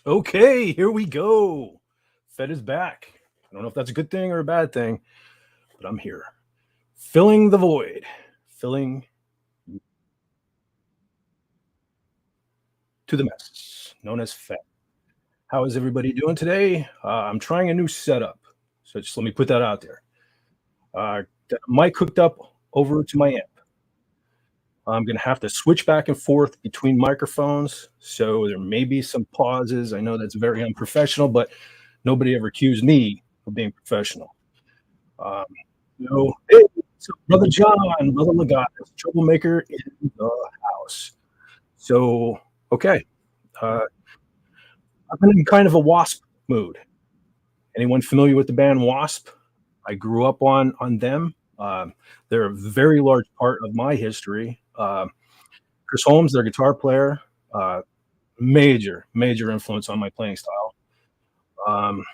Okay, here we go. Fed is back. I don't know if that's a good thing or a bad thing, but I'm here. Filling the void. Filling to the masses, known as Fed. How is everybody doing today? I'm trying a new setup. So just let me put that out there. Got a mic hooked up over to my amp. I'm going to have to switch back and forth between microphones. So there may be some pauses. I know that's very unprofessional, but nobody ever accused me of being professional. Um, hey, so brother John, brother Legatus, troublemaker in the house. So, okay, uh, I've been in kind of a Wasp mood. Anyone familiar with the band Wasp? I grew up on them. They're a very large part of my history. Chris Holmes, their guitar player, uh, major influence on my playing style. Um,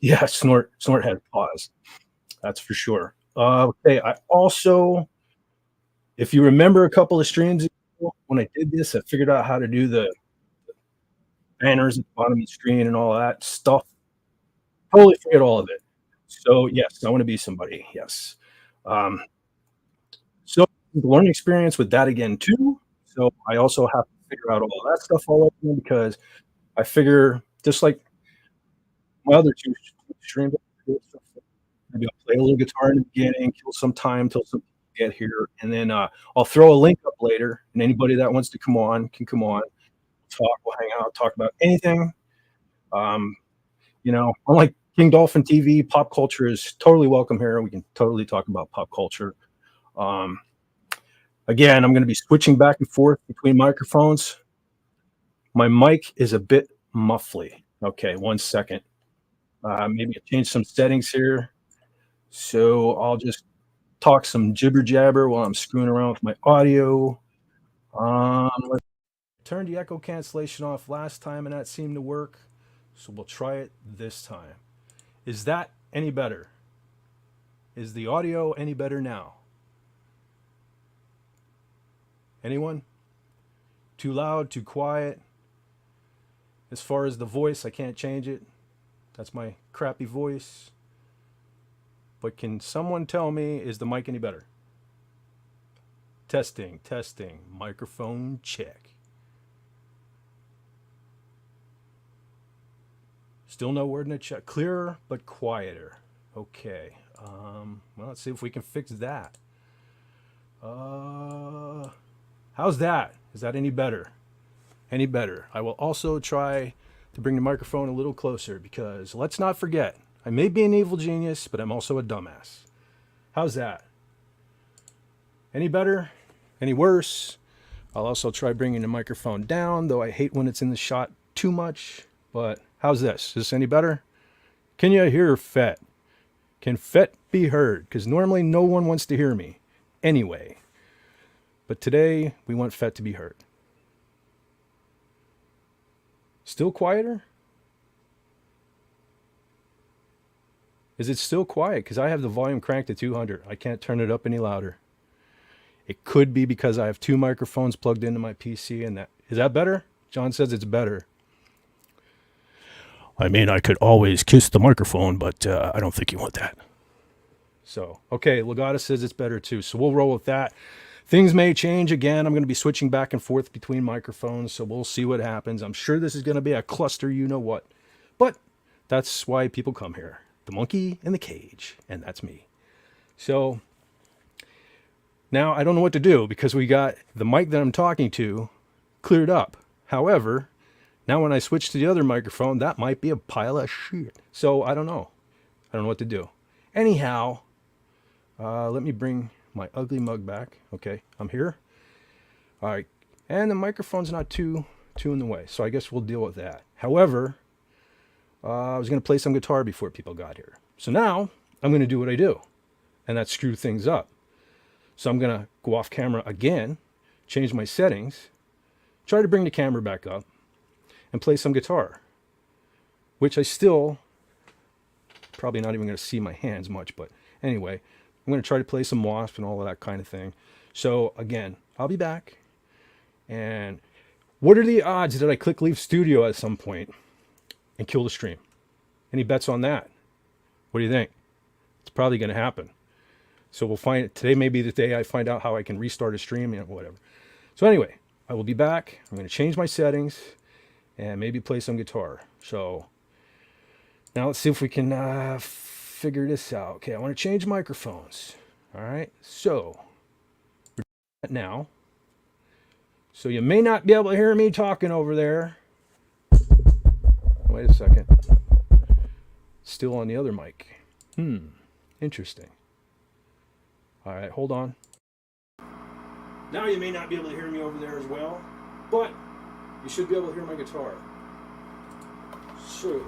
yeah, snort had pause. That's for sure. Okay, I also, if you remember a couple of streams ago, when I did this, I figured out how to do the banners at the bottom of the screen and all that stuff. Totally forget all of it. So yes, I want to be somebody. Yes. Um, so the learning experience with that again too. So I also have to figure out all that stuff all over again because I figure just like my other two streams, maybe I'll play a little guitar in the beginning, kill some time till some people get here, and then I'll throw a link up later, and anybody that wants to come on can come on, talk, we'll hang out, talk about anything. Um, unlike King Dolphin TV, pop culture is totally welcome here. We can totally talk about pop culture. Um, Again, I'm going to be switching back and forth between microphones. My mic is a bit muffly. Okay, 1 second. Maybe I change some settings here. So I'll just talk some jibber jabber while I'm screwing around with my audio. Let's turn the echo cancellation off last time and that seemed to work. So we'll try it this time. Is that any better? Is the audio any better now? Anyone? Too loud, too quiet? As far as the voice, I can't change it. That's my crappy voice. But can someone tell me, is the mic any better? Testing, microphone check. Still no word in the chat. Clearer, but quieter. Okay. Well, let's see if we can fix that. How's that? Is that any better? Any better? I will also try to bring the microphone a little closer because let's not forget, I may be an evil genius, but I'm also a dumbass. How's that? Any better? Any worse? I'll also try bringing the microphone down, though I hate when it's in the shot too much. But how's this? Is this any better? Can you hear Fet? Can Fet be heard? Because normally no one wants to hear me. Anyway. But today we want Fet to be heard. Still quieter? Is it still quiet? Because I have the volume cranked to 200. I can't turn it up any louder. It could be because I have two microphones plugged into my PC and that. Is that better? John says it's better. I mean, I could always kiss the microphone, but I don't think you want that. So, okay, Legatus says it's better too. So we'll roll with that. Things may change again. I'm going to be switching back and forth between microphones, so we'll see what happens. I'm sure this is going to be a cluster, you know what. But that's why people come here. The monkey in the cage, and that's me. So now I don't know what to do because we got the mic that I'm talking to cleared up. However, now when I switch to the other microphone, that might be a pile of shit. So I don't know. I don't know what to do. Anyhow, let me bring my ugly mug back. Okay, I'm here. All right, and the microphone's not too in the way, so I guess we'll deal with that. However, I was going to play some guitar before people got here. So now I'm going to do what I do, and that's screw things up. So I'm going to go off camera again, change my settings, try to bring the camera back up, and play some guitar, which I still probably not even going to see my hands much, but anyway, I'm going to try to play some Wasp and all of that kind of thing. So again, I'll be back. And what are the odds that I click leave studio at some point? and kill the stream. Any bets on that? What do you think? It's probably going to happen. So we'll find today may be the day I find out how I can restart a stream, whatever. So anyway, I will be back. I'm going to change my settings and maybe play some guitar. So now let's see if we can figure this out. Okay, I want to change microphones. All right, so we're doing that now. So you may not be able to hear me talking over there. Wait a second. Still on the other mic. Interesting. All right, hold on. Now you may not be able to hear me over there as well, but you should be able to hear my guitar. So,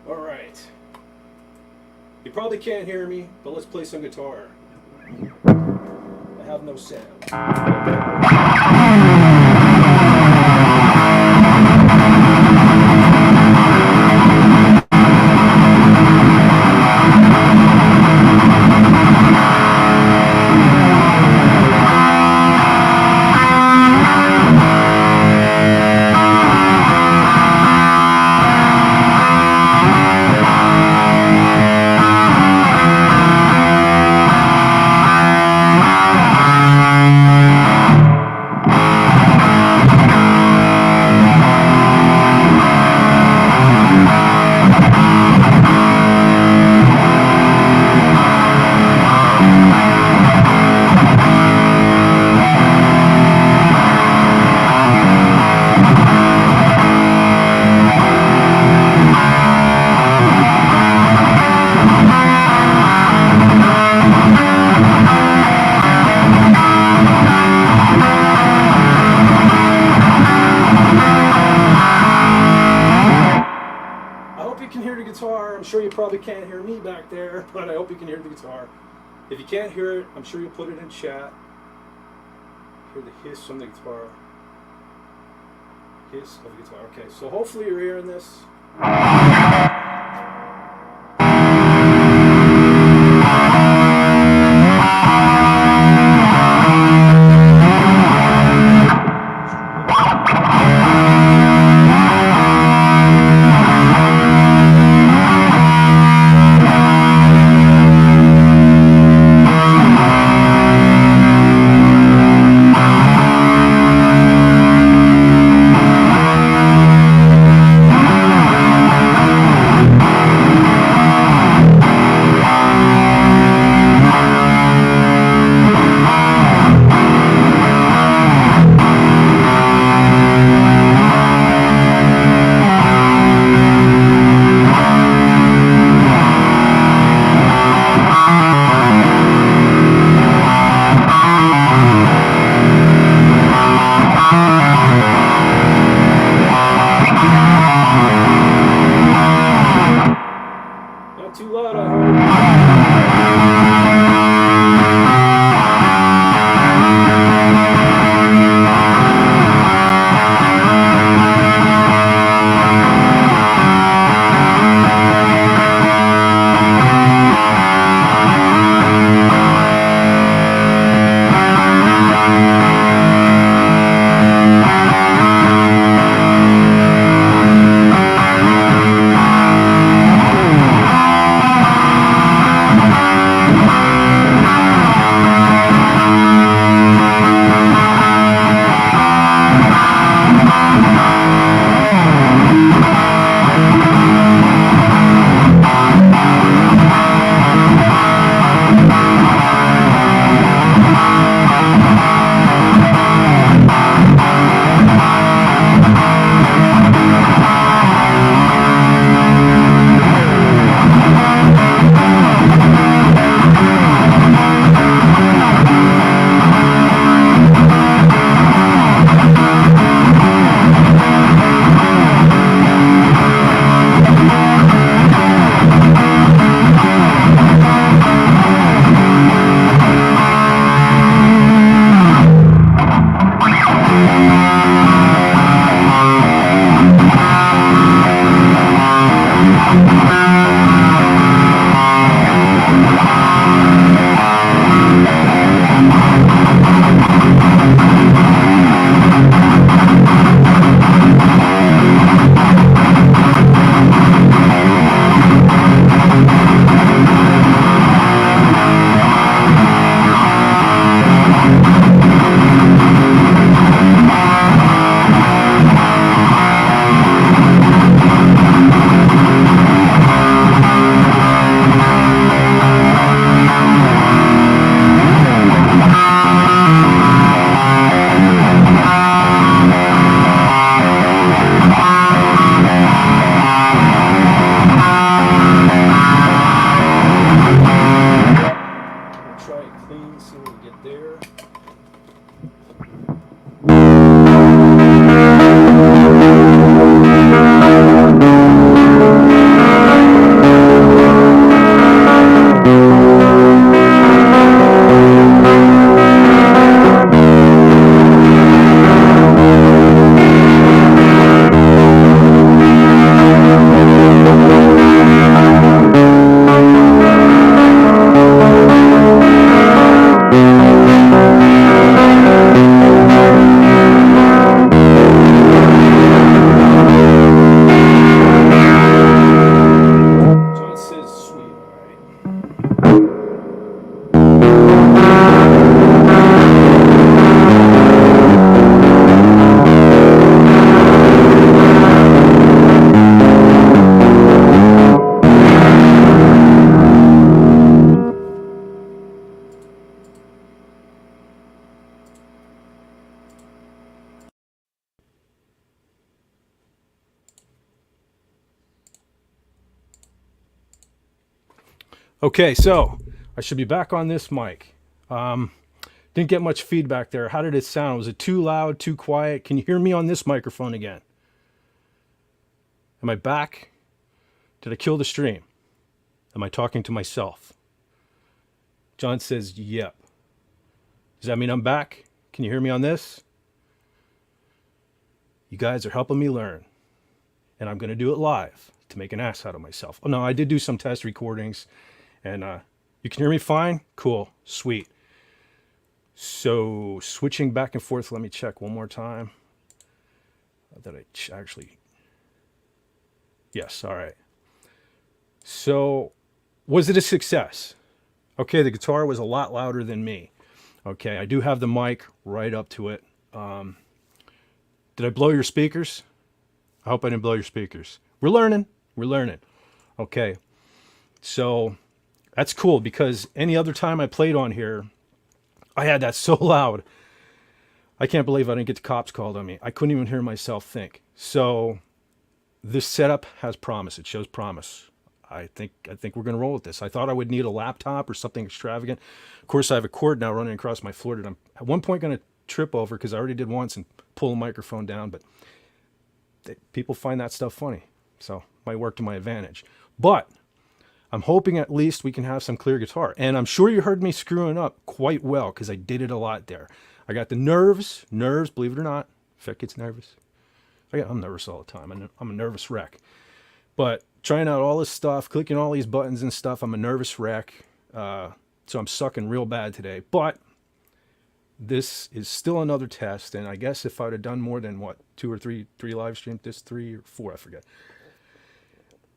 all right. You probably can't hear me, but let's play some guitar. I have no sound. I'm sure you probably can't hear me back there, but I hope you can hear the guitar. If you can't hear it, I'm sure you'll put it in chat. Hear the hiss from the guitar. Hiss of the guitar. Okay, so hopefully you're hearing this. Too loud, I hope. Okay, so I should be back on this mic. Didn't get much feedback there. How did it sound? Was it too loud, too quiet? Can you hear me on this microphone again? Am I back? Did I kill the stream? Am I talking to myself? John says, yep. Does that mean I'm back? Can you hear me on this? You guys are helping me learn. And I'm going to do it live to make an ass out of myself. Oh, no, I did do some test recordings. And you can hear me fine? Cool. Sweet. So switching back and forth, let me check one more time. That I actually... Yes, all right. So was it a success? Okay, the guitar was a lot louder than me. Okay, I do have the mic right up to it. Did I blow your speakers? I hope I didn't blow your speakers. We're learning. We're learning. Okay, so that's cool because any other time I played on here, I had that so loud. I can't believe I didn't get the cops called on me. I couldn't even hear myself think. So this setup has promise. It shows promise. I think we're going to roll with this. I thought I would need a laptop or something extravagant. Of course, I have a cord now running across my floor that I'm at one point going to trip over because I already did once and pull the microphone down. But people find that stuff funny. So might work to my advantage. But I'm hoping at least we can have some clear guitar. And I'm sure you heard me screwing up quite well because I did it a lot there. I got the nerves, believe it or not. Fett gets nervous. I'm nervous all the time. I'm a nervous wreck. But trying out all this stuff, clicking all these buttons and stuff, I'm a nervous wreck. So I'm sucking real bad today. But this is still another test. And I guess if I'd have done more than, two or three live streams, 3 or 4, I forget,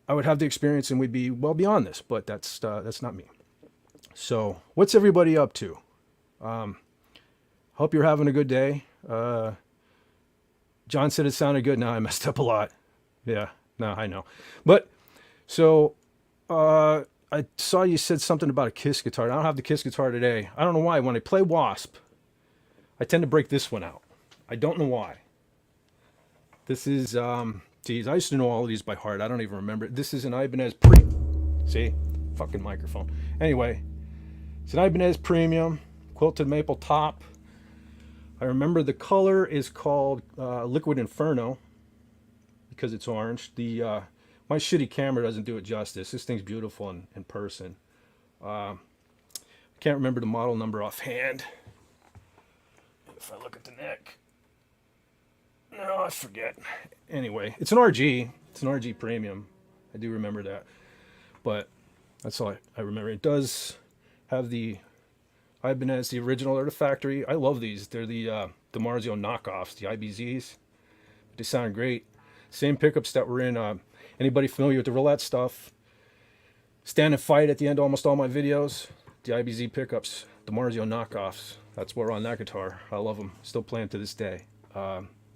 I would have the experience and we'd be well beyond this. But that's not me. So what's everybody up to? Hope you're having a good day. John said it sounded good. Now I messed up a lot. Yeah, no, I know. But so I saw you said something about a Kiss guitar. I don't have the Kiss guitar today. I don't know why. When I play Wasp, I tend to break this one out. I don't know why. This is, geez, I used to know all of these by heart. I don't even remember it. This is an Ibanez See? Fucking microphone. Anyway, it's an Ibanez Premium, quilted maple top. I remember the color is called Liquid Inferno because it's orange. My shitty camera doesn't do it justice. This thing's beautiful in person. I can't remember the model number offhand. If I look at the neck. No, I forget. Anyway, it's an RG. It's an RG Premium. I do remember that. But that's all I remember. It does have the Ibanez, the original. They're the factory. I love these. They're the Marzio knockoffs, the IBZs. They sound great. Same pickups that were in. Anybody familiar with the roulette stuff? Stand and Fight at the end of almost all my videos. The IBZ pickups, the Marzio knockoffs. That's what are on that guitar. I love them. Still playing to this day.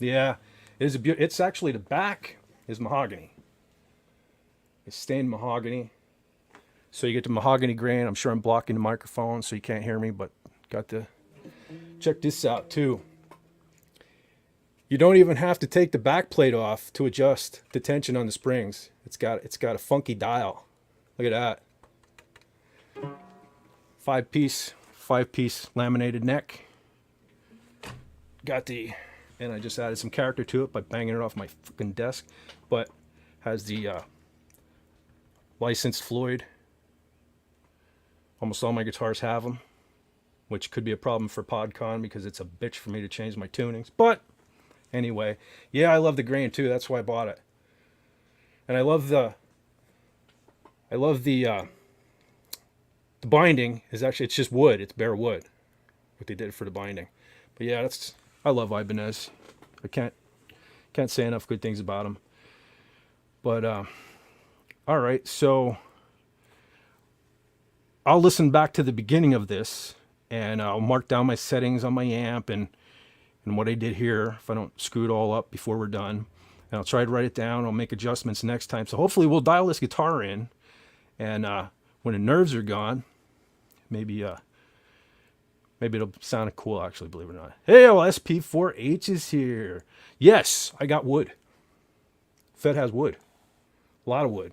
Yeah, it's actually the back is mahogany. It's stained mahogany. So you get the mahogany grain. I'm sure I'm blocking the microphone so you can't hear me, but got to check this out too. You don't even have to take the back plate off to adjust the tension on the springs. It's got a funky dial. Look at that. Five piece laminated neck. And I just added some character to it by banging it off my fucking desk, but has the licensed Floyd. Almost all my guitars have them, which could be a problem for PodCon because it's a bitch for me to change my tunings. But anyway, yeah, I love the grain too. That's why I bought it. And I love the binding is actually, it's just wood. It's bare wood, what they did for the binding. But yeah, I love Ibanez. I can't say enough good things about them. But all right, so I'll listen back to the beginning of this and I'll mark down my settings on my amp and what I did here if I don't screw it all up before we're done. And I'll try to write it down. I'll make adjustments next time. So hopefully we'll dial this guitar in, and when the nerves are gone, maybe it'll sound cool, actually, believe it or not. Hey, SP4H is here. Yes, I got wood. Fed has wood. A lot of wood.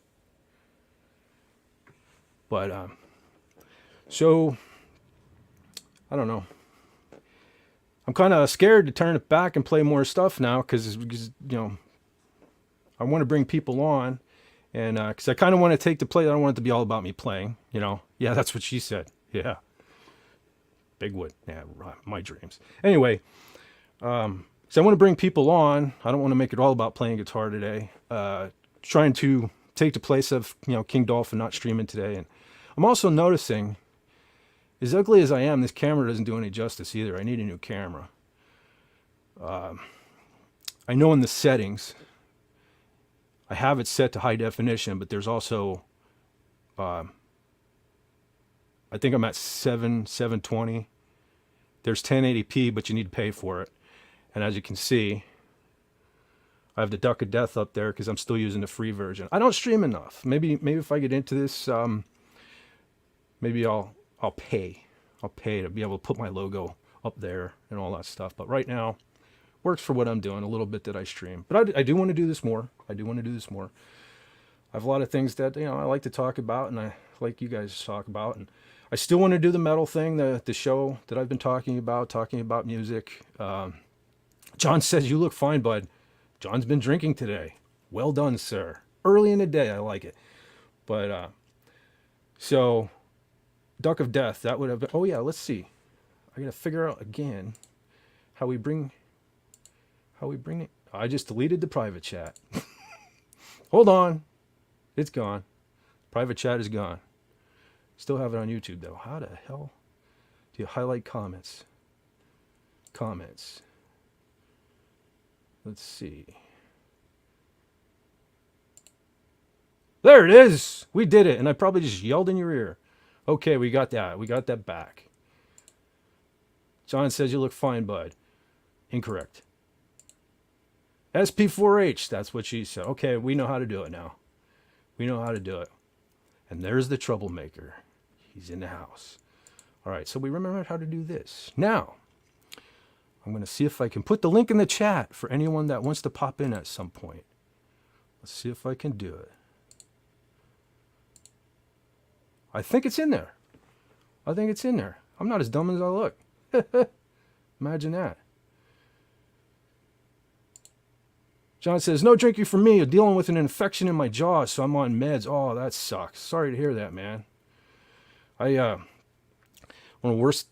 But so I don't know. I'm kind of scared to turn it back and play more stuff now because I want to bring people on, and because I kind of want to take the play. I don't want it to be all about me playing. Yeah, that's what she said. Yeah, Bigwood. Yeah, my dreams. Anyway, so I want to bring people on. I don't want to make it all about playing guitar today. Trying to take the place of King Dolphin not streaming today, and I'm also noticing, as ugly as I am, this camera doesn't do any justice either. I need a new camera. I know in the settings, I have it set to high definition, but there's also, I think I'm at 720. There's 1080p, but you need to pay for it. And as you can see, I have the Duck of Death up there because I'm still using the free version. I don't stream enough. Maybe if I get into this, maybe I'll pay. I'll pay to be able to put my logo up there and all that stuff. But right now, works for what I'm doing, a little bit that I stream. But I do want to do this more. I have a lot of things that I like to talk about, and I like you guys to talk about. And I still want to do the metal thing, the show that I've been talking about music. John says, "You look fine, bud." John's been drinking today. Well done, sir. Early in the day, I like it. But so Duck of Death, that would have been. Oh yeah, let's see. I gotta figure out again how we bring it. I just deleted the private chat. Hold on. It's gone. Private chat is gone. Still have it on YouTube though. How the hell do you highlight comments? Comments. Let's see. There it is. We did it. And I probably just yelled in your ear. Okay, we got that. We got that back. John says you look fine, bud. Incorrect. SP4H, that's what she said. Okay, we know how to do it now. We know how to do it. And there's the troublemaker. He's in the house. All right, so we remembered how to do this. Now, I'm going to see if I can put the link in the chat for anyone that wants to pop in at some point. Let's see if I can do it. I think it's in there. I'm not as dumb as I look. Imagine that. John says, "No drinking for me. I'm dealing with an infection in my jaw, so I'm on meds." Oh, that sucks. Sorry to hear that, man. One of the worst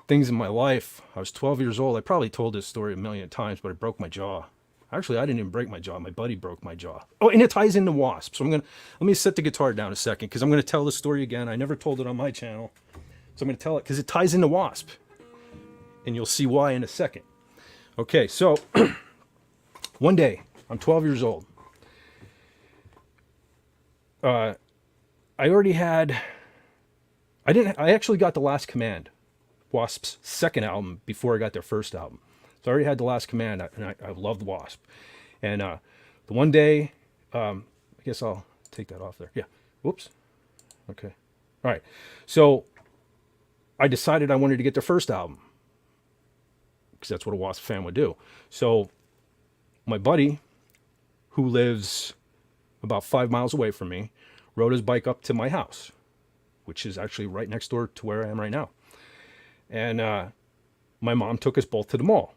things in my life, I was 12 years old. I probably told this story a million times, but I broke my jaw. Actually, I didn't even break my jaw. My buddy broke my jaw. Oh, and it ties into wasps. So let me set the guitar down a second because I'm going to tell the story again. I never told it on my channel. So I'm going to tell it because it ties into wasp. And you'll see why in a second. Okay, so one day, I'm 12 years old. I actually got The Last Command, Wasp's second album, before I got their first album. So I already had The Last Command, and I loved Wasp. And the one day, I guess I'll take that off there. Yeah. Whoops. Okay. All right. So I decided I wanted to get their first album because that's what a Wasp fan would do. So my buddy, who lives about 5 miles away from me, rode his bike up to my house, which is actually right next door to where I am right now. And my mom took us both to the mall.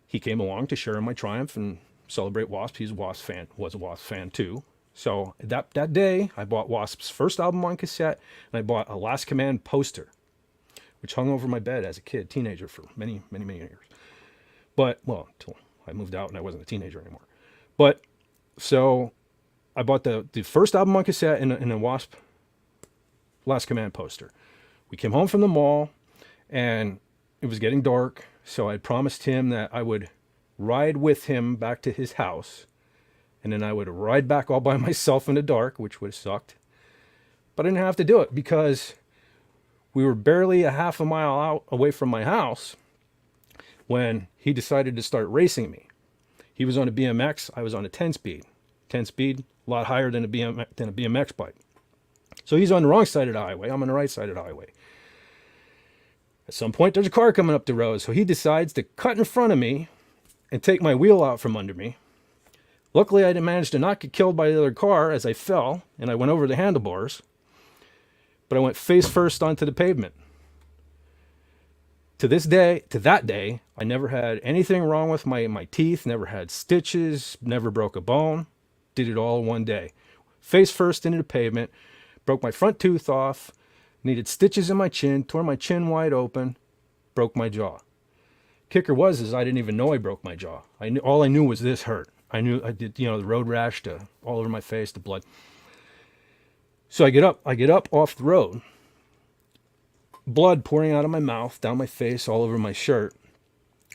He came along to share in my triumph and celebrate Wasp. He's a Wasp fan, was a Wasp fan too. So that day, I bought Wasp's first album on cassette, and I bought a Last Command poster, which hung over my bed as a kid, teenager, for many, many, many years. But, well, until I moved out and I wasn't a teenager anymore. But, so, I bought the first album on cassette and a Wasp Last Command poster. We came home from the mall, and it was getting dark, so I promised him that I would ride with him back to his house, and then I would ride back all by myself in the dark, which would have sucked. But I didn't have to do it because we were barely a half a mile out away from my house when he decided to start racing me. He was on a BMX, I was on a 10-speed. 10-speed, a lot higher than a BMX bike. So he's on the wrong side of the highway, I'm on the right side of the highway. At some point, there's a car coming up the road, so he decides to cut in front of me and take my wheel out from under me. Luckily, I managed to not get killed by the other car as I fell, and I went over the handlebars. but I went face first onto the pavement. To this day, to that day, I never had anything wrong with my teeth, never had stitches, never broke a bone. Did it all in one day. Face first into the pavement, broke my front tooth off, needed stitches in my chin, tore my chin wide open, broke my jaw. Kicker was is I didn't even know I broke my jaw. All I knew was this hurt. I knew I did, the road rash to all over my face, the blood. So I get up off the road, blood pouring out of my mouth, down my face, all over my shirt.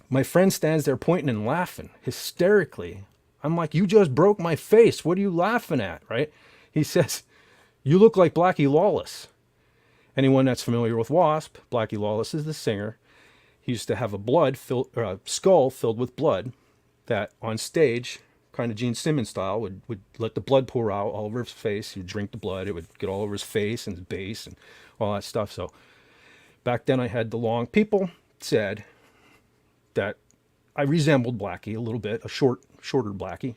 My friend stands there pointing and laughing hysterically. I'm like, you just broke my face. What are you laughing at, right? He says, you look like Blackie Lawless. Anyone that's familiar with Wasp, Blackie Lawless is the singer. He used to have a skull filled with blood that on stage, kind of Gene Simmons style, would let the blood pour out all over his face. He'd drink the blood. It would get all over his face and his base and all that stuff. So back then I had the long, people said that I resembled Blackie a little bit, shorter Blackie,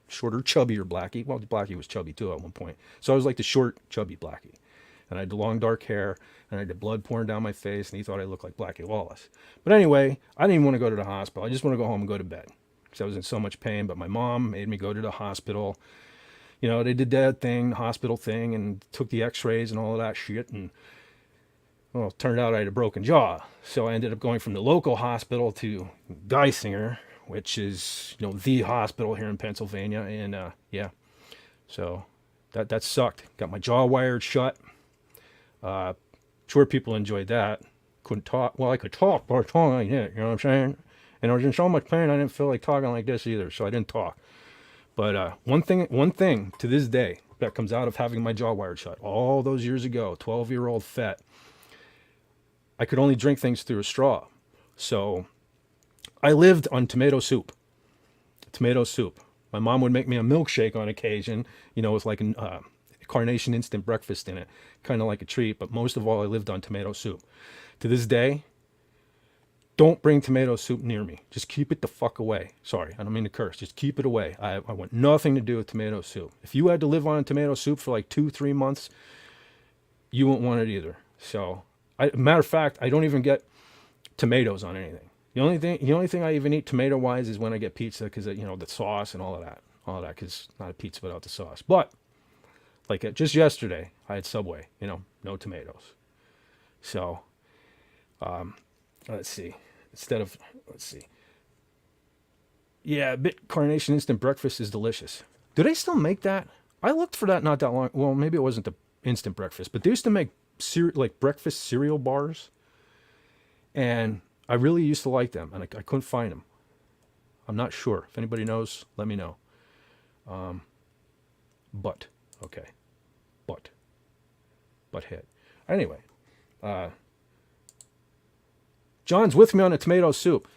chubbier Blackie. Well, Blackie was chubby too at one point. So I was like the short, chubby Blackie. And I had the long dark hair, and I had the blood pouring down my face, and he thought I looked like Blackie Lawless. But anyway, I didn't even want to go to the hospital. I just want to go home and go to bed because I was in so much pain. But my mom made me go to the hospital. They did that thing, the hospital thing, and took the x-rays and all of that shit. And, well, it turned out I had a broken jaw. So I ended up going from the local hospital to Geisinger, which is, the hospital here in Pennsylvania. And, yeah, so that sucked. Got my jaw wired shut. Sure, people enjoyed that. Couldn't talk. Well, I could talk, but I was talking like that, you know what I'm saying? And I was in so much pain, I didn't feel like talking like this either, so I didn't talk. But one thing to this day that comes out of having my jaw wired shut, all those years ago, 12-year-old fet, I could only drink things through a straw. So I lived on tomato soup. My mom would make me a milkshake on occasion, with like a Carnation instant breakfast in it, kind of like a treat, but most of all I lived on tomato soup. To this day, don't bring tomato soup near me. Just keep it the fuck away. Sorry, I don't mean to curse. Just keep it away. I want nothing to do with tomato soup. If you had to live on tomato soup for like 2-3 months, you won't want it either. So, matter of fact, I don't even get tomatoes on anything. The only thing I even eat tomato wise is when I get pizza, because the sauce and all of that, because not a pizza without the sauce. But like just yesterday, I had Subway, no tomatoes. So, let's see. Yeah, Carnation Instant Breakfast is delicious. Do they still make that? I looked for that not that long. Well, maybe it wasn't the instant breakfast, but they used to make like breakfast cereal bars. And I really used to like them, and I couldn't find them. I'm not sure. If anybody knows, let me know. But. Okay. Butthead. Anyway, John's with me on a tomato soup.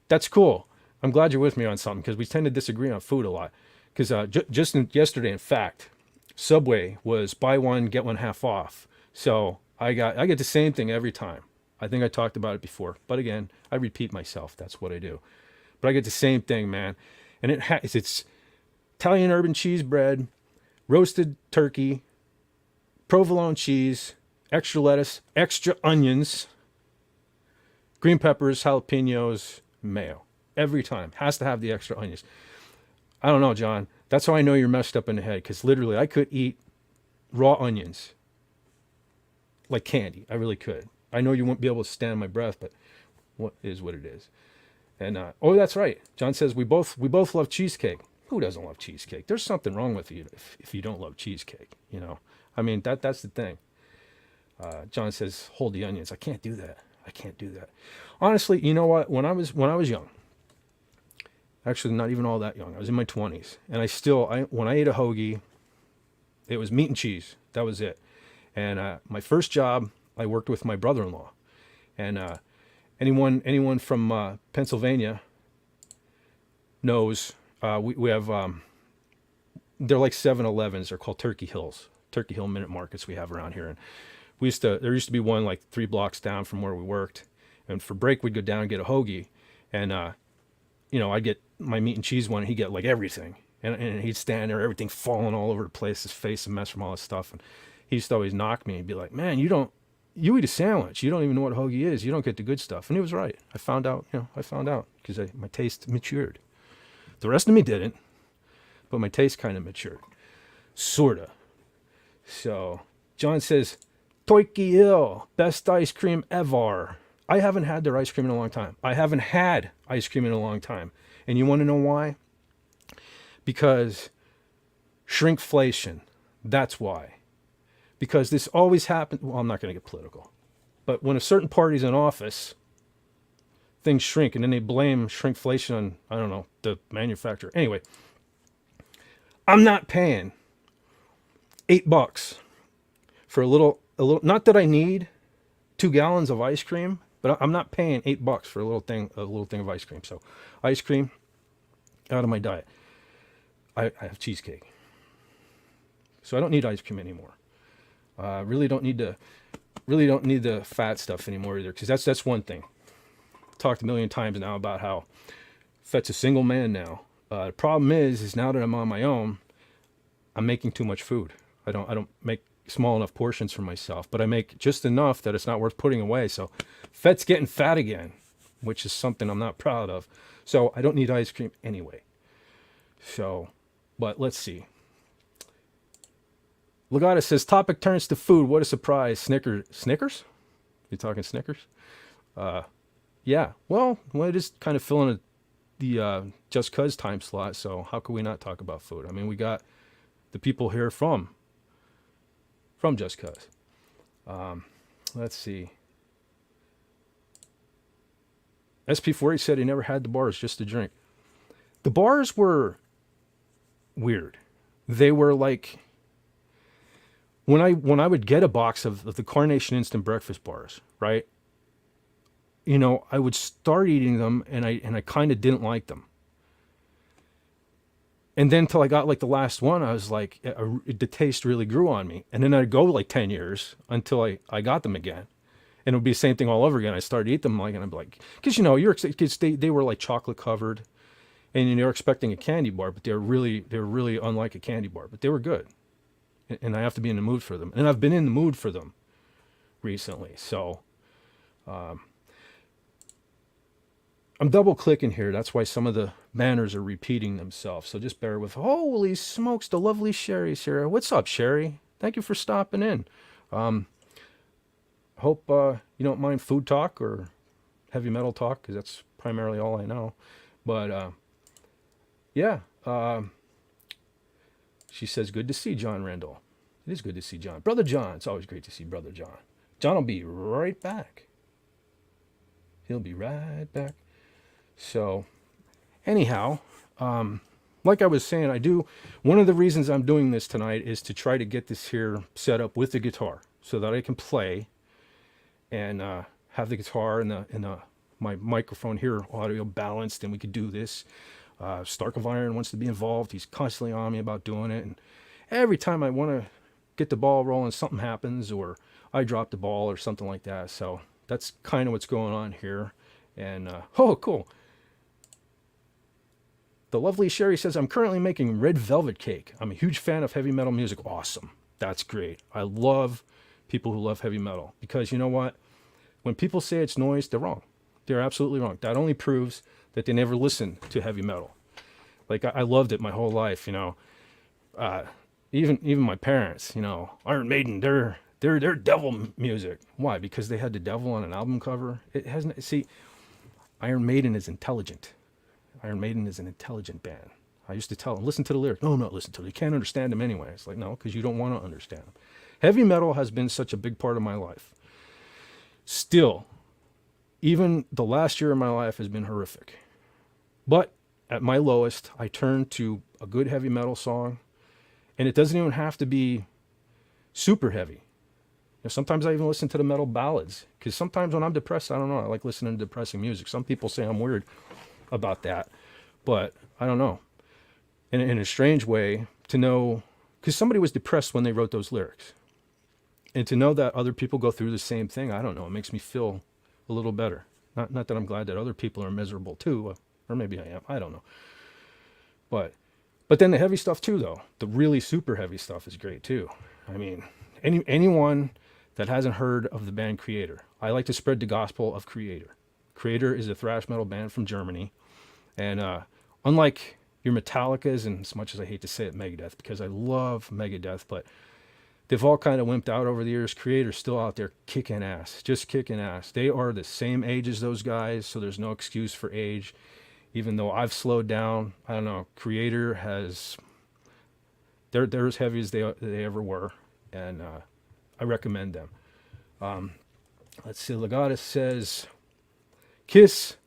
That's cool. I'm glad you're with me on something, because we tend to disagree on food a lot. Because just yesterday, in fact, Subway was buy one, get one half off. So I get the same thing every time. I think I talked about it before. But again, I repeat myself. That's what I do. But I get the same thing, man. And it's Italian urban cheese bread, roasted turkey, provolone cheese, extra lettuce, extra onions, green peppers, jalapenos, mayo. Every time. Has to have the extra onions. I don't know, John. That's how I know you're messed up in the head, because literally I could eat raw onions like candy. I really could. I know you won't be able to stand my breath, but what is what it is. And oh, that's right. John says we both love cheesecake. Who doesn't love cheesecake? There's something wrong with you if you don't love cheesecake, I mean, that's the thing. John says, hold the onions. I can't do that. Honestly, you know what? When I was young, actually not even all that young, I was in my 20s, and when I ate a hoagie, it was meat and cheese. That was it. And my first job, I worked with my brother-in-law. And anyone from Pennsylvania knows we have, they're like 7-Elevens. They're called Turkey Hill Minute Markets we have around here. And there used to be one like 3 blocks down from where we worked. And for break, we'd go down and get a hoagie. And, I'd get my meat and cheese one, and he'd get like everything. And he'd stand there, everything falling all over the place, his face a mess from all this stuff. And he used to always knock me and be like, man, you eat a sandwich. You don't even know what a hoagie is. You don't get the good stuff. And he was right. I found out because my taste matured. The rest of me didn't, but my taste kind of matured. Sorta. So John says, Toiki Hill, best ice cream ever. I haven't had their ice cream in a long time. And you want to know why? Because shrinkflation. That's why. Because this always happens. Well, I'm not going to get political. But when a certain party's in office, things shrink, and then they blame shrinkflation on, I don't know, the manufacturer. Anyway, I'm not paying $8 for a little, not that I need 2 gallons of ice cream, but I'm not paying $8 for a little thing of ice cream. So ice cream out of my diet. I have cheesecake. So I don't need ice cream anymore. Really don't need the fat stuff anymore either, because that's one thing. Talked a million times now about how Fet's a single man now. The problem is now that I'm on my own, I'm making too much food. I don't make small enough portions for myself, but I make just enough that it's not worth putting away. So Fet's getting fat again, which is something I'm not proud of. So I don't need ice cream anyway. So, but let's see. Legata says, topic turns to food. What a surprise. Snickers? You talking Snickers? Yeah. Well, it is kind of filling the Just Cuz time slot, so how could we not talk about food? I mean, we got the people here from Just Cuz. Let's see. SP40 said he never had the bars, just to drink. The bars were weird. They were like, when I would get a box of the Carnation Instant Breakfast bars, right? You know, I would start eating them, and I kind of didn't like them. And then till I got like the last one, I was like, the taste really grew on me. And then I'd go like 10 years until I got them again. And it would be the same thing all over again. I started to eat them and I'd be like, because you know, because they were like chocolate covered, and you're expecting a candy bar, but they're really unlike a candy bar, but they were good. And I have to be in the mood for them. And I've been in the mood for them recently. So I'm double clicking here. That's why some of the banners are repeating themselves. So just bear with. Holy smokes, the lovely Sherry's here. What's up, Sherry? Thank you for stopping in. Hope you don't mind food talk or heavy metal talk, because that's primarily all I know. But yeah. She says, good to see John Randall. It is good to see John. Brother John. It's always great to see Brother John. John will be right back. He'll be right back. So, anyhow, like I was saying, one of the reasons I'm doing this tonight is to try to get this here set up with the guitar so that I can play and have the guitar and my microphone here audio balanced, and we could do this. Stark of Iron wants to be involved. He's constantly on me about doing it. And every time I want to get the ball rolling, something happens, or I drop the ball or something like that. So that's kind of what's going on here. And, oh, cool. The lovely Sherry says, I'm currently making red velvet cake. I'm a huge fan of heavy metal music. Awesome. That's great. I love people who love heavy metal, because you know what? When people say it's noise, they're wrong. They're absolutely wrong. That only proves that they never listened to heavy metal. Like I loved it my whole life, you know. Even my parents, you know, Iron Maiden, they're devil music. Why? Because they had the devil on an album cover. It hasn't. See, Iron Maiden is intelligent. Iron Maiden is an intelligent band. I used to tell them, listen to the lyrics. No, not listen to them. You can't understand them anyway. It's like, no, because you don't want to understand them. Heavy metal has been such a big part of my life. Still, even the last year of my life has been horrific. But at my lowest, I turn to a good heavy metal song, and it doesn't even have to be super heavy. You know, sometimes I even listen to the metal ballads, because sometimes when I'm depressed, I don't know, I like listening to depressing music. Some people say I'm weird about that, but I don't know. In a strange way, to know, because somebody was depressed when they wrote those lyrics, and to know that other people go through the same thing, I don't know, it makes me feel a little better. Not that I'm glad that other people are miserable too, or maybe I am, I don't know. But then the heavy stuff too, though, the really super heavy stuff is great too. I mean, anyone that hasn't heard of the band Creator, I like to spread the gospel of Creator. Creator is a thrash metal band from Germany, and unlike your Metallicas, and as much as I hate to say it, Megadeth, because I love Megadeth, but they've all kind of wimped out over the years. Creator's still out there kicking ass, just kicking ass. They are the same age as those guys, so there's no excuse for age. Even though I've slowed down, I don't know. Creator has, they're as heavy as they ever were, and I recommend them. Let's see. Legatus says, Kiss.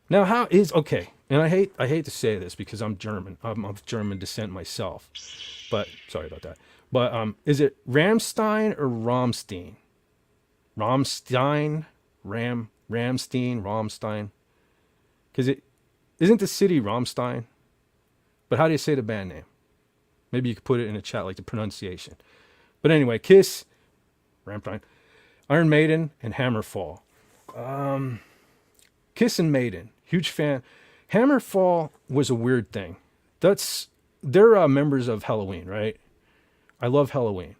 Now, how is okay? And I hate to say this because I'm German. I'm of German descent myself, but sorry about that. But is it Ramstein or Rammstein? Rammstein, Ramstein, Rammstein. Because it isn't the city Rammstein. But how do you say the band name? Maybe you could put it in the chat, like the pronunciation. But anyway, Kiss, Rammstein, Iron Maiden, and Hammerfall. Kiss and Maiden, huge fan. Hammerfall was a weird thing. They're members of Halloween, right? I love Halloween.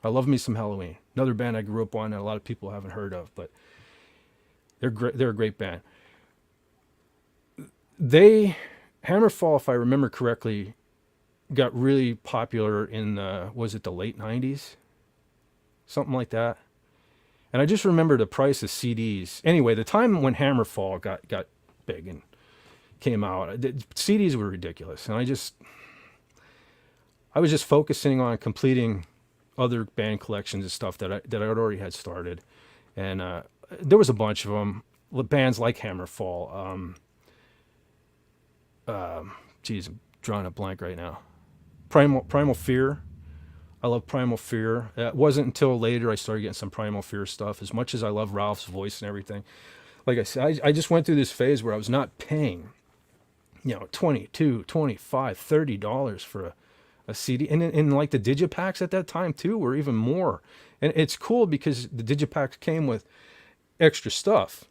I love me some Halloween. Another band I grew up on that a lot of people haven't heard of, but they're great. They're a great band. Hammerfall, if I remember correctly, got really popular in was it the late 90s? Something like that. And I just remember the price of CDs. Anyway, the time when Hammerfall got big and came out, CDs were ridiculous. And I was just focusing on completing other band collections and stuff that I already had started. And there was a bunch of them. Bands like Hammerfall. Geez, I'm drawing a blank right now. Primal Fear. I love Primal Fear. It wasn't until later I started getting some Primal Fear stuff. As much as I love Ralph's voice and everything, like I said, I just went through this phase where I was not paying, $22, $25, $30 for a CD, and like the digipacks at that time too were even more. And it's cool because the digipacks came with extra stuff,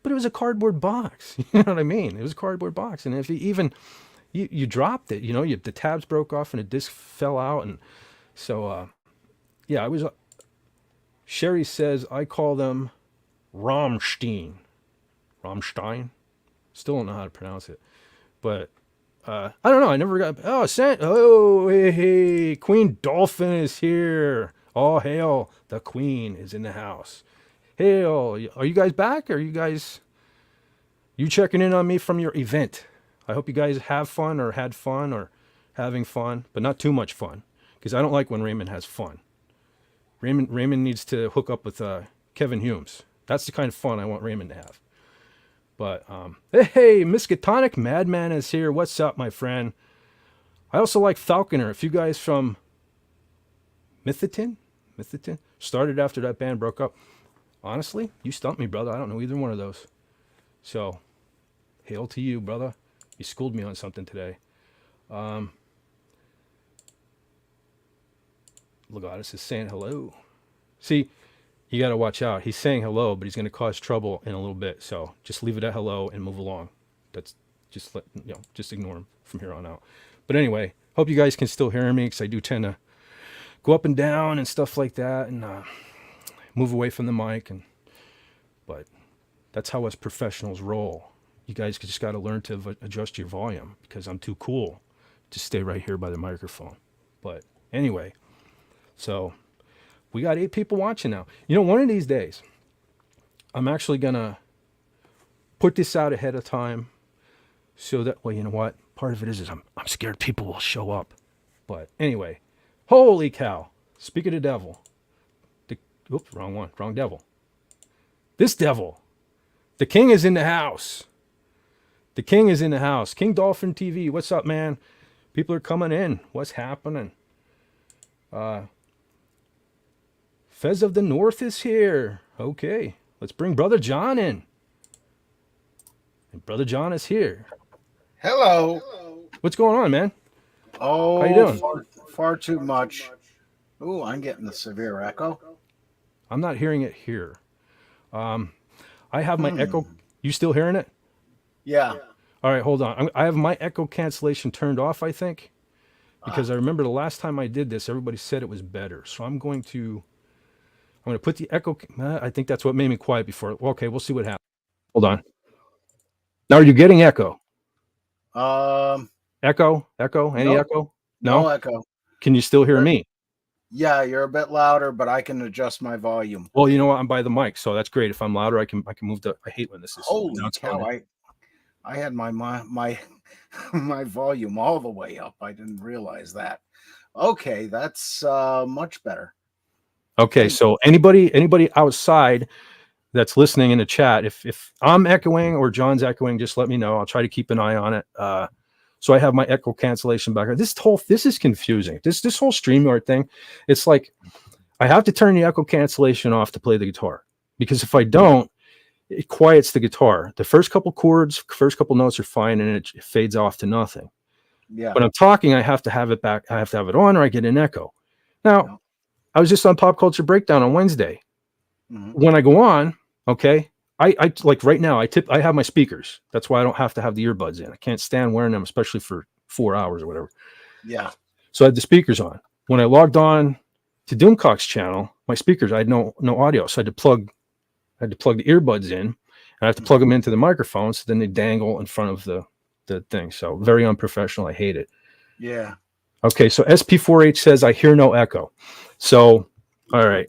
but it was a cardboard box. You know what I mean? It was a cardboard box, and if you dropped it, the tabs broke off and the disc fell out, and so I was. Sherry says I call them Rammstein. Rammstein. Still don't know how to pronounce it, but I don't know. I never got. Hey, Queen Dolphin is here. All hail, the Queen is in the house. Hail, are you guys back? Are you checking in on me from your event? I hope you guys have fun or had fun or having fun, but not too much fun, because I don't like when Raymond has fun. Raymond needs to hook up with Kevin Humes. That's the kind of fun I want Raymond to have. But hey, Miskatonic Madman is here. What's up, my friend? I also like Falconer. If you guys from Mythiton started after that band broke up, honestly, you stumped me, brother. I don't know either one of those. So, hail to you, brother. You schooled me on something today. Legatus is saying hello. See, you got to watch out. He's saying hello, but he's going to cause trouble in a little bit. So just leave it at hello and move along. That's just just ignore him from here on out. But anyway, hope you guys can still hear me, because I do tend to go up and down and stuff like that, and move away from the mic. But that's how us professionals roll. You guys just got to learn to adjust your volume, because I'm too cool to stay right here by the microphone. But anyway, so we got 8 people watching now. One of these days, I'm actually going to put this out ahead of time so that, well, you know what? Part of it is I'm scared people will show up. But anyway, holy cow. Speak of the devil. Oops, wrong one. Wrong devil. This devil. The king is in the house. The king is in the house. King Dolphin TV. What's up, man? People are coming in. What's happening? Fez of the North is here. Okay. Let's bring Brother John in. And Brother John is here. Hello. What's going on, man? Oh, how you doing? Far too much. Ooh, I'm getting the severe echo. I'm not hearing it here. I have my echo. You still hearing it? Yeah. All right, hold on. I have my echo cancellation turned off, I think. because I remember the last time I did this, everybody said it was better. So I'm going to put the echo. I think that's what made me quiet before. Okay, we'll see what happens. Hold on. Now, are you getting echo? Echo? Any Nope. echo? No echo. Can you still hear me? Yeah, you're a bit louder, but I can adjust my volume. Well, you know what? I'm by the mic, so that's great. If I'm louder, I can move the. I hate when this is. Holy cow! I had my my volume all the way up. I didn't realize that. Okay, that's much better. Okay, so anybody outside that's listening in the chat, if I'm echoing or John's echoing, just let me know. I'll try to keep an eye on it. So I have my echo cancellation back. This is confusing. This whole StreamYard thing, it's like I have to turn the echo cancellation off to play the guitar, because if I don't, it quiets the guitar. The first couple chords, first couple notes are fine, and it fades off to nothing. Yeah. When I'm talking, I have to have it back. I have to have it on, or I get an echo. Now, I was just on Pop Culture Breakdown on Wednesday. Mm-hmm. When I go on, okay, I like right now, I have my speakers. That's why I don't have to have the earbuds in. I can't stand wearing them, especially for 4 hours or whatever. Yeah. So I had the speakers on. When I logged on to Doomcock's channel, my speakers, I had no audio. So I had to plug the earbuds in, and I have to plug them into the microphone, so then they dangle in front of the thing. So very unprofessional. I hate it. Yeah. Okay, so SP4H says I hear no echo. So, all right.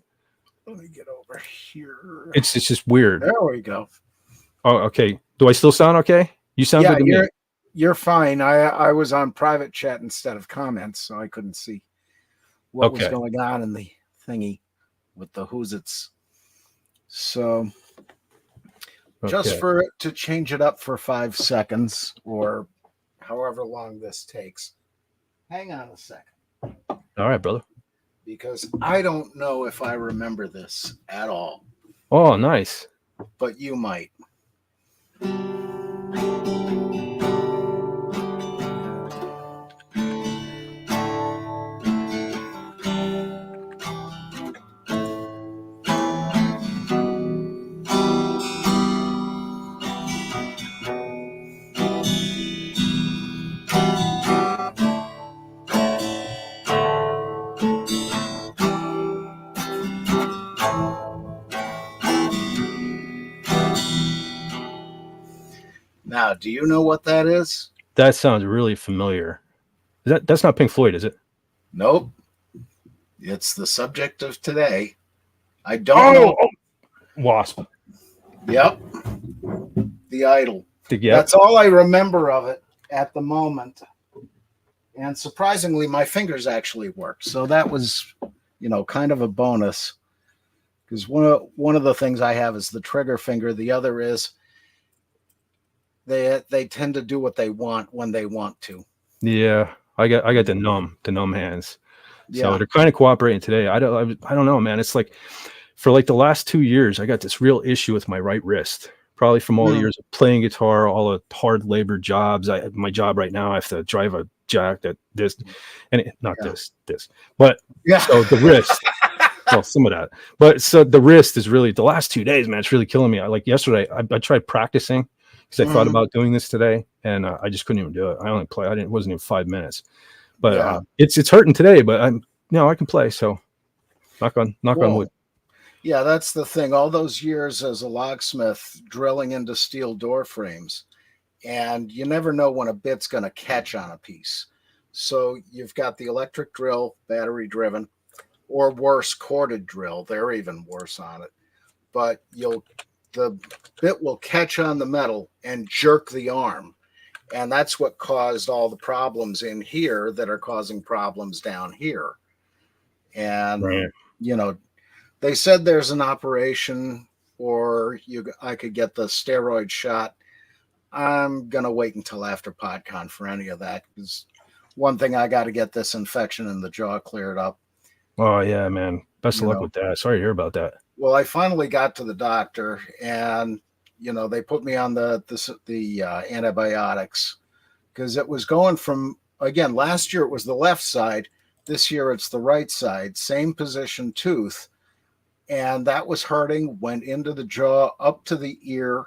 Let me get over here. It's just weird. There we go. Oh, okay. Do I still sound okay? You sound good to me. You're fine. I was on private chat instead of comments, so I couldn't see what was going on in the thingy with the who's it's. So just for it to change it up for 5 seconds or however long this takes. Hang on a second. All right, brother. Because I don't know if I remember this at all. Oh, nice. But you might. Now, do you know what that is? That sounds really familiar. That's not Pink Floyd, is it? Nope. It's the subject of today. I don't know. Wasp. Yep. The Idol. Yep. That's all I remember of it at the moment. And surprisingly, my fingers actually worked. So that was, kind of a bonus. Because one of the things I have is the trigger finger. The other is they tend to do what they want when they want to. Yeah, I got the numb hands. Yeah. So they're kind of cooperating today. I don't know, man. It's like for like the last 2 years, I got this real issue with my right wrist. Probably from all the years of playing guitar, all the hard labor jobs. My job right now, I have to drive a jack that this, and this. But so the wrist. Well, some of that. But so the wrist is really the last 2 days, man. It's really killing me. Like yesterday, I tried practicing because I thought about doing this today, and I just couldn't even do it. It wasn't even 5 minutes. But it's hurting today. But I can play. So knock on wood. Yeah, that's the thing. All those years as a locksmith drilling into steel door frames, and you never know when a bit's going to catch on a piece. So you've got the electric drill, battery driven, or worse, corded drill. They're even worse on it. But the bit will catch on the metal and jerk the arm. And that's what caused all the problems in here that are causing problems down here. And, they said there's an operation or I could get the steroid shot. I'm going to wait until after PodCon for any of that. Because one thing, I got to get this infection in the jaw cleared up. Oh, yeah, man. Best of luck with that. Sorry to hear about that. Well, I finally got to the doctor, and, they put me on the antibiotics because it was going from, again, last year it was the left side. This year it's the right side, same position tooth. And that was hurting, went into the jaw, up to the ear,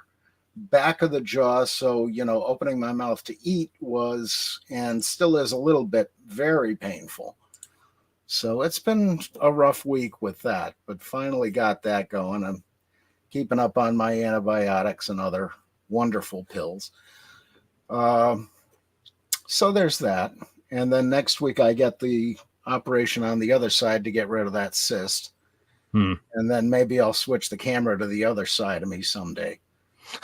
back of the jaw. So, opening my mouth to eat was and still is a little bit very painful. So it's been a rough week with that, but finally got that going. I'm keeping up on my antibiotics and other wonderful pills. So there's that. And then next week I get the operation on the other side to get rid of that cyst. And then maybe I'll switch the camera to the other side of me someday.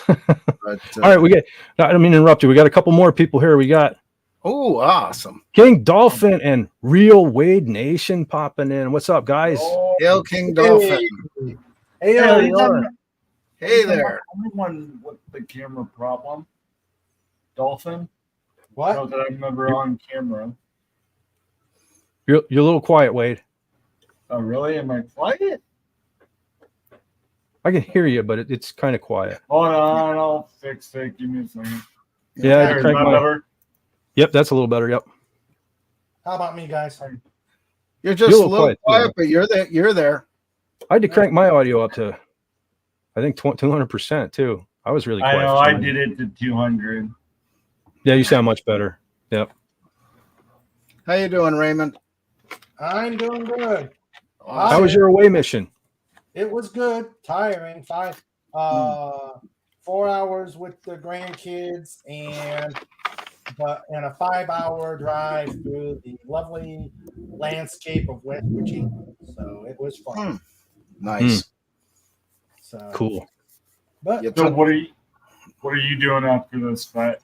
But, all right, I don't mean to interrupt you. We got a couple more people here. We got awesome. King Dolphin and Real Wade Nation popping in. What's up, guys? Hail King Dolphin. Hey there. I'm the one with the camera problem. Dolphin. What? Not that I remember on camera. You're a little quiet, Wade. Oh, really? Am I quiet? I can hear you, but it's kind of quiet. Hold on, I'll fix it. Give me a second. Yeah, I had to Is crank that better? Yep, that's a little better. Yep. How about me, guys? You're just You're a little quiet, but you're there. You're there. I had to crank my audio up to, I think 200% too. I was really quiet. I know. I did it to 200. Yeah, you sound much better. Yep. How you doing, Raymond? I'm doing good. How was your away mission? It was good. Tiring. 4 hours with the grandkids and a 5-hour drive through the lovely landscape of West Virginia. So it was fun. Nice. So Cool. But So what are you doing after this fight?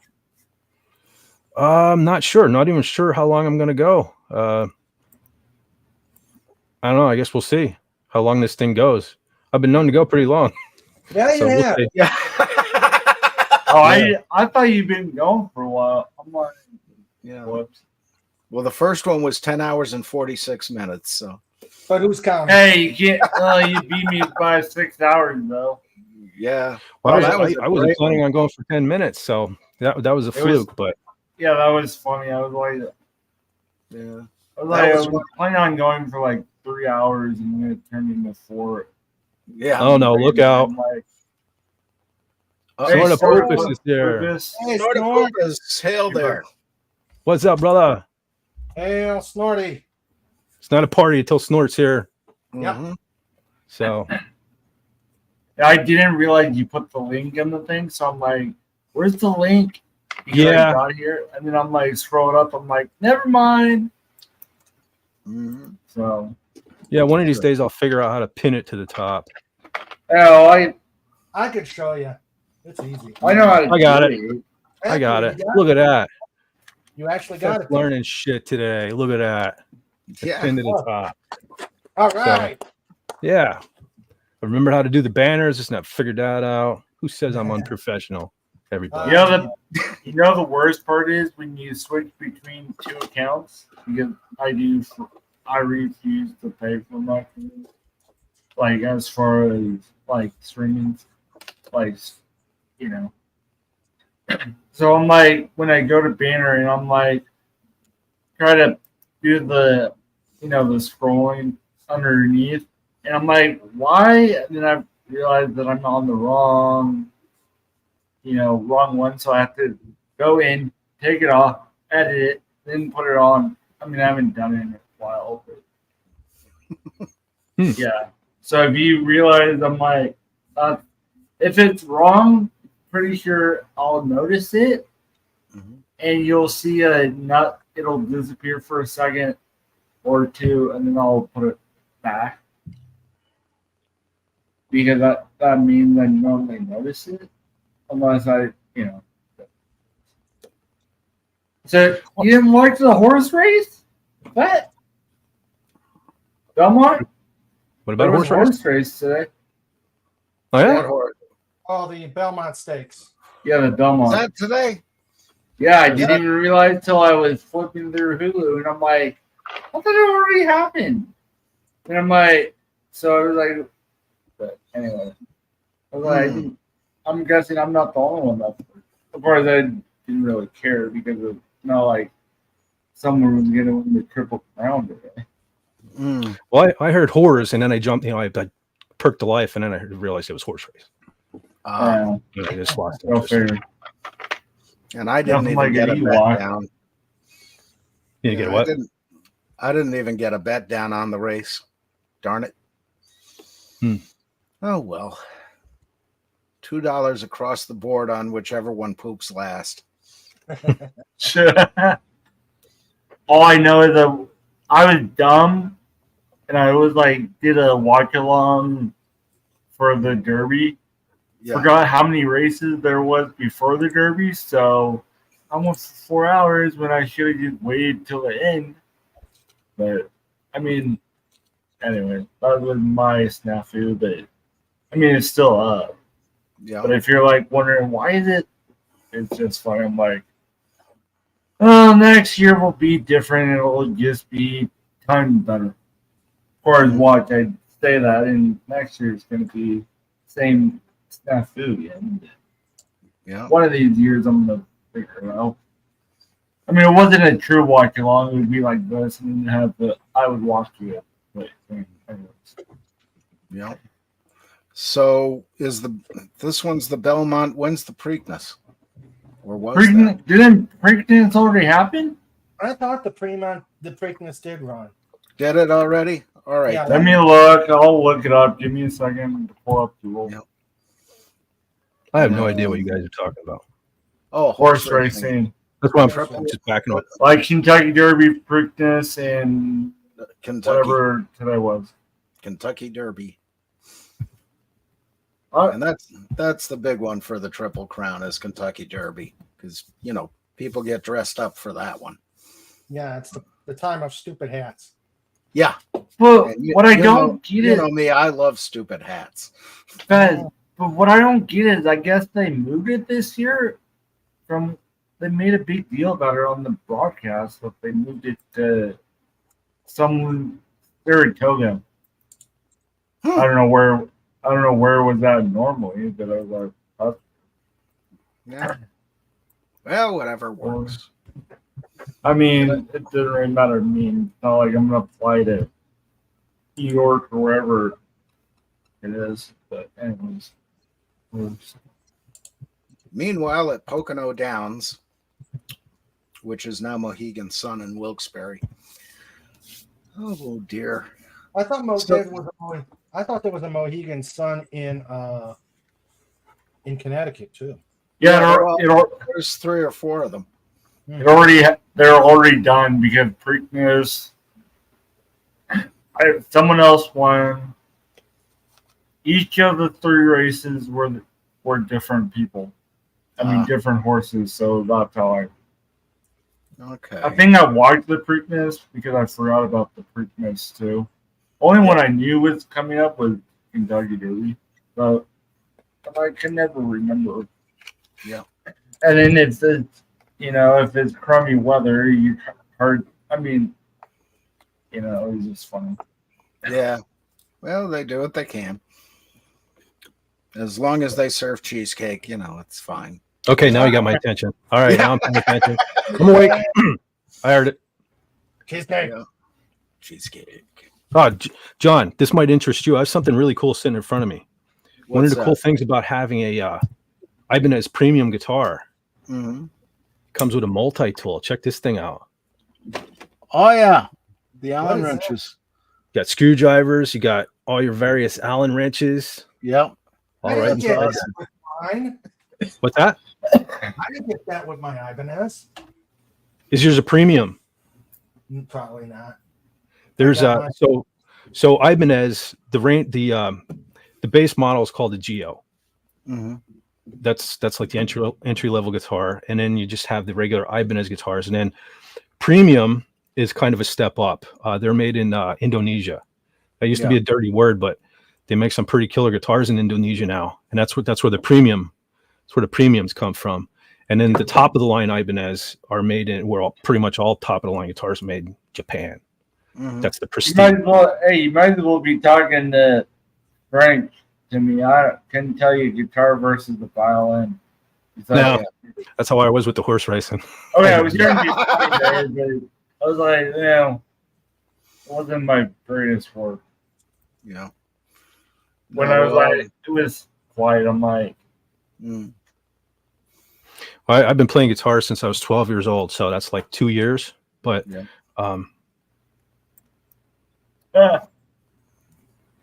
I'm not sure. Not even sure how long I'm going to go. I don't know. I guess we'll see how long this thing goes. I've been known to go pretty long. yeah, you have. Yeah. I thought you'd been going for a while. I'm like, Yeah. whoops. Well, the first one was 10 hours and 46 minutes. So, But who's counting? Hey, you can't. You beat me by 6 hours though. yeah. Well, that was I a wasn't great planning on going for 10 minutes, so that was a fluke. But Yeah, that was funny. I was like, Yeah. I was planning on going for like 3 hours, and then it turned into 4. Yeah. oh no, look out! I'm like, Sort of Snort, purpose is there. Purpose. Hey, Snort Snort. is hail there. What's up, brother? Hail, Snorty. It's not a party until Snort's here. Yep. Mhm. So I didn't realize you put the link in the thing, so I'm like, "Where's the link?" Because Yeah. I got here, and then I'm like, scrolling up. I'm like, "Never mind." Mhm. So, yeah, one of these days I'll figure out how to pin it to the top. oh, I could show you. It's easy. I know how to. I got do it. I got it. You Look at that. You actually got it. Learning shit today. Look at that. Yeah. Pin to the top. All right. Yeah. I remember how to do the banners. Just not figured that out. Who says I'm unprofessional? Everybody. You know the worst part is when you switch between 2 accounts, because I refuse to pay for my account. Like as far as like streaming, like So I'm like, when I go to banner and I'm like, try to do the the scrolling underneath, and I'm like, why? And then I realized that I'm on the wrong one, so I have to go in, take it off, edit it, then put it on. I mean, I haven't done it in a while, but yeah. So if you realize, I'm like, if it's wrong, pretty sure I'll notice it, and you'll see it'll disappear for a second or two, and then I'll put it back. Because that means I normally notice it. Unless So you didn't watch the horse race? What? Belmont? What about There was horse race? race today. Oh yeah. Oh, the Belmont Stakes. Yeah, the Belmont. Is that today? Yeah, I didn't even realize till I was flipping through Hulu, and I'm like, I thought it already happened. And I'm like, so I was like, but anyway, I was like, I'm guessing I'm not the only one that. Of course, I didn't really care because of not like someone was going to win the Triple Crown today. Well, I heard horse, and then I jumped. I perked to life, and then I realized it was horse race. Uh, I just lost Go interest. figure. and I didn't Nothing even like get a an bet Ewok. down. You Yeah, get what? I didn't even get a bet down on the race. Darn it. Hmm. Oh well. $2 across the board on whichever one poops last. All I know is that I was dumb, and I was like did a watch along for the Derby. Yeah. Forgot how many races there was before the Derby, so almost 4 hours when I should have just waited till the end. But I mean, anyway, that was my snafu. But I mean, it's still up. Yeah. But if you're like wondering why is it, it's just funny. I'm like, oh, next year will be different. It'll just be timed better. As far as watch, I'd say that, and next year is going to be same snafu. And Yeah. one of these years, I'm going to figure it out. I mean, it wasn't a true watch along. It would be like this, and then have the I would watch it. But anyways. Yeah. So this one's the Belmont? When's the Preakness? Or was that? Didn't Preakness already happen? I thought the Preakness did run. Did it already? All right. Yeah, Let me look. I'll look it up. Give me a second to pull up the old Yep. I have no idea what you guys are talking about. Oh, horse racing. That's why I'm just backing up. Like Kentucky Derby, Preakness, and Kentucky. whatever today was. Kentucky Derby. All right. And that's the big one for the Triple Crown is Kentucky Derby because people get dressed up for that one. Yeah, it's the time of stupid hats. Yeah. Well, And what I don't get you is, know me, I love stupid hats. but what I don't get is, I guess they moved it this year. They made a big deal about it on the broadcast, but they moved it to Saratoga. I don't know where it was at normally, but I was like, Yeah. Well, whatever works. I mean, it doesn't really matter to me. It's not like I'm gonna fly to New York or wherever it is. But anyways. Meanwhile, at Pocono Downs, which is now Mohegan Sun in Wilkes-Barre. Oh dear. I thought I thought there was a Mohegan Sun in Connecticut too. Yeah, There's 3 or 4 of them. they're already done because Preakness. Someone else won. Each of the 3 races were different people. I mean, different horses. So that's how Okay. I think I watched the Preakness because I forgot about the Preakness too. Only one I knew was coming up was Kentucky Derby, but I can never remember. Yeah. And then if it's crummy weather, you hard. I mean, it's just funny. Yeah. Well, they do what they can. As long as they serve cheesecake, it's fine. Okay, now you got my attention. All right, now I'm paying attention. I'm awake. I heard it. Cheesecake. Yeah. Cheesecake. Oh, John, this might interest you. I have something really cool sitting in front of me. One of the cool things about having a Ibanez premium guitar comes with a multi-tool. Check this thing out. Oh, yeah. The Allen wrenches. You got screwdrivers. You got all your various Allen wrenches. Yep. All right. Mine. What's that? I didn't get that with my Ibanez. Is yours a premium? Probably not. There's so Ibanez, the base model is called the Geo. Mm-hmm. That's like the entry level guitar, and then you just have the regular Ibanez guitars, and then premium is kind of a step up. They're made in Indonesia. That used to be a dirty word, but they make some pretty killer guitars in Indonesia now, and that's where the premiums come from. And then the top of the line Ibanez are made in pretty much all top of the line guitars are made in Japan. Mm-hmm. That's the prestige. You might as well be talking to Frank to me. I can tell you guitar versus the violin. No, that's how I was with the horse racing. Oh yeah, I was hearing you. I was like, it wasn't my greatest work. Yeah. When I was like, it was quiet. I'm like, Mm. I've been playing guitar since I was 12 years old, so that's like 2 years. But Yeah.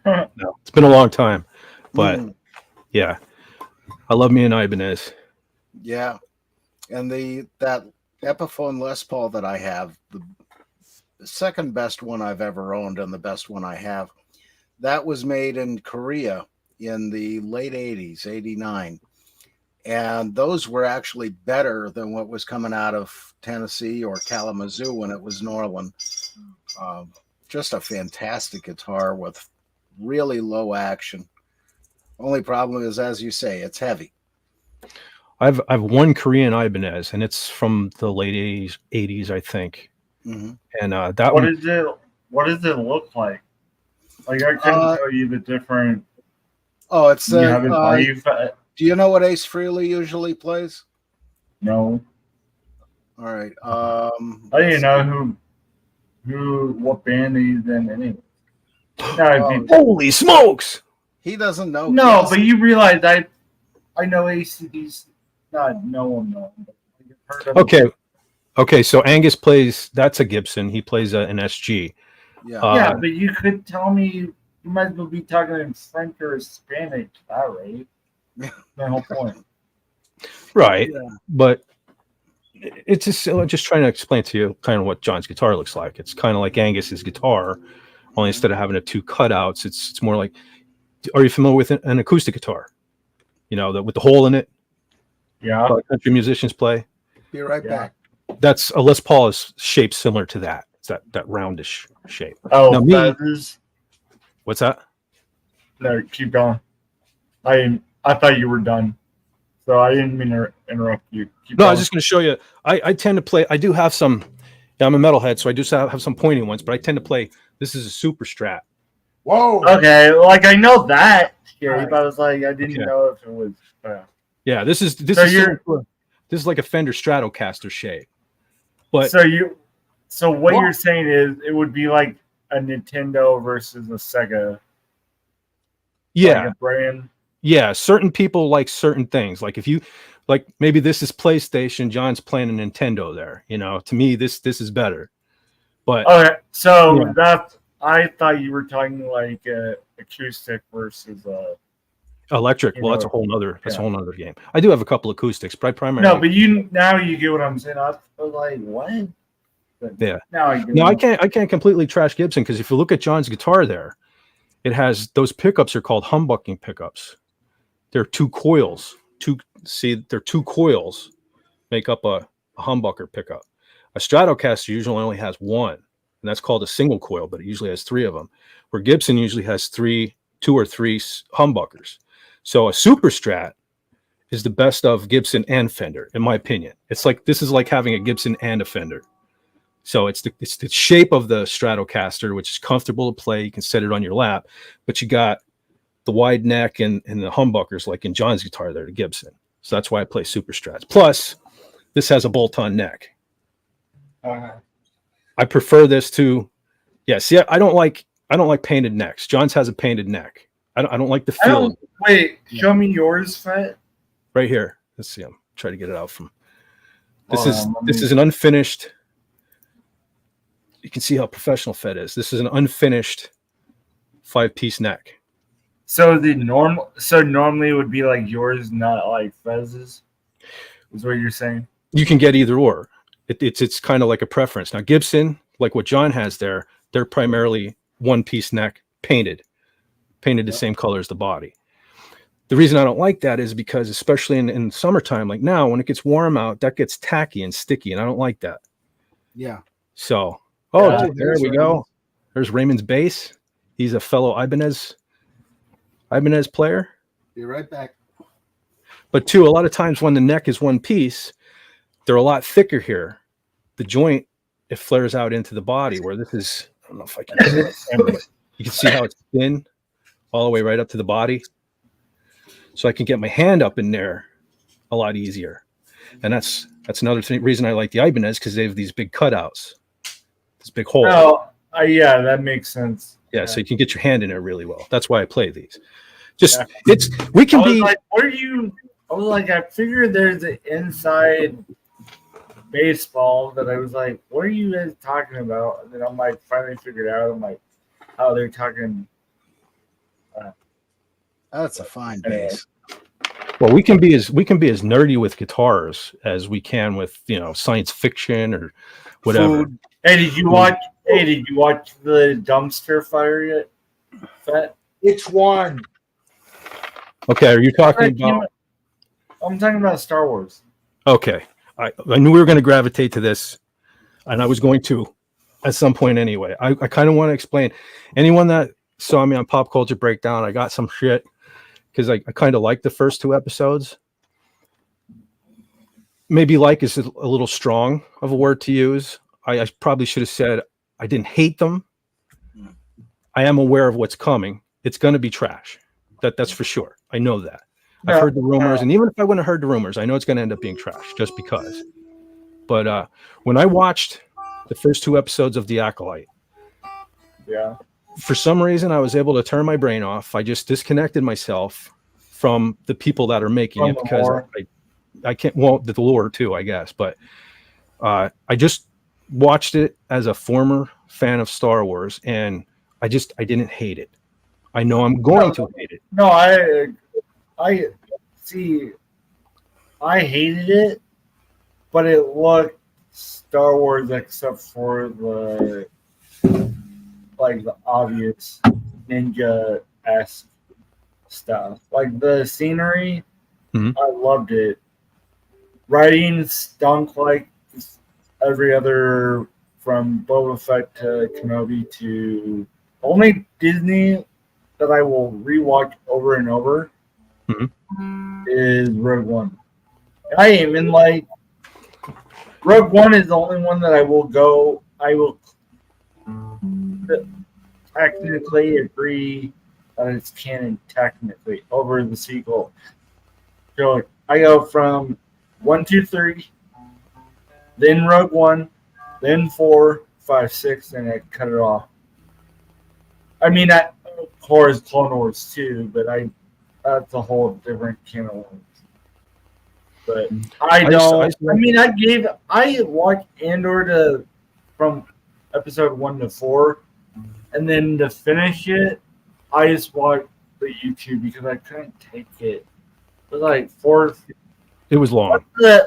No, it's been a long time. But Mm. yeah, I love me an Ibanez. Yeah. And that Epiphone Les Paul that I have, the second best one I've ever owned and the best one I have, that was made in Korea in the late 80s, 89. And those were actually better than what was coming out of Tennessee or Kalamazoo when it was Norland. Just a fantastic guitar with really low action. Only problem is, as you say, it's heavy. I've one Korean Ibanez, and it's from the late 80s, I think. Mm-hmm. And that What one, is it? What does it look like? Like I couldn't tell you the different. Oh, it's You have it do you know what Ace Frehley usually plays? No, All right. I didn't know what band he's in anyway. No, holy smokes! he doesn't know. no, but you realize I know ACDC. Not know him, no. I've heard of him. Okay. So Angus plays. That's a Gibson. He plays an SG. Yeah. Yeah, but you could tell me. You might as well be talking in French or Spanish, that right? The whole point. Right. Yeah. But it's just trying to explain to you kind of what John's guitar looks like. It's kind of like Angus's guitar, only instead of having the two cutouts, it's more like. Are you familiar with an acoustic guitar? You know, with the hole in it. Yeah. Country musicians play. Be right back. That's a Les Paul is shaped similar to that. It's that roundish shape. Oh, now, feathers. What's that? No, keep going. I thought you were done, so I didn't mean to interrupt you. Keep No, going. I was just going to show you. I tend to play. I do have some. Yeah, I'm a metalhead, so I do have some pointy ones. But I tend to play. This is a Super Strat. Whoa. Okay, like I know that, Right. but I was like, I didn't know if it was. Yeah, this is like a Fender Stratocaster shape. But so what you're saying is it would be like a Nintendo versus a Sega. yeah, Like a brand. yeah. Certain people like certain things. Like if you like, maybe this is PlayStation. John's playing a Nintendo there. You know, to me, this is better. But Okay, so Yeah. I thought you were talking like acoustic versus electric. You Well, that's know, a whole nother. That's yeah. a whole nother game. I do have a couple acoustics, but I primarily No, but now you get what I'm saying. I was like, what? But Yeah. Now I get. No, I it. can't completely trash Gibson because if you look at John's guitar there, it has those pickups are called humbucking pickups. They're two coils. They're two coils make up a humbucker pickup. A Stratocaster usually only has one, and that's called a single coil, but it usually has three of them. Where Gibson usually has two or three humbuckers. So a Super Strat is the best of Gibson and Fender, in my opinion. This is like having a Gibson and a Fender. So it's the shape of the Stratocaster, which is comfortable to play. You can set it on your lap, but you got the wide neck and the humbuckers like in John's guitar there, the Gibson. So that's why I play Super Strats. Plus, this has a bolt-on neck. I prefer this to, see, I don't like painted necks. John's has a painted neck. I don't like the feel. Wait, show me yours, Fat. Right here. Let's see. I'm trying to get it out from. This Hold on, is an unfinished. You can see how professional Fed is. This is an unfinished 5-piece neck. So normally it would be like yours, not like Fez's. Is what you're saying? You can get either or. It's kind of like a preference. Now Gibson, like what John has there, they're primarily 1-piece neck painted the same color as the body. The reason I don't like that is because especially in summertime, like now when it gets warm out, that gets tacky and sticky, and I don't like that. Yeah. So, Yeah, there we go. There's Raymond's bass. He's a fellow Ibanez player. Be right back. But too, a lot of times when the neck is one piece, they're a lot thicker here. The joint, it flares out into the body where this is, I don't know if I can, you can see how it's thin all the way right up to the body. So I can get my hand up in there a lot easier. And that's another reason I like the Ibanez, because they have these big cutouts, this big hole. Oh, yeah, that makes sense. Yeah, so you can get your hand in there really well. That's why I play these. We can be like, what are you I was like, I figured there's an inside baseball that I was like, what are you guys talking about? And then I'm like, finally figured out. I'm like, oh, they're talking. That's a fine Anyway. base. Well, we can be as nerdy with guitars as we can with science fiction or whatever. Food. Hey, did you watch? Hey, did you watch the dumpster fire yet? Fat? Which one? Okay, are you talking about? I'm talking about Star Wars. Okay, I knew we were going to gravitate to this, and I was going to at some point anyway. I kind of want to explain. Anyone that saw me on Pop Culture Breakdown, I got some shit because I kind of liked the first 2 episodes. Maybe like is a little strong of a word to use. I probably should have said I didn't hate them. I am aware of what's coming. It's going to be trash. That's for sure. I know that. I've heard the rumors, and even if I wouldn't have heard the rumors, I know it's going to end up being trash just because. But when I watched the first 2 episodes of The Acolyte, for some reason I was able to turn my brain off. I just disconnected myself from the people that are making it because I can't. Well, the lore too, I guess. But I just watched it as a former fan of Star Wars, and I didn't hate it. I know I'm going to hate it. No, I see. I hated it, but it looked Star Wars except for the obvious ninja-esque stuff. Like the scenery, I loved it. Writing stunk like every other, from Boba Fett to Kenobi to only Disney that I will rewatch over and over is Rogue One. I even like Rogue One is the only one that I will technically agree that it's canon technically over the sequel. So I go from 1, 2, 3, then Rogue One, then 4, 5, 6, and I cut it off. I mean, of course, Clone Wars too, but that's a whole different can of worms. But I watched Andor from episode 1 to 4, and then to finish it, I just watched the YouTube because I couldn't take it. It was like 4. It was long.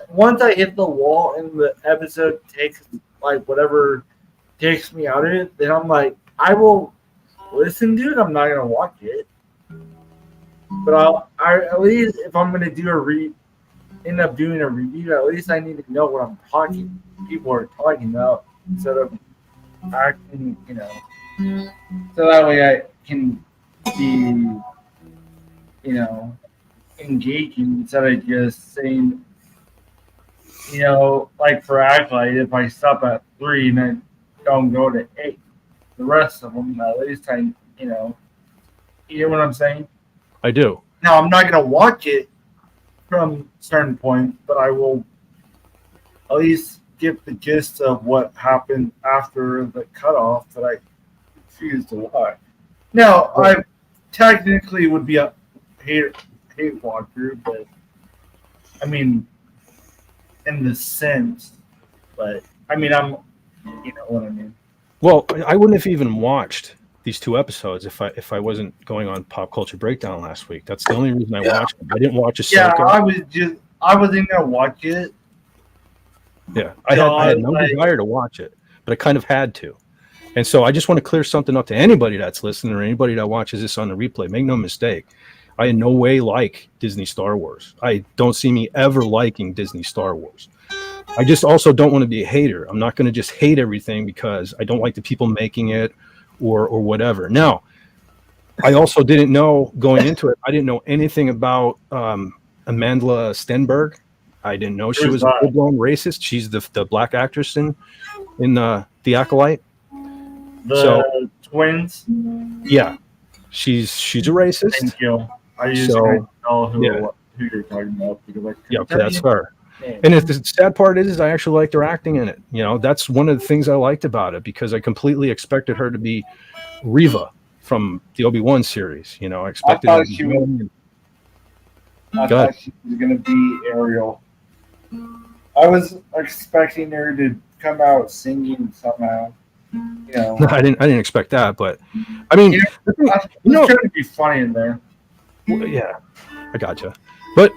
Once I hit the wall and the episode takes whatever takes me out of it, then I'm like, I will listen to it. I'm not gonna watch it, but I at least if I'm gonna end up doing a review, at least I need to know what people are talking about instead of acting, so that way I can be, engaging instead of just saying, like for Acolyte, if I stop at 3 and then don't go to 8, the rest of them, at least you get what I'm saying? I do. Now, I'm not going to watch it from a certain point, but I will at least get the gist of what happened after the cutoff that I refused to watch. Now, I technically would be a hate watcher, but I mean, in the sense, but I mean, you know what I mean. Well, I wouldn't have even watched these 2 episodes if I wasn't going on Pop Culture Breakdown last week. That's the only reason I watched them. I didn't watch Ahsoka. Yeah, I wasn't gonna watch it. Yeah, I had no desire to watch it, but I kind of had to. And so I just want to clear something up to anybody that's listening or anybody that watches this on the replay. Make no mistake, I in no way like Disney Star Wars. I don't see me ever liking Disney Star Wars. I just also don't want to be a hater. I'm not going to just hate everything because I don't like the people making it or whatever. Now, I also didn't know going into it, I didn't know anything about Amandla Stenberg. I didn't know she was a full-blown racist. She's the black actress in the Acolyte. The twins. Yeah, she's a racist. Thank you. I just couldn't tell who you're talking about because that's her. And the sad part is I actually liked her acting in it. That's one of the things I liked about it because I completely expected her to be Reva from the Obi-Wan series. I expected. I Go ahead. thought she was going to be Ariel. I was expecting her to come out singing somehow. You know, I didn't expect that, but I mean, Yeah. the thing- I was you know, trying to be funny in there. yeah, I gotcha. But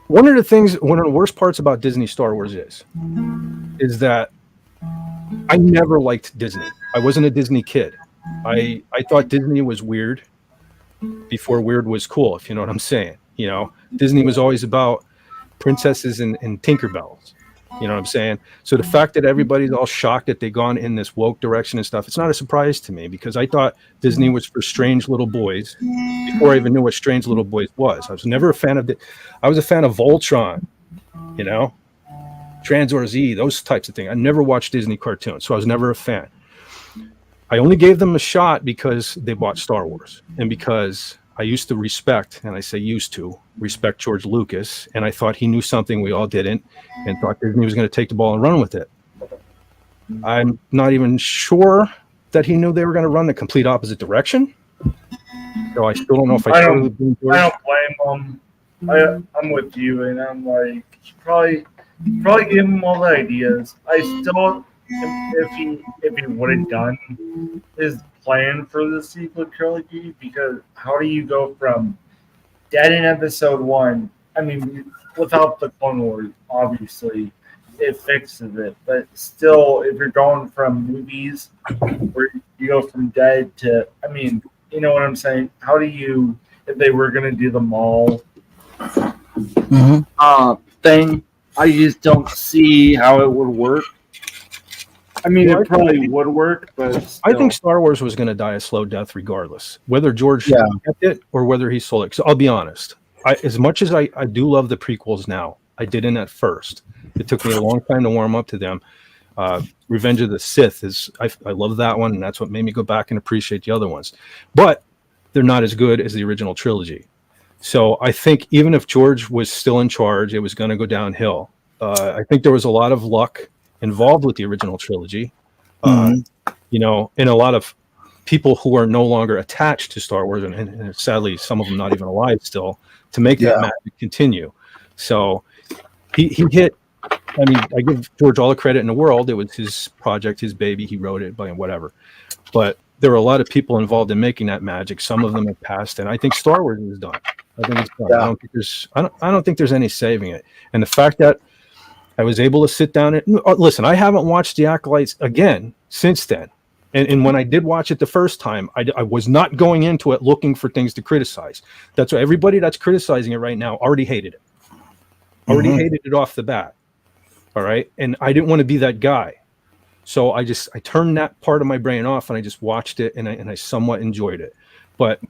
one of the worst parts about Disney Star Wars is that I never liked Disney. I wasn't a Disney kid. I thought Disney was weird before weird was cool, if you know what I'm saying. You know, Disney was always about princesses and Tinkerbells. You know what I'm saying? So the fact that everybody's all shocked that they've gone in this woke direction and stuff, it's not a surprise to me because I thought Disney was for strange little boys before I even knew what strange little boys was. I was never a fan of it. I was a fan of Voltron, you know, Transor Z, those types of things. I never watched Disney cartoons, so I was never a fan. I only gave them a shot because they bought Star Wars and because I used to respect, and I say used to respect George Lucas, and I thought he knew something we all didn't, and thought Disney was going to take the ball and run with it. I'm not even sure that he knew they were going to run the complete opposite direction. So I still don't know if I totally blame George. I don't blame him. I'm with you, and I'm like, probably give him all the ideas. I still, if he would have done his plan for the sequel trilogy, because how do you go from dead in episode 1? I mean, without the Clone Wars, obviously, it fixes it. But still, if you're going from movies where you go from dead to, I mean, you know what I'm saying? How do you, if they were going to do the mall thing, I just don't see how it would work. I mean, Well, it probably would work, but still. I think Star Wars was going to die a slow death regardless, whether George kept it or whether he sold it. So I'll be honest. As much as I do love the prequels now, I didn't at first. It took me a long time to warm up to them. Revenge of the Sith I love that one, and that's what made me go back and appreciate the other ones. But they're not as good as the original trilogy. So I think even if George was still in charge, it was going to go downhill. I think there was a lot of luck involved with the original trilogy. You know, and a lot of people who are no longer attached to Star Wars, and sadly, some of them not even alive still, to make that magic continue. So he hit. I mean, I give George all the credit in the world. It was his project, his baby. He wrote it, whatever. But there were a lot of people involved in making that magic. Some of them have passed, and I think Star Wars is done. I think it's done. Yeah. I don't think there's any saving it. And the fact that I was able to sit down and listen, I haven't watched The Acolytes again since then. And when I did watch it the first time, I was not going into it looking for things to criticize. That's why everybody that's criticizing it right now already hated it. Already hated it off the bat. All right. And I didn't want to be that guy. So I turned that part of my brain off and I just watched it and I somewhat enjoyed it. But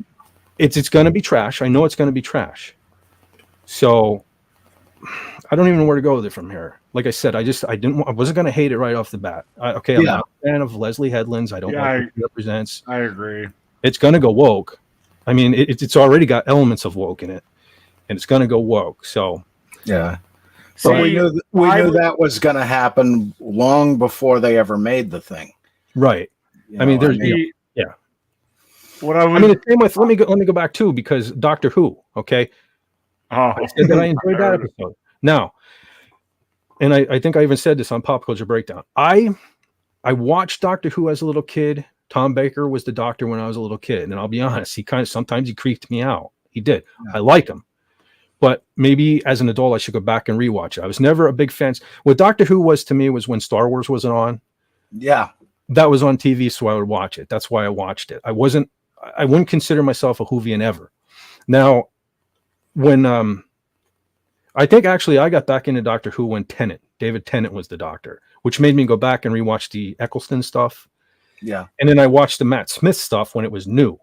it's going to be trash. I know it's going to be trash. So I don't even know where to go with it from here. Like I said, I wasn't going to hate it right off the bat. I'm not a fan of Leslie Headlands. I don't like what he represents. I agree. It's going to go woke. I mean, it's already got elements of woke in it, and it's going to go woke. So yeah. But we knew that was going to happen long before they ever made the thing. Right. I mean, there's What I mean, the same with let me go back too, because Doctor Who. Okay. I said that I enjoyed that episode. Now, and I think I even said this on Pop Culture Breakdown. I watched Doctor Who as a little kid. Tom Baker was the Doctor when I was a little kid, and I'll be honest, sometimes he creeped me out. He did. Yeah. I like him. But maybe as an adult, I should go back and rewatch it. I was never a big fan. What Doctor Who was to me was when Star Wars wasn't on. Yeah. That was on TV, so I would watch it. That's why I watched it. I wouldn't consider myself a Whovian ever. Now, when I think actually I got back into Doctor Who when David Tennant was the Doctor, which made me go back and rewatch the Eccleston stuff. Yeah. And then I watched the Matt Smith stuff when it was new.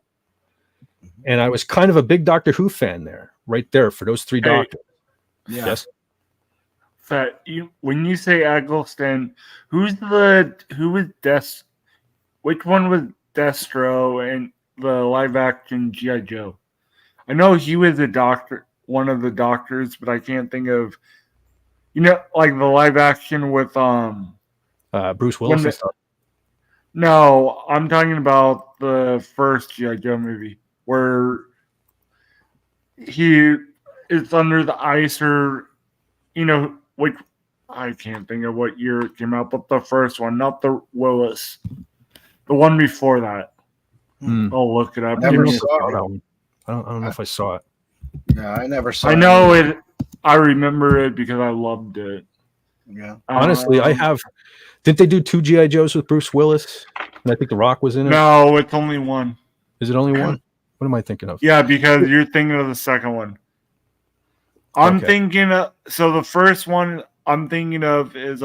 And I was kind of a big Doctor Who fan right there for those three doctors. Yeah. Yes. When you say Eccleston, which one was Destro and the live action G.I. Joe? I know he was a doctor, one of the doctors, but I can't think of, like the live action with Bruce Willis and stuff. No, I'm talking about the first G.I. Joe movie where he it's under the ice, or like I can't think of what year it came out, but the first one, not the Willis, the one before that. I'll look it up. Never I saw it. that one. I don't know if I saw it. Yeah, I never saw. I know it. I remember it because I loved it. Yeah. Honestly, I have. Didn't they do 2 GI Joes with Bruce Willis? And I think The Rock was in it. No, it's only one. Is it only one? What am I thinking of? Yeah, because you're thinking of the second one. I'm thinking of, so the first one I'm thinking of is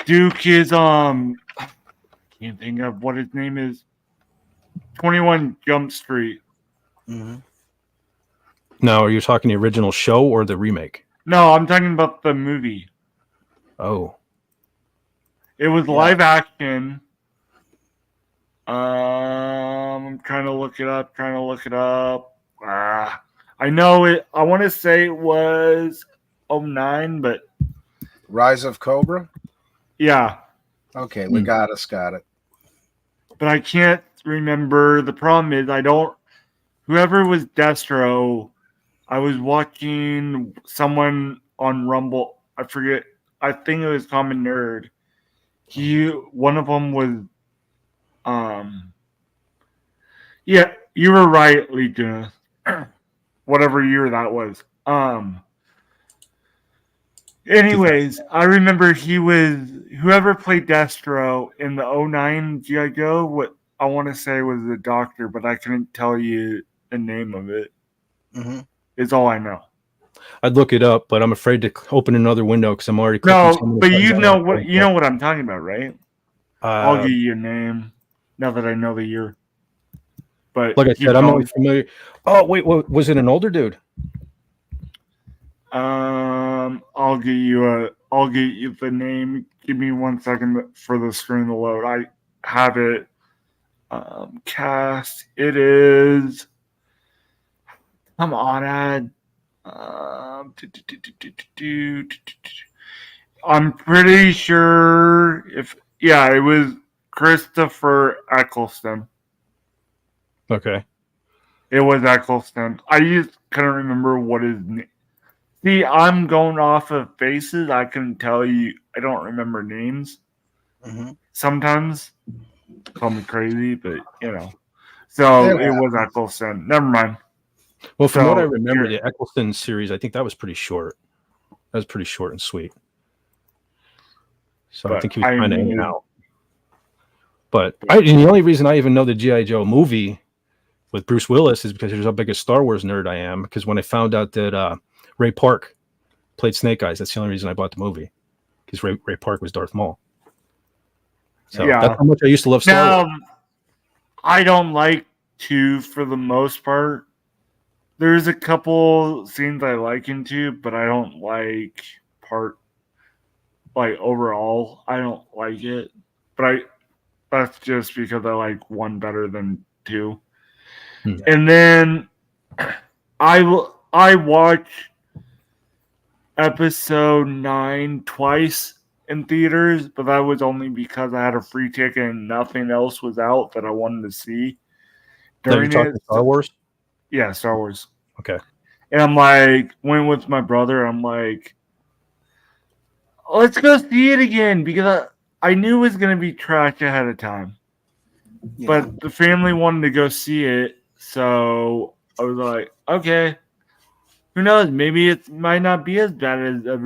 Duke is can't think of what his name is. 21 Jump Street. Mm-hmm. Now, are you talking the original show or the remake? No, I'm talking about the movie. Oh. It was live action. I'm trying to look it up. I know it. I want to say it was 09, but Rise of Cobra. yeah. Okay, Legatus got it. But I can't remember. The problem is whoever was Destro, I was watching someone on Rumble. I forget. I think it was Common Nerd. One of them was, yeah, you were right, Legion. Whatever year that was. Anyways, I remember he was, whoever played Destro in the 09 G.I. Joe, what I want to say was the doctor, but I couldn't tell you the name of it. Mm-hmm. It's all I know. I'd look it up, but I'm afraid to open another window because I'm already No, but you know what I'm talking about, right? I'll give you a name now that I know the year. But like I said, I'm only familiar. Oh wait, was it an older dude? I'll get you the name. Give me 1 second for the screen to load. I have it. Cast. It is. Come on, Ed. I'm pretty sure it was Christopher Eccleston. Okay. It was Eccleston. I just couldn't remember what his name. See, I'm going off of faces. I can tell you, I don't remember names. Mm-hmm. Sometimes, call me crazy, but So it was Eccleston. Never mind. Well, from what I remember, the Eccleston series, I think that was pretty short. That was pretty short and sweet. So I think he was kind of in and out. But and the only reason I even know the G.I. Joe movie with Bruce Willis is because here's how big a Star Wars nerd I am. Because when I found out that Ray Park played Snake Eyes, that's the only reason I bought the movie. Because Ray Park was Darth Maul. So that's how much I used to love Star Wars. I don't like to, for the most part. There's a couple scenes I like into, but I don't like overall. I don't like it. But that's just because I like one better than two. Hmm. And then I watched episode 9 twice in theaters, but that was only because I had a free ticket and nothing else was out that I wanted to see. During it, Star Wars? Yeah, Star Wars. Okay. And I'm like, went with my brother. I'm like, let's go see it again because I knew it was going to be trash ahead of time. Yeah. But the family wanted to go see it. So I was like, okay. Who knows? Maybe it might not be as bad as the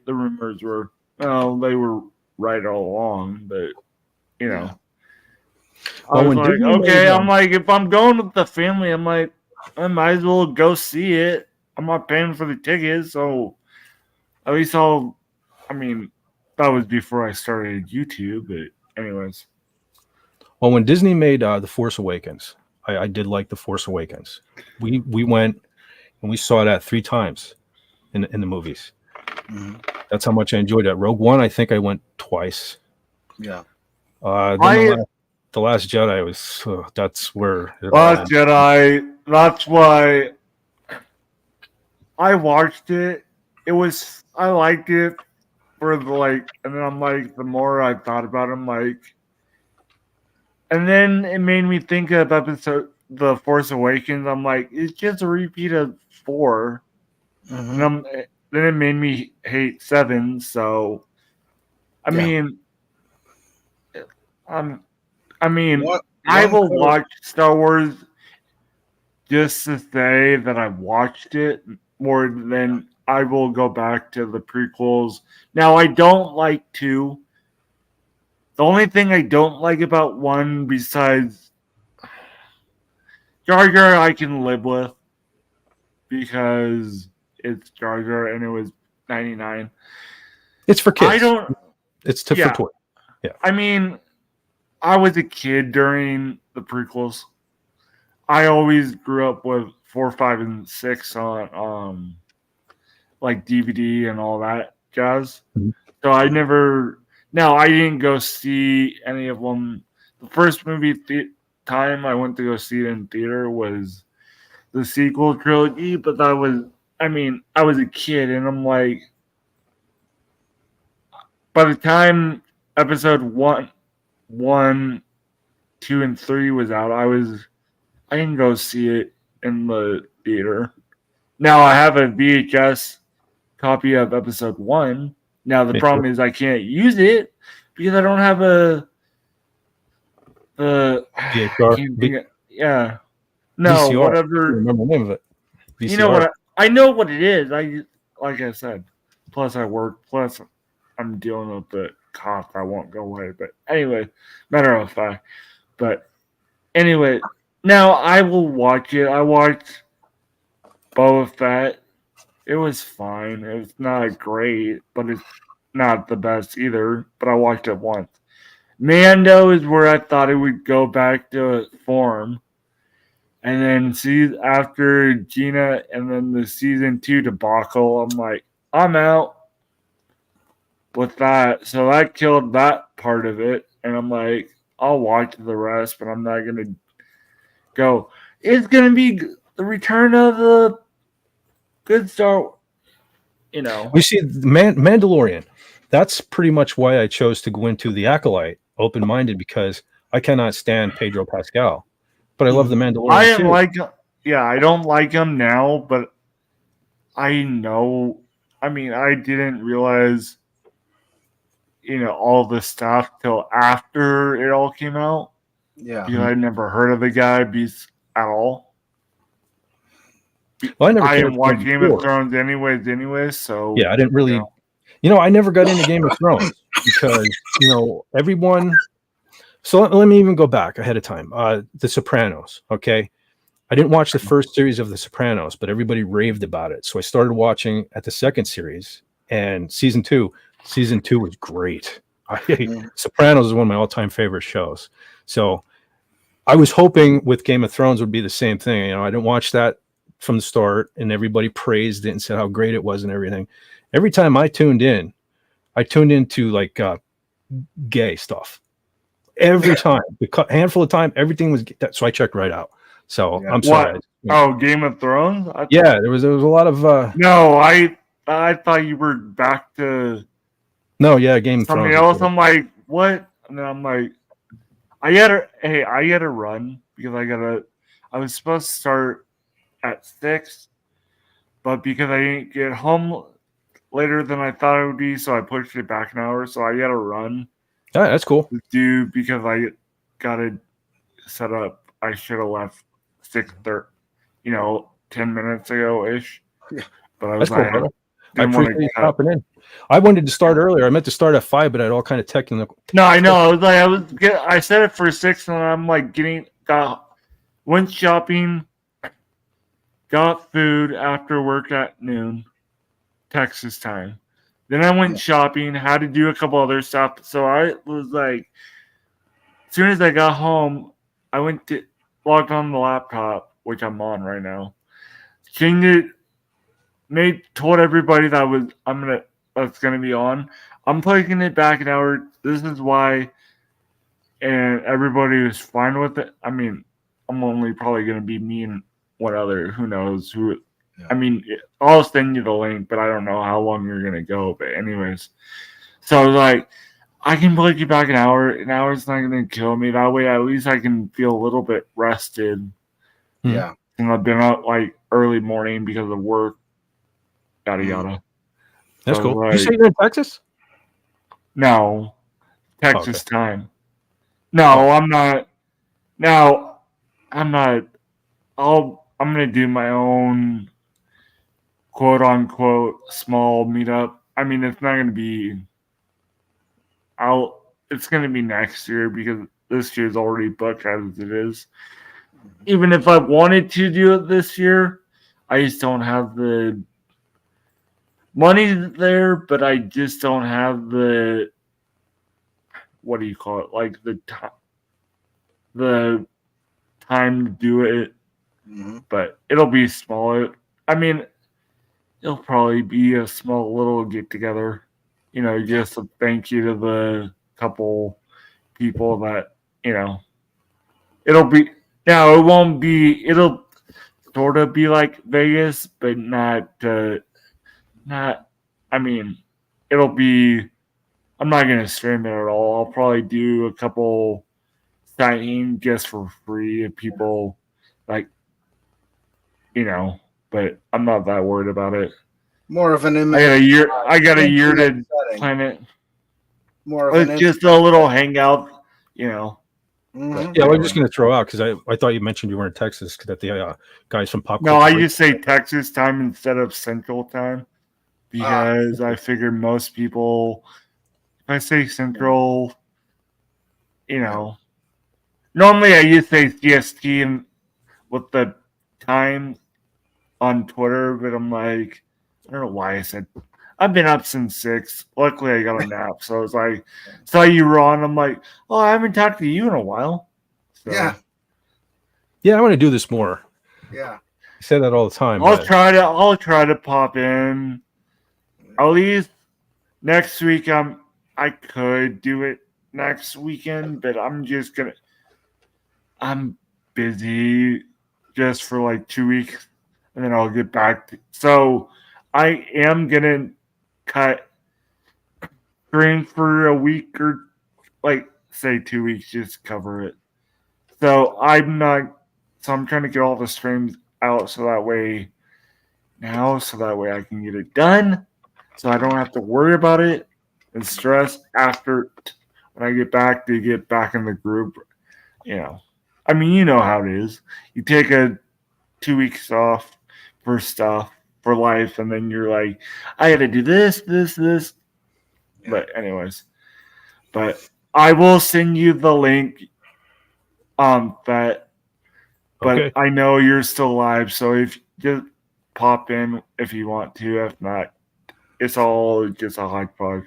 rumors were. Well, they were right all along, but, Yeah. I was like, okay. I'm like, if I'm going with the family, I'm like, I might as well go see it. I'm not paying for the tickets, so at least that was before I started YouTube, but anyways. Well, when Disney made The Force Awakens, I did like The Force Awakens. We went and we saw that 3 times in the movies. Mm-hmm. That's how much I enjoyed that. Rogue One, I think I went twice. Yeah. The Last Jedi was that's where Last Jedi. That's why I watched it. I liked it for and then I'm like, the more I thought about it, I'm like, and then it made me think of episode The Force Awakens, I'm like, it's just a repeat of 4. And then it made me hate 7. So, I mean, I will watch Star Wars just to say that I watched it more than I will go back to the prequels. Now, I don't like 2. The only thing I don't like about 1 besides Jar Jar I can live with because it's Jar Jar and it was 99. It's for kids. It's for toys. Yeah. I mean, I was a kid during the prequels. I always grew up with 4, 5, and 6 on like DVD and all that jazz. Mm-hmm. So I never. Now I didn't go see any of them. The first movie time I went to go see it in theater was the sequel trilogy, but I was a kid, and I'm like, by the time episode 1, 2, and 3 was out, I didn't go see it in the theater. Now I have a VHS copy of episode 1. Now the problem is I can't use it because I don't have a VHR. Yeah. No, VCR. whatever. I remember the name of it. VCR. You know what? I know what it is. Like I said. Plus I work. Plus I'm dealing with the cough. I won't go away. But anyway, matter of fact. But anyway, now I will watch it. I watched Boba Fett. It was fine. It's not great, but it's not the best either. But I watched it once. Mando is where I thought it would go back to form. And then after Gina and then the season 2 debacle, I'm like, I'm out with that. So that killed that part of it. And I'm like, I'll watch the rest, but I'm not going to go. It's going to be the return of the good Star. We see Mandalorian. That's pretty much why I chose to go into the Acolyte open-minded, because I cannot stand Pedro Pascal, but I love the Mandalorian. I don't like him now, but I know. I mean, I didn't realize, all this stuff till after it all came out. Yeah, because I'd never heard of the guy at all. Well, I didn't watch Game of Thrones anyways, so yeah, I didn't really. I never got into Game of Thrones because everyone. So let me even go back ahead of time. The Sopranos. Okay, I didn't watch the first series of The Sopranos, but everybody raved about it, so I started watching at the second series and season 2. Season 2 was great. Sopranos is one of my all-time favorite shows. So I was hoping with Game of Thrones would be the same thing. I didn't watch that from the start, and everybody praised it and said how great it was and everything. Every time I tuned into like gay stuff. Every time, a handful of time, everything was. So I checked right out. So I'm sorry. Oh, Game of Thrones? There was a lot of. No, I thought you were back to. No, yeah, Game of Thrones. Something else. I'm like, what? And then I'm like, I had to run because I was supposed to start at 6, but because I didn't get home later than I thought it would be, so I pushed it back an hour. So I had to run. All right, that's cool. Because I got it set up. I should have left 6:30, 10 minutes ago ish. Yeah. But I was like, cool, I appreciate you hopping in. I wanted to start earlier. I meant to start at 5, but I had all kind of technical. No, I know. I set it for 6, and I'm like went shopping, got food after work at noon, Texas time. Then I went shopping, had to do a couple other stuff. So I was like, as soon as I got home, I logged on the laptop, which I'm on right now. Changed it, told everybody that's gonna be on. I'm plugging it back an hour. This is why, and everybody was fine with it. I mean, I'm only probably gonna be me and one other. Who knows who? Yeah. I mean, I'll send you the link, but I don't know how long you're gonna go. But anyways, so I was like, I can plug you back an hour. An hour's not gonna kill me. That way, at least I can feel a little bit rested. Yeah. And I've been out like early morning because of work, yada yada. That's So, cool. like, You say you're in Texas? no, Texas okay. time. No, Oh. I'm not. Now, I'm not. I'm gonna do my own quote unquote small meetup. I mean, it's not gonna be. It's gonna be next year because this year's already booked as it is. Even if I wanted to do it this year, I just don't have the money there. But I just don't have the, what do you call it? Like the time to do it. Mm-hmm. But it'll be smaller. I mean, it'll probably be a small little get together. You know, just a thank you to the couple people that, you know, it'll be, now it won't be, it'll sort of be like Vegas, but not, I mean, it'll be, I'm not going to stream it at all. I'll probably do a couple signing just for free if people like, you know, but I'm not that worried about it. More of an I got a year to setting. plan it. More of It's an just a little hangout, you know. Mhm. Yeah, we're just going to throw out because I thought you mentioned you were in Texas that the guys from Pop. No, I just say Texas time instead of Central time because Ah. I figure most people, if I say Central, you know, normally I used to say CST and with the time on Twitter, but I'm like, I don't know why I said. I've been up since 6. Luckily, I got a nap, so I was like, saw you were on. I'm like, oh, I haven't talked to you in a while. So, Yeah. Yeah, I want to do this more. Yeah. I say that all the time. I'll try to pop in. At least next week. I could do it next weekend, but I'm busy just for like 2 weeks, and then I'll get back. So I am gonna cut stream for a week or like say 2 weeks, just cover it. So I'm trying to get all the streams out so that way I can get it done. So I don't have to worry about it and stress after when I get back to get back in the group. You know. I mean, you know how it is. You take 2 weeks off for stuff for life, and then you're like, I got to do this. Yeah. But anyways, I will send you the link. But Okay. I know you're still live, so if just pop in if you want to. If not, it's all just a hodgepodge.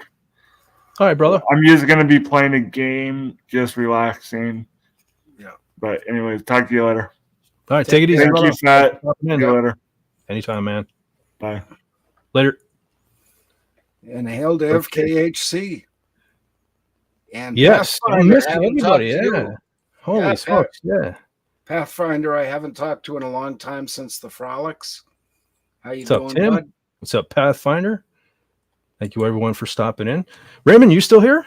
All right, brother. I'm just gonna be playing a game, just relaxing. Yeah. But anyways, talk to you later. All right, take it easy, Thank brother. you, Fat. Popping See in. you later. Anytime, man. Bye. Later. And hail to FKHC. And Yes, I Pathfinder, missed haven't everybody. talked to Yeah. you. Holy Yeah, smokes. Yeah. Pathfinder, I haven't talked to in a long time since the Frolics. How you What's up, doing, Tim? bud? What's up, Pathfinder? Thank you, everyone, for stopping in. Raymond, you still here?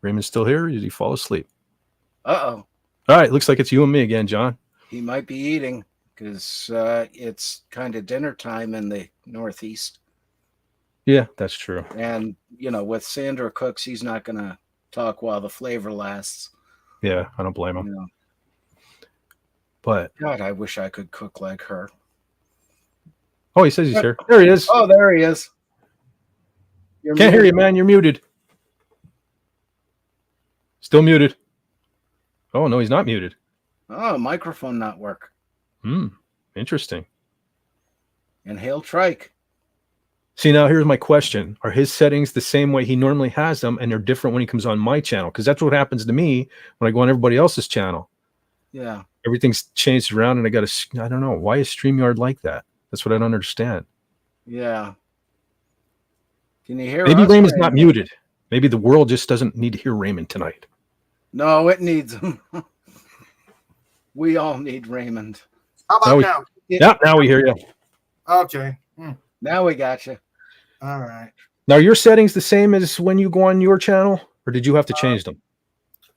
Raymond's still here? Or did he fall asleep? Uh-oh. All right, looks like it's you and me again, John. He might be eating because it's kind of dinner time in the Northeast. Yeah, that's true. And, with Sandra Cooks, he's not going to talk while the flavor lasts. Yeah, I don't blame him. You know. But God, I wish I could cook like her. oh, he says he's here. There he is. Oh, there he is. Can't hear you, man. You're muted. Still muted. Oh, no, he's not muted. Oh, microphone not work. Interesting. And hail trike. See, now here's my question. Are his settings the same way he normally has them, and they're different when he comes on my channel? Because that's what happens to me when I go on everybody else's channel. Yeah. Everything's changed around, and I don't know. Why is StreamYard like that? That's what I don't understand. Yeah. Can you hear Maybe us, Raymond's not muted. Maybe the world just doesn't need to hear Raymond tonight. No, it needs him. We all need Raymond. How about now? Yeah, now we hear you. Okay. Now we got you. All right. Now, are your settings the same as when you go on your channel, or did you have to change them?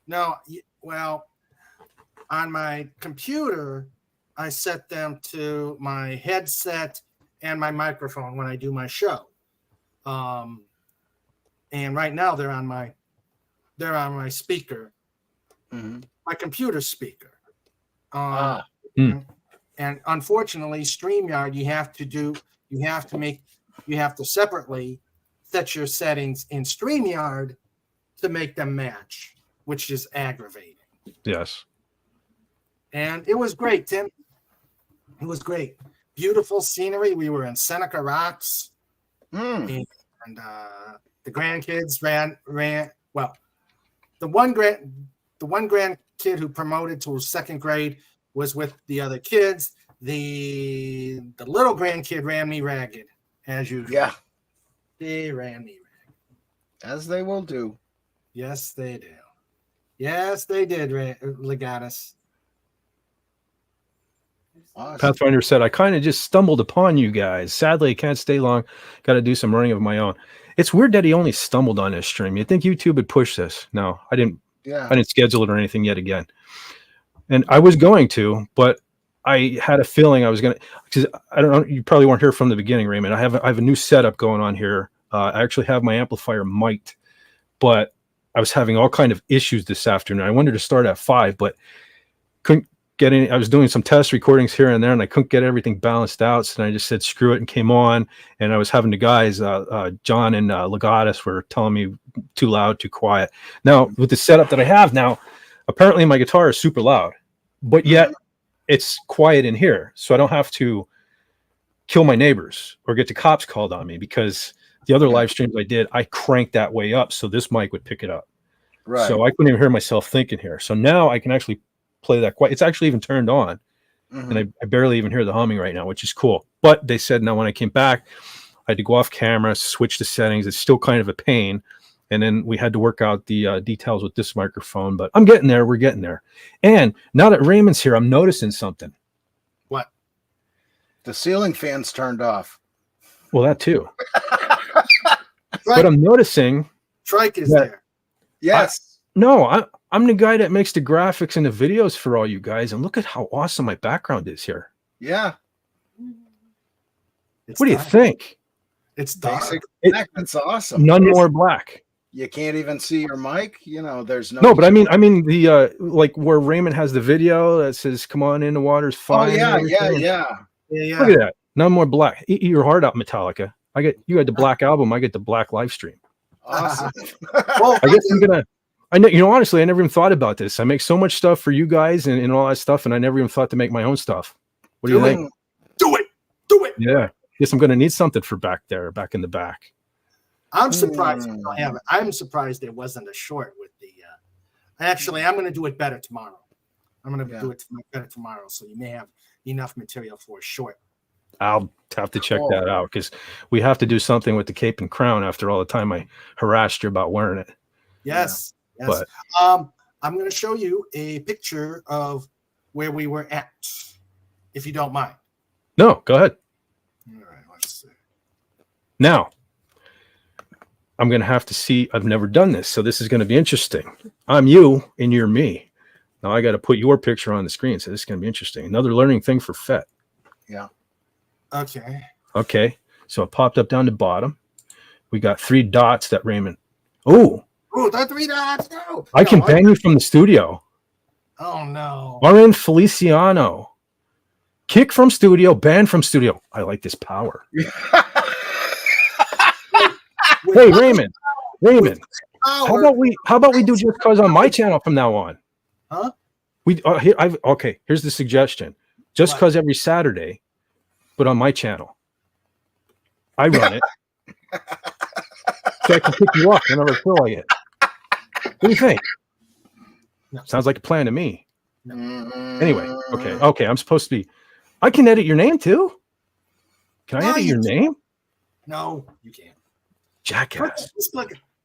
No, well, on my computer, I set them to my headset and my microphone when I do my show. And right now they're on my speaker, my computer speaker. And unfortunately, StreamYard, you have to separately set your settings in StreamYard to make them match, which is aggravating. Yes. And it was great, Tim. It was great. Beautiful scenery. We were in Seneca Rocks. And the grandkids ran. Well, the one grandkid who promoted to second grade was with the other kids. The little grandkid ran me ragged, as usual. Yeah. They ran me ragged. As they will do. Yes, they do. Yes, they did, Legatus. Awesome. Pathfinder said, I kind of just stumbled upon you guys. Sadly, I can't stay long. Got to do some running of my own. It's weird that he only stumbled on this stream. You'd think YouTube would push this. No, I didn't. Yeah. I didn't schedule it or anything yet again. And I was going to, but I had a feeling I was going to, because I don't know, you probably weren't here from the beginning, Raymond. I have a new setup going on here. I actually have my amplifier mic'd, but I was having all kind of issues this afternoon. I wanted to start at 5, but couldn't get any. I was doing some test recordings here and there, and I couldn't get everything balanced out. So I just said, screw it, and came on. And I was having the guys, John and Legatus, were telling me too loud, too quiet. Now, with the setup that I have now, apparently my guitar is super loud, but yet it's quiet in here. So I don't have to kill my neighbors or get the cops called on me, because the other live streams I did, I cranked that way up so this mic would pick it up. Right. So I couldn't even hear myself thinking here. So now I can actually play that quiet. It's actually even turned on, and I barely even hear the humming right now, which is cool. But they said now when I came back, I had to go off camera, switch the settings. It's still kind of a pain. And then we had to work out the details with this microphone. But I'm getting there. We're getting there. And now that Raymond's here, I'm noticing something. What? The ceiling fan's turned off. Well, that too. But I'm noticing. Trike is there. Yes. I'm the guy that makes the graphics and the videos for all you guys. And look at how awesome my background is here. Yeah. What do you think? It's dark. It's awesome. None more black. You can't even see your mic. You know, there's no. No, but I mean the like where Raymond has the video that says "Come on in, the water's fine." Oh yeah. Look at that. None more black. Eat your heart out, Metallica. You had the black album. I get the black live stream. Awesome. Well, I guess I know. Honestly, I never even thought about this. I make so much stuff for you guys and all that stuff, and I never even thought to make my own stuff. What do you think? Do it. Yeah. Guess I'm going to need something for back in the back. I'm surprised we don't have it. I'm surprised there wasn't a short with the. Actually, I'm going to do it better tomorrow. I'm going to do it better tomorrow, so you may have enough material for a short. I'll have to check that out, because we have to do something with the cape and crown after all the time I harassed you about wearing it. Yes. But I'm going to show you a picture of where we were at, if you don't mind. No, go ahead. All right, let's see. Now, I'm going to have to see. I've never done this, so this is going to be interesting. I'm you and you're me. Now I got to put your picture on the screen, so this is going to be interesting. Another learning thing for FET. Yeah. Okay. So it popped up down the bottom. We got 3 dots that Raymond. Oh, the 3 dots. No. I can bang you from the studio. Oh no. RN Feliciano. Kick from studio, ban from studio. I like this power. Hey, Raymond. How about we do Just Cause on my channel from now on? Huh? Here's the suggestion. Just Cause every Saturday, but on my channel. I run it. So I can pick you up whenever I feel like it. What do you think? No. Sounds like a plan to me. Anyway, okay. I'm supposed to be. I can edit your name too. Can I edit your name? No, you can't. Jackass. Just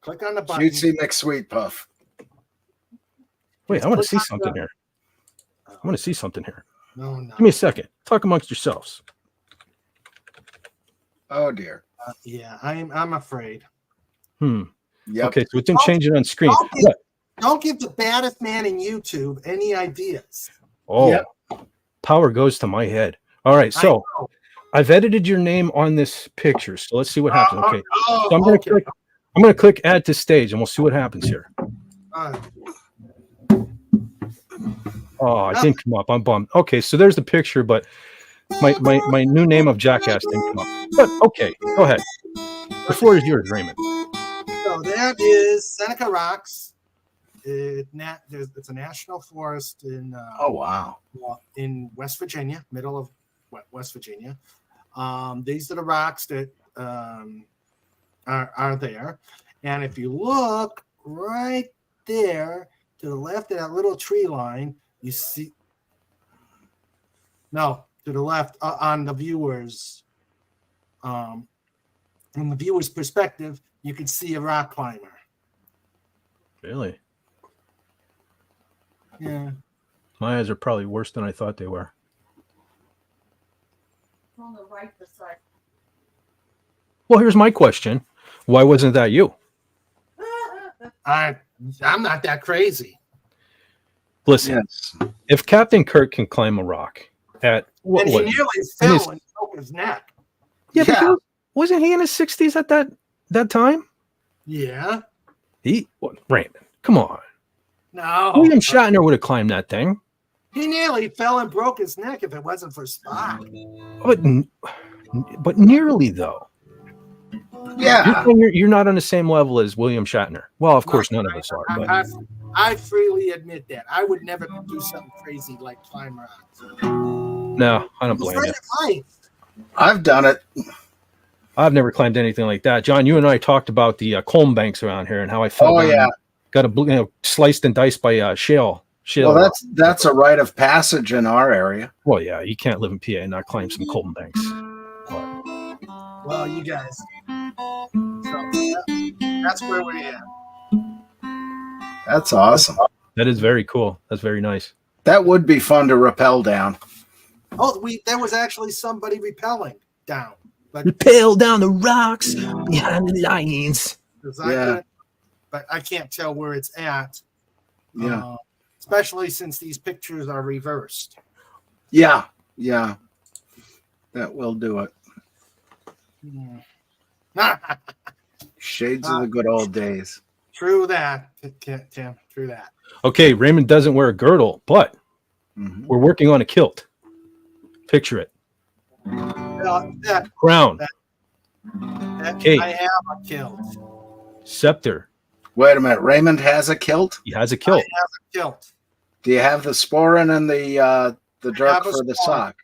click on the button. Cutesy McSweet Puff. Wait, I want to see something here. No. Give me a second. Talk amongst yourselves. Oh dear. Yeah, I'm afraid. Yep. Okay, so it didn't change it on screen. Don't give the baddest man in YouTube any ideas. Oh, Yep. power goes to my head. All right, so I've edited your name on this picture. So let's see what happens. Okay. So I'm gonna click add to stage and we'll see what happens here. Oh, it didn't come up. I'm bummed. Okay, so there's the picture, but my new name of Jackass didn't come up. But okay, go ahead. The floor is yours, Raymond. So that is Seneca Rocks. It's a national forest in Oh, wow. in West Virginia, middle of West Virginia. These are the rocks that are there. And if you look right there to the left of that little tree line, you see. No, to the left on the viewers. From the viewer's perspective, you can see a rock climber. Really? Yeah. My eyes are probably worse than I thought they were. On the right beside. Well, here's my question. Why wasn't that you? I'm not that crazy. Listen, Yes. if Captain Kirk can climb a rock at And he nearly fell and broke his neck. but Yeah. wasn't he in his 60s at that time? Yeah. Raymond, come on. No. William Shatner would have climbed that thing. He nearly fell and broke his neck if it wasn't for Spock. But nearly though. Yeah. You're not on the same level as William Shatner. Well, of course, none of us are. But I freely admit that. I would never do something crazy like climb rocks. no, I don't blame you. I've done it. I've never climbed anything like that. John, you and I talked about the Colm banks around here and how I fell down. Yeah. Got sliced and diced by shale. Well, that's a rite of passage in our area. Well, yeah, you can't live in PA and not climb some Colm banks. Well, you guys. So, that's where we're at. That's awesome. That is very cool. That's very nice. That would be fun to rappel down. Oh, there was actually somebody rappelling down. But Rappel down the rocks behind the lines. But I can't tell where it's at. Yeah. Especially since these pictures are reversed. Yeah. Yeah. That will do it. Shades of the good old days. True that, Tim. True that. Okay, Raymond doesn't wear a girdle, but we're working on a kilt. Picture it. Crown. Cape. I have a kilt. Scepter. Wait a minute. Raymond has a kilt? He has a kilt. I have a kilt. Do you have the sporin and the dirk for the sock?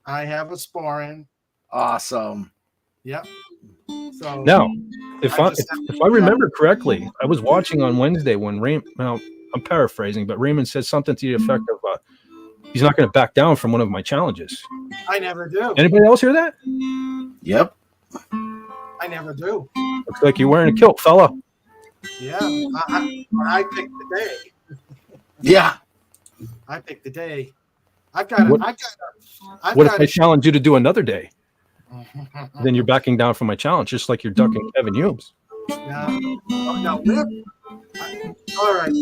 I have a sporin. Awesome. Yep. So Now, if I remember correctly, I was watching on Wednesday when Raymond. Well, I'm paraphrasing, but Raymond said something to the effect of, "He's not going to back down from one of my challenges." I never do. Anybody else hear that? Yep. I never do. Looks like you're wearing a kilt, fella. Yeah. I picked the day. Yeah. I picked the day. What if I challenge you to do another day? Then you're backing down from my challenge, just like you're ducking Kevin Humes. No. All right.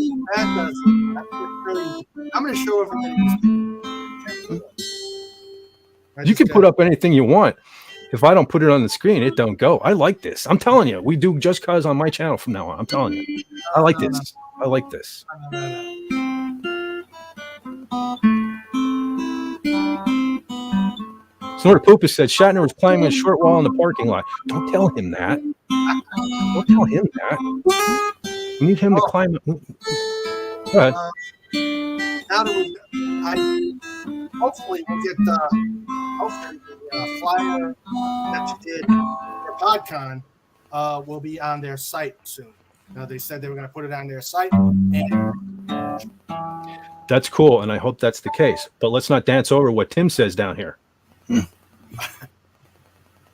I'm going to show everybody. You can put up anything you want. If I don't put it on the screen, it don't go. I like this. I'm telling you, we do Just Cause on my channel from now on. I'm telling you. I like this. I like this. Snort Poopus said Shatner was climbing a short wall in the parking lot. Don't tell him that. Don't tell him that. We need him to climb it. Go ahead. Now that hopefully we'll get the flyer that you did for PodCon will be on their site soon. They said they were going to put it on their site. And that's cool, and I hope that's the case. But let's not dance over what Tim says down here.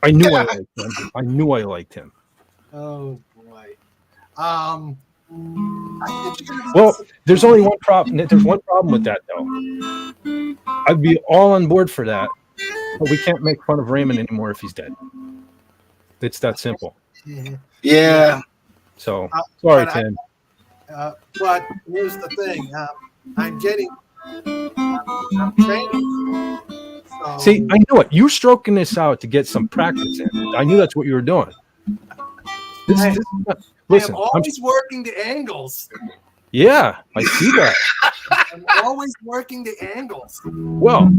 I knew I liked him. I knew I liked him. Oh boy. Well, there's only one problem. There's one problem with that, though. I'd be all on board for that, but we can't make fun of Raymond anymore if he's dead. It's that simple. Yeah. So sorry, Tim. But here's the thing: I'm getting I'm training. So, See, I knew it. You stroking this out to get some practice in. I knew that's what you were doing. Hey, Listen, I'm always working the angles. yeah, I see that. I'm always working the angles. Well,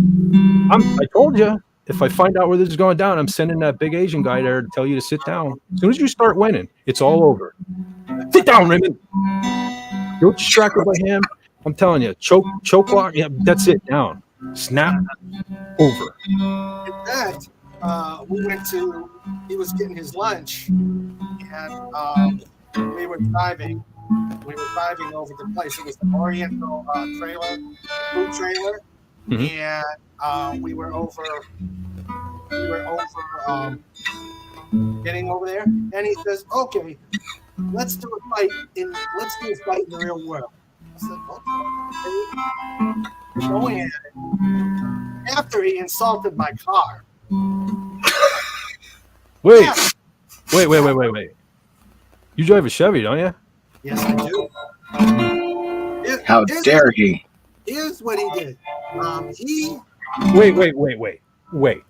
I told you, if I find out where this is going down, I'm sending that big Asian guy there to tell you to sit down. As soon as you start winning, it's all over. Sit down, Raymond. You're distracted by him. I'm telling you, choke lock. Yeah, that's it. Down. Snap. Over. In fact, he was getting his lunch, and we were driving. We were driving over the place. It was the Oriental food trailer, and we were over getting over there. And he says, "Okay, let's do a fight in the real world." I said, "Okay." Going at it. After he insulted my car. Wait. You drive a Chevy, don't you? Yes, I do. How dare he? Here's what he did. Wait.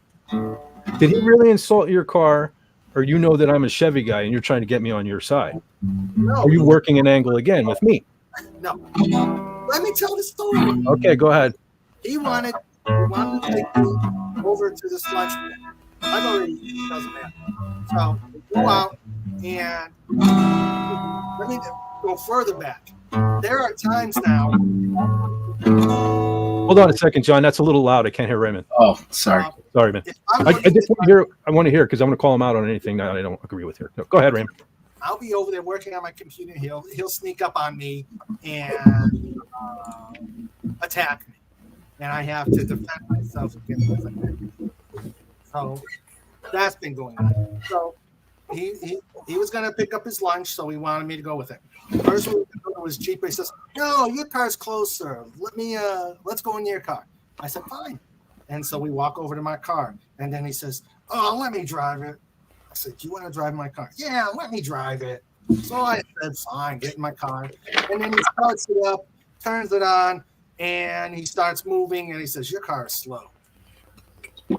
Did he really insult your car, or you know that I'm a Chevy guy and you're trying to get me on your side? No, Are you working an angle again with me? No. Let me tell the story. Okay, go ahead. He wanted to take me over to this lunch. I've already doesn't matter. So we go out, and let me go further back. There are times now. Hold on a second, John. That's a little loud. I can't hear Raymond. Oh, sorry. Sorry, man. I just want to hear. I want to hear because I'm going to call him out on anything that I don't agree with here. No, go ahead, Raymond. I'll be over there working on my computer. He'll sneak up on me and attack me, and I have to defend myself against his attack. So that's been going on. So he was going to pick up his lunch, so he wanted me to go with him. First one was cheaper. He says, "No, your car's closer. Let's go in your car." I said, "Fine." And so we walk over to my car, and then he says, "Oh, let me drive it." I said, "Do you want to drive my car?" "Yeah, let me drive it." So I said, "Fine, get in my car." And then he starts it up, turns it on, and he starts moving, and he says, "Your car is slow."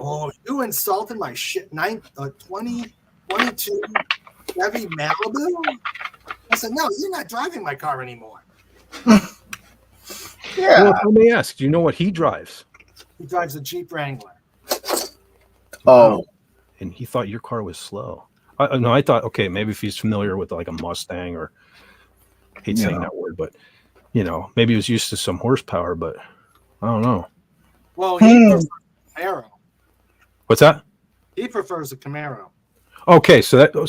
"Oh, you insulted my 2022 Chevy Malibu?" I said, "No, you're not driving my car anymore." Yeah. Well, let me ask. Do you know what he drives? He drives a Jeep Wrangler. Oh. And he thought your car was slow. I thought, okay, maybe if he's familiar with like a Mustang, or I hate saying that word, but maybe he was used to some horsepower, but I don't know. Well, he prefers a Camaro. What's that? He prefers a Camaro. Okay,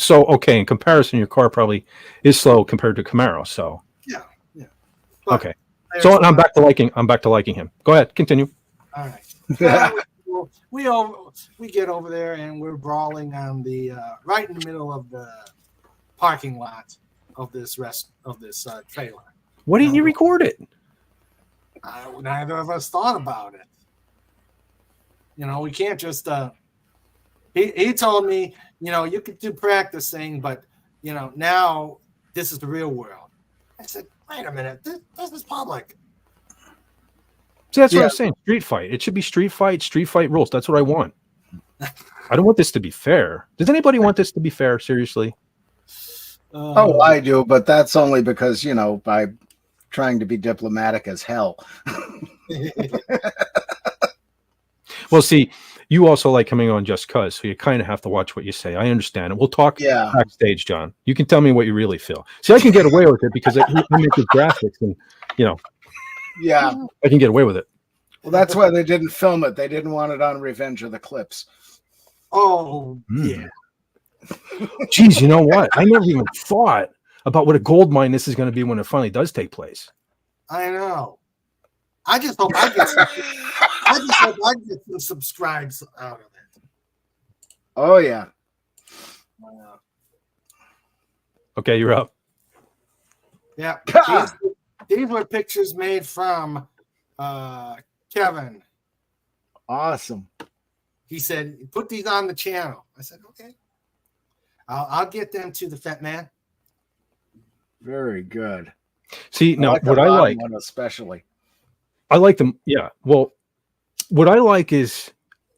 okay, in comparison, your car probably is slow compared to Camaro. So yeah. But okay, so I'm back to liking him. Go ahead, continue. All right. We get over there and we're brawling on the right in the middle of the parking lot of this trailer. Why didn't you record it? Neither of us thought about it. We can't just. He told me, you could do practicing, but now this is the real world. I said, wait a minute, this is public. See, that's what I'm saying. Street fight. It should be street fight rules. That's what I want. I don't want this to be fair. Does anybody want this to be fair? Seriously? Oh, I do, but that's only because, by trying to be diplomatic as hell. Well, see, you also like coming on just cause, so you kind of have to watch what you say. I understand it. We'll talk backstage, John. You can tell me what you really feel. See, I can get away with it because I make the graphics and, yeah, I can get away with it. Well, that's why they didn't film it. They didn't want it on Revenge of the Clips. Oh, yeah. Geez, you know what? I never even thought about what a gold mine this is going to be when it finally does take place. I know. I just hope I get some subscribes out of it. Oh, yeah. Okay, you're up. Yeah. These were pictures made from Kevin. Awesome. He said, put these on the channel. I said, okay. I'll get them to the Fat Man. Very good. See, now what I like, one especially. I like them. Yeah. Well, what I like is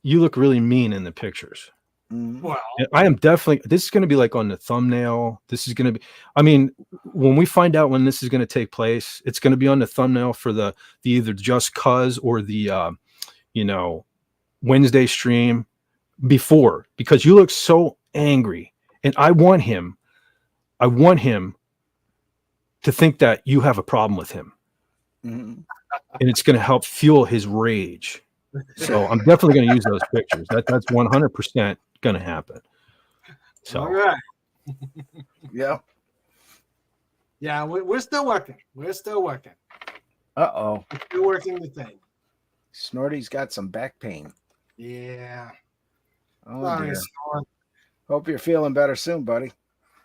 you look really mean in the pictures. Well, I am definitely, this is going to be like on the thumbnail. This is going to be, I mean, when we find out when this is going to take place, it's going to be on the thumbnail for the either Just Cause or the, Wednesday stream before, because you look so angry and I want him to think that you have a problem with him. Mhm. And it's going to help fuel his rage. So I'm definitely going to use those pictures. That's 100% going to happen. So all right. Yeah. Yeah, we're still working. We're still working. Uh-oh. We're still working the thing. Snorty's got some back pain. Yeah. Oh, Sorry, dear. Snort. Hope you're feeling better soon, buddy.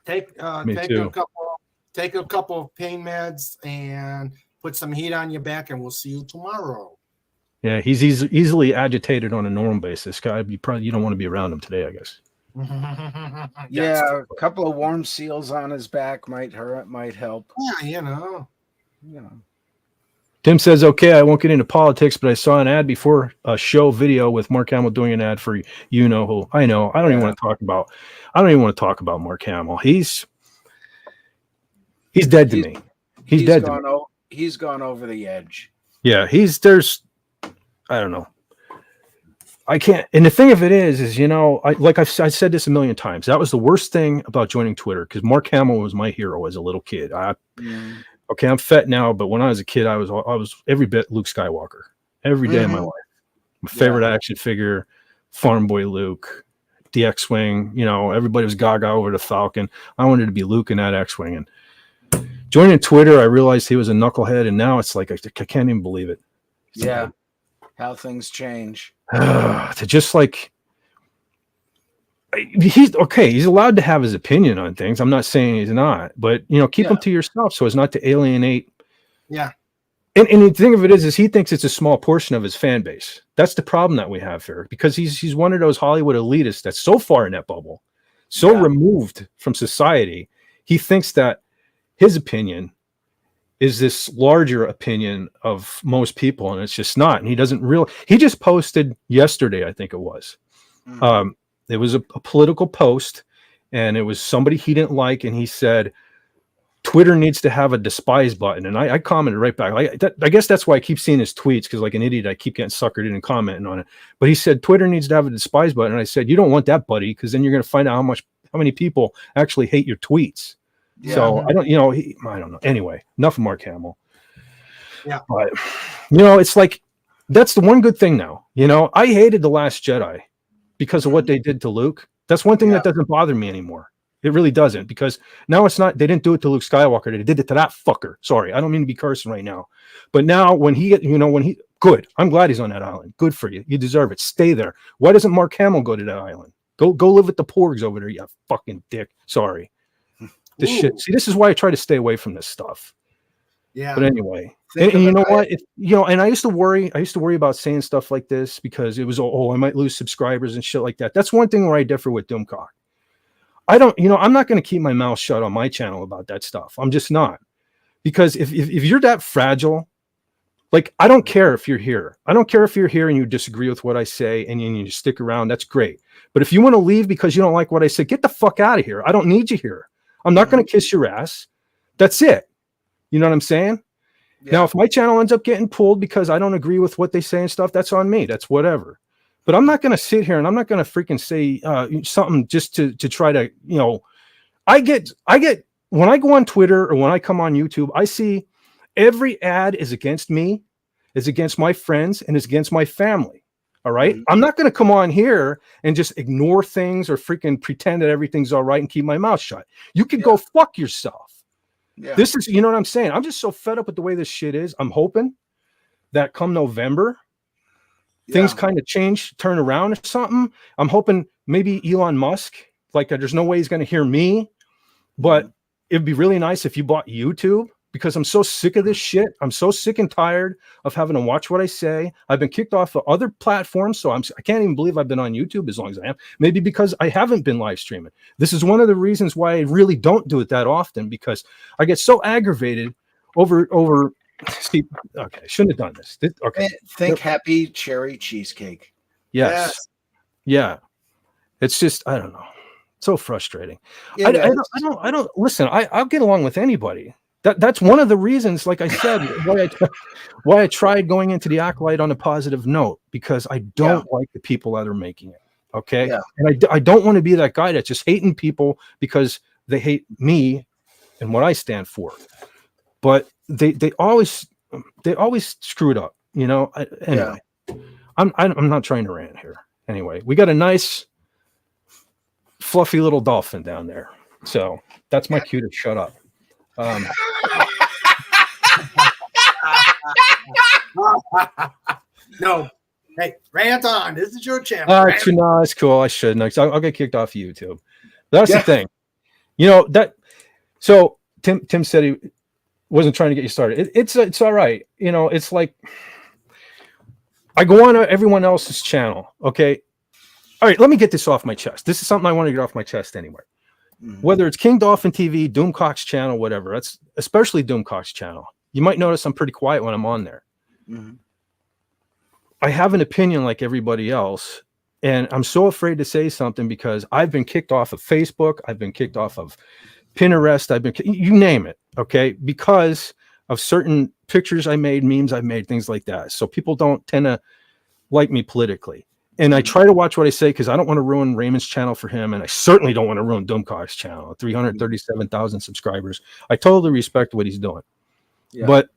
Take Me too. a couple of pain meds and put some heat on your back, and we'll see you tomorrow. yeah, he's easily agitated on a normal basis. Guy, you don't want to be around him today, I guess. Yeah, a couple of warm seals on his back might help. Yeah, You know. Tim says, okay, I won't get into politics, but I saw an ad before a show video with Mark Hamill doing an ad for you know who. I know. I don't even want to talk about Mark Hamill. He's dead to me. He's dead to me. He's gone over the edge. Yeah, I don't know. I can't. And the thing of it is I said this a million times. That was the worst thing about joining Twitter, because Mark Hamill was my hero as a little kid. Okay, I'm fat now, but when I was a kid, I was every bit Luke Skywalker every day of my life. My favorite action figure, Farm Boy Luke, the X-Wing. Everybody was gaga over the Falcon. I wanted to be Luke in that X-Wing. And joining Twitter, I realized he was a knucklehead, and now it's like I can't even believe it. Yeah, how things change. To just like, he's allowed to have his opinion on things. I'm not saying he's not, but keep them to yourself so as not to alienate. Yeah. And the thing of it is he thinks it's a small portion of his fan base. That's the problem that we have here, because he's one of those Hollywood elitists that's so far in that bubble, so removed from society. He thinks that his opinion is this larger opinion of most people, and it's just not. And he just posted yesterday, I think it was. It was a political post, and it was somebody he didn't like, and he said Twitter needs to have a despise button. And I commented right back. I guess that's why I keep seeing his tweets, because like an idiot, I keep getting suckered in and commenting on it. But he said Twitter needs to have a despise button, and I said you don't want that, buddy, because then you're going to find out how many people actually hate your tweets. Yeah. So I don't know. Anyway, enough of Mark Hamill. Yeah. But it's like, that's the one good thing now. I hated The Last Jedi because of what they did to Luke. That's one thing that doesn't bother me anymore. It really doesn't, because now it's not, they didn't do it to Luke Skywalker. They did it to that fucker. Sorry, I don't mean to be cursing right now. But now good. I'm glad he's on that island. Good for you. You deserve it. Stay there. Why doesn't Mark Hamill go to that island? Go live with the porgs over there, you fucking dick. Sorry. This shit. See, this is why I try to stay away from this stuff. Yeah. But anyway, and you know what? And I used to worry about saying stuff like this, because it was, I might lose subscribers and shit like that. That's one thing where I differ with Doomcock. I'm not going to keep my mouth shut on my channel about that stuff. I'm just not. Because if you're that fragile, like, I don't care if you're here. I don't care if you're here and you disagree with what I say and you stick around. That's great. But if you want to leave because you don't like what I say, get the fuck out of here. I don't need you here. I'm not going to kiss your ass. That's it. You know what I'm saying? Yeah. Now, if my channel ends up getting pulled because I don't agree with what they say and stuff, that's on me. That's whatever. But I'm not going to sit here and I'm not going to freaking say something just to try to, I get when I go on Twitter or when I come on YouTube, I see every ad is against me, is against my friends, and is against my family. All right. I'm not going to come on here and just ignore things or freaking pretend that everything's all right and keep my mouth shut. You can go fuck yourself. Yeah. This is, you know what I'm saying? I'm just so fed up with the way this shit is. I'm hoping that come November, things kind of change, turn around or something. I'm hoping maybe Elon Musk, like, there's no way he's going to hear me, but it'd be really nice if you bought YouTube, because I'm so sick of this shit. I'm so sick and tired of having to watch what I say. I've been kicked off of other platforms, so I can't even believe I've been on YouTube as long as I am. Maybe because I haven't been live streaming. This is one of the reasons why I really don't do it that often, because I get so aggravated over See, okay, shouldn't have done this. Okay, Think happy cherry cheesecake. yes, yeah. It's just I don't know. So frustrating. I It is. don't listen. I'll get along with anybody. That's one of the reasons, like I said, why I tried going into the Acolyte on a positive note, because I don't like the people that are making it. Okay, Yeah. and I don't want to be that guy that's just hating people because they hate me and what I stand for. But they always screw it up. You know. Anyway, I'm not trying to rant here. Anyway, we got a nice fluffy little dolphin down there, so that's my cue to shut up. No, hey, rant on. This is your channel. No, it's cool. I shouldn't. I'll get kicked off of YouTube. That's the thing. You know that. So Tim said he wasn't trying to get you started. It's all right. You know, it's like I go on everyone else's channel. Okay. All right, let me get this off my chest. This is something I want to get off my chest anyway. Whether it's King Dolphin TV, Doomcock's channel, whatever. That's especially Doomcock's channel. You might notice I'm pretty quiet when I'm on there. I have an opinion like everybody else, and I'm so afraid to say something because I've been kicked off of Facebook. I've been kicked off of Pinterest. You name it, okay, because of certain pictures I made, memes I made, things like that. So people don't tend to like me politically. And I try to watch what I say because I don't want to ruin Raymond's channel for him. And I certainly don't want to ruin Doomcock's channel, 337,000 subscribers. I totally respect what he's doing. Yeah. But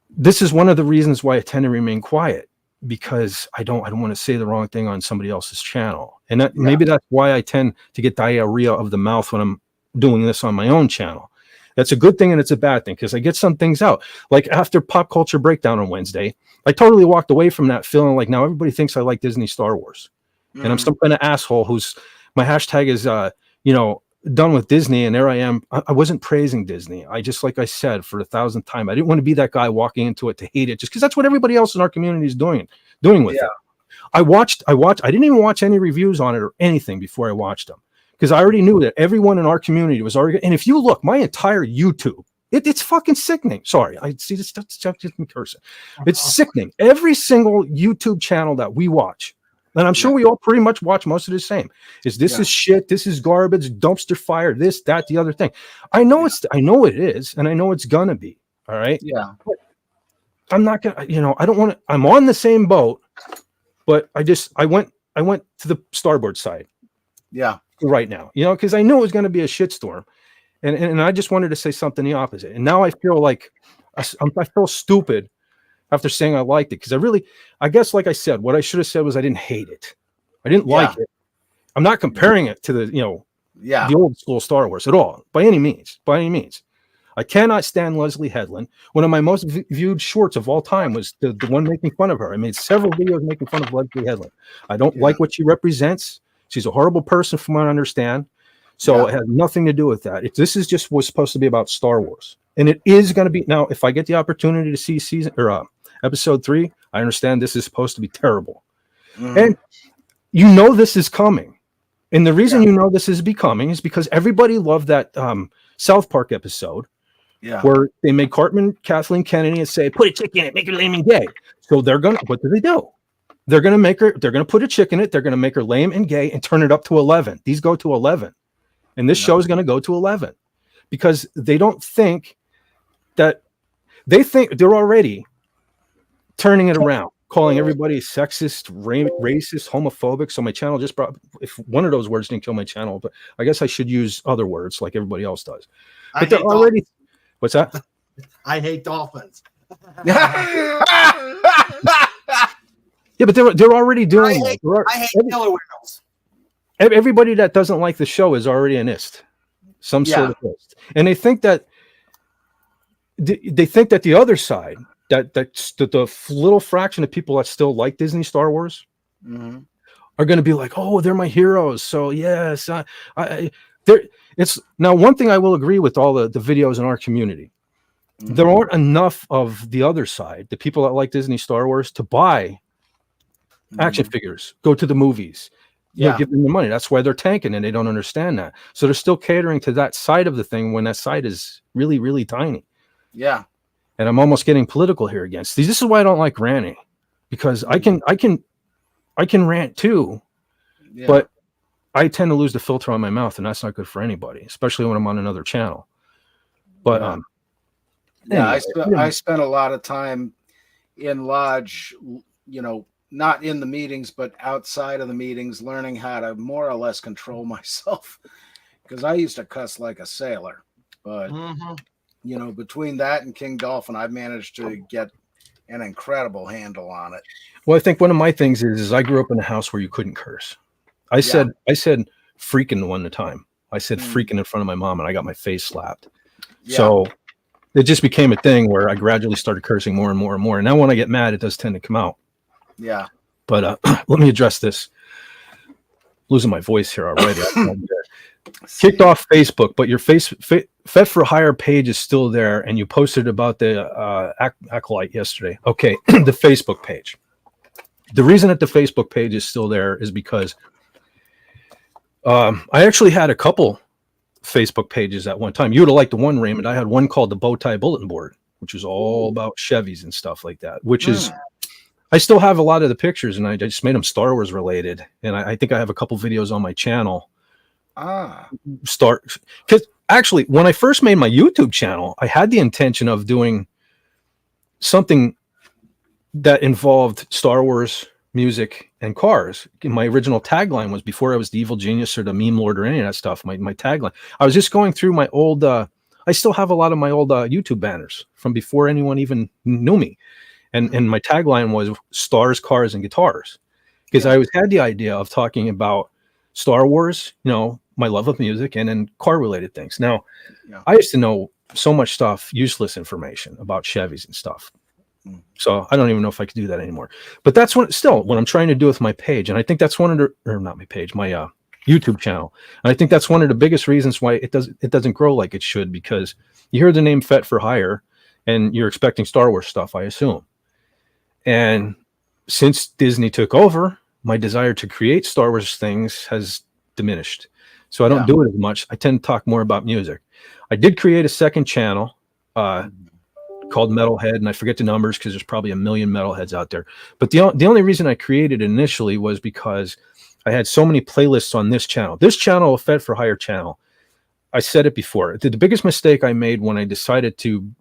this is one of the reasons why I tend to remain quiet, because I don't want to say the wrong thing on somebody else's channel. And maybe that's why I tend to get diarrhea of the mouth when I'm doing this on my own channel. That's a good thing and it's a bad thing because I get some things out. Like after Pop Culture Breakdown on Wednesday, I totally walked away from that feeling like now everybody thinks I like Disney Star Wars. And I'm some kind of asshole who's my hashtag is, done with Disney. And there I am. I wasn't praising Disney. I just, like I said, for the 1,000th time, I didn't want to be that guy walking into it to hate it just because that's what everybody else in our community is doing with it. I didn't even watch any reviews on it or anything before I watched them, because I already knew that everyone in our community was already. And if you look, my entire YouTube, it's fucking sickening. Sorry, I see this stuff just me cursing. It's sickening. Every single YouTube channel that we watch, and I'm sure we all pretty much watch most of the same. This is shit. This is garbage. Dumpster fire. This, that, the other thing. I know it is, and I know it's gonna be. All right. Yeah. But I'm not gonna. I don't want to. I'm on the same boat, but I went to the starboard side. Yeah. Right now, because I knew it was going to be a shitstorm, and I just wanted to say something the opposite. And now I feel like I feel stupid after saying I liked it, because I guess, like I said, what I should have said was I didn't hate it. I didn't like it. I'm not comparing it to the old school Star Wars at all, by any means. I cannot stand Leslie Headland. One of my most viewed shorts of all time was the one making fun of her. I made several videos making fun of Leslie Headland. I don't like what she represents. She's a horrible person from what I understand. So it has nothing to do with that. This is just was supposed to be about Star Wars. And it is going to be. Now, if I get the opportunity to see episode 3, I understand this is supposed to be terrible. And this is coming. And the reason this is becoming is because everybody loved that South Park episode where they made Kathleen Kennedy and say, put a chick in it, make her lame and gay. So what do? They're going to put a chick in it. They're going to make her lame and gay and turn it up to 11. These go to 11. And this show is going to go to 11 because they don't think that they think they're already turning it around, calling everybody sexist, racist, homophobic. So my channel just if one of those words didn't kill my channel, but I guess I should use other words like everybody else does. But they're already, what's that? I hate dolphins. Yeah, but they're already doing it. I hate killer whales. Everybody that doesn't like the show is already an ist, some sort of ist, and they think that the other side, that the little fraction of people that still like Disney Star Wars, are going to be like, oh, they're my heroes. So yes, it's now one thing I will agree with all the videos in our community. There aren't enough of the other side, the people that like Disney Star Wars, to buy action figures, go to the movies, give them the money. That's why they're tanking, and they don't understand that. So they're still catering to that side of the thing when that side is really, really tiny. Yeah. and I'm almost getting political here against these. This is why I don't like ranting, because I can rant too, Yeah. but I tend to lose the filter on my mouth, and that's not good for anybody, especially when I'm on another channel. But yeah, anyway, I spent a lot of time in lodge, you know, not in the meetings, but outside of the meetings, learning how to more or less control myself, because I used to cuss like a sailor. But you know, between that and King Dolphin, I've managed to get an incredible handle on it. Well, I think one of my things is I grew up in a house where you couldn't curse. I said freaking one time. I said freaking in front of my mom, and I got my face slapped. Yeah. So it just became a thing where I gradually started cursing more and more and more. And now when I get mad, it does tend to come out. Yeah. But let me address this. Losing my voice here already. Kicked off Facebook, but your Fet for Hire page is still there, and you posted about the acolyte yesterday. Okay, the Facebook page. The reason that the Facebook page is still there is because I actually had a couple Facebook pages at one time. You would have liked the one, Raymond. I had one called the Bowtie Bulletin Board, which was all about Chevys and stuff like that, which is, I still have a lot of the pictures, and I just made them Star Wars related. And I think I have a couple videos on my channel. Because actually, when I first made my YouTube channel, I had the intention of doing something that involved Star Wars, music, and cars. My original tagline was, before I was the evil genius or the meme lord or any of that stuff, my tagline. I was just going through my old, I still have a lot of my old YouTube banners from before anyone even knew me. And my tagline was stars, cars, and guitars. Because I always had the idea of talking about Star Wars, you know, my love of music, and then car related things. Now, I used to know so much stuff, useless information about Chevys and stuff. So I don't even know if I could do that anymore. But that's what I'm trying to do with my page. And I think that's one of the, or not my page, my YouTube channel. And I think that's one of the biggest reasons why it doesn't grow like it should, because you hear the name Fet for Hire and you're expecting Star Wars stuff, I assume. And since Disney took over, my desire to create Star Wars things has diminished. So I don't do it as much. I tend to talk more about music. I did create a second channel called Metalhead, and I forget the numbers because there's probably a million metalheads out there. But the only reason I created it initially was because I had so many playlists on this channel. This channel, a Fet for Hire channel, I said it before. The biggest mistake I made when I decided to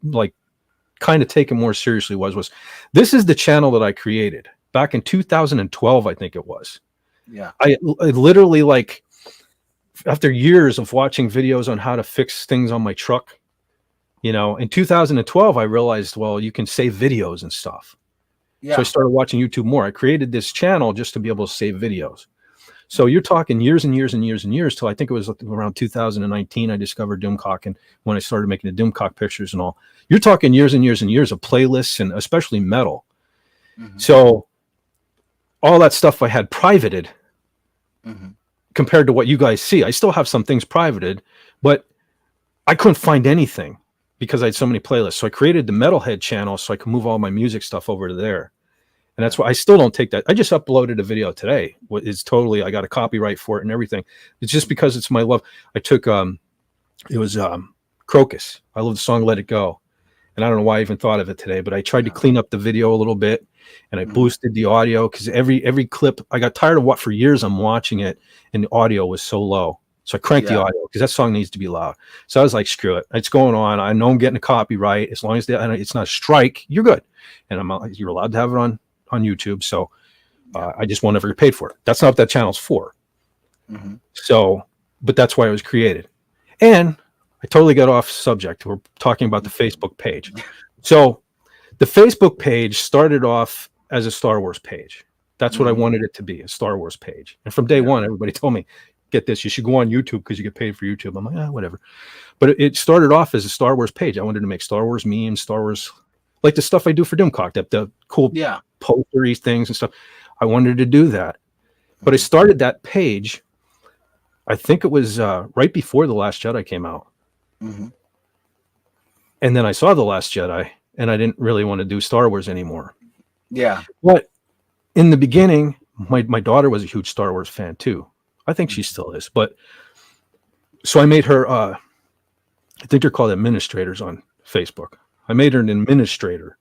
kind of take it more seriously was this is the channel that I created back in 2012, I think it was. Yeah. I literally, after years of watching videos on how to fix things on my truck, you know, in 2012, I realized, well, you can save videos and stuff. So I started watching YouTube more. I created this channel just to be able to save videos. So you're talking years and years and years and years till I think it was around 2019, I discovered Doomcock. And when I started making the Doomcock pictures and all, you're talking years and years and years of playlists, and especially metal. So all that stuff I had privated compared to what you guys see. I still have some things privated, but I couldn't find anything because I had so many playlists. So I created the Metalhead channel so I could move all my music stuff over to there. And that's why I still don't take that. I just uploaded a video today. It's totally, I got a copyright for it and everything. It's just because it's my love. I took, it was Crocus. I love the song Let It Go. And I don't know why I even thought of it today, but I tried to clean up the video a little bit, and I boosted the audio because every clip, I got tired of what for years I'm watching it and the audio was so low. So I cranked the audio because that song needs to be loud. So I was like, screw it. It's going on. I know I'm getting a copyright. As long as it's not a strike, you're good. And you're allowed to have it on YouTube. So I just won't ever get paid for it. That's not what that channel's for. So, but that's why it was created. And I totally got off subject. We're talking about the Facebook page. So the Facebook page started off as a Star Wars page. That's what I wanted it to be, a Star Wars page. And from day one, everybody told me, get this, you should go on YouTube because you get paid for YouTube. I'm like, whatever. But it started off as a Star Wars page. I wanted to make Star Wars memes, Star Wars, like the stuff I do for Doomcock, the cool postery things and stuff. I wanted to do that. But I started that page, I think it was right before The Last Jedi came out. And then I saw The Last Jedi, and I didn't really want to do Star Wars anymore. Yeah. But in the beginning, my daughter was a huge Star Wars fan too. I think she still is. But so I made her, I think they're called administrators on Facebook. I made her an administrator.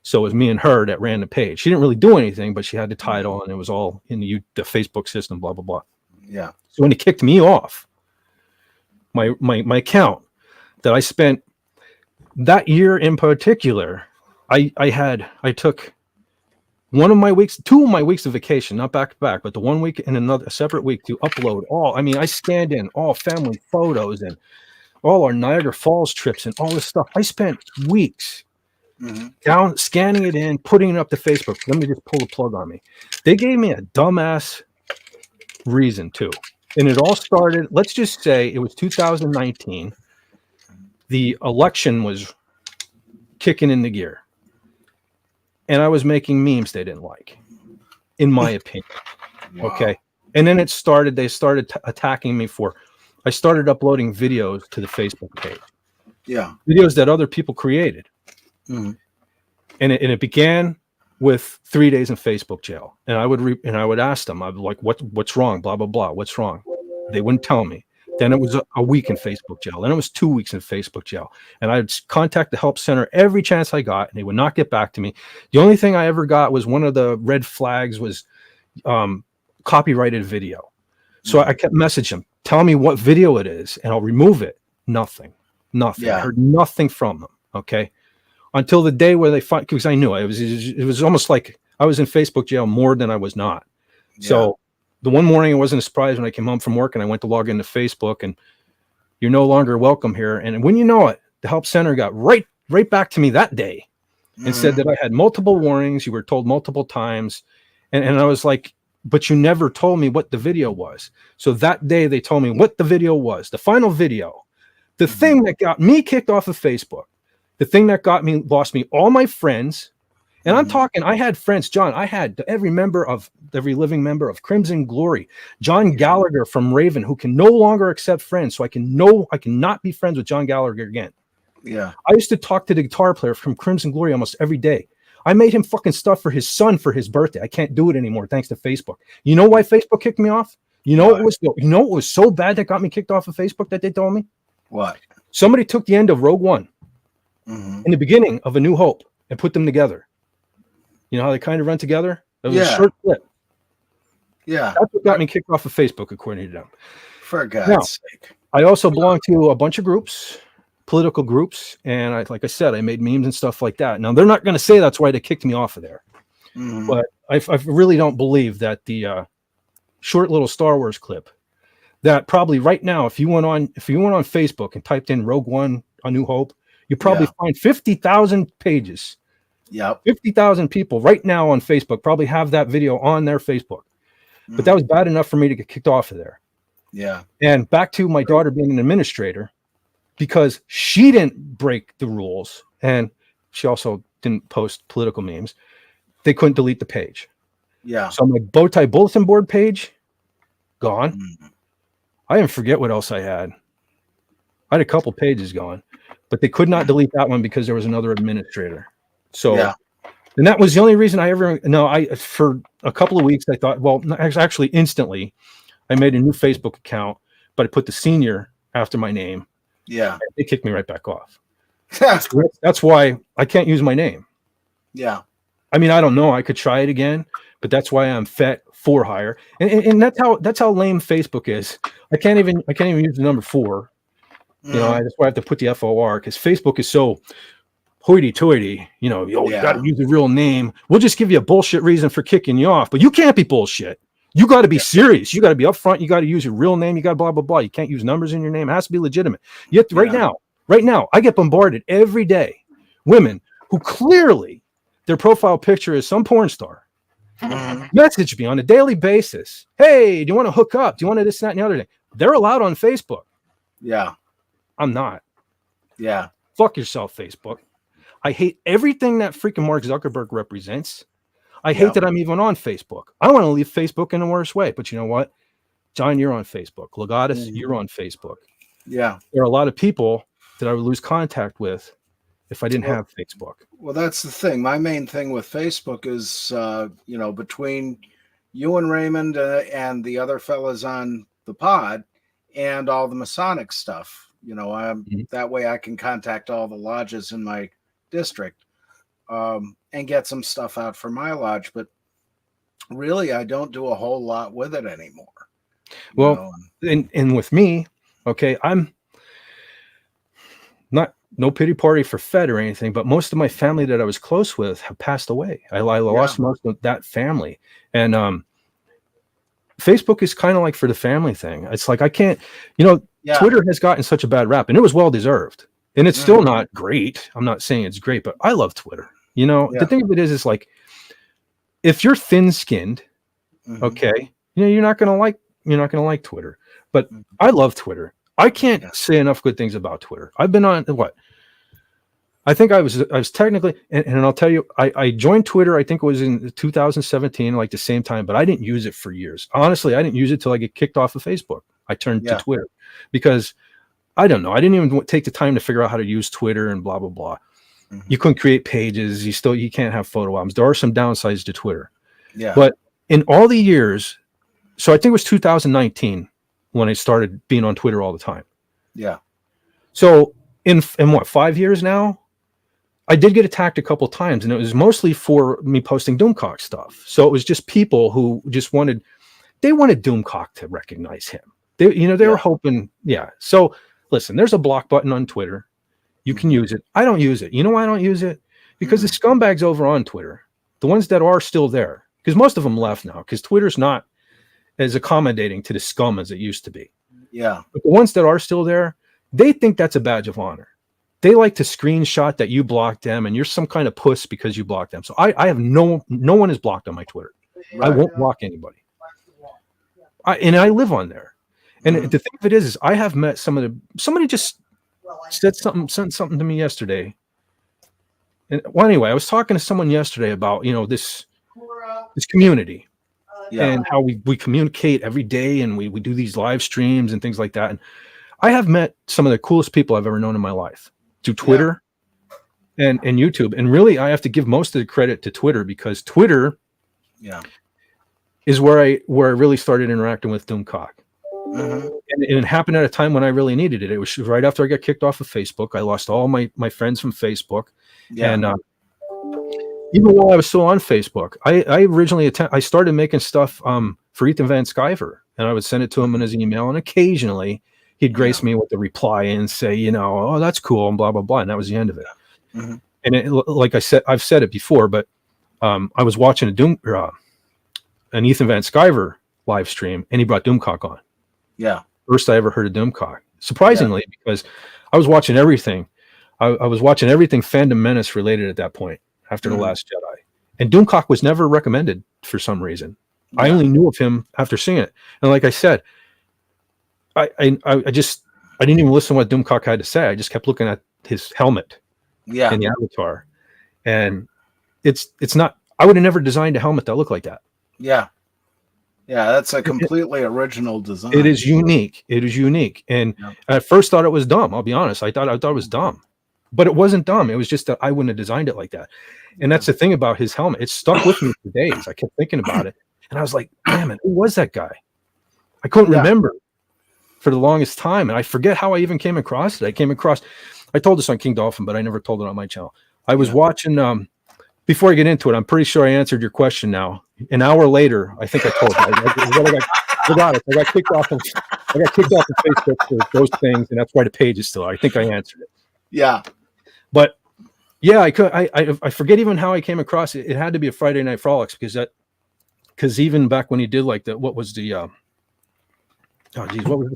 So it was me and her that ran the page. She didn't really do anything, but she had the title, and it was all in the Facebook system, blah, blah, blah. Yeah. So when he kicked me off, my account that I spent that year in particular, I took one of my weeks, 2 of my weeks of vacation, not back to back, but the 1 week and a separate week to upload all. I mean, I scanned in all family photos and all our Niagara Falls trips and all this stuff. I spent weeks down scanning it in, putting it up to Facebook. Let me just pull the plug on me. They gave me a dumbass reason too. And it all started, let's just say it was 2019. The election was kicking into gear. And I was making memes they didn't like, in my opinion. Wow. Okay. And then they started attacking me I started uploading videos to the Facebook page. Yeah. Videos that other people created. Mm-hmm. And it began with 3 days in Facebook jail. And I would ask them, I'd be like, what's wrong? Blah, blah, blah. What's wrong? They wouldn't tell me. Then it was a week in Facebook jail. Then it was 2 weeks in Facebook jail. And I'd contact the help center every chance I got, and they would not get back to me. The only thing I ever got was one of the red flags was copyrighted video. So I kept messaging them, tell me what video it is, and I'll remove it. Nothing. Yeah. I heard nothing from them. Okay. Until the day where they find, because I knew it was almost like I was in Facebook jail more than I was not. Yeah. So the one morning, it wasn't a surprise when I came home from work and I went to log into Facebook, and you're no longer welcome here. And when you know it, the help center got right back to me that day and said that I had multiple warnings. You were told multiple times. And I was like, but you never told me what the video was. So that day they told me what the video was, the final video, the thing that got me kicked off of Facebook, the thing that lost me all my friends. And I'm talking, I had friends, John, I had every living member of Crimson Glory, John Gallagher from Raven, who can no longer accept friends. So I cannot be friends with John Gallagher again. Yeah. I used to talk to the guitar player from Crimson Glory almost every day. I made him fucking stuff for his son for his birthday. I can't do it anymore thanks to Facebook. You know why Facebook kicked me off? You know what was so bad that got me kicked off of Facebook that they told me? What? Somebody took the end of Rogue One in the beginning of A New Hope and put them together. You know how they kind of run together? It was a short clip. Yeah. That's what got me kicked off of Facebook, according to them. For God's sake. I also belong to a bunch of groups, political groups, and like I said, I made memes and stuff like that. Now, they're not going to say that's why they kicked me off of there. But I really don't believe that the short little Star Wars clip, that probably right now, if you went on Facebook and typed in Rogue One, A New Hope, you probably find 50,000 pages. Yeah, 50,000 people right now on Facebook probably have that video on their Facebook. But that was bad enough for me to get kicked off of there. Yeah. And back to my daughter being an administrator, because she didn't break the rules and she also didn't post political memes, they couldn't delete the page. Yeah. So my Bowtie bulletin board page, gone. I didn't forget what else I had. I had a couple pages gone, but they could not delete that one because there was another administrator. So, and that was the only reason for a couple of weeks, I thought, well, actually instantly, I made a new Facebook account, but I put the senior after my name. Yeah. They kicked me right back off. That's why I can't use my name. Yeah. I mean, I don't know. I could try it again, but that's why I'm FET for hire. And that's how lame Facebook is. I can't even use the number 4. You know, that's why I have to put the FOR, because Facebook is so hoity-toity, you got to use the real name. We'll just give you a bullshit reason for kicking you off, but you can't be bullshit. You got to be serious. You got to be upfront. You got to use your real name. You got blah, blah, blah. You can't use numbers in your name. It has to be legitimate. Yet right now, I get bombarded every day. Women who clearly their profile picture is some porn star message me on a daily basis. Hey, do you want to hook up? Do you want to this, that, and the other thing? They're allowed on Facebook. Yeah. I'm not. Yeah. Fuck yourself, Facebook. I hate everything that freaking Mark Zuckerberg represents. I hate that I'm even on Facebook. I want to leave Facebook in the worst way. But you know what? John, you're on Facebook. Legatus, you're on Facebook. Yeah. There are a lot of people that I would lose contact with if I didn't have Facebook. Well, that's the thing. My main thing with Facebook is, between you and Raymond and the other fellas on the pod and all the Masonic stuff, that way I can contact all the lodges in my district, and get some stuff out for my lodge. But really, I don't do a whole lot with it anymore. Well, and with me, okay, I'm no pity party for Fed or anything, but most of my family that I was close with have passed away. I lost most of that family. And Facebook is kind of like for the family thing. It's like I can't, Twitter has gotten such a bad rap, and it was well deserved. And it's still not great. I'm not saying it's great, but I love Twitter. The thing of it is like if you're thin-skinned, okay, you're not gonna like Twitter. But I love Twitter. I can't say enough good things about Twitter. I've been on I think I was technically, and I'll tell you, I joined Twitter. I think it was in 2017, like the same time, but I didn't use it for years. Honestly, I didn't use it till I get kicked off of Facebook. I turned to Twitter because I don't know. I didn't even take the time to figure out how to use Twitter and blah, blah, blah. You couldn't create pages. You can't have photo albums. There are some downsides to Twitter. Yeah. But in all the years, so I think it was 2019 when I started being on Twitter all the time. Yeah. So in what, 5 years now, I did get attacked a couple times, and it was mostly for me posting Doomcock stuff. So it was just people who just wanted Doomcock to recognize him. They were hoping, So listen, there's a block button on Twitter. You can use it. I don't use it. You know why I don't use it? Because the scumbags over on Twitter, the ones that are still there, because most of them left now, because Twitter's not as accommodating to the scum as it used to be. Yeah. But the ones that are still there, they think that's a badge of honor. They like to screenshot that you blocked them and you're some kind of puss because you blocked them. So I have no one is blocked on my Twitter. Right. I won't block anybody. I live on there. And the thing of it is I have met somebody just sent something to me yesterday. And well, anyway, I was talking to someone yesterday about, this community and how we communicate every day and we do these live streams and things like that. And I have met some of the coolest people I've ever known in my life through Twitter and YouTube. And really, I have to give most of the credit to Twitter because Twitter is where I really started interacting with Doomcock. And it happened at a time when I really needed it. It was right after I got kicked off of Facebook. I lost all my friends from Facebook. And even while I was still on Facebook, I originally I started making stuff for Ethan Van Sciver, and I would send it to him in his email, and occasionally he'd grace me with the reply and say, oh, that's cool, and blah, blah, blah. And that was the end of it. And like I said, I've said it before, but I was watching an Ethan Van Sciver live stream, and he brought Doomcock on. Yeah. First I ever heard of Doomcock. Surprisingly, because I was watching everything. I was watching everything Phantom Menace related at that point after The Last Jedi. And Doomcock was never recommended for some reason. I only knew of him after seeing it. And like I said, I didn't even listen to what Doomcock had to say. I just kept looking at his helmet and the avatar. And it's not, I would have never designed a helmet that looked like that. Yeah. Yeah, that's a completely original design. It is unique. And I at first thought it was dumb. I'll be honest. I thought it was dumb. But it wasn't dumb. It was just that I wouldn't have designed it like that. And that's the thing about his helmet. It stuck with me for days. I kept thinking about it. And I was like, damn it, who was that guy? I couldn't remember for the longest time. And I forget how I even came across it. I told this on King Dolphin, but I never told it on my channel. I was watching, before I get into it, I'm pretty sure I answered your question now. An hour later, I think I told you. I got kicked off of Facebook for those things, and that's why the page is still. I think I answered it. Yeah. But yeah, I forget even how I came across it. It had to be a Friday Night Frolics because even back when he did like the what was the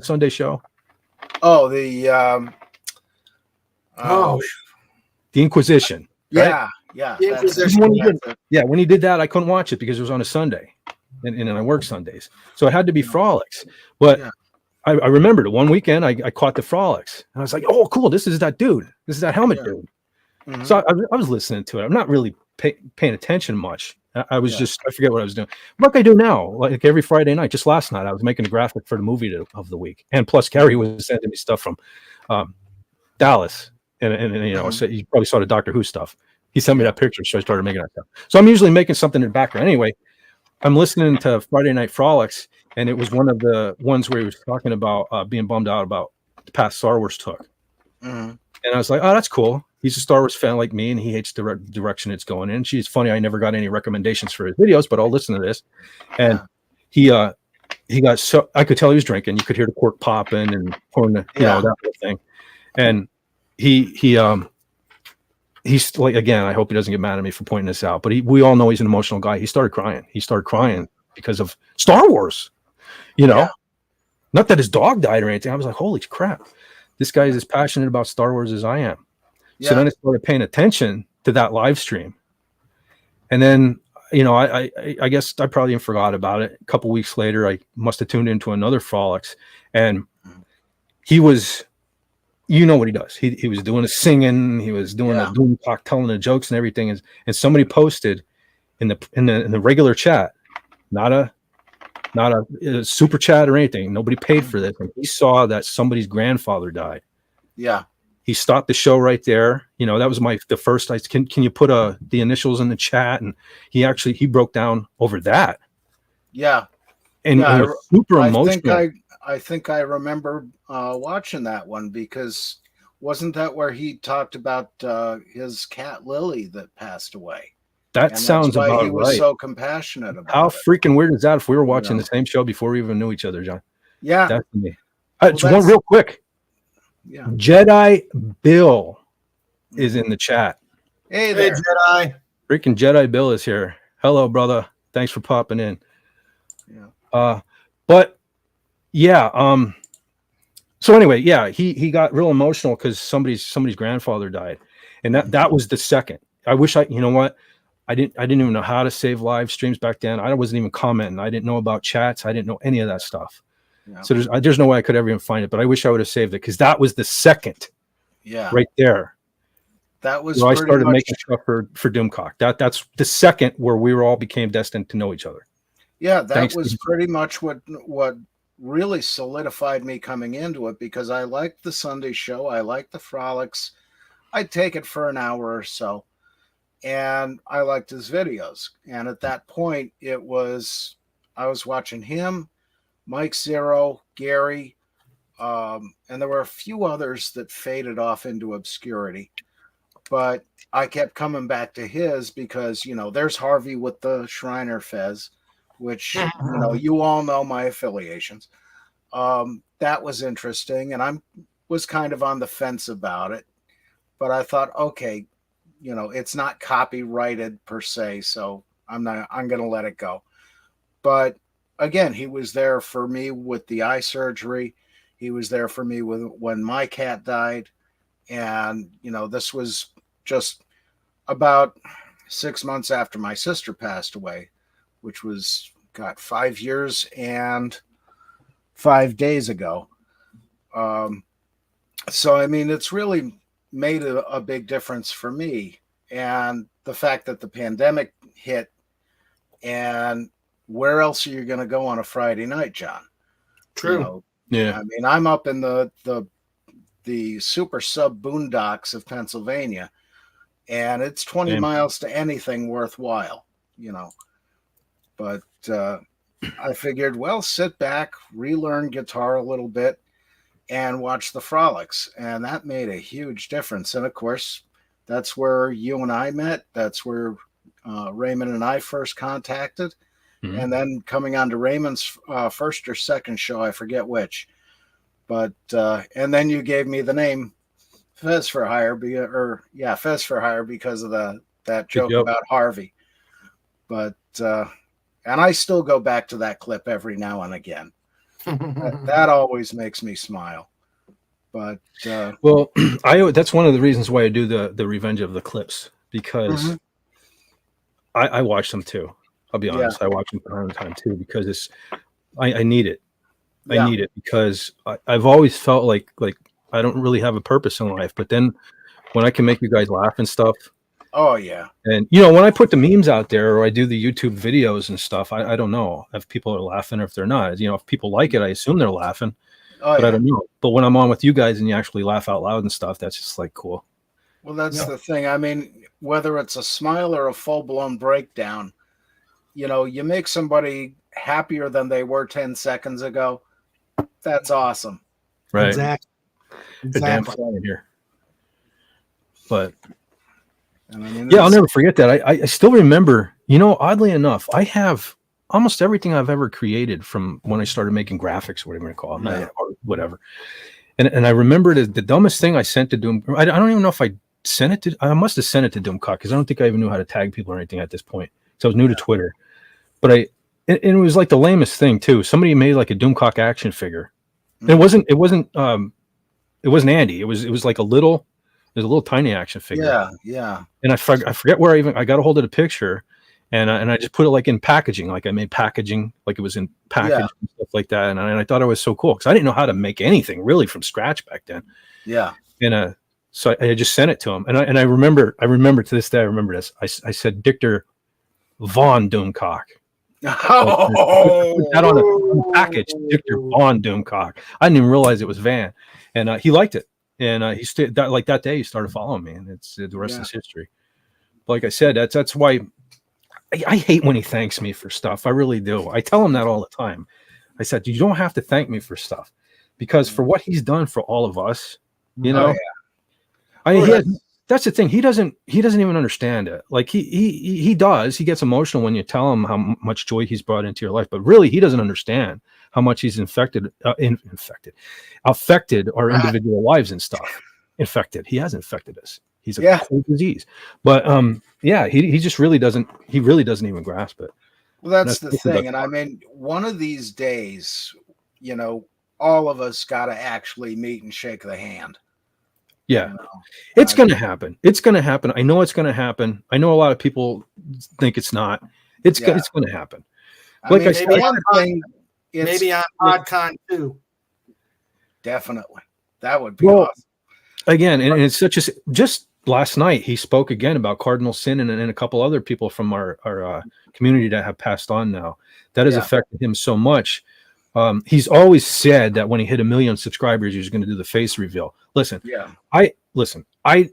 Sunday show? Oh, the Inquisition. Right? Yeah. When he did that, I couldn't watch it because it was on a Sunday, and I work Sundays, so it had to be Frolics. But I remembered it one weekend. I caught the Frolics, and I was like, "Oh, cool! This is that dude. This is that helmet dude." So I was listening to it. I'm not really paying attention much. I was just I forget what I was doing. Like I do now, like every Friday night. Just last night, I was making a graphic for the movie of the week, and plus Carrie was sending me stuff from Dallas, and so you probably saw the Doctor Who stuff. He sent me that picture, so I started making that stuff. So I'm usually making something in the background. Anyway, I'm listening to Friday Night Frolics, and it was one of the ones where he was talking about being bummed out about the path Star Wars took. And And I was like, oh, that's cool. He's a Star Wars fan like me, and he hates the direction it's going in. She's funny. I never got any recommendations for his videos, but I'll listen to this. And he got so, I could tell he was drinking. You could hear the cork popping and pouring the, you know, that whole thing. And he's like, again, I hope he doesn't get mad at me for pointing this out, but we all know he's an emotional guy. He started crying because of Star Wars, you know, not that his dog died or anything. I was like, holy crap, this guy is as passionate about Star Wars as I am. So then I started paying attention to that live stream. And then, you know, I guess I probably even forgot about it. A couple weeks later, I must have tuned into another Frolics, and he was, you know what he does. He was doing a singing, he was doing a doom talk, telling the jokes and everything. And somebody posted in the regular chat, not a super chat or anything. Nobody paid for this. And he saw that somebody's grandfather died. Yeah. He stopped the show right there. You know, that was the first. Can you put the initials in the chat? And he broke down over that. Yeah. And it was super emotional. I think I remember watching that one, because wasn't that where he talked about his cat Lily that passed away? That sounds about right. He was so compassionate about How it. freaking weird is that if we were watching the same show before we even knew each other, John? Yeah. Definitely. One real quick. Yeah. Jedi Bill is in the chat. Hey there, Jedi. Freaking Jedi Bill is here. Hello, brother. Thanks for popping in. Yeah. But yeah, so anyway, yeah, he got real emotional because somebody's grandfather died. And that was the second. I wish you know what? I didn't even know how to save live streams back then. I wasn't even commenting. I didn't know about chats. I didn't know any of that stuff. Yeah. So there's no way I could ever even find it, but I wish I would have saved it, because that was the second. Yeah. Right there. That was I started making stuff for Doomcock. That's the second where we all became destined to know each other. Yeah, that was pretty much what really solidified me coming into it, because I liked the Sunday show. I liked the Frolics. I'd take it for an hour or so, and I liked his videos. And at that point, I was watching him, Mike Zero, Gary, and there were a few others that faded off into obscurity. But I kept coming back to his because, you know, there's Harvey with the Shriner Fez, which, you know, you all know my affiliations. That was interesting, and I was kind of on the fence about it. But I thought, okay, you know, it's not copyrighted per se, so I'm going to let it go. But again, he was there for me with the eye surgery. He was there for me when my cat died. And, you know, this was just about 6 months after my sister passed away, which was, 5 years and 5 days ago. So, I mean, it's really made a big difference for me. And the fact that the pandemic hit, and where else are you going to go on a Friday night, John? True. You know, yeah. I mean, I'm up in the super sub boondocks of Pennsylvania, and it's 20 miles to anything worthwhile, you know. But I figured, well, sit back, relearn guitar a little bit, and watch the Frolics. And that made a huge difference. And of course, that's where you and I met. That's where Raymond and I first contacted. Mm-hmm. And then coming on to Raymond's first or second show, I forget which. But and then you gave me the name Fez for Hire, Fez for Hire, because of that joke about Harvey. But and I still go back to that clip every now and again. that always makes me smile. But well, that's one of the reasons why I do the Revenge of the Clips, because I watch them too. I'll be honest, I watch them from time to time too, because I need it. I need it, because I've always felt like I don't really have a purpose in life. But then when I can make you guys laugh and stuff. Oh, yeah. And, you know, when I put the memes out there, or I do the YouTube videos and stuff, I don't know if people are laughing or if they're not. You know, if people like it, I assume they're laughing. But I don't know. But when I'm on with you guys and you actually laugh out loud and stuff, that's just like cool. Well, that's the thing. I mean, whether it's a smile or a full-blown breakdown, you know, you make somebody happier than they were 10 seconds ago. That's awesome. Right. Exactly. The damn fly in here. But I mean, yeah, I'll never forget that. I still remember, oddly enough, I have almost everything I've ever created from when I started making graphics, whatever you call it, or whatever. And I remember the dumbest thing I sent to Doom. I don't even know if I sent it to. I must have sent it to Doomcock because I don't think I even knew how to tag people or anything at this point. So I was new to Twitter. But and it was like the lamest thing too. Somebody made like a Doomcock action figure. And it wasn't Andy. It was like a little tiny action figure. Yeah. And I forget where I got a hold of the picture, and I just put it like in packaging, like I made packaging, like it was in package and stuff like that. And I thought it was so cool because I didn't know how to make anything really from scratch back then. Yeah. And so I just sent it to him, and I remember to this day. I remember this. I said Dictor Von Doomcock. Oh, put that on a package, Dictor Von Doomcock. I didn't even realize it was Van, and he liked it. And he stayed that day. He started following me, and it's the rest is history. But like I said, that's why I hate when he thanks me for stuff. I really do. I tell him that all the time. I said, you don't have to thank me for stuff, because for what he's done for all of us, that's the thing. He doesn't even understand it. Like he does. He gets emotional when you tell him how much joy he's brought into your life, but really he doesn't understand how much he's affected our individual lives and stuff. Infected. He has infected us. He's a cold disease. But he just really doesn't. He really doesn't even grasp it. Well, that's the thing. And I mean, one of these days, all of us got to actually meet and shake the hand. Yeah, it's going to happen. It's going to happen. I know it's going to happen. I know a lot of people think it's not. It's going to happen. Like I said, maybe on PodCon too. Definitely, that would be awesome. Again, and it's just last night he spoke again about Cardinal Sin and a couple other people from our community that have passed on now. That has affected him so much. He's always said that when he hit 1 million subscribers, he was going to do the face reveal. Listen, I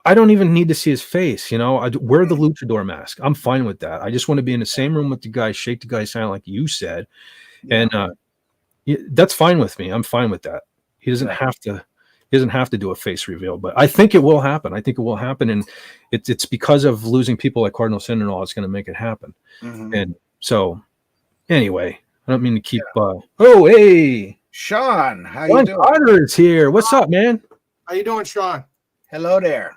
don't even need to see his face. I wear the luchador mask. I'm fine with that. I just want to be in the same room with the guy, shake the guy's hand like you said, and that's fine with me. I'm fine with that. He doesn't have to. He doesn't have to do a face reveal, but I think it will happen. And it's because of losing people like Cardinal Sin and all. It's going to make it happen. And so, anyway. I don't mean to keep. Hey, Sean, how you doing? Carter is here. What's up, man? How you doing, Sean? Hello there.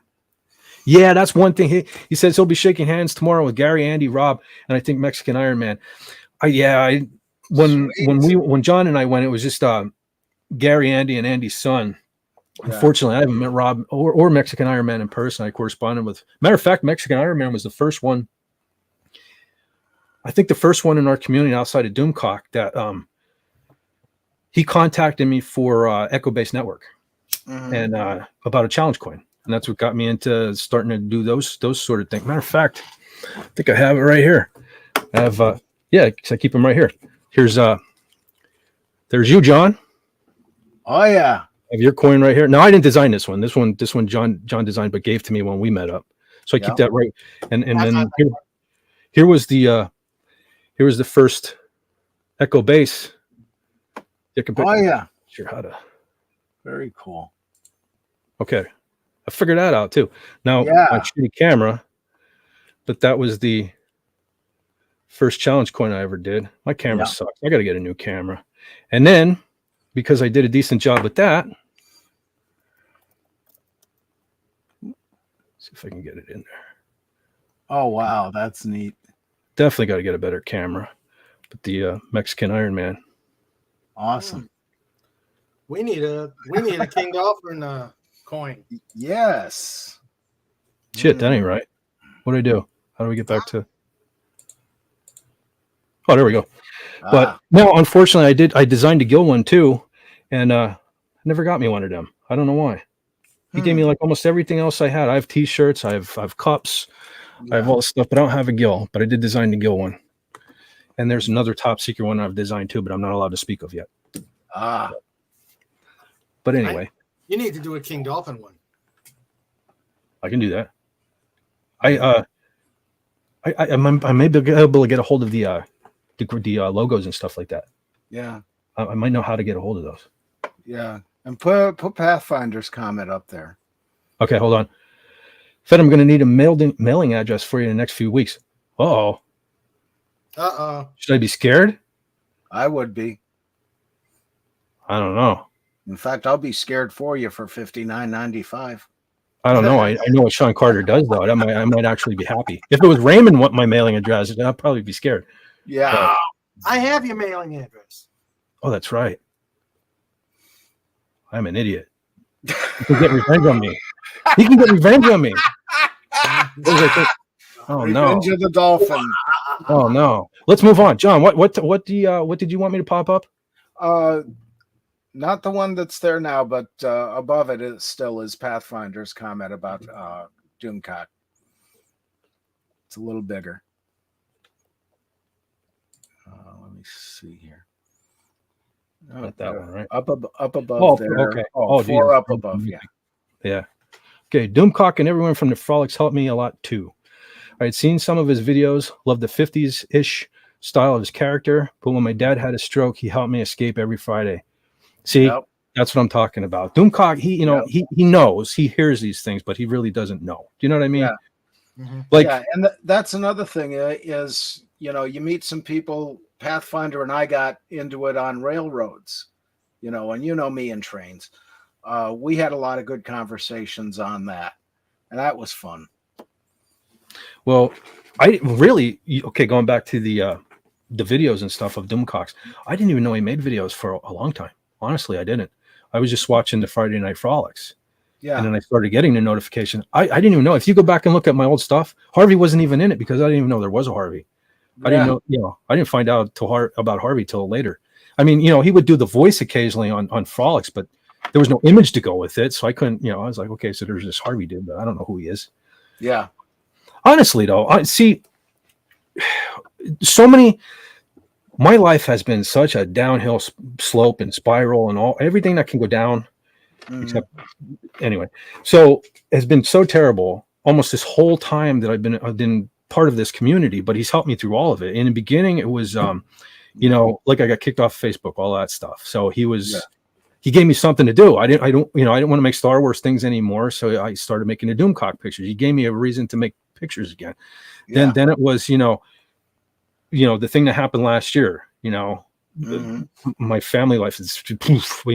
Yeah, that's one thing. He says he'll be shaking hands tomorrow with Gary, Andy, Rob, and I think Mexican Iron Man. When John and I went, it was just Gary, Andy, and Andy's son. Yeah. Unfortunately, I haven't met Rob or Mexican Iron Man in person. I corresponded with. Matter of fact, Mexican Iron Man was the first one. I think the first one in our community outside of Doomcock that he contacted me for Echo Base Network and about a challenge coin, and that's what got me into starting to do those sort of things. Matter of fact, I think I have it right here. I have I keep them right here. There's you, John. Oh yeah, I have your coin right here. No, I didn't design this one. This one John designed, but gave to me when we met up. So I keep that right. And then here was the. Here was the first Echo Base. Sure how to. Very cool. Okay. I figured that out too. Now, my shitty camera, but that was the first challenge coin I ever did. My camera sucks. I got to get a new camera. And then, because I did a decent job with that, see if I can get it in there. Oh, wow. That's neat. Definitely got to get a better camera. But the Mexican Iron Man. Awesome. We need a King Dolphin coin. Yes. Shit, that ain't right. What do I do? How do we get back to? Oh, there we go. But no, unfortunately, I designed a Gil one too, and never got me one of them. I don't know why. He gave me like almost everything else I had. I have T-shirts. I have cups. I have all this stuff, but I don't have a Gil. But I did design the Gil one. And there's another top secret one I've designed too, but I'm not allowed to speak of yet. But anyway. You need to do a King Dolphin one. I can do that. I may be able to get a hold of the logos and stuff like that. Yeah. I might know how to get a hold of those. 'Those. Yeah. And put Pathfinder's comment up there. Okay, hold on. 'Cause I don't Fed, I'm going to need a mailing address for you in the next few weeks. Uh-oh. Should I be scared? I would be. I don't know. In fact, I'll be scared for you for $59.95. I don't know. I know what Sean Carter does, though. I might actually be happy. If it was Raymond want my mailing address, I'd probably be scared. Yeah. I have your mailing address. Oh, that's right. I'm an idiot. He can get revenge on me. He can get revenge on me. Oh no! Revenge of the Dolphin. Oh no! Let's move on, John. What did you want me to pop up? Not the one that's there now, but above it is still is Pathfinder's comment about Doomcock. It's a little bigger. Let me see here. Not that one, right? Up above Oh, there. okay. Oh, geez. four up above. Yeah. Yeah. Okay. Doomcock and everyone from the Frolics helped me a lot too. I had seen some of his videos, loved the 50s-ish style of his character, but when my dad had a stroke, he helped me escape every Friday. See, that's what I'm talking about. Doomcock, he knows, he hears these things, but he really doesn't know. Do you know what I mean? Yeah. Mm-hmm. Like, yeah, and that's another thing is, you meet some people. Pathfinder and I got into it on railroads, and me and trains. We had a lot of good conversations on that, and that was fun. Well, I really, going back to the videos and stuff of Doomcocks, I didn't even know he made videos for a long time. Honestly, I didn't. I was just watching the Friday Night Frolics. Yeah. And then I started getting the notification. I didn't even know. If you go back and look at my old stuff, Harvey wasn't even in it because I didn't even know there was a Harvey. I didn't know, I didn't find out about Harvey till later. I mean, he would do the voice occasionally on Frolics, but there was no image to go with it. So I couldn't, I was like, okay, so there's this Harvey dude, but I don't know who he is. Yeah. Honestly, though, I see my life has been such a downhill slope and spiral and everything that can go down, except anyway. So it's been so terrible almost this whole time that I've been part of this community, but he's helped me through all of it. In the beginning, it was, like I got kicked off Facebook, all that stuff. So he gave me something to do. I didn't want to make Star Wars things anymore. So I started making the Doomcock pictures. He gave me a reason to make pictures again. Yeah. Then it was, the thing that happened last year, my family life is, he's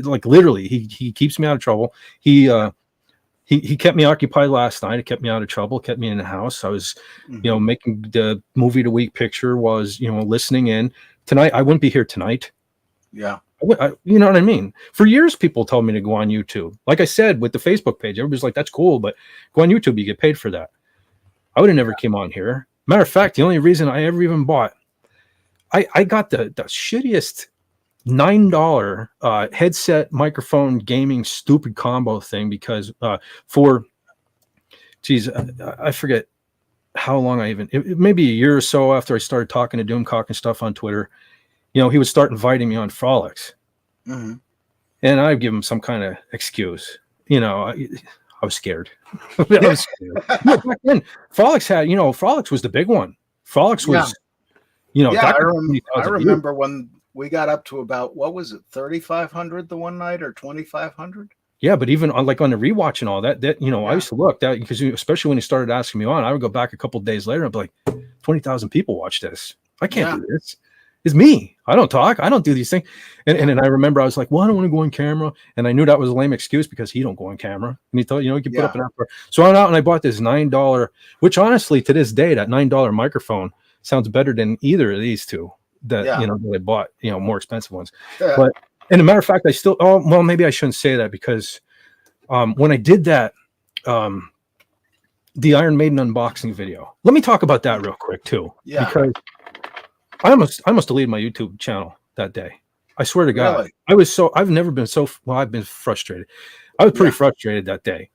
like, literally, he keeps me out of trouble. He kept me occupied last night. It kept me out of trouble, kept me in the house. I was, making the movie of the week picture, was, listening in. Tonight, I wouldn't be here tonight. Yeah. You know what I mean? For years, people told me to go on YouTube. Like I said, with the Facebook page, everybody's like, that's cool, but go on YouTube, you get paid for that. I would have never came on here. Matter of fact, the only reason I ever even bought, I got the shittiest $9 headset microphone gaming stupid combo thing because I forget how long it maybe a year or so after I started talking to Doomcock and stuff on Twitter, he would start inviting me on Frolics. Mm-hmm. And I'd give him some kind of excuse. I was scared. Back then, Frolics Frolics was the big one. Frolics was, I remember when we got up to about, what was it, 3,500 the one night or 2,500? Yeah, but even on the rewatch and all that, I used to look that because especially when he started asking me on, I would go back a couple of days later and be like, 20,000 people watch this. I can't do this. It's me. I don't talk. I don't do these things. And then I remember I was like, well, I don't want to go on camera. And I knew that was a lame excuse because he don't go on camera. And he thought, you could put up an app. So I went out and I bought this $9, which honestly, to this day, that $9 microphone sounds better than either of these two that I bought, more expensive ones. Yeah. But, and a matter of fact, I still, maybe I shouldn't say that because when I did that, the Iron Maiden unboxing video, let me talk about that real quick too. Yeah. Because I almost deleted my YouTube channel that day. I swear to God. Really? I've never been I've been frustrated. I was pretty frustrated that day.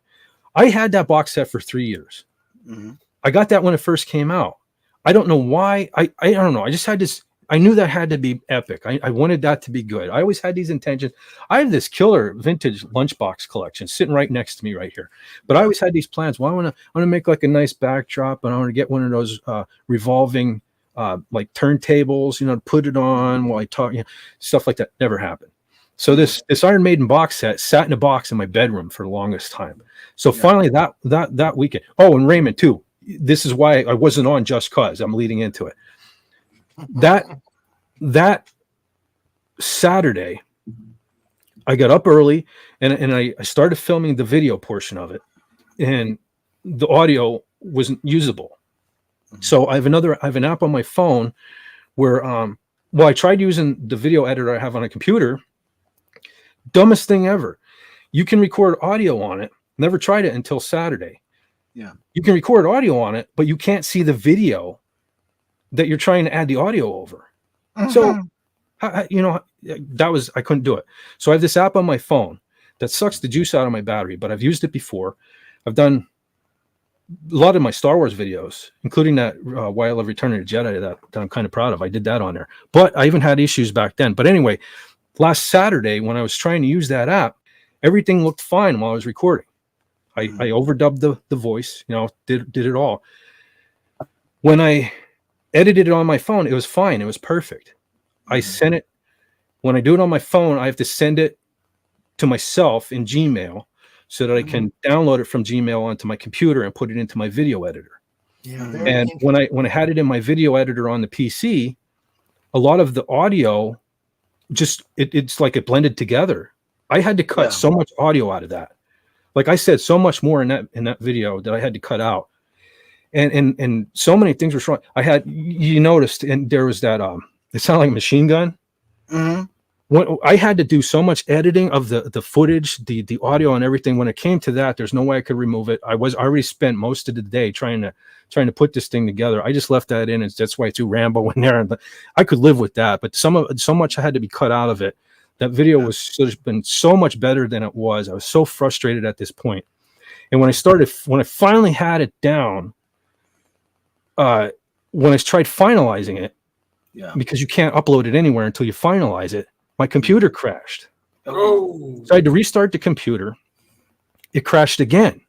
I had that box set for 3 years. Mm-hmm. I got that when it first came out. I don't know why. I don't know. I just had this. I knew that had to be epic. I wanted that to be good. I always had these intentions. I have this killer vintage lunchbox collection sitting right next to me right here. But I always had these plans. Well, I want to make like a nice backdrop, and I want to get one of those revolving like turntables, to put it on while I talk, stuff like that. Never happened. So this Iron Maiden box set sat in a box in my bedroom for the longest time. So finally that weekend. Oh, and Raymond too. This is why I wasn't on just cause. I'm leading into it. That Saturday, I got up early and I started filming the video portion of it, and the audio wasn't usable. So I have an app on my phone where I tried using the video editor I have on a computer. Dumbest thing ever. You can record audio on it. Never tried it until Saturday. Yeah. You can record audio on it, but you can't see the video that you're trying to add the audio over. So, I couldn't do it. So I have this app on my phone that sucks the juice out of my battery, but I've used it before. I've done a lot of my Star Wars videos, including that Why I Love Return of the Jedi that I'm kind of proud of. I did that on there, but I even had issues back then. But anyway, last Saturday when I was trying to use that app, everything looked fine while I was recording. I overdubbed the voice, did it all. When I edited it on my phone, it was fine. It was perfect. I sent it. When I do it on my phone, I have to send it to myself in Gmail so that I can download it from Gmail onto my computer and put it into my video editor. Yeah. And when I had it in my video editor on the PC, a lot of the audio just it's like it blended together. I had to cut so much audio out of that. Like I said, so much more in that video that I had to cut out. And so many things were wrong. You noticed, and there was that it sounded like a machine gun. When I had to do so much editing of the footage, the audio and everything. When it came to that, there's no way I could remove it. I already spent most of the day trying to put this thing together. I just left that in, and that's why I threw Rambo in there. And I could live with that, but so much had to be cut out of it. That video was been so much better than it was. I was so frustrated at this point. And when I finally had it down, when I tried finalizing it, because you can't upload it anywhere until you finalize it, my computer crashed. Oh. So I had to restart the computer. It crashed again.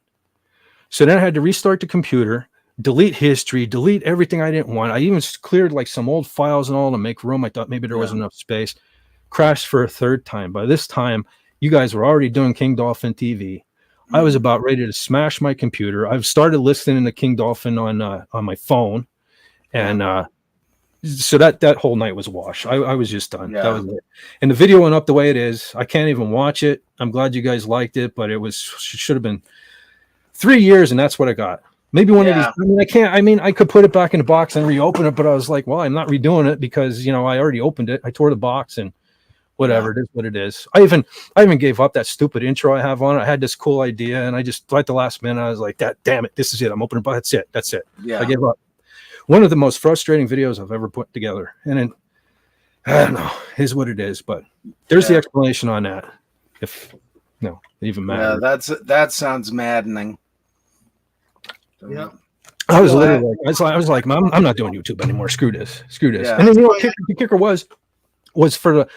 So then I had to restart the computer, delete history, delete everything I didn't want. I even cleared like some old files and all to make room. I thought maybe there wasn't enough space. Crashed for a third time. By this time, you guys were already doing King Dolphin TV. I was about ready to smash my computer. I've started listening to King Dolphin on my phone, and so that whole night was a wash. I was just done. That was it. And the video went up the way it is. I can't even watch it. I'm glad you guys liked it, but it should have been 3 years, and that's what I got. Maybe one of these. I could put it back in the box and reopen it, but I was like, well, I'm not redoing it because I already opened it. I tore the box and. Whatever, it is what it is. I even gave up that stupid intro I have on it. I had this cool idea, and I just at the last minute I was like, damn it, this is it. I'm opening, but that's it. Yeah. I gave up. One of the most frustrating videos I've ever put together. And then I don't know, is what it is, but there's the explanation on that. If it even matters. Yeah, that sounds maddening. Yeah. I was literally I was like, I'm not doing YouTube anymore. Screw this. Yeah. And then the kicker was for the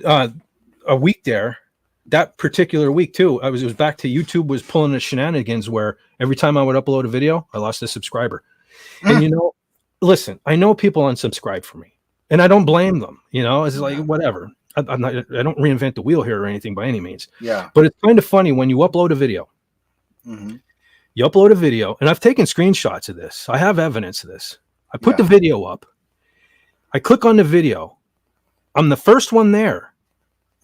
a week there, that particular week too, it was back to YouTube was pulling the shenanigans where every time I would upload a video, I lost a subscriber. And listen, I know people unsubscribe from me, and I don't blame them. It's like whatever. I don't reinvent the wheel here or anything by any means. Yeah. But it's kind of funny when you upload a video. You upload a video, and I've taken screenshots of this. I have evidence of this. I put the video up. I click on the video. I'm the first one there.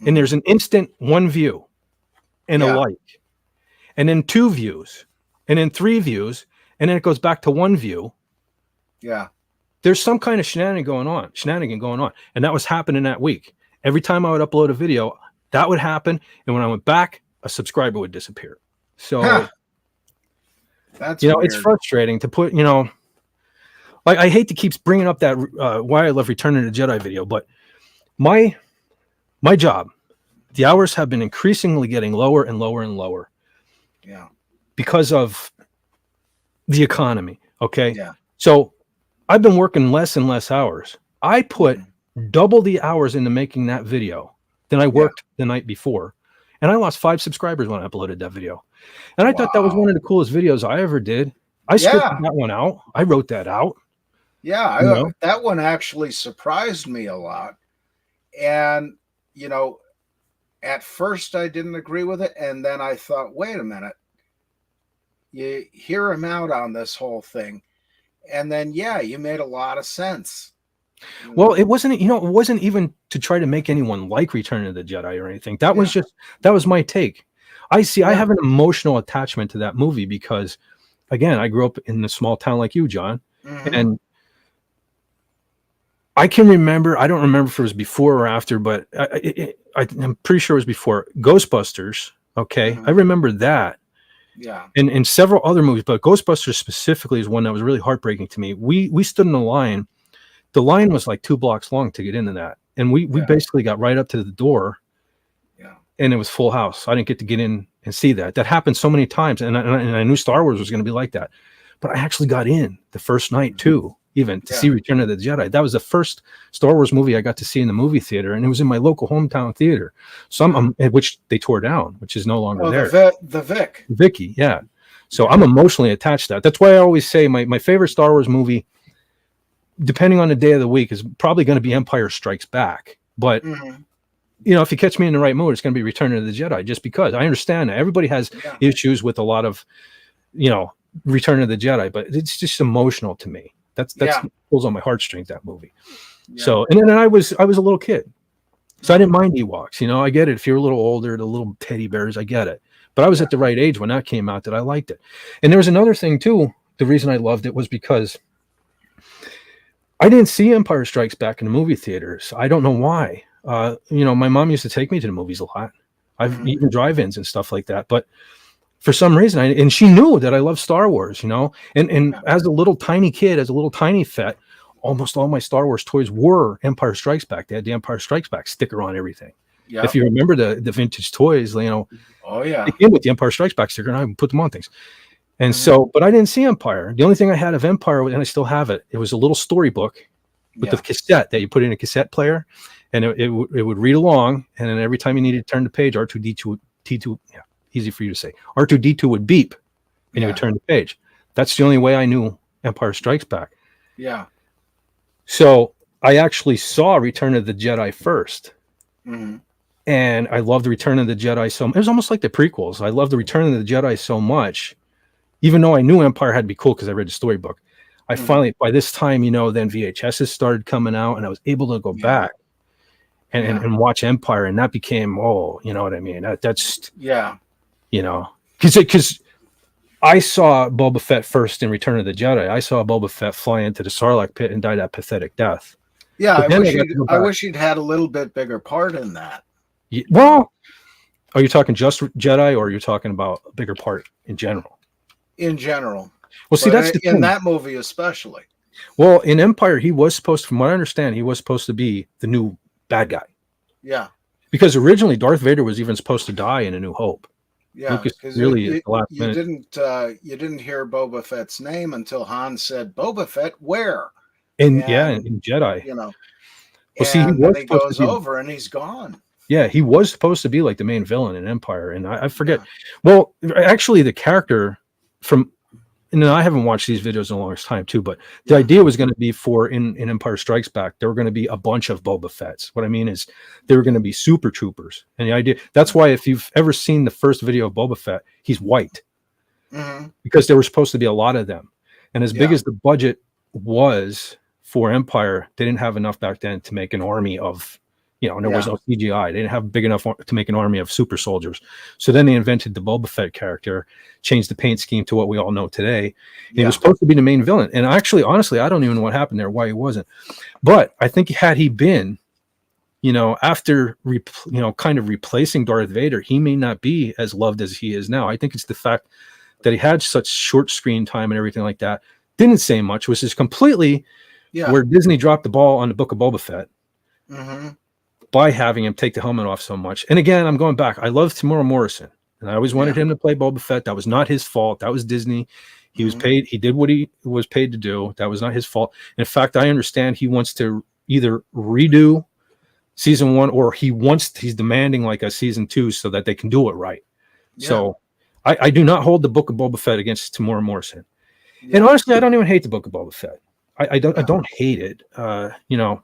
And there's an instant 1 view and a like, and then 2 views, and then 3 views, and then it goes back to 1 view. Yeah. There's some kind of shenanigan going on. And that was happening that week. Every time I would upload a video, that would happen. And when I went back, a subscriber would disappear. So that's it's frustrating to put, like I hate to keep bringing up that Why I Love Return of the Jedi video, but my job, the hours have been increasingly getting lower and lower and lower. Yeah. Because of the economy. Okay. Yeah. So I've been working less and less hours. I put double the hours into making that video than I worked the night before. And I lost 5 subscribers when I uploaded that video. And I thought that was one of the coolest videos I ever did. I scripted that one out. I wrote that out. Yeah. That one actually surprised me a lot. And, at first I didn't agree with it, and then I thought, wait a minute. You hear him out on this whole thing, and then you made a lot of sense. Well, it wasn't, it wasn't even to try to make anyone like Return of the Jedi or anything. That was just, that was my take. I have an emotional attachment to that movie because, again, I grew up in a small town like you, John, and I can remember, I don't remember if it was before or after, but I'm pretty sure it was before Ghostbusters. Okay. I remember that. Yeah. And several other movies, but Ghostbusters specifically is one that was really heartbreaking to me. We stood in the line. The line was like 2 blocks long to get into that. And we basically got right up to the door. Yeah. And it was full house. I didn't get to get in and see that. That happened so many times. And I knew Star Wars was going to be like that. But I actually got in the first night too, even to see Return of the Jedi. That was the first Star Wars movie I got to see in the movie theater. And it was in my local hometown theater. Which they tore down, which is no longer there. The Vic. Vicky, yeah. So I'm emotionally attached to that. That's why I always say my favorite Star Wars movie, depending on the day of the week, is probably going to be Empire Strikes Back. But if you catch me in the right mood, it's going to be Return of the Jedi, just because I understand that everybody has issues with a lot of, Return of the Jedi, but it's just emotional to me. That's pulls on my heartstrings, that movie. Yeah. So, and then I was a little kid, so I didn't mind Ewoks. I get it. If you're a little older, the little teddy bears, I get it. But I was at the right age when that came out that I liked it. And there was another thing too. The reason I loved it was because I didn't see Empire Strikes Back in the movie theaters. I don't know why. My mom used to take me to the movies a lot. I've eaten drive-ins and stuff like that, but for some reason, and she knew that I love Star Wars, and as a little tiny kid, as a little tiny fet, almost all my Star Wars toys were Empire Strikes Back. They had the Empire Strikes Back sticker on everything. Yep. If you remember the vintage toys, they came with the Empire Strikes Back sticker, and I would put them on things. And so, but I didn't see Empire. The only thing I had of Empire, and I still have it, it was a little storybook with the cassette that you put in a cassette player, and it would read along, and then every time you needed to turn the page, R2D2, easy for you to say, R2D2 would beep, and you would turn the page. That's the only way I knew Empire Strikes Back. Yeah. So I actually saw Return of the Jedi first. And I loved Return of the Jedi so much. It was almost like the prequels. I loved the Return of the Jedi so much, even though I knew Empire had to be cool because I read the storybook. I finally, by this time, then VHSs started coming out, and I was able to go back and watch Empire, and that became, you know what I mean? That's because I saw Boba Fett first in Return of the Jedi. I saw Boba Fett fly into the Sarlacc pit and die that pathetic death. Yeah, I wish he'd had a little bit bigger part in that. Well, are you talking just Jedi, or are you talking about a bigger part in general? In general. Well, see, that's the thing. In that movie especially. Well, in Empire, he was supposed to, from what I understand, he was supposed to be the new bad guy. Yeah. Because originally Darth Vader was even supposed to die in A New Hope. Yeah, because really you didn't hear Boba Fett's name until Han said, "Boba Fett, where?" In Jedi, Well, see, he goes over and he's gone. Yeah, he was supposed to be like the main villain in Empire, and I forget. Yeah. Well, actually, the character from, and I haven't watched these videos in a long time too, but the idea was going to be for in Empire Strikes Back, there were going to be a bunch of Boba Fetts. What I mean is, they were going to be super troopers, and the idea that's why if you've ever seen the first video of Boba Fett, he's white because there were supposed to be a lot of them, and as big as the budget was for Empire, they didn't have enough back then to make an army of. And there was no CGI. They didn't have big enough to make an army of super soldiers. So then they invented the Boba Fett character, changed the paint scheme to what we all know today. He was supposed to be the main villain. And actually, honestly, I don't even know what happened there, why he wasn't. But I think had he been, after, kind of replacing Darth Vader, he may not be as loved as he is now. I think it's the fact that he had such short screen time and everything like that. Didn't say much, which is completely where Disney dropped the ball on the Book of Boba Fett. By having him take the helmet off so much. And again, I'm going back. I love Temuera Morrison, and I always wanted him to play Boba Fett. That was not his fault. That was Disney. He was paid. He did what he was paid to do. That was not his fault. In fact, I understand he wants to either redo season 1 or he's demanding like a season 2 so that they can do it right. Yeah. So I do not hold the Book of Boba Fett against Temuera Morrison. Yeah. And honestly, I don't even hate the Book of Boba Fett. I don't hate it.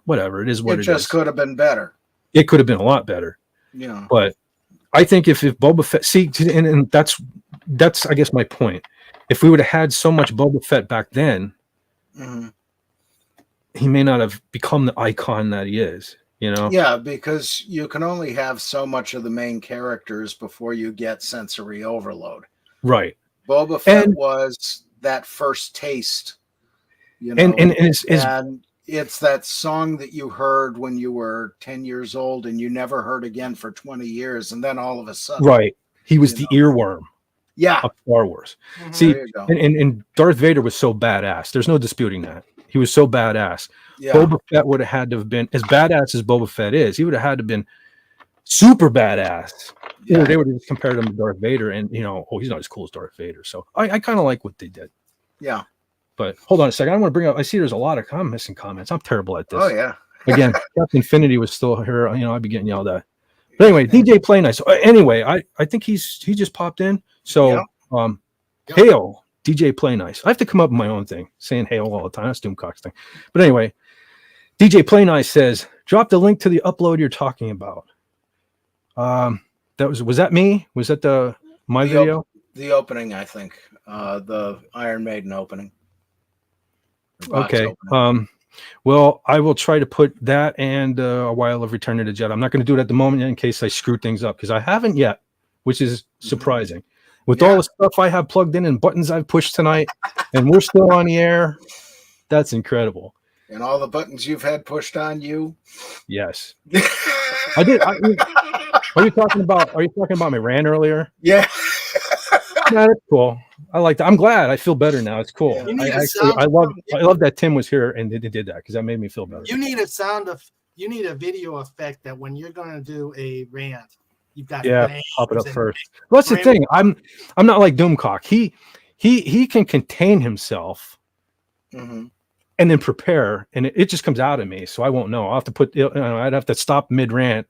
Whatever. It is what it is. It just could have been better. It could have been a lot better. Yeah. But I think if Boba Fett, see, and that's I guess my point. If we would have had so much Boba Fett back then, he may not have become the icon that he is. You know? Yeah, because you can only have so much of the main characters before you get sensory overload. Right. Boba Fett was that first taste, you know, and it's that song that you heard when you were 10 years old and you never heard again for 20 years, and then all of a sudden, right, he was the earworm. Yeah, of Star Wars. See, and Darth Vader was so badass. There's no disputing that. He was so badass. Yeah. Boba Fett would have had to have been as badass as Boba Fett is. He would have had to have been super badass. Yeah. You know, they would have just compared him to Darth Vader, and you know, oh, he's not as cool as Darth Vader. So I kind of like what they did. Yeah. But hold on a second. I want to bring up. I see there's a lot of. I'm missing comments. I'm terrible at this. Oh yeah. Again, Captain Infinity was still here. You know, I'd be getting yelled at. But anyway, DJ Play Nice. Anyway, I think he just popped in. So hail DJ Play Nice. I have to come up with my own thing, saying hail all the time. That's Doomcock's thing. But anyway, DJ Play Nice says, drop the link to the upload you're talking about. That was that me? Was that my video? The opening, I think. The Iron Maiden opening. Okay. Opening. Well, I will try to put that and a while of Return of the Jedi. I'm not going to do it at the moment in case I screw things up because I haven't yet, which is surprising. With all the stuff I have plugged in and buttons I've pushed tonight, and we're still on the air, that's incredible. And all the buttons you've had pushed on you. Yes, I did. Are you talking about my rant earlier? Yeah. No, that's cool. I like that. I'm glad. I feel better now. It's cool. Yeah. I love that Tim was here and they did that because that made me feel better. You need you need a video effect that when you're going to do a rant, you've got pop it up first. Well, that's the thing. I'm not like Doomcock. He can contain himself and then prepare, and it just comes out of me. So I won't know. I'll have to put. I'd have to stop mid rant,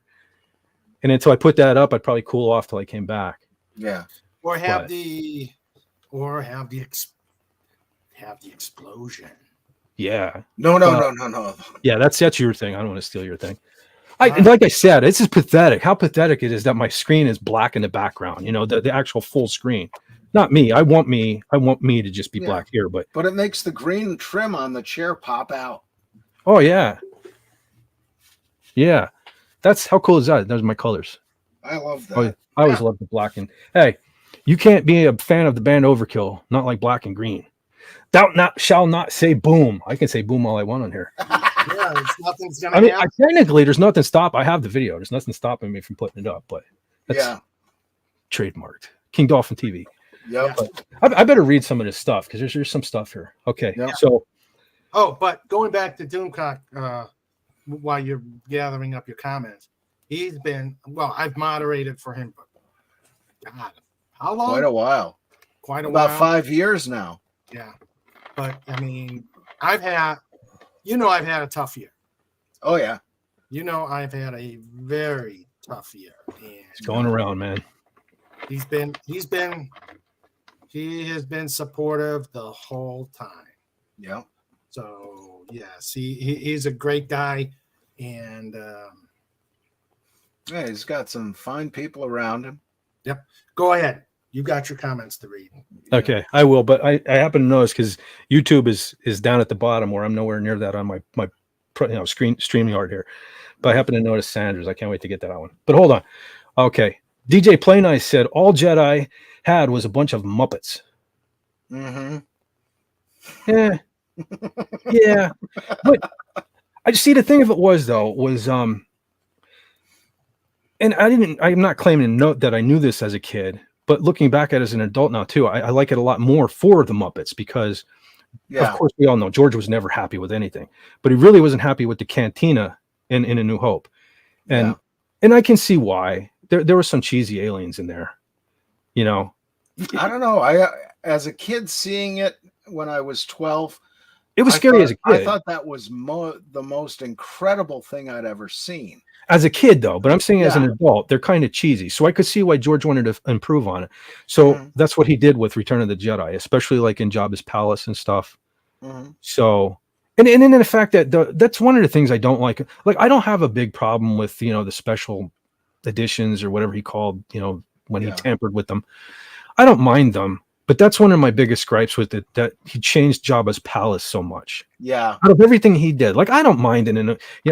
and until I put that up, I'd probably cool off till I came back. Yeah. Or have the explosion. Yeah. No. Yeah, that's your thing. I don't want to steal your thing. Like I said, this is pathetic. How pathetic it is that my screen is black in the background. You know, the actual full screen. Not me. I want me to just be black here, but it makes the green trim on the chair pop out. Oh yeah. Yeah. That's how cool is that? Those are my colors. I love that. I always love the black and hey. You can't be a fan of the band Overkill, not like black and green. Thou shall not say boom. I can say boom all I want on here. Nothing's gonna happen. Technically, there's nothing stop. I have the video. There's nothing stopping me from putting it up, but that's trademarked. King Dolphin TV. Yeah. I better read some of this stuff because there's some stuff here. Okay. Yep. So. Oh, but going back to Doomcock, while you're gathering up your comments, he's been I've moderated for him. God. How long? Quite a while. About 5 years now. Yeah. But I mean, I've had a tough year. Oh yeah. I've had a very tough year. And it's going around, man. He has been supportive the whole time. Yeah. So yes, he's a great guy. And he's got some fine people around him. Yep. Go ahead. You got your comments to read. Okay, I will, but I happen to notice because YouTube is down at the bottom where I'm nowhere near that on my StreamYard here. But I happen to notice Sanders. I can't wait to get that one. But hold on. Okay. DJ Play Nice said all Jedi had was a bunch of Muppets. Mm-hmm. Yeah. Yeah. But I just see the thing of it was and I'm not claiming to note that I knew this as a kid. But looking back at it as an adult now, too, I like it a lot more for the Muppets because, of course, we all know George was never happy with anything. But he really wasn't happy with the cantina in A New Hope. And I can see why. There were some cheesy aliens in there. You know? I don't know. As a kid seeing it when I was 12, it was scary as a kid. I thought that was the most incredible thing I'd ever seen. As a kid, though, but I'm saying as an adult, they're kind of cheesy. So I could see why George wanted to improve on it. So that's what he did with Return of the Jedi, especially like in Jabba's palace and stuff. So, and then the fact that that's one of the things I don't like. Like, I don't have a big problem with, the special editions or whatever he called, when he Yeah. tampered with them. I don't mind them, but that's one of my biggest gripes with it, that he changed Jabba's palace so much. Yeah. Out of everything he did, like, I don't mind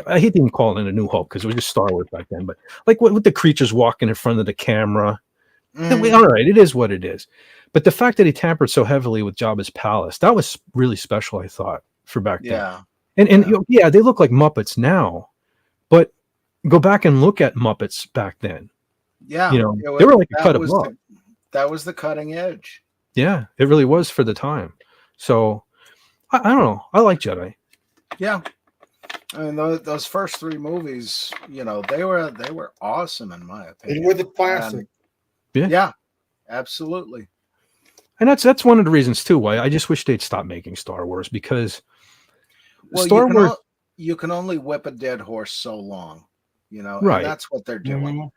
I hate to even call it in A New Hope because it was just Star Wars back then, but like with the creatures walking in front of the camera, Mhm. all right, it is what it is. But the fact that he tampered so heavily with Jabba's palace, that was really special, I thought, for back then. Yeah. And they look like Muppets now, but go back and look at Muppets back then. Yeah. They were like a cut above. That was the cutting edge. Yeah, it really was for the time. So I don't know. I like Jedi. Yeah. I mean, those first 3 movies, they were awesome in my opinion. They were the classic. Yeah, absolutely. And that's one of the reasons too why I just wish they'd stop making Star Wars, because Star Wars, you can only whip a dead horse so long, Right. And that's what they're doing. Mhm.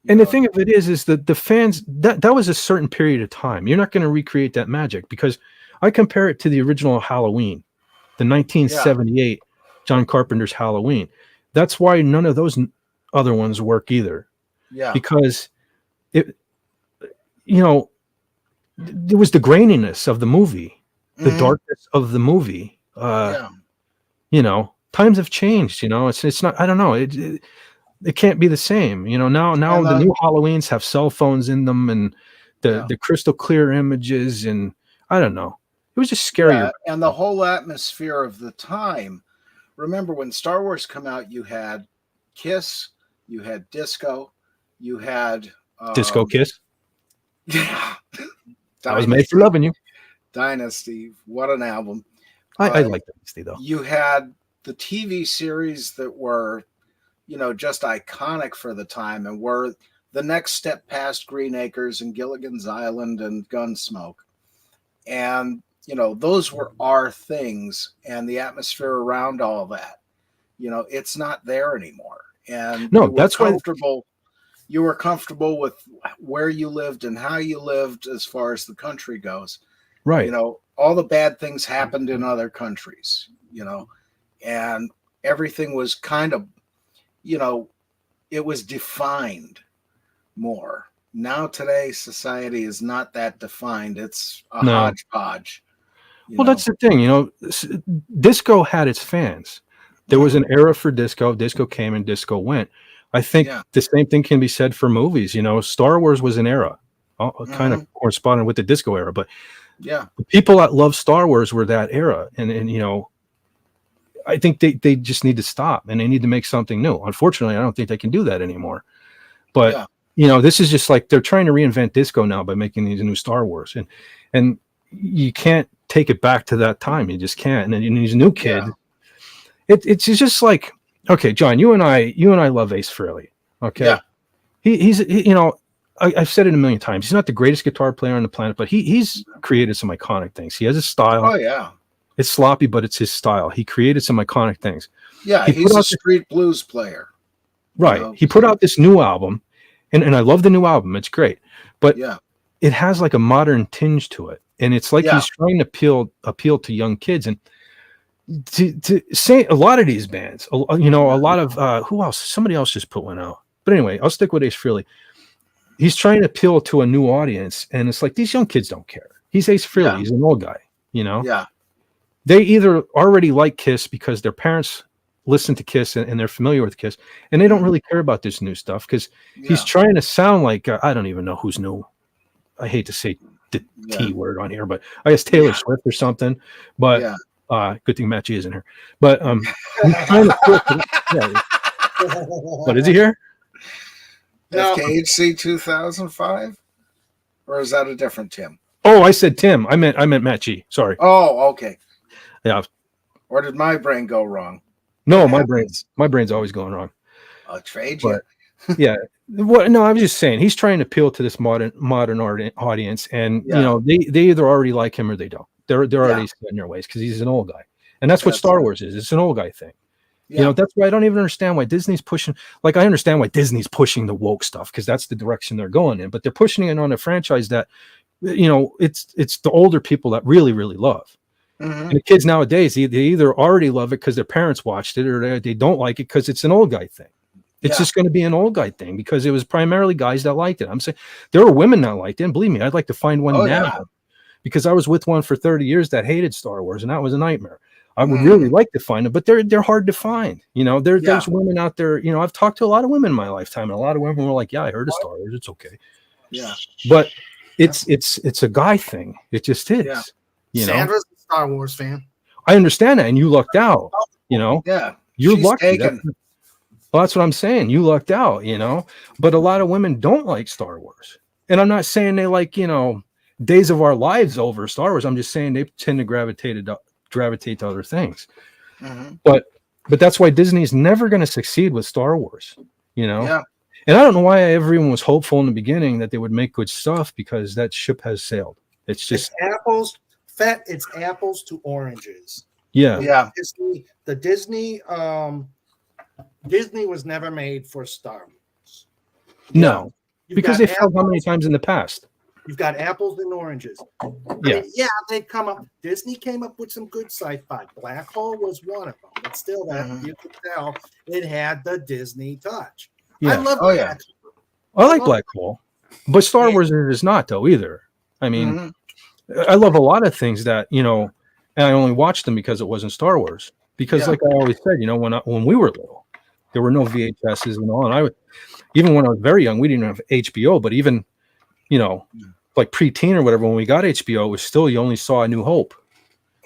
and the thing of it is that the fans, that was a certain period of time. You're not going to recreate that magic, because I compare it to the original Halloween, the 1978 John Carpenter's Halloween. That's why none of those other ones work either. Yeah. Because there was the graininess of the movie, the Mhm. darkness of the movie. Yeah. Times have changed. It's not. I don't know. It can't be the same. Now And, the new Halloweens have cell phones in them, and the crystal clear images, and I don't know. It was just scarier. Yeah, and the whole atmosphere of the time. Remember when Star Wars come out, you had Kiss, you had Disco, you had Disco Kiss. Yeah. I was made for loving you. Dynasty. What an album. I like Dynasty though. You had the TV series that were, just iconic for the time and were the next step past Green Acres and Gilligan's Island and Gunsmoke. And, those were our things, and the atmosphere around all that, it's not there anymore. And No, that's why you were comfortable with where you lived and how you lived as far as the country goes. right. All the bad things happened in other countries, and everything was kind of, it was defined more. Now today, society is not that defined. It's a hodgepodge. Well, that's the thing. Disco had its fans. There was an era for disco. Disco came and disco went. I think the same thing can be said for movies. Star Wars was an era, kind of corresponding with the disco era. But yeah, the people that love Star Wars were that era, and I think they just need to stop, and they need to make something new. Unfortunately, I don't think they can do that anymore. But this is just like they're trying to reinvent disco now by making these new Star Wars, and you can't take it back to that time. You just can't. And then these new kids, it's just like, okay, John, you and I love Ace Frehley. Okay, yeah. He's I've said it a million times. He's not the greatest guitar player on the planet, but he's created some iconic things. He has a style. Oh yeah, it's sloppy, but it's his style. He created some iconic things. Yeah, he's a street blues player. Right. He put out this new album, and I love the new album. It's great, but it has like a modern tinge to it, and it's like he's trying to appeal to young kids. And to say a lot of these bands, a lot of who else? Somebody else just put one out. But anyway, I'll stick with Ace Frehley. He's trying to appeal to a new audience, and it's like these young kids don't care. He's Ace Frehley. Yeah. He's an old guy, Yeah. They either already like Kiss because their parents listen to Kiss and they're familiar with Kiss, and they don't really care about this new stuff because he's trying to sound like I don't even know who's new. I hate to say the T word on here, but I guess Taylor Swift or something. But good thing Matt G isn't here. But he's trying to What is he here? FKHC 2005, or is that a different Tim? Oh, I said Tim. I meant Matt G. Sorry. Oh, okay. Yeah. Or did my brain go wrong? No, my brain's always going wrong. I'll trade you. Yeah. No, I was just saying he's trying to appeal to this modern audience, and they either already like him or they don't. They're already set in their ways because he's an old guy, and that's what Star Wars is. It's an old guy thing. Yeah. That's why I don't even understand why Disney's pushing. Like, I understand why Disney's pushing the woke stuff because that's the direction they're going in. But they're pushing it on a franchise that, it's the older people that really, really love. Mm-hmm. And the kids nowadays, they either already love it because their parents watched it, or they don't like it because it's an old guy thing. It's just going to be an old guy thing because it was primarily guys that liked it. I'm saying there were women that liked it. And believe me, I'd like to find one now because I was with one for 30 years that hated Star Wars, and that was a nightmare. I would really like to find them, but they're hard to find. You know, there's women out there. You know, I've talked to a lot of women in my lifetime, and a lot of women were like, "Yeah, I heard of Star Wars. It's okay." Yeah, but it's a guy thing. It just is. Yeah. You Sandra's a Star Wars fan. I understand that, and you lucked out. You know, you're lucky. Well, that's what I'm saying. You lucked out. You know, but a lot of women don't like Star Wars, and I'm not saying they like Days of Our Lives over Star Wars. I'm just saying they tend to gravitate to other things. But that's why Disney's never going to succeed with Star Wars, and I don't know why everyone was hopeful in the beginning that they would make good stuff, because that ship has sailed. It's just it's apples to oranges. Disney was never made for Star Wars. No, because they failed how many times in the past. You've got apples and oranges. They come up. Disney came up with some good sci-fi. Black Hole was one of them, but still, you could tell it had the Disney touch. I love Black Hole. I like Black Hole, but Star Wars is not though either. I mean, I love a lot of things that and I only watched them because it wasn't Star Wars. Because, like I always said, when we were little, there were no VHSs and all. And even when I was very young, we didn't have HBO, but even like preteen or whatever, when we got HBO, it was still, you only saw A New Hope.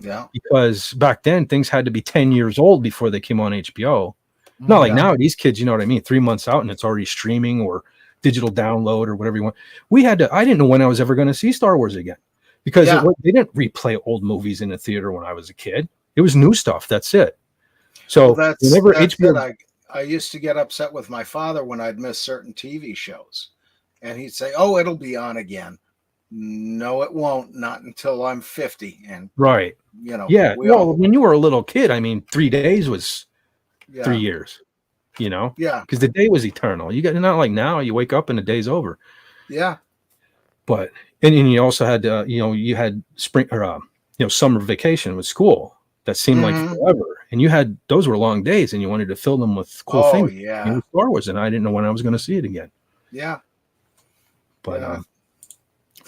Yeah. Because back then things had to be 10 years old before they came on HBO. Not like now, these kids, you know what I mean? 3 months out and it's already streaming or digital download or whatever you want. I didn't know when I was ever going to see Star Wars again, because they didn't replay old movies in the theater when I was a kid. It was new stuff. That's it. So whenever HBO, I used to get upset with my father when I'd miss certain TV shows. And he'd say, "Oh, it'll be on again." No, it won't. Not until I'm 50. And right, when you were a little kid, I mean, 3 days was 3 years. Because the day was eternal. Not like now. You wake up and the day's over. Yeah. But and you also had you had spring or summer vacation with school that seemed like forever, and those were long days, and you wanted to fill them with cool things. Yeah, Star Wars, and I didn't know when I was going to see it again. Yeah. But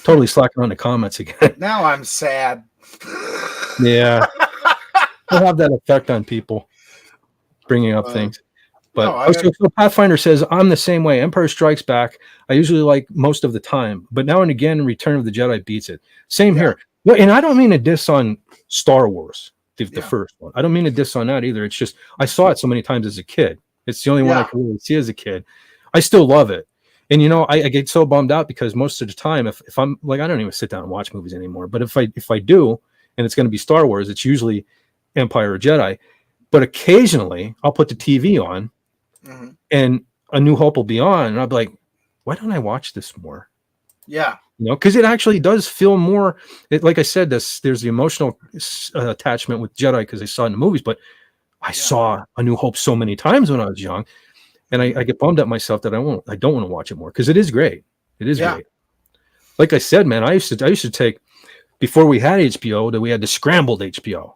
totally slacking on the comments again. Now I'm sad. Yeah. We'll have that effect on people, bringing up things. But so Pathfinder says, I'm the same way. Empire Strikes Back, I usually like most of the time, but now and again, Return of the Jedi beats it. Same here. And I don't mean a diss on Star Wars, the first one. I don't mean a diss on that either. It's just, I saw it so many times as a kid. It's the only one I could really see as a kid. I still love it. And I get so bummed out because most of the time, if I'm like, I don't even sit down and watch movies anymore. But if I do, and it's going to be Star Wars, it's usually Empire or Jedi. But occasionally, I'll put the TV on, and A New Hope will be on, and I'll be like, why don't I watch this more? Yeah, because it actually does feel more. Like I said, there's the emotional attachment with Jedi because I saw it in the movies, but I saw A New Hope so many times when I was young. And I get bummed at myself that I don't want to watch it more, because it is great. It is great. Like I said, man, I used to take, before we had HBO, that we had the scrambled HBO.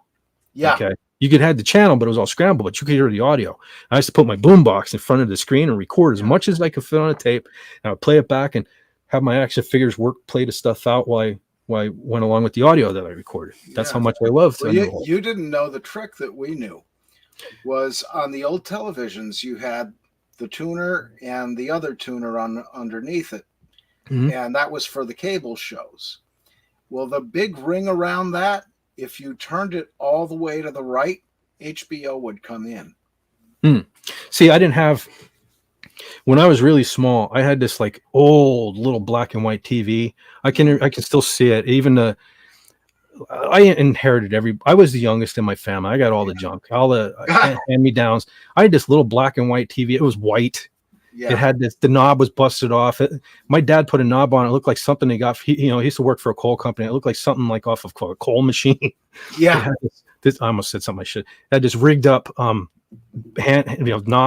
Yeah. Okay. You could have the channel, but it was all scrambled, but you could hear the audio. I used to put my boombox in front of the screen and record as much as I could fit on a tape. And I would play it back and have my action figures play the stuff out while I went along with the audio that I recorded. That's how much I loved. Well, you didn't know the trick that we knew was on the old televisions, you had the tuner and the other tuner underneath it. And that was for the cable shows. Well, the big ring around that, if you turned it all the way to the right, HBO would come in. See, I didn't have, when I was really small, I had this like old little black and white TV. I can still see it. Even I inherited I was the youngest in my family. I got all the junk, all the hand-me-downs. I had this little black and white TV. It was white. Yeah. It had the knob was busted off. My dad put a knob on it. It looked like something he got. He used to work for a coal company. It looked like something like off of a coal machine. Yeah. This I almost said something I should. It had this rigged up knob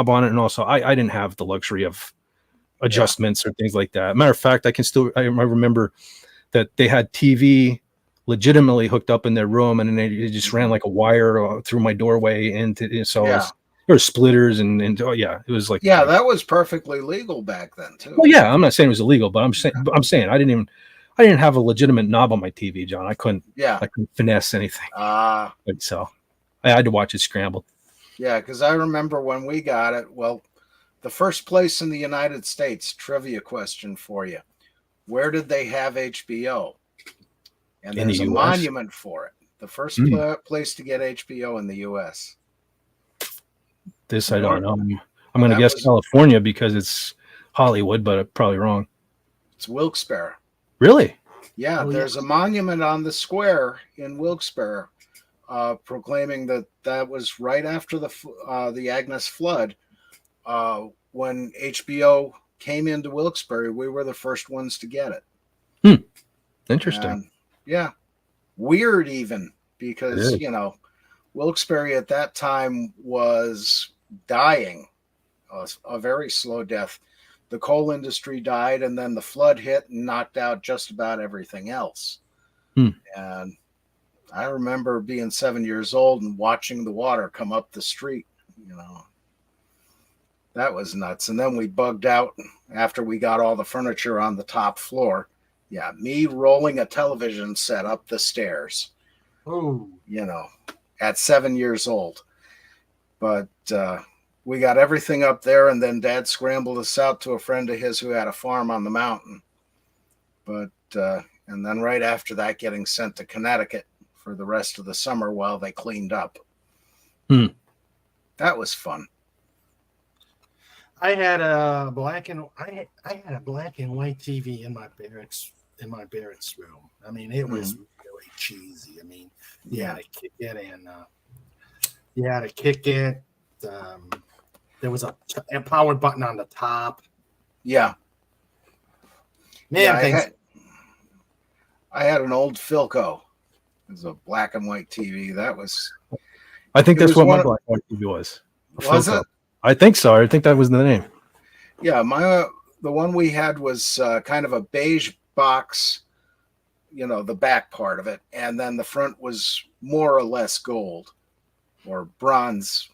on it, and also I didn't have the luxury of adjustments or things like that. Matter of fact, I remember that they had TV legitimately hooked up in their room, and then they just ran like a wire through my doorway into. So there were splitters and oh yeah, it was like that was perfectly legal back then too. Well, yeah, I'm not saying it was illegal, but I'm saying I didn't have a legitimate knob on my TV, John. I couldn't finesse anything. So I had to watch it scrambled. Yeah, because I remember when we got it. Well, the first place in the United States, trivia question for you. Where did they have HBO? And there's a monument for it. The first place to get HBO in the U.S. This I don't know. I'm going to guess California because it's Hollywood, but I'm probably wrong. It's Wilkes-Barre. Really? Yeah, there's a monument on the square in Wilkes-Barre proclaiming that was right after the Agnes flood. When HBO came into Wilkes-Barre, we were the first ones to get it. Interesting. And, yeah. Weird even because, Wilkes-Barre at that time was dying, a very slow death. The coal industry died, and then the flood hit and knocked out just about everything else. And I remember being 7 years old and watching the water come up the street, That was nuts. And then we bugged out after we got all the furniture on the top floor. Yeah, me rolling a television set up the stairs. Oh, at 7 years old. But we got everything up there, and then Dad scrambled us out to a friend of his who had a farm on the mountain. But and then right after that, getting sent to Connecticut for the rest of the summer while they cleaned up. That was fun. I had a black and white TV in my barracks room. I mean, it was really cheesy. I mean, you had to kick it, and there was a power button on the top. Yeah. Man, I had an old Philco. It was a black and white TV. I think that's what my black and white TV was. Was it? I think so. I think that was the name. Yeah, the one we had was kind of a beige box, the back part of it, and then the front was more or less gold or bronze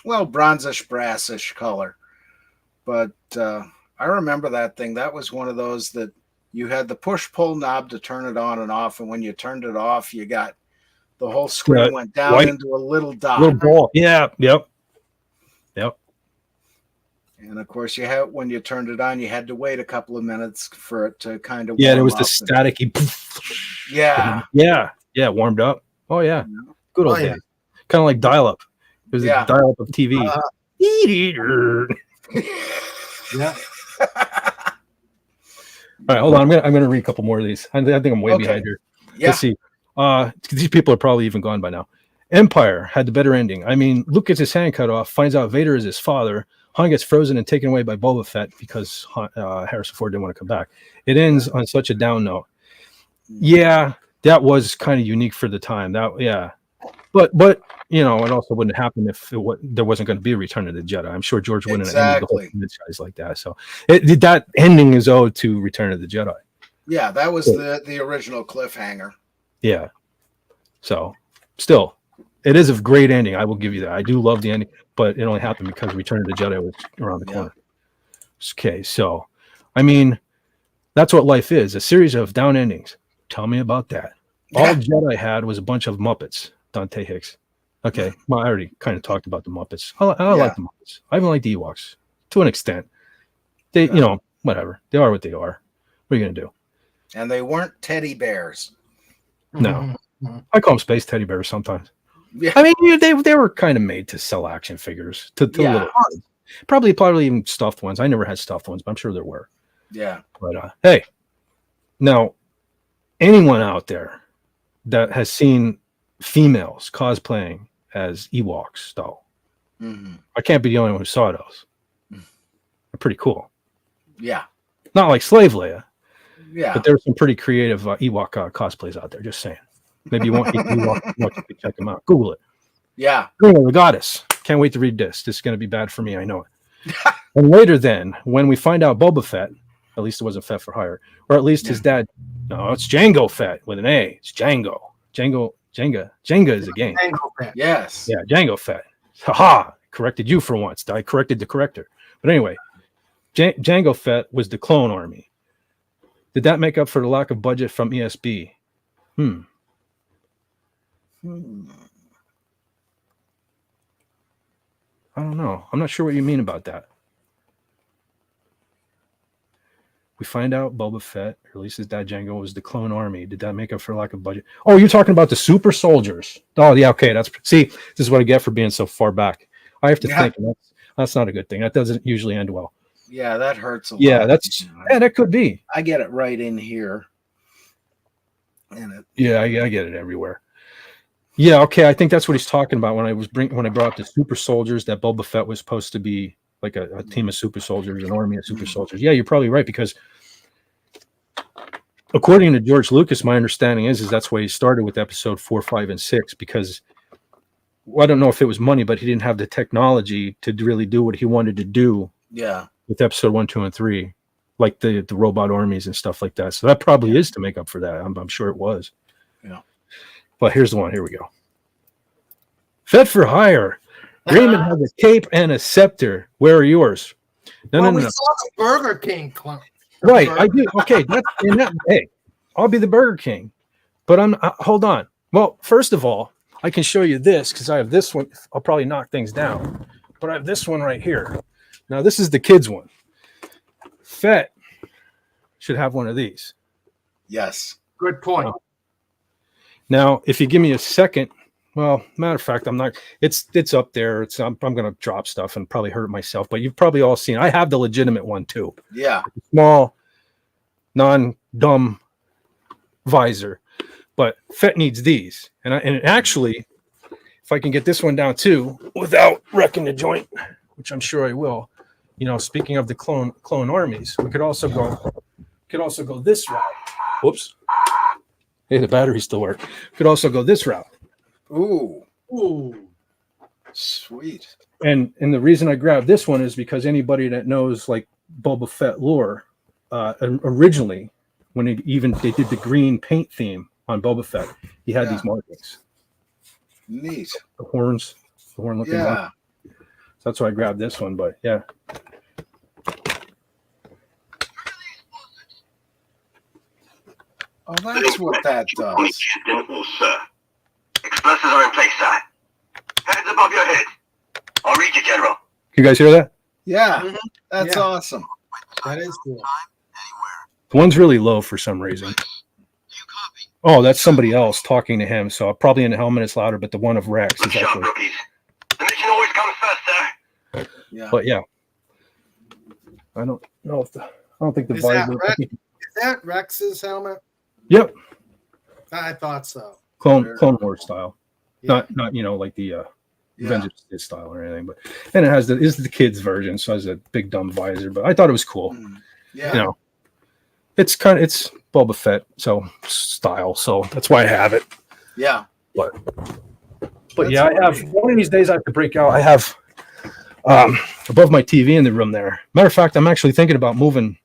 bronzish, brassish color. But I remember that thing. That was one of those that you had the push-pull knob to turn it on and off, and when you turned it off, you got the whole screen went down into a little dot. Little ball. Yeah. Yep. And of course, when you turned it on, you had to wait a couple of minutes for it to kind of warm there was the staticky. Yeah, warmed up. Oh yeah, good old days. Kind of like dial-up. It was a dial-up of TV. Yeah. All right, hold on. I'm gonna read a couple more of these. I think I'm way behind here. Yeah. Let's see. These people are probably even gone by now. Empire had the better ending. I mean, Luke gets his hand cut off, finds out Vader is his father. Han gets frozen and taken away by Boba Fett because Harrison Ford didn't want to come back. It ends on such a down note. Yeah, that was kind of unique for the time. But it also wouldn't happen if there wasn't going to be a Return of the Jedi. I'm sure George wouldn't have ended the whole franchise like that. So that ending is owed to Return of the Jedi. Yeah, that was the original cliffhanger. Yeah. So still, it is a great ending. I will give you that. I do love the ending, but it only happened because Return of the Jedi was around the corner. Okay, so I mean, that's what life is, a series of down endings. Tell me about that. All Jedi had was a bunch of Muppets, Dante Hicks. Okay, well, I already kind of talked about the Muppets. I like the Muppets. I even like the Ewoks to an extent. They, whatever. They are what they are. What are you going to do? And they weren't teddy bears. No. I call them space teddy bears sometimes. Yeah. I mean, they were kind of made to sell action figures to little kids. Probably even stuffed ones. I never had stuffed ones, but I'm sure there were. Yeah. But hey, now anyone out there that has seen females cosplaying as Ewoks, though, I can't be the only one who saw those. They're pretty cool. Yeah. Not like Slave Leia. Yeah. But there's some pretty creative Ewok cosplays out there. Just saying. Maybe you want to check them out. Google it. Yeah. Google the Goddess. Can't wait to read this. This is going to be bad for me. I know it. And later then, when we find out Boba Fett, at least it wasn't Fett for hire, or at least his dad, no, it's Jango Fett with an A. It's Jango. Jenga is a game. Django Fett. Yes. Yeah, Django Fett. Haha, corrected you for once. I corrected the corrector. But anyway, Django Fett was the clone army. Did that make up for the lack of budget from ESB? Hmm. I don't know. I'm not sure what you mean about that. We find out Boba Fett, or at least his dad Django, was the clone army. Did that make up for lack of budget? Oh, you're talking about the super soldiers. Oh, yeah, okay. This is what I get for being so far back. I have to think. That's not a good thing. That doesn't usually end well. Yeah, that hurts a lot. Yeah, that could be. I get it right in here. Yeah, I get it everywhere. Yeah, okay. I think that's what he's talking about when I brought up the super soldiers, that Boba Fett was supposed to be like a team of super soldiers, an army of super soldiers. Yeah, you're probably right, because according to George Lucas, my understanding is that's why he started with episode 4, 5, and 6, because I don't know if it was money, but he didn't have the technology to really do what he wanted to do. Yeah. With episode 1, 2, and 3, like the robot armies and stuff like that. So that probably is to make up for that. I'm sure it was. Yeah. But here's the one. Here we go. Fed for hire. Raymond has a cape and a scepter. Where are yours? No. We saw the Burger King clone. Right, I do. Okay, hey, I'll be the Burger King. But hold on. Well, first of all, I can show you this because I have this one. I'll probably knock things down. But I have this one right here. Now, this is the kids' one. Fett should have one of these. Yes. Good point. Now, if you give me a second, well, matter of fact, I'm not. It's up there. I'm going to drop stuff and probably hurt myself. But you've probably all seen. I have the legitimate one too. Yeah. Small, non-dumb visor, but Fett needs these. And actually, if I can get this one down too, without wrecking the joint, which I'm sure I will. Speaking of the clone armies, we could also go this route. Whoops. Hey, the battery still works. Could also go this route. Ooh. Sweet. And the reason I grabbed this one is because anybody that knows like Boba Fett lore, originally when they did the green paint theme on Boba Fett, he had these markings. Neat. The horn looking. Yeah. So that's why I grabbed this one. But yeah. Oh, that's what that does. Sir. Explosives are in place, sir. Hands above your head. I'll read you, General. You guys hear that? Yeah, that's awesome. That is cool. The one's really low for some reason. Oh, that's somebody else talking to him. So probably in the helmet it's louder, but the one of Rex is actually. Rookies. The mission always comes first, sir. Yeah. But yeah, I don't think the Is visor. Is that Rex's helmet? Yep, I thought so. Clone Wars style, Yeah. not like the Revenge of the Sith style or anything. But and it has is the kids version, so it has a big dumb visor. But I thought it was cool. Yeah. It's Boba Fett style, so that's why I have it. Yeah. But yeah, I have one of these days I have to break out. I have above my TV in the room there. Matter of fact, I'm actually thinking about moving.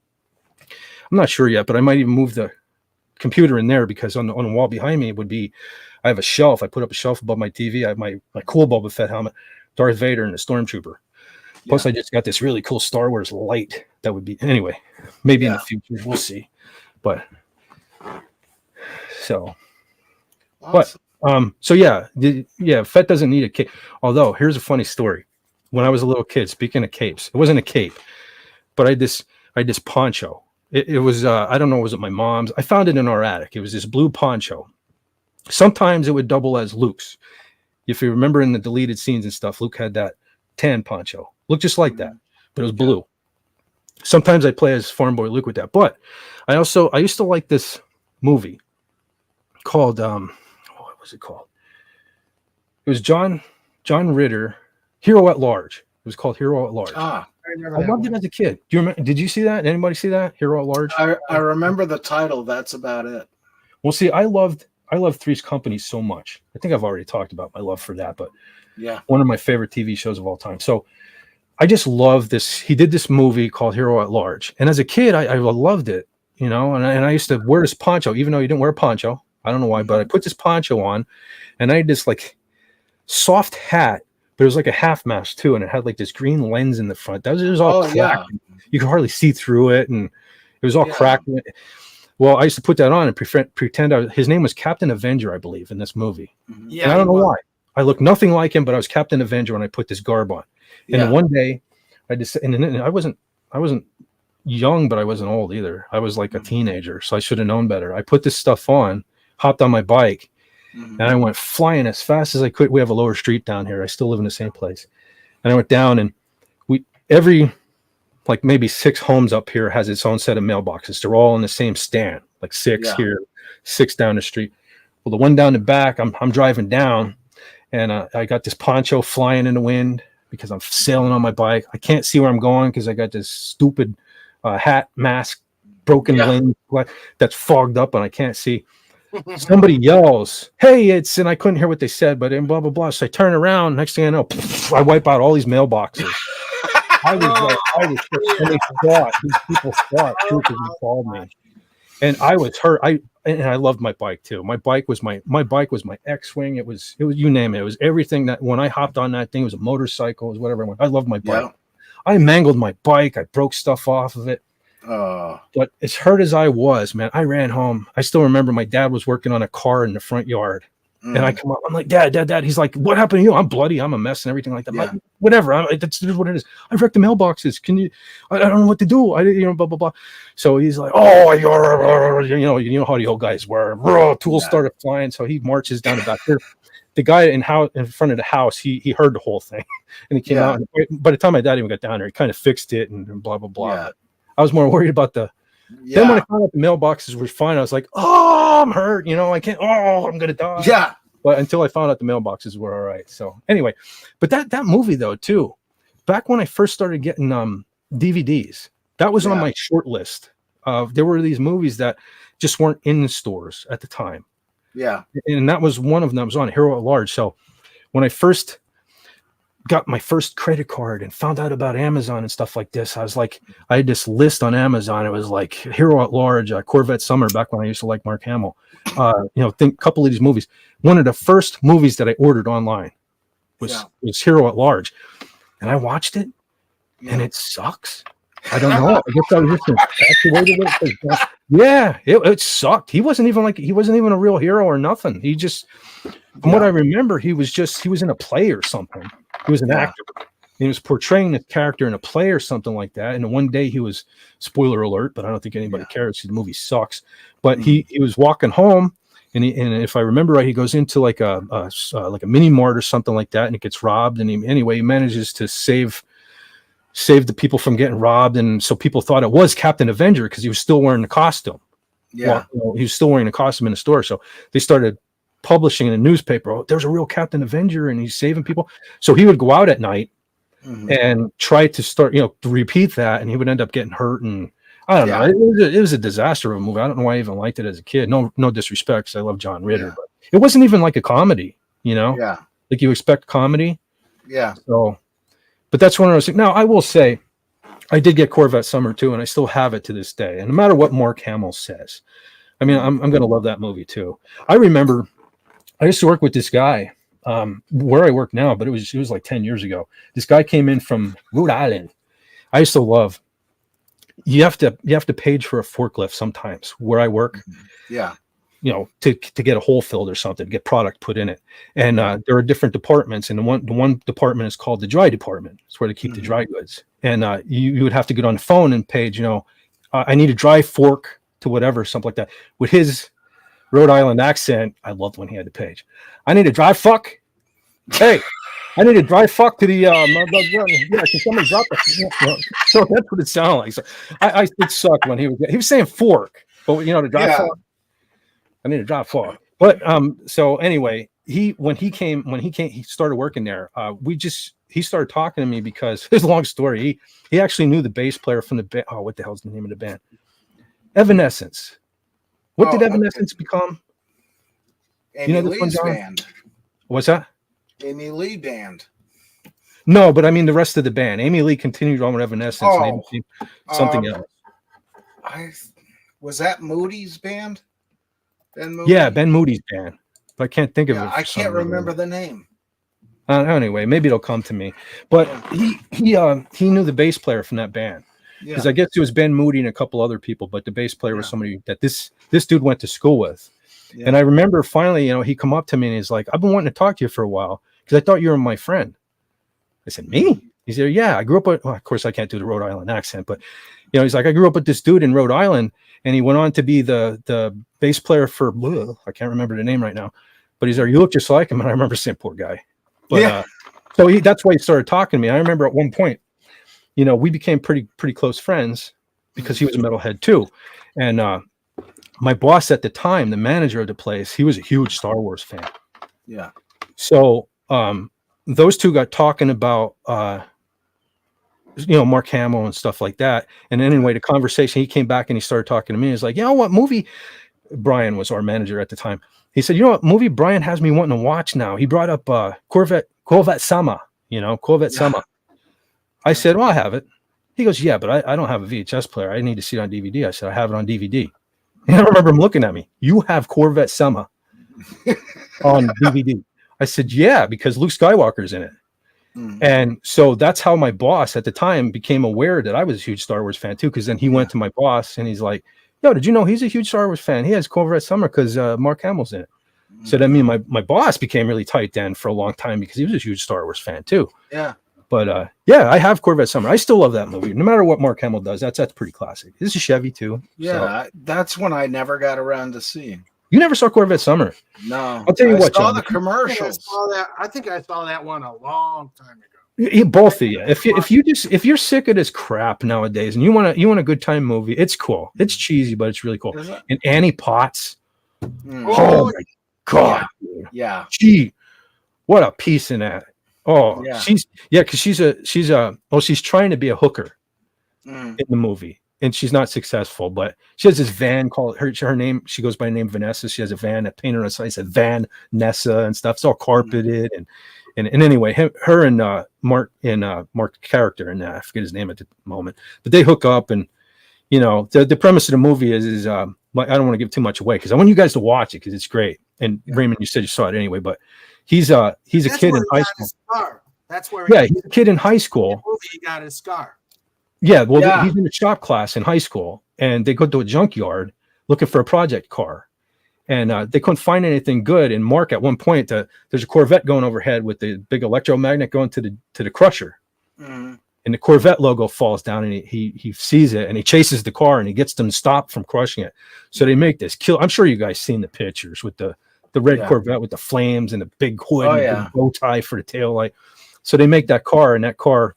I'm not sure yet, but I might even move the computer in there because on the wall behind me I have a shelf. I put up a shelf above my TV. I have my cool Boba Fett helmet, Darth Vader, and the Stormtrooper. Plus, I just got this really cool Star Wars light that would be anyway. Maybe in the future we'll see. But so, Awesome. so yeah, Fett doesn't need a cape. Although here's a funny story. When I was a little kid, speaking of capes, it wasn't a cape, but I had this poncho. It was I don't know, was it my mom's? I found it in our attic. It was this blue poncho. Sometimes it would double as Luke's. If you remember in the deleted scenes and stuff, Luke had that tan poncho. Looked just like that, but it was blue. Sometimes I play as Farm Boy Luke with that. But I used to like this movie called what was it called? It was John Ritter, Hero at Large. It was called Hero at Large. I loved it as a kid. Do you remember? Did you see that? Anybody see that? Hero at Large? I remember the title. That's about it. Well, see, I loved Three's Company so much. I think I've already talked about my love for that, but one of my favorite TV shows of all time. So I just love this. He did this movie called Hero at Large, and as a kid, I loved it. And I used to wear this poncho, even though he didn't wear a poncho. I don't know why, but I put this poncho on, and I had this like soft hat, but it was like a half mask too, and it had like this green lens in the front. It was all cracked. You could hardly see through it, and it was all cracked. Well, I used to put that on and pretend his name was Captain Avenger, I believe, in this movie. Yeah, and I don't know why. I looked nothing like him, but I was Captain Avenger when I put this garb on. And then one day, I just I wasn't young, but I wasn't old either. I was like a teenager, so I should have known better. I put this stuff on, hopped on my bike, and I went flying as fast as I could. We have a lower street down here. I still live in the same place. And I went down, and every like maybe 6 homes up here has its own set of mailboxes. They're all in the same stand, like 6 here, 6 down the street. Well, the one down the back, I'm driving down, and I got this poncho flying in the wind because I'm sailing on my bike. I can't see where I'm going because I got this stupid hat, mask, broken lens that's fogged up, and I can't see. Somebody yells, "Hey, it's," and I couldn't hear what they said, but blah, blah, blah. So I turn around. Next thing I know, I wipe out all these mailboxes. I was these people thought too, because he called me. And I was hurt. I loved my bike too. My bike was my X-Wing. It was you name it. It was everything that when I hopped on that thing, it was a motorcycle, it was whatever. I loved my bike. Yeah. I mangled my bike. I broke stuff off of it. But as hurt as I was, man, I ran home. I still remember my dad was working on a car in the front yard. And I come up, I'm like, Dad. He's like, "What happened to you?" I'm bloody. I'm a mess and everything like that. Like, whatever. That's what it is. I wrecked the mailboxes. Can you? I don't know what to do. Blah blah blah. So he's like, "Oh, you know how the old guys were." Tools started flying. So he marches down the back there. The guy in front of the house, he heard the whole thing, and he came out. And by the time my dad even got down there, he kind of fixed it and blah blah blah. Yeah. I was more worried about the. Yeah. Then when I found out the mailboxes were fine, I was like, "Oh, I'm hurt. I can't. Oh, I'm gonna die." Yeah. But until I found out the mailboxes were all right. So anyway, but that movie though too, back when I first started getting DVDs, that was on my short list. There were these movies that just weren't in the stores at the time. Yeah. And that was one of them that was on Hero at Large. So when I first got my first credit card and found out about Amazon and stuff like this, I was like, I had this list on Amazon. It was like Hero at Large, Corvette Summer, back when I used to like Mark Hamill. Think a couple of these movies. One of the first movies that I ordered online was Hero at Large, and I watched it, and it sucks. I don't know. I guess I was just infatuated with it. Yeah, it sucked. He wasn't even a real hero or nothing. He just, from what I remember, he was in a play or something. He was an actor. He was portraying a character in a play or something like that. And one day he was, spoiler alert, but I don't think anybody cares. The movie sucks. But he was walking home, and if I remember right, he goes into like a mini mart or something like that, and it gets robbed. And he manages to save the people from getting robbed. And so people thought it was Captain Avenger because he was still wearing the costume. Yeah, he was still wearing a costume in the store. So they started publishing in a newspaper, "Oh, there's a real Captain Avenger and he's saving people." So he would go out at night and try to start, to repeat that, and he would end up getting hurt. And I don't know. It was a disaster of a movie. I don't know why I even liked it as a kid. No disrespect, because I love John Ritter, but it wasn't even like a comedy, like you expect comedy. Yeah. So, but that's when I was like, now I will say, I did get Corvette Summer too, and I still have it to this day. And no matter what Mark Hamill says, I mean, I'm going to love that movie too. I remember I used to work with this guy where I work now, but it was like 10 years ago. This guy came in from Rhode Island. I used to love, you have to page for a forklift sometimes where I work. Yeah. To get a hole filled or something, to get product put in it. And there are different departments, and the one department is called the dry department. It's where they keep the dry goods. And you would have to get on the phone and page, I need a dry fork to whatever, something like that. With his Rhode Island accent, I loved when he had the page. "I need a dry fuck. Hey, I need a dry fuck to the can somebody drop it?" So that's what it sounded like. So it sucked when he was saying fork, but the dry fuck. I need a dry fuck. But so anyway, he started working there. He started talking to me because it's a long story. He actually knew the bass player from the band. Oh, what the hell's the name of the band? Evanescence. What did Evanescence become? Amy Lee's band. What's that? Amy Lee band. No, but I mean the rest of the band. Amy Lee continued on with Evanescence. And something else. Was that Moody's band? Ben Moody? Yeah, Ben Moody's band, but I can't think of it. I can't remember the name. Anyway, maybe it'll come to me. But he knew the bass player from that band. Because I guess it was Ben Moody and a couple other people, but the bass player was somebody that this dude went to school with. Yeah. And I remember finally, he come up to me and he's like, "I've been wanting to talk to you for a while because I thought you were my friend." I said, "Me?" He said, "Yeah, I grew up with," well, of course I can't do the Rhode Island accent, but he's like, "I grew up with this dude in Rhode Island," and he went on to be the bass player for, I can't remember the name right now, but he's like, "You look just like him," and I remember saying, "Poor guy." But so that's why he started talking to me. I remember at one point, we became pretty close friends because he was a metalhead too. And my boss at the time, the manager of the place, he was a huge Star Wars fan. Yeah. So those two got talking about, Mark Hamill and stuff like that. And anyway, the conversation, he came back and he started talking to me. He's like, "You know what movie?" Brian was our manager at the time. He said, "You know what movie Brian has me wanting to watch now?" He brought up Corvette Sama, Corvette Sama. I said, "Well, I have it." He goes, "Yeah, but I don't have a VHS player. I need to see it on DVD." I said, "I have it on DVD." And I remember him looking at me. "You have Corvette Sama on DVD?" I said, "Yeah, because Luke Skywalker's in it." And so that's how my boss at the time became aware that I was a huge Star Wars fan too. Because then he went to my boss and he's like, "Yo, did you know he's a huge Star Wars fan? He has Corvette Summer because Mark Hamill's in it." So that mean my boss became really tight then for a long time because he was a huge Star Wars fan too. Yeah. But I have Corvette Summer. I still love that movie. No matter what Mark Hamill does, that's pretty classic. This is Chevy too. Yeah, so. That's one I never got around to seeing. You never saw Corvette Summer? No. I'll tell you what, I saw John, the commercials. I think I saw that one a long time ago. Both of you. If you're sick of this crap nowadays and you want a good time movie, it's cool. It's cheesy, but it's really cool. And Annie Potts. Oh my God. Yeah. Gee, what a piece in that. Oh, yeah. Because she's trying to be a hooker in the movie, and she's not successful. But she has this van called her name. She goes by the name Vanessa. She has a van that painted on the side said Van Nessa and stuff. It's all carpeted and anyway, her and Mark's character, and I forget his name at the moment, but they hook up, and the premise of the movie is I don't want to give too much away because I want you guys to watch it because it's great. And Raymond, you said you saw it anyway, but he's a kid in high school. That's where he's a kid in high school. He got his scar. Yeah, he's in a shop class in high school, and they go to a junkyard looking for a project car, and they couldn't find anything good. And Mark, at one point, there's a Corvette going overhead with the big electromagnet going to the crusher, and the Corvette logo falls down, and he sees it, and he chases the car, and he gets them to stop from crushing it. So they make this kill. I'm sure you guys seen the pictures with the red Corvette with the flames and the big hood and the bow tie for the tail light. So they make that car, and that car,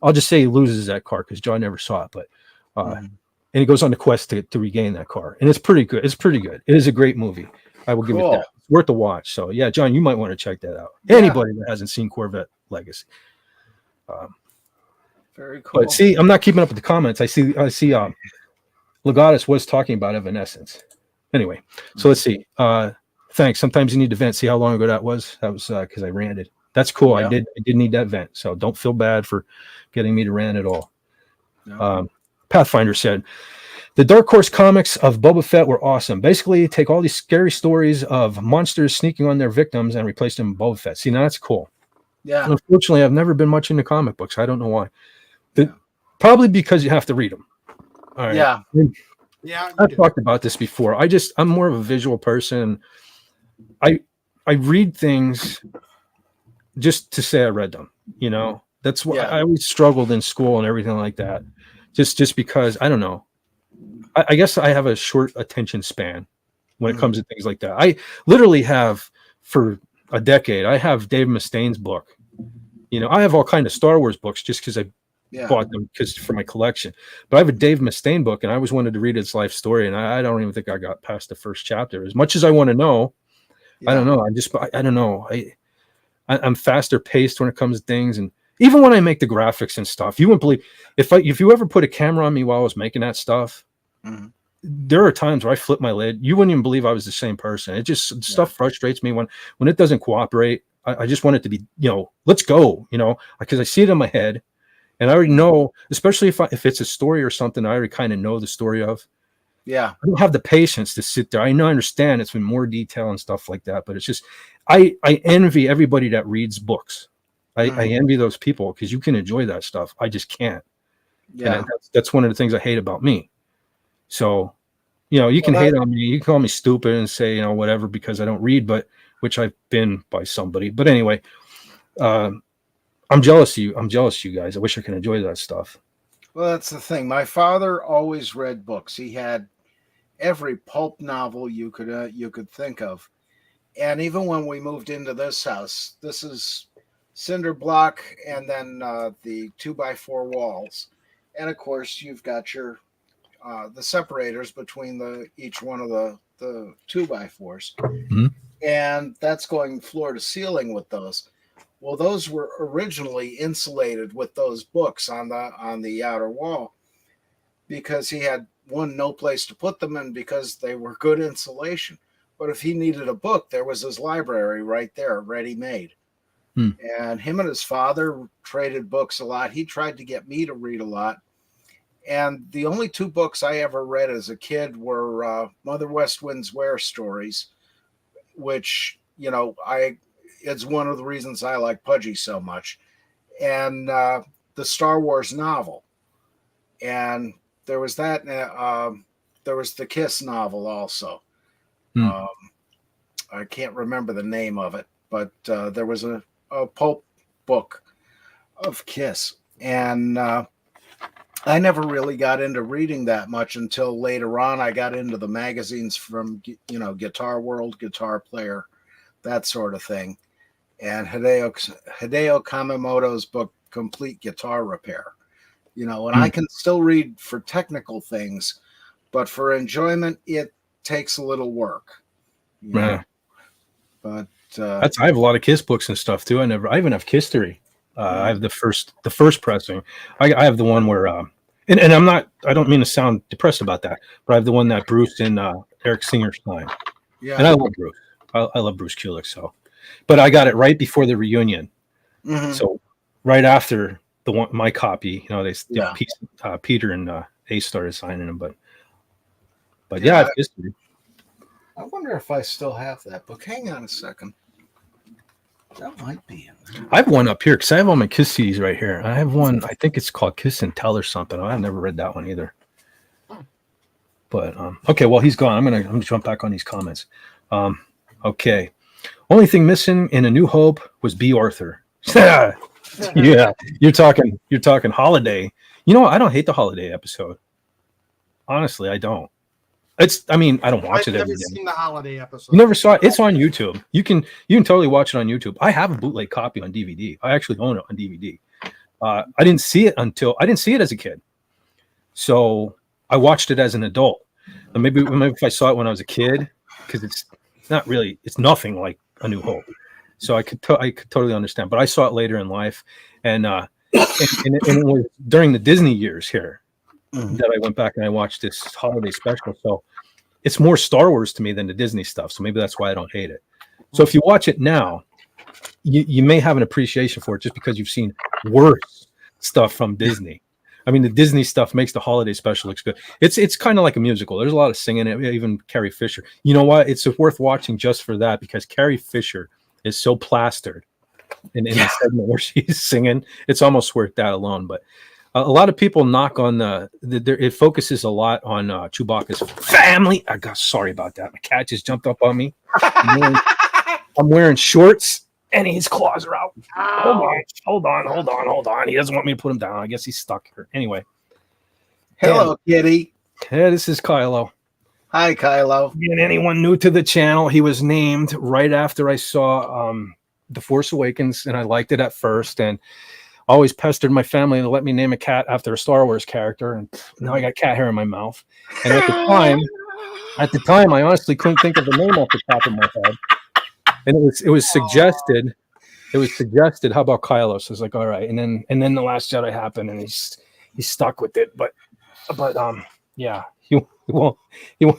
I'll just say he loses that car because John never saw it, but and he goes on the quest to regain that car. And it's pretty good. It's pretty good. It is a great movie. I will give it that. It's worth a watch. So yeah, John, you might want to check that out. Anybody that hasn't seen Corvette Legacy. Very cool. But see, I'm not keeping up with the comments. I see Legatus was talking about Evanescence. Anyway, so let's see. Thanks. Sometimes you need to vent. See how long ago that was? That was because I ranted. That's cool. Yeah. I did need that vent. So don't feel bad for getting me to rant at all. No. Pathfinder said, "The Dark Horse comics of Boba Fett were awesome. Basically, take all these scary stories of monsters sneaking on their victims and replace them with Boba Fett." See, now that's cool. Yeah. And unfortunately, I've never been much into comic books. I don't know why. Probably because you have to read them. All right. Yeah. I've talked about this before. I'm more of a visual person. I read things just to say I read them. That's why I always struggled in school and everything like that. Just because I don't know. I guess I have a short attention span when it comes to things like that. I literally have for a decade. I have Dave Mustaine's book. I have all kind of Star Wars books just because I bought them for my collection. But I have a Dave Mustaine book, and I always wanted to read his life story, and I don't even think I got past the first chapter. As much as I want to know, I don't know. I don't know. I'm faster paced when it comes to things, and even when I make the graphics and stuff, you wouldn't believe if you ever put a camera on me while I was making that stuff. There are times where I flip my lid. You wouldn't even believe I was the same person. It just stuff frustrates me when it doesn't cooperate. I just want it to be, let's go, because I see it in my head, and I already know, especially if it's a story or something I already kind of know the story of. Yeah. I don't have the patience to sit there. I understand it's been more detail and stuff like that, but it's just I envy everybody that reads books. I envy those people because you can enjoy that stuff. I just can't. Yeah. And that's one of the things I hate about me. So, you can hate on me. You can call me stupid and say, whatever, because I don't read, but which I've been by somebody. But anyway, I'm jealous of you. I'm jealous of you guys. I wish I could enjoy that stuff. Well, that's the thing. My father always read books. He had every pulp novel you could think of. And even when we moved into this house, this is cinder block and then the 2x4 walls. And of course, you've got your the separators between each one of the 2x4s. Mm-hmm. And that's going floor to ceiling with those. Well, those were originally insulated with those books on the outer wall because he had no place to put them in because they were good insulation. But if he needed a book, there was his library right there, ready made. And him and his father traded books a lot. He tried to get me to read a lot. And the only 2 books I ever read as a kid were Mother West Wind's Wear stories, which, it's one of the reasons I like Pudgy so much, and the Star Wars novel. And there was that. There was the Kiss novel also. I can't remember the name of it, but there was a pulp book of Kiss. And I never really got into reading that much until later on. I got into the magazines from, Guitar World, Guitar Player, that sort of thing. And Hideo Kamimoto's book, Complete Guitar Repair. And I can still read for technical things, but for enjoyment, it takes a little work. Right. But I have a lot of Kiss books and stuff too. I even have Kiss Theory. I have the first pressing. I have the one where and I don't mean to sound depressed about that, but I have the one that Bruce and Eric Singer signed. Yeah. And I love Bruce. I love Bruce Kulick. So, but I got it right before the reunion. Mm-hmm. So right after my copy, Peter and Ace started signing them, but yeah, Kiss Theory. I wonder if I still have that book. Hang on a second. That might be in there. I have one up here because I have all my Kiss CDs right here. I have one, I think it's called Kiss and Tell or something. I've never read that one either. But okay, well, he's gone. I'm gonna jump back on these comments. Okay. Only thing missing in A New Hope was B. Arthur. Yeah, you're talking holiday. I don't hate the holiday episode. Honestly, I don't. I don't watch it every day. I've never seen the holiday episode. You never saw it? It's on YouTube. You can totally watch it on YouTube. I have a bootleg copy on DVD. I actually own it on DVD. I didn't see it as a kid. So I watched it as an adult. And maybe if I saw it when I was a kid, because it's nothing like A New Hope. So I could totally understand. But I saw it later in life, and it was during the Disney years here that I went back and I watched this holiday special. So it's more Star Wars to me than the Disney stuff. So maybe that's why I don't hate it. So if you watch it now, you may have an appreciation for it just because you've seen worse stuff from Disney. I mean, the Disney stuff makes the holiday special look good. It's kind of like a musical. There's a lot of singing, even Carrie Fisher. You know what? It's worth watching just for that because Carrie Fisher is so plastered in the segment where she's singing. It's almost worth that alone. But a lot of people knock on it focuses a lot on Chewbacca's family. Sorry about that. My cat just jumped up on me. I'm wearing shorts and his claws are out. Hold on. He doesn't want me to put him down. I guess he's stuck here. Anyway. Hello, kitty. Yeah, this is Kylo. Hi, Kylo. And anyone new to the channel, he was named right after I saw The Force Awakens, and I liked it at first, and always pestered my family to let me name a cat after a Star Wars character, and now I got cat hair in my mouth. And at the time, I honestly couldn't think of the name off the top of my head. And it was suggested. It was suggested. How about Kylo? So I was like, all right. And then the Last Jedi happened, and he's stuck with it. But yeah, he won't. He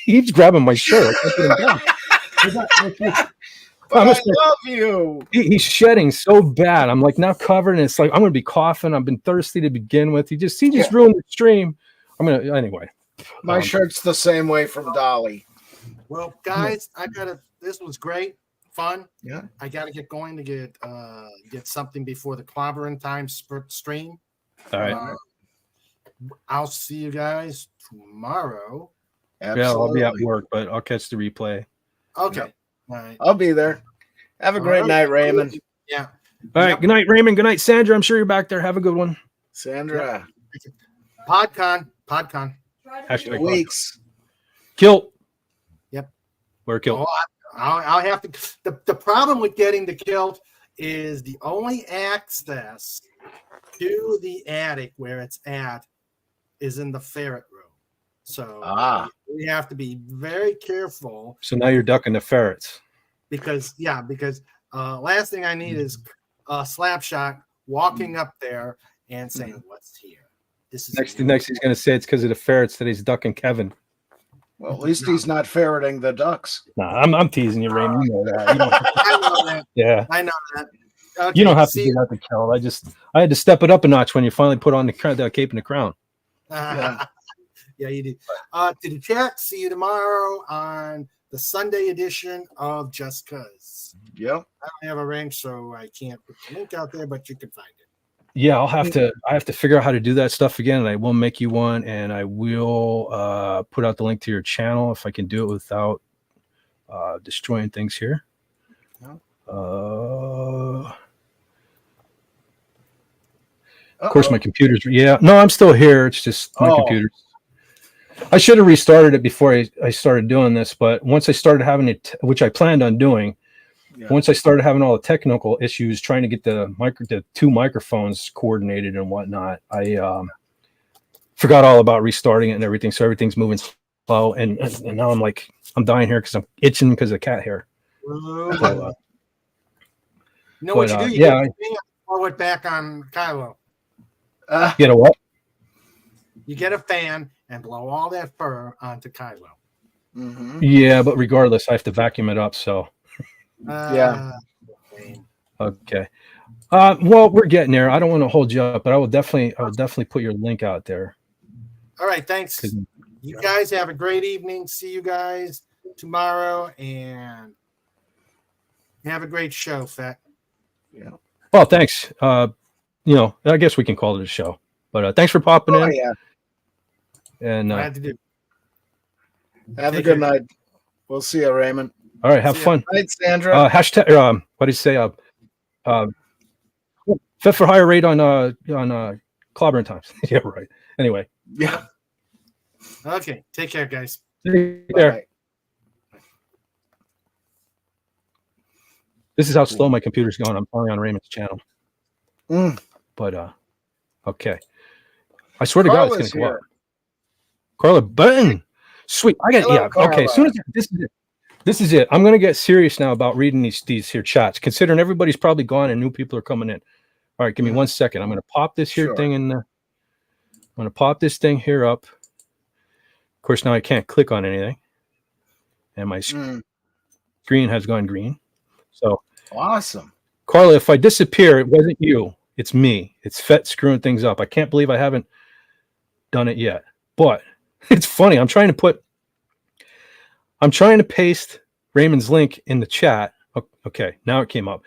keeps grabbing my shirt. I love you. He's shedding so bad. I'm like now covered, and it's like I'm gonna be coughing. I've been thirsty to begin with. He just ruined the stream. Anyway. My shirt's the same way from Dolly. Well, guys, this was great, fun. Yeah. I gotta get going to get something before the clobbering time stream. All right. I'll see you guys tomorrow. Absolutely. Yeah, I'll be at work, but I'll catch the replay. Okay. Yep. All right. I'll be there. Have a great night, Raymond. Yeah. All right. Good night, Raymond. Good night, Sandra. I'm sure you're back there. Have a good one. Sandra. PodCon. Hashtag Weeks. Kilt. Yep. Where Kilt? Oh, I'll have to. The problem with getting the Kilt is the only access to the attic where it's at is in the ferret room. So we have to be very careful. So now you're ducking the ferrets. Because last thing I need is a Slapshot walking up there and saying, "What's here?" This is Next he's going to say it's because of the ferrets that he's ducking Kevin. Well, at least he's not ferreting the ducks. Nah, I'm teasing you, Raymond. You know that. You don't, I know that. yeah. I know that. Okay, You don't have to do that to Kill. I had to step it up a notch when you finally put on the cape and the crown. Yeah, you do. To the chat, see you tomorrow on the Sunday edition of Just Cuz. Yep. I don't have a range, so I can't put the link out there, but you can find it. Yeah, I have to figure out how to do that stuff again, and I will make you one, and I will put out the link to your channel if I can do it without destroying things here. Of course, my computer's no, I'm still here. It's just my computer's. I should have restarted it before I started doing this, but once I started having it, which I planned on doing, once I started having all the technical issues trying to get the two microphones coordinated and whatnot, I forgot all about restarting it and everything. So everything's moving slow, and now I'm dying here because I'm itching because of cat hair. So, you know what you do? You throw it back on Kylo. Get a what? You get a fan and blow all that fur onto Kylo. Mm-hmm. Yeah, but regardless, I have to vacuum it up. So okay. Well, we're getting there. I don't want to hold you up, but I will definitely put your link out there. All right, thanks. You guys have a great evening. See you guys tomorrow, and have a great show, Fat. Yeah. Well, thanks. I guess we can call it a show. But thanks for popping in. Yeah. And glad to do. Have a good night. We'll see you, Raymond. All right, have fun. Good night, Sandra. Hashtag. What did you say? Fit for higher rate on clobbering times. Yeah, right. Anyway. Yeah. Okay. Take care, guys. Take care. This is how slow my computer's going. I'm finally on Raymond's channel. But okay. I swear to God, it's gonna go up. Carla Button. Sweet. Hello, Carla. Okay. As soon as this is it. I'm gonna get serious now about reading these here chats, considering everybody's probably gone and new people are coming in. All right, give me 1 second. I'm gonna pop this here thing in there. I'm gonna pop this thing here up. Of course, now I can't click on anything. And my screen has gone green. So awesome. Carla, if I disappear, it wasn't you. It's me. It's Fett screwing things up. I can't believe I haven't done it yet. But it's funny. I'm trying to paste Raymond's link in the chat. Okay, now it came up.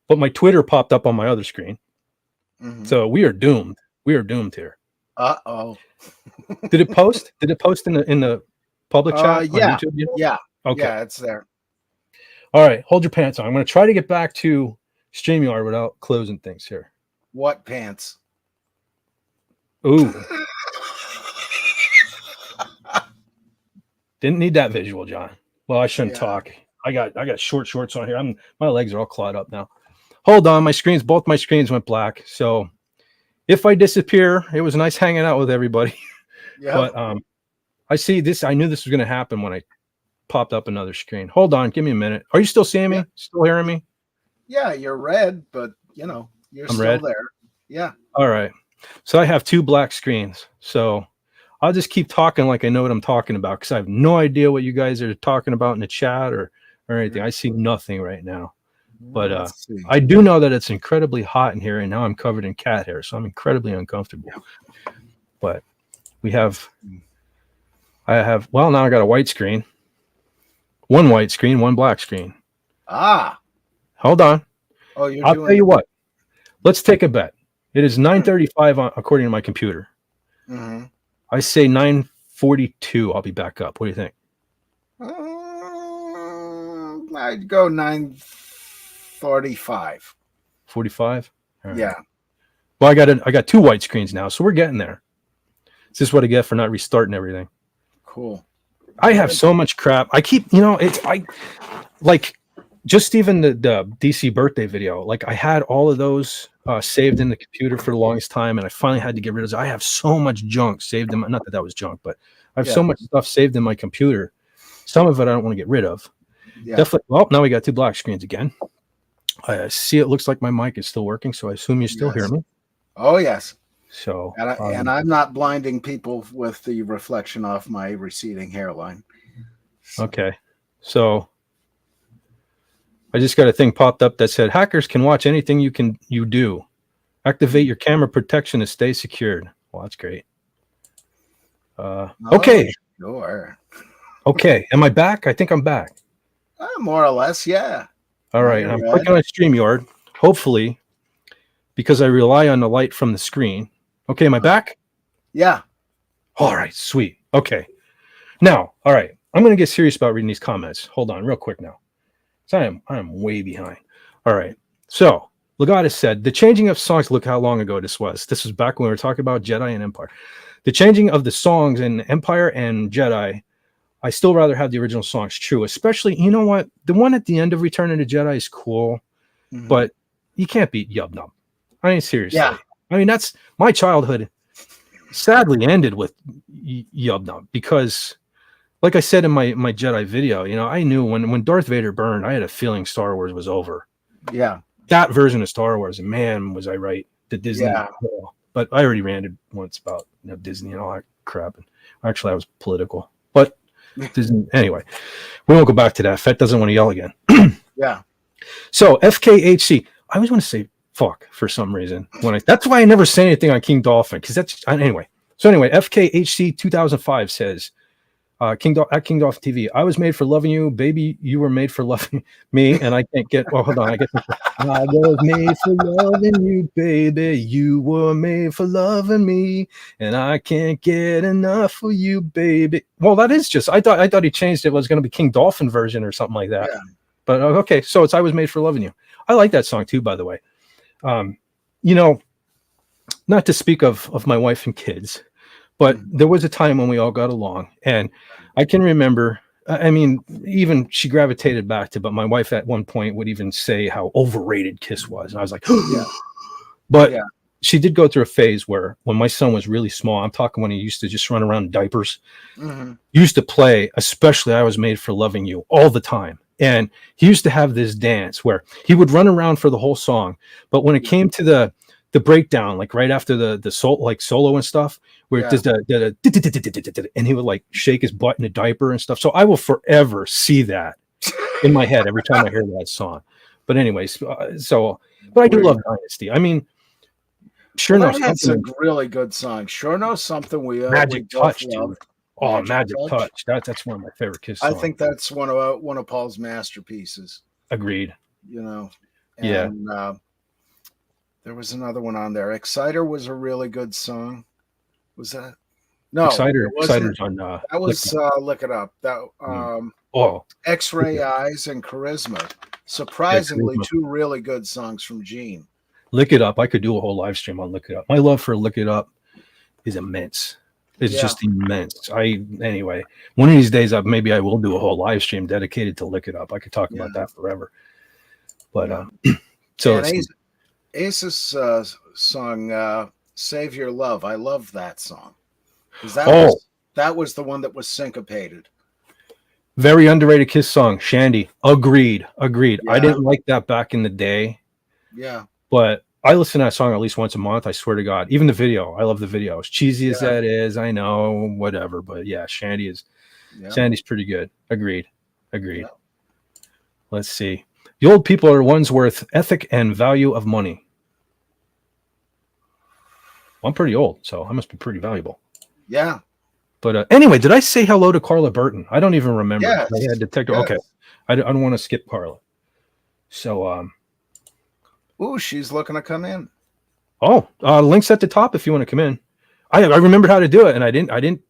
But my Twitter popped up on my other screen. So we are doomed. We are doomed here. Uh-oh. Did it post? Did it post in the public chat? Yeah. On YouTube? Yeah. Okay. Yeah, it's there. All right. Hold your pants on. I'm going to try to get back to StreamYard without closing things here. What pants? Ooh. Didn't need that visual, John. Well, I shouldn't talk. I got short shorts on here. My legs are all clawed up now. Hold on. Both my screens went black. So if I disappear, it was nice hanging out with everybody. Yeah. But I see this. I knew this was going to happen when I popped up another screen. Hold on. Give me a minute. Are you still seeing me? Still hearing me? Yeah, you're red, but you're still red. there. Yeah. All right. So I have two black screens. So I'll just keep talking like I know what I'm talking about, because I have no idea what you guys are talking about in the chat or anything. I see nothing right now. But I do know that it's incredibly hot in here, and now I'm covered in cat hair, so I'm incredibly uncomfortable. But we have I have, well, now I got a white screen. One white screen, one black screen. Ah. Hold on. Oh, you're I'll doing tell you what. Let's take a bet. It is 9:35 according to my computer. Mm-hmm. I say 9:42. I'll be back up. What do you think? I'd go 9:45. 45? All right. Yeah. Well, I got two white screens now, so we're getting there. This is what I get for not restarting everything. Cool. I have so much crap. I keep, I like just even the DC birthday video. Like I had all of those saved in the computer for the longest time, and I finally had to get rid of it. I have so much junk saved in not that was junk, but I have so much stuff saved in my computer. Some of it I don't want to get rid of. Yeah. Definitely. Well, now we got two black screens again. I see it looks like my mic is still working, so I assume you still hear me. Oh, yes. So, and I'm not blinding people with the reflection off my receding hairline. Okay. So I just got a thing popped up that said hackers can watch anything you do. Activate your camera protection to stay secured. Well, that's great. Okay. Sure. Okay. Am I back? I think I'm back. More or less, yeah. All right. I'm clicking on StreamYard. Hopefully, because I rely on the light from the screen. Okay, am I back? Yeah. All right, sweet. Okay. Now, all right. I'm going to get serious about reading these comments. Hold on real quick now. So I am way behind. All right. So, Legatus said, the changing of songs, look how long ago this was. This was back when we were talking about Jedi and Empire. The changing of the songs in Empire and Jedi, I still rather have the original songs. True. Especially, you know what? The one at the end of Return of the Jedi is cool, but you can't beat Yub Nub. I mean, seriously. Yeah. I mean, that's my childhood sadly ended with Yub Nub because, like I said in my Jedi video, I knew when Darth Vader burned, I had a feeling Star Wars was over. Yeah. That version of Star Wars, and man, was I right. The Disney. Yeah. But I already ranted once about Disney and all that crap. And actually, I was political. But Disney, anyway, we won't go back to that. Fett doesn't want to yell again. Yeah. So FKHC, I always want to say fuck for some reason. That's why I never say anything on King Dolphin, because that's anyway. So anyway, FKHC 2005 says, King Dolphin TV, I was made for loving you, baby. You were made for loving me, and I can't get. Well, hold on, I was made for loving you, baby. You were made for loving me, and I can't get enough of you, baby. Well, that is just. I thought he changed it. It was going to be King Dolphin version or something like that. Yeah. But okay, so it's I was made for loving you. I like that song too, by the way. Not to speak of my wife and kids, but there was a time when we all got along, and I can remember, I mean, even she gravitated back to, but my wife at one point would even say how overrated Kiss was. And I was like, yeah. But she did go through a phase where when my son was really small, I'm talking when he used to just run around in diapers, used to play, especially I Was Made for Loving You all the time. And he used to have this dance where he would run around for the whole song. But when it came to the breakdown, like right after the solo and stuff, where it does the and he would like shake his butt in a diaper and stuff. So I will forever see that in my head every time I hear that song. But anyways, but I do love Dynasty. I mean, sure, that's a really good song. Sure knows something Magic Touch, love. Dude. Oh, Magic Touch. That's one of my favorite Kiss songs. I think that's one of Paul's masterpieces. Agreed. And, yeah. There was another one on there. Exciter was a really good song. Was that? No. Exciter's on. That was Look It Up. That X-Ray Eyes and Charisma. Surprisingly, two really good songs from Gene. Lick It Up. I could do a whole live stream on Lick It Up. My love for Lick It Up is immense. It's just immense. Anyway, one of these days, maybe I will do a whole live stream dedicated to Lick It Up. I could talk about that forever. But so Ace's song "Save Your Love." I love that song because that was the one that was syncopated. Very underrated Kiss song, Shandy. Agreed. Yeah. I didn't like that back in the day. Yeah, but I listen to that song at least once a month. I swear to God. Even the video. I love the video. As cheesy as that is, I know, whatever. But yeah, Shandy's pretty good. Agreed. Yeah. Let's see. The old people are ones worth ethic and value of money. Well, I'm pretty old, so I must be pretty valuable. Yeah. But anyway, did I say hello to Carla Burton? I don't even remember. Yes. I had detector. Yes. Okay, I don't want to skip Carla. So, Ooh, she's looking to come in. links at the top if you want to come in. I remembered how to do it, and I didn't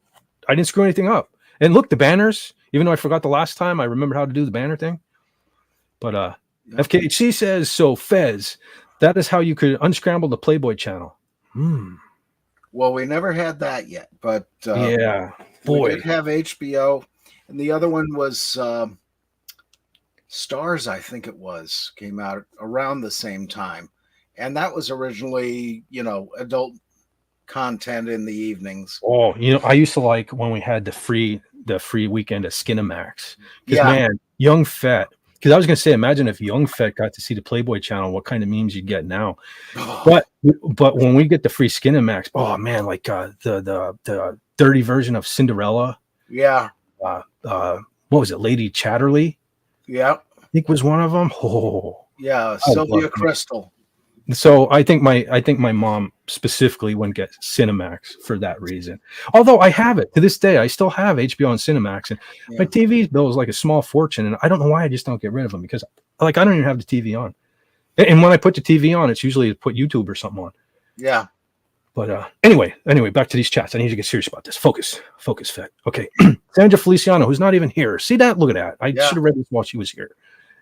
screw anything up. And look, the banners. Even though I forgot the last time, I remembered how to do the banner thing. But FKHC says so. Fez, that is how you could unscramble the Playboy channel. Well, we never had that yet, but Yeah, we boy. did have HBO, and the other one was Stars, I think it was, came out around the same time, and that was originally, adult content in the evenings. Oh, I used to like when we had the free weekend at Skinamax. Because Yeah. man, Young Fett. Because I was gonna say, imagine if Young Fett got to see the Playboy channel, what kind of memes you'd get now. But when we get the free Skinamax, oh man, like the dirty version of Cinderella. Yeah. What was it, Lady Chatterley? Yeah. I think was one of them. Oh, Yeah. Sylvia Crystal. So I think my mom specifically wouldn't get Cinemax for that reason. Although I have it to this day, I still have HBO and Cinemax, and my TV bill is like a small fortune, and I don't know why I just don't get rid of them, because I don't even have the TV on. And when I put the TV on, it's usually to put YouTube or something on. Yeah. But anyway, back to these chats. I need to get serious about this. Focus, Fed. Okay, Sandra Feliciano, who's not even here. See that? Look at that. I should have read this while she was here.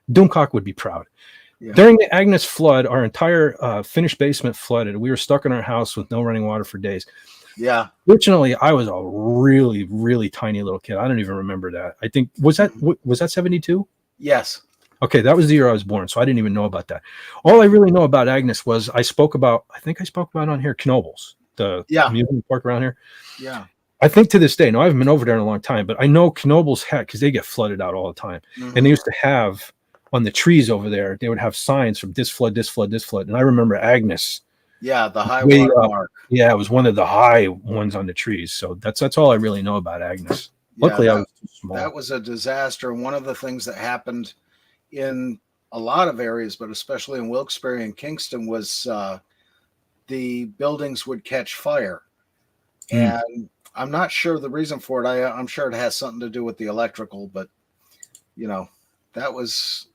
Doomcock would be proud. Yeah. During the Agnes flood, our entire finished basement flooded. We were stuck in our house with no running water for days. Yeah. Fortunately, I was a really, really tiny little kid. I don't even remember that. I think was that 72? Yes. Okay, that was the year I was born, so I didn't even know about that. All I really know about Agnes was I spoke about on here, Knoebels, the amusement park around here. Yeah. I think to this day, no, I haven't been over there in a long time, but I know Knoebels had, because they get flooded out all the time. And they used to have on the trees over there, they would have signs from this flood, this flood, this flood. And I remember Agnes. Yeah, the high water mark. Yeah, it was one of the high ones on the trees. So that's all I really know about Agnes. Luckily, I was too small. That was a disaster. One of the things that happened in a lot of areas, but especially in Wilkes-Barre and Kingston, was the buildings would catch fire. And I'm not sure the reason for it. I'm sure it has something to do with the electrical, but that was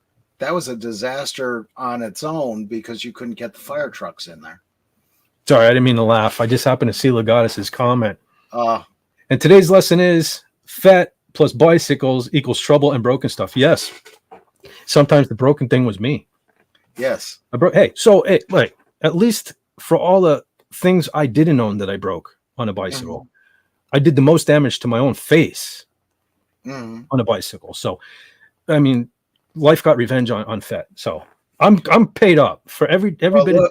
a disaster on its own because you couldn't get the fire trucks in there. Sorry, I didn't mean to laugh. I just happened to see Legatus's comment. And today's lesson is fat plus bicycles equals trouble and broken stuff. Yes. Sometimes the broken thing was me. Yes. Like at least for all the things I didn't own that I broke on a bicycle, I did the most damage to my own face on a bicycle. So, I mean, life got revenge on Fett. So I'm paid up for every bit of damage.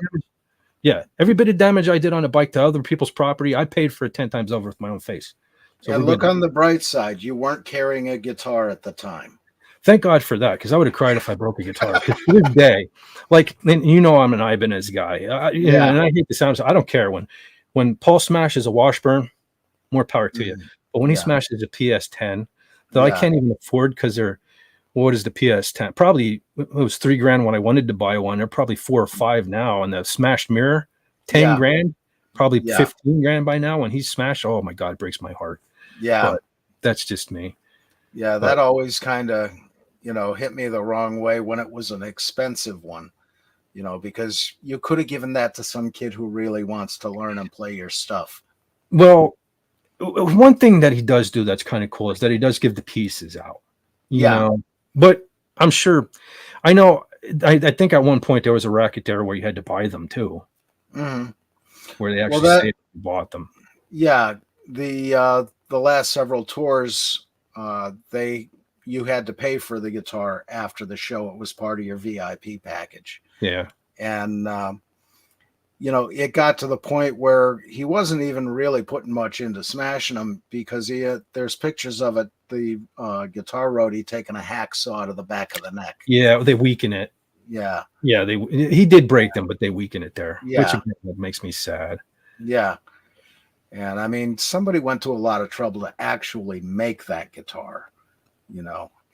Yeah, every bit of damage I did on a bike to other people's property, I paid for it 10 times over with my own face. So and look on the bright side, you weren't carrying a guitar at the time. Thank God for that, because I would have cried if I broke a guitar. To this day, like, and I'm an Ibanez guy. And I hate the sound. So I don't care when Paul smashes a Washburn, more power to you. But when he smashes a PS10, that I can't even afford because what is the PS10? Probably it was $3,000 when I wanted to buy one. They're probably 4 or 5 now. And the smashed mirror, 10 grand, probably 15 grand by now. When he's smashed, oh my God, it breaks my heart. Yeah, but that's just me. Yeah, that always kind of hit me the wrong way when it was an expensive one. Because you could have given that to some kid who really wants to learn and play your stuff. Well, one thing that he does do that's kind of cool is that he does give the pieces out. You know? But I'm sure, I know, I think at one point there was a racket there where you had to buy them too, where they actually say you bought them. Yeah, the last several tours, you had to pay for the guitar after the show. It was part of your VIP package. Yeah, and it got to the point where he wasn't even really putting much into smashing them because there's pictures of it. The guitar roadie taking a hacksaw to the back of the neck. Yeah, they weaken it. Yeah. Yeah, he did break them, but they weaken it there. Yeah. Which again, makes me sad. Yeah. And I mean, somebody went to a lot of trouble to actually make that guitar,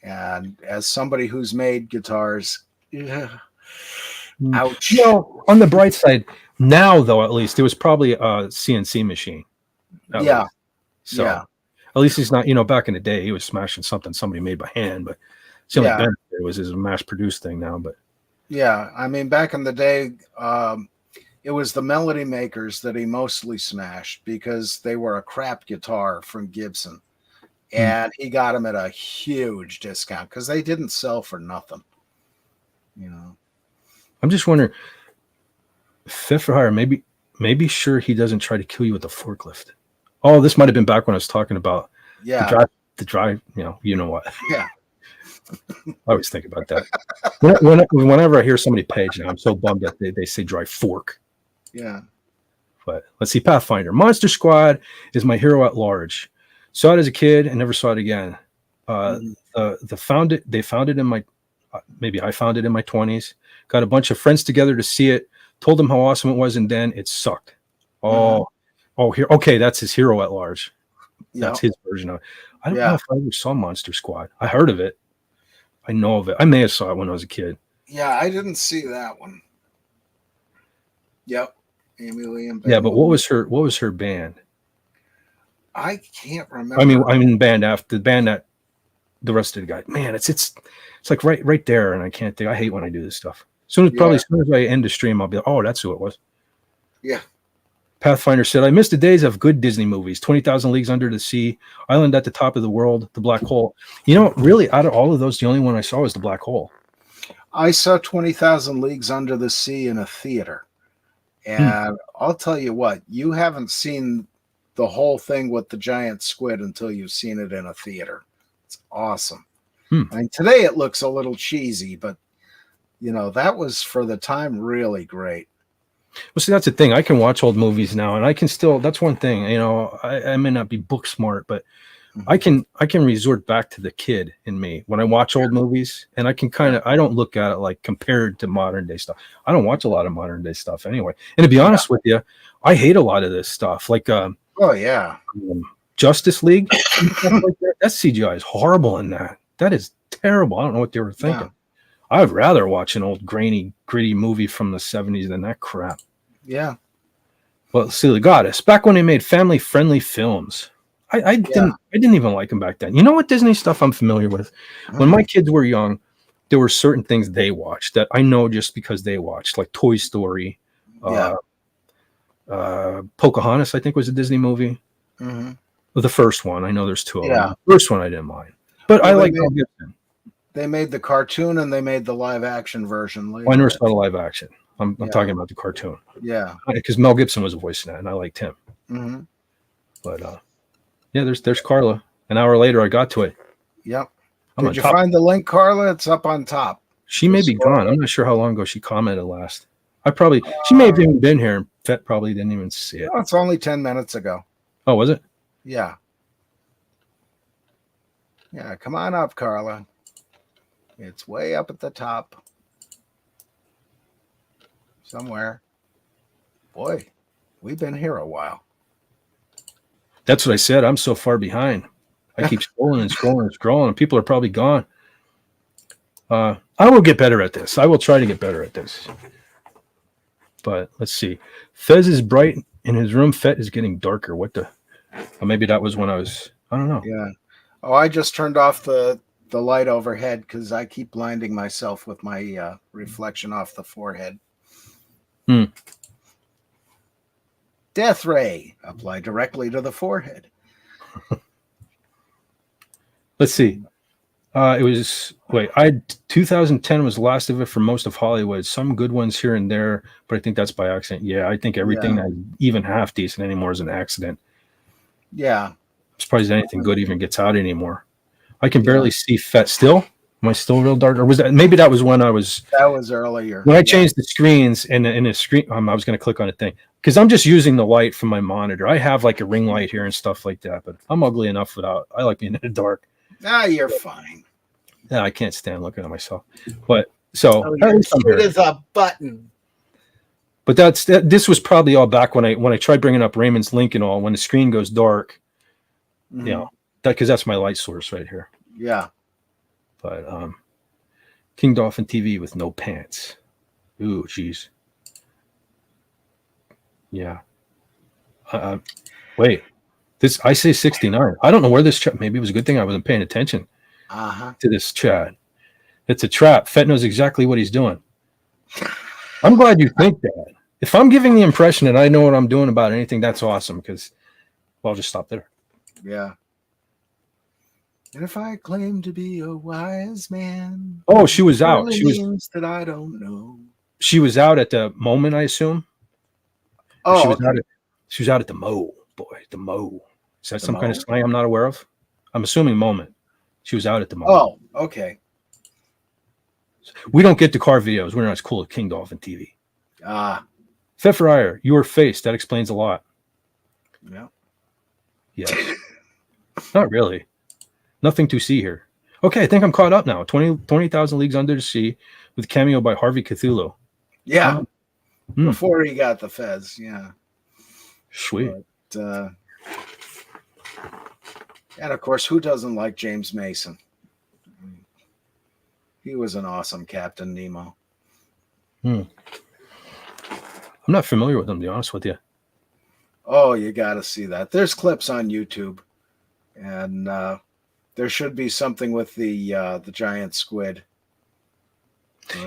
and as somebody who's made guitars, ouch. On the bright side, now though, at least it was probably a CNC machine. Yeah. So, At least he's not, back in the day, he was smashing something somebody made by hand, but it's the only Yeah. benefit was his mass-produced thing now. But Yeah, I mean, back in the day, it was the Melody Makers that he mostly smashed because they were a crap guitar from Gibson. And he got them at a huge discount because they didn't sell for nothing. I'm just wondering, Fit for Hire, maybe sure he doesn't try to kill you with a forklift. Oh, this might have been back when I was talking about the drive, you know what? Yeah. I always think about that. Whenever I hear somebody page now, I'm so bummed that they say drive fork. Yeah. But let's see, Pathfinder. Monster Squad is my hero at large. Saw it as a kid and never saw it again. They found it in my, maybe I found it in my 20s. Got a bunch of friends together to see it. Told them how awesome it was, and then it sucked. Here. Okay, that's his hero at large. That's his version of it. I don't know if I ever saw Monster Squad. I heard of it. I know of it. I may have saw it when I was a kid. Yeah, I didn't see that one. Yep. Amy Lee and yeah, but what was her band? I can't remember. I mean band after the band that the rest of the guy. Man, it's like right there, and I can't think. I hate when I do this stuff. As soon as I end the stream, I'll be like, oh, that's who it was. Yeah. Pathfinder said, I miss the days of good Disney movies, 20,000 Leagues Under the Sea, Island at the Top of the World, The Black Hole. Really, out of all of those, the only one I saw was The Black Hole. I saw 20,000 Leagues Under the Sea in a theater. And I'll tell you what, you haven't seen the whole thing with the giant squid until you've seen it in a theater. It's awesome. I mean, today it looks a little cheesy, but, that was for the time really great. Well, see, that's the thing. I can watch old movies now, and I can still. That's one thing. I may not be book smart, but I can resort back to the kid in me when I watch old movies, and I can I don't look at it like compared to modern day stuff. I don't watch a lot of modern day stuff anyway. And to be honest with you, I hate a lot of this stuff. Like, Justice League, stuff like that. That CGI is horrible in that. That is terrible. I don't know what they were thinking. Yeah. I'd rather watch an old grainy, gritty movie from the 70s than that crap. Yeah. Well, Silly Goddess, back when they made family-friendly films, I didn't even like them back then. You know what Disney stuff I'm familiar with? When my kids were young, there were certain things they watched that I know just because they watched, like Toy Story. Pocahontas, I think, was a Disney movie. The first one. I know there's two of them. The first one I didn't mind. But I like Mel Gibson. They made the cartoon and they made the live action version later. I never saw the live action. I'm talking about the cartoon. Yeah. Because Mel Gibson was voicing that and I liked him. But there's Carla. An hour later I got to it. Yep. Did you find the link, Carla? It's up on top. She may be gone. I'm not sure how long ago she commented last. She may have even been here and Fett probably didn't even see it. Oh, it's only 10 minutes ago. Oh, was it? Yeah. Yeah, come on up, Carla. It's way up at the top. Somewhere. Boy, we've been here a while. That's what I said. I'm so far behind. I keep scrolling and scrolling and scrolling, and people are probably gone. I will get better at this. I will try to get better at this. But let's see. Fez is bright in his room. Fett is getting darker. What the? Maybe that was when I don't know. Yeah. Oh, I just turned off the light overhead because I keep blinding myself with my reflection off the forehead. Death ray. Apply directly to the forehead. Let's see. 2010 was the last of it for most of Hollywood. Some good ones here and there, but I think that's by accident. Yeah, I think everything that's even half decent anymore is an accident. Yeah. I'm surprised anything good even gets out anymore. I can barely see Fett still. Am I still real dark? Or was that maybe that was when I was earlier. When I changed the screens and in a screen I was gonna click on a thing. Because I'm just using the light from my monitor. I have like a ring light here and stuff like that, but I'm ugly enough without. I like being in the dark. You're fine. Yeah, I can't stand looking at myself. But so it is a button. But this was probably all back when I tried bringing up Raymond's link and all. When the screen goes dark, because that's my light source right here. Yeah. But King Dolphin TV with no pants. Ooh, jeez. Yeah. Wait. This I say 69. I don't know where this chat. Maybe it was a good thing I wasn't paying attention to this chat. It's a trap. Fett knows exactly what he's doing. I'm glad you think that. If I'm giving the impression that I know what I'm doing about anything, that's awesome. Because, well, I'll just stop there. Yeah. And if I claim to be a wise man, oh, she was out. She was means that I don't know. She was out at the moment, I assume. Oh, she was out at the Mo. Boy, the Mo. Is that some kind of slang I'm not aware of? I'm assuming moment. She was out at the Mo. Oh, okay. We don't get the car videos. We're not as cool as King Dolphin TV. Pfeffer, your face. That explains a lot. Yeah. Yes. Not really. Nothing to see here. Okay, I think I'm caught up now. 20,000 Leagues Under the Sea with cameo by Harvey Cthulhu. Yeah. Before he got the feds. Yeah. Sweet. But, and of course, who doesn't like James Mason? He was an awesome Captain Nemo. I'm not familiar with him, to be honest with you. Oh, you got to see that. There's clips on YouTube, and there should be something with the giant squid.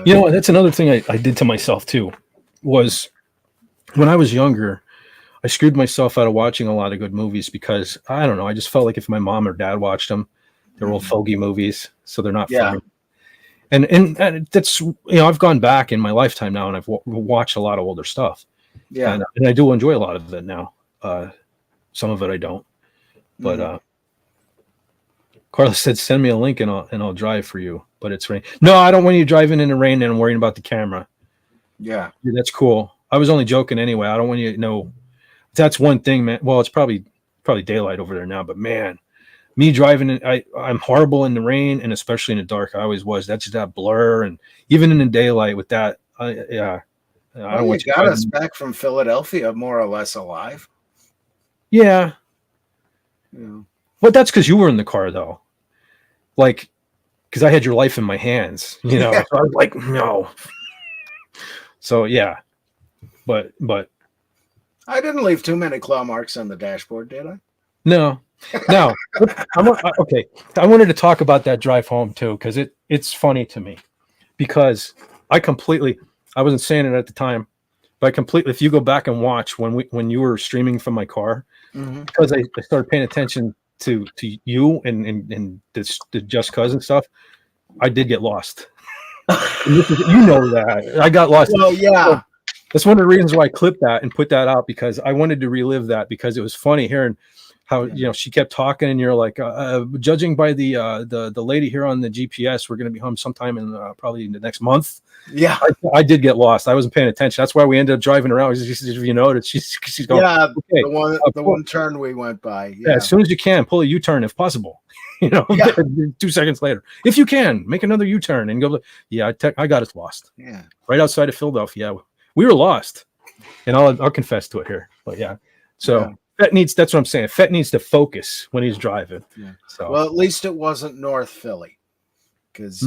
You know what? That's another thing I did to myself too. Was when I was younger, I screwed myself out of watching a lot of good movies because I don't know. I just felt like if my mom or dad watched them, they're old fogey movies, so they're not funny. And that's, I've gone back in my lifetime now, and I've watched a lot of older stuff. Yeah, and I do enjoy a lot of it now. Some of it I don't, but Carlos said, "Send me a link and I'll drive for you." But it's rain. No, I don't want you driving in the rain and worrying about the camera. Yeah, that's cool. I was only joking anyway. I don't want you to know. That's one thing, man. Well, it's probably daylight over there now, but man, me driving, I'm horrible in the rain and especially in the dark. I always was. That's just that blur, and even in the daylight with that, I don't want you got us back from Philadelphia more or less alive. Yeah. But that's because you were in the car, though. Like, because I had your life in my hands, So I was like, no. So yeah, but I didn't leave too many claw marks on the dashboard, did I? No. Okay. I wanted to talk about that drive home too, because it's funny to me, because I wasn't saying it at the time, but if you go back and watch when you were streaming from my car, because I started paying attention to you and the Just Cause and stuff, I did get lost. That I got lost. Well, yeah. So that's one of the reasons why I clipped that and put that out, because I wanted to relive that, because it was funny hearing how she kept talking and you're like, judging by the lady here on the GPS, we're going to be home sometime in probably in the next month. Yeah, I did get lost. I wasn't paying attention. That's why we ended up driving around. She's going. Yeah, okay, the one turn we went by. Yeah, as soon as you can, pull a U-turn if possible. 2 seconds later, if you can, make another U-turn and go. Yeah, I got us lost. Yeah, right outside of Philadelphia. We were lost, and I'll confess to it here. But yeah, so Fett that's what I'm saying. Fett needs to focus when he's driving. Yeah. So well, at least it wasn't North Philly, because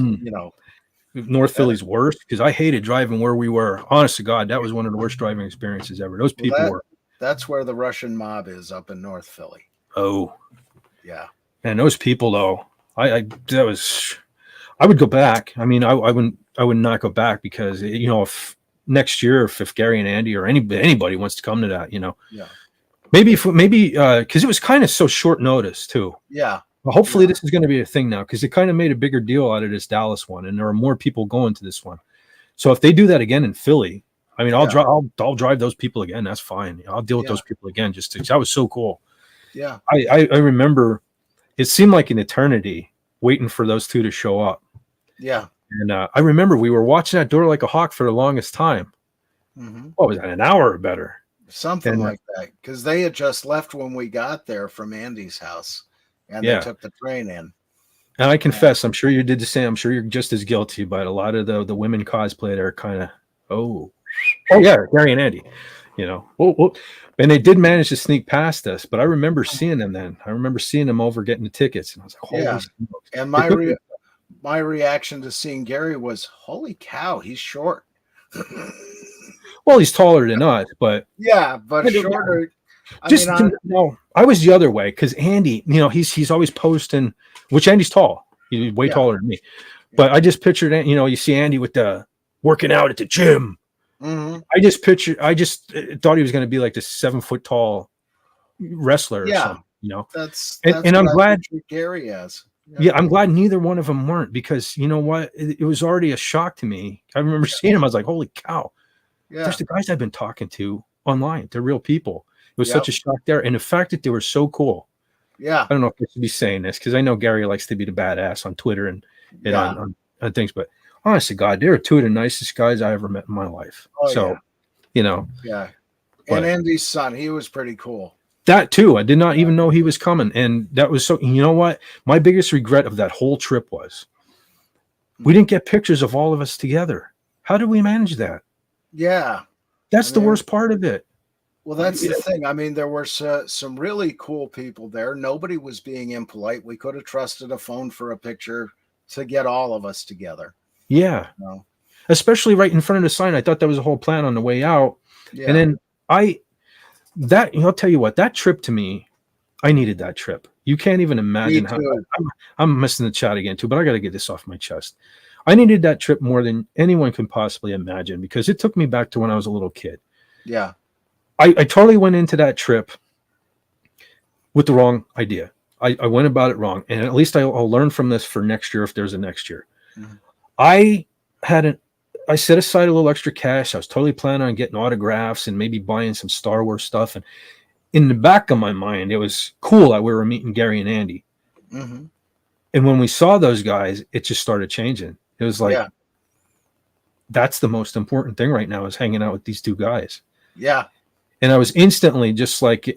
North Philly's worse, because I hated driving where we were. Honest to God, that was one of the worst driving experiences ever. Those people That's where the Russian mob is, up in North Philly. Oh, yeah. And those people, though, I would go back. I mean, I would not go back, because if next year, if Gary and Andy or anybody wants to come to that, maybe because it was kind of so short notice too. Yeah. Well, hopefully this is going to be a thing now, because it kind of made a bigger deal out of this Dallas one, and there are more people going to this one. So if they do that again in Philly, I mean, I'll drive those people again. That's fine. I'll deal with those people again. That was so cool. Yeah. I remember it seemed like an eternity waiting for those two to show up. Yeah. And I remember we were watching that door like a hawk for the longest time. What was that, an hour or better? Something like that, because they had just left when we got there from Andy's house, and they took the train in. And I confess, I'm sure you did the same. I'm sure you're just as guilty, but a lot of the women cosplay there kind of, oh yeah, Gary and Andy, and they did manage to sneak past us, but I remember seeing them then. I remember seeing them over getting the tickets, and I was like, holy smokes. And my reaction to seeing Gary was, holy cow, he's short. Well, he's taller than us, but yeah, but shorter. Just no, I was the other way because Andy, he's always posting, which Andy's tall. He's way taller than me. But I just pictured, you see Andy with the working out at the gym. Mm-hmm. I just thought he was going to be like this 7-foot tall wrestler or something, That's and I'm glad Gary has. Yeah, I'm glad neither one of them weren't, because you know what? It was already a shock to me. I remember seeing him. I was like, holy cow. Yeah. There's the guys I've been talking to online. They're real people. It was such a shock there. And the fact that they were so cool. Yeah. I don't know if I should be saying this because I know Gary likes to be the badass on Twitter and on things, but honest to God, they're two of the nicest guys I ever met in my life. Yeah. But and Andy's son, he was pretty cool. That too. I did not even know he was coming. And that was so, you know what? My biggest regret of that whole trip was we didn't get pictures of all of us together. How did we manage that? Yeah. That's the worst part of it. Well, that's the thing. I mean, there were some really cool people there. Nobody was being impolite. We could have trusted a phone for a picture to get all of us together. Yeah. Especially right in front of the sign. I thought that was a whole plan on the way out. Yeah. And then I'll tell you what, that trip to me, I needed that trip. You can't even imagine how I'm missing the chat again too, but I got to get this off my chest. I needed that trip more than anyone can possibly imagine because it took me back to when I was a little kid. Yeah. I totally went into that trip with the wrong idea. I went about it wrong. And at least I'll learn from this for next year if there's a next year. Mm-hmm. I set aside a little extra cash. I was totally planning on getting autographs and maybe buying some Star Wars stuff. And in the back of my mind, it was cool that we were meeting Gary and Andy. Mm-hmm. And when we saw those guys, it just started changing. It was like, that's the most important thing right now is hanging out with these two guys. Yeah. And I was instantly just like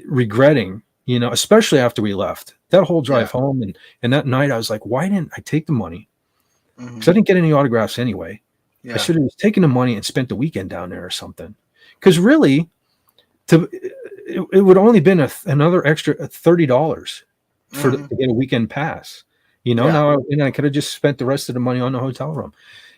regretting, especially after we left that whole drive home. And that night I was like, why didn't I take the money? Because I didn't get any autographs anyway. Yeah. I should have taken the money and spent the weekend down there or something. Because really, it would only been another extra $30 to get a weekend pass. Now I could have just spent the rest of the money on the hotel room.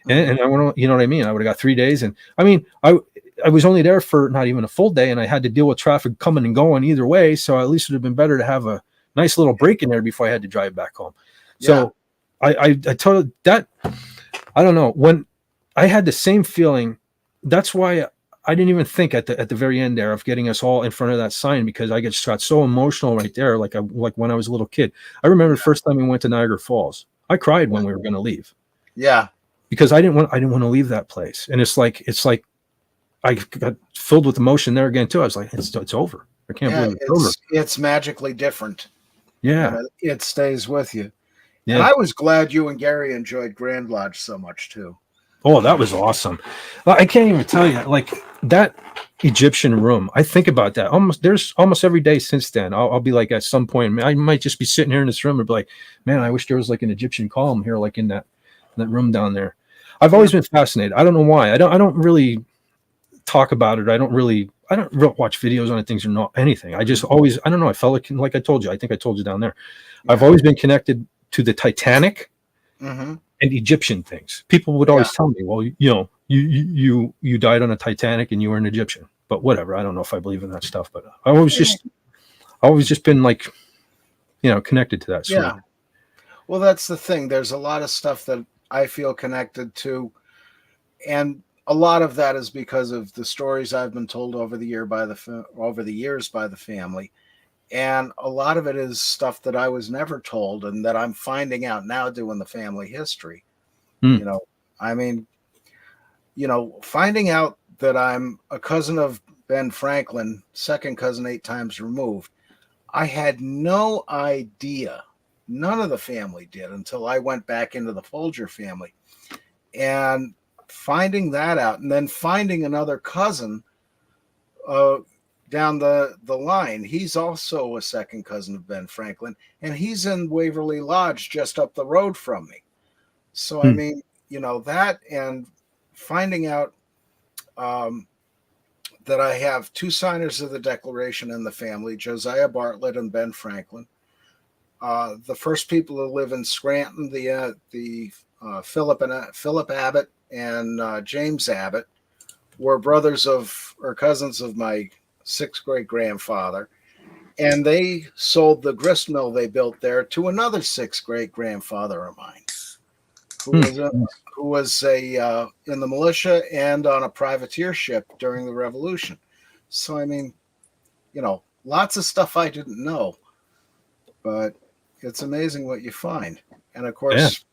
And I want to, you know what I mean? I would have got 3 days. And I mean, I was only there for not even a full day, and I had to deal with traffic coming and going either way. So at least it would have been better to have a nice little break in there before I had to drive back home. So I told that, I don't know, when I had the same feeling. That's why I didn't even think at the very end there of getting us all in front of that sign, because I got so emotional right there. Like when I was a little kid, I remember the first time we went to Niagara Falls, I cried when we were going to leave. Yeah. Because I didn't want to leave that place. And it's like I got filled with emotion there again too. I was like, it's over. I can't believe it's over. It's magically different. Yeah. It stays with you. Yeah. And I was glad you and Gary enjoyed Grand Lodge so much too. Oh, that was awesome. I can't even tell you, like that Egyptian room. I think about that almost every day since then. I'll be like, at some point, I might just be sitting here in this room and be like, man, I wish there was like an Egyptian column here, like in that room down there. I've always been fascinated. I don't know why. I don't really talk about it. I don't watch videos on it, things or not anything. I just always, I don't know. I felt like I told you. I think I told you down there. Yeah. I've always been connected to the Titanic and Egyptian things. People would always tell me, well, you died on a Titanic and you were an Egyptian. But whatever. I don't know if I believe in that stuff. But I always just been like, connected to that. Yeah. Well, that's the thing. There's a lot of stuff that I feel connected to, and a lot of that is because of the stories I've been told over the years by the family, and a lot of it is stuff that I was never told and that I'm finding out now doing the family history. Finding out that I'm a cousin of Ben Franklin, second cousin 8 times removed. I had no idea. None of the family did until I went back into the Folger family, and finding that out, and then finding another cousin down the line. He's also a second cousin of Ben Franklin, and he's in Waverly Lodge just up the road from me. So I mean, that, and finding out that I have 2 signers of the Declaration in the family, Josiah Bartlett and Ben Franklin. The first people to live in Scranton, the Philip Abbott and James Abbott, were brothers or cousins of my sixth great grandfather, and they sold the grist mill they built there to another sixth great grandfather of mine, who was in the militia and on a privateer ship during the Revolution. So I mean, lots of stuff I didn't know, but it's amazing what you find. And of course,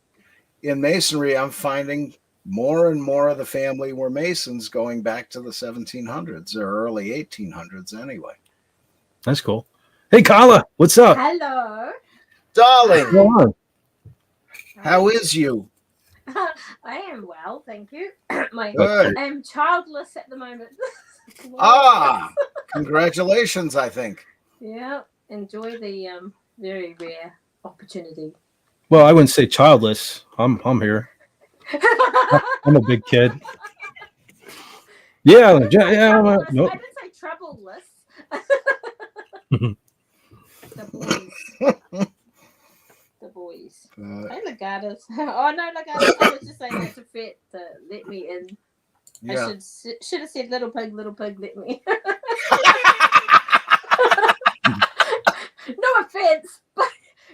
in masonry, I'm finding more and more of the family were Masons going back to the 1700s or early 1800s anyway. That's cool. Hey, Kala, what's up? Hello. Darling, What's going on? how is you? I am well, thank you. Good. I am childless at the moment. Congratulations, I think. Yeah, enjoy the very rare opportunity. Well, I wouldn't say childless. I'm here. I'm a big kid. Yeah, I didn't nope. say troubleless. The boys. Hey, Legatus. Oh no, Legatus. I was just saying that to fit to let me in. Yeah. I should have said little pig, let me. No offense, but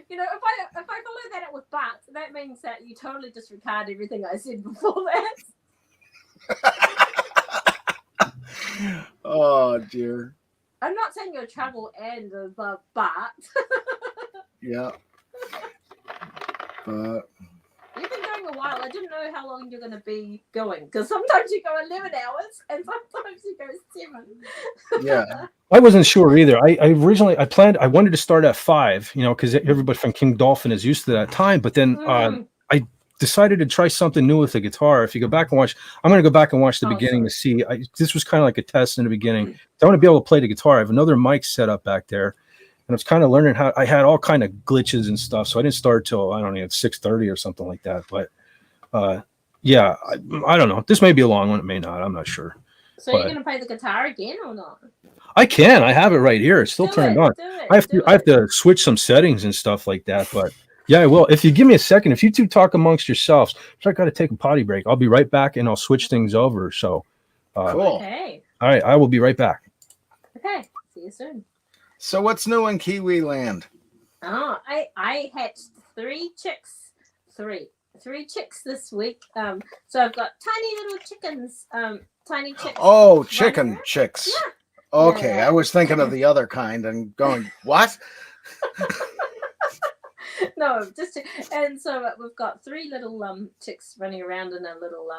if I follow that up with but, that means that you totally disregard everything I said before that. Oh dear. I'm not saying you're trouble and but. Yeah. But You've been going a while. I didn't know how long you're going to be going because sometimes you go 11 hours and sometimes you go 7. yeah. I wasn't sure either. I originally I wanted to start at 5, because everybody from King Dolphin is used to that time. But then I decided to try something new with the guitar. If you go back and watch, I'm going to go back and watch the beginning to see. This was kind of like a test in the beginning. I want to be able to play the guitar. I have another mic set up back there. And I was kind of learning how I had all kind of glitches and stuff. So I didn't start till, I don't know, 6:30 or something like that. But yeah, I don't know. This may be a long one. It may not. I'm not sure. So you're going to play the guitar again or not? I can. I have it right here. It's still turned on. I have to switch some settings and stuff like that. But yeah, I will. If you give me a second, if you two talk amongst yourselves, I got to take a potty break. I'll be right back and I'll switch things over. So cool. Okay. All right. I will be right back. Okay. See you soon. So what's new in Kiwi land? Oh, I hatched 3 chicks. Three chicks this week. So I've got tiny little chickens. Tiny chicks. Oh, chicken chicks. Yeah. Okay, Yeah. I was thinking of the other kind and going, what? No, and so we've got 3 little chicks running around in a little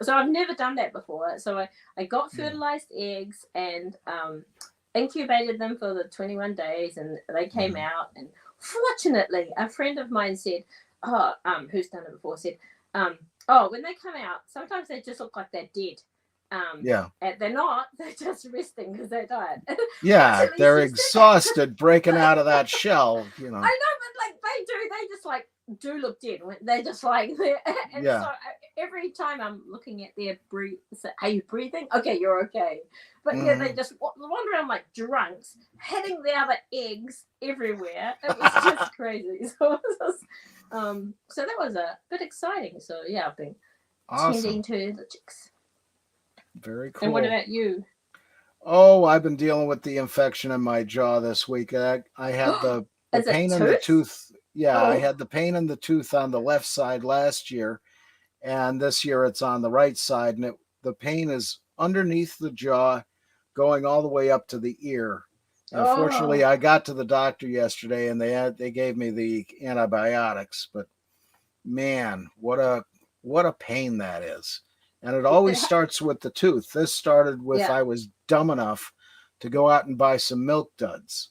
so I've never done that before. So I got fertilized eggs and incubated them for the 21 days and they came out, and fortunately a friend of mine said, who's done it before, said, when they come out, sometimes they just look like they're dead. And they're not, they're just resting because they're tired. Yeah, they're exhausted breaking out of that shell, I know, but they just do look dead. They're just like, and so every time I'm looking at their breathe, are you breathing? Okay, you're okay. But yeah, they just wander around like drunks, hitting the other eggs everywhere. It was just crazy. So that was a bit exciting. So yeah, I've been tending to the chicks. Very cool. And what about you? Oh, I've been dealing with the infection in my jaw this week. I had the pain in the tooth. Yeah, I had the pain in the tooth on the left side last year, and this year it's on the right side, and the pain is underneath the jaw, going all the way up to the ear. Unfortunately, I got to the doctor yesterday, and they gave me the antibiotics. But man, what a pain that is. And it always starts with the tooth. This started with I was dumb enough to go out and buy some milk duds.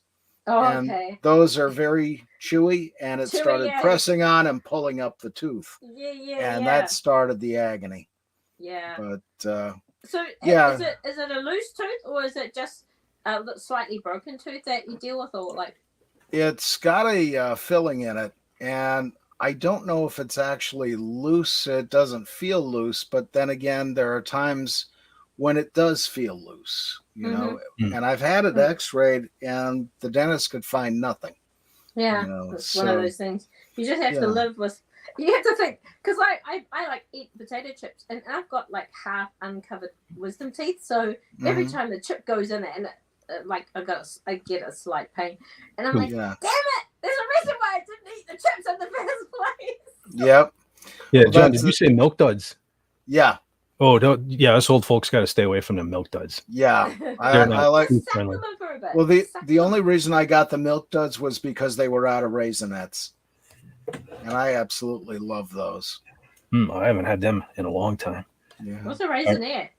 And those are very chewy, and it started pressing on and pulling up the tooth. And that started the agony. Yeah. But so is it a loose tooth, or is it just a slightly broken tooth that you deal with, or like? It's got a filling in it, and I don't know if it's actually loose. It doesn't feel loose, but then again, there are times when it does feel loose, and I've had it x-rayed and the dentist could find nothing. Yeah, it's one of those things. You just have to live with, you have to think, because I like eat potato chips and I've got like half uncovered wisdom teeth. So every time the chip goes in it, and like I get a slight pain, and I'm like, Yeah. damn it! There's a reason why I didn't eat the chips in the first place. Yep. Yeah, Well, John, that's did you say milk duds? Yeah. Oh, don't. Yeah, us old folks got to stay away from the milk duds. Yeah. They're not I like. too Suck friendly. them in for a bit. Well, the Suck the them. only reason I got the milk duds was because they were out of Raisinets, and I absolutely love those. I haven't had them in a long time. Yeah. What's a raisinette?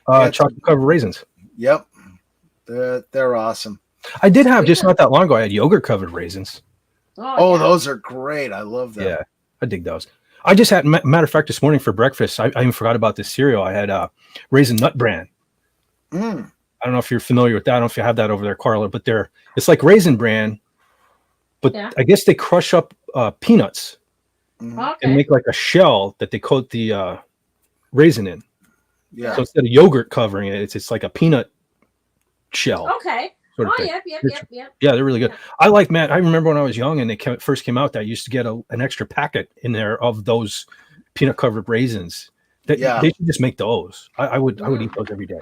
Yeah, Chocolate covered raisins. Yep. They're awesome. I did have just not that long ago. I had yogurt covered raisins. Oh, yeah. those are great. I love them. Yeah, I dig those. I just had, matter of fact, this morning for breakfast, I even forgot about this cereal. I had Raisin Nut Bran. Mm. I don't know if you're familiar with that. I don't know if you have that over there, Carla, but it's like Raisin Bran, but Yeah. I guess they crush up peanuts Mhm. Okay. and make like a shell that they coat the raisin in. Yeah. So instead of yogurt covering it, it's like a peanut shell. Okay. Sort of Oh, thing. yep. Yeah, they're really good. I like, Matt. I remember when I was young and they first came out, I used to get an extra packet in there of those peanut covered raisins. Yeah. They should just make those. I would eat those every day.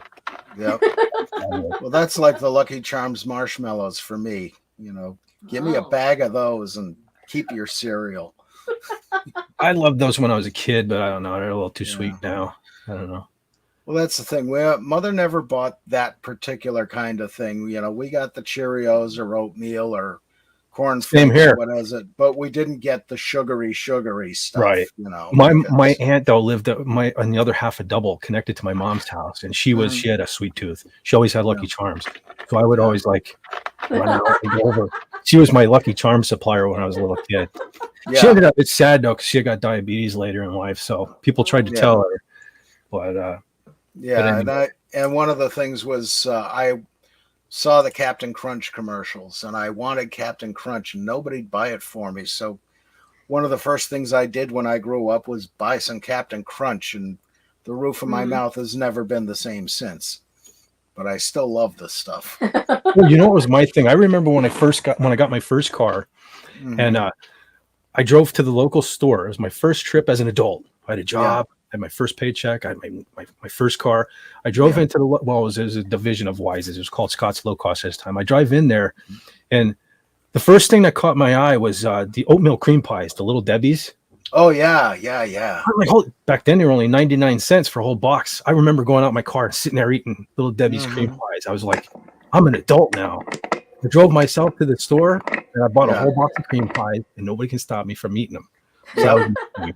Yep. Well, that's like the Lucky Charms marshmallows for me. You know, give me a Oh. bag of those and keep your cereal. I loved those when I was a kid, but I don't know. They're a little too Yeah. sweet now. I don't know. Well, that's the thing. Mother never bought that particular kind of thing. You know, we got the Cheerios or oatmeal or corn Same flakes, here. what is it? But we didn't get the sugary stuff. Right. You know, My because- aunt though lived on the other half a double connected to my mom's house, and she had a sweet tooth. She always had Lucky Charms, so I would always like run out and go over. She was my Lucky Charms supplier when I was a little kid. Yeah. She ended up. It's sad though because she got diabetes later in life, so people tried to Yeah. tell her, but Yeah, anyway. and one of the things was I saw the Captain Crunch commercials, and I wanted Captain Crunch, and nobody'd buy it for me. So one of the first things I did when I grew up was buy some Captain Crunch, and the roof of my mouth has never been the same since. But I still love this stuff. Well, you know what was my thing? I remember when I got my first car, Mhm. and I drove to the local store. It was my first trip as an adult. I had a job, had my first paycheck, I had my first car. I drove into it was a division of Wise's. It was called Scott's Low Cost at this time. I drive in there, and the first thing that caught my eye was the oatmeal cream pies, the Little Debbie's. Oh yeah. I'm like, back then they were only 99 cents for a whole box. I remember going out in my car and sitting there eating Little Debbie's cream pies. I was like, I'm an adult now. I drove myself to the store and I bought a whole box of cream pies, and nobody can stop me from eating them. So that was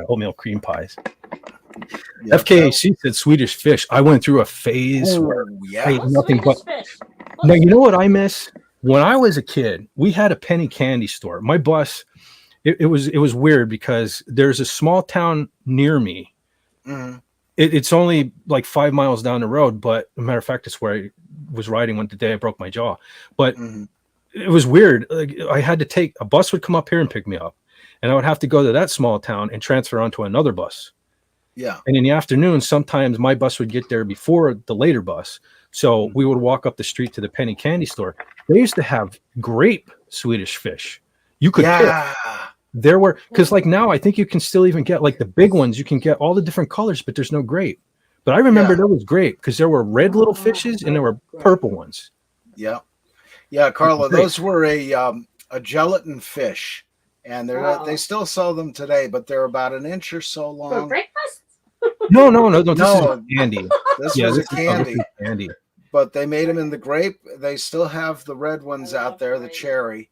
oatmeal cream pies. Yep. FKAC said Swedish fish. I went through a phase where I ate What's nothing but. Swedish fish? Now, you know what I miss? When I was a kid, we had a penny candy store. My bus, it was weird because there's a small town near me. Mhm. It's only like 5 miles down the road, but as a matter of fact, it's where I was riding when the day I broke my jaw. But it was weird. Like, I had to take a bus would come up here and pick me up, and I would have to go to that small town and transfer onto another bus. Yeah. And in the afternoon, sometimes my bus would get there before the later bus. So we would walk up the street to the penny candy store. They used to have grape Swedish fish. You could pick. There were, because like now I think you can still even get like the big ones. You can get all the different colors, but there's no grape. But I remember there was grape because there were red little fishes and there were purple ones. Yeah. Yeah, Carla, those were a gelatin fish, and they still sell them today, but they're about an inch or so For long. breakfast? No. This is candy. This Yeah, was this a is candy. candy. But they made them in the grape. They still have the red ones out there, the cherry.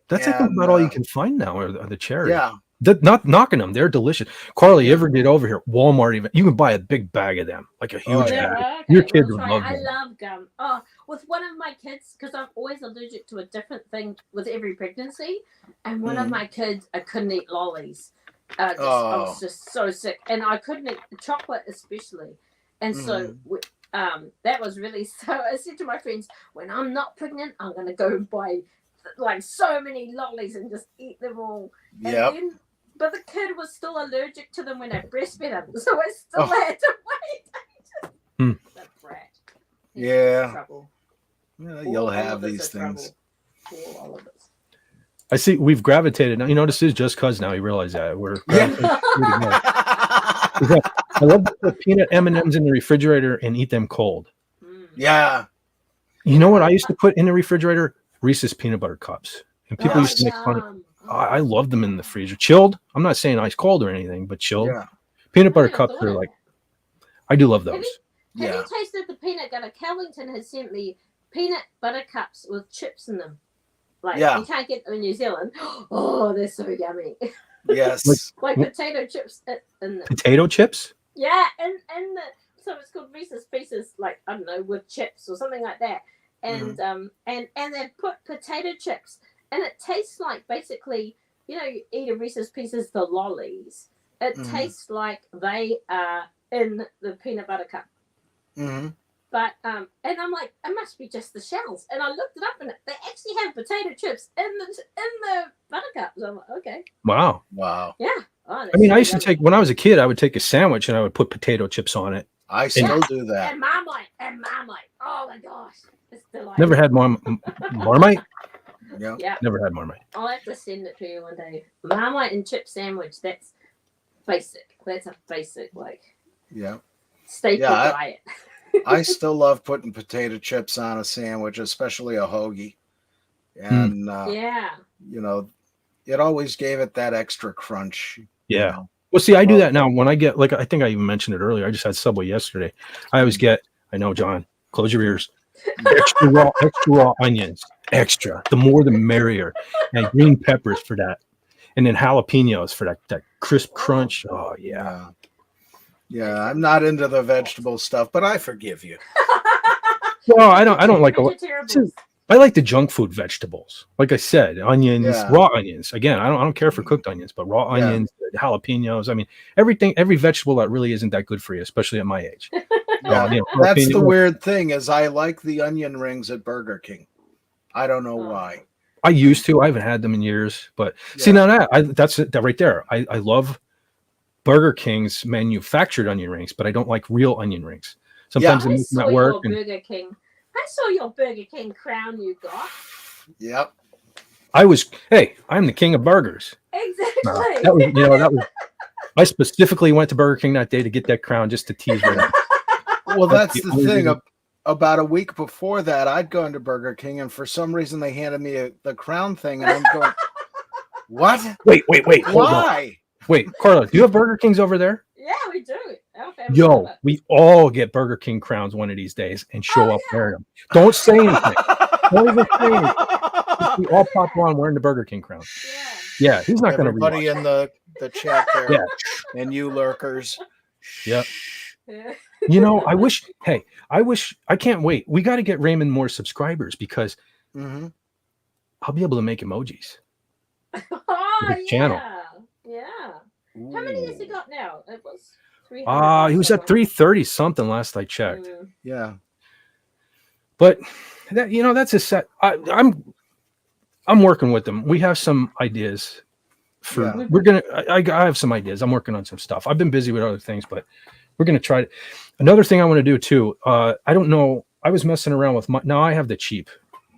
That's I think about all you can find now are the cherry. Yeah. Not knocking them. They're delicious. Carly, you ever get over here? Walmart, even you can buy a big bag of them, like a huge yeah. bag. Okay, Your kids we'll would try. love I them. love gum. Oh, with one of my kids, because I'm always allergic to a different thing with every pregnancy, and one of my kids, I couldn't eat lollies. I was just so sick, and I couldn't eat chocolate especially, and so that was really. So I said to my friends, when I'm not pregnant, I'm going to go and buy like so many lollies and just eat them all. Yep. But the kid was still allergic to them when I breastfed him, so I still had to wait. The brat. He's in trouble. Yeah, you'll have these things. All of us. I see we've gravitated now. You know, this is just cause now you realize that we're gravitating. I love to put peanut M&Ms in the refrigerator and eat them cold. Yeah. You know what I used to put in the refrigerator? Reese's peanut butter cups. And people Oh, used to make fun of. yum. I love them in the freezer, chilled. I'm not saying ice cold or anything, but chilled. Yeah. Peanut butter I never cups thought are of like, that. I do love Have those. Have Yeah. you tasted the peanut butter? Kellington has sent me peanut butter cups with chips in them. Like Yeah. you can't get them in New Zealand. Oh, they're so yummy. Yes. Like potato chips in them. Potato chips? Yeah, and the so it's called Reese's Pieces, like I don't know, with chips or something like that. And and they put potato chips, and it tastes like basically, you know, you eat a Reese's Pieces, the lollies. It tastes like they are in the peanut butter cup. Mm-hmm. But and I'm like, it must be just the shells. And I looked it up, and they actually have potato chips in the buttercups. I'm like, okay, Wow. Wow. yeah. Oh, I mean, I so used to yummy. take, when I was a kid, I would take a sandwich and I would put potato chips on it. I still do that. And Marmite. Oh my gosh, it's delightful. Never had Marmite? Yeah. Yeah, Never had Marmite. I'll have to send it to you one day. Marmite and chip sandwich. That's basic. That's a basic like Yeah. staple Yeah, diet. I still love putting potato chips on a sandwich, especially a hoagie. And Yeah. you know, it always gave it that extra crunch. Yeah. You know? Well, see, I do that now when I get, like, I think I even mentioned it earlier. I just had Subway yesterday. I always get, I know, John, close your ears, extra raw onions, extra. The more the merrier. And green peppers for that. And then jalapenos for that crisp crunch. Oh, yeah. Yeah, I'm not into the vegetable stuff, but I forgive you. Well, I don't like a lot. Vegetables. I like the junk food vegetables. Like I said, onions, Yeah. raw onions. Again, I don't care for cooked onions, but raw Yeah. onions, jalapenos. I mean, every vegetable that really isn't that good for you, especially at my age. Yeah, You know, that's the jalapeno- weird thing is I like the onion rings at Burger King. I don't know why. I used to. I haven't had them in years, but see Yeah. now that's it right there. I love Burger King's manufactured onion rings, but I don't like real onion rings. Sometimes they I make them saw at work. your Burger King. I saw your Burger King crown you got. Yep. I'm the king of burgers. Exactly. That was. I specifically went to Burger King that day to get that crown just to tease her. Well, that's the the only thing. reason- About a week before that, I'd gone to Burger King, and for some reason, they handed me the crown thing, and I'm going, "What? Wait. Hold on. Why?" Wait, Carla, do you have Burger Kings over there? Yeah, we do. Our family Yo, does it. we all get Burger King crowns one of these days and show up wearing them. Don't say anything. Don't even say anything. Just we all pop on wearing the Burger King crown. Yeah, he's not going to read. Everybody in the chat there, Yeah. and you lurkers. Yep. Yeah. You know, I can't wait. We got to get Raymond more subscribers because Mm-hmm. I'll be able to make emojis. Oh, His channel. Yeah. How many has he got now? It was 300. He was at 330 something last I checked. Yeah. But that's a set. I'm working with them. We have some ideas for. Yeah. I have some ideas. I'm working on some stuff. I've been busy with other things, but we're gonna try. Another thing I want to do too. I don't know. I was messing around with now. I have the cheap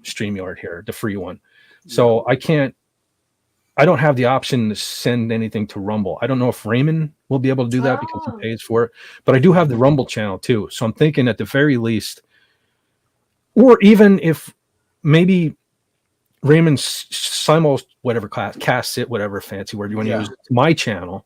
StreamYard here, the free one, so I can't. I don't have the option to send anything to Rumble. I don't know if Raymond will be able to do that because he pays for it. But I do have the Rumble channel too. So I'm thinking at the very least, or even if maybe Raymond casts it, whatever fancy word you want to use, to my channel.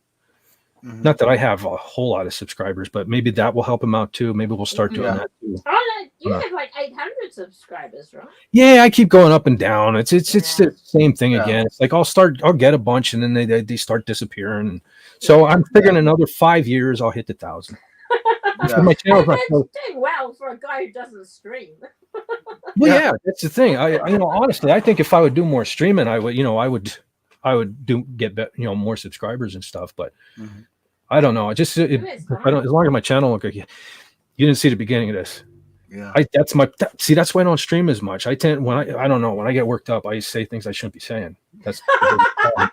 Mm-hmm. Not that I have a whole lot of subscribers, but maybe that will help him out too. Maybe we'll start doing that too. Oh, no, you have like 800 subscribers, right? Yeah, I keep going up and down. It's the same thing again. It's like I'll get a bunch and then they start disappearing. So I'm figuring another 5 years I'll hit the 1,000. So my channel's not doing well for a guy who doesn't stream. Well, yeah, that's the thing. I honestly, I think if I would do more streaming, I would get more subscribers and stuff. But I don't know. As long as my channel look like you didn't see the beginning of this. Yeah. That's why I don't stream as much. I tend when I get worked up, I say things I shouldn't be saying. That's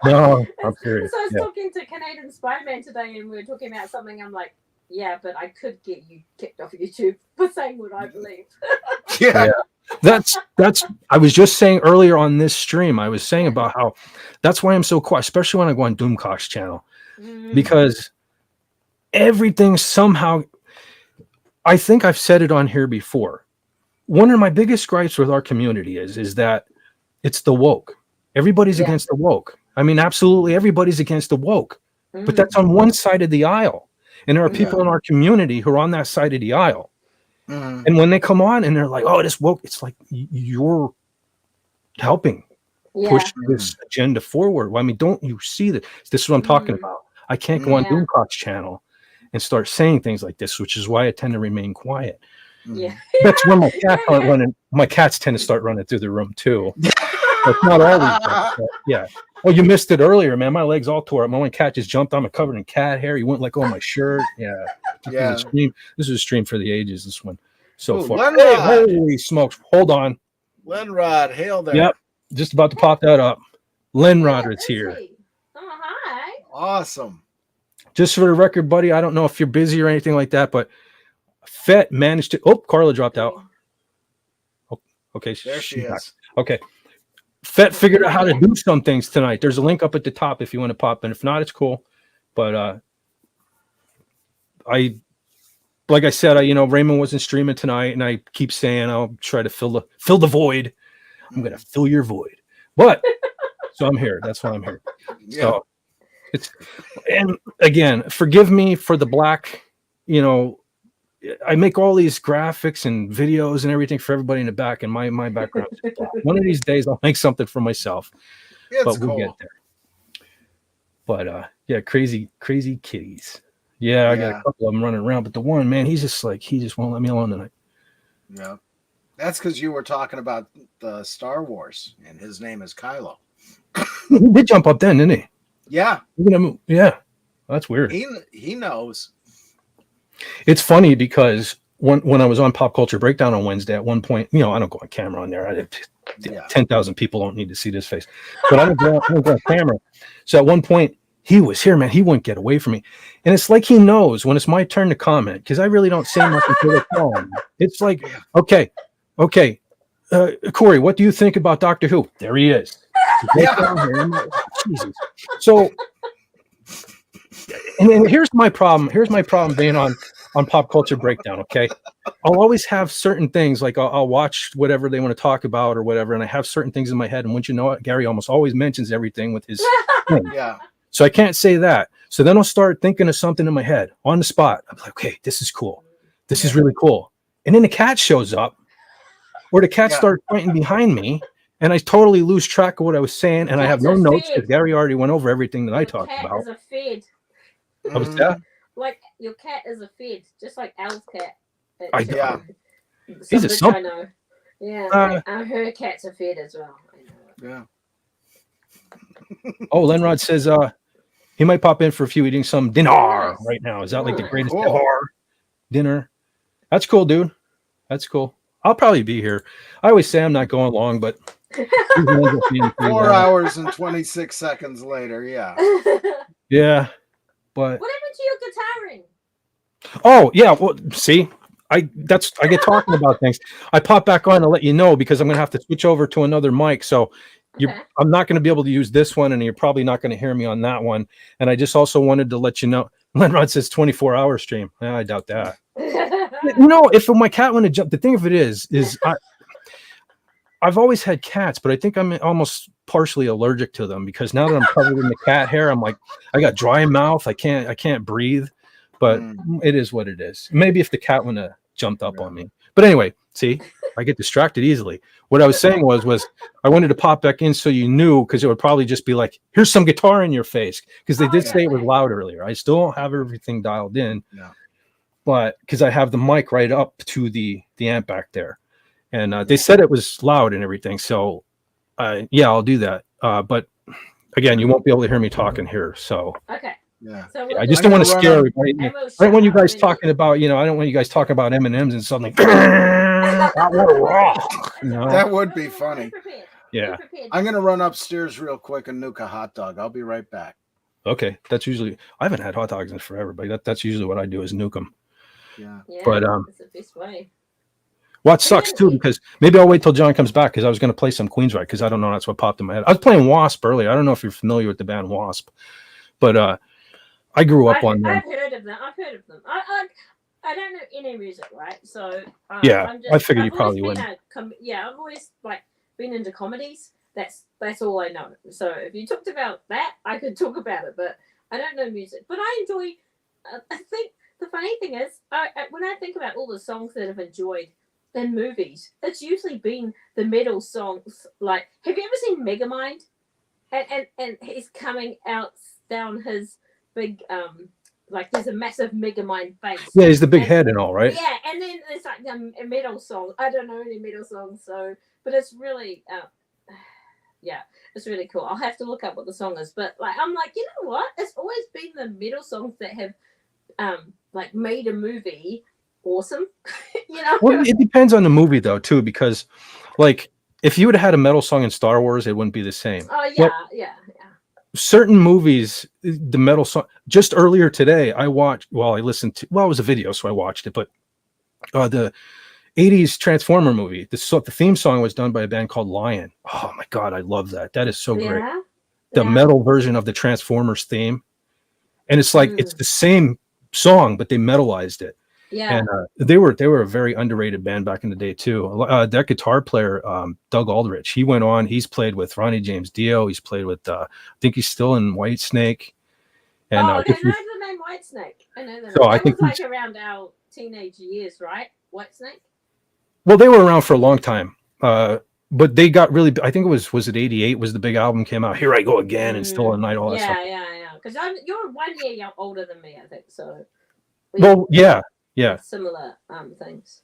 no, I'm serious. So I was talking to Canadian Spider-Man today, and we were talking about something. I'm like, yeah, but I could get you kicked off YouTube for saying what I believe. Yeah. That's I was just saying earlier on this stream, I was saying about how that's why I'm so quiet, especially when I go on Doomcock's channel, because everything somehow, I think I've said it on here before. one of my biggest gripes with our community is that it's the woke. Everybody's against the woke. I mean, absolutely everybody's against the woke. But that's on one side of the aisle. And there are people in our community who are on that side of the aisle. And when they come on and they're like, oh, this woke, it's like you're helping push this agenda forward. Well, I mean, don't you see that? This is what I'm talking about. I can't go on Doomcock's channel and start saying things like this, which is why I tend to remain quiet. Yeah. That's when my cats aren't running. My cats tend to start running through the room too. It's not always, but yeah. Oh, you missed it earlier, man. My legs all tore up. My one cat just jumped on me, covered in cat hair. He wouldn't let go of my shirt. Yeah. This is a stream for the ages, this one. So far. Hey, holy smokes. Hold on. Lenrod, hail there. Yep. Just about to pop that up. Lenrod is here. Oh, hi. Awesome. Just for the record, buddy, I don't know if you're busy or anything like that, but Fett managed to. Oh, Carla dropped out. Oh, okay. There she is. Back. Okay. Fett figured out how to do some things tonight. There's a link up at the top if you want to pop in. If not, it's cool. But like I said, Raymond wasn't streaming tonight, and I keep saying I'll try to fill the void. I'm gonna fill your void. But so I'm here. That's why I'm here. Yeah. So and again, forgive me for the black, I make all these graphics and videos and everything for everybody in the back, and my background is black. One of these days I'll make something for myself. But we'll get there. But yeah, crazy kitties. Yeah, I got a couple of them running around, but the one, man, he just won't let me alone tonight. Yeah. That's because you were talking about the Star Wars, and his name is Kylo. He did jump up then, didn't he? Yeah. Yeah. That's weird. He knows. It's funny because when I was on Pop Culture Breakdown on Wednesday, at one point, I don't go on camera on there. 10,000 people don't need to see this face. But I don't go on camera. So at one point, he was here, man. He wouldn't get away from me. And it's like he knows when it's my turn to comment, because I really don't say much until it's on. It's like, okay. Corey, what do you think about Doctor Who? There he is. Jesus. So, and here's my problem. Here's my problem being on Pop Culture Breakdown, okay? I'll always have certain things, like I'll watch whatever they want to talk about or whatever, and I have certain things in my head, and once you know it, Gary almost always mentions everything with his thing. Yeah. So I can't say that. So then I'll start thinking of something in my head on the spot. I'm like, okay, this is cool. This is really cool. And then the cat shows up, or the cat starts fighting behind me, and I totally lose track of what I was saying, and I have no notes because Gary already went over everything that I talked about. Your cat is a fed. What was that? Like your cat is a fed, just like Al's cat. He's a son. I know. Yeah, her cat's a fed as well. I know. Yeah. Oh, Lenrod says he might pop in for a few eating some dinner right now. Is that like the greatest dinner? That's cool, dude. That's cool. I'll probably be here. I always say I'm not going long, but 4 hours and 26 seconds later, yeah. Yeah, but what happened to your guitaring? Oh yeah, well, see, I get talking about things. I pop back on to let you know because I'm gonna have to switch over to another mic. So I'm not gonna be able to use this one, and you're probably not gonna hear me on that one. And I just also wanted to let you know. Lenrod says 24-hour stream. I doubt that. If my cat wanted to jump, the thing of it is I've always had cats, but I think I'm almost partially allergic to them because now that I'm covered in the cat hair, I'm like, I got dry mouth. I can't breathe, but it is what it is. Maybe if the cat would have jumped up on me, but anyway, see, I get distracted easily. What I was saying was I wanted to pop back in so you knew, because it would probably just be like, here's some guitar in your face, because they did say it was loud earlier. I still don't have everything dialed in. No. But because I have the mic right up to the amp back there, and they said it was loud and everything. So, I'll do that. But again, you won't be able to hear me talking here. So, okay. Yeah. So I just don't want to scare everybody. I don't want you guys talking about, I don't want you guys talking about M&Ms and suddenly. That would be funny. Yeah. I'm gonna run upstairs real quick and nuke a hot dog. I'll be right back. Okay, that's usually I haven't had hot dogs in forever, but that's usually what I do is nuke them. Yeah. But it's the best way. What sucks too, because maybe I'll wait till John comes back, because I was going to play some Queensryche, because I don't know, that's what popped in my head. I was playing Wasp earlier. I don't know if you're familiar with the band Wasp, but I grew up on them. I've heard of them. I don't know any music, right? So Yeah, I'm I just, figured you I've always probably been wouldn't. I've always like been into comedies. That's all I know. So if you talked about that, I could talk about it, but I don't know music. But I enjoy. I think the funny thing is, when I think about all the songs that I've enjoyed in movies, it's usually been the metal songs. Like, have you ever seen Megamind? And he's coming out down his big like there's a massive Megamind face. Yeah, he's the big head and all, right? Yeah, and then there's like a metal song. I don't know any metal songs, so but it's really yeah, it's really cool. I'll have to look up what the song is, but like I'm like, you know what? It's always been the metal songs that have like made a movie awesome. You know. Well, it depends on the movie though, too, because like if you would have had a metal song in Star Wars, it wouldn't be the same. Oh yeah, But yeah. certain movies, the metal song. Just earlier today, I watched. Well, I listened to. Well, it was a video, so I watched it. But the '80s Transformer movie, the theme song was done by a band called Lion. Oh my God, I love that. That is so great. Yeah. The metal version of the Transformers theme, and it's like it's the same song, but they metalized it. Yeah. And they were a very underrated band back in the day too. That guitar player, Doug Aldrich, he went on. He's played with Ronnie James Dio. He's played with, I think he's still in Whitesnake. And I know the name Whitesnake. I know that. So I That think was like around our teenage years, right? Whitesnake. well, they were around for a long time, but they got really. I think it was it '88 was the big album came out. Here I Go Again and Still at Night. All that stuff. Yeah. Because you're 1 year older than me, I think. So. Well, yeah. Similar things.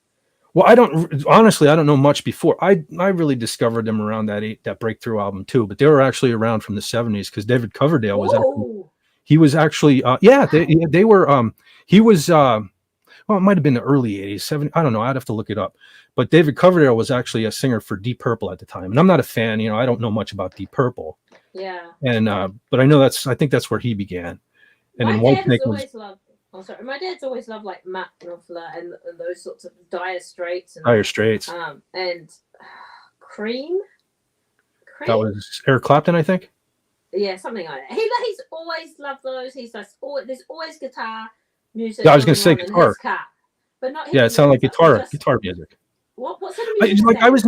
Well, I don't know much before. I really discovered them around that Breakthrough album too. But they were actually around from the '70s because David Coverdale was. He was actually they were he was well, it might have been the early '80s, '70s. I don't know. I'd have to look it up. But David Coverdale was actually a singer for Deep Purple at the time, and I'm not a fan. You know, I don't know much about Deep Purple. Yeah. And but I know I think that's where he began. And then Whitesnake was. Oh, sorry. My dad's always loved like Matt Knopfler and those sorts of Dire Straits. Dire Straits. And Cream. That was Eric Clapton, I think. Yeah, something like that. He's always loved those. There's always guitar music. Yeah, I was going to say guitar. But not. Yeah, it sounded like guitar music. What sort of music? I was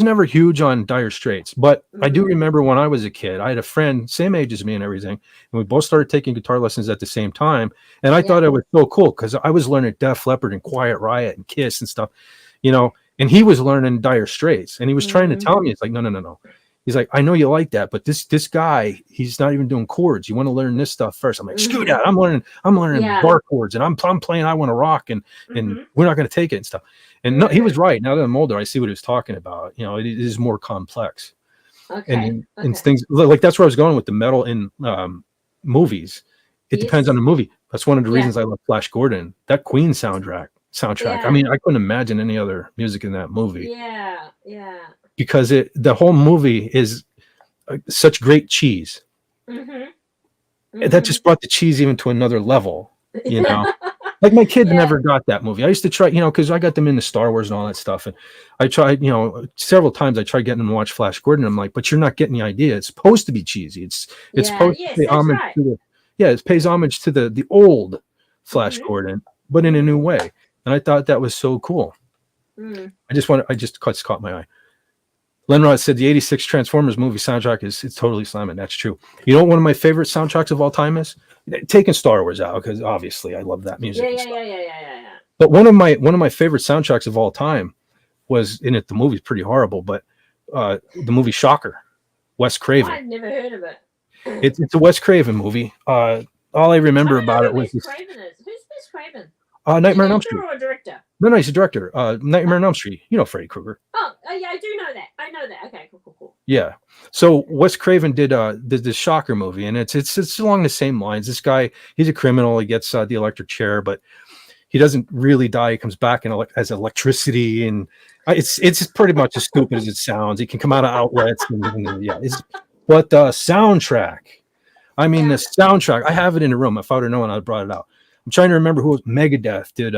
never huge on Dire Straits, but I do remember when I was a kid, I had a friend same age as me and everything, and we both started taking guitar lessons at the same time. And I thought it was so cool because I was learning Def Leppard and Quiet Riot and Kiss and stuff, you know. And he was learning Dire Straits, and he was trying to tell me, it's like, no. He's like, I know you like that, but this guy, he's not even doing chords. You want to learn this stuff first. I'm like, screw that. I'm learning bar chords, and I'm playing I Want to Rock, and we're not going to take it and stuff. And no, he was right. Now that I'm older, I see what he was talking about. You know, it is more complex. Okay. And things like that's where I was going with the metal in movies. It depends on the movie. That's one of the reasons I love Flash Gordon. That Queen soundtrack. Yeah. I mean, I couldn't imagine any other music in that movie. Yeah. Because the whole movie is such great cheese. That just brought the cheese even to another level, you know. Like my kids never got that movie. I used to try, you know, because I got them into Star Wars and all that stuff, and I tried, you know, several times. I tried getting them to watch Flash Gordon. I'm like, but you're not getting the idea. It's supposed to be cheesy. It's supposed to pay homage to it pays homage to the old Flash Gordon, but in a new way. And I thought that was so cool. I just caught my eye. Lenrod said the '86 Transformers movie soundtrack it's totally slamming. That's true. You know what one of my favorite soundtracks of all time is? Taking Star Wars out, because obviously I love that music. Yeah. But one of my favorite soundtracks of all time was in it. The movie's pretty horrible, but the movie Shocker, Wes Craven. I've never heard of it. It's a Wes Craven movie. All I remember about it was Who's Wes Craven? Nightmare on Elm Street. Or a director? No, he's a director. Nightmare on Elm Street. You know Freddy Krueger. Oh, yeah, I do know that. I know that. Okay, cool. Yeah. So Wes Craven did the Shocker movie, and it's along the same lines. This guy, he's a criminal. He gets the electric chair, but he doesn't really die. He comes back and as electricity, and it's pretty much as stupid as it sounds. He can come out of outlets, but the soundtrack. I mean, the soundtrack. I have it in the room. If I would have known, I'd brought it out. I'm trying to remember who Megadeth did.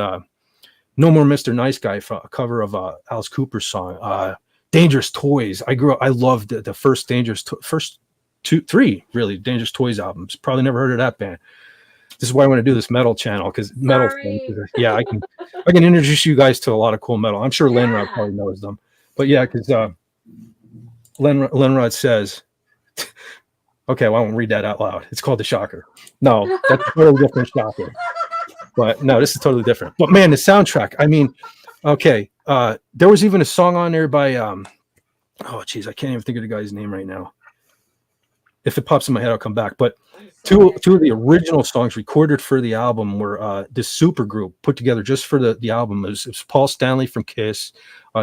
No More Mr. Nice Guy, for a cover of Alice Cooper's song. Dangerous Toys. I loved the first three really Dangerous Toys albums. Probably never heard of that band. This is why I want to do this metal channel, because metal thing. Yeah, I can introduce you guys to a lot of cool metal. I'm sure Lenrod probably knows them, but yeah, because Lenrod says, okay, well, I won't read that out loud. It's called the Shocker. No, that's a totally different Shocker. But no, this is totally different. But man, the soundtrack. I mean, okay, there was even a song on there by oh geez, I can't even think of the guy's name right now. If it pops in my head, I'll come back. But two of the original songs recorded for the album were this super group put together just for the album. It was Paul Stanley from Kiss,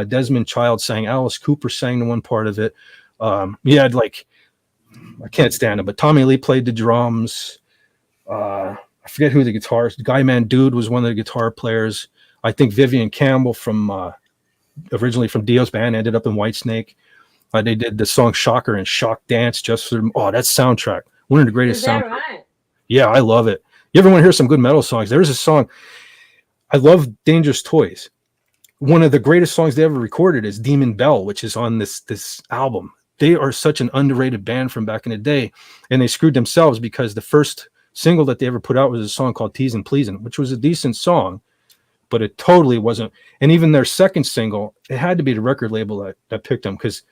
Desmond Child sang, Alice Cooper sang the one part of it. You had like, I can't stand it, but Tommy Lee played the drums. I forget who the guitarist. Guy Man Dude was one of the guitar players. I think Vivian Campbell from originally from Dio's band ended up in Whitesnake. They did the song Shocker and Shock Dance just for that soundtrack. One of the greatest soundtracks. Right? Yeah, I love it. You ever want to hear some good metal songs? There's a song. I love Dangerous Toys. One of the greatest songs they ever recorded is Demon Bell, which is on this album. They are such an underrated band from back in the day, and they screwed themselves because the first single that they ever put out was a song called Teasin' Pleasin', which was a decent song, but it totally wasn't. And even their second single, it had to be the record label that picked them, because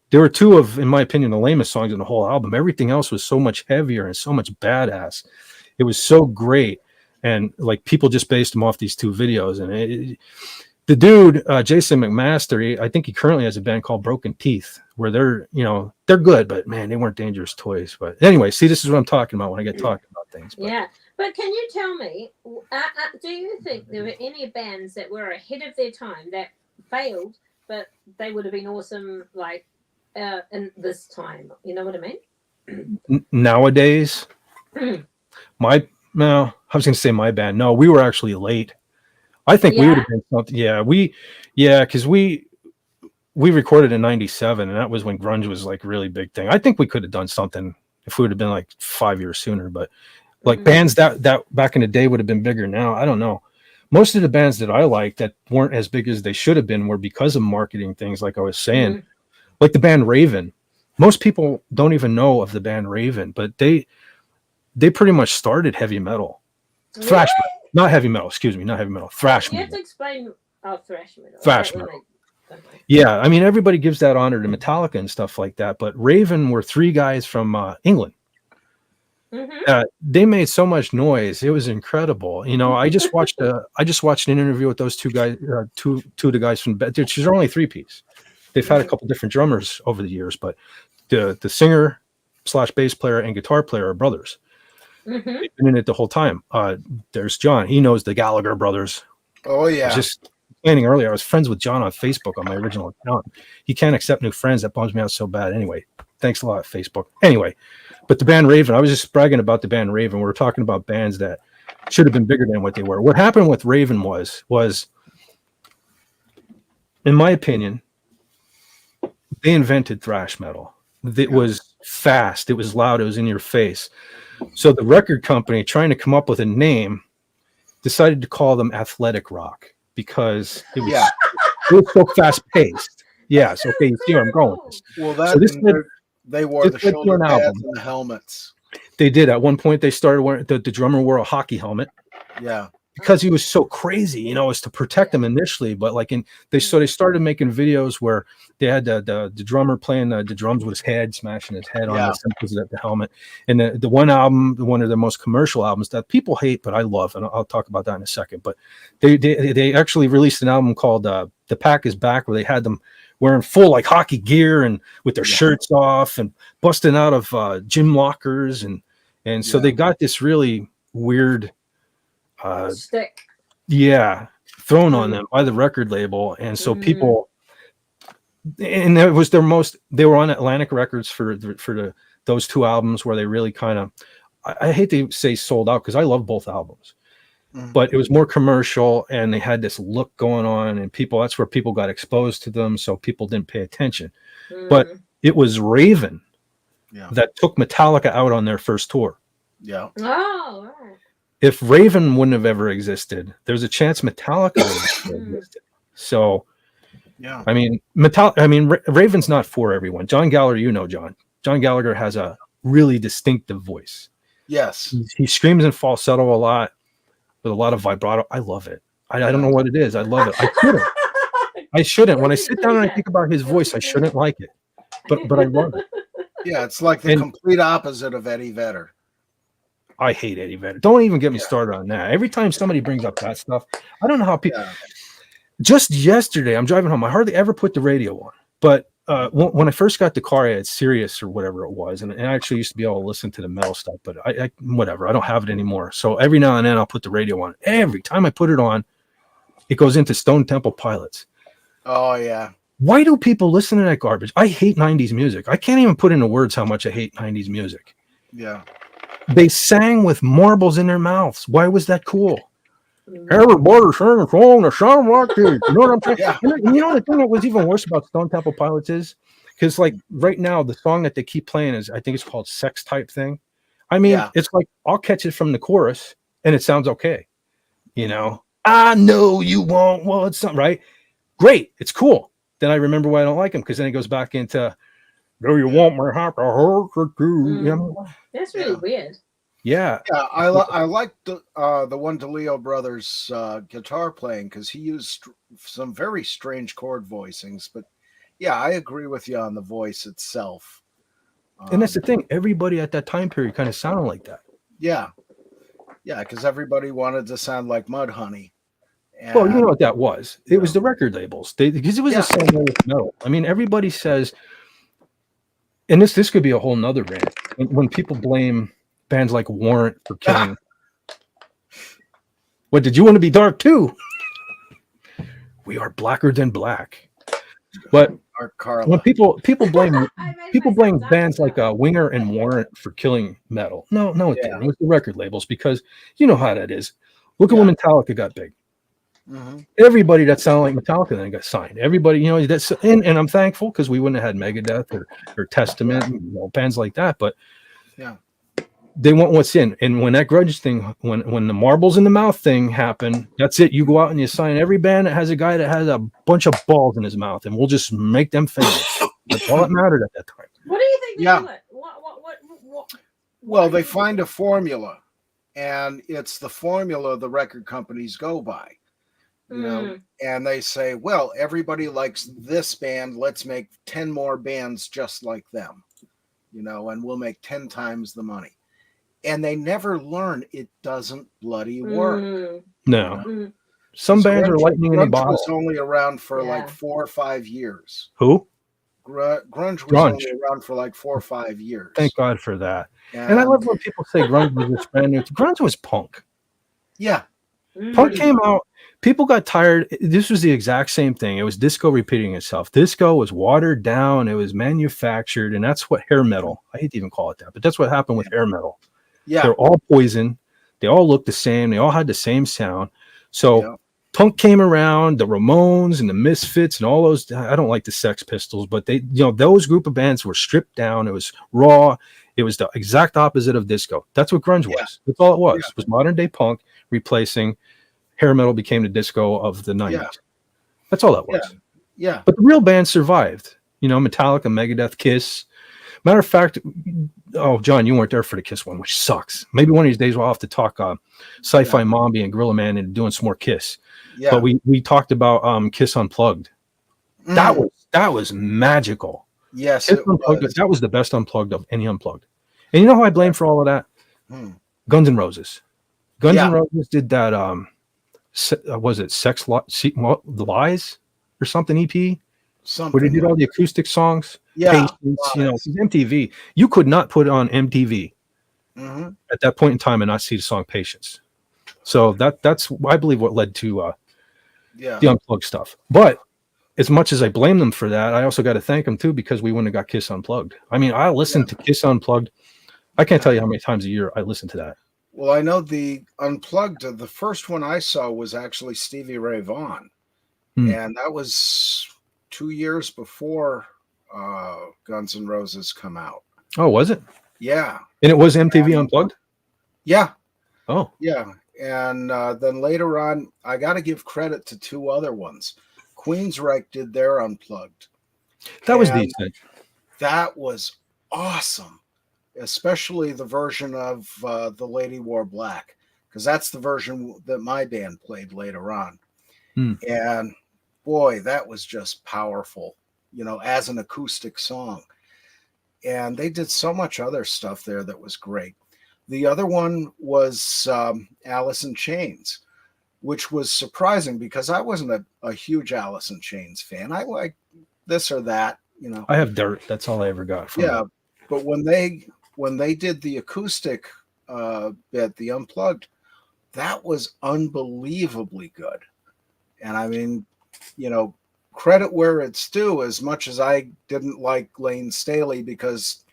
there were two of, in my opinion, the lamest songs in the whole album. Everything else was so much heavier and so much badass. It was so great. And like people just based them off these two videos. And the dude, Jason McMaster, I think he currently has a band called Broken Teeth, where they're good, but man, they weren't Dangerous Toys. But anyway, see, this is what I'm talking about when I get talking about things. But. Yeah. But can you tell me, do you think there were any bands that were ahead of their time that failed, but they would have been awesome, like, in this time? You know what I mean? Nowadays, I was going to say my band. No, we were actually late. I think we would have been something. Because we recorded in '97, and that was when grunge was like really big thing. I think we could have done something if we would have been like 5 years sooner. But like bands that back in the day would have been bigger now. I don't know. Most of the bands that I like that weren't as big as they should have been were because of marketing things, like I was saying. Like the band Raven. Most people don't even know of the band Raven, but they pretty much started heavy metal. Really? Thrash metal. Not heavy metal, excuse me, not heavy metal. Thrash metal. You have to explain thrash metal. Thrash metal. Yeah, I mean, everybody gives that honor to Metallica and stuff like that, but Raven were three guys from England. They made so much noise; it was incredible. You know, I just watched an interview with those two guys, two of the guys from. They're only three-piece. They've had a couple different drummers over the years, but the singer / bass player and guitar player are brothers. They've been in it the whole time. There's John. He knows the Gallagher brothers. Oh yeah. I was just explaining earlier, I was friends with John on Facebook on my original account. He can't accept new friends. That bums me out so bad. Anyway, thanks a lot, Facebook. Anyway, but the band Raven, I was just bragging about the band Raven. We were talking about bands that should have been bigger than what they were. What happened with Raven was, in my opinion, they invented thrash metal. It was fast. It was loud. It was in your face. So the record company, trying to come up with a name, decided to call them athletic rock because it was so fast paced. Yeah. So okay, you see where I'm going with this. Well, they wore the shoulder pads and the helmets. They did. At one point, they started wearing the drummer wore a hockey helmet. Yeah. Because he was so crazy, you know, it's to protect him initially. But like they started making videos where they had the drummer playing the drums with his head, smashing his head on the helmet. And the one album, one of the most commercial albums that people hate, but I love, and I'll talk about that in a second. But they actually released an album called "The Pack Is Back," where they had them wearing full like hockey gear and with their shirts off and busting out of gym lockers, and so they got this really weird. Stick. Yeah, thrown on them by the record label, and so people, and it was their most. They were on Atlantic Records for those two albums where they really kind of. I hate to say sold out because I love both albums, but it was more commercial, and they had this look going on, and people. That's where people got exposed to them, so people didn't pay attention. But it was Raven that took Metallica out on their first tour. Yeah. Oh. Right. If Raven wouldn't have ever existed, there's a chance Metallica would have existed. So, I mean, Raven's not for everyone. John Gallagher, John Gallagher has a really distinctive voice. Yes. He screams in falsetto a lot with a lot of vibrato. I love it. I don't know what it is. I love it. I shouldn't. When I sit down and I think about his voice, I shouldn't like it. But I love it. Yeah, it's like the complete opposite of Eddie Vedder. I hate Eddie Vedder. Don't even get me started on that. Every time somebody brings up that stuff, I don't know how people. Yeah. Just yesterday, I'm driving home. I hardly ever put the radio on. But when I first got the car, I had Sirius or whatever it was, and I actually used to be able to listen to the metal stuff. But I whatever. I don't have it anymore. So every now and then, I'll put the radio on. Every time I put it on, it goes into Stone Temple Pilots. Oh yeah. Why do people listen to that garbage? I hate 90s music. I can't even put into words how much I hate 90s music. Yeah. They sang with marbles in their mouths. Why was that cool? Everybody sang a song that sounded like this. You know what I'm saying? Yeah. And you know the thing that was even worse about Stone Temple Pilots is because like right now the song that they keep playing is I think it's called Sex Type Thing. I mean, it's like I'll catch it from the chorus and it sounds okay. You know, I know you won't want something, right? Great, it's cool. Then I remember why I don't like him because then it goes back into do you want my heart to hurt you know? That's really weird. Yeah. Yeah, I like the one DeLeo brothers guitar playing because he used some very strange chord voicings. But yeah, I agree with you on the voice itself. And that's the thing. Everybody at that time period kind of sounded like that. Yeah. Yeah, because everybody wanted to sound like Mudhoney. And, well, you know what that was? It was the record labels. Because it was the same way with metal. I mean, everybody says, and this could be a whole nother rant. When people blame bands like Warrant for killing. What, did you want to be dark too? We are blacker than black. But when people blame bands like Winger and Warrant for killing metal. No, it didn't. It was the record labels because you know how that is. Look at when Metallica got big. Mm-hmm. Everybody that sounded like Metallica then got signed. Everybody, you know, that's and I'm thankful because we wouldn't have had Megadeth or Testament, you know, bands like that. But they want what's in. And when that grudge thing, when the marbles in the mouth thing happened, that's it. You go out and you sign every band that has a guy that has a bunch of balls in his mouth, and we'll just make them famous. That's all that mattered at that time. What do you think they do it? What? Well, they find a formula, and it's the formula the record companies go by. You know, and they say, well, everybody likes this band. Let's make 10 more bands just like them, you know, and we'll make 10 times the money. And they never learn it doesn't bloody work. No. You know? Some bands are lightning in a bottle. Was only around for like 4 or 5 years. Who? Grunge was only around for like 4 or 5 years. Thank God for that. And I love when people say grunge was just brand new. Grunge was punk. Yeah. Punk came out. People got tired. This was the exact same thing. It was disco repeating itself. Disco was watered down. It was manufactured. And that's what hair metal, I hate to even call it that, but that's what happened with hair metal. Yeah. They're all poison. They all looked the same. They all had the same sound. So punk came around, the Ramones and the Misfits and all those. I don't like the Sex Pistols, but they, you know, those group of bands were stripped down. It was raw. It was the exact opposite of disco. That's what grunge was. That's all it was. It was modern day punk replacing hair metal became the disco of the 90s. That's all that was. Yeah. But the real band survived. You know, Metallica, Megadeth, Kiss. Matter of fact, oh, John, you weren't there for the Kiss one, which sucks. Maybe one of these days we'll have to talk Sci-Fi Mombi and Gorilla Man into doing some more Kiss. Yeah. But we talked about Kiss Unplugged. That was magical. Yes, that was the best Unplugged of any Unplugged. And you know who I blame for all of that? Guns N' Roses. Guns N' Roses did that was it the Lies or something EP? Something where they did all the acoustic songs. Patience, you know, MTV. You could not put on MTV at that point in time and not see the song Patience. So that's I believe what led to the Unplugged stuff. But as much as I blame them for that, I also got to thank them too because we wouldn't have got Kiss Unplugged. I mean, I listened to Kiss Unplugged. I can't tell you how many times a year I listen to that. Well, I know the Unplugged, the first one I saw was actually Stevie Ray Vaughan. And that was 2 years before Guns N' Roses come out. Oh, was it? Yeah. And it was MTV Unplugged? Yeah. Oh. Yeah. And then later on, I got to give credit to 2 other ones. Queensryche did their Unplugged. That was decent. That was awesome. especially the version of The Lady Wore Black, because that's the version that my band played later on. And boy, that was just powerful, as an acoustic song. And they did so much other stuff there that was great. The other one was Alice in Chains, which was surprising because I wasn't a huge Alice in Chains fan. I like this or that, I have Dirt. That's all I ever got from Yeah, but when they did the acoustic bit, the unplugged, that was unbelievably good. And I mean, credit where it's due. As much as I didn't like Lane Staley because,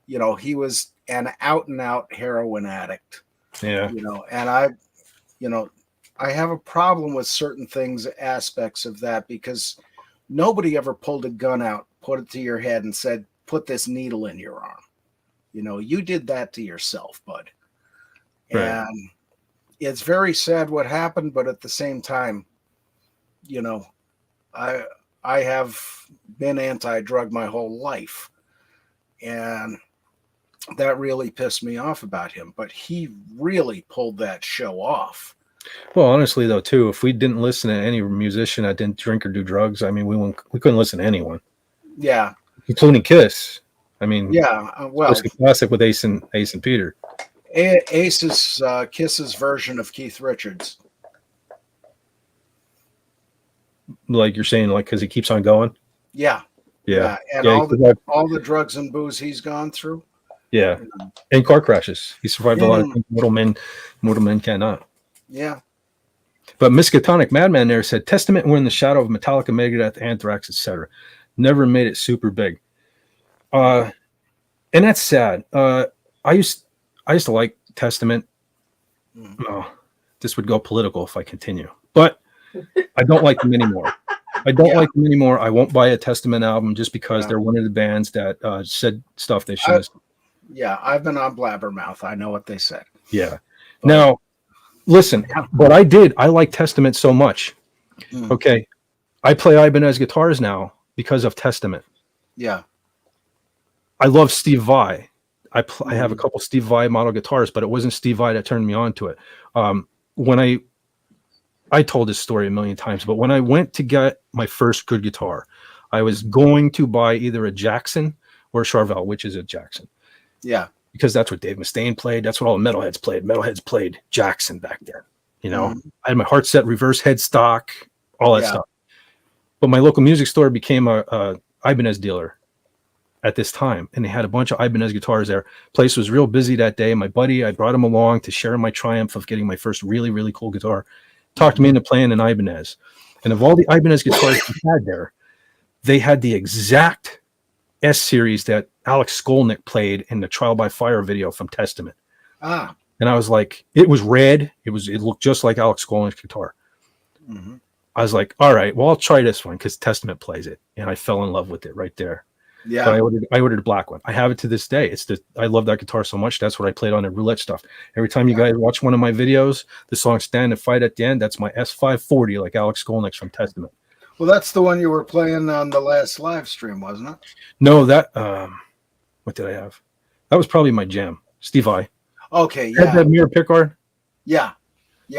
he was an out and out heroin addict. Yeah. And I have a problem with certain things, aspects of that, because nobody ever pulled a gun out, put it to your head, and said, "Put this needle in your arm." You did that to yourself, bud. Right. And it's very sad what happened, but at the same time, I have been anti-drug my whole life, and that really pissed me off about him. But he really pulled that show off. Well, honestly, though, too, if we didn't listen to any musician that didn't drink or do drugs, I mean, we couldn't listen to anyone. Yeah, including Kiss. I mean, yeah. Well, it's a classic with Ace and Peter. Ace is Kiss's version of Keith Richards. Like you're saying, like because he keeps on going. Yeah. And yeah, all the drugs and booze he's gone through. Yeah, and car crashes. He survived a lot of things mortal men cannot. Yeah. But Miskatonic Madman there said Testament were in the shadow of Metallica, Megadeth, Anthrax, etc. Never made it super big. And that's sad. I used to like Testament. Oh, this would go political if I continue, but I don't like them anymore. I won't buy a Testament album just because they're one of the bands that said stuff they shouldn't. Yeah, I've been on Blabbermouth. I know what they said. Yeah. Now, listen, but I like Testament so much. Okay. I play Ibanez guitars now because of Testament. Yeah. I love Steve Vai. I have a couple Steve Vai model guitars, but it wasn't Steve Vai that turned me on to it. When I told this story a million times, but when I went to get my first good guitar, I was going to buy either a Jackson or a Charvel, which is a Jackson. Yeah. Because that's what Dave Mustaine played. That's what all the metalheads played. Metalheads played Jackson back then. I had my heart set, reverse headstock, all that stuff. But my local music store became a Ibanez dealer at this time, and they had a bunch of Ibanez guitars there. Place was real busy that day. My buddy, I brought him along to share in my triumph of getting my first really, really cool guitar. Talked me into playing an Ibanez. And of all the Ibanez guitars we had there, they had the exact S series that Alex Skolnick played in the Trial by Fire video from Testament. And I was like, it was red. It looked just like Alex Skolnick's guitar. I was like, all right, well, I'll try this one because Testament plays it. And I fell in love with it right there. Yeah. But I ordered a black one. I have it to this day. I love that guitar so much. That's what I played on the roulette stuff. Every time you guys watch one of my videos, the song Stand and Fight at the end, that's my S540, like Alex Skolnick's from Testament. Well, that's the one you were playing on the last live stream, wasn't it? No, that what did I have? That was probably my jam. Steve Vai. Okay, Had that mirror pickguard? Yeah.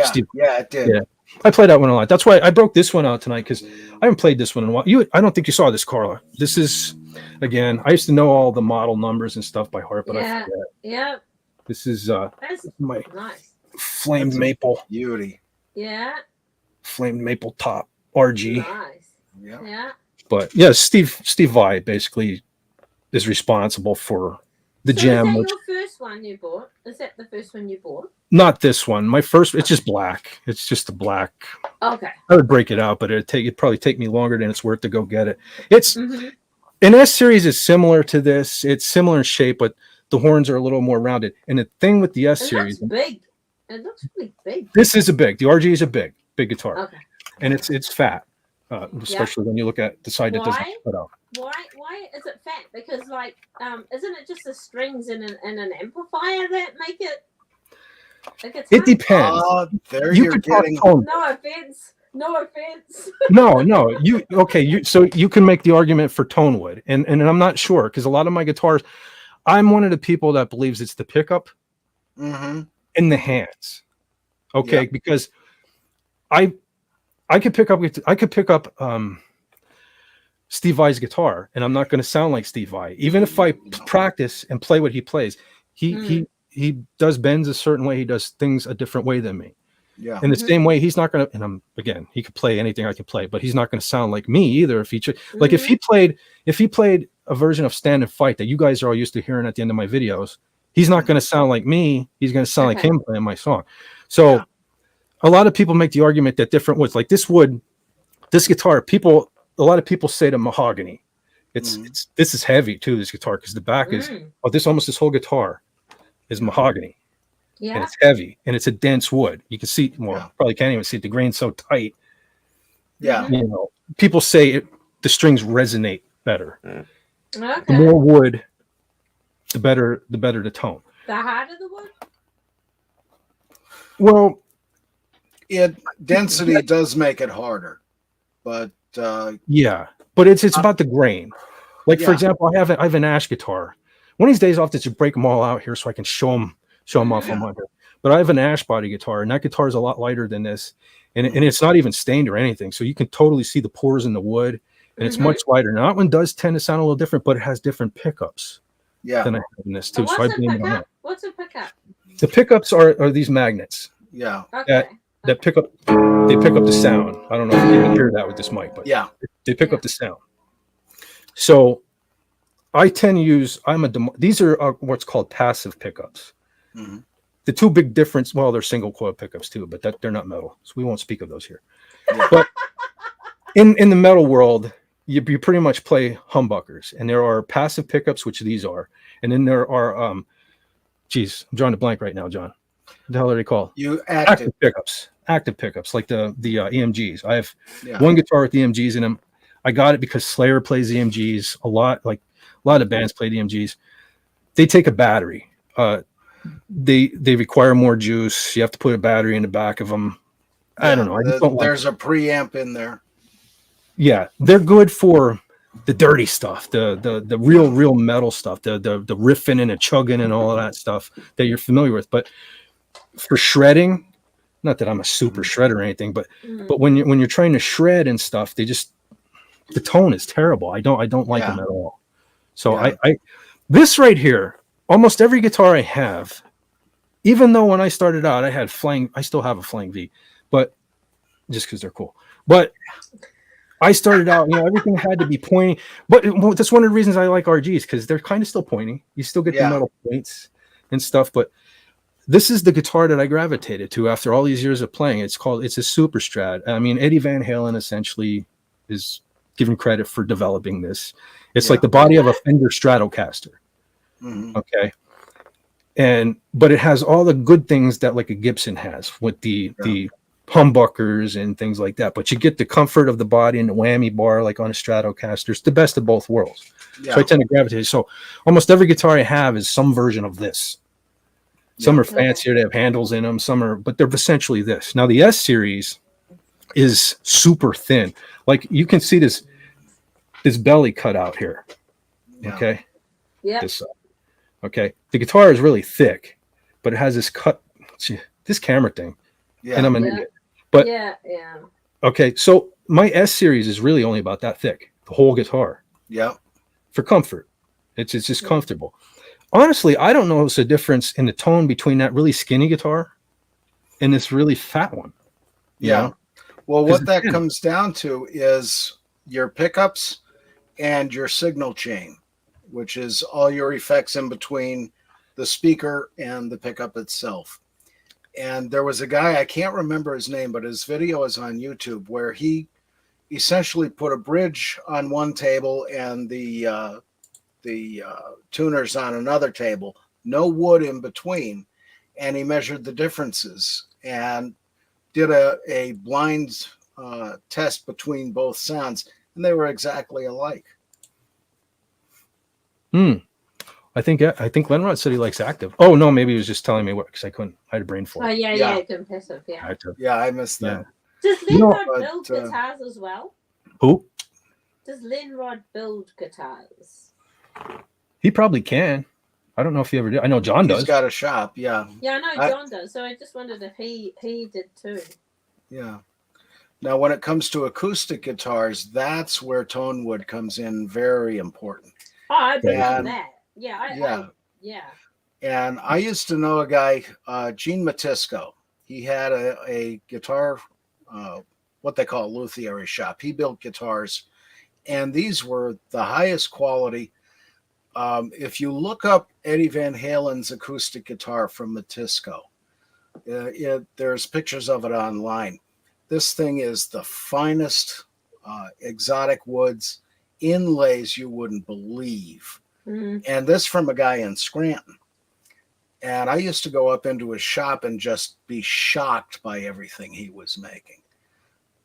Steve. Yeah, it did. Yeah. I played that one a lot. That's why I broke this one out tonight because I haven't played this one in a while. I don't think you saw this, Carla. This is, again, I used to know all the model numbers and stuff by heart, but I forget. Yeah. This is That's my nice. flamed maple. Beauty. Yeah. Flamed maple top RG. Nice. Yeah. But yeah, Steve Vai basically is responsible for the jam. Is that your first one you bought? Is that the first one you bought? Not this one. My first, it's just black. It's just a black. Okay. I would break it out, but it'd probably take me longer than it's worth to go get it. It's an S series is similar to this. It's similar in shape, but the horns are a little more rounded. And the thing with the S series, big. It looks really big. This is a big. The RG is a big guitar. Okay. And it's fat, especially when you look at the side that doesn't cut out. Why is it fat? Because isn't it just the strings in an amplifier that make it? It depends. You could talk tone. No offense. No. So you can make the argument for tone wood, and I'm not sure because a lot of my guitars, I'm one of the people that believes it's the pickup Mm-hmm. in the hands. Okay, Yep. because I could pick up Steve Vai's guitar, and I'm not going to sound like Steve Vai. Even if I practice and play what he plays, he does bends a certain way. He does things a different way than me. Yeah. In the same way, he's not going to. And he could play anything I can play, but he's not going to sound like me either. If he like if he played a version of Stand and Fight that you guys are all used to hearing at the end of my videos, he's not going to sound like me. He's going to sound like him playing my song. So a lot of people make the argument that different woods, like this guitar, a lot of people say to mahogany. This is heavy too, this guitar, because the back is this whole guitar is mahogany. Yeah. And it's heavy and it's a dense wood. You can see, probably can't even see it. The grain's so tight. Yeah. You know, people say the strings resonate better. Okay. The more wood, the better the tone. The harder the wood? Well, density does make it harder, but but it's about the grain. Like for example, I have an ash guitar. One of these days I'll have to just break them all out here so I can show them off on my head. But I have an ash body guitar, and that guitar is a lot lighter than this, and it's not even stained or anything, so you can totally see the pores in the wood, and it's much lighter. Now that one does tend to sound a little different, but it has different pickups than I have in this too. What's a pickup? The pickups are these magnets. Yeah. That pick up the sound. I don't know if you can hear that with this mic, but they pick up the sound. So I tend to use these are what's called passive pickups. The two big difference, well, they're single coil pickups too, but they're not metal, so we won't speak of those here. But in the metal world, you pretty much play humbuckers, and there are passive pickups, which these are, and then there are I'm drawing a blank right now, John. What the hell are they called? Active pickups, like the EMGs. I have one guitar with EMGs in them. I got it because Slayer plays EMGs a lot. Like a lot of bands play EMGs. They take a battery. They require more juice. You have to put a battery in the back of them. I don't know. There's a preamp in there. Yeah, they're good for the dirty stuff, the real metal stuff, the riffing and the chugging and all of that stuff that you're familiar with. But for shredding, not that I'm a super shredder or anything, but when you're trying to shred and stuff, the tone is terrible. I don't like them at all. So I this right here, almost every guitar I have, even though when I started out I had I still have a Flying V, but just because they're cool. But I started out, everything had to be pointing. But that's one of the reasons I like RGs, because they're kind of still pointing. You still get the metal points and stuff. But this is the guitar that I gravitated to after all these years of playing. It's a Super Strat. I mean, Eddie Van Halen essentially is given credit for developing this. It's like the body of a Fender Stratocaster. Okay. But it has all the good things that like a Gibson has with the humbuckers and things like that, but you get the comfort of the body and the whammy bar like on a Stratocaster. It's the best of both worlds. So I tend to gravitate. So almost every guitar I have is some version of this. Some are fancier, they have handles in them, but they're essentially this. Now the S series is super thin. Like you can see this belly cut out here. Okay. Yeah. This okay. The guitar is really thick, but it has this cut, this camera thing. And I'm an idiot. But okay, so my S series is really only about that thick, the whole guitar. Yeah. For comfort. It's just comfortable. Honestly, I don't notice a difference in the tone between that really skinny guitar and this really fat one. Yeah. Well, what that comes down to is your pickups and your signal chain, which is all your effects in between the speaker and the pickup itself. And there was a guy, I can't remember his name, but his video is on YouTube, where he essentially put a bridge on one table and the tuners on another table, no wood in between, and he measured the differences and did a blind test between both sounds, and they were exactly alike. I think Lenrod said he likes active. Oh no, maybe he was just telling me what, because I had a brain fart. Oh yeah, passive, I missed that. Does Lenrod build guitars as well? Who? Does Lenrod build guitars? He probably can. I don't know if he ever did. I know John does. He's got a shop. Yeah. Yeah, I know John does. So I just wondered if he did too. Yeah. Now, when it comes to acoustic guitars, that's where tone wood comes in very important. Oh, I believe that. Yeah. Yeah. And I used to know a guy, Gene Matisco. He had a guitar, what they call a luthier shop. He built guitars, and these were the highest quality. If you look up Eddie Van Halen's acoustic guitar from Matisco, there's pictures of it online. This thing is the finest exotic woods, inlays you wouldn't believe. And this from a guy in Scranton. And I used to go up into his shop and just be shocked by everything he was making.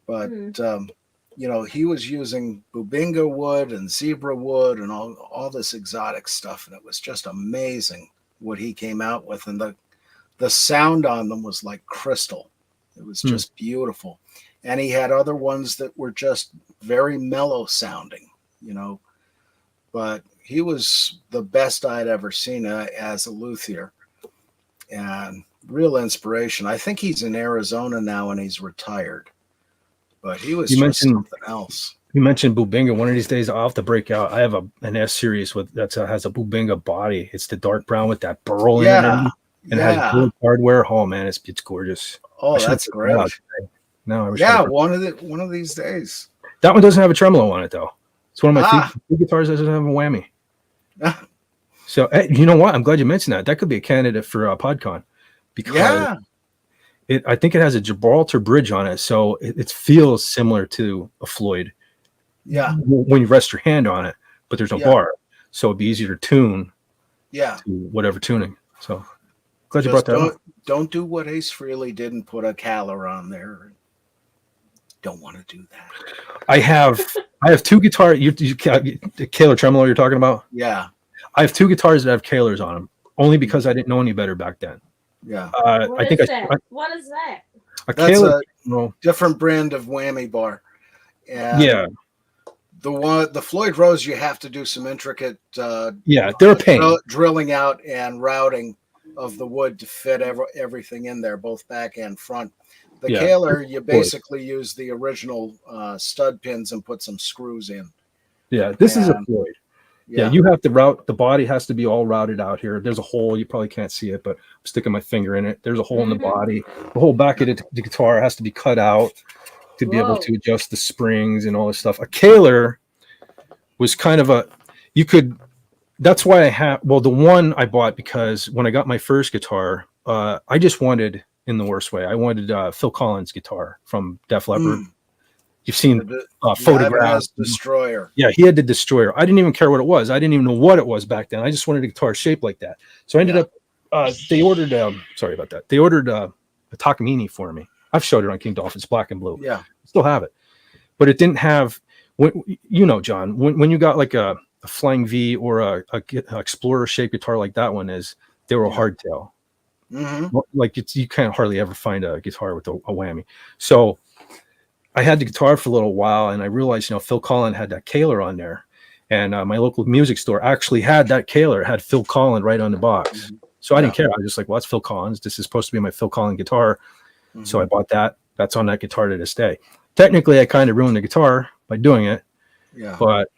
But, you know, he was using Bubinga wood and zebra wood and all this exotic stuff. And it was just amazing what he came out with. And the sound on them was like crystal. It was just beautiful. And he had other ones that were just very mellow sounding, you know. But he was the best I'd ever seen as a luthier. And real inspiration. I think he's in Arizona now and he's retired. But he was just something else. You mentioned Bubinga. One of these days I'll have to break out. I have an S series that has a Bubinga body. It's the dark brown with that burl in it. And it has gold hardware. Oh man, it's gorgeous. Oh, that's great. No, I wish one of these days. That one doesn't have a tremolo on it though. It's one of my few guitars that doesn't have a whammy. So you know what? I'm glad you mentioned that. That could be a candidate for PodCon because I think it has a Gibraltar bridge on it, so it feels similar to a Floyd. Yeah. When you rest your hand on it, but there's no bar, so it'd be easier to tune. Yeah. To whatever tuning. So glad you brought that up. Don't do what Ace Frehley did and put a Caller on there. Don't want to do that. I have two guitars. The Kaler tremolo you're talking about? Yeah. I have two guitars that have Kalers on them, only because I didn't know any better back then. Yeah. What is that? That's a different brand of whammy bar. And the Floyd Rose, you have to do some intricate they're a pain. Drilling out and routing of the wood to fit everything in there, both back and front. The Kaler, you basically use the original stud pins and put some screws in. Yeah, this is a Floyd. Yeah, you have to route. The body has to be all routed out here. There's a hole. You probably can't see it, but I'm sticking my finger in it. There's a hole in the body. The whole back of the guitar has to be cut out to be able to adjust the springs and all this stuff. A Kaler was kind of that's why I have, the one I bought because when I got my first guitar, I just wanted, in the worst way, I wanted Phil Collins' guitar from Def Leppard. You've seen photographs. Destroyer. Yeah, he had the Destroyer. I didn't even care what it was. I didn't even know what it was back then. I just wanted a guitar shaped like that. So I ended up, they ordered, sorry about that. They ordered a Takamine for me. I've showed it on King Dolphins, black and blue. Yeah. Still have it. But it didn't have, John, when you got like a Flying V or a Explorer shaped guitar like that one is, they were a hardtail. Mm-hmm. Like you can't hardly ever find a guitar with a whammy. So I had the guitar for a little while, and I realized, Phil Collins had that Kaler on there, and my local music store actually had that Kaler, had Phil Collins right on the box. So I didn't care. I was just like, well, that's Phil Collins. This is supposed to be my Phil Collins guitar. So I bought that. That's on that guitar to this day. Technically, I kind of ruined the guitar by doing it, but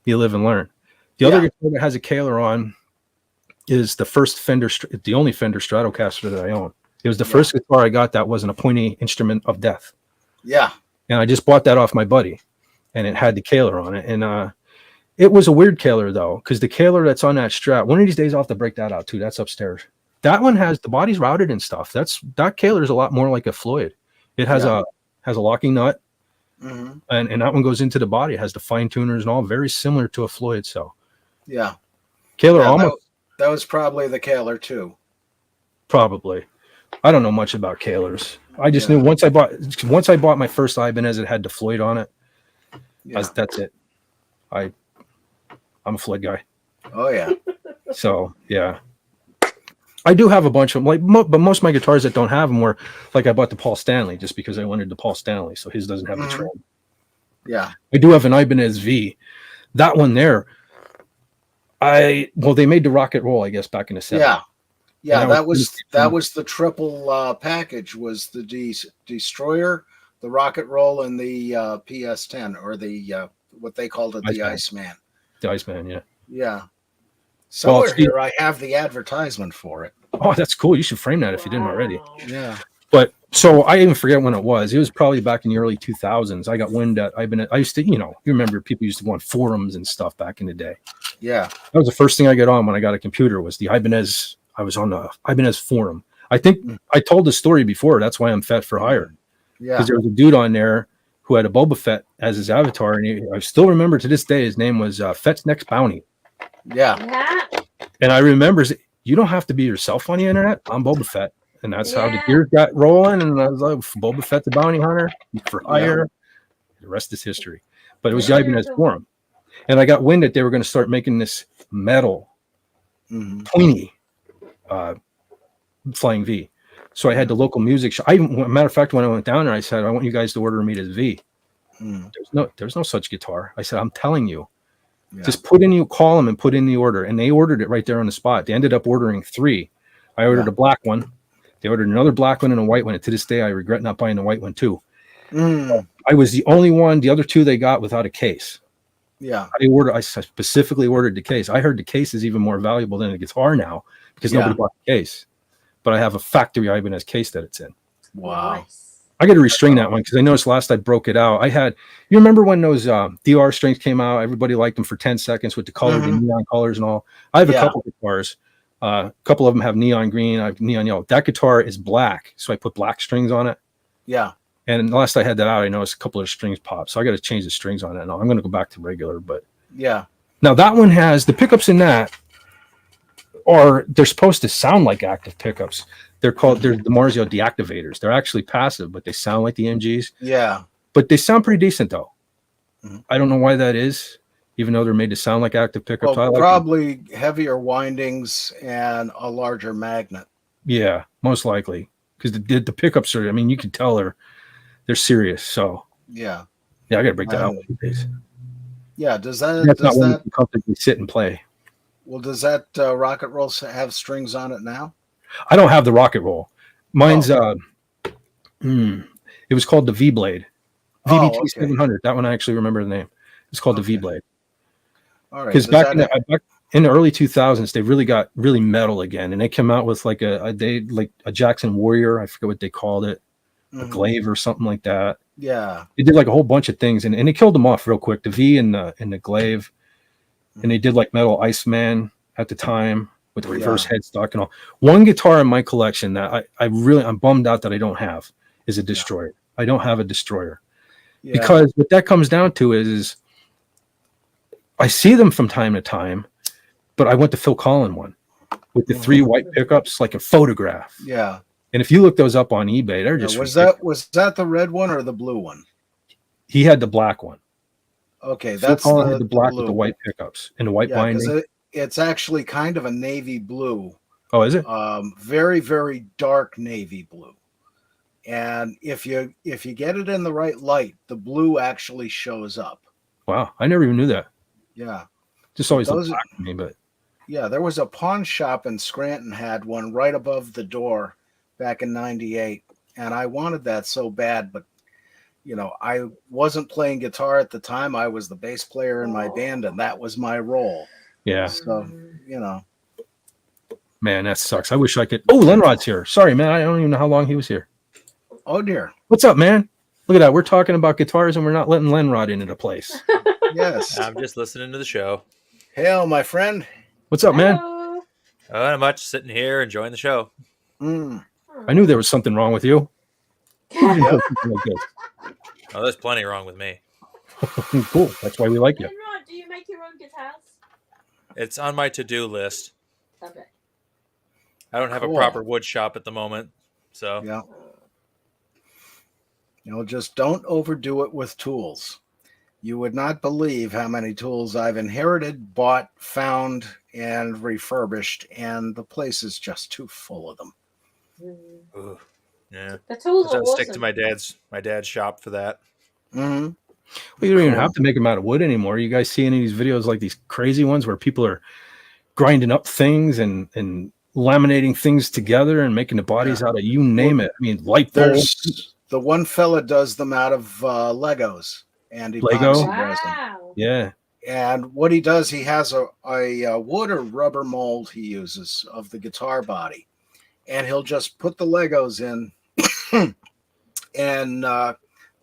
you live and learn. The other guitar that has a Kaler on is the only Fender Stratocaster that I own. It was the first guitar I got that wasn't a pointy instrument of death. Yeah. And I just bought that off my buddy, and it had the Kaler on it. And it was a weird Kaler, though, because the Kaler that's on that Strat, one of these days I'll have to break that out, too. That's upstairs. That one has, the body's routed and stuff. That Kaler is a lot more like a Floyd. It has a locking nut, and that one goes into the body. It has the fine tuners and all, very similar to a Floyd. So, Kaler almost. That was probably the Kaler, too. Probably. I don't know much about Kalers. I just knew once I bought my first Ibanez, it had the Floyd on it. That's it. I'm a Floyd guy. Oh yeah. So yeah, I do have a bunch of them. But most of my guitars that don't have them were like I bought the Paul Stanley just because I wanted the Paul Stanley, so his doesn't have the trim. Yeah. I do have an Ibanez V. That one there, Well, they made the rock and roll, I guess, back in the 70s. Yeah, And that was the triple package. Was the Destroyer, the Rocket Roll, and the PS10, or the what they called it, the Iceman. The Iceman, yeah. Yeah. Somewhere here, I have the advertisement for it. Oh, that's cool. You should frame that if you didn't already. Yeah. But so I even forget when it was. It was probably back in the early 2000s. I got wind that I used to, you remember people used to go on forums and stuff back in the day. Yeah. That was the first thing I got on when I got a computer was the Ibanez. I was on the Ibanez forum. I think I told the story before. That's why I'm Fett for Hire. Yeah. Because there was a dude on there who had a Boba Fett as his avatar. And I still remember to this day, his name was Fett's Next Bounty. Yeah. And I remember, you don't have to be yourself on the internet. I'm Boba Fett. And that's how the gears got rolling. And I was like, Boba Fett the Bounty Hunter for hire. The rest is history. But it was the Ibanez forum. And I got wind that they were going to start making this metal pointy Flying V. So I had the local music shop. Matter of fact, when I went down there, I said, I want you guys to order me this V. There's no such guitar. I said, I'm telling you. Just call them and put in the order. And they ordered it right there on the spot. They ended up ordering 3. I ordered a black one. They ordered another black one and a white one. And to this day, I regret not buying the white one too. I was the only one. The other 2 they got without a case. Yeah. I specifically ordered the case. I heard the case is even more valuable than the guitar now because nobody bought the case. But I have a factory Ibanez case that it's in. Wow. Nice. I got to restring that one because I noticed last I broke it out. You remember when those DR strings came out? Everybody liked them for 10 seconds with the color, the neon colors and all. I have a couple guitars. A couple of them have neon green. I have neon yellow. That guitar is black, so I put black strings on it. Yeah. And last I had that out, I noticed a couple of strings pop. So I got to change the strings on it. Now I'm going to go back to regular, but yeah. Now that one has the pickups in that, they're supposed to sound like active pickups. They're the Marzio deactivators. They're actually passive, but they sound like the MGs. Yeah. But they sound pretty decent though. I don't know why that is, even though they're made to sound like active pickups. Well, probably heavier windings and a larger magnet. Yeah, most likely. Because the pickups are, you can tell they're serious. So yeah, I got to break that out one of these days. Yeah, does that one you comfortably sit and play? Well, does that Rocket Roll have strings on it now? I don't have the Rocket Roll. Mine's it was called the V Blade, VBT 700. That one I actually remember the name. It's called the V Blade. All right, because back in the early 2000s, they really got really metal again, and they came out with like a Jackson Warrior. I forget what they called it, a Glaive or something like that. Yeah, they did like a whole bunch of things, and they killed them off real quick. The V and the Glaive, and they did like metal Iceman at the time with the reverse headstock and all. One guitar in my collection that I'm bummed out that I don't have is a Destroyer. I don't have a Destroyer because what that comes down to is I see them from time to time, but I went to Phil Collin one with the 3 white pickups, like a photograph. Yeah. And if you look those up on eBay, they're just was that the red one or the blue one? He had the black one. Okay, Phil Collin had the black with the white pickups and the white binding. It's actually kind of a navy blue. Oh, is it? Very, very dark navy blue. And if you get it in the right light, the blue actually shows up. Wow, I never even knew that. Yeah, just always looked black to me, but yeah, there was a pawn shop in Scranton had one right above the door back in '98, and I wanted that so bad, but I wasn't playing guitar at the time. I was the bass player in my band, and that was my role. Yeah. So man, that sucks. I wish I could. Oh, Lenrod's here. Sorry, man. I don't even know how long he was here. Oh dear. What's up, man? Look at that. We're talking about guitars, and we're not letting Lenrod into the place. Yes. I'm just listening to the show. Hail, my friend. What's up, man? Oh, not much. Sitting here enjoying the show. I knew there was something wrong with you. Oh, there's plenty wrong with me. Cool. That's why we like you. Rod, do you make your own guitars? It's on my to-do list. Okay. I don't have a proper wood shop at the moment, so yeah. Just don't overdo it with tools. You would not believe how many tools I've inherited, bought, found, and refurbished, and the place is just too full of them. Ooh, yeah. The tools are awesome. Stick to my dad's shop for that. Mm-hmm. Well, you don't even have to make them out of wood anymore. You guys see any of these videos like these crazy ones where people are grinding up things and laminating things together and making the bodies out of you name it. I mean, light bulbs. There's the one fella does them out of Legos and Lego? epoxy resin. Wow. Yeah. And what he does, he has a wood or rubber mold he uses of the guitar body, and he'll just put the Legos in, and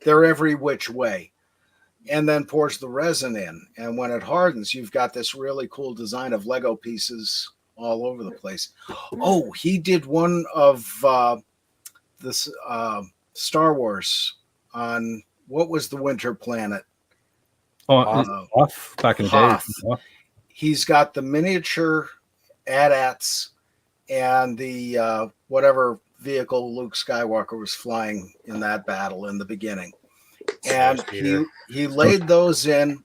they're every which way, and then pours the resin in. And when it hardens, you've got this really cool design of Lego pieces all over the place. Oh, he did one of this Star Wars on, what was the winter planet? Off back in the day. Hoth. He's got the miniature AT-ATs and the whatever vehicle Luke Skywalker was flying in that battle in the beginning. And he laid those in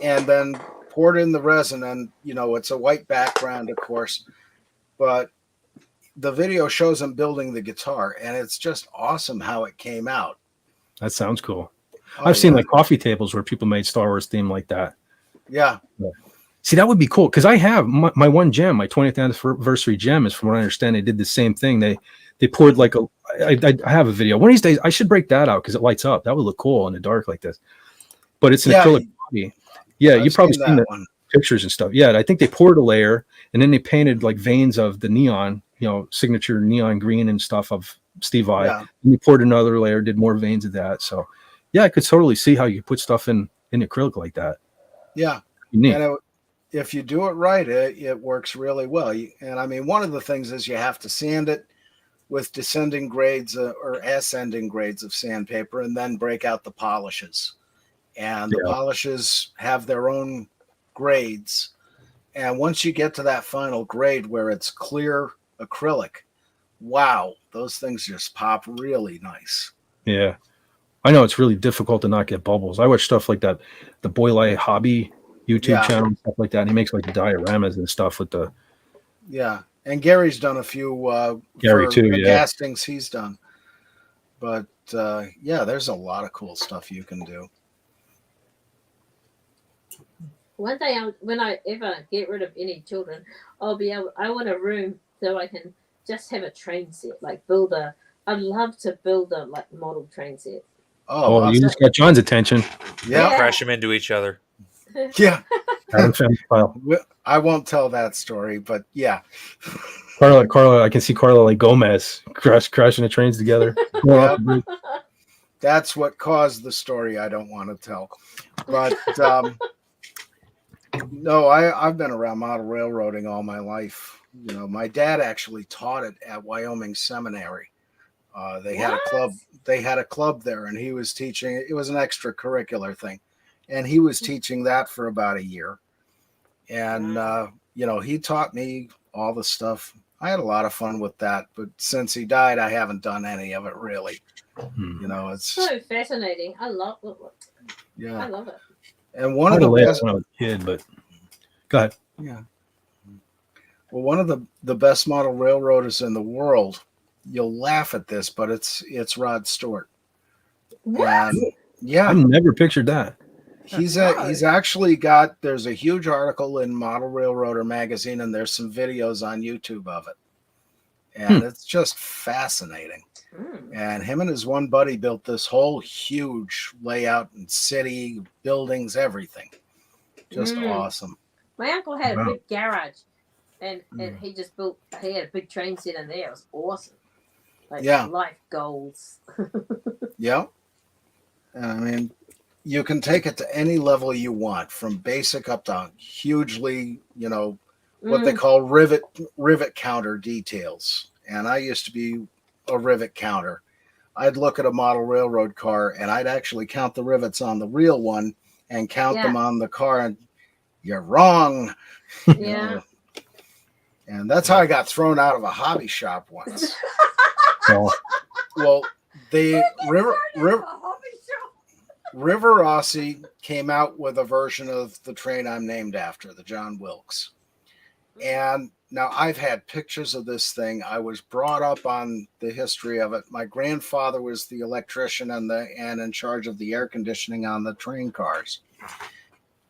and then poured in the resin, and it's a white background, of course, but the video shows him building the guitar, and it's just awesome how it came out. That sounds cool. I've seen like coffee tables where people made Star Wars theme like that. Yeah. See, that would be cool, because I have my one gem, my 20th anniversary gem, is, from what I understand, they did the same thing. They poured like I have a video. One of these days I should break that out because it lights up. That would look cool in the dark like this. But it's an acrylic body. Yeah, you've probably seen the pictures and stuff. Yeah, I think they poured a layer and then they painted like veins of the neon, signature neon green and stuff of Steve Vai. Yeah. And you poured another layer, did more veins of that. So yeah, I could totally see how you put stuff in acrylic like that. Yeah. Neat. And if you do it right, it works really well. And I mean, one of the things is you have to sand it with descending grades or ascending grades of sandpaper, and then break out the polishes. And the polishes have their own grades. And once you get to that final grade where it's clear acrylic, wow, those things just pop really nice. Yeah. I know it's really difficult to not get bubbles. I watch stuff like that, the Boylai Hobby YouTube channel and stuff like that. And he makes like dioramas and stuff with the. Yeah. And Gary's done a few Gary too, castings he's done. But there's a lot of cool stuff you can do. One day, when I ever get rid of any children, I want a room so I can just have a train set, like I'd love to build a like model train set. Oh, awesome. You just got John's attention. Yeah. Crash them into each other. Yeah. I I won't tell that story, but yeah. Carla, I can see Carla like Gomez crashing the trains together. That's what caused the story I don't want to tell. But no, I've been around model railroading all my life. My dad actually taught it at Wyoming Seminary. They had a club. They had a club there, and he was teaching. It was an extracurricular thing, and he was teaching that for about a year. And he taught me all the stuff. I had a lot of fun with that, but since he died, I haven't done any of it really. It's so fascinating. I love it. Yeah, I love it. And one of the best when I was a kid, but go ahead. Yeah. Well, one of the best model railroaders in the world. You'll laugh at this, but it's Rod Stewart. What? And yeah, I've never pictured that. He's actually got. There's a huge article in Model Railroader magazine, and there's some videos on YouTube of it, and it's just fascinating. And him and his one buddy built this whole huge layout and city, buildings, everything. Just awesome. My uncle had a big garage, and he just he had a big train set in there. It was awesome. Like life goals. Yeah. And I mean, you can take it to any level you want, from basic up to hugely, what they call rivet counter details. And I used to be a rivet counter. I'd look at a model railroad car and I'd actually count the rivets on the real one and count them on the car, and you're wrong. Yeah. And that's how I got thrown out of a hobby shop once. Well, River Rossi came out with a version of the train I'm named after, the John Wilkes. And now I've had pictures of this thing. I was brought up on the history of it. My grandfather was the electrician and in charge of the air conditioning on the train cars.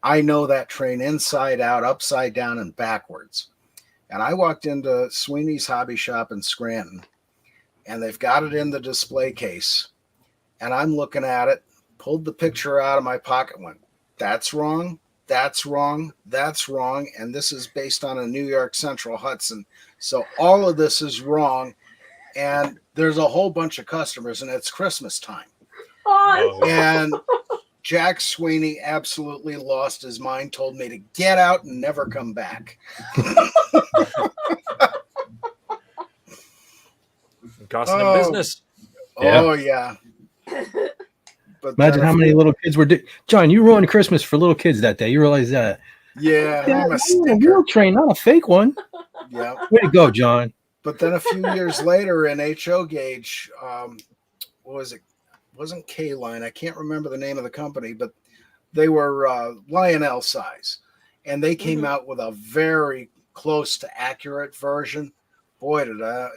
I know that train inside out, upside down, and backwards. And I walked into Sweeney's Hobby Shop in Scranton, and they've got it in the display case. And I'm looking at it, pulled the picture out of my pocket, went, that's wrong, that's wrong, that's wrong. And this is based on a New York Central Hudson. So all of this is wrong. And there's a whole bunch of customers, and it's Christmas time. Oh, And Jack Sweeney absolutely lost his mind, told me to get out and never come back. Costing him business. Oh, yeah. But Imagine how many little kids were. John, you ruined Christmas for little kids that day. You realize that? Yeah, I'm a A sticker. real train, not a fake one. Yeah. Way to go, John. But then a few years later in HO Gauge, what was it? It wasn't K-Line. I can't remember the name of the company, but they were Lionel size. And they came out with a very close to accurate version. Boy,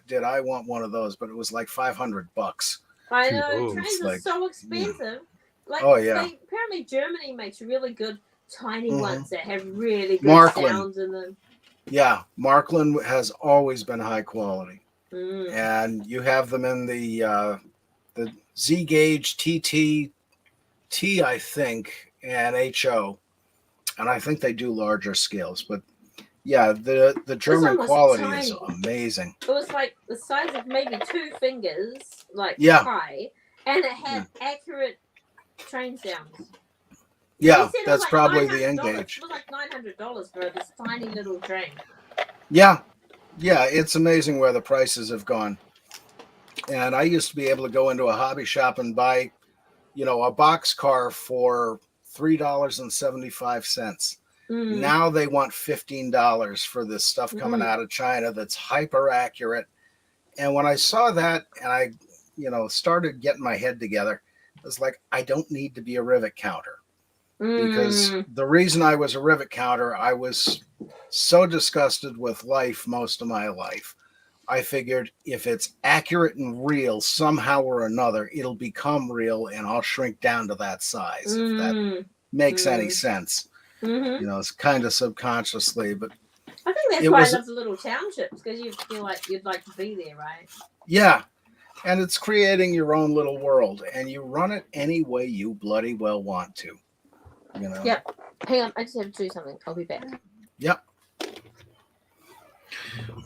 did I want one of those, but it was like $500. I know, Ooh. trains It's are like- so expensive. Like, Oh, yeah. Apparently Germany makes really good tiny ones that have really good Marklin. sounds in them. Yeah, Marklin has always been high quality. Mm. And you have them in the Z Gauge, TT, T, I think, and HO. And I think they do larger scales. But yeah, the German almost quality is tiny. amazing. It was like the size of maybe 2 fingers, like Yeah. high, and it had accurate train sounds. Yeah, He said it was that's like probably the $900. N-Gauge. It was like $900 for this tiny little train. Yeah, it's amazing where the prices have gone. And I used to be able to go into a hobby shop and buy, a box car for $3.75. Mm. Now they want $15 for this stuff coming out of China that's hyper accurate. And when I saw that and I, started getting my head together, it was like, I don't need to be a rivet counter. Because the reason I was a rivet counter, I was so disgusted with life most of my life. I figured if it's accurate and real somehow or another, it'll become real and I'll shrink down to that size. If that makes any sense. It's kind of subconsciously, but I think that's why I love the little townships, because you feel like you'd like to be there, right? Yeah. And it's creating your own little world and you run it any way you bloody well want to. Yep. Hang on, I just have to do something. I'll be back. Yep.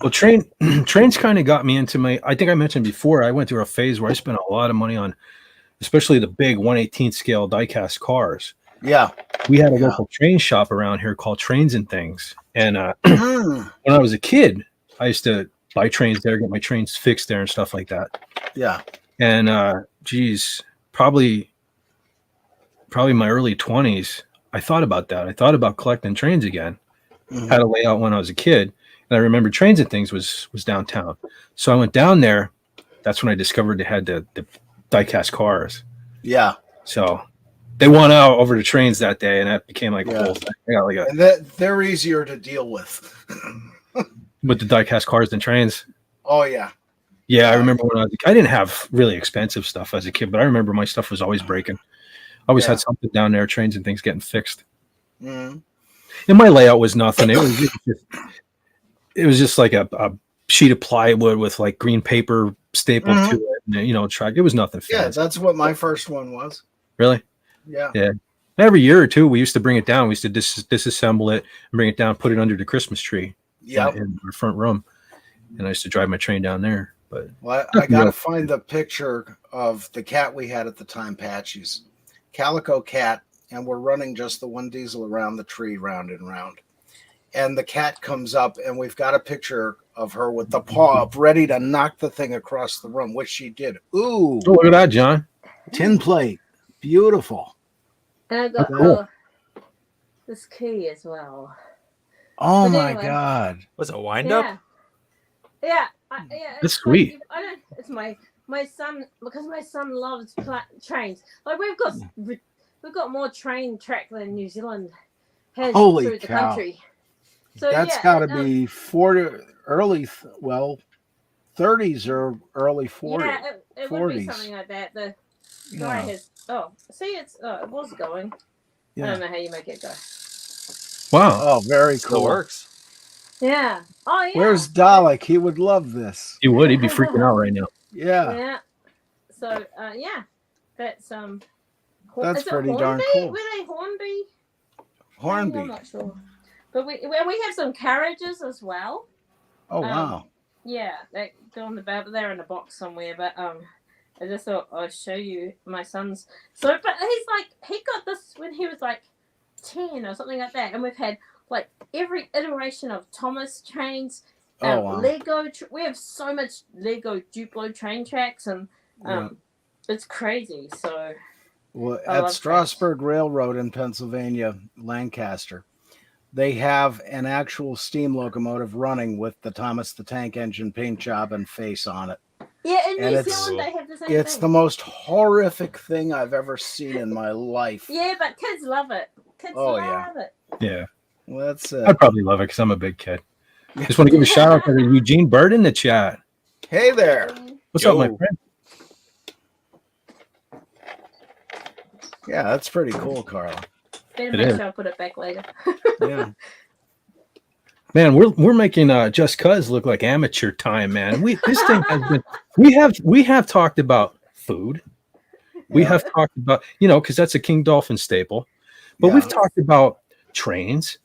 Well, trains kind of got me into I think I mentioned before, I went through a phase where I spent a lot of money on, especially the big 1/18 scale die-cast cars. Yeah. We had a local train shop around here called Trains and Things. And when I was a kid, I used to buy trains there, get my trains fixed there and stuff like that. Yeah. And probably in my early 20s, I thought about that. I thought about collecting trains again. Had a layout when I was a kid. And I remember Trains and Things was downtown. So I went down there. That's when I discovered they had the die-cast cars. Yeah. So they won out over the trains that day, and that became like a whole thing. I got and they're easier to deal with. With the die-cast cars than trains. Oh, yeah. Yeah, I remember when I didn't have really expensive stuff as a kid, but I remember my stuff was always breaking. I always had something down there, Trains and Things getting fixed. And my layout was nothing. It was just like a sheet of plywood with like green paper stapled to it, and track. It was nothing fancy. Yeah, that's what my first one was. Really? Yeah. Yeah. Every year or two, we used to bring it down. We used to disassemble it and bring it down, put it under the Christmas tree in our front room. And I used to drive my train down there. But I got to find the picture of the cat we had at the time, Patchy's Calico Cat, and we're running just the one diesel around the tree, round and round. And the cat comes up, and we've got a picture of her with the paw up, ready to knock the thing across the room, which she did. Ooh. Oh, look at that, John. Tin plate. Beautiful. And I got this key as well. Oh, But my anyway. God. Was it a wind up? Yeah. That's sweet. It's my son, because my son loves trains. Like we've got more train track than New Zealand has Holy through the cow. country. So That's got to be 30s or early 40s. Yeah, it would be 40s. something like that. The guy has. Oh, see, it was going. I don't know how you make it go. Wow. Oh, very Still cool. works. Yeah. Oh yeah. Where's Dalek? He would love this. He would. He'd be freaking out right now. Yeah, Yeah. So yeah, that's that's is it pretty darn Hornby? cool. Were they Hornby? Hornby. I'm not sure. But we have some carriages as well. Oh wow. Yeah, they go on the back. They're in a box somewhere. But I just thought I'd show you my son's. So, but he got this when he was like 10 or something like that, and we've had like every iteration of Thomas trains. Oh wow. Lego. We have so much Lego Duplo train tracks, and it's crazy. So. Well, at Strasburg Railroad in Pennsylvania, Lancaster, they have an actual steam locomotive running with the Thomas the Tank Engine paint job and face on it. Yeah, in And New Zealand they have the same It's thing. the most horrific thing I've ever seen in my life. Yeah, but kids love it. Kids love it. Yeah. Well, that's I'd probably love it because I'm a big kid. Just want to give a shout out to Eugene Bird in the chat. Hey there. What's up, my friend? Yeah, that's pretty cool, Carla. Better It make is. sure I put it back later. Yeah. Man, we're making Just Cuz look like amateur time, man. This thing has been we have talked about food. We have talked about, because that's a King Dolphin staple. But we've talked about trains,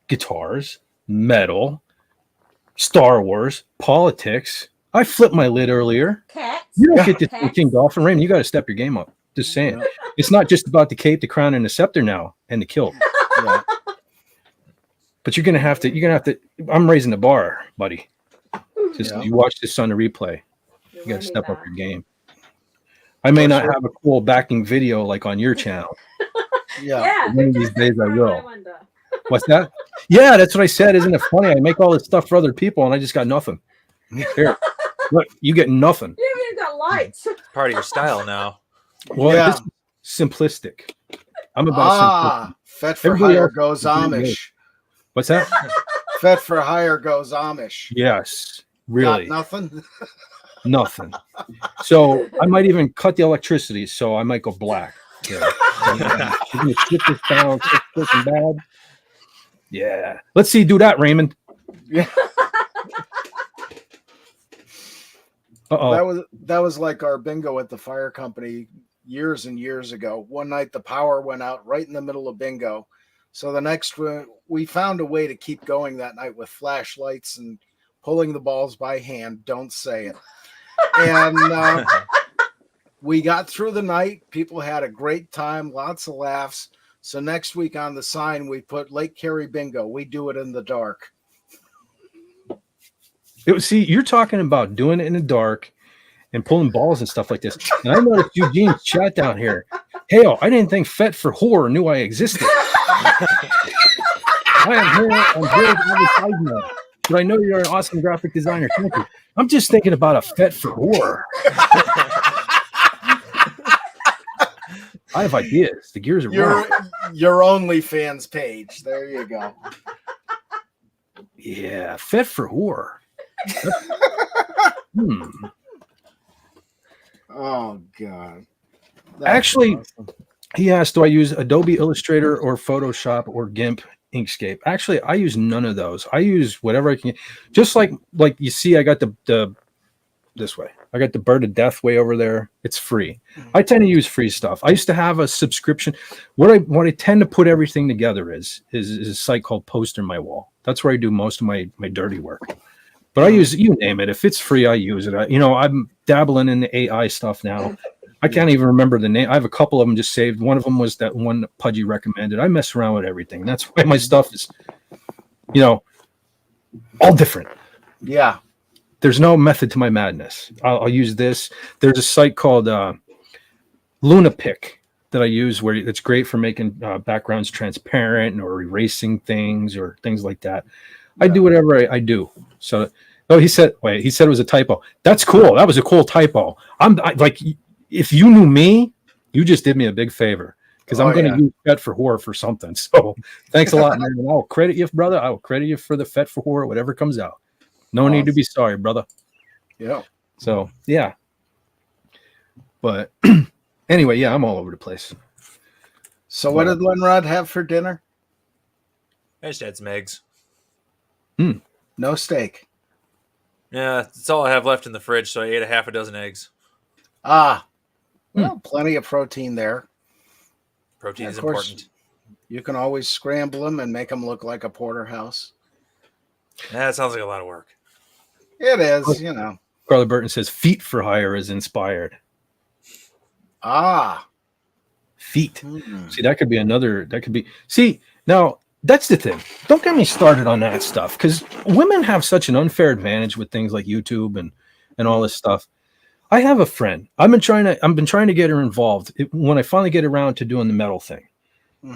guitars, metal, Star Wars, politics. I flipped my lid earlier. Cats. You don't get to King Dolphin, Raymond. You got to step your game up. Just saying. Yeah. It's not just about the cape, the crown, and the scepter now, and the kilt. Yeah. But you're gonna have to. I'm raising the bar, buddy. Just you watch this on the replay. You got to step up your game. I may not have a cool backing video like on your channel. Yeah. One of these days I will. What's that? Yeah, that's what I said. Isn't it funny? I make all this stuff for other people, and I just got nothing. Here, look, you get nothing. You haven't even got lights. It's part of your style now. Well, Yeah. this is simplistic. I'm about simplicity. Fet for Everybody hire else goes is doing good. Amish. What's that? Fet for hire goes Amish. Yes, really. Got nothing? Nothing. So I might even cut the electricity, so I might go black. Yeah. You're gonna shit this down, so freaking bad. Yeah. Let's see you do that, Raymond. Yeah. Uh-oh. That was like our bingo at the fire company years and years ago. One night the power went out right in the middle of bingo. So the next we found a way to keep going that night with flashlights and pulling the balls by hand. Don't say it. And we got through the night. People had a great time, lots of laughs. So next week on the sign, we put Lake Carey Bingo. We do it in the dark. See, you're talking about doing it in the dark and pulling balls and stuff like this. And I noticed Eugene's chat down here. Hell, I didn't think Fet for Horror knew I existed. I am here on Bill's advertisement, but I know you're an awesome graphic designer. Thank you. I'm just thinking about a Fet for Horror. I have ideas. The gears are rolling. Your OnlyFans page. There you go. Yeah, Fet for Horror. Oh God. Actually, awesome. He asked, do I use Adobe Illustrator or Photoshop or GIMP Inkscape? Actually, I use none of those. I use whatever I can. Just like you see, I got the this way. I got the Bird of Death way over there. It's free. I tend to use free stuff. I used to have a subscription. What I tend to put everything together is a site called Poster My Wall. That's where I do most of my dirty work. But I use, you name it. If it's free, I use it. I'm dabbling in the AI stuff now. I can't even remember the name. I have a couple of them just saved. One of them was that one that Pudgy recommended. I mess around with everything. That's why my stuff is, all different. Yeah. There's no method to my madness. I'll use this. There's a site called Lunapic that I use where it's great for making backgrounds transparent or erasing things or things like that. I do whatever I do. So, he said it was a typo. That's cool. That was a cool typo. If you knew me, you just did me a big favor because I'm going to use Fet for Horror for something. So thanks a lot, man. I'll credit you, brother. I will credit you for the Fet for Horror, whatever comes out. No need to be sorry, brother. Yeah. So, yeah. But anyway, yeah, I'm all over the place. So what did Lenrod have for dinner? I just had some eggs. No steak. Yeah, that's all I have left in the fridge, so I ate a half a dozen eggs. Ah, well, plenty of protein there. Protein And is of course, important. you can always scramble them and make them look like a porterhouse. That sounds like a lot of work. It is, you know. Carla Burton says feet for hire is inspired. Ah, Feet. See, that could be another. That could be. See, now that's the thing. Don't get me started on that stuff because women have such an unfair advantage with things like YouTube and all this stuff. I have a friend. I've been trying to get her involved. When I finally get around to doing the metal thing,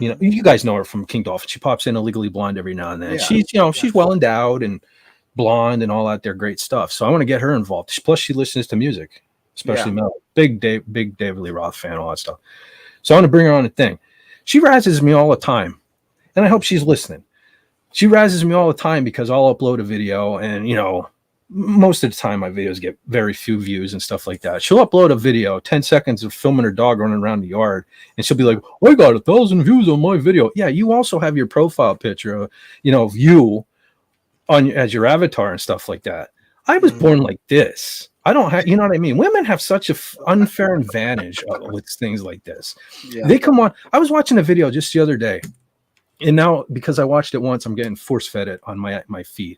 you know, you guys know her from King Dolphin. She pops in a Legally Blonde every now and then. Yeah. She's, she's well endowed and blonde and all that. They're great stuff. So I want to get her involved. Plus, she listens to music, especially metal. Big David Lee Roth fan, all that stuff. So I want to bring her on the thing. She razzes me all the time, and I hope she's listening. She razzes me all the time because I'll upload a video, and most of the time my videos get very few views and stuff like that. She'll upload a video, 10 seconds of filming her dog running around the yard, and she'll be like, I got 1,000 views on my video. Yeah, you also have your profile picture of you on as your avatar and stuff like that. I was born like this. I don't have, you know what I mean? Women have such an unfair advantage with things like this. yeah. They come on. I was watching a video just the other day, and now because I watched it once, I'm getting force fed it on my feed.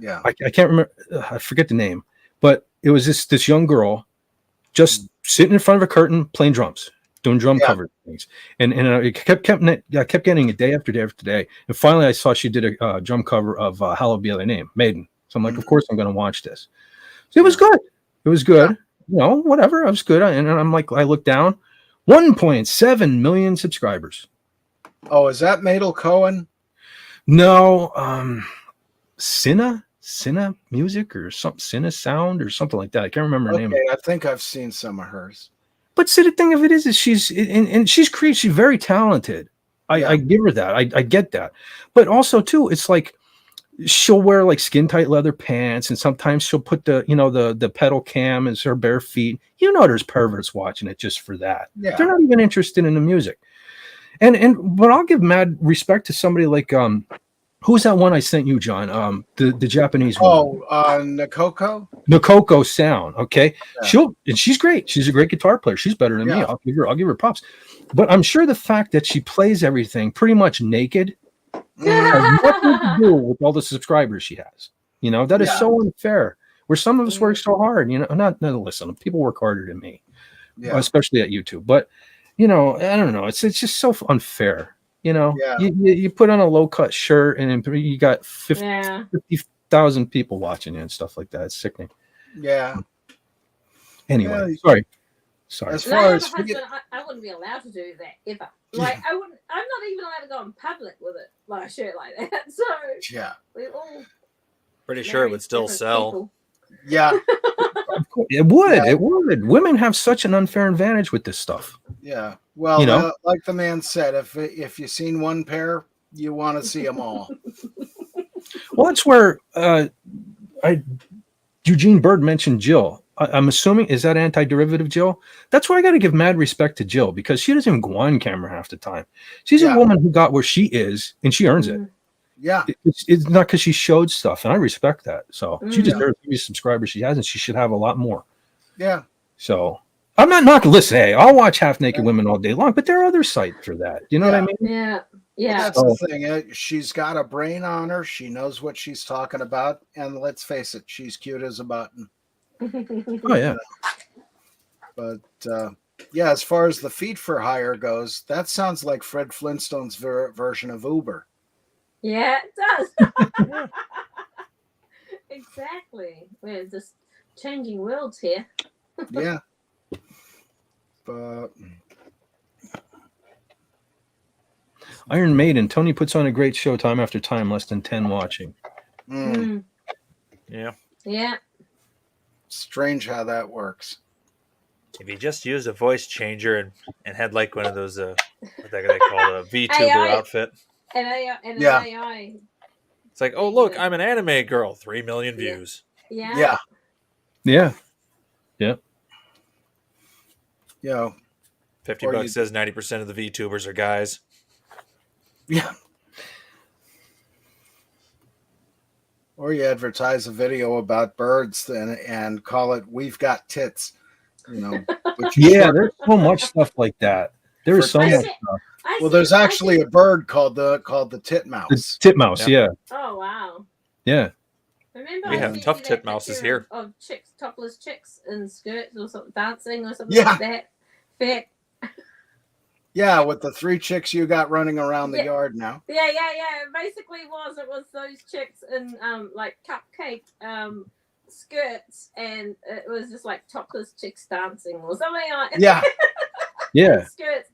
Yeah. I can't remember. I forget the name, but it was this young girl just sitting in front of a curtain playing drums, doing drum cover things, and I kept getting it day after day after day, and finally I saw she did a drum cover of "Hallowed Be Thy Name," Maiden. So I'm like, of course I'm going to watch this. So it was good. It was good. Whatever. I was good. And I'm like, I look down, 1.7 million subscribers. Oh, is that Madel Cohen? No, Cinna Music or something, Cinna Sound or something like that. I can't remember her name. I think I've seen some of hers. But see, the thing of it is she's very talented. I give her that. I get that. But also too, it's like she'll wear like skin tight leather pants, and sometimes she'll put the pedal cam as her bare feet. There's perverts watching it just for that. Yeah. They're not even interested in the music. But I'll give mad respect to somebody like who's that one I sent you, John? The Japanese one. Nakoko Sound. Okay. Yeah. She's great. She's a great guitar player. She's better than me. I'll give her props. But I'm sure the fact that she plays everything pretty much naked has nothing to do with all the subscribers she has. That is so unfair. Where some of us work so hard, not listen, people work harder than me, especially at YouTube. But I don't know. It's just so unfair. You put on a low cut shirt and you got 50,000 people watching you and stuff like that. It's sickening. Yeah. Anyway, sorry. As far as I wouldn't be allowed to do that ever. Like I'm not even allowed to go in public with it, like a shirt like that. So we all pretty sure it would still sell. People. Yeah. It would. Yeah. It would. Women have such an unfair advantage with this stuff. Yeah. Well, like the man said, if you've seen one pair, you want to see them all. Well, that's where Eugene Bird mentioned Jill. I'm assuming, is that anti-derivative Jill? That's where I got to give mad respect to Jill, because she doesn't even go on camera half the time. She's a woman who got where she is, and she earns it. Yeah. It's not because she showed stuff, and I respect that. So she deserves the subscribers she has, and she should have a lot more. Yeah. So I'm not knocking. Listen, hey, I'll watch half naked women all day long, but there are other sites for that. You know what I mean? Yeah. Yeah. Well, that's the thing. She's got a brain on her. She knows what she's talking about. And let's face it, she's cute as a button. Oh, yeah. But, as far as the feet for hire goes, that sounds like Fred Flintstone's version of Uber. Yeah, it does. Exactly. We're just changing worlds here. Yeah. But Iron Maiden, Tony puts on a great show time after time, less than 10 watching. Yeah. Yeah. Strange how that works. If you just used a voice changer and had like one of those what they call a VTuber outfit. An AI. It's like, oh look, I'm an anime girl, 3 million views. Yeah. Yeah. $50 says 90% of the VTubers are guys. Yeah. Or you advertise a video about birds and call it "We've Got Tits," you know. But you Yeah, short- there's so much stuff like that. There is For so I much see- stuff. well, there's actually a bird called the The titmouse. titmouse, Yeah. yeah. Oh wow! Yeah. Remember, We I have sent tough you that titmouses picture here. of chicks, topless chicks in skirts or something, dancing or something Yeah. like that. Fat. Yeah, with the 3 chicks you got running around the Yeah. yard now. Yeah. It basically it was those chicks in like cupcake skirts, and it was just like topless chicks dancing or something like Yeah. Yeah. skirts.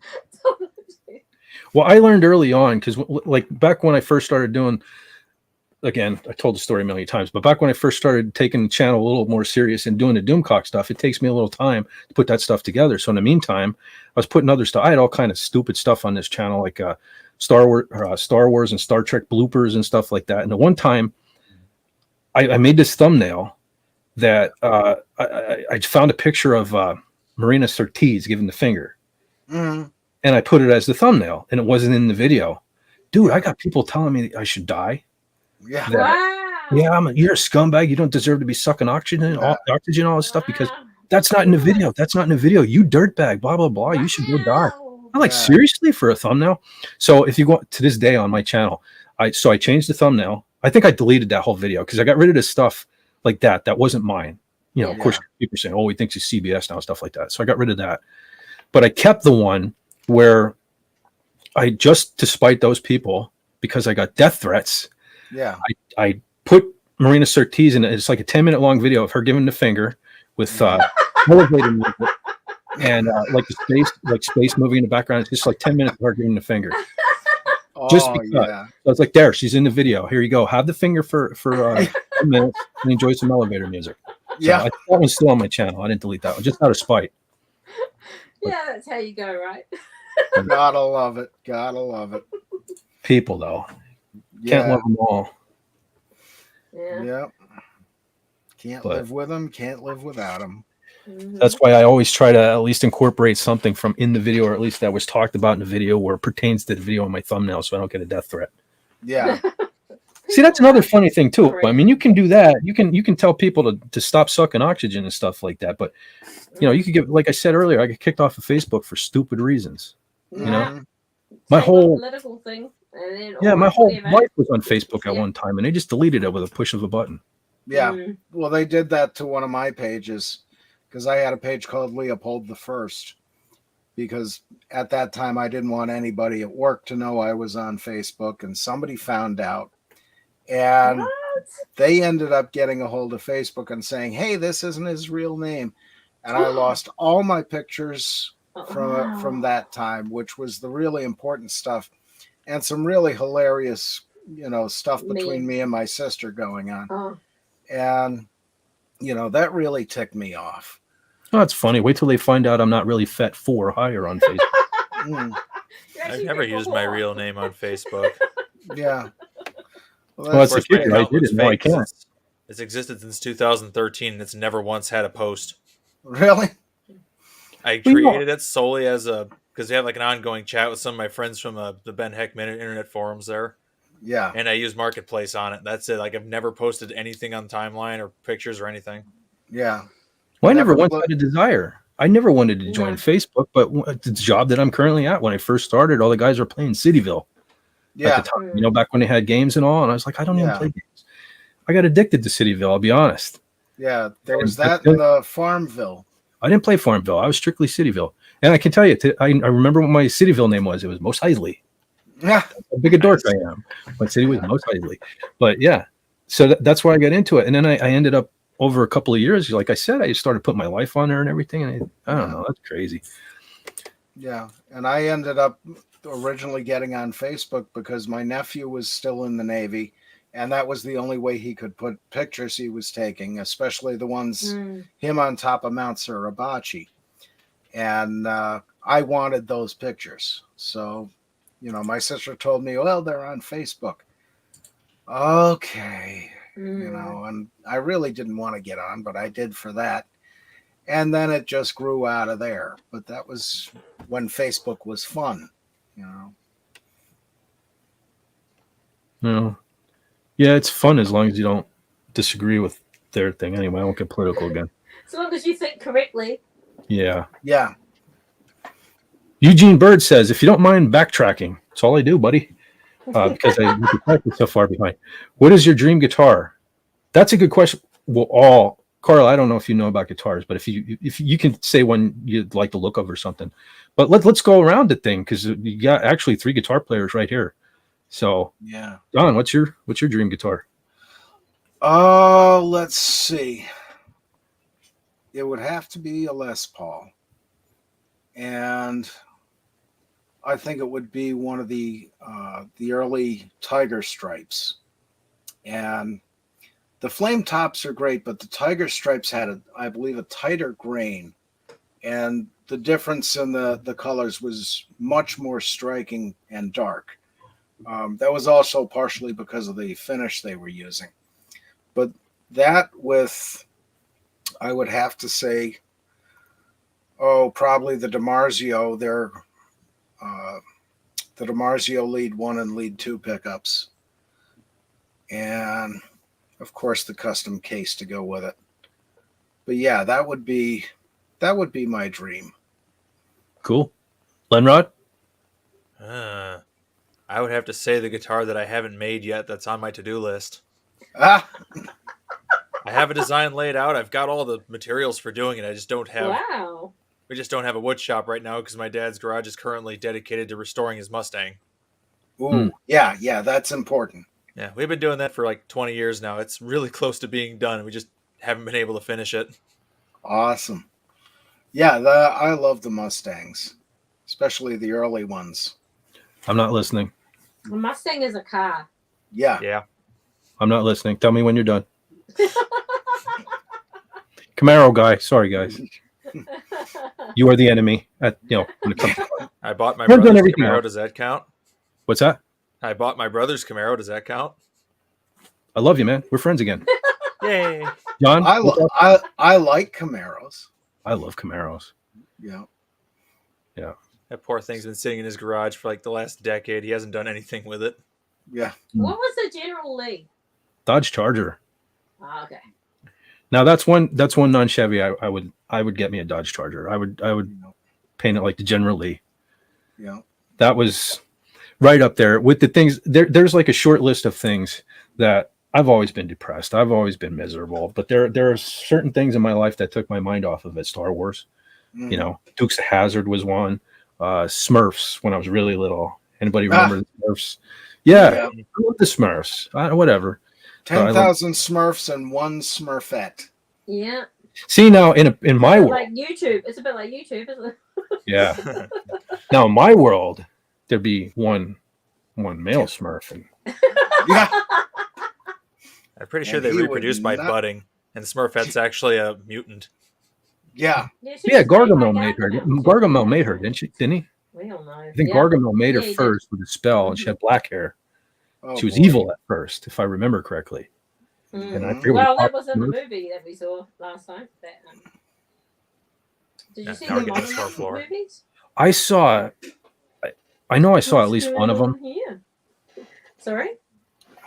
Well, I learned early on because, like, back when I first started doing, again, I told the story a million times, but back when I first started taking the channel a little more serious and doing the Doomcock stuff, it takes me a little time to put that stuff together. So in the meantime, I was putting other stuff. I had all kind of stupid stuff on this channel, like Star Wars and Star Trek bloopers and stuff like that. And the one time, I made this thumbnail that I found a picture of Marina Sirtis giving the finger. Mhm. And I put it as the thumbnail, and it wasn't in the video. Dude, I got people telling me I should die. Yeah. That, Wow. yeah, you're a scumbag. You don't deserve to be sucking oxygen, all this stuff, because Wow. that's not in the video. That's not in the video. You dirtbag, blah, blah, blah. You should go die. Wow. I'm like, Yeah. seriously, for a thumbnail? So if you go to this day on my channel, I changed the thumbnail. I think I deleted that whole video because I got rid of this stuff like that. That wasn't mine. You know, of course, people are saying, oh, he thinks he's CBS now, stuff like that. So I got rid of that. But I kept the one where I just, to spite those people, because I got death threats, Yeah. I put Marina Sirtis in it. It's like a 10-minute long video of her giving the finger with elevator music and like space movie in the background. It's just like 10 minutes of her giving the finger. Just Oh, because. yeah. So it's like, there, she's in the video. Here you go. Have the finger for 10 minutes and enjoy some elevator music. So Yeah. that one's still on my channel. I didn't delete that one, just out of spite. Yeah, that's how you go, right? Gotta love it. Gotta love it. People, though, can't Yeah. love them all. Yeah. Yep. Can't But- live with them. Can't live without them. Mhm. That's why I always try to at least incorporate something from in the video, or at least that was talked about in the video, where it pertains to the video on my thumbnail, so I don't get a death threat. Yeah. See, that's another funny thing too. I mean, you can do that. You can tell people to stop sucking oxygen and stuff like that. But you know, you could get, like I said earlier, I get kicked off of Facebook for stupid reasons. You know, Mhm. my Same whole political thing. And then yeah, my or whole whatever. life was on Facebook at Yeah. one time, and they just deleted it with a push of a button. Yeah. Mm. Well, they did that to one of my pages because I had a page called Leopold the First. Because at that time I didn't want anybody at work to know I was on Facebook, and somebody found out, and What? they ended up getting a hold of Facebook and saying, "Hey, this isn't his real name," and I lost all my pictures from Wow. that time, which was the really important stuff, and some really hilarious, stuff between Memes. me and my sister going on, Oh. and that really ticked me off. Oh, that's funny. Wait till they find out I'm not really Fet 4 or higher on Facebook. Mm, You're I've actually never very used my cool. real name on Facebook. yeah. Well, Well, that's Of the course, my kicker. I account did looks it. No, I fake 'cause can't. it's existed since 2013 and it's never once had a post. really. I Well, you know- created it solely as because they have like an ongoing chat with some of my friends from the Ben Heckman internet forums there, Yeah. and I use Marketplace on it. That's it. Like I've never posted anything on timeline or pictures or anything. Yeah. Well, I never Never once look- had a desire. I never wanted to join No. Facebook, but the job that I'm currently at, when I first started, all the guys were playing Cityville Yeah. at the time. You know, back when they had games and all, and I was like, I don't even Yeah. play games. I got addicted to Cityville. I'll be honest. Yeah. There was And that in the Farmville. I didn't play Farmville. I was strictly Cityville, and I can tell you, I remember what my Cityville name was. It was Most Heisley. Yeah. How big a dork I am. My city was Most Heisley. But yeah, so that's why I got into it, and then I ended up over a couple of years. Like I said, I started putting my life on there and everything, and I don't know. That's crazy. Yeah. And I ended up originally getting on Facebook because my nephew was still in the Navy, and that was the only way he could put pictures he was taking, especially the ones Mm. him on top of Mount Suribachi. And I wanted those pictures. So, my sister told me, well, they're on Facebook. Okay. Mm. And I really didn't want to get on, but I did for that. And then it just grew out of there. But that was when Facebook was fun, You know, yeah, it's fun as long as you don't disagree with their thing anyway. I won't get political again. As long as you think correctly. Yeah. Yeah. Eugene Bird says, if you don't mind backtracking, that's all I do, buddy. Because I practice so far behind. What is your dream guitar? That's a good question. Well, Carl, I don't know if you know about guitars, but if you can say one you'd like the look of or something. But let's go around the thing, because you got actually 3 guitar players right here. So Yeah. Don, what's your dream guitar? Let's see. It would have to be a Les Paul. And I think it would be one of the early Tiger Stripes. And the flame tops are great, but the Tiger Stripes had, I believe, a tighter grain. And the difference in the colors was much more striking and dark. That was also partially because of the finish they were using. But that with, I would have to say, probably the DiMarzio. The DiMarzio lead 1 and lead 2 pickups. And, of course, the custom case to go with it. But yeah, that would be my dream. Cool. Lenrod? I would have to say the guitar that I haven't made yet that's on my to-do list. Ah! I have a design laid out. I've got all the materials for doing it. I just don't have... Wow. We just don't have a wood shop right now because my dad's garage is currently dedicated to restoring his Mustang. Ooh, yeah, that's important. Yeah, we've been doing that for like 20 years now. It's really close to being done. We just haven't been able to finish it. Awesome. Yeah, I love the Mustangs, especially the early ones. I'm not listening. A Mustang is a car. Yeah. Yeah. I'm not listening. Tell me when you're done. Camaro guy. Sorry, guys. You are the enemy. When it comes to I bought my I've done brother's everything Camaro. else. Does that count? What's that? I bought my brother's Camaro. Does that count? I love you, man. We're friends again. Yay. John? I like Camaros. I love Camaros. Yeah. Yeah. That poor thing's been sitting in his garage for like the last decade. He hasn't done anything with it. Yeah. What was the General Lee? Dodge Charger. Oh, okay. Now that's one non-Chevy. I would get me a Dodge Charger. I would paint it like the General Lee. Yeah. That was right up there with the things. There's like a short list of things that I've always been depressed. I've always been miserable. But there are certain things in my life that took my mind off of it. Star Wars. Mm. Dukes of Hazzard was one. Smurfs when I was really little. Anybody remember the Smurfs? Yeah. I love the Smurfs. Whatever. 10,000 Smurfs and 1 Smurfette. Yeah. See, now in my world, like YouTube. It's a bit like YouTube, isn't it? yeah. Now in my world, there'd be one male Smurf, and Yeah. I'm pretty sure And they he would reproduce by not- budding, and Smurfette's actually a mutant. Yeah. yeah, Gargamel made her. Gargamel made her, didn't he? We don't know. I think Gargamel made her he did. first with a spell, and she had black hair. Oh, She was boy. evil at first, if I remember correctly. And I forget what Well, the that was in the Smurf- movie that we saw last time. Did you Yeah, see now we're the getting modern to our floor. movies? I saw. I know I saw at least What's one of going them. on here? Sorry.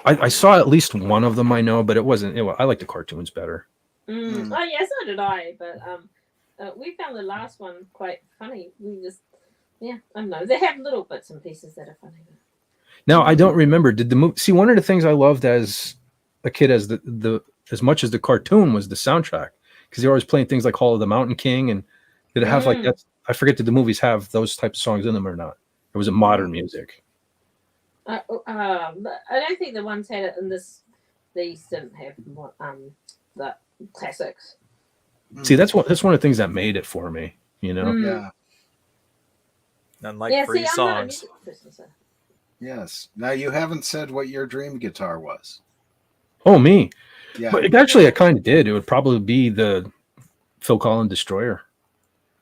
I saw at least one of them. I know, but it wasn't. I like the cartoons better. Mm. Oh yeah, so did I. But we found the last one quite funny. We just, I don't know. They have little bits and pieces that are funny. Now I don't remember. Did the movie? See, one of the things I loved as a kid, as the as much as the cartoon, was the soundtrack, because they were always playing things like Hall of the Mountain King, and did it have like that? I forget. Did the movies have those types of songs in them or not? Or was it modern music? I don't think the ones had it in this. These didn't have the classics. See, that's one of the things that made it for me. Yeah. Unlike free I'm not a songs. music person, so. Yes. Now you haven't said what your dream guitar was. Oh, me. Yeah. But actually, I kind of did. It would probably be the Phil Collins Destroyer.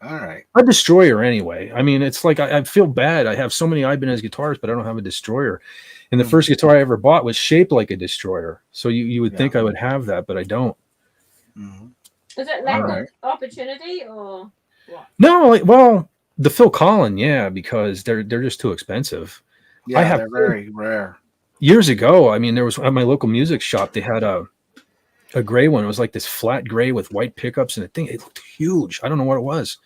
All right. A Destroyer, anyway. I mean, it's like I feel bad. I have so many Ibanez guitars, but I don't have a Destroyer. And the first guitar I ever bought was shaped like a Destroyer. So you would think I would have that, but I don't. Mm-hmm. Is it lack of opportunity or what? No, well, the Phil Collins, yeah, because they're just too expensive. Yeah, they're very rare. Years ago, I mean, there was at my local music shop, they had a gray one. It was like this flat gray with white pickups, and it looked huge. I don't know what it was.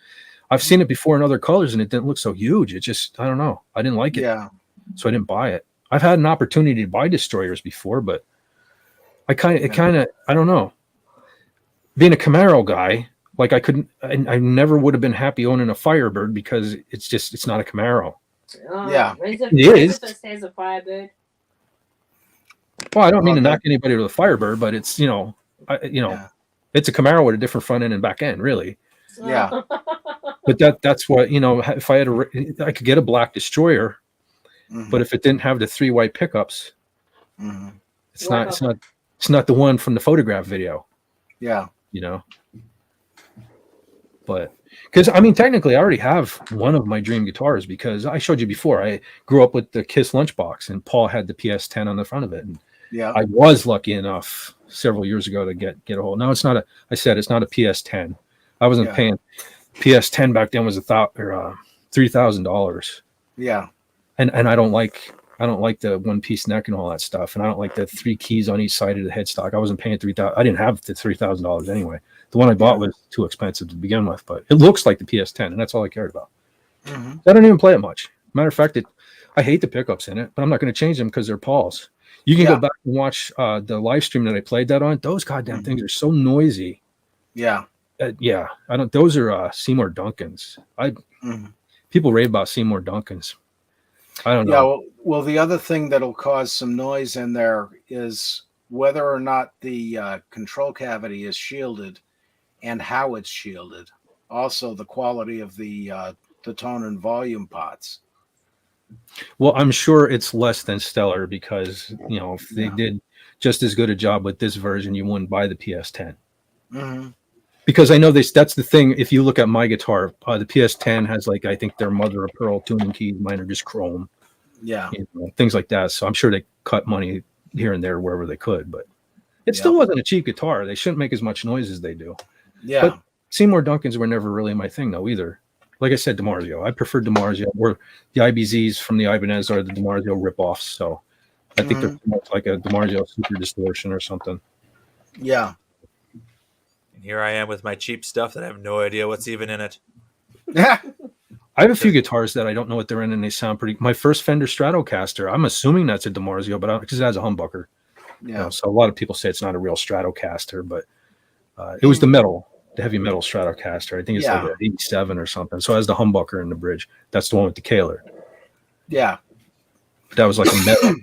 I've seen it before in other colors, and it didn't look so huge. It just, I don't know. I didn't like it. Yeah. So I didn't buy it. I've had an opportunity to buy destroyers before, but I don't know. Being a Camaro guy, like I never would have been happy owning a Firebird because it's not a Camaro. Yeah. It is. Says a Firebird. Well, I don't mean to knock anybody with a Firebird, but it's, it's a Camaro with a different front end and back end, really. Yeah. But that's what, if I I could get a black destroyer, but if it didn't have the 3 white pickups, it's not the one from the photograph video. Yeah. But because technically I already have one of my dream guitars, because I showed you before, I grew up with the Kiss lunchbox and Paul had the PS10 on the front of it. And yeah, I was lucky enough several years ago to get a hold. Now it's not a PS10. I wasn't paying. PS10 back then was $3,000. Yeah. And I don't like the one piece neck and all that stuff. And I don't like the 3 keys on each side of the headstock. I wasn't paying $3,000. I didn't have the $3,000 anyway. The one I bought was too expensive to begin with, but it looks like the PS10, and that's all I cared about. I don't even play it much. Matter of fact, I hate the pickups in it, but I'm not going to change them because they're Paul's. You can go back and watch the live stream that I played that on. Those goddamn things are so noisy. Yeah. I don't. Those are Seymour Duncans. People rave about Seymour Duncans. I don't know. Yeah. Well, the other thing that'll cause some noise in there is whether or not the control cavity is shielded and how it's shielded. Also, the quality of the tone and volume pots. Well, I'm sure it's less than stellar because if they did just as good a job with this version, you wouldn't buy the PS10. Because I know that's the thing. If you look at my guitar, the PS10 has I think their mother of pearl tuning keys. Mine are just chrome. Yeah, things like that. So I'm sure they cut money here and there wherever they could, but it still wasn't a cheap guitar. They shouldn't make as much noise as they do. Yeah. But Seymour Duncans were never really my thing though either. Like I said, DiMarzio. I prefer DiMarzio. Where the IBZs from the Ibanez are the DiMarzio ripoffs. So I think they're like a DiMarzio Super Distortion or something. Yeah. And here I am with my cheap stuff that I have no idea what's even in it. I have a few guitars that I don't know what they're in, and they sound pretty. My first Fender Stratocaster, I'm assuming that's a DiMarzio, but because it has a humbucker. Yeah. So a lot of people say it's not a real Stratocaster, but it was the heavy metal Stratocaster. I think it's like an 87 or something. So it has the humbucker in the bridge. That's the one with the Kaler. Yeah. That was like a metal.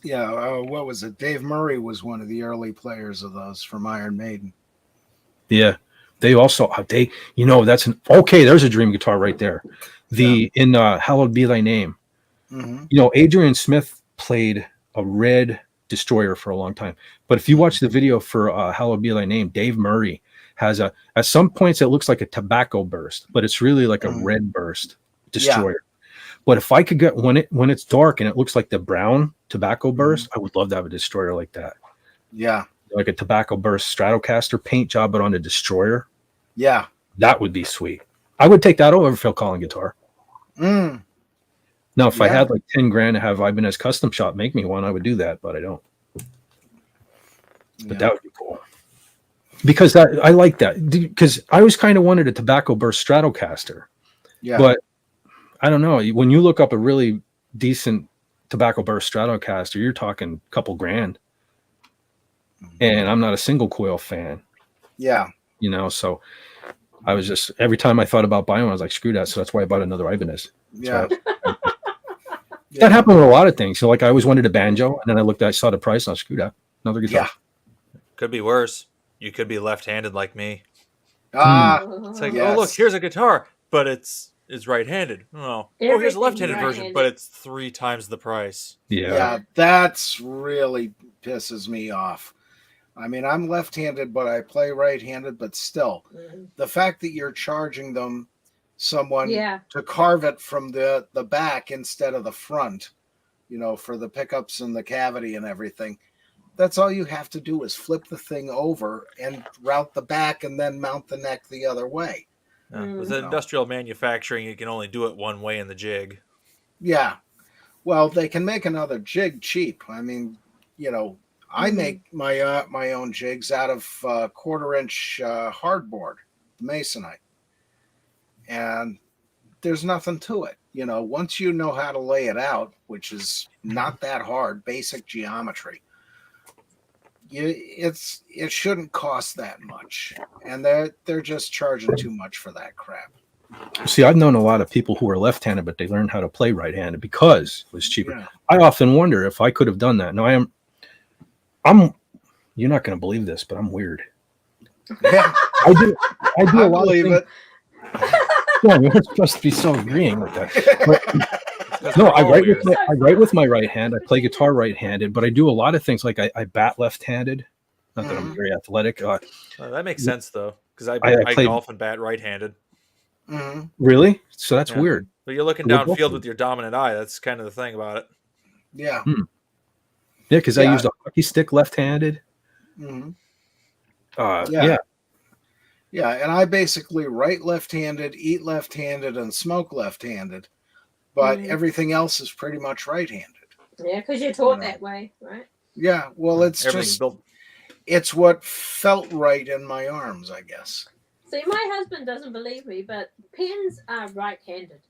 Yeah. What was it? Dave Murray was one of the early players of those from Iron Maiden. Yeah. They also there's a dream guitar right there. In Hallowed Be Thy Name. Adrian Smith played a red Destroyer for a long time. But if you watch the video for Hallowed Be Thy Name, Dave Murray has at some points it looks like a tobacco burst, but it's really like a red burst Destroyer. But if I could get when it's dark and it looks like the brown tobacco burst, I would love to have a Destroyer like that. Yeah. Like a tobacco burst Stratocaster paint job, but on a Destroyer. Yeah. That would be sweet. I would take that over Phil Collin guitar. Now, if I had like 10 grand to have Ibanez Custom Shop make me one, I would do that, but I don't. But that would be cool. Because I like that. Because I always kind of wanted a tobacco burst Stratocaster. Yeah. But I don't know. When you look up a really decent tobacco burst Stratocaster, you're talking a couple grand. And I'm not a single coil fan. Yeah. So I was just, every time I thought about buying one, I was like, screw that. So that's why I bought another Ibanez. Yeah. That happened with a lot of things. So I always wanted a banjo, and then I saw the price, and I screwed up. Another guitar. Yeah. Could be worse. You could be left-handed like me. It's like, oh, look, here's a guitar, but it's right-handed. Oh, here's a left-handed version, but it's 3 times the price. Yeah, that's really pisses me off. I mean, I'm left-handed, but I play right-handed, but still, the fact that you're charging them someone to carve it from the back instead of the front, for the pickups and the cavity and everything. That's all you have to do is flip the thing over and route the back and then mount the neck the other way. With industrial manufacturing, you can only do it one way in the jig. Yeah. Well, they can make another jig cheap. I mean, I make my own jigs out of 1/4-inch hardboard, masonite, and there's nothing to it. You know, once you know how to lay it out, which is not that hard, basic geometry, it shouldn't cost that much, and they're just charging too much for that crap. See, I've known a lot of people who are left-handed, but they learned how to play right-handed because it was cheaper. Yeah. I often wonder if I could have done that. No, I'm. You're not going to believe this, but I'm weird. Yeah, I do a I lot believe of things. it. Yeah, you're supposed to be so agreeing with that. But, no, I write with my right hand. I play guitar right-handed, but I do a lot of things like I bat left-handed. Not that I'm very athletic. That makes sense though, because I play golf and bat right-handed. Mm-hmm. Really? So that's Yeah. weird. But you're looking We're both downfield good. with your dominant eye. That's kind of the thing about it. Yeah. Yeah, because I Yeah. used a hockey stick left-handed. Mm-hmm. Yeah. Yeah, and I basically write left-handed, eat left-handed, and smoke left-handed, but everything else is pretty much right-handed. Yeah, because you're taught that way, right? Yeah, well, it's Everything's just built. it's what felt right in my arms, I guess. See, my husband doesn't believe me, but pens are right-handed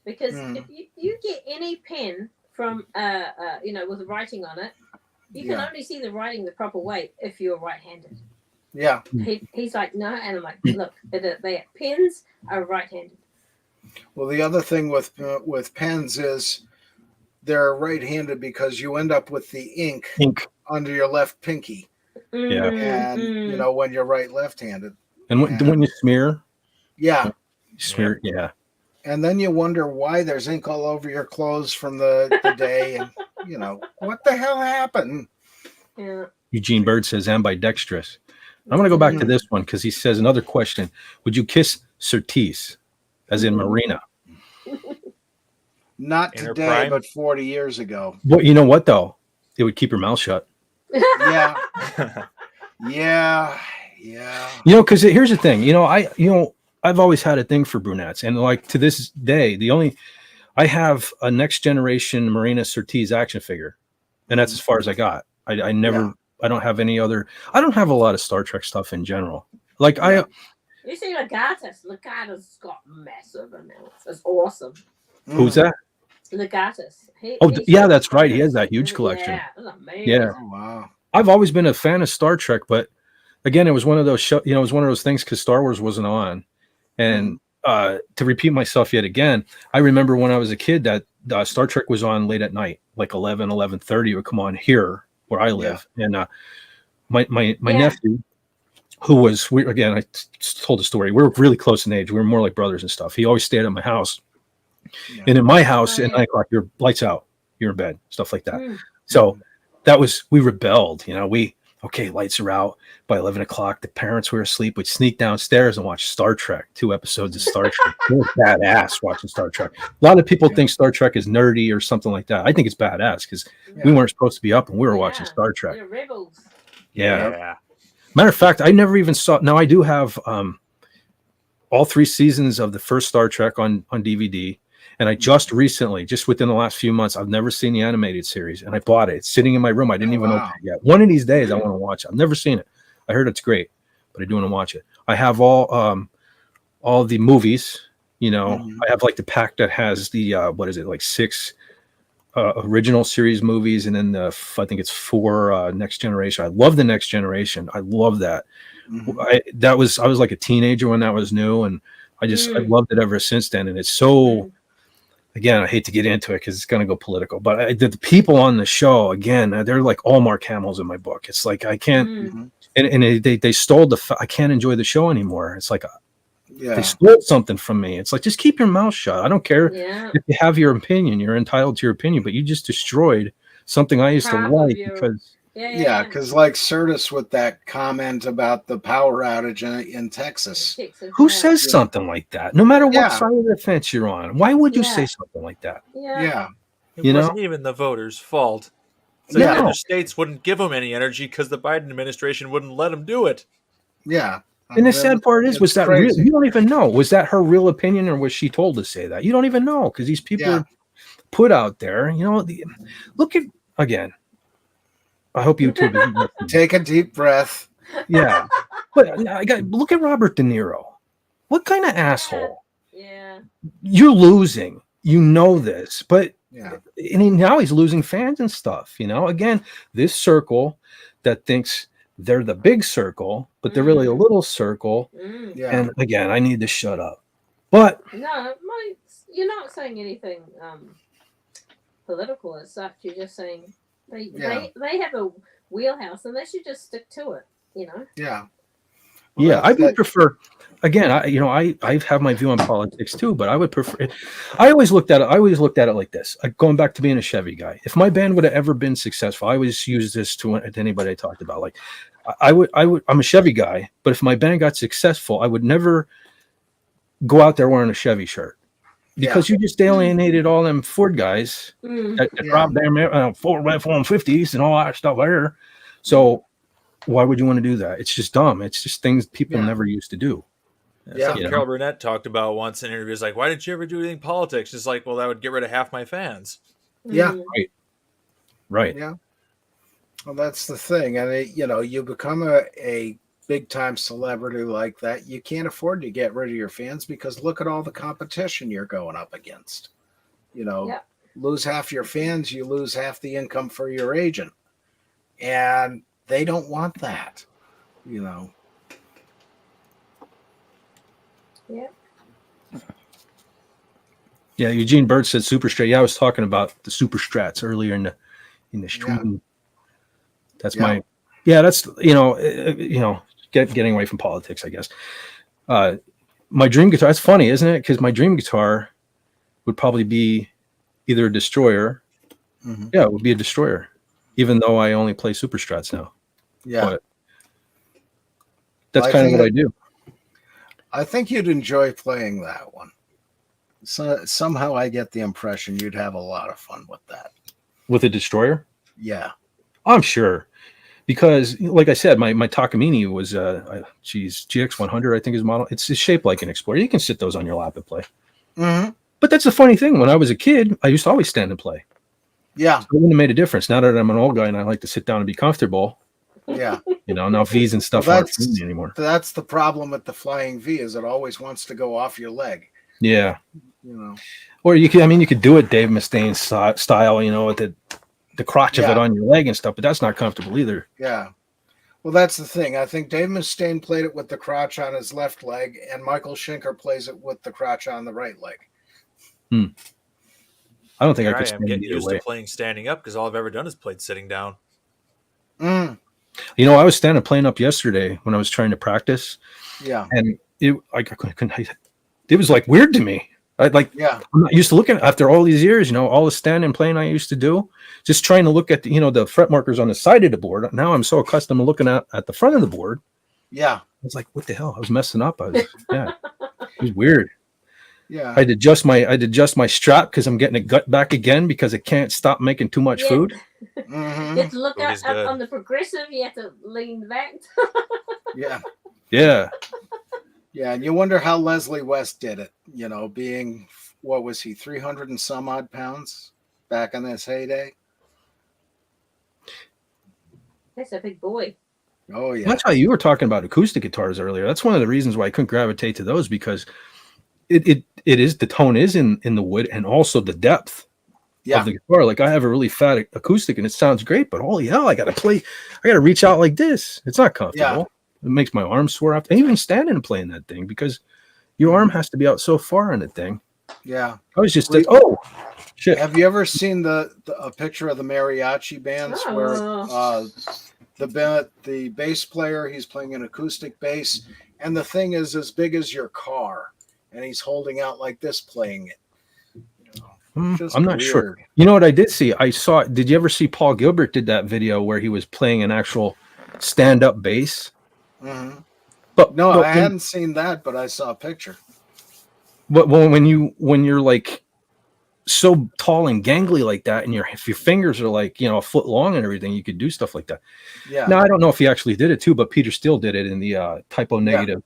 because if you get any pen from with writing on it, you can only see the writing the proper way if you're right-handed. Yeah. He's like, no, and I'm like, look, pens are right-handed. Well, the other thing with pens is they're right-handed because you end up with the ink under your left pinky. Yeah. And you know, when you're left-handed. And when you smear, yeah, yeah. And then you wonder why there's ink all over your clothes from the day, and you know what the hell happened. Yeah. Eugene Bird says ambidextrous. I'm going to go back to this one because he says another question: would you kiss Surtees, as in Marina? Not today, but 40 years ago. Well, you know what though? It would keep her mouth shut. Yeah. Yeah. You know, because here's the thing. I've always had a thing for brunettes, and like to this day, I have a Next Generation Marina Surtees action figure, and that's as far as I got. I never. I don't have any other. I don't have a lot of Star Trek stuff in general. Like You see Legatus. Legatus got massive amounts. It's awesome. Who's that? Legatus. That's right. He has that huge collection. Yeah, that's amazing. Yeah. Oh, wow. I've always been a fan of Star Trek, but again, it was one of those it was one of those things because Star Wars wasn't on. And to repeat myself yet again, I remember when I was a kid that Star Trek was on late at night, like 11:30 would come on here where I live. And my nephew, who was, I told the story, we were really close in age. We were more like brothers and stuff. He always stayed at my house. Yeah. And in my house at 9 o'clock, your lights out, you're in bed, stuff like that. So we rebelled, lights are out by 11 o'clock. The parents were asleep. We'd sneak downstairs and watch Star Trek, 2 episodes of Star Trek. We're badass watching Star Trek. A lot of people think Star Trek is nerdy or something like that. I think it's badass because we weren't supposed to be up and we were watching Star Trek. We're rebels. Yeah. Matter of fact, I never even saw. Now I do have all 3 seasons of the first Star Trek on DVD. And I just recently, just within the last few months, I've never seen the animated series, and I bought it. It's sitting in my room. I didn't even open it yet. One of these days, I want to watch it. I've never seen it. I heard it's great, but I do want to watch it. I have all the movies. I have like the pack that has the 6 original series movies, and then I think it's 4 Next Generation. I love the Next Generation. I love that. I was like a teenager when that was new, and I loved it ever since then. And it's so. Again, I hate to get into it because it's going to go political, but the people on the show, again, they're like all Mark Hamill's in my book. It's like I can't, and they stole I can't enjoy the show anymore. It's like they stole something from me. It's like, just keep your mouth shut. I don't care if you have your opinion. You're entitled to your opinion, but you just destroyed something I used to like because. Yeah, because like Curtis with that comment about the power outage in Texas. Who says something like that? No matter what side of the fence you're on, why would you say something like that? Yeah. It wasn't even the voters' fault. So the other states wouldn't give them any energy because the Biden administration wouldn't let them do it. Yeah. And the sad part was that real, you don't even know. Was that her real opinion or was she told to say that? You don't even know because these people are put out there. Look at, again, I hope YouTube is listening. Take a deep breath. Yeah, but look at Robert De Niro. What kind of asshole? Yeah. You're losing. You know this, but Yeah. now he's losing fans and stuff. Again, this circle that thinks they're the big circle, but they're really a little circle. Yeah. And again, I need to shut up. But no, you're not saying anything political as such. You're just saying they have a wheelhouse and they should just stick to it. Yeah. Well, yeah, I would prefer. Again, I have my view on politics too, but I would prefer it. I always looked at it like this. Going back to being a Chevy guy, if my band would have ever been successful, I always use this to anybody I talked about. Like, I'm a Chevy guy, but if my band got successful, I would never go out there wearing a Chevy shirt because you just alienated all them Ford guys that drop them Ford F-150s and all that stuff there. So why would you want to do that? It's just dumb. It's just things people never used to do. Something Carol Burnett talked about once in interviews, like, why didn't you ever do anything politics? It's like, well, that would get rid of half my fans. Yeah. Right. Yeah. Well, that's the thing. And, you become a big time celebrity like that. You can't afford to get rid of your fans because look at all the competition you're going up against. Lose half your fans, you lose half the income for your agent. And they don't want that, Yeah. Yeah, Eugene Bird said super straight. Yeah, I was talking about the super strats earlier in the stream. Yeah. That's that's getting away from politics, I guess. My dream guitar. That's funny, isn't it? Because my dream guitar would probably be either a Destroyer. Mm-hmm. Yeah, it would be a Destroyer, even though I only play super strats now. Yeah, but that's kind of what I do. I think you'd enjoy playing that one. So somehow I get the impression you'd have a lot of fun with that. With a Destroyer? Yeah. I'm sure. Because, like I said, my Takamine was, GX100, I think is model. It's shaped like an Explorer. You can sit those on your lap and play. Mm-hmm. But that's the funny thing. When I was a kid, I used to always stand and play. Yeah. So it wouldn't have made a difference. Now that I'm an old guy and I like to sit down and be comfortable. Yeah. Now V's and stuff aren't for me anymore. That's the problem with the Flying V is it always wants to go off your leg. Yeah. Or you could do it Dave Mustaine style, with the crotch of it on your leg and stuff, but that's not comfortable either. Yeah. Well, that's the thing. I think Dave Mustaine played it with the crotch on his left leg, and Michael Schenker plays it with the crotch on the right leg. I don't think I could stand getting used to playing standing up because all I've ever done is played sitting down. Mm. I was standing playing up yesterday when I was trying to practice. Yeah. And it was like weird to me. I'm not used to looking after all these years, all the standing playing I used to do, just trying to look at the fret markers on the side of the board. Now I'm so accustomed to looking at the front of the board. Yeah. I was like, what the hell? I was messing up. It was weird. Yeah. I had to adjust my strap because I'm getting it back again because it can't stop making too much food. Mm-hmm. You have to look up on the progressive. You have to lean back. Yeah. Yeah. Yeah, and you wonder how Leslie West did it, being, what was he, 300 and some odd pounds back in his heyday? That's a big boy. Oh, yeah. That's why you were talking about acoustic guitars earlier. That's one of the reasons why I couldn't gravitate to those because it is, the tone is in the wood and also the depth of the guitar. Like I have a really fat acoustic and it sounds great, but holy hell, I got to reach out like this. It's not comfortable. Yeah. It makes my arms sore after even standing and playing that thing because your arm has to be out so far on the thing. Yeah. I was just like, oh, shit. Have you ever seen a picture of the mariachi bands where the bass player, he's playing an acoustic bass, and the thing is as big as your car, and he's holding out like this playing it. I'm not sure. You know what I did see? Did you ever see Paul Gilbert did that video where he was playing an actual stand-up bass? Mm-hmm. But I hadn't seen that, but I saw a picture. But when you're like so tall and gangly like that, and if your fingers are like a foot long and everything, you could do stuff like that. Yeah. Now I don't know if he actually did it too, but Peter Steele did it in the Typo Negative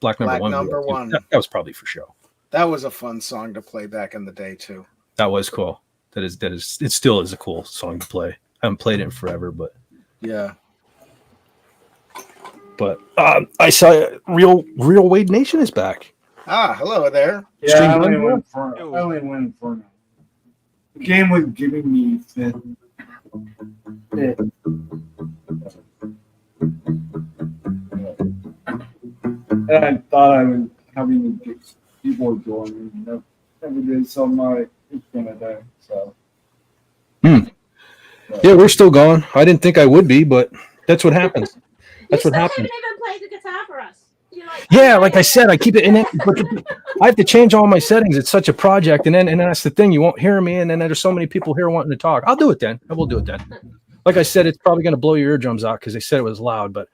Black Number One. That was probably for show. That was a fun song to play back in the day too. That was cool. That is. It still is a cool song to play. I haven't played it in forever, but Yeah. But I saw Real Wade Nation is back. Ah, hello there. Yeah, Stream I only done, went for now. The game was giving me fit. And I thought I was having a keyboard going and every day, so I'm like, it's gonna die. So. Yeah, we're still going. I didn't think I would be, but that's what happens. That's you what still happens. haven't even played the guitar for us. You're like, Yeah, like I said, I keep it in it, but I have to change all my settings. It's such a project, and then that's the thing. You won't hear me, and then there's so many people here wanting to talk. I'll do it then. I will do it then. Like I said, it's probably going to blow your eardrums out because they said it was loud, but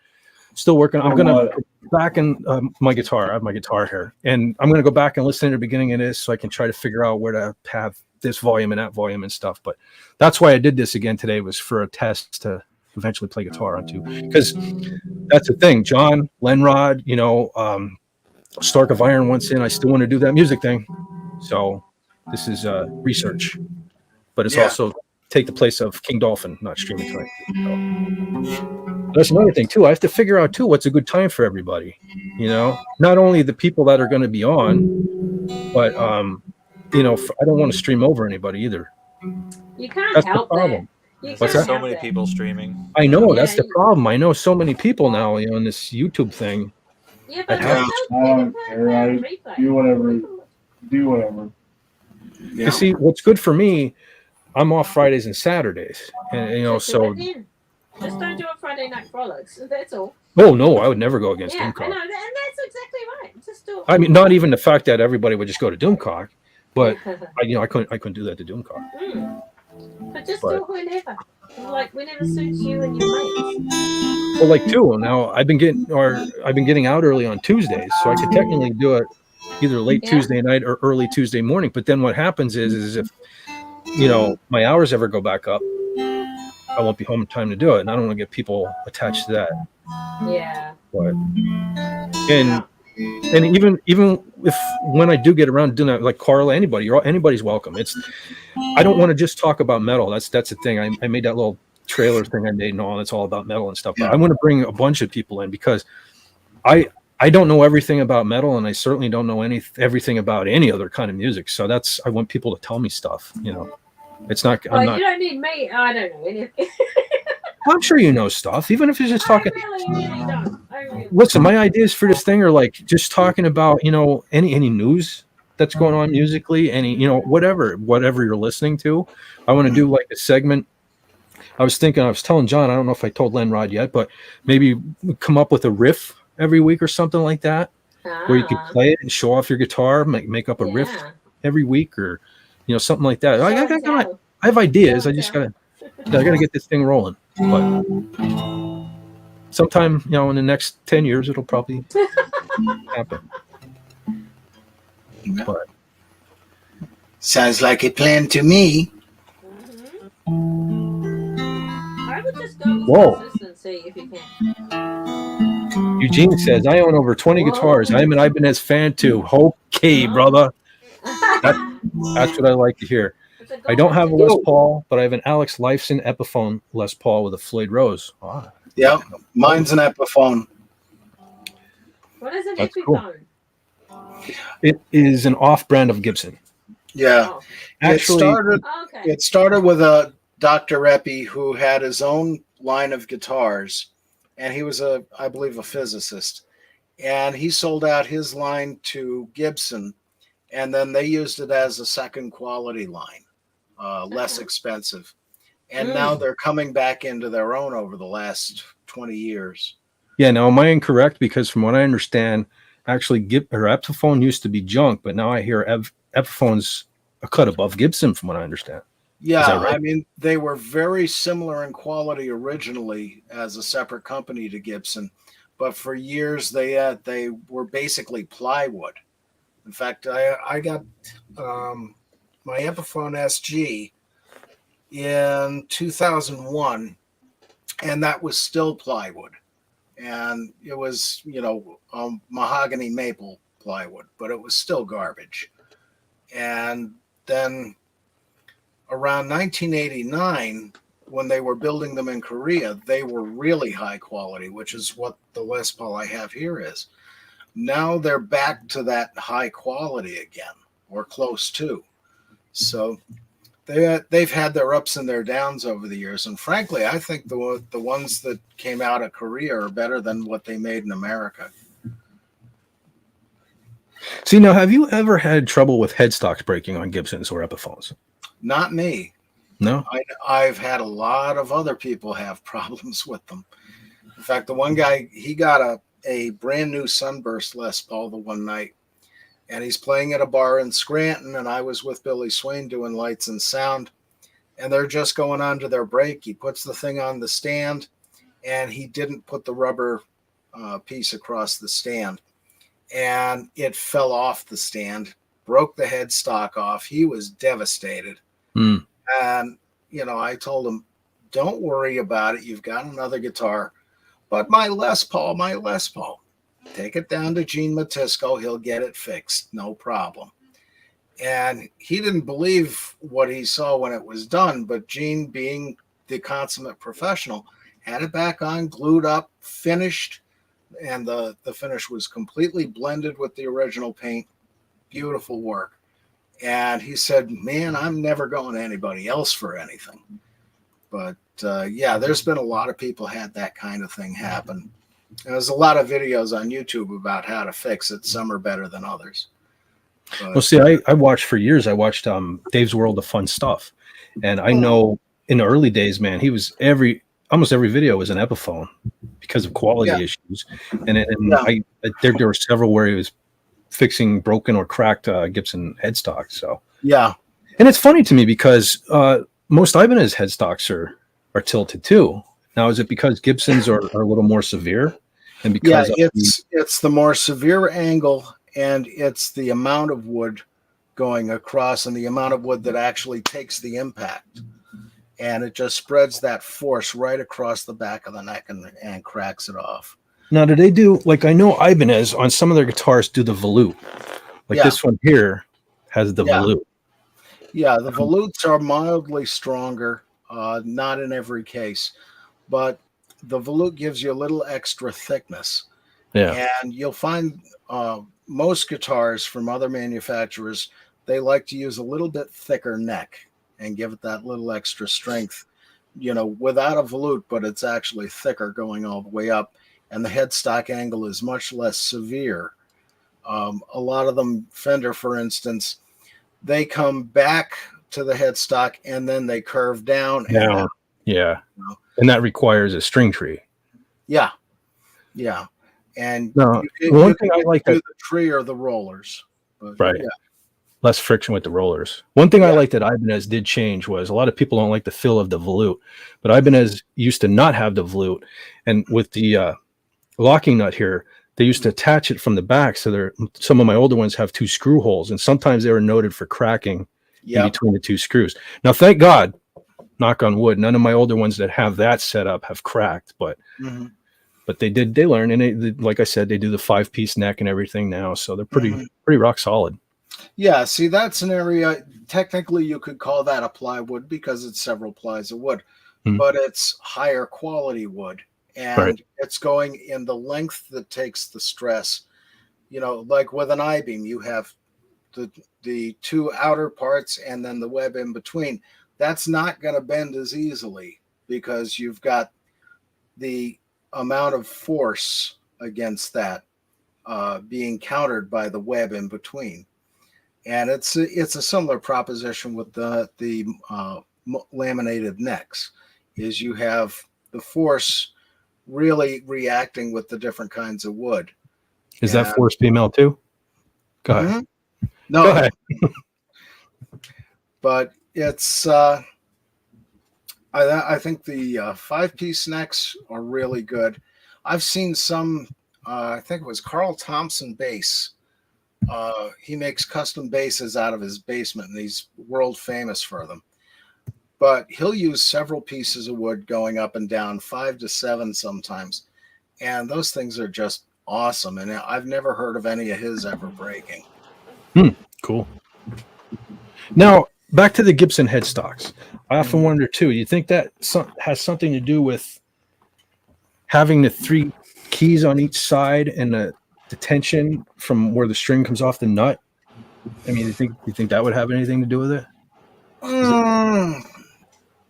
still working. I'm going to go back and my guitar. I have my guitar here, and I'm going to go back and listen to the beginning of this so I can try to figure out where to have this volume and that volume and stuff. But that's why I did this again today, was for a test to eventually play guitar on too, because that's the thing. John Lenrod, Stark of Iron once in. I still want to do that music thing, so this is research, but it's also take the place of King Dolphin not streaming tonight. So that's another thing too. I have to figure out too what's a good time for everybody. Not only the people that are going to be on, but I don't want to stream over anybody either. You can't That's help the problem. that. There's so many people streaming. I know that's the problem. I know so many people now, in this YouTube thing. Yeah, but do whatever. Do whatever. You see, what's good for me, I'm off Fridays and Saturdays, and so. Just don't do a Friday Night Frolics. That's all. Oh no, I would never go against Doomcock. Doomcock. I know, and that's exactly right. Just do it. I mean, not even the fact that everybody would just go to Doomcock, but I couldn't do that to Doomcock. But just do it whenever. Like whenever suits you and your mates. Well, like too. Now I've been getting out early on Tuesdays, so I could technically do it either late Tuesday night or early Tuesday morning. But then what happens is if my hours ever go back up, I won't be home in time to do it, and I don't want to get people attached to that. Yeah. But and even if when I do get around to doing that, like Carla, anybody's welcome. I don't want to just talk about metal. That's the thing. I made that little trailer thing I made and all. It's all about metal and stuff. But I want to bring a bunch of people in because I don't know everything about metal, and I certainly don't know everything about any other kind of music. So I want people to tell me stuff. It's not. Well, you don't need me. I don't know anything. I'm sure you know stuff, even if it's just talking. I really don't. Listen, my ideas for this thing are like just talking about any news that's going on musically, any whatever you're listening to. I want to do like a segment. I was telling John, I don't know if I told Lenrod yet, but maybe come up with a riff every week or something like that, where you could play it and show off your guitar, make up a riff every week, or something like that. I have ideas. I just gotta get this thing rolling. But sometime in the next 10 years, it'll probably happen. But sounds like a plan to me. I would just go with and see if you can. Eugene says, I own over 20 guitars. I'm an Ibanez fan too. Okay, brother. That's what I like to hear. I don't have a Les Paul, but I have an Alex Lifeson Epiphone Les Paul with a Floyd Rose. Yeah, mine's an Epiphone. What is an Epiphone? Cool. It is an off-brand of Gibson. Yeah. Actually, it started with a Dr. Epi who had his own line of guitars, and he was I believe a physicist, and he sold out his line to Gibson, and then they used it as a second quality line, less expensive, and now they're coming back into their own over the last 20 years. Yeah, now am I incorrect? Because from what I understand, actually Epiphone used to be junk, but now I hear Epiphone's a cut above Gibson from what I understand. Yeah, right? I mean, they were very similar in quality originally as a separate company to Gibson, but for years they were basically plywood. In fact, I got my Epiphone SG in 2001, and that was still plywood. And it was, mahogany maple plywood, but it was still garbage. And then around 1989, when they were building them in Korea, they were really high quality, which is what the Les Paul I have here is. Now they're back to that high quality again, or close to. So they've had their ups and their downs over the years, and frankly, I think the ones that came out of Korea are better than what they made in America. See, now, have you ever had trouble with headstocks breaking on Gibsons or Epiphones? Not me. No? I've had a lot of other people have problems with them. In fact, the one guy, he got a brand new Sunburst Les Paul the one night, and he's playing at a bar in Scranton, and I was with Billy Swain doing lights and sound, and they're just going on to their break. He puts the thing on the stand, and he didn't put the rubber piece across the stand, and it fell off the stand, broke the headstock off. He was devastated. And, you know, I told him, don't worry about it. You've got another guitar. But my Les Paul, take it down to Gene Matisco. He'll get it fixed. No problem. And he didn't believe what he saw when it was done. But Gene, being the consummate professional, had it back on, glued up, finished. And the finish was completely blended with the original paint. Beautiful work. And he said, man, I'm never going to anybody else for anything. But yeah, there's been a lot of people had that kind of thing happen. There's a lot of videos on YouTube about how to fix it. Some are better than others. But, well, see, I watched for years. I watched Dave's World of Fun Stuff. And I know in the early days, man, he was almost every video was an Epiphone because of quality issues. And there were several where he was fixing broken or cracked Gibson headstocks. So yeah, and it's funny to me because most Ibanez headstocks are tilted too. Now, is it because Gibsons are a little more severe? And because it's the more severe angle, and it's the amount of wood going across, and the amount of wood that actually takes the impact, and it just spreads that force right across the back of the neck and cracks it off. Now, do they do, like, I know Ibanez on some of their guitars do the volute. Like this one here has the volute. Yeah, the volutes are mildly stronger, not in every case, but the volute gives you a little extra thickness. Yeah. And you'll find most guitars from other manufacturers, they like to use a little bit thicker neck and give it that little extra strength, you know, without a volute, but it's actually thicker going all the way up. And the headstock angle is much less severe. A lot of them, Fender, for instance, they come back to the headstock and then they curve down. Yeah. You know? And that requires a string tree. Yeah. Yeah. And one thing I like that the tree or the rollers. But, right. Yeah. Less friction with the rollers. One thing I like that Ibanez did change was a lot of people don't like the feel of the volute, but Ibanez used to not have the volute. And with the locking nut here, they used to attach it from the back. So some of my older ones have 2 screw holes, and sometimes they were noted for cracking in between the 2 screws. Now, thank God, knock on wood, none of my older ones that have that set up have cracked, but they learn. And like I said, they do the 5-piece neck and everything now. So they're pretty rock solid. Yeah. See, that's an area, technically you could call that a plywood because it's several plies of wood, but it's higher quality wood. And it's going in the length that takes the stress. You know, like with an I-beam, you have the 2 outer parts and then the web in between. That's not going to bend as easily because you've got the amount of force against that being countered by the web in between. And it's a similar proposition with the laminated necks, is you have the force really reacting with the different kinds of wood. Is that force female too? Go ahead. No, go ahead. But it's I think the 5-piece necks are really good. I've seen some. I think it was Carl Thompson bass. He makes custom basses out of his basement, and he's world famous for them. But he'll use several pieces of wood going up and down, 5 to 7 sometimes. And those things are just awesome. And I've never heard of any of his ever breaking. Cool. Now, back to the Gibson headstocks. I often wonder too. You think that has something to do with having the 3 keys on each side and the tension from where the string comes off the nut? I mean, you think that would have anything to do with it?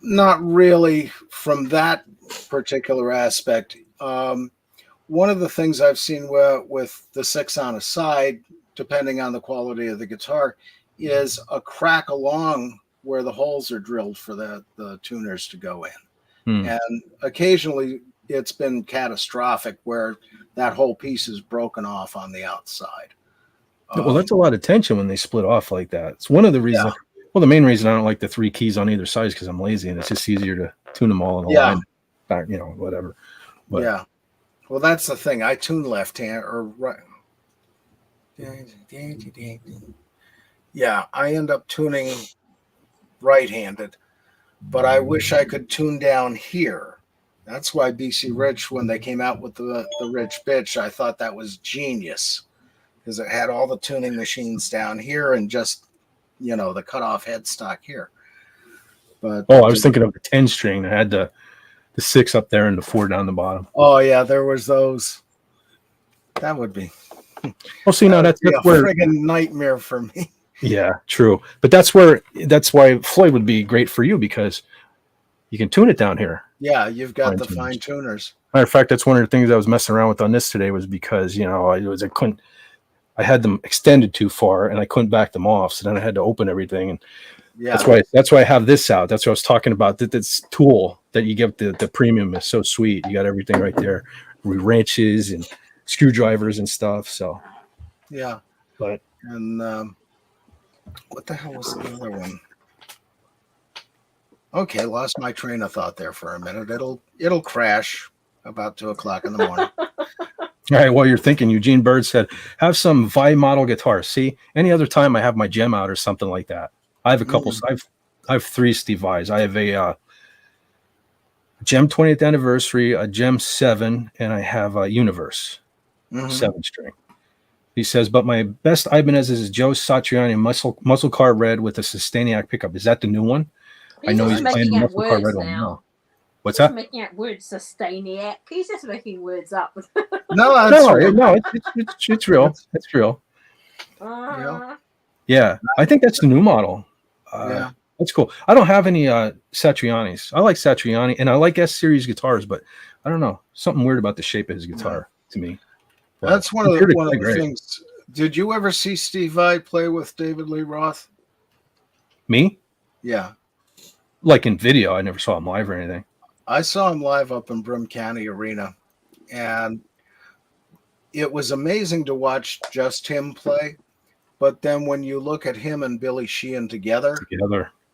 Not really from that particular aspect. One of the things I've seen with the 6 on a side, depending on the quality of the guitar, is a crack along where the holes are drilled for the tuners to go in. And occasionally it's been catastrophic where that whole piece is broken off on the outside. Well, that's a lot of tension when they split off like that. It's one of the reasons. Yeah. Well, the main reason I don't like the 3 keys on either side is because I'm lazy and it's just easier to tune them all in a line. Back, whatever. But, yeah. Well, that's the thing. I tune left hand or right. Yeah, I end up tuning right-handed, but I wish I could tune down here. That's why BC Rich, when they came out with the Rich Bitch, I thought that was genius because it had all the tuning machines down here and just, the cutoff headstock here. But I was thinking of the 10 string that had the 6 up there and the 4 down the bottom. Oh yeah, there was those. That would be. Well, see, now that's a where friggin' nightmare for me. Yeah, true. But that's why Floyd would be great for you because you can tune it down here. Yeah, you've got the fine tuners. Matter of fact, that's one of the things I was messing around with on this today was because I had them extended too far and I couldn't back them off, so then I had to open everything, and that's why I have this out. That's what I was talking about. This tool that you get the premium is so sweet. You got everything right there, wrenches and screwdrivers and stuff. So yeah, but and what the hell was the other one? Okay, lost my train of thought there for a minute. It'll crash about 2:00 in the morning. All right, while you're thinking, Eugene Bird said, have some Vi model guitars. See, any other time I have my gem out or something like that. I have a couple. I have 3 Steve Vais. I have a Gem 20th anniversary, a Gem 7, and I have a Universe 7 string. He says, but my best Ibanez is Joe Satriani muscle car red with a Sustainiac pickup. Is that the new one? I know he's playing the muscle car red one now. What's that? He's making up words, Sustainiac. He's just making words up. No, it's real. It's real. Yeah, I think that's the new model. Yeah, that's cool. I don't have any Satrianis. I like Satriani and I like S series guitars, but I don't know, something weird about the shape of his guitar to me. But that's one of the things. Did you ever see Steve Vai play with David Lee Roth? Me? Yeah. Like in video, I never saw him live or anything. I saw him live up in Brim County Arena, and it was amazing to watch just him play. But then when you look at him and Billy Sheehan together,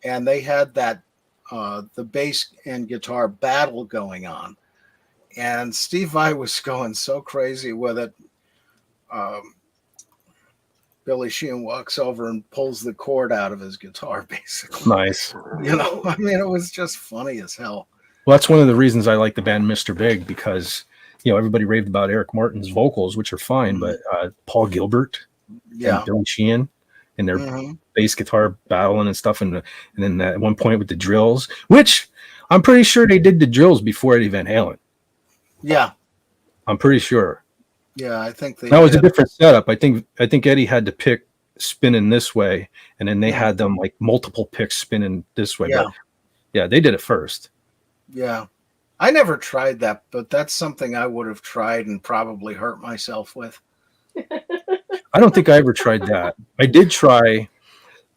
and they had that the bass and guitar battle going on, and Steve Vai was going so crazy with it. Billy Sheehan walks over and pulls the cord out of his guitar, basically. Nice. I mean, it was just funny as hell. Well, that's one of the reasons I like the band Mr. Big, because everybody raved about Eric Martin's vocals, which are fine, but Paul Gilbert, and Billy Sheehan, and their bass guitar battling and stuff, and then at one point with the drills, which I'm pretty sure they did the drills before Eddie Van Halen. Yeah, I'm pretty sure. Yeah, I think that was a different setup. I think Eddie had to pick spinning this way, and then they had them like multiple picks spinning this way. Yeah, but yeah, they did it first. Yeah, I never tried that, but that's something I would have tried and probably hurt myself with. I don't think I ever tried that. I did try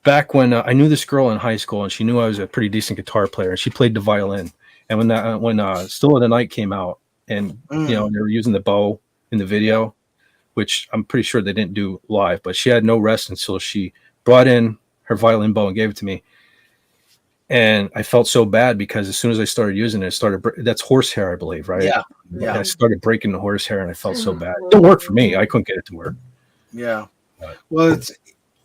back when I knew this girl in high school, and she knew I was a pretty decent guitar player, and she played the violin. And when Still of the Night came out, and they were using the bow in the video, which I'm pretty sure they didn't do live, but she had no rest until she brought in her violin bow and gave it to me. And I felt so bad because as soon as I started using it, that's horsehair, I believe, right? Yeah. I started breaking the horsehair, and I felt so bad. It didn't work for me. I couldn't get it to work. Yeah. Well,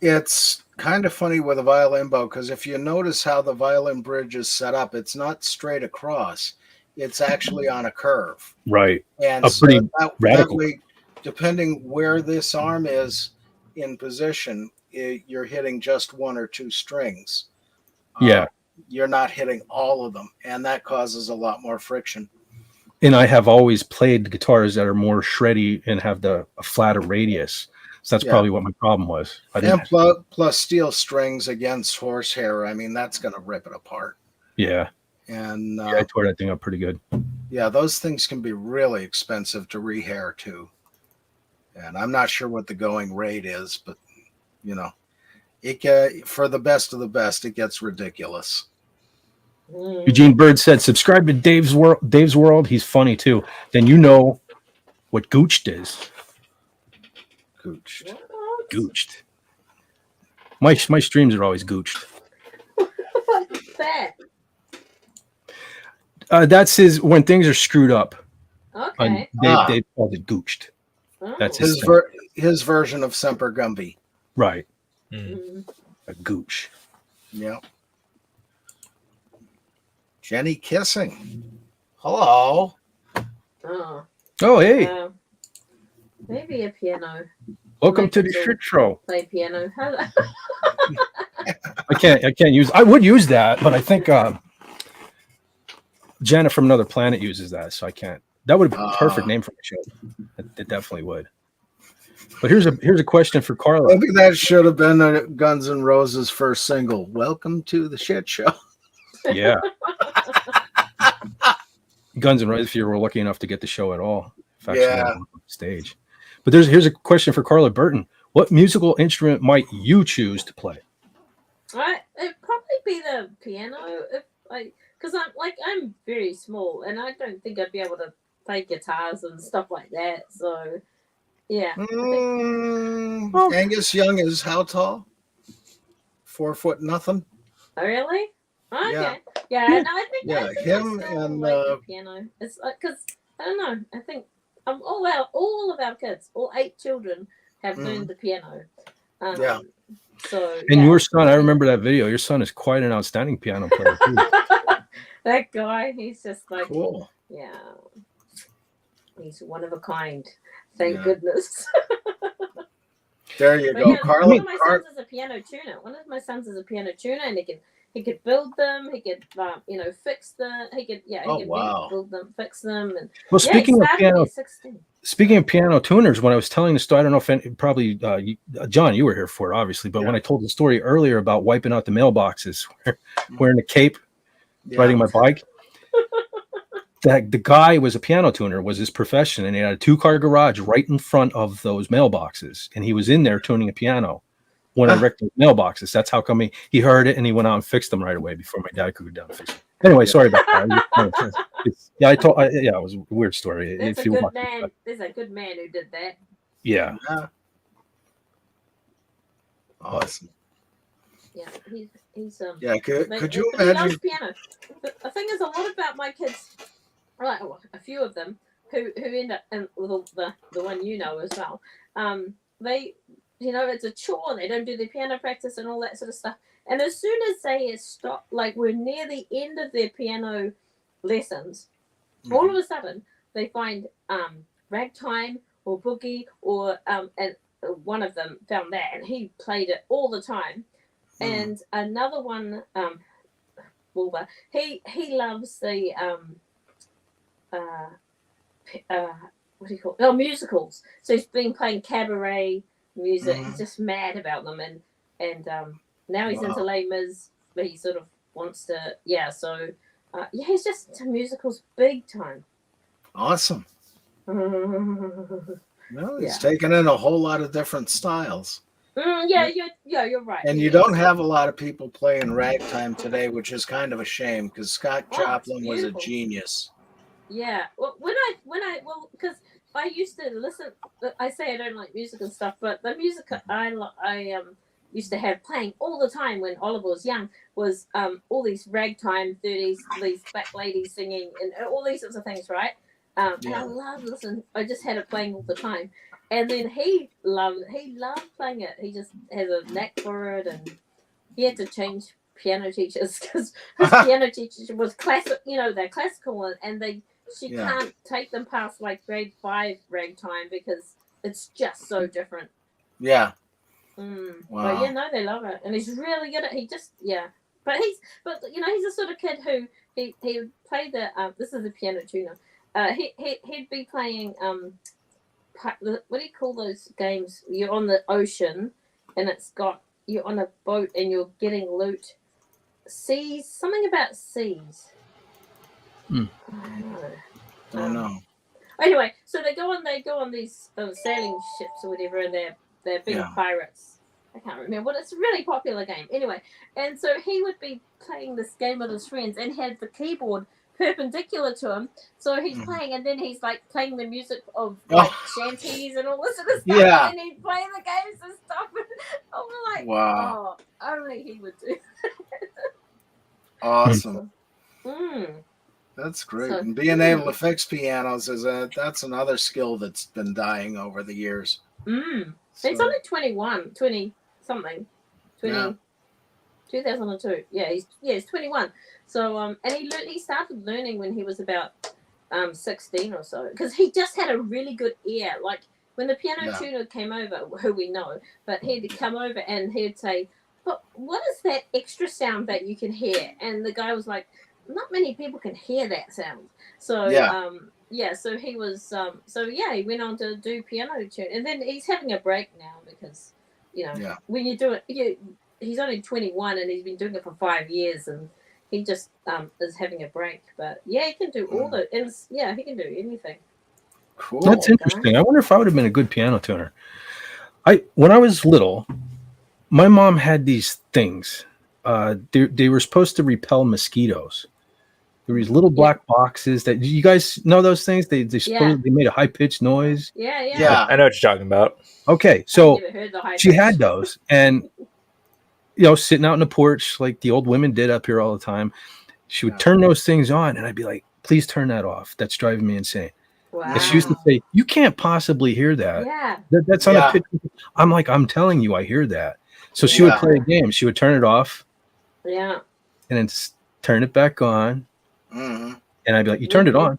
it's kind of funny with a violin bow, because if you notice how the violin bridge is set up, it's not straight across. It's actually on a curve. Right. And so pretty radical. That way, depending where this arm is in position, you're hitting just 1 or 2 strings. Yeah. You're not hitting all of them, and that causes a lot more friction. And I have always played guitars that are more shreddy and have a flatter radius. So that's probably what my problem was. And plus steel strings against horsehair. I mean, that's going to rip it apart. Yeah. And I tore that thing up pretty good. Yeah, those things can be really expensive to rehair too. And I'm not sure what the going rate is, but you know, for the best of the best, it gets ridiculous. Eugene Bird said, "Subscribe to Dave's World. He's funny too." Then you know what gooched is. Gooched. My streams are always gooched. What's that? That's when things are screwed up. Okay. They called it gooched. Oh. That's his version of Semper Gumby. Right. Mm. A gooch. Yeah. Jenny kissing. Hello. Oh. Oh, hey. Maybe a piano. Welcome to the shit show. Play piano. I can't use. I would use that, but I think Janet from Another Planet uses that, so I can't. That would be a perfect name for the show. It definitely would. But here's a question for Carla. Maybe that should have been Guns N' Roses' first single. Welcome to the shit show. Yeah. Guns N' Roses, if you were lucky enough to get the show at all. On stage. But here's a question for Carla Burton. What musical instrument might you choose to play? It'd probably be the piano, because I'm very small, and I don't think I'd be able to play guitars and stuff like that. So, yeah. Angus Young is how tall? 4 foot nothing. Oh, really? Okay. Yeah. No, I think him and the piano. It's because I don't know. I think all of our kids, all 8 children, have learned the piano. So. And your son, I remember that video. Your son is quite an outstanding piano player too. That guy, he's just cool. Yeah. He's one of a kind. Thank goodness. There you go, Carla. One of my sons is a piano tuner. And he could build them. He could fix them. He could build them, fix them. And well, speaking of piano tuners, when I was telling the story, I don't know if probably John, you were here for it, obviously, but when I told the story earlier about wiping out the mailboxes, wearing a cape, riding my bike. The guy was a piano tuner, was his profession, and he had a 2-car garage right in front of those mailboxes, and he was in there tuning a piano when I wrecked the mailboxes. That's how come he heard it, and he went out and fixed them right away before my dad could go down and fix them. Anyway, sorry about that. It was a weird story. There's a good man who did that. Yeah. Awesome. Yeah, he's Could you imagine? He loves piano. The thing is, a lot about my kids, a few of them who end up, and the one as well. They, it's a chore. They don't do their piano practice and all that sort of stuff. And as soon as they stop, we're near the end of their piano lessons, all of a sudden they find ragtime or boogie or and one of them found that, and he played it all the time. And another one, Wilbur, he loves the what do you call it? Oh, musicals. So he's been playing cabaret music. He's just mad about them, and now he's into Les Mis, but he sort of wants to. Yeah, so he's just into musicals big time. Awesome. He's taken in a whole lot of different styles. You're right. And you don't have a lot of people playing ragtime today, which is kind of a shame because Scott Joplin was a genius. Yeah. Well, because I used to listen. I say I don't like music and stuff, but the music I used to have playing all the time when Oliver was young was all these ragtime 30s, these black ladies singing and all these sorts of things, right? And I love listening. I just had it playing all the time. And then he loved playing it. He just has a knack for it, and he had to change piano teachers because his piano teacher was classic. They're classical, and she can't take them past grade 5 ragtime because it's just so different. Yeah. Wow. But they love it, and he's really good at. he's a sort of kid who he would play the this is a piano tuner. He'd be playing what do you call those games? You're on the ocean and you're on a boat and you're getting loot. Seas, something about seas. I don't know. Anyway, so they go on these sailing ships or whatever, and they're big pirates. I can't remember, but it's a really popular game. Anyway, and so he would be playing this game with his friends and had the keyboard perpendicular to him. So he's playing, and then he's like playing the music of like shanties and all this sort of stuff. Yeah. And he'd play the games and stuff. And I'm like, wow. Oh, only he would do that. Awesome. Mm. That's great. So, and being able to fix pianos that's another skill that's been dying over the years. So, he's only 20 something. 2002. Yeah, he's 21. So and he started learning when he was about 16 or so, because he just had a really good ear. Like when the piano tuner came over, who we know, but he'd come over and he'd say, "But what is that extra sound that you can hear?" And the guy was like, "Not many people can hear that sound." So so he was he went on to do piano tune, and then he's having a break now because when you do it, he's only 21 and he's been doing it for 5 years, and he just is having a break. But he can do all he can do anything. Cool. That's interesting. I wonder if I would have been a good piano tuner. When I was little, my mom had these things. They were supposed to repel mosquitoes. There were these little black boxes that you guys know those things. They supposedly made a high pitched noise. Yeah. I know what you're talking about. Okay, so she had pitch. those, and sitting out on the porch like the old women did up here all the time. She would turn those things on, and I'd be like, "Please turn that off. That's driving me insane." Wow. And she used to say, "You can't possibly hear that. Yeah. That's on a pitch." I'm like, "I'm telling you, I hear that." So she would play a game. She would turn it off. Yeah. And then turn it back on. Mm-hmm. And I'd be like, "You turned it on."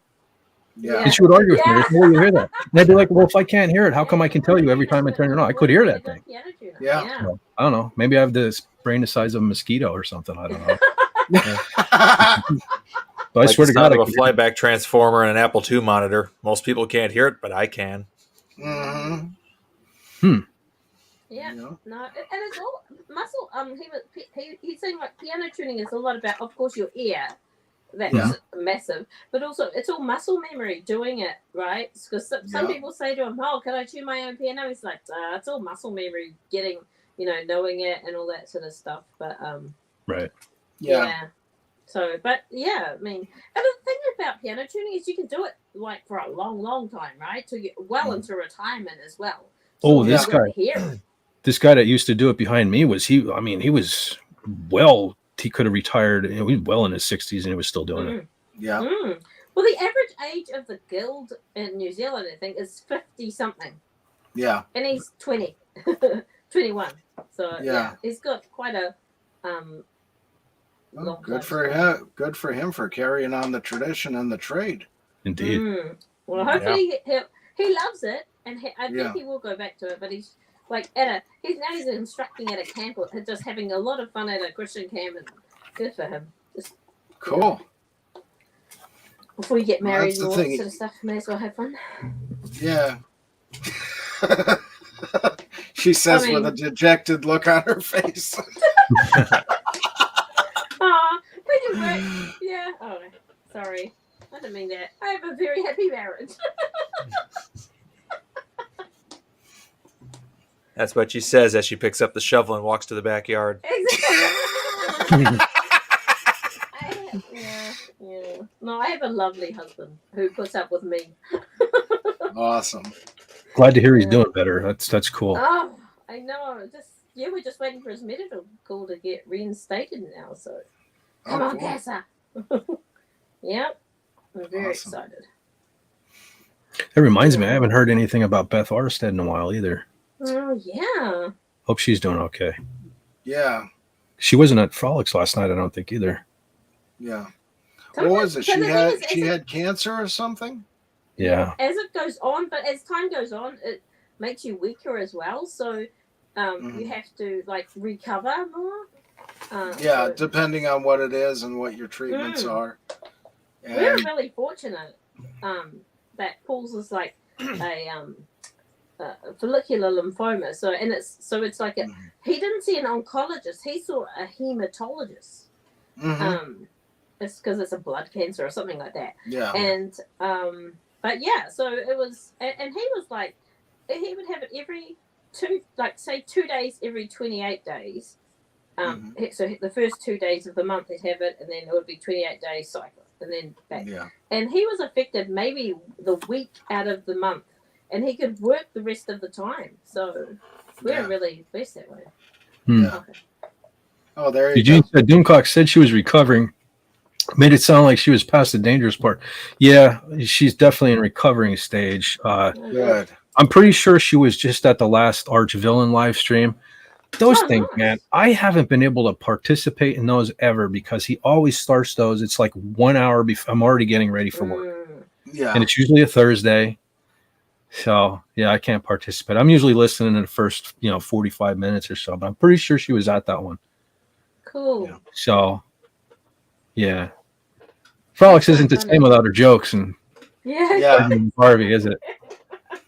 Yeah. And she would argue with me. There's no way you hear that. And I'd be like, "Well, if I can't hear it, how come I can tell you every time I turn it on? I could hear that thing." Yeah. So, I don't know. Maybe I have this brain the size of a mosquito or something. I don't know. But I swear to God, I have a flyback transformer and an Apple II monitor. Most people can't hear it, but I can. Mm-hmm. Yeah, no, and it's all muscle. He's saying like piano tuning is a lot about, of course, your ear. That's massive, but also it's all muscle memory doing it, right? Because some people say to him, "Oh, can I tune my own piano?" He's like, "It's all muscle memory, getting knowing it and all that sort of stuff." But right, yeah. So, but I mean, and the thing about piano tuning is you can do it like for a long, long time, right? To get well into retirement as well. So this guy that used to do it behind me he could have retired. He was well in his 60s and he was still doing it. Yeah. Well, the average age of the guild in New Zealand, I think, is 50 something. Yeah. And he's 20, 21. So he's got quite a long good for him. Good for him for carrying on the tradition and the trade. Indeed. Well, hopefully he loves it, and I think he will go back to it. But he's like he's instructing at a camp, just having a lot of fun at a Christian camp, and good for him. Just cool. Before you get married and all that sort of stuff, may as well have fun. Yeah. She says with a dejected look on her face. Yeah. Oh, sorry. I didn't mean that. I have a very happy marriage. That's what she says as she picks up the shovel and walks to the backyard. Exactly. No, I have a lovely husband who puts up with me. Awesome. Glad to hear he's doing better. That's cool. Oh, I know. We're just waiting for his medical to get reinstated now. So come on, Gaza. Yep. I'm very excited. That reminds me, I haven't heard anything about Beth Arstead in a while either. Oh, yeah. Hope she's doing okay. Yeah. She wasn't at Frolics last night, I don't think, either. Yeah. What was it? She had cancer or something? Yeah. As it goes on, but as time goes on, it makes you weaker as well. So you have to recover more. Yeah, So depending on what it is and what your treatments are. we're And really fortunate that Paul's is like a follicular lymphoma. So it's like he didn't see an oncologist. He saw a hematologist. It's because it's a blood cancer or something like that. yeah. And but yeah, so it was, and he was like, he would have it every 2 days every 28 days. So the first 2 days of the month he'd have it, and then it would be 28 days cycle, and then back. Yeah. And he was affected maybe the week out of the month, and he could work the rest of the time. So we're really blessed that way. Yeah. Okay. Oh, there you Eugene go. said Doomcock said she was recovering. Made it sound like she was past the dangerous part. Yeah, she's definitely in recovering stage. Good. I'm pretty sure she was just at the last Archvillain live stream. Those things, nice. man, I haven't been able to participate in those ever because he always starts those. It's like 1 hour before I'm already getting ready for work. Yeah. And it's usually a Thursday. So, yeah, I can't participate. I'm usually listening in the first, 45 minutes or so, but I'm pretty sure she was at that one. Cool. Yeah. So, yeah. Frolics isn't the same without her jokes and Barbie, is it?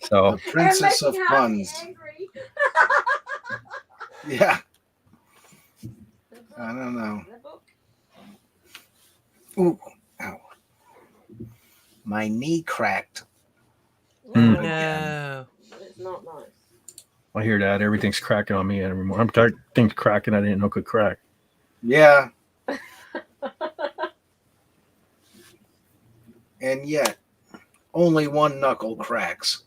So the princess of puns. Yeah. I don't know. Ooh, ow. My knee cracked. No. It's not nice. I hear that. Everything's cracking on me anymore. I'm things cracking I didn't know could crack. Yeah. And yet, only one knuckle cracks.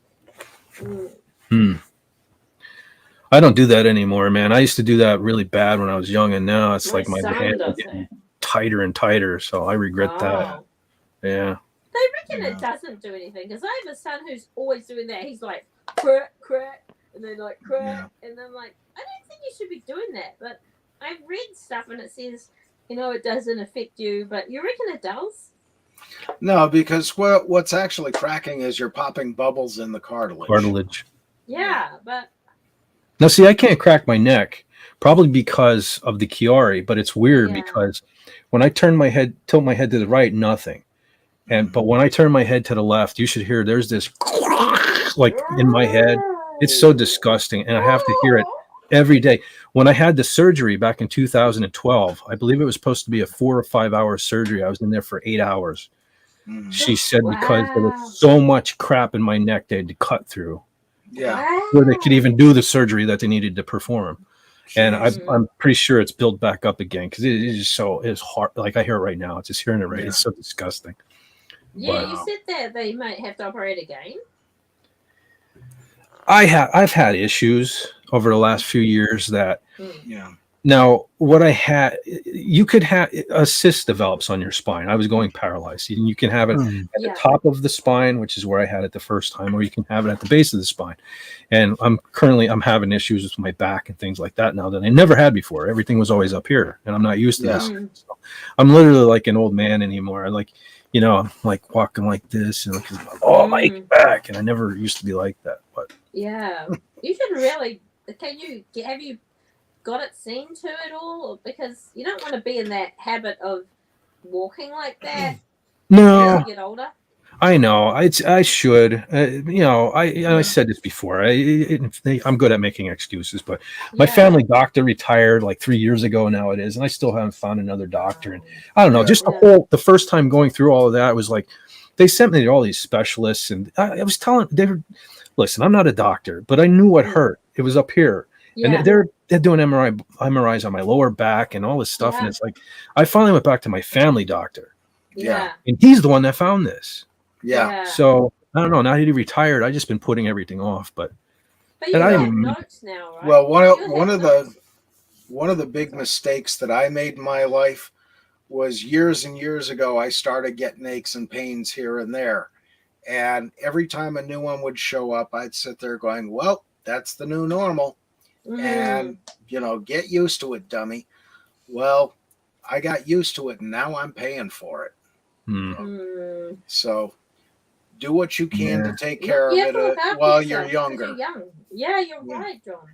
I don't do that anymore, man. I used to do that really bad when I was young, and now it's like my hand is getting tighter and tighter. So I regret that. Yeah. They reckon it doesn't do anything because I have a son who's always doing that. He's like crack, crack, and then like crack, and then like I don't think you should be doing that. But I've read stuff and it says it doesn't affect you, but you reckon it does? No, because what's actually cracking is you're popping bubbles in the cartilage. Yeah, but now see, I can't crack my neck, probably because of the Chiari, but it's weird because when I tilt my head to the right, nothing. But when I turn my head to the left, you should hear there's this like in my head. It's so disgusting, and I have to hear it every day. When I had the surgery back in 2012, I believe it was supposed to be a 4 or 5 hour surgery. I was in there for 8 hours. She said because there was so much crap in my neck they had to cut through. Yeah. Where they could even do the surgery that they needed to perform. And I'm pretty sure it's built back up again because it is it's hard. Like I hear it right now. It's just hearing it right. Yeah. It's so disgusting. Yeah, but you said that they might have to operate again. I've had issues over the last few years that now what I had, you could have a cyst develops on your spine. I was going paralyzed. You can have it at the top of the spine, which is where I had it the first time, or you can have it at the base of the spine. And I'm having issues with my back and things like that now that I never had before. Everything was always up here, and I'm not used to this. So I'm literally like an old man anymore. I'm like walking like this, and my back, and I never used to be like that. But yeah, you should really. Have you got it seen to it all? Because you don't want to be in that habit of walking like that. No, as you get older. I know. I should. I said this before. I'm good at making excuses, but my family doctor retired like 3 years ago now. It is, and I still haven't found another doctor. And I don't know. Just the first time going through all of that, it was like they sent me to all these specialists, and I was telling listen, I'm not a doctor, but I knew what hurt. It was up here, and they're doing MRIs on my lower back and all this stuff, and it's like I finally went back to my family doctor. Yeah, and he's the one that found this. Yeah. So I don't know. Now that he retired, I just been putting everything off. But you have notes now, right? Well, one of the big mistakes that I made in my life was years and years ago. I started getting aches and pains here and there, and every time a new one would show up, I'd sit there going, "Well, that's the new normal," and get used to it, dummy. Well, I got used to it, and now I'm paying for it. So. Do what you can to take care of it while you're younger. Yeah, you're right, John.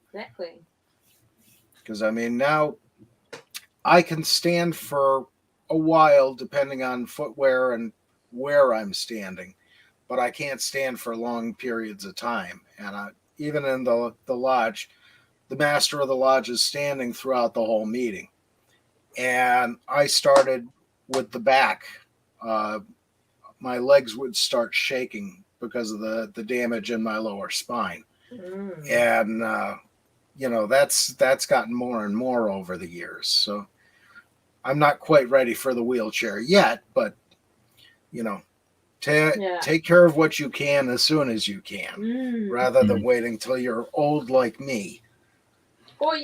Exactly. Because I mean, now I can stand for a while depending on footwear and where I'm standing, but I can't stand for long periods of time. And even in the lodge, the master of the lodge is standing throughout the whole meeting. And I started with the back. My legs would start shaking because of the damage in my lower spine. And that's gotten more and more over the years. So I'm not quite ready for the wheelchair yet, but take care of what you can as soon as you can, rather than waiting till you're old like me. Or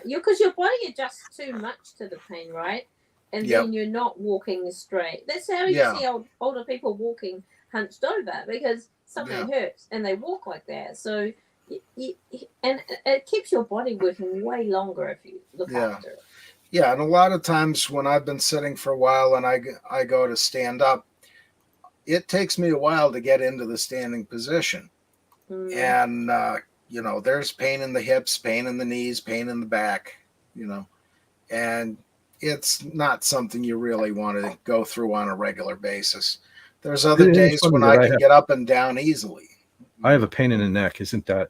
because your body adjusts too much to the pain, right? And then you're not walking straight. That's how you see older people walking hunched over, because something hurts and they walk like that. So, and it keeps your body working way longer if you look after it. Yeah, and a lot of times when I've been sitting for a while and I go to stand up, it takes me a while to get into the standing position. And, there's pain in the hips, pain in the knees, pain in the back, and it's not something you really want to go through on a regular basis. There's other days when I can get up and down easily. I have a pain in the neck. Isn't that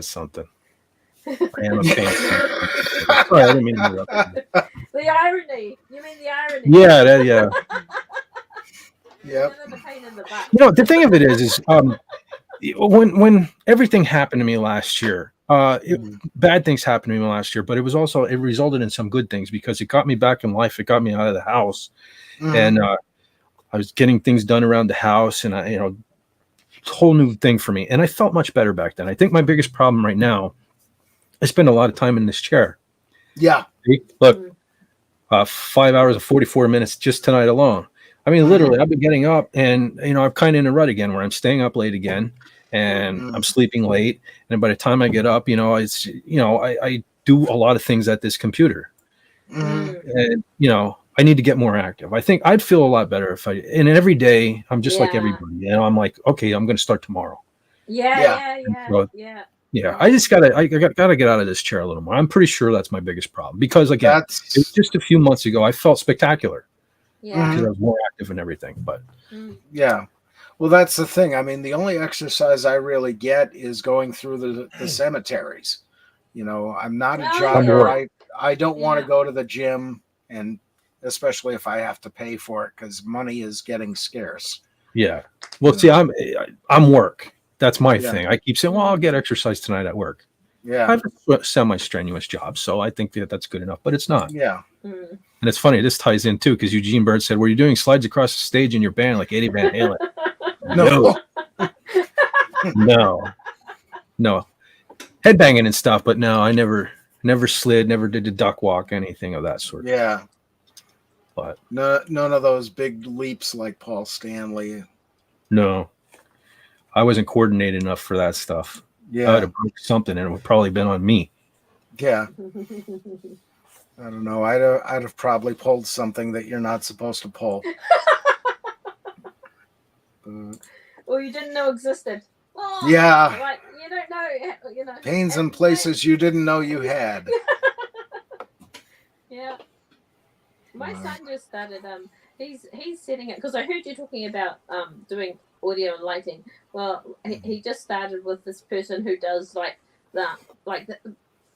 something? I am a pain. Sorry, I didn't mean to interrupt you. The irony. You mean the irony? Yeah, yeah. Yep. The thing of it is when everything happened to me last year, bad things happened to me last year, but it resulted in some good things because it got me back in life. It got me out of the house, and I was getting things done around the house, and whole new thing for me. And I felt much better back then. I think my biggest problem right now, I spend a lot of time in this chair. Yeah. Look, 5 hours and 44 minutes just tonight alone. I mean, literally, I've been getting up and, I'm kind of in a rut again where I'm staying up late again and I'm sleeping late. And by the time I get up, I do a lot of things at this computer. And, I need to get more active. I think I'd feel a lot better and every day I'm just like everybody. I'm like, okay, I'm going to start tomorrow. Yeah. I just gotta get out of this chair a little more. I'm pretty sure that's my biggest problem because again, it was just a few months ago I felt spectacular. Because I was more active and everything, but well, that's the thing. I mean, the only exercise I really get is going through the cemeteries. I'm not a jogger. I don't want to go to the gym, and especially if I have to pay for it because money is getting scarce. Yeah. Well, see, I'm work. That's my thing. I keep saying, well, I'll get exercise tonight at work. Yeah. I have a semi-strenuous job, so I think that's good enough, but it's not. Yeah. And it's funny, this ties in too, because Eugene Bird said, were you doing slides across the stage in your band like Eddie Van Halen? No. Headbanging and stuff, but no, I never slid, never did the duck walk, anything of that sort. Yeah. But none of those big leaps like Paul Stanley. No. I wasn't coordinated enough for that stuff. Yeah. I would have broke something and it would probably been on me. Yeah. I don't know. I'd have probably pulled something that you're not supposed to pull. Or you didn't know existed. Oh, yeah. Like, you don't know. Pains in places you didn't know you had. Yeah. My son just started. He's setting it because I heard you talking about doing audio and lighting. Well, he just started with this person who does the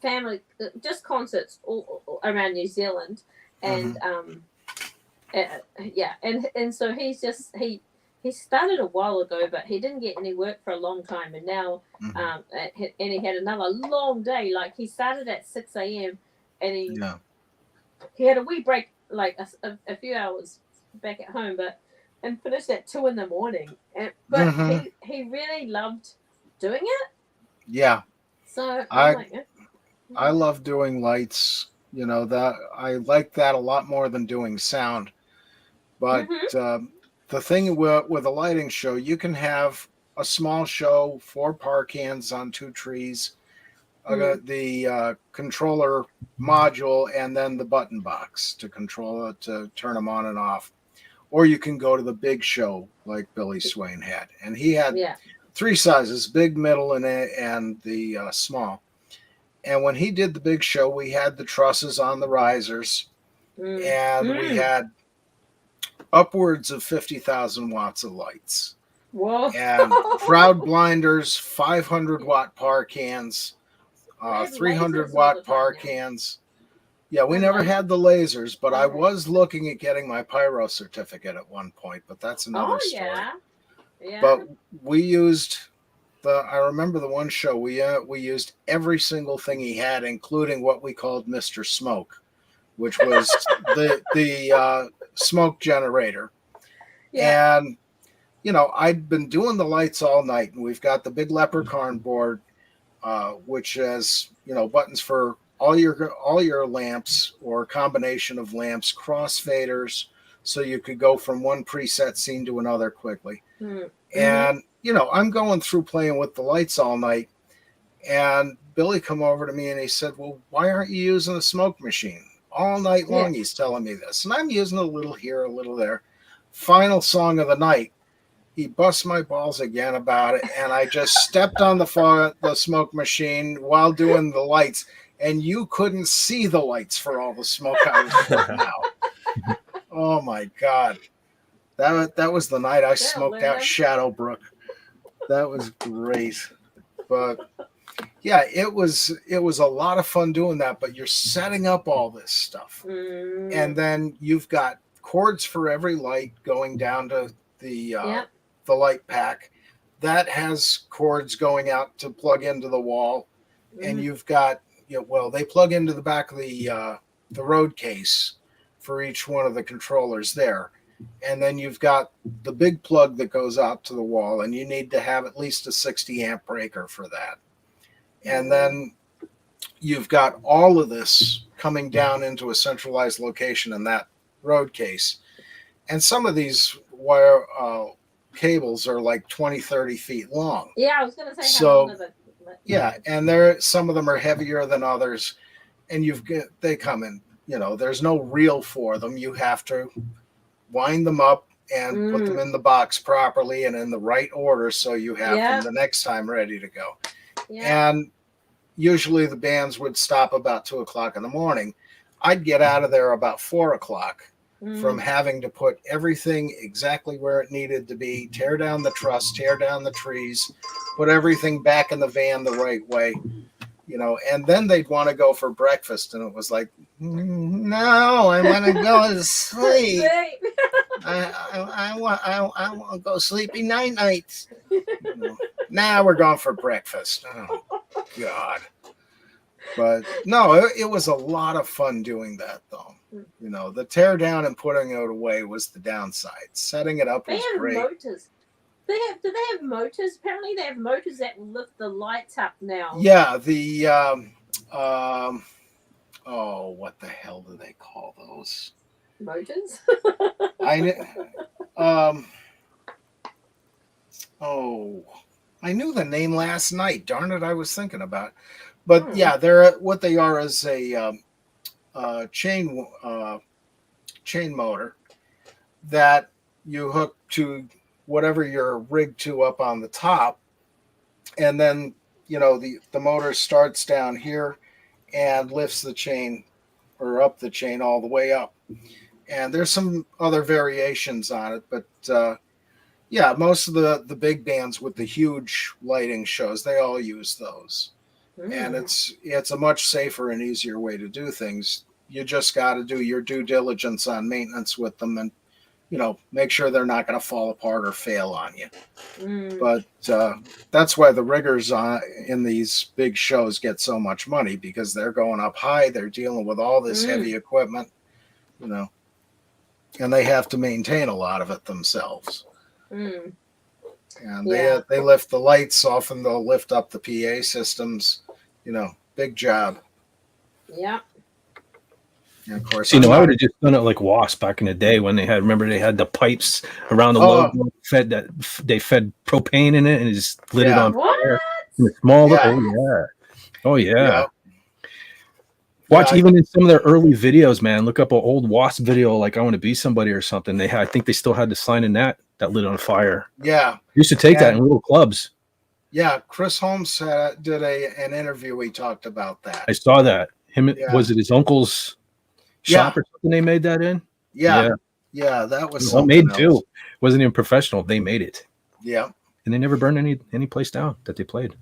family just concerts all around New Zealand, and and so he started a while ago, but he didn't get any work for a long time, and now and he had another long day. Like he started at 6 a.m. and he had a wee break, like a few hours back at home, and finished at 2 a.m. But he really loved doing it. Yeah. So I love doing lights. That I like that a lot more than doing sound. But the thing with a lighting show, you can have a small show, 4 par cans on 2 trees, the controller module, and then the button box to control it, to turn them on and off. Or you can go to the big show like Billy Swain had. And he had 3 sizes, big, middle, and the small. And when he did the big show, we had the trusses on the risers, and we had upwards of 50,000 watts of lights. Whoa. And crowd blinders, 500-watt par cans, 300-watt par cans. Yeah, we never had the lasers, but I was looking at getting my pyro certificate at one point, but that's another story. Yeah. But we used I remember the one show we used every single thing he had, including what we called Mr. Smoke, which was the smoke generator. Yeah. And I'd been doing the lights all night, and we've got the big Leprechaun board, which has buttons for all your lamps or a combination of lamps, crossfaders, so you could go from one preset scene to another quickly. And I'm going through playing with the lights all night, and Billy come over to me and he said, "Well, why aren't you using a smoke machine?" All night long he's telling me this, and I'm using a little here, a little there. Final song of the night, he busts my balls again about it, and I just stepped on the smoke machine while doing the lights, and you couldn't see the lights for all the smoke I was putting out. Oh my God. That was the night I smoked out Shadowbrook. That was great. But yeah, it was a lot of fun doing that, but you're setting up all this stuff. And then you've got cords for every light going down to the light pack. That has cords going out to plug into the wall. And you've got they plug into the back of the road case for each one of the controllers there. And then you've got the big plug that goes out to the wall, and you need to have at least a 60 amp breaker for that. And then you've got all of this coming down into a centralized location in that road case. And some of these wire cables are like 20, 30 feet long. Yeah, I was going to say how long is it? Yeah, and some of them are heavier than others, and they come in, there's no reel for them. You have to wind them up and put them in the box properly and in the right order, so you have them the next time ready to go. And usually the bands would stop about 2 o'clock in the morning. I'd get out of there about 4 o'clock from having to put everything exactly where it needed to be, tear down the truss, tear down the trees, put everything back in the van the right way, and then they'd want to go for breakfast, and it was like, no, I want to go to sleep. I want to go sleepy nights. Now we're going for breakfast. Oh God. But no, it was a lot of fun doing that, though. The tear down and putting it away was the downside. Setting it up was great. Motors. Do they have motors? Apparently, they have motors that lift the lights up now. Yeah, the what the hell do they call those? Motors. I knew the name last night. Darn it, I was thinking about it. But yeah, what they are is a chain motor that you hook to whatever you're rigged to up on the top, and then the motor starts down here and lifts the chain or up the chain all the way up. And there's some other variations on it, but most of the big bands with the huge lighting shows, they all use those. And it's a much safer and easier way to do things. You just got to do your due diligence on maintenance with them, and make sure they're not going to fall apart or fail on you. But that's why the riggers in these big shows get so much money, because they're going up high, they're dealing with all this heavy equipment, and they have to maintain a lot of it themselves. And they lift the lights, often they'll lift up the PA systems, big job. Yeah. And of course, I would have just done it like Wasp back in the day when they had the pipes around the logo they fed propane in it and just lit it on fire. And the smaller, oh yeah. Watch even in some of their early videos, man. Look up an old Wasp video, like I Want to Be Somebody or something. I think they still had the sign in that lit on fire. Yeah, Used to take that in little clubs. Yeah, Chris Holmes did an interview. He talked about that. I saw that. Yeah. Was it his uncle's shop or something they made that in? Yeah, that was homemade something else. too. Wasn't even professional. They made it. Yeah, and they never burned any place down that they played.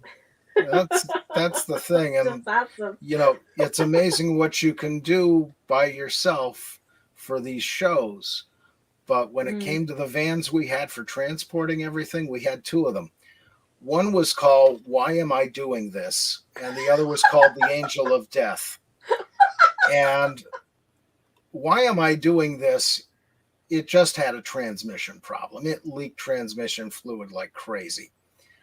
That's the thing, and That's awesome. you know, it's amazing what you can do by yourself for these shows. But when it came to the vans we had for transporting everything, we had two of them. One was called "Why Am I Doing This?" and the other was called "The Angel of Death." And "Why Am I Doing This?" It just had a transmission problem. It leaked transmission fluid like crazy.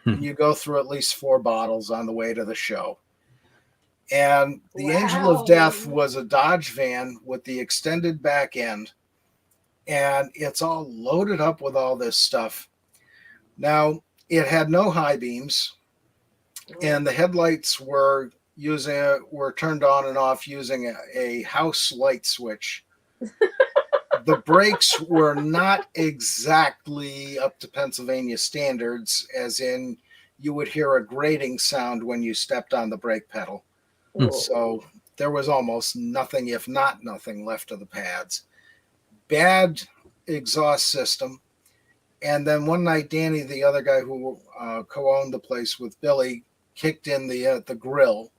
And you go through at least 4 bottles on the way to the show. And the Angel of Death was a Dodge van with the extended back end. And it's all loaded up with all this stuff. Now, it had no high beams. And the headlights were turned on and off using a house light switch. The brakes were not exactly up to Pennsylvania standards, as in you would hear a grating sound when you stepped on the brake pedal. So there was almost nothing, if not nothing, left of the pads. Bad exhaust system. And then one night, Danny, the other guy who co-owned the place with Billy, kicked in the grill.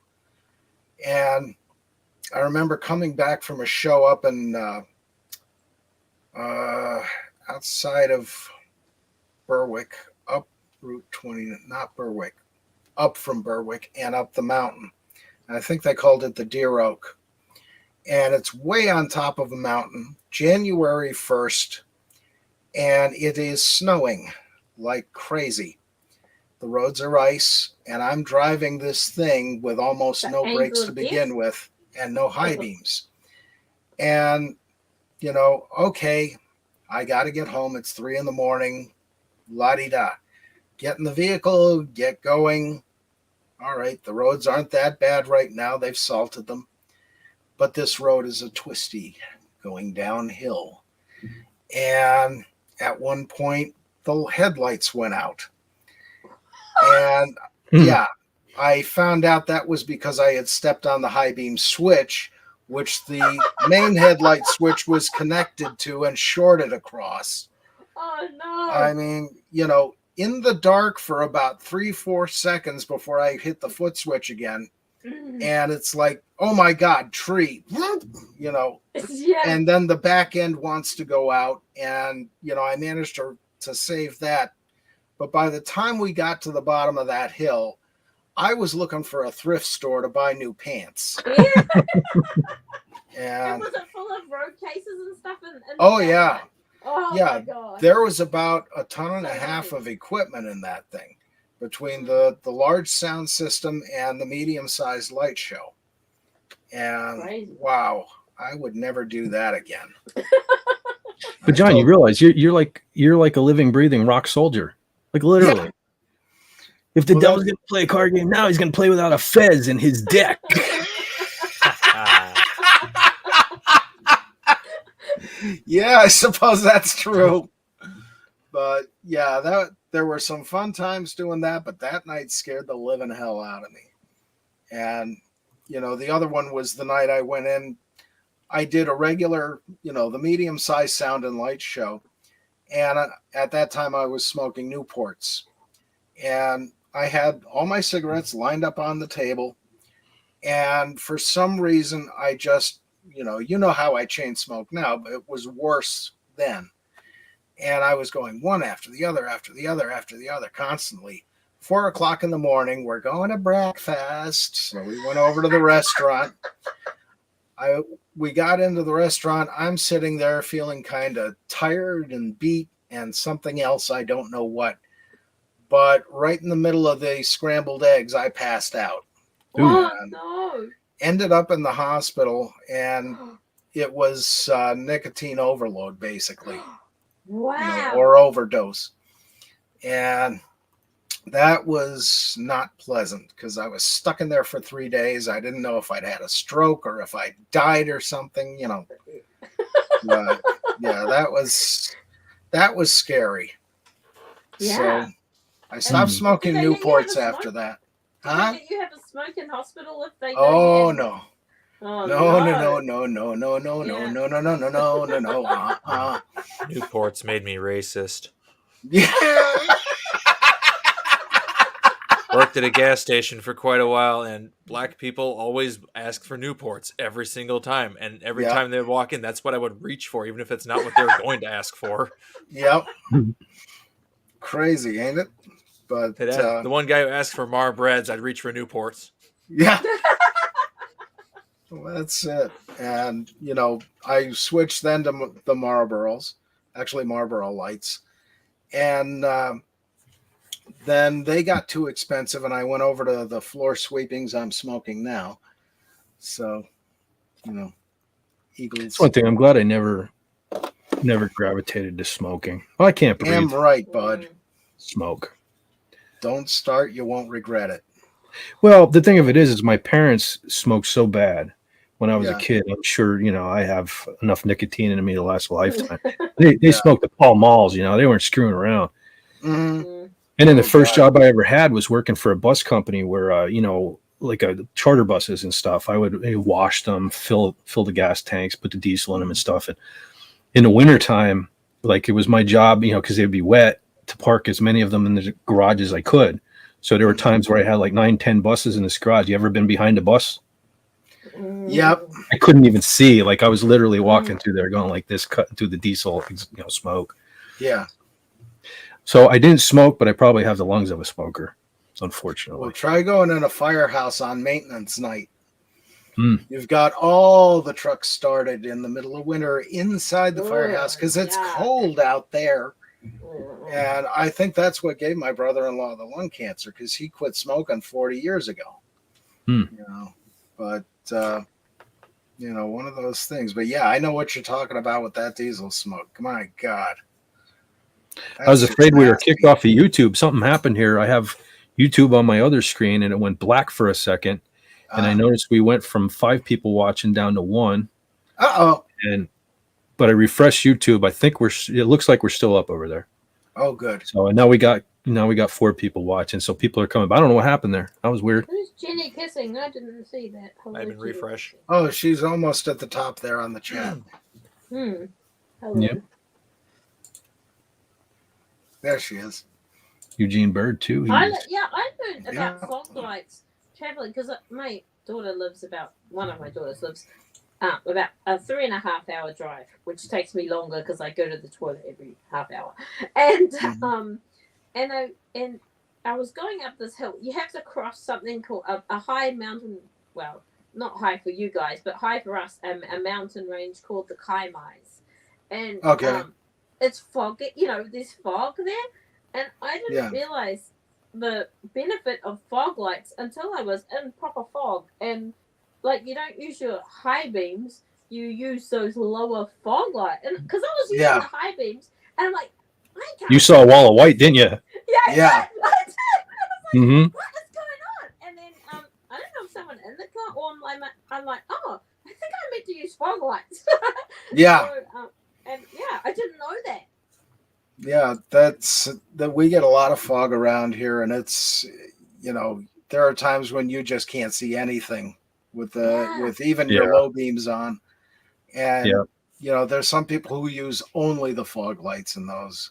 And I remember coming back from a show up in outside of Berwick, up Route 20, not Berwick, up from Berwick and up the mountain. And I think they called it the Deer Oak. And it's way on top of a mountain, January 1st, and it is snowing like crazy. The roads are ice, and I'm driving this thing with almost no brakes to begin with and no high beams. And, you know, okay, I got to get home. It's 3 a.m, la-di-da. Get in the vehicle, get going. All right, the roads aren't that bad right now. They've salted them. But this road is a twisty going downhill. And at one point, the headlights went out. And yeah, I found out that was because I had stepped on the high beam switch, which the main headlight switch was connected to and shorted across. Oh, no. I mean, you know, in the dark for about 3-4 seconds before I hit the foot switch again. And it's like, oh my God, tree, you know. Yeah. And then the back end wants to go out. And, you know, I managed to save that. But by the time we got to the bottom of that hill, I was looking for a thrift store to buy new pants. And was it full of road cases and stuff? Oh, yeah. Oh, yeah. my God. There was about 1.5 tons of equipment in that thing, between the large sound system and the medium-sized light show. And Crazy. Wow, I would never do that again. But John, you realize you're like a living, breathing rock soldier. Like literally. Yeah. If the devil's gonna play a card game now, he's gonna play without a fez in his deck. Yeah, I suppose that's true. But yeah, there were some fun times doing that, but that night scared the living hell out of me. And you know, the other one was the night I went in. I did a regular, you know, the medium-sized sound and light show. And at that time, I was smoking Newports. And I had all my cigarettes lined up on the table. And for some reason, I just, you know how I chain smoke now, but it was worse then. And I was going one after the other, after the other, after the other, constantly. 4 o'clock in the morning, we're going to breakfast. So we went over to the restaurant. We got into the restaurant. I'm sitting there feeling kind of tired and beat and something else, I don't know what. But right in the middle of the scrambled eggs, I passed out. Oh, no. Ended up in the hospital, and it was nicotine overload, basically. Wow. You know, or overdose. And that was not pleasant because I was stuck in there for 3 days. I didn't know if I'd had a stroke or if I died or something, you know. But yeah, that was scary. Yeah. So I stopped smoking Do they let you have Newports a after smoke? that. Do Huh? they let you have a smoke in hospital if they know Oh you? no. Oh No, no, no. no, no, no, no, no, no, Yeah. no, no, no, no, no, no. Newports made me racist. Yeah. Worked at a gas station for quite a while, and black people always ask for Newports every single time. And every Yep. time they would walk in, that's what I would reach for, even if it's not what they're going to ask for. Yep. Crazy, ain't it? But The one guy who asked for Marbreds, I'd reach for Newports. yeah. Well, that's it. And I switched then to the Marlboros, actually Marlboro Lights, and then they got too expensive, and I went over to the floor sweepings I'm smoking now. So, Eagles. That's one thing. I'm glad I never gravitated to smoking. Well, I can't breathe. Damn right, bud. Smoke. Don't start. You won't regret it. Well, the thing of it is my parents smoked so bad when I was a kid. I'm sure, I have enough nicotine in me to last a lifetime. They smoked the Pall Malls, they weren't screwing around. Mm-hmm. And then the first job I ever had was working for a bus company where, like charter buses and stuff. I would wash them, fill the gas tanks, put the diesel in them and stuff. And in the wintertime, like it was my job, because they'd be wet, to park as many of them in the garage as I could. So there were times where I had like 9-10 buses in this garage. You ever been behind a bus? Yep. I couldn't even see. Like I was literally walking through there going like this, cutting through the diesel, smoke. Yeah. So I didn't smoke, but I probably have the lungs of a smoker, unfortunately. Well, try going in a firehouse on maintenance night. You've got all the trucks started in the middle of winter inside the firehouse because it's cold out there. And I think that's what gave my brother-in-law the lung cancer, because he quit smoking 40 years ago. But one of those things. But yeah, I know what you're talking about with that diesel smoke. My God. I was afraid we were kicked off of YouTube. Something happened here. I have YouTube on my other screen, and it went black for a second. And I noticed we went from 5 people watching down to 1. But I refreshed YouTube. I think it looks like we're still up over there. Oh, good. So now we got 4 people watching. So people are coming. But I don't know what happened there. That was weird. Who's Jenny kissing? I didn't see that. I didn't refresh. Oh, she's almost at the top there on the chat. Hello. Yeah. There she is. Eugene Bird too. I learned about fog lights traveling because my daughter lives one of my daughters lives about a 3.5 hour drive, which takes me longer because I go to the toilet every half hour. And I was going up this hill. You have to cross something called a high mountain. Well, not high for you guys, but high for us. A mountain range called the Kaimais. And it's foggy. There's fog there, and I didn't realize the benefit of fog lights until I was in proper fog. And like, you don't use your high beams, you use those lower fog lights. And because I was using the high beams, and I'm like, I can't. You saw a wall of white, didn't you? Yeah. I did. Mm-hmm. What is going on? And then I don't know if someone in the car or I'm like, oh, I think I meant to use fog lights. Yeah. So, and I didn't know that. Yeah, that's that. We get a lot of fog around here, and it's there are times when you just can't see anything with even your low beams on, and there's some people who use only the fog lights in those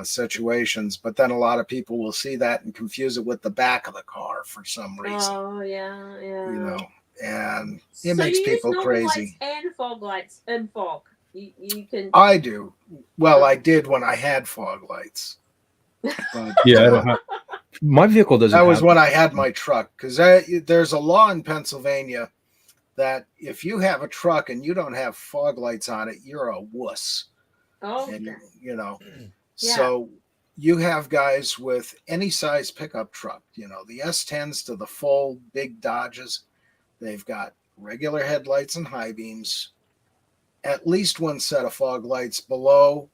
situations, but then a lot of people will see that and confuse it with the back of the car for some reason. Oh yeah. And it makes people crazy. Lights and fog lights in fog. You can. I do. Well, I did when I had fog lights. But, I don't have. My vehicle doesn't. That was when I had my truck, because there's a law in Pennsylvania that if you have a truck and you don't have fog lights on it, you're a wuss. Oh. And so you have guys with any size pickup truck, the S10s to the full big Dodges, they've got regular headlights and high beams, at least one set of fog lights below,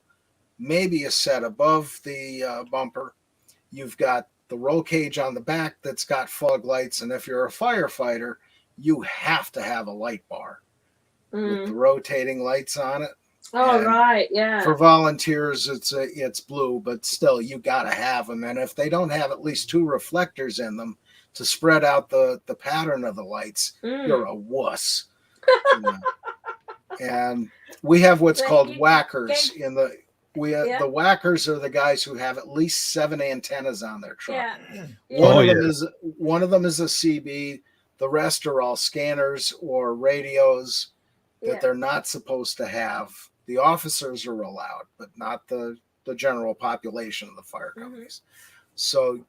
maybe a set above the bumper. You've got the roll cage on the back that's got fog lights, and if you're a firefighter, you have to have a light bar with the rotating lights on it. Oh, And right. Yeah. For volunteers, it's blue, but still, you got to have them. And if they don't have at least 2 reflectors in them to spread out the pattern of the lights, you're a wuss. You know? And we have what's called whackers in the. The whackers are the guys who have at least 7 antennas on their truck. Yeah. One of them is a CB. The rest are all scanners or radios that they're not supposed to have. The officers are allowed, but not the general population of the fire companies. So,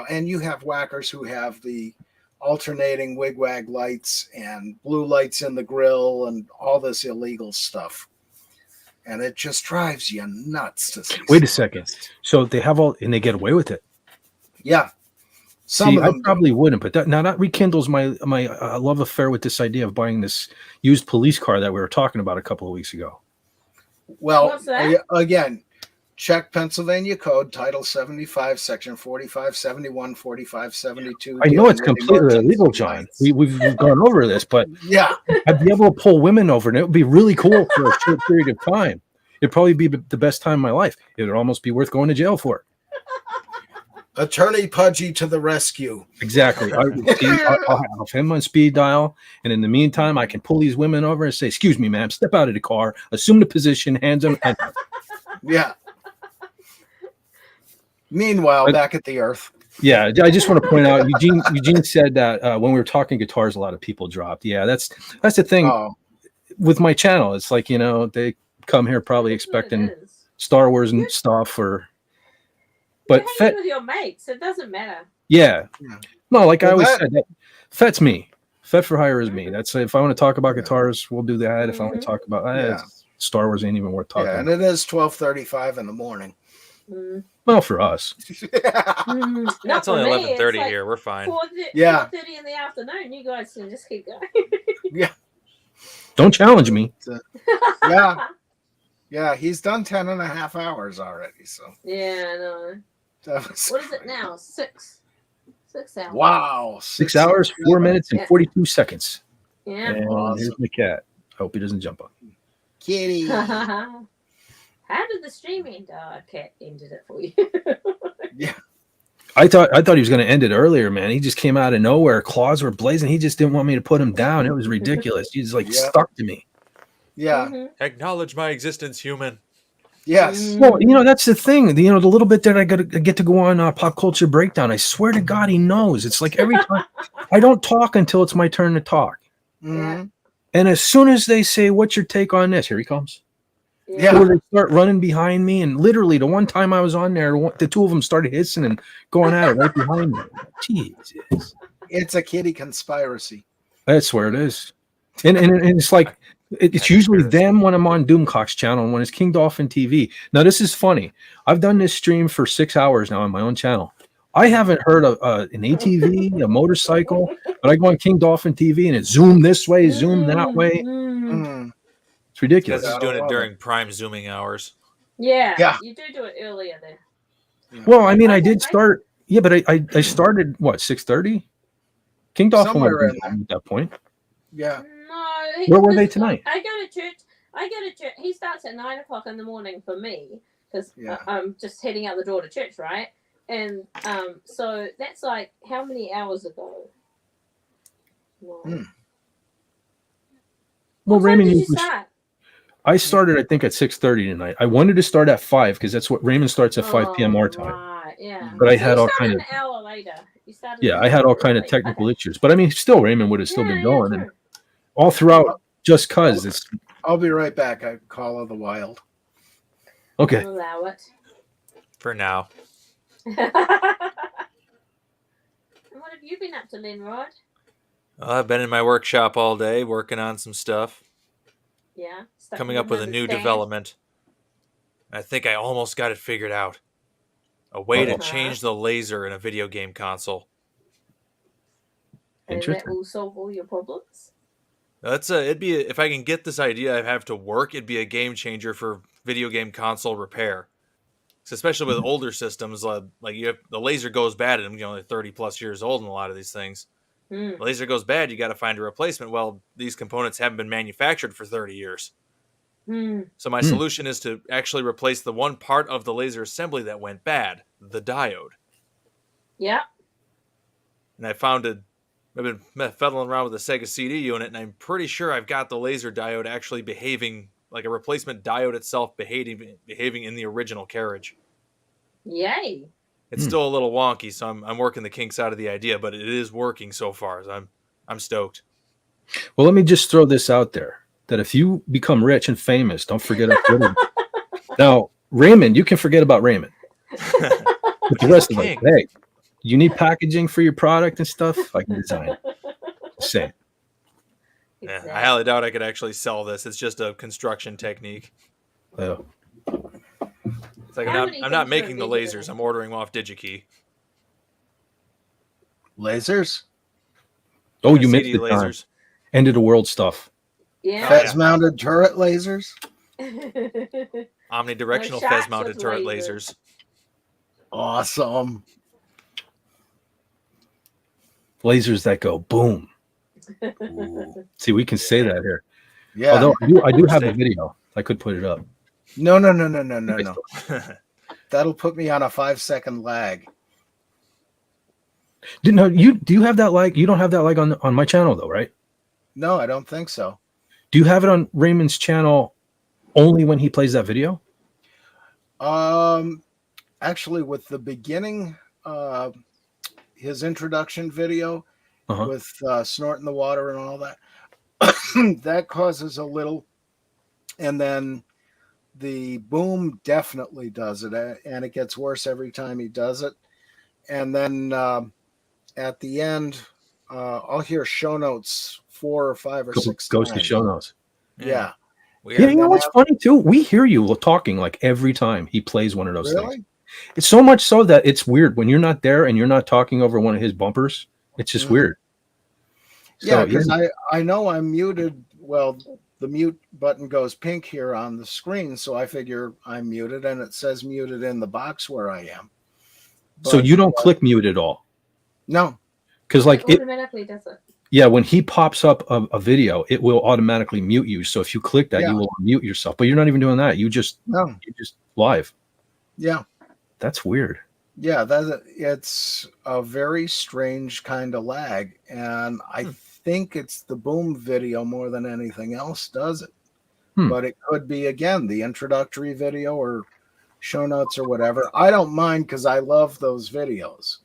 and you have whackers who have the alternating wigwag lights and blue lights in the grill and all this illegal stuff. And it just drives you nuts to see. Wait a second. So they have all, and they get away with it. Yeah. Some of them I probably wouldn't, but that rekindles my love affair with this idea of buying this used police car that we were talking about a couple of weeks ago. Well, again, check Pennsylvania Code, Title 75, Section 4571, 4572. I know it's completely illegal, John. We've gone over this, but I'd be able to pull women over, and it would be really cool for a short period of time. It'd probably be the best time of my life. It would almost be worth going to jail for. Attorney Pudgy to the rescue. Exactly. I'll have him on speed dial, and in the meantime, I can pull these women over and say, "Excuse me, ma'am, step out of the car, assume the position, hands them." Yeah. Meanwhile, back at the Earth. Yeah, I just want to point out, Eugene said that when we were talking guitars, a lot of people dropped. Yeah, that's the thing with my channel. It's like, they come here probably expecting Star Wars and stuff, but you're hanging with your mates, it doesn't matter. Yeah. No, like I always said, FET's me. FET for hire is me. That's if I want to talk about guitars, we'll do that. If I want to talk about Star Wars, ain't even worth talking about. And it is 12:35 in the morning. Well, for us. It's only 11:30 here. We're fine. 4:30 in the afternoon. You guys can just keep going. Yeah. Don't challenge me. Yeah, he's done 10 and a half hours already. So yeah, I know. What is it now? 6 hours. Wow. 6 hours, 4 minutes, and 42 seconds. Yeah. And here's my cat. Hope he doesn't jump on. Kitty. How did the stream end? Oh, Cat ended it for you. Yeah. I thought he was going to end it earlier, man. He just came out of nowhere. Claws were blazing. He just didn't want me to put him down. It was ridiculous. He's like stuck to me. Yeah. Acknowledge my existence, human. Yes. Well, that's the thing. The little bit that I get to go on Pop Culture Breakdown, I swear to God, he knows. It's like every time I don't talk until it's my turn to talk. Mm-hmm. And as soon as they say, "What's your take on this?" Here he comes. Yeah. Or they start running behind me, and literally the one time I was on there, the two of them started hissing and going at it right behind me. Jesus. It's a kitty conspiracy. That's where it is. And it's like, it's usually them when I'm on Doomcock's channel and when it's King Dolphin TV. Now, this is funny. I've done this stream for 6 hours now on my own channel. I haven't heard of an ATV, a motorcycle, but I go on King Dolphin TV and it's zoom this way, zoom that way. It's ridiculous. Because he's doing it during prime zooming hours. Yeah. You do it earlier then. Well, I mean, I did start. Yeah, but I started, what, 6:30? King Dolphin wasn't at that point. Yeah. No. Where were they tonight? I go to church. He starts at 9 o'clock in the morning for me because I'm just heading out the door to church, right? And so that's like how many hours ago? No. Well, Raymond, did you start? I started, I think, at 6:30 tonight. I wanted to start at 5 because that's what Raymond starts at 5 p.m. our time. Right, yeah. But I had all kind of an hour later. I had all kind of technical issues. But I mean, still, Raymond would have still been going, and all throughout, just cause it's. I'll be right back. I Call of the Wild. Okay. I'll allow it for now. And what have you been up to, Linrod? I've been in my workshop all day working on some stuff. Yeah. Coming up with a new development. I think I almost got it figured out. A way to change the laser in a video game console. And that will solve all your problems? If I can get this idea I have to work, it'd be a game changer for video game console repair. Especially with older systems, like the laser goes bad and they're 30 plus years old in a lot of these things. The laser goes bad, you got to find a replacement. Well, these components haven't been manufactured for 30 years. So my solution is to actually replace the one part of the laser assembly that went bad, the diode. Yeah. And I've been fiddling around with the Sega CD unit, and I'm pretty sure I've got the laser diode actually behaving like a replacement diode itself, behaving in the original carriage. Yay. It's still a little wonky, so I'm working the kinks out of the idea, but it is working so far. So I'm stoked. Well, let me just throw this out there, that if you become rich and famous, don't forget about Now, Raymond, you can forget about Raymond. But the rest of us, hey, you need packaging for your product and stuff, I can design it. Same. Yeah, I highly doubt I could actually sell this. It's just a construction technique. Oh. It's like I'm not making the lasers. I'm ordering them off DigiKey. Lasers? Oh, you missed CD the lasers. time. End of the world stuff. Yeah. Fez-mounted turret lasers? Omnidirectional fez-mounted turret lasers. Awesome. Lasers that go boom. See, we can say that here. Yeah. Although I do have a video. I could put it up. No. That'll put me on a 5-second lag. Do you have that lag? You don't have that lag on my channel though, right? No, I don't think so. Do you have it on Raymond's channel only when he plays that video? Actually, with the beginning, his introduction video with snorting the water and all that, that causes a little, and then the boom definitely does it, and it gets worse every time he does it. And then at the end, I'll hear show notes 4 or 5 or 6 goes times. to show notes. Yeah. Yeah, you know what's funny too? We hear you talking like every time he plays one of those Really? things. It's so much so that it's weird when you're not there and you're not talking over one of his bumpers. It's just weird. Yeah, because I know I'm muted. Well, the mute button goes pink here on the screen, so I figure I'm muted, and it says muted in the box where I am. But, so you don't click mute at all? No. Because like it automatically does it. Yeah, when he pops up a video, it will automatically mute you. So if you click that, you will mute yourself. But you're not even doing that. You're just live. Yeah. That's weird. Yeah, it's a very strange kind of lag. And I think it's the boom video more than anything else does it. But it could be, again, the introductory video or show notes or whatever. I don't mind because I love those videos.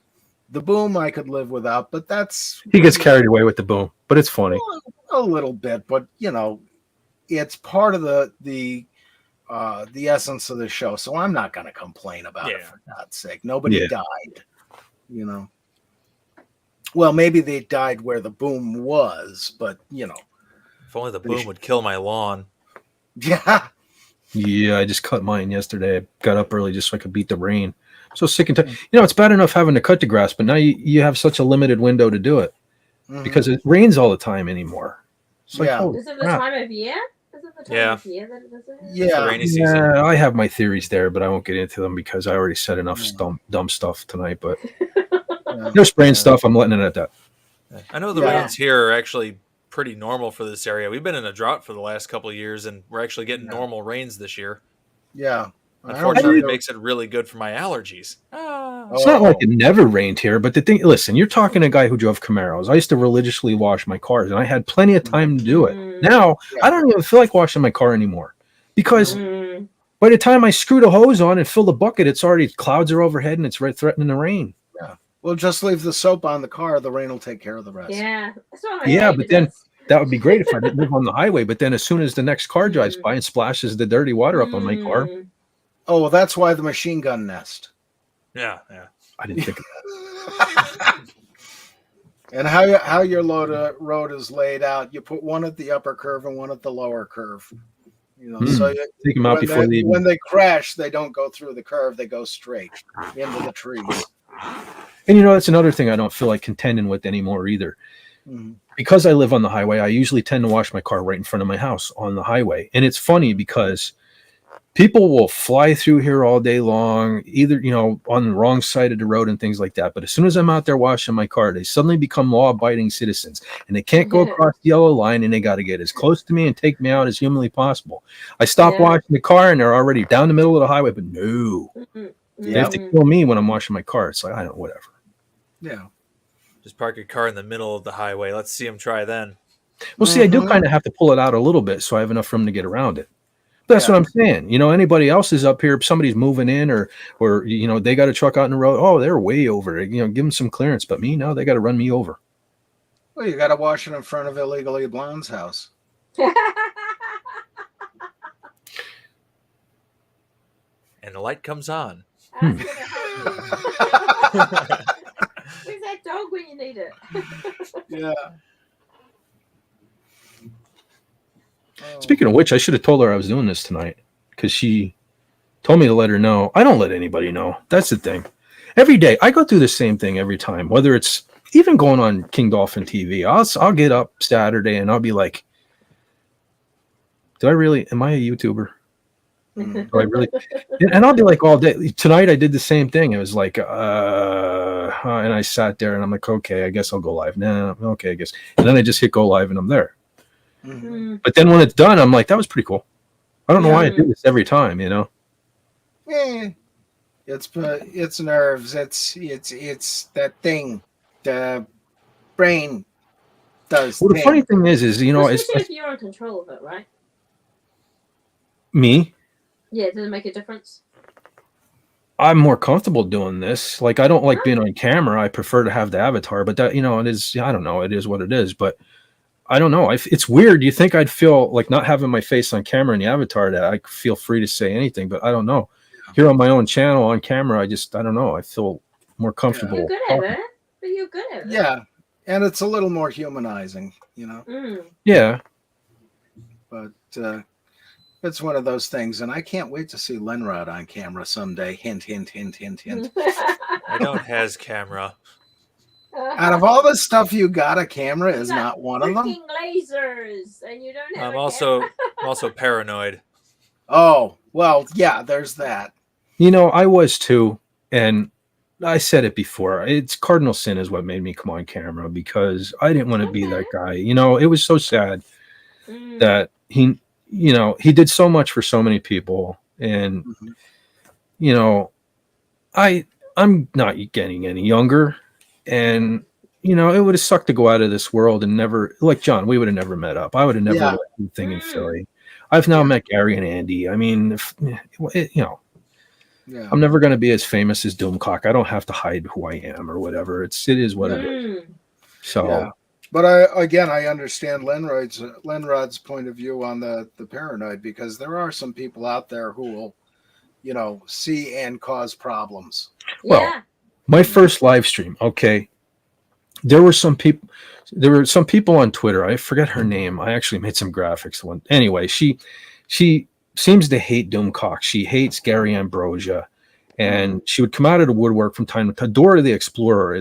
The boom I could live without, but he gets carried away with the boom, but it's funny. A little bit, but it's part of the essence of the show. So I'm not going to complain about it, for God's sake. Nobody died, Well, maybe they died where the boom was, but If only the boom would kill my lawn. Yeah. Yeah, I just cut mine yesterday. I got up early just so I could beat the rain. I'm so sick and tired. It's bad enough having to cut the grass, but now you have such a limited window to do it because it rains all the time anymore. It's like, Is it the time of year? Is it the time of year that it does it? Yeah. Rainy season. I have my theories there, but I won't get into them because I already said enough dumb stuff tonight. But no spraying stuff. I'm letting it at that. I know the rains here are actually pretty normal for this area. We've been in a drought for the last couple of years, and we're actually getting normal rains this year. Yeah. Unfortunately, it makes it really good for my allergies. It's not like it never rained here, but the thing, listen, you're talking to a guy who drove Camaros. I used to religiously wash my cars, and I had plenty of time to do it. Now, I don't even feel like washing my car anymore because by the time I screw the hose on and fill the bucket, it's already clouds are overhead and it's threatening the rain. Yeah. Well, just leave the soap on the car. The rain will take care of the rest. Yeah. But then that would be great if I didn't live on the highway. But then as soon as the next car drives by and splashes the dirty water up on my car. Oh, well, that's why the machine gun nest. Yeah. I didn't think of that. And how your road is laid out, you put one at the upper curve and one at the lower curve. So take them out before when they crash, they don't go through the curve; they go straight into the trees. And that's another thing I don't feel like contending with anymore either. Because I live on the highway, I usually tend to wash my car right in front of my house on the highway. And it's funny because people will fly through here all day long, either, on the wrong side of the road and things like that. But as soon as I'm out there washing my car, they suddenly become law-abiding citizens, and they can't go across the yellow line, and they got to get as close to me and take me out as humanly possible. I stop washing the car, and they're already down the middle of the highway. But no, they have to kill me when I'm washing my car. It's like, I don't, whatever. Yeah. Just park your car in the middle of the highway. Let's see them try then. Well, see, I do kind of have to pull it out a little bit so I have enough room to get around it. That's what I'm saying. Anybody else is up here, somebody's moving in or they got a truck out in the road. Oh, they're way over it. Give them some clearance. But me, no, they got to run me over. Well, you got to wash it in front of Illegally Blonde's house. And the light comes on. Where's that dog when you need it? Yeah. Speaking of which, I should have told her I was doing this tonight because she told me to let her know. I don't let anybody know. That's the thing. Every day, I go through the same thing every time, whether it's even going on King Dolphin TV. I'll get up Saturday and I'll be like, am I a YouTuber? Do I really? And I'll be like all day. Tonight, I did the same thing. It was like, and I sat there and I'm like, okay, I guess I'll go live. Nah, okay, I guess. And then I just hit go live and I'm there. But then when it's done, I'm like, that was pretty cool. I don't know why I do this every time, Yeah, it's nerves. It's that thing. The brain does. Well, the funny thing is it's if you're in control of it, right? Me. Yeah, does it make a difference? I'm more comfortable doing this. Like, I don't like being on camera. I prefer to have the avatar, but that, it is. I don't know. It is what it is, but. I don't know. It's weird. You think I'd feel like not having my face on camera in the avatar that I feel free to say anything, but I don't know. Here on my own channel on camera, I don't know. I feel more comfortable. You're good at it. But you're good at it. Yeah. And it's a little more humanizing, Yeah. But it's one of those things. And I can't wait to see Lenrod on camera someday. Hint, hint, hint, hint, hint. I don't has camera. Out of all the stuff you got, a camera is not one of them. Lasers, and you don't have. I'm also paranoid. Oh well, yeah. There's that. I was too, and I said it before. It's cardinal sin is what made me come on camera because I didn't want to be that guy. It was so sad that he did so much for so many people, and I'm not getting any younger. And, it would have sucked to go out of this world and never, like John, we would have never met up. I would have never met anything in Philly. I've now met Gary and Andy. I mean, I'm never going to be as famous as Doomcock. I don't have to hide who I am or whatever. It is what it is. So, but I understand Lenrod's point of view on the paranoid because there are some people out there who will, see and cause problems. Well, my first live stream, okay. There were some people on Twitter. I forget her name. I actually made some graphics. Anyway, she seems to hate Doomcock. She hates Gary Ambrosia, and she would come out of the woodwork from time to time. Dora the Explorer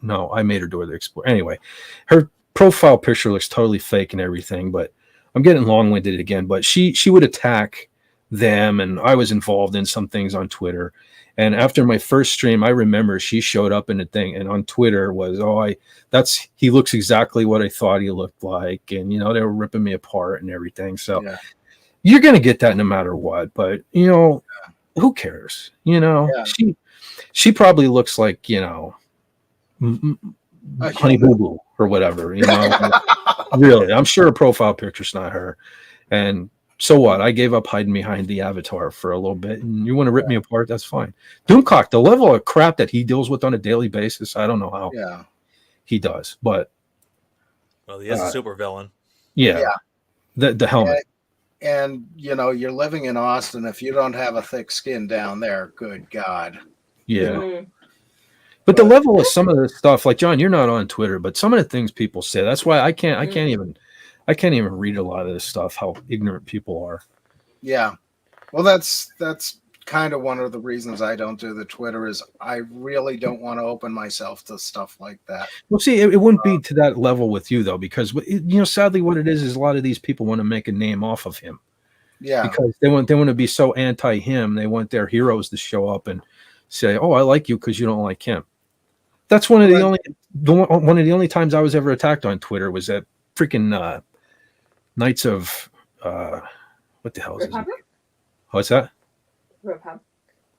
no, I made her Dora the Explorer. Anyway, her profile picture looks totally fake and everything. But I'm getting long-winded again. But she would attack them, and I was involved in some things on Twitter. And after my first stream, I remember she showed up in the thing, and on Twitter was, he looks exactly what I thought he looked like, and they were ripping me apart and everything. So you're gonna get that no matter what. But who cares? She probably looks like Honey Boo Boo or whatever. Really, I'm sure her profile picture's not her, and. So what? I gave up hiding behind the avatar for a little bit, and you want to rip me apart? That's fine. Doomcock, the level of crap that he deals with on a daily basis, I don't know how he does, but he is a super villain. Yeah. The helmet. And you're living in Austin. If you don't have a thick skin down there, good God. Yeah. But the level of some of the stuff, like John, you're not on Twitter, but some of the things people say, that's why I can't even read a lot of this stuff, how ignorant people are. Yeah. Well, that's kind of one of the reasons I don't do the Twitter is I really don't want to open myself to stuff like that. Well, see, it wouldn't be to that level with you, though, because, sadly what it is a lot of these people want to make a name off of him. Yeah. Because they want to be so anti him. They want their heroes to show up and say, "Oh, I like you because you don't like him." That's one of the only times I was ever attacked on Twitter was that freaking Knights of what the hell is his name? Republic? What's that? Republic.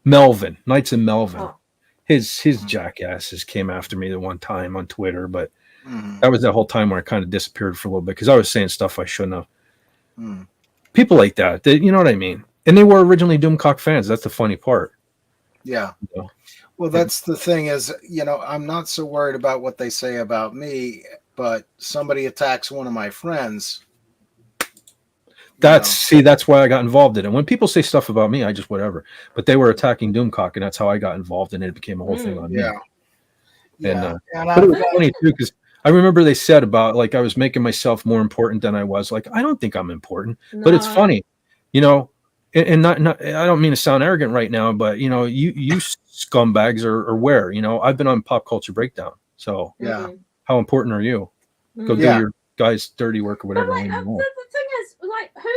Melvin, Knights of Melvin. Oh. His jackasses came after me the one time on Twitter, but Mhm. that was that whole time where I kind of disappeared for a little bit because I was saying stuff I shouldn't have. Mm. People like that, you know what I mean? And they were originally Doomcock fans. That's the funny part. Yeah. You know? Well, that's the thing is, I'm not so worried about what they say about me, but somebody attacks one of my friends. That's why I got involved in it. When people say stuff about me, I just whatever. But they were attacking Doomcock, and that's how I got involved in it. It became a whole thing on me. Yeah. But it was funny too because I remember they said about like I was making myself more important than I was. Like I don't think I'm important, but it's funny, and not I don't mean to sound arrogant right now, but you scumbags are where I've been on Pop Culture Breakdown. So Yeah. how important are you? Go do your guys' dirty work or whatever. But like, the thing is, like, who,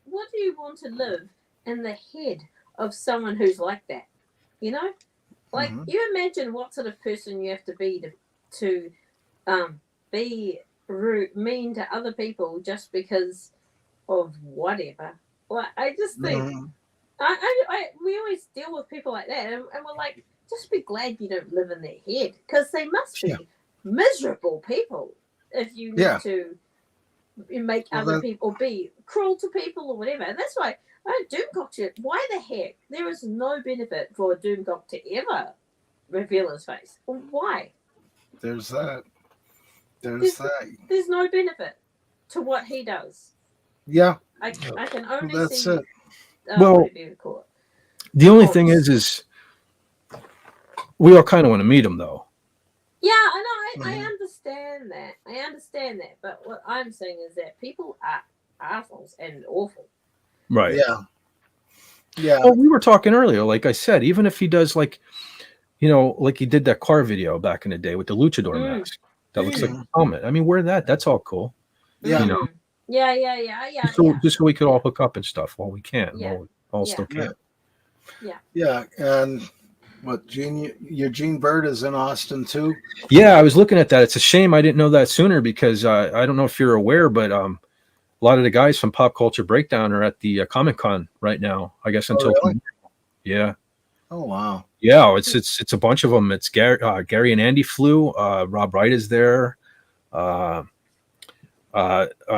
what do you want to live in the head of someone who's like that? Like, you imagine what sort of person you have to be be rude, mean to other people just because of whatever. Well, I just think we always deal with people like that, and we're like, just be glad you don't live in their head because they must be miserable people if you need to make other people be cruel to people or whatever. And that's why Doomcock, why the heck? There is no benefit for a Doomcock to ever reveal his face. Why? There's that. There's no benefit to what he does. Yeah. I can only That's see. it. The only thing is we all kind of want to meet him, though. Yeah, I know. I understand that. But what I'm saying is that people are assholes and awful. Right. Yeah. Yeah. Well, we were talking earlier, like I said, even if he does like he did that car video back in the day with the luchador mask. That looks like a helmet. I mean, wear that. That's all cool. Yeah. Yeah. Just so we could all hook up and stuff while we can. Yeah. All still can. Yeah. And what, Eugene Bird is in Austin too? Yeah, I was looking at that. It's a shame I didn't know that sooner because I don't know if you're aware, but a lot of the guys from Pop Culture Breakdown are at the Comic-Con right now. I guess until yeah. Oh wow. Yeah, it's a bunch of them. It's Gary and Andy flew. Rob Wright is there.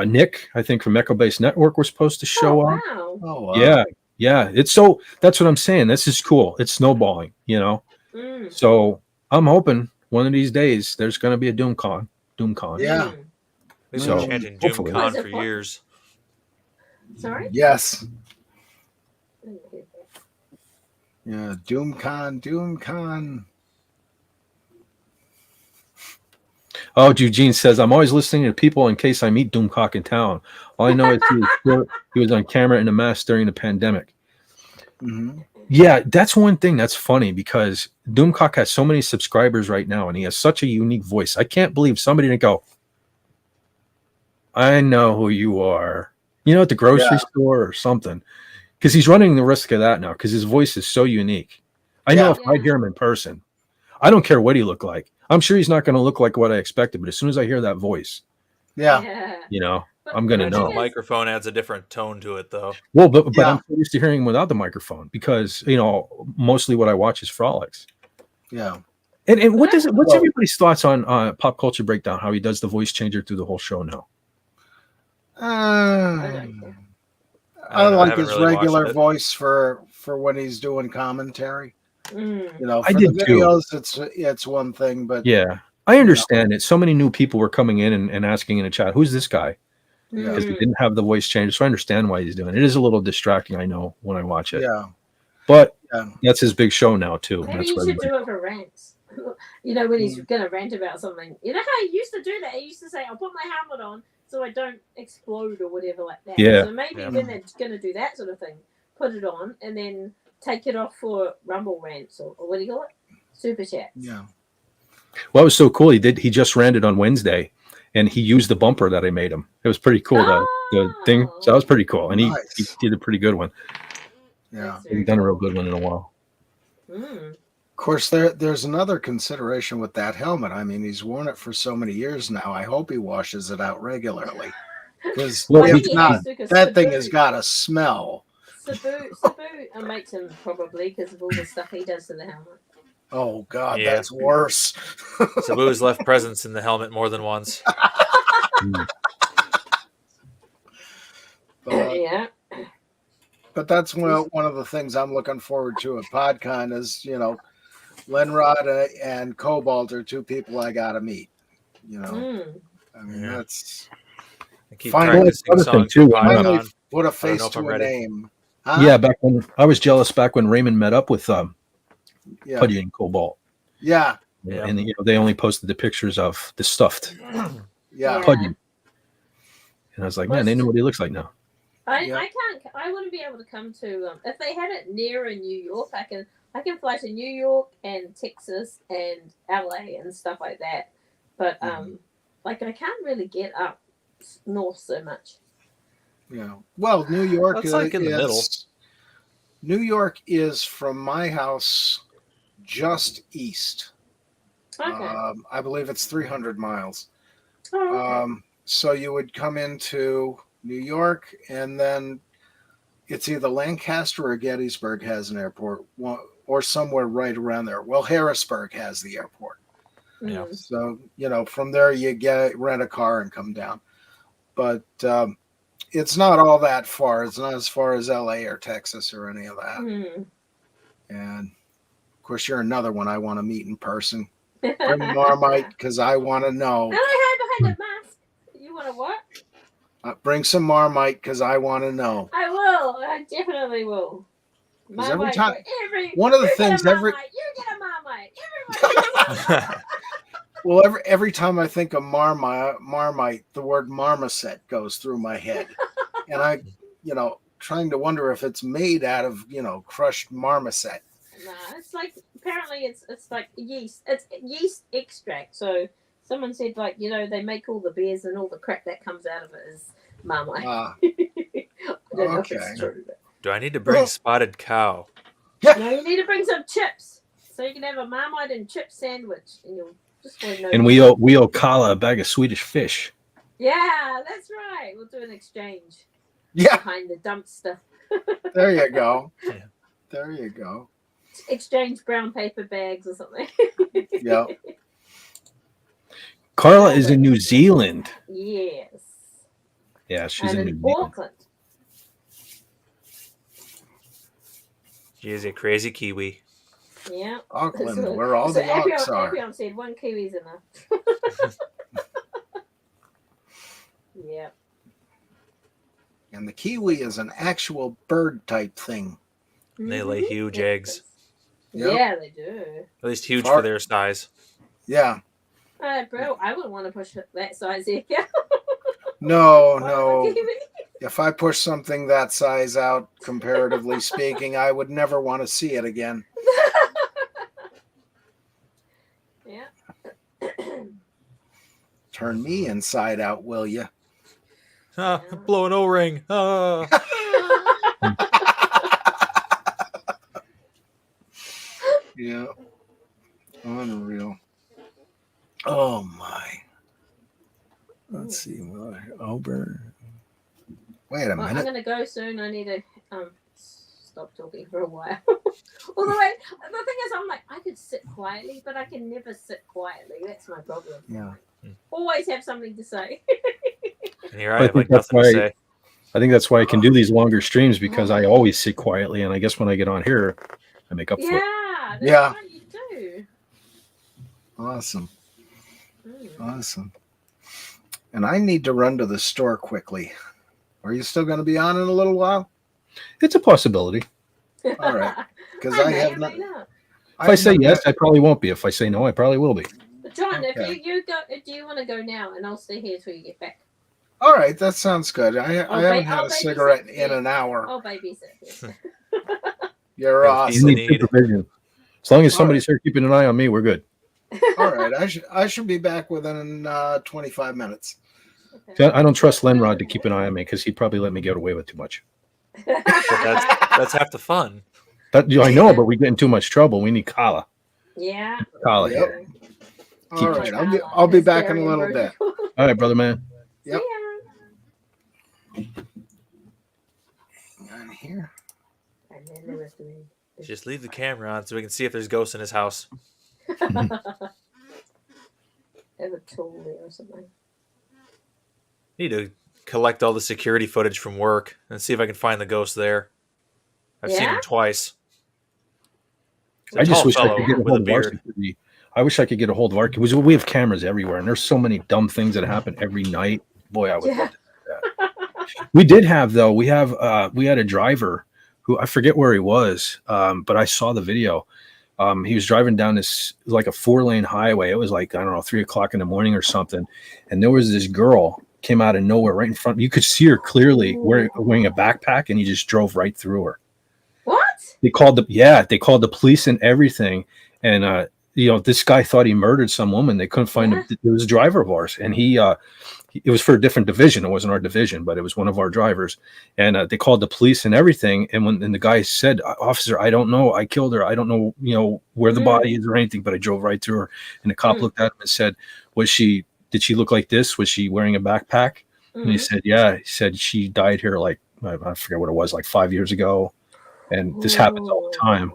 Nick, I think from Echo Base Network, was supposed to show up. Wow. Oh wow. Yeah. It's so that's what I'm saying. This is cool. It's snowballing, So I'm hoping one of these days there's going to be a DoomCon. Yeah. They've So, been chanting hopefully. DoomCon for years. Sorry? Yes. Yeah, DoomCon. Oh, Eugene says, I'm always listening to people in case I meet Doomcock in town. All I know is he was on camera in a mask during the pandemic. Mm-hmm. Yeah, that's one thing that's funny because Doomcock has so many subscribers right now and he has such a unique voice. I can't believe somebody didn't go, I know who you are. At the grocery store or something. Because he's running the risk of that now because his voice is so unique. I know if I hear him in person, I don't care what he looked like. I'm sure he's not going to look like what I expected, but as soon as I hear that voice, I'm going to know. The microphone adds a different tone to it, though. Well, but I'm so used to hearing him without the microphone because, mostly what I watch is Frolics. Yeah. And what's everybody's thoughts on Pop Culture Breakdown, how he does the voice changer through the whole show now? I like his regular voice for when he's doing commentary. For I did the videos, it's one thing, but yeah, I understand it. So many new people were coming in and asking in the chat, "Who's this guy?" Because he didn't have the voice change, so I understand why he's doing it. It is a little distracting, I know, when I watch it. Yeah, but that's his big show now too. Maybe he should do it for rants. When he's gonna rant about something. You know how he used to do that? He used to say, "I'll put my helmet on so I don't explode or whatever like that." Yeah. So maybe when they're gonna do that sort of thing, put it on and then take it off for Rumble rants or what do you call it? Super chats. Yeah. Well, it was so cool. He just ranted on Wednesday, and he used the bumper that I made him. It was pretty cool. The thing. So that was pretty cool, and he did a pretty good one. Yeah, He's done a real good one in a while. Of course, there's another consideration with that helmet. I mean, he's worn it for so many years now. I hope he washes it out regularly, because if not, that thing has got a smell. Sabu makes him probably because of all the stuff he does to the helmet. Oh God, that's worse. Sabu's left presence in the helmet more than once. Yeah. But that's one of the things I'm looking forward to at PodCon is, Lenrod and Cobalt are two people I got to meet. I mean, that's finally put a face to a name. Huh? Yeah, back when I was jealous back when Raymond met up with Pudgy and Cobalt. Yeah. And they only posted the pictures of the stuffed Pudgy. And I was like, man, they know what he looks like now. I wouldn't be able to come to if they had it near in New York. I can fly to New York and Texas and LA and stuff like that. But I can't really get up north so much. Yeah. Well, New York is like in the middle. New York is from my house just east. Okay. I believe it's 300 miles. Oh, okay. So you would come into New York, and then it's either Lancaster or Gettysburg has an airport, or somewhere right around there. Well, Harrisburg has the airport. Yeah. So, from there you rent a car and come down. But it's not all that far. It's not as far as LA or Texas or any of that. And of course, you're another one I want to meet in person. Bring Marmite because I want to know. And I hide behind the mask. You want to what? Bring some Marmite because I want to know. I will. I definitely will. Every time, one of the things you get a Marmite. Everybody. Well, every time I think of Marmite, the word marmoset goes through my head, and I, trying to wonder if it's made out of crushed marmoset. Nah, it's like apparently it's like yeast. It's yeast extract. So someone said they make all the beers and all the crap that comes out of it is Marmite. I don't know if it's true. Do I need to bring spotted cow? No, you need to bring some chips so you can have a Marmite and chip sandwich, and you'll just know. And we owe Kala a bag of Swedish fish. Yeah, that's right. We'll do an exchange. Yeah, behind the dumpster. There you go. Yeah. There you go. Exchange brown paper bags or something. Yeah. Carla is in New Zealand. Yes. Yeah, she's in New Zealand. Auckland. She is a crazy Kiwi. Yeah. Auckland, where all the Auks are. Everyone said one Kiwi's enough. Yeah. And the kiwi is an actual bird type thing. They lay huge eggs. Yep. Yeah, they do. At least huge for their size. Yeah. Bro, I wouldn't want to push that size egg. No. If I push something that size out, comparatively speaking, I would never want to see it again. Yeah. Turn me inside out, will you? Blow an O-ring. Yeah. Unreal. Oh my. Let's see. Ober. Wait a minute. I'm gonna go soon. I need to stop talking for a while. Although the thing is, I'm like, I could sit quietly, but I can never sit quietly. That's my problem. Yeah. Always have something to say. And here I have like nothing to say. I think that's why I can do these longer streams, because I always sit quietly, and I guess when I get on here, I make up for it. Yeah, what you do. Awesome. Awesome. And I need to run to the store quickly. Are you still going to be on in a little while? It's a possibility. All right. Because I have not. If I say yes, I probably won't be. If I say no, I probably will be. John, if you go, do you want to go now? And I'll stay here till you get back. All right, that sounds good. I haven't had a cigarette in an hour. Oh, babysit. You're awesome. As long as somebody's here keeping an eye on me, we're good. All right, I should be back within 25 minutes. I don't trust Lenrod to keep an eye on me because he'd probably let me get away with too much. But that's half the fun. I know, but we get in too much trouble. We need Kala. Yeah. Kala Yep. here. All right, I'll be back in a little bit. All right, brother man. Yep. Yeah. On here. And then there was the Just leave the camera on so we can see if there's ghosts in his house. have a tool there or something. Need to collect all the security footage from work and see if I can find the ghost there. I've seen him twice. He's a I just tall wish I fellow could get a with hold a of our beard. security. I wish I could get a hold of our because we have cameras everywhere, and there's so many dumb things that happen every night. Boy, I would love to do that. We did have though. We had a driver who I forget where he was, but I saw the video. He was driving down this like a 4-lane highway. It was like, I don't know, 3:00 in the morning or something, and there was this girl came out of nowhere right in front. You could see her clearly wearing a backpack, and he just drove right through her. What? They called the police and everything, and this guy thought he murdered some woman. They couldn't find him. It was a driver of ours, and it was for a different division. It wasn't our division, but it was one of our drivers. And they called the police and everything. And when the guy said, "Officer, I don't know. I killed her. I don't know, where the body is or anything, but I drove right through her." And the cop looked at him and said, did she look like this? Was she wearing a backpack? And he said, yeah. He said she died here like, I forget what it was, like 5 years ago. And this happens all the time.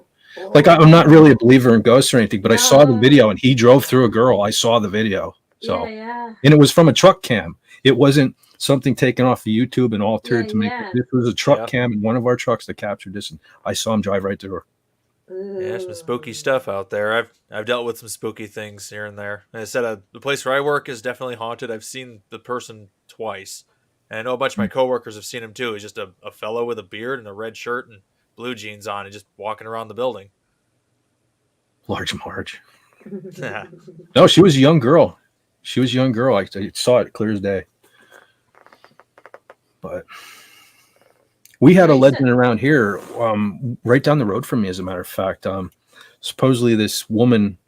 Like, I'm not really a believer in ghosts or anything, but I saw the video and he drove through a girl. I saw the video. So, and it was from a truck cam. It wasn't something taken off of YouTube and altered to make it. This was a truck cam in one of our trucks that captured this. And I saw him drive right through her. Yeah, some spooky stuff out there. I've dealt with some spooky things here and there. And I said the place where I work is definitely haunted. I've seen the person twice. And I know a bunch of my coworkers have seen him too. He's just a fellow with a beard and a red shirt and blue jeans on and just walking around the building. Large Marge. No, she was a young girl. I saw it clear as day. But we had a legend around here, right down the road from me, as a matter of fact. Supposedly this woman,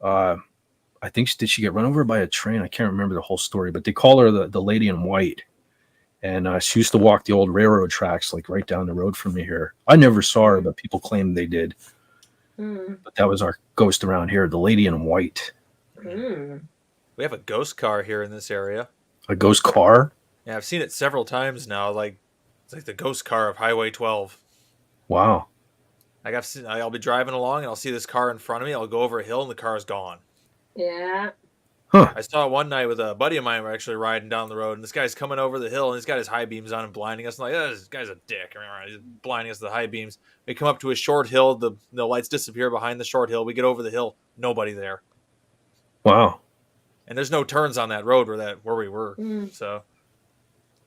I think, did she get run over by a train? I can't remember the whole story, but they call her the lady in white. And she used to walk the old railroad tracks, like right down the road from me here. I never saw her, but people claim they did. But that was our ghost around here, the lady in white. We have a ghost car here in this area. A ghost car? Yeah, I've seen it several times now. Like, it's like the ghost car of Highway 12. Wow. Like I'll be driving along and I'll see this car in front of me. I'll go over a hill and the car's gone. Yeah. Huh. I saw it one night with a buddy of mine. We're actually riding down the road, and this guy's coming over the hill, and he's got his high beams on and blinding us. I'm like, oh, this guy's a dick. He's blinding us with the high beams. We come up to a short hill. The lights disappear behind the short hill. We get over the hill. Nobody there. Wow. And there's no turns on that road where we were. So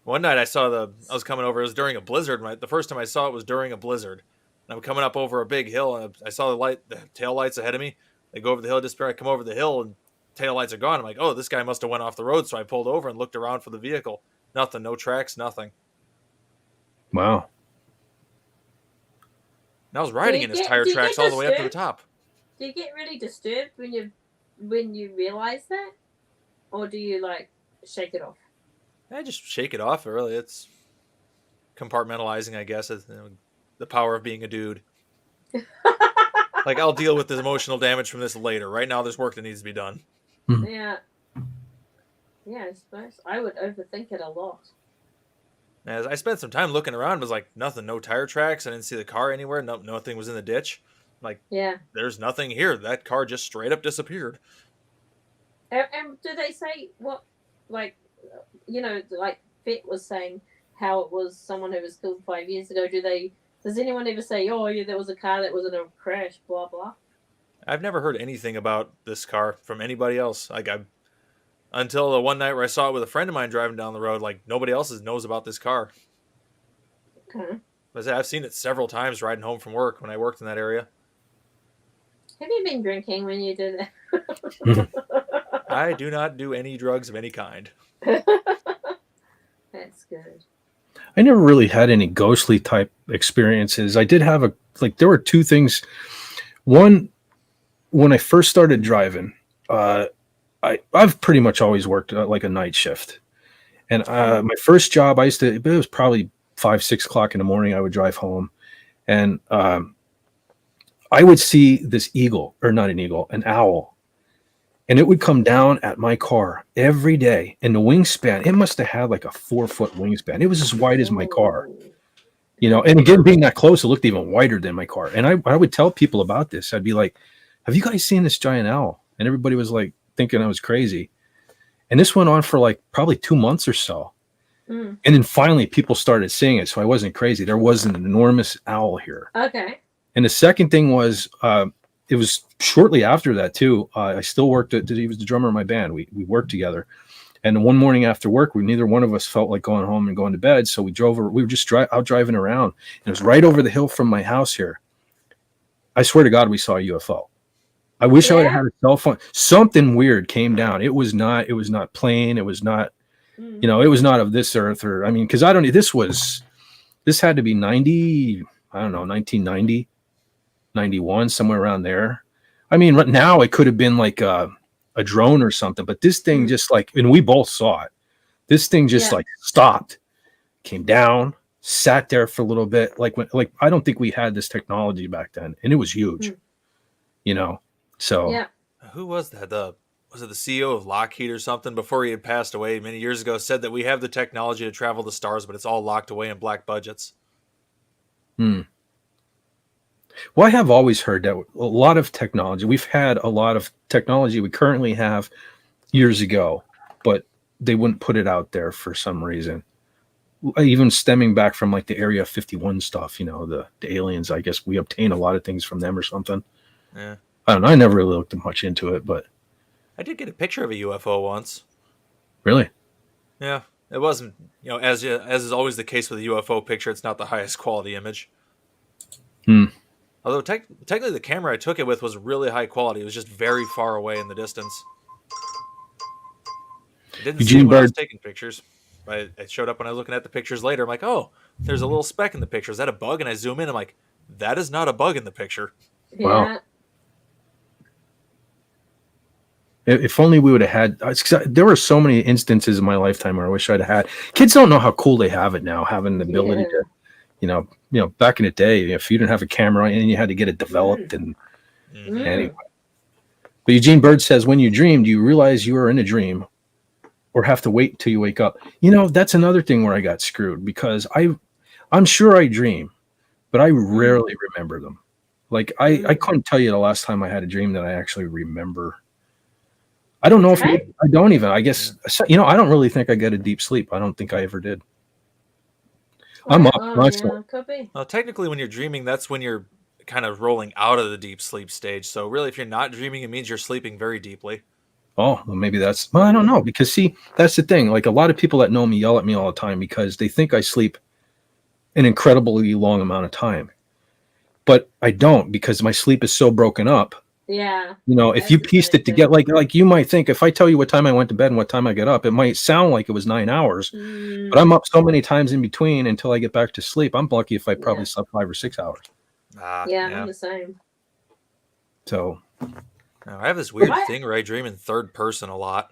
one night I was coming over. It was during a blizzard. The first time I saw it was during a blizzard. And I'm coming up over a big hill, and I saw the tail lights ahead of me. They go over the hill, disappear. I come over the hill, and tail lights are gone. I'm like, oh, this guy must have went off the road. So I pulled over and looked around for the vehicle. Nothing, no tracks, nothing. Wow. And I was riding in his tire tracks all the way up to the top. Do you get really disturbed when you realize that, or do you like shake it off? I just shake it off. Really, it's compartmentalizing, I guess. The power of being a dude. Like, I'll deal with the emotional damage from this later. Right now, there's work that needs to be done. Yeah. Yeah, I suppose. I would overthink it a lot. As I spent some time looking around, it was like nothing, no tire tracks. I didn't see the car anywhere. Nothing was in the ditch. Like, yeah, there's nothing here. That car just straight up disappeared. And do they say what, like, like Fit was saying, how it was someone who was killed 5 years ago? Does anyone ever say, oh, yeah, there was a car that was in a crash, blah, blah? I've never heard anything about this car from anybody else. Like, until the one night where I saw it with a friend of mine driving down the road, like, nobody else knows about this car. Okay. I've seen it several times riding home from work when I worked in that area. Have you been drinking when you did that? I do not do any drugs of any kind. That's good. I never really had any ghostly type experiences. I did have there were two things. One, when I first started driving, I've pretty much always worked like a night shift. And my first job, it was probably 5, 6 o'clock in the morning. I would drive home, and I would see this eagle, or not an eagle, an owl, and it would come down at my car every day. And the wingspan, it must have had like a 4 foot wingspan. It was as wide as my car, And again, being that close, it looked even wider than my car. And I would tell people about this. I'd be like, "Have you guys seen this giant owl?" And everybody was like thinking I was crazy. And this went on for like probably 2 months or so. And then finally people started seeing it. So I wasn't crazy. There was an enormous owl here. Okay. And the second thing was, it was shortly after that too. I still worked he was the drummer of my band. We worked together. And one morning after work, neither one of us felt like going home and going to bed. So we were just out driving around. And it was right over the hill from my house here. I swear to God, we saw a UFO. I wish I would have had a cell phone. Something weird came down. It was not plane. It was not, it was not of this earth, or, because this had to be 1990, 91, somewhere around there. Right now it could have been like a drone or something, but this thing just and we both saw it. This thing just stopped, came down, sat there for a little bit. I don't think we had this technology back then, and it was huge, So yeah. Who was that? Was it the CEO of Lockheed or something before he had passed away many years ago? Said that we have the technology to travel the stars, but it's all locked away in black budgets. Well, I have always heard that a lot of technology. We've had a lot of technology we currently have years ago, but they wouldn't put it out there for some reason. Even stemming back from like the Area 51 stuff, the aliens. I guess we obtain a lot of things from them or something. Yeah. I don't know. I never really looked much into it, but I did get a picture of a UFO once. Really? Yeah, it wasn't. As is always the case with a UFO picture, it's not the highest quality image. Although technically, the camera I took it with was really high quality. It was just very far away in the distance. I didn't see it when I was taking pictures. But it showed up when I was looking at the pictures later. I'm like, oh, there's a little speck in the picture. Is that a bug? And I zoom in. I'm like, that is not a bug in the picture. Yeah. Wow. If only we would have had. There were so many instances in my lifetime where I wish I'd had. Kids don't know how cool they have it now, having the ability to, back in the day, if you didn't have a camera and you had to get it developed, and anyway. But Eugene Bird says, when you dream, do you realize you are in a dream, or have to wait till you wake up? That's another thing where I got screwed, because I'm sure I dream, but I rarely remember them. Like I couldn't tell you the last time I had a dream that I actually remember. I don't know if I don't even. I guess I don't really think I get a deep sleep. I don't think I ever did. I'm up. Could be. Well, technically, when you're dreaming, that's when you're kind of rolling out of the deep sleep stage. So really, if you're not dreaming, it means you're sleeping very deeply. Oh, well, maybe that's. Well, I don't know, because see, that's the thing. Like, a lot of people that know me yell at me all the time because they think I sleep an incredibly long amount of time, but I don't, because my sleep is so broken up. Yeah. If you pieced it together, like you might think, if I tell you what time I went to bed and what time I get up, it might sound like it was 9 hours, but I'm up so many times in between until I get back to sleep. I'm lucky if I probably slept 5 or 6 hours. I'm the same. So I have this weird thing where I dream in third person a lot.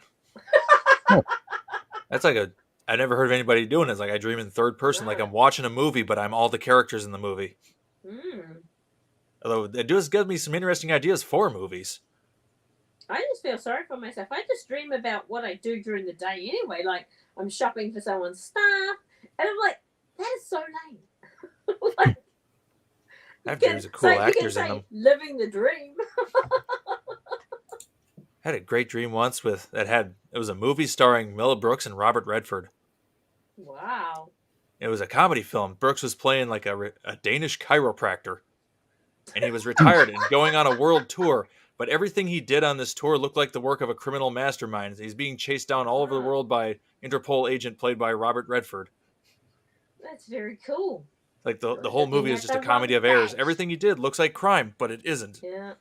That's like I never heard of anybody doing it. It's like I dream in third person, like I'm watching a movie, but I'm all the characters in the movie. Although it does give me some interesting ideas for movies. I just feel sorry for myself. I just dream about what I do during the day anyway. Like, I'm shopping for someone's stuff, and I'm like, that is so lame. Like, I have dreams of cool actors in them. Living the dream. I had a great dream once it was a movie starring Mel Brooks and Robert Redford. Wow. It was a comedy film. Brooks was playing like a Danish chiropractor. And he was retired and going on a world tour. But everything he did on this tour looked like the work of a criminal mastermind. He's being chased down all over the world by Interpol agent played by Robert Redford. That's very cool. Like the whole movie is just a comedy of errors. Everything he did looks like crime, but it isn't. Yeah.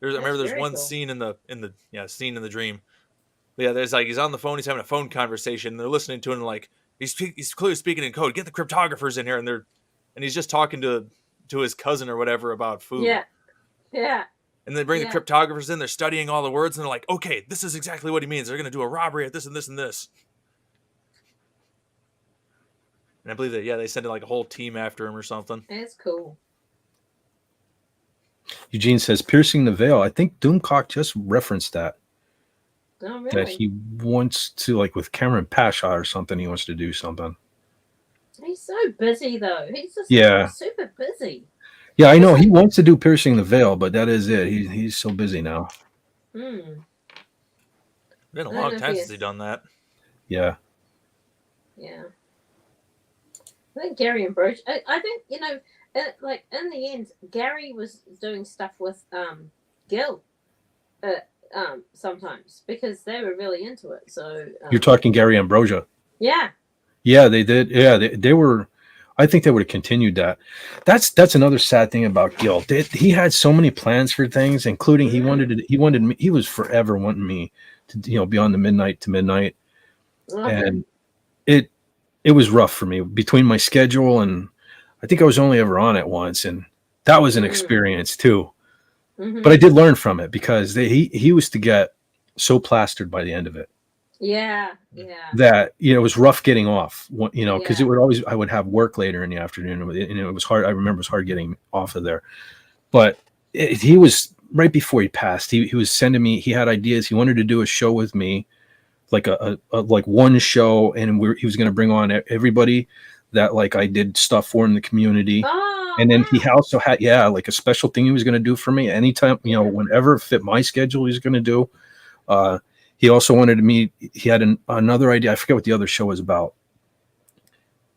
I remember there's one scene in the scene in the dream. But yeah, there's like he's on the phone, he's having a phone conversation, and they're listening to him, and like he's clearly speaking in code. Get the cryptographers in here, and he's just talking to his cousin or whatever about food. Yeah. And they bring Yeah. the cryptographers in. They're studying all the words, and they're like, "Okay, this is exactly what he means. They're going to do a robbery at this and this and this." And I believe that they send like a whole team after him or something. That's cool. Eugene says piercing the veil. I think Doomcock just referenced that. Oh, That really? he wants to, like with Cameron Pasha or something, he wants to do something. He's so busy though. He's just super busy. Yeah, I know. He wants to do piercing the veil, but that is it. He's so busy now. Hmm. Been a long time since he's done that. Yeah. Yeah. I think Gary and Broach. I think like in the end, Gary was doing stuff with Gil, sometimes because they were really into it. So You're talking Gary Ambrosia. Yeah. Yeah, they did. Yeah, they were. I think they would have continued that. That's another sad thing about Gil. He had so many plans for things, including he wanted me. He was forever wanting me to be on the midnight to midnight, and it was rough for me between my schedule and I think I was only ever on it once, and that was an experience too. But I did learn from it because he was to get so plastered by the end of it. Yeah. That it was rough getting off, because it would always I would have work later in the afternoon, and it was hard. I remember it was hard getting off of there, but he was right before he passed. He was sending me. He had ideas. He wanted to do a show with me, like a like one show, and he was going to bring on everybody that like I did stuff for in the community. Oh, and then he also had like a special thing he was going to do for me anytime, whenever it fit my schedule, he was going to do. He also wanted me. He had another idea. I forget what the other show was about,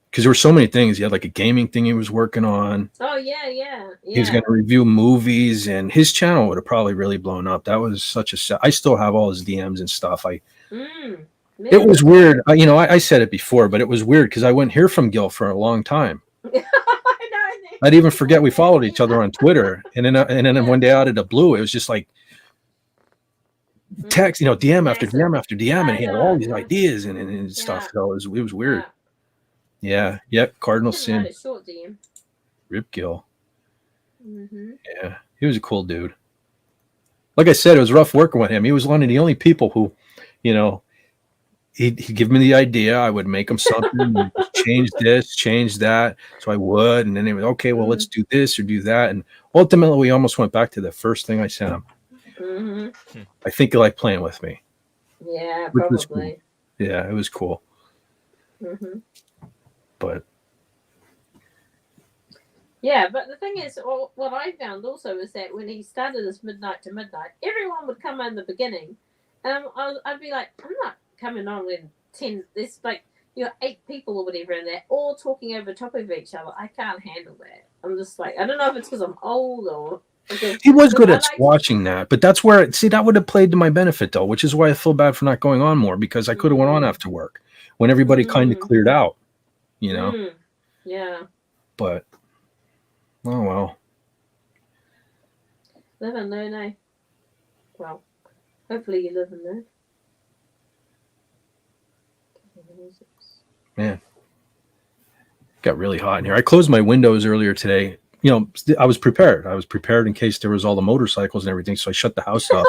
because there were so many things. He had like a gaming thing he was working on. Oh yeah. He was going to review movies, and his channel would have probably really blown up. That was such a. I still have all his DMs and stuff. It was weird. I said it before, but it was weird because I wouldn't hear from Gil for a long time. I'd even forget we followed each other on Twitter, and then one day out of the blue, it was just like text, DM after DM after DM, and he had all these ideas and stuff. So it was weird. Yeah. Yep. Cardinal Sin. Short DM. Rip Gil. Yeah, he was a cool dude. Like I said, it was rough working with him. He was one of the only people who, he'd give me the idea. I would make him something, change this, change that. So I would, and then they would, okay, well, let's do this or do that. And ultimately, we almost went back to the first thing I sent him. I think he liked playing with me. Yeah, probably. Cool. Yeah, it was cool. But yeah, but the thing is, what I found also is that when he started this midnight to midnight, everyone would come in the beginning, and I'd be like, I'm not coming on with 10. There's like 8 people or whatever, and they're all talking over top of each other. I can't handle that. I'm just like, I don't know if it's because I'm old or. He was good at watching that, but that's where that would have played to my benefit though, which is why I feel bad for not going on more, because I could have went on after work when everybody kind of cleared out, Yeah. But oh well. Live and learn, eh? Well, hopefully you live and learn. Man, got really hot in here. I closed my windows earlier today. I was prepared. I was prepared in case there was all the motorcycles and everything. So I shut the house up.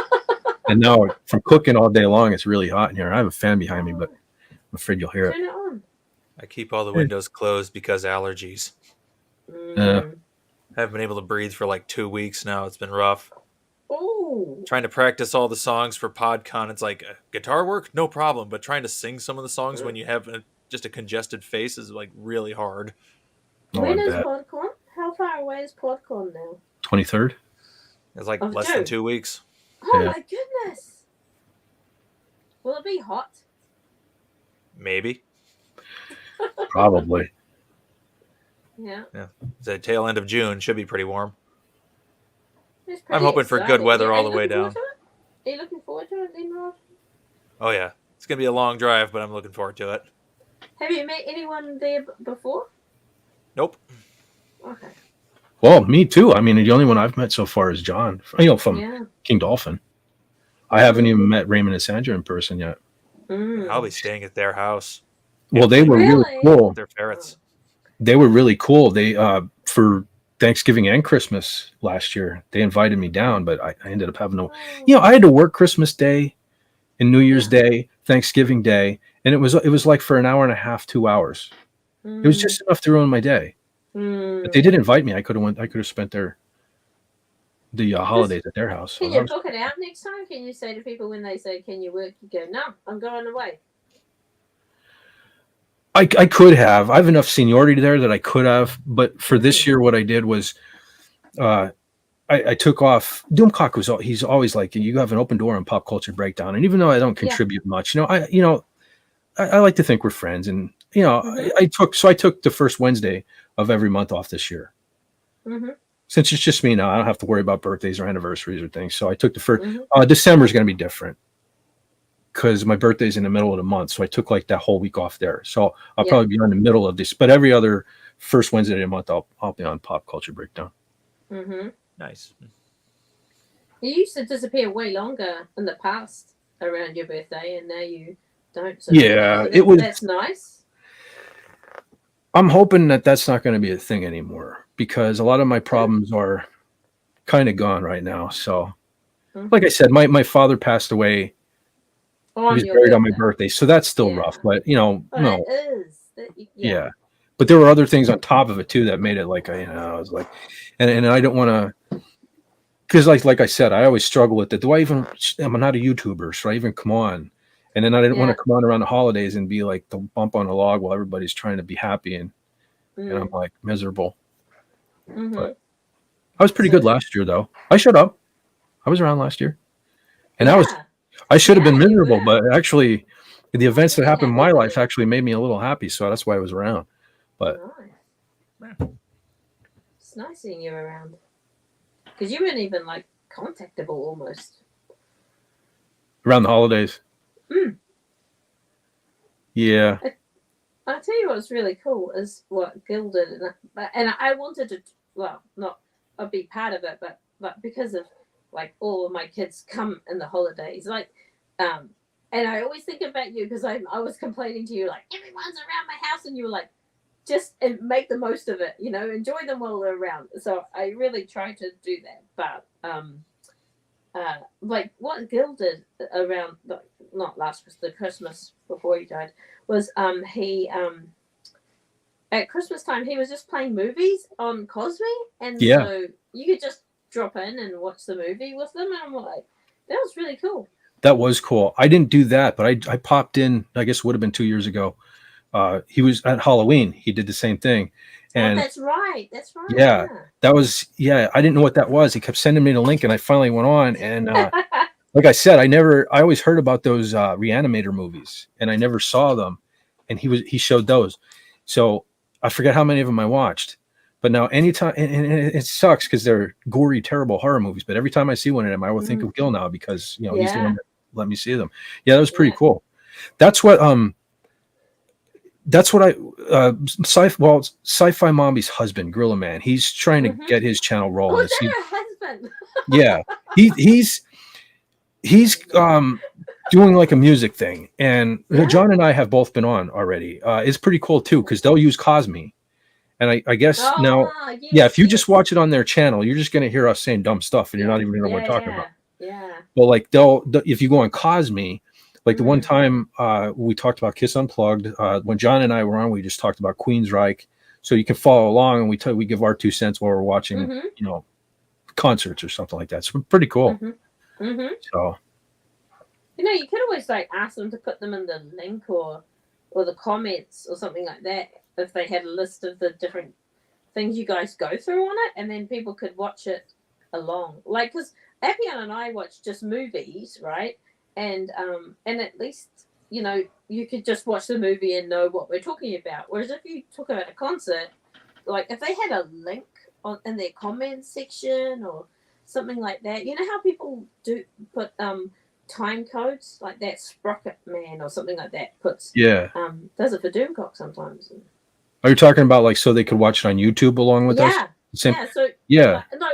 And now from cooking all day long, it's really hot in here. I have a fan behind me, but I'm afraid you'll hear it. Turn it on. I keep all the windows closed because allergies. I haven't been able to breathe for like 2 weeks now. It's been rough. Oh. Trying to practice all the songs for PodCon. It's like guitar work, no problem. But trying to sing some of the songs when you have just a congested face is like really hard. When is PodCon? How far away is PodCon now? 23rd. It's like less than 2 weeks. Oh my goodness! Will it be hot? Maybe. Probably. Yeah. The tail end of June should be pretty warm. I'm hoping for good weather all the way down. Are you looking forward to it, Nimrod? Oh yeah, it's gonna be a long drive, but I'm looking forward to it. Have you met anyone there before? Nope. Okay. Well, me too. I mean, the only one I've met so far is John, from King Dolphin. I haven't even met Raymond and Sandra in person yet. I'll be staying at their house. Well, they were really cool. They're ferrets. They were really cool. They for Thanksgiving and Christmas last year. They invited me down, but I ended up having to, I had to work Christmas Day and New Year's Day, Thanksgiving Day, and it was like for an hour and a half, 2 hours. It was just enough to ruin my day. But they did invite me. I could have spent the holidays at their house. Can you book it out next time? Can you say to people when they say, "Can you work?" You go, "No, I'm going away." I could have. I have enough seniority there that I could have. But for this year, what I did was, I took off. Doomcock he's always like, you have an open door on Pop Culture Breakdown, and even though I don't contribute much, I like to think we're friends, and I took the first Wednesday of every month off this year. Since it's just me now, I don't have to worry about birthdays or anniversaries or things. So I took the first. December is going to be different because my birthday's in the middle of the month, so I took like that whole week off there. So I'll probably be on the middle of this, but every other first Wednesday of the month, I'll be on Pop Culture Breakdown. Nice. You used to disappear way longer in the past around your birthday, and now you don't. So that's nice. I'm hoping that that's not going to be a thing anymore because a lot of my problems are kind of gone right now. So, like I said, my father passed away. He was buried on my birthday, so that's still rough. But no. It is. Yeah. But there were other things on top of it too that made it like I was like, and I don't want to, because like I said, I always struggle with it. I'm not a YouTuber, so I even come on, and then I didn't want to come on around the holidays and be like the bump on a log while everybody's trying to be happy, and I'm like miserable. But I was pretty good last year though. I showed up. I was around last year, and I should have been miserable, but actually, the events that happened in my life actually made me a little happy, so that's why I was around. But it's nice seeing you around because you weren't even like contactable almost around the holidays. Yeah. I'll tell you what's really cool is what Gil did, and I wanted to, not be part of it, but because of like all of my kids come in the holidays, like, and I always think about you because I was complaining to you like everyone's around my house, and you were like, just make the most of it, enjoy them while they're around. So I really try to do that, but like what Gil did around not last Christmas, the Christmas before he died, was he at Christmas time he was just playing movies on Cosme, and so you could just drop in and watch the movie with them, and I'm like, that was really cool. That was cool. I didn't do that, but I popped in, I guess it would have been 2 years ago. He was at Halloween. He did the same thing. And that's right. Yeah, that was, I didn't know what that was. He kept sending me the link, and I finally went on. And like I said, I always heard about those Reanimator movies, and I never saw them. And he showed those. So I forget how many of them I watched. But now anytime, and it sucks because they're gory, terrible horror movies. But every time I see one of them, I will think of Gil now because, he's the one that let me see them. Yeah, that was pretty cool. That's what Sci-Fi Mommy's husband, Gorilla Man, he's trying to get his channel rolling. Oh, is that her husband? Yeah. He's doing like a music thing. And John and I have both been on already. It's pretty cool too, because they'll use Cosme. And I guess now, if you just watch it on their channel, you're just going to hear us saying dumb stuff, and you're not even going to know what we're talking about. Yeah. But like if you go on Cosme, like the one time we talked about Kiss Unplugged, when John and I were on, we just talked about Queensryche, so you can follow along, and we give our 2 cents while we're watching, concerts or something like that. So pretty cool. So, you could always like ask them to put them in the link or the comments or something like that if they had a list of the different things you guys go through on it, and then people could watch it along. Like, because Appian and I watch just movies, right? And at least you could just watch the movie and know what we're talking about. Whereas if you talk about a concert, like if they had a link in their comments section or something like that, how people do put time codes like that. Sprocket Man or something like that puts does it for Doomcock sometimes. Are you talking about like so they could watch it on YouTube along with us? So no,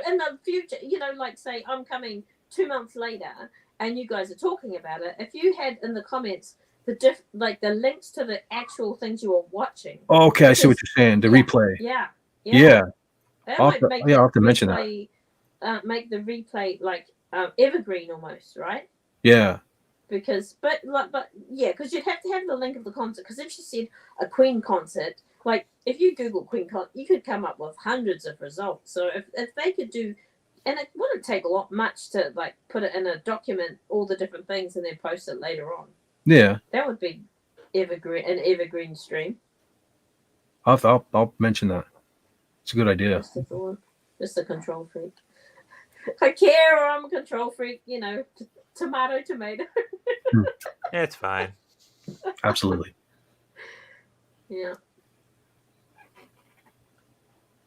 in the future, like say I'm coming 2 months later, and you guys are talking about it, if you had in the comments the links to the actual things you were watching. Oh, okay, I see what you're saying. The replay. Yeah. That I'll might have make to, yeah, the I'll have to mention that. replay, make the replay like evergreen almost, right? Yeah. Because, but yeah, because you'd have to have the link of the concert. Because if she said a Queen concert, like if you Google Queen concert, you could come up with hundreds of results. So if they could do, and it wouldn't take a lot much to like put it in a document, all the different things, and then post it later on. Yeah. That would be evergreen stream. I'll mention that. It's a good idea. Just a control freak. I care, or I'm a control freak. You know, tomato. It's fine. Absolutely. Yeah.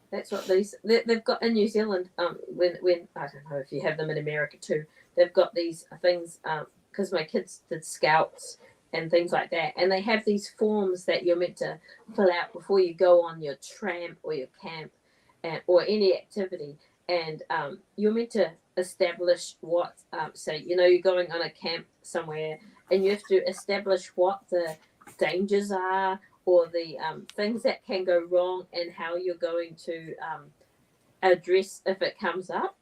That's what they've got in New Zealand. When I don't know if you have them in America too. They've got these things. Because my kids did scouts and things like that, and they have these forms that you're meant to fill out before you go on your tramp or your camp, or any activity. And you're meant to establish what, say, you're going on a camp somewhere, and you have to establish what the dangers are, or the things that can go wrong, and how you're going to address if it comes up,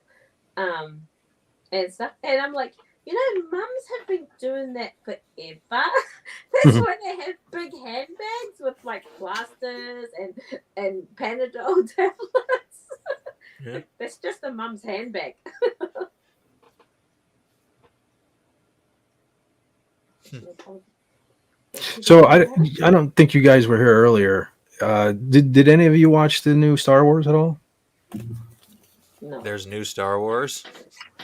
and stuff. And I'm like, mums have been doing that forever. That's why they have big handbags with like plasters and Panadol tablets. Yeah. That's just a mum's handbag. So I don't think you guys were here earlier. Did any of you watch the new Star Wars at all? No. There's new Star Wars.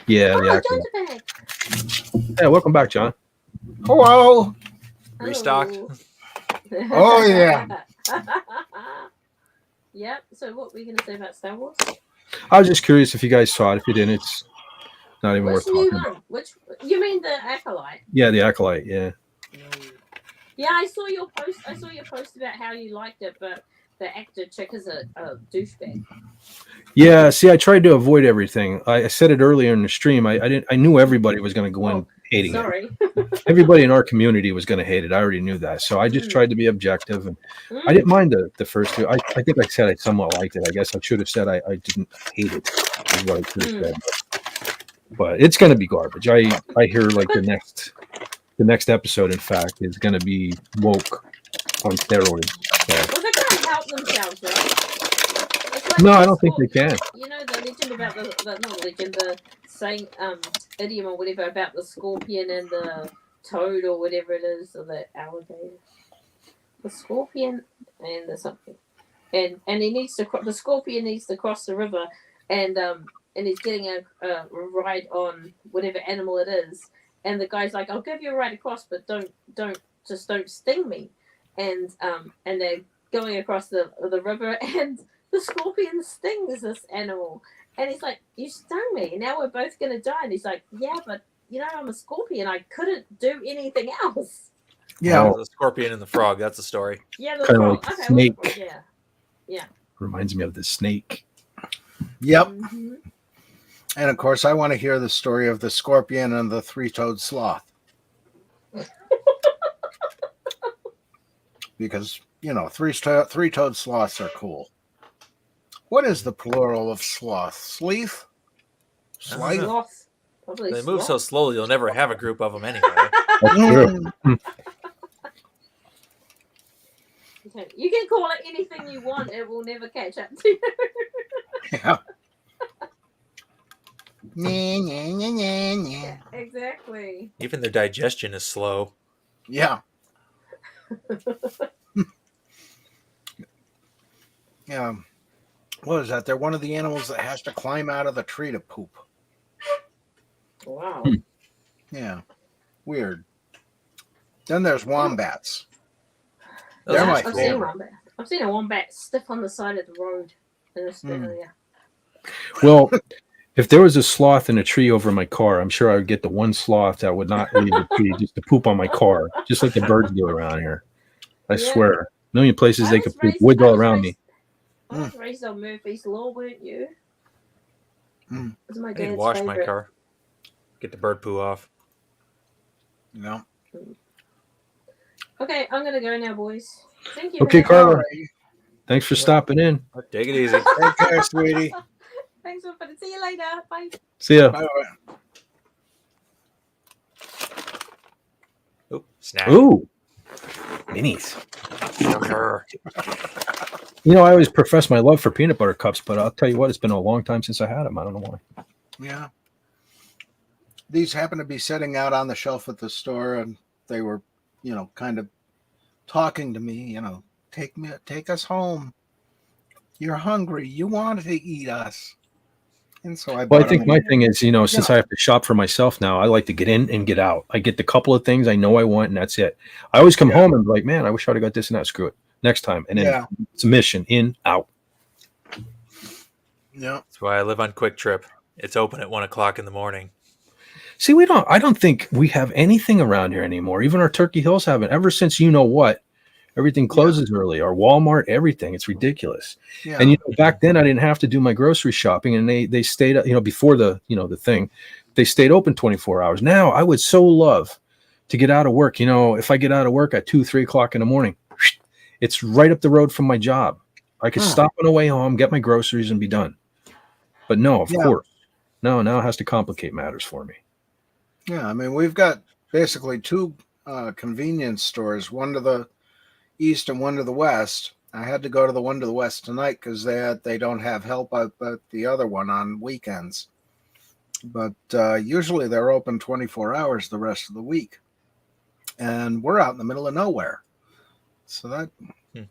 Yeah, the actual. Yeah, welcome back, John. Hello. Restocked. Oh yeah. Yep. So what were you going to say about Star Wars? I was just curious if you guys saw it. If you didn't, it's not even worth talking about. Which you mean the Acolyte? Yeah, the Acolyte. Yeah. Yeah, I saw your post. I saw your post about how you liked it, but the actor chick is a douchebag. Yeah. See, I tried to avoid everything. I said it earlier in the stream. I knew everybody was going to go in hating it. Everybody in our community was going to hate it. I already knew that. So I just tried to be objective, and I didn't mind the first two. I think I said I somewhat liked it. I guess I should have said I didn't hate it. Is what I should have said. But it's going to be garbage. I hear like the next episode, in fact, is going to be woke on steroids. So. Well, they can't help themselves, right? Like no, I don't think they can. You know the legend about the saying idiom or whatever about the scorpion and the toad or whatever it is, or the alligator. The scorpion and the something, and the scorpion needs to cross the river, and he's getting a ride on whatever animal it is, and the guy's like, "I'll give you a ride across, but don't sting me," and they're going across the river, and the scorpion stings this animal, and he's like, "You stung me, and now we're both gonna die." And he's like, "Yeah, but I'm a scorpion. I couldn't do anything else." Yeah, the scorpion and the frog. That's the story. Yeah, the kind of frog. like Okay, snake. Yeah. Reminds me of the snake. Yep. Mm-hmm. And of course, I want to hear the story of the scorpion and the three-toed sloth. Because, three-toed sloths are cool. What is the plural of sloth? Sleeth? Sloth. Probably They move so slowly, you'll never have a group of them anyway. That's true. You can call it anything you want; it will never catch up to you. Yeah. Yeah, exactly. Even their digestion is slow. Yeah. Yeah. What is that? They're one of the animals that has to climb out of the tree to poop. Wow. Yeah. Weird. Then there's wombats. Those They're are my I've favorite. seen a wombat stiff on the side of the road in Australia. Well, if there was a sloth in a tree over my car, I'm sure I would get the one sloth that would not leave the tree just to poop on my car, just like the birds do around here. I swear. A million places they could poop. Woods all around me. I was raised on Murphy's Law, weren't you? Mm. It was my I need to dad's wash favorite. my car. Get the bird poo off. No. Okay, I'm gonna go now, boys. Thank you. Okay, Carla. Carla. Thanks for stopping in. Take it easy. Take care, sweetie. Thanks for putting. See you later. Bye. See ya. Bye. Oop, snack. Ooh, minis. Sugar. You know, I always profess my love for peanut butter cups, but I'll tell you what, it's been a long time since I had them. I don't know why. Yeah. These happen to be sitting out on the shelf at the store, and they were, kind of talking to me, take us home. You're hungry. You wanted to eat us. And so I think my thing is, since I have to shop for myself now, I like to get in and get out. I get the couple of things I know I want, and that's it. I always come home and be like, man, I wish I'd have got this and that. Screw it. Next time. And then it's a mission, in, out. Yeah. That's why I live on Quick Trip. It's open at 1:00 in the morning. See, I don't think we have anything around here anymore. Even our Turkey Hills haven't. Ever since everything closes early. Our Walmart, everything. It's ridiculous. Yeah. And back then I didn't have to do my grocery shopping, and they stayed, before the thing, they stayed open 24 hours. Now I would so love to get out of work. If I get out of work at 2-3 o'clock in the morning, it's right up the road from my job. I could stop on the way home, get my groceries, and be done. But no, of course. No, now it has to complicate matters for me. Yeah, I mean, we've got basically two convenience stores, one to the east and one to the west. I had to go to the one to the west tonight because they don't have help at the other one on weekends. But usually they're open 24 hours the rest of the week. And we're out in the middle of nowhere. So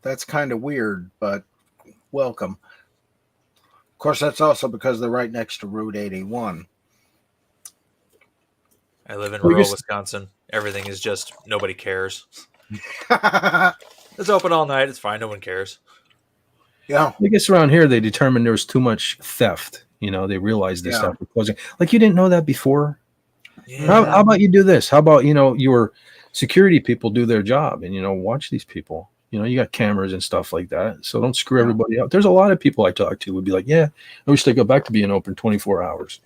that's kind of weird, but welcome. Of course, that's also because they're right next to Route 81. I live in rural Wisconsin. Everything is just, nobody cares. It's open all night. It's fine. No one cares. Yeah. I guess around here, they determined there was too much theft. They realized this after closing. Like, you didn't know that before? Yeah. How about you do this? How about, your security people do their job and, watch these people? You got cameras and stuff like that. So don't screw everybody out. There's a lot of people I talk to would be like, yeah, I wish they go back to being open 24 hours.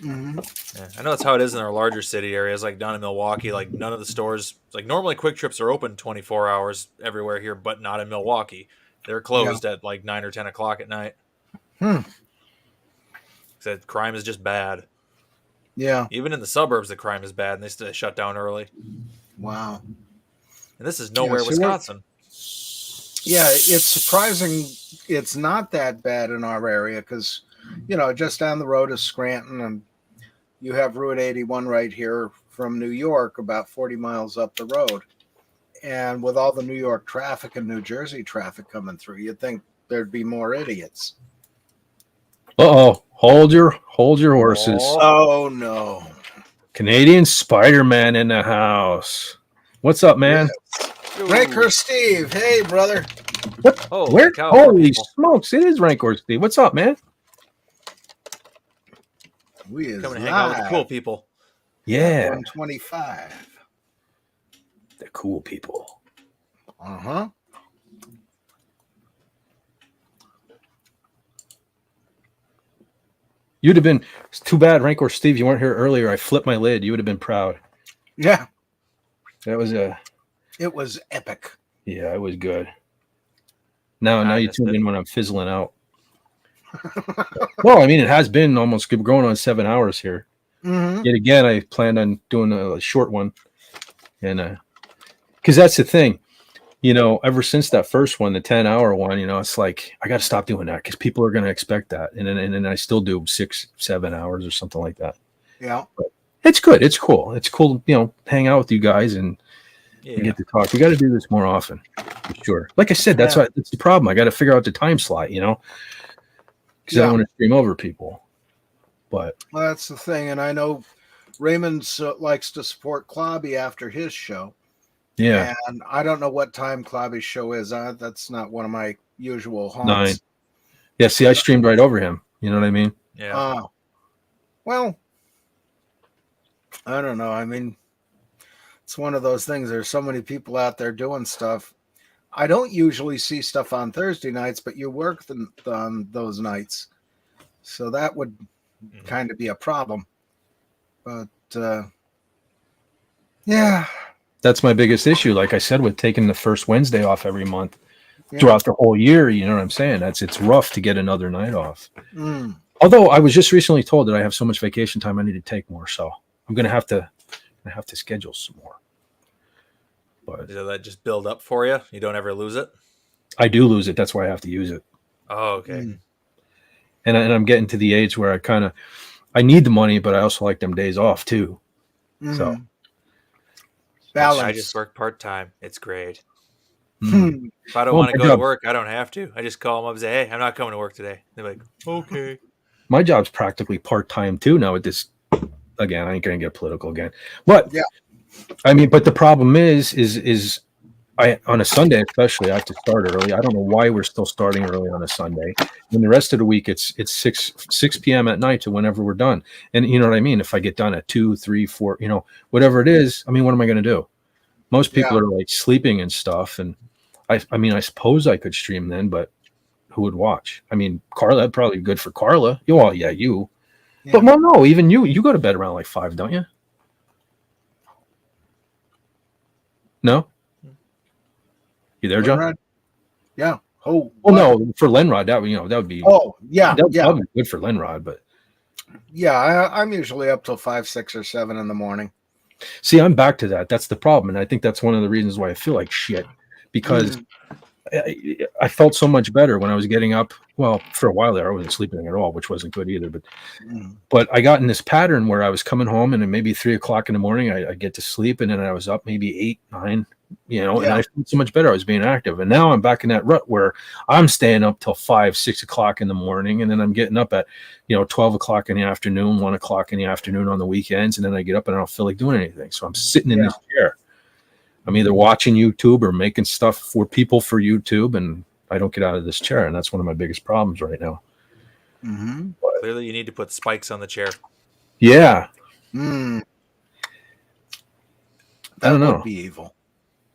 Mm-hmm. Yeah, I know that's how it is in our larger city areas, like down in Milwaukee. Like, none of the stores, like, normally Quick Trips are open 24 hours everywhere here, but not in Milwaukee. They're closed at like 9 or 10 o'clock at night. Said crime is just bad. Yeah. Even in the suburbs, the crime is bad, and they still shut down early. Wow. And this is nowhere Wisconsin. Yeah, it's surprising it's not that bad in our area because, just down the road is Scranton, and you have Route 81 right here from New York, about 40 miles up the road. And with all the New York traffic and New Jersey traffic coming through, you'd think there'd be more idiots. Uh-oh. Hold your horses. Oh, no. Canadian Spider-Man in the house. What's up, man? Yes. Ranker Steve. Hey, brother. What? Holy smokes. It is Rancor Steve. What's up, man? We is coming to hang out with the cool people. Yeah. 125. The cool people. Uh-huh. You'd have been, it's too bad, Rancor Steve, you weren't here earlier. I flipped my lid. You would have been proud. Yeah. That was it was epic. Yeah, it was good. Now you tune in when I'm fizzling out. Well, I mean, it has been almost going on 7 hours here. Mm-hmm. Yet again, I planned on doing a short one. And because that's the thing, ever since that first one, the 10-hour one, it's like, I got to stop doing that because people are going to expect that. And then I still do 6-7 hours or something like that. Yeah. But it's good. It's cool. It's cool, hang out with you guys and get to talk. We got to do this more often. For sure. Like I said, that's the problem. I got to figure out the time slot, because I don't want to stream over people. But well, that's the thing. And I know Raymond likes to support Clobby after his show. Yeah. And I don't know what time Clobby's show is. That's not one of my usual haunts. 9. Yeah, see, I streamed right over him. You know what I mean? Yeah. Well, I don't know. I mean, it's one of those things. There's so many people out there doing stuff. I don't usually see stuff on Thursday nights, but you work on those nights. So that would kind of be a problem. But, yeah. That's my biggest issue. Like I said, with taking the first Wednesday off every month, throughout the whole year. You know what I'm saying? It's rough to get another night off. Mm. Although I was just recently told that I have so much vacation time, I need to take more. So I'm gonna have to schedule some more. But Does that just build up for you? You don't ever lose it? I do lose it. That's why I have to use it. Oh, okay. Mm. And I'm getting to the age where I need the money, but I also like them days off too. Mm. So balance. I just work part-time. It's great. mm. If I don't Well, want to my go to job- work, I don't have to. I just call them up and say, hey, I'm not coming to work today. They're like, okay. My job's practically part-time too now with this. Again, I ain't gonna get political again, but Yeah. I mean, but the problem is I on a Sunday especially I have to start early. I don't know why we're still starting early on a Sunday. And the rest of the week it's 6 p.m. at night to whenever we're done. And you know what I mean? If I get done at 2, 3, 4, whatever it is, I mean, what am I gonna do? Most people are like sleeping and stuff. And I mean, I suppose I could stream then, but who would watch? I mean, Carla, that'd probably be good for Carla. You. Yeah. But well, no, even you go to bed around like 5, don't you? No? You there, John? Lenrod? Yeah. Oh, Well, no, for Lenrod, that would be Oh, yeah. that would Yeah. probably be good for Lenrod, but Yeah. I'm usually up till 5, 6, or 7 in the morning. see, I'm back to that. That's the problem. And I think that's one of the reasons why I feel like shit. Because I felt so much better when I was getting up. Well, for a while there, I wasn't sleeping at all, which wasn't good either. But I got in this pattern where I was coming home and then maybe 3 o'clock in the morning, I get to sleep, and then I was up maybe 8, 9, and I felt so much better. I was being active. And now I'm back in that rut where I'm staying up till 5, 6 o'clock in the morning. And then I'm getting up at, 12 o'clock in the afternoon, 1 o'clock in the afternoon on the weekends. And then I get up and I don't feel like doing anything. So I'm sitting in this chair. I'm either watching YouTube or making stuff for people for YouTube, and I don't get out of this chair. And that's one of my biggest problems right now. Mm-hmm. Clearly, you need to put spikes on the chair. Yeah. Mm. I don't know. Would be evil.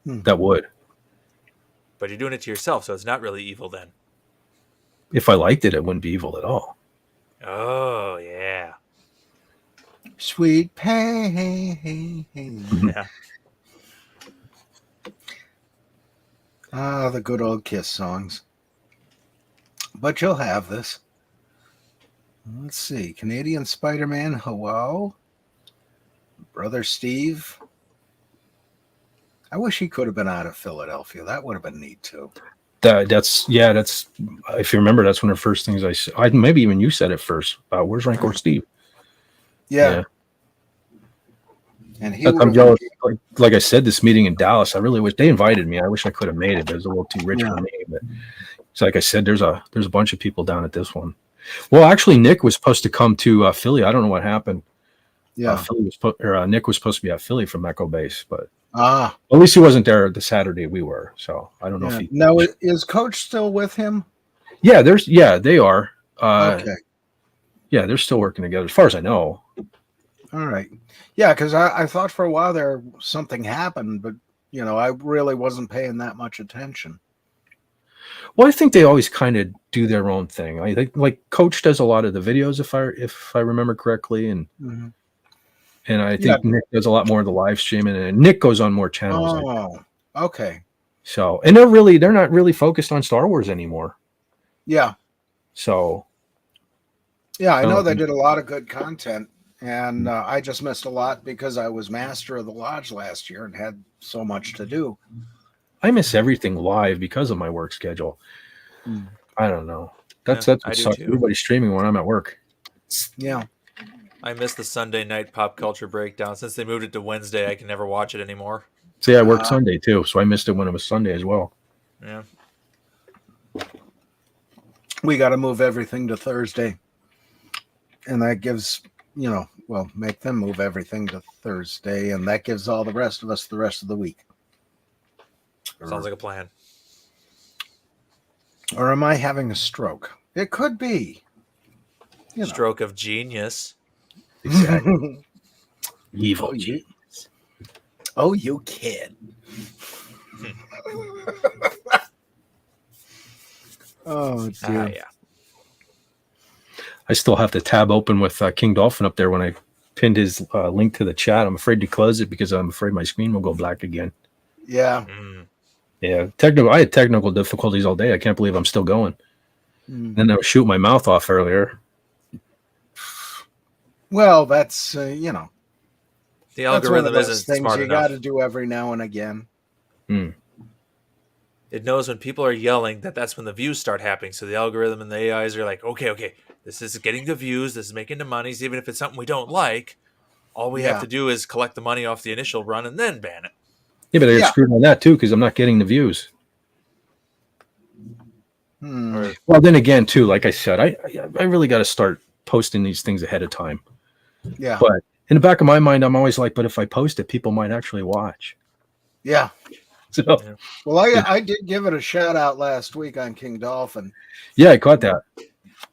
That would. But you're doing it to yourself, so it's not really evil then. If I liked it, it wouldn't be evil at all. Oh, yeah. Sweet pain. Yeah. Ah, the good old Kiss songs. But you'll have this. Let's see. Canadian Spider-Man, hello. Brother Steve. I wish he could have been out of Philadelphia. That would have been neat too. That's if you remember, that's one of the first things I said. Maybe even you said it first. Where's Rancor Steve? Yeah. And he I'm jealous. Like I said, this meeting in Dallas, I really wish they invited me. I wish I could have made it, but it was a little too rich for me. But it's like I said, there's a bunch of people down at this one. Well, actually, Nick was supposed to come to Philly. I don't know what happened. Yeah. Nick was supposed to be at Philly from Echo Base, but at least he wasn't there the Saturday we were. So I don't know if he. Now, is Coach still with him? Yeah, they are. Okay. Yeah, they're still working together, as far as I know. All right. Yeah, because I thought for a while there something happened, but I really wasn't paying that much attention. Well, I think they always kind of do their own thing. I think like Coach does a lot of the videos, if I remember correctly, and and I think Nick does a lot more of the live streaming, and Nick goes on more channels. Oh, okay. So, and they're not really focused on Star Wars anymore. Yeah. So. Yeah, I know they did a lot of good content. And I just missed a lot because I was master of the lodge last year and had so much to do. I miss everything live because of my work schedule. I don't know. That's what sucks. Everybody's streaming when I'm at work. Yeah. I miss the Sunday night pop culture breakdown. Since they moved it to Wednesday, I can never watch it anymore. See, I work Sunday too, so I missed it when it was Sunday as well. Yeah. We got to move everything to Thursday. And that gives... make them move everything to Thursday, and that gives all the rest of us the rest of the week. Sounds like a plan. Or am I having a stroke? It could be. Stroke of genius. Exactly. Evil genius. Oh, you kid. Oh, dear. Yeah. I still have the tab open with King Dolphin up there when I pinned his link to the chat. I'm afraid to close it because I'm afraid my screen will go black again. Yeah. Yeah, I had technical difficulties all day. I can't believe I'm still going. Then I was shooting my mouth off earlier. Well, that's The that's one of algorithm those isn't things smart you enough. got to do every now and again. It knows when people are yelling that's when the views start happening. So the algorithm and the AIs are like, okay, this is getting the views, this is making the monies, even if it's something we don't like. All we have to do is collect the money off the initial run and then ban it. Yeah, but I get screwed on that too because I'm not getting the views. Well, then again, too, like I said, I really got to start posting these things ahead of time. Yeah. But in the back of my mind, I'm always like, but if I post it, people might actually watch. Yeah. So, well, I did give it a shout out last week on King Dolphin. Yeah, I caught that.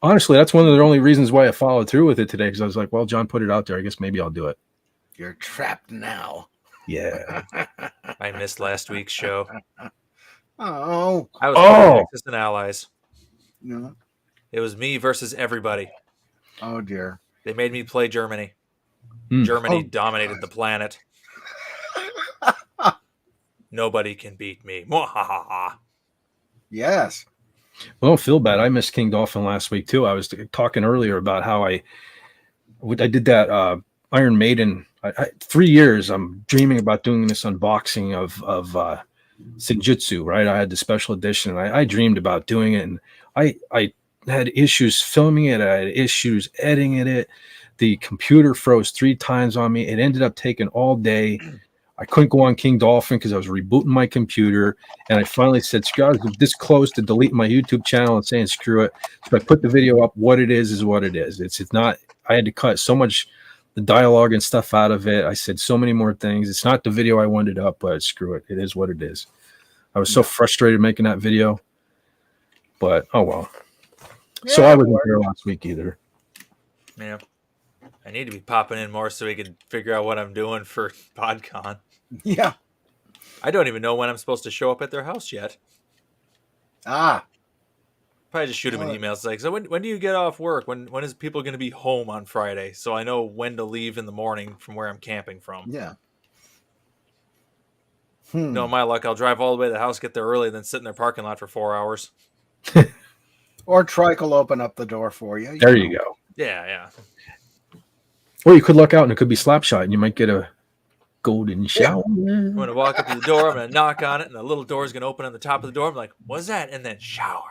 Honestly, that's one of the only reasons why I followed through with it today because I was like, well, John put it out there. I guess maybe I'll do it. You're trapped now. Yeah. I missed last week's show. Oh. I was playing Axis and Allies. No. It was me versus everybody. Oh, dear. They made me play Germany. Germany dominated the planet. Nobody can beat me. Yes. Well, don't feel bad. I missed King Dolphin last week too. I was talking earlier about how I did that Iron Maiden. 3 years. I'm dreaming about doing this unboxing of Senjutsu. Right. I had the special edition. I dreamed about doing it, and I had issues filming it. I had issues editing it. The computer froze 3 times on me. It ended up taking all day. I couldn't go on King Dolphin because I was rebooting my computer, and I finally said, "Screw, I was this close to deleting my YouTube channel and saying screw it." So I put the video up. What it is what it is. It's not. I had to cut so much the dialogue and stuff out of it. I said so many more things. It's not the video I wanted up, but screw it. It is what it is. I was so frustrated making that video, but oh well. Yeah, so I wasn't there last week either. Yeah. I need to be popping in more so we can figure out what I'm doing for PodCon. Yeah. I don't even know when I'm supposed to show up at their house yet. Probably just shoot them an email. It's like, so when do you get off work? When is people going to be home on Friday? So I know when to leave in the morning from where I'm camping from. Yeah. No, my luck, I'll drive all the way to the house, get there early, then sit in their parking lot for 4 hours. Or Trike will open up the door for you. There you go. Yeah. Or you could look out and it could be Slapshot and you might get a golden shower. I'm going to walk up to the door. I'm going to knock on it, and the little door is going to open on the top of the door. I'm like, what's that? And then shower.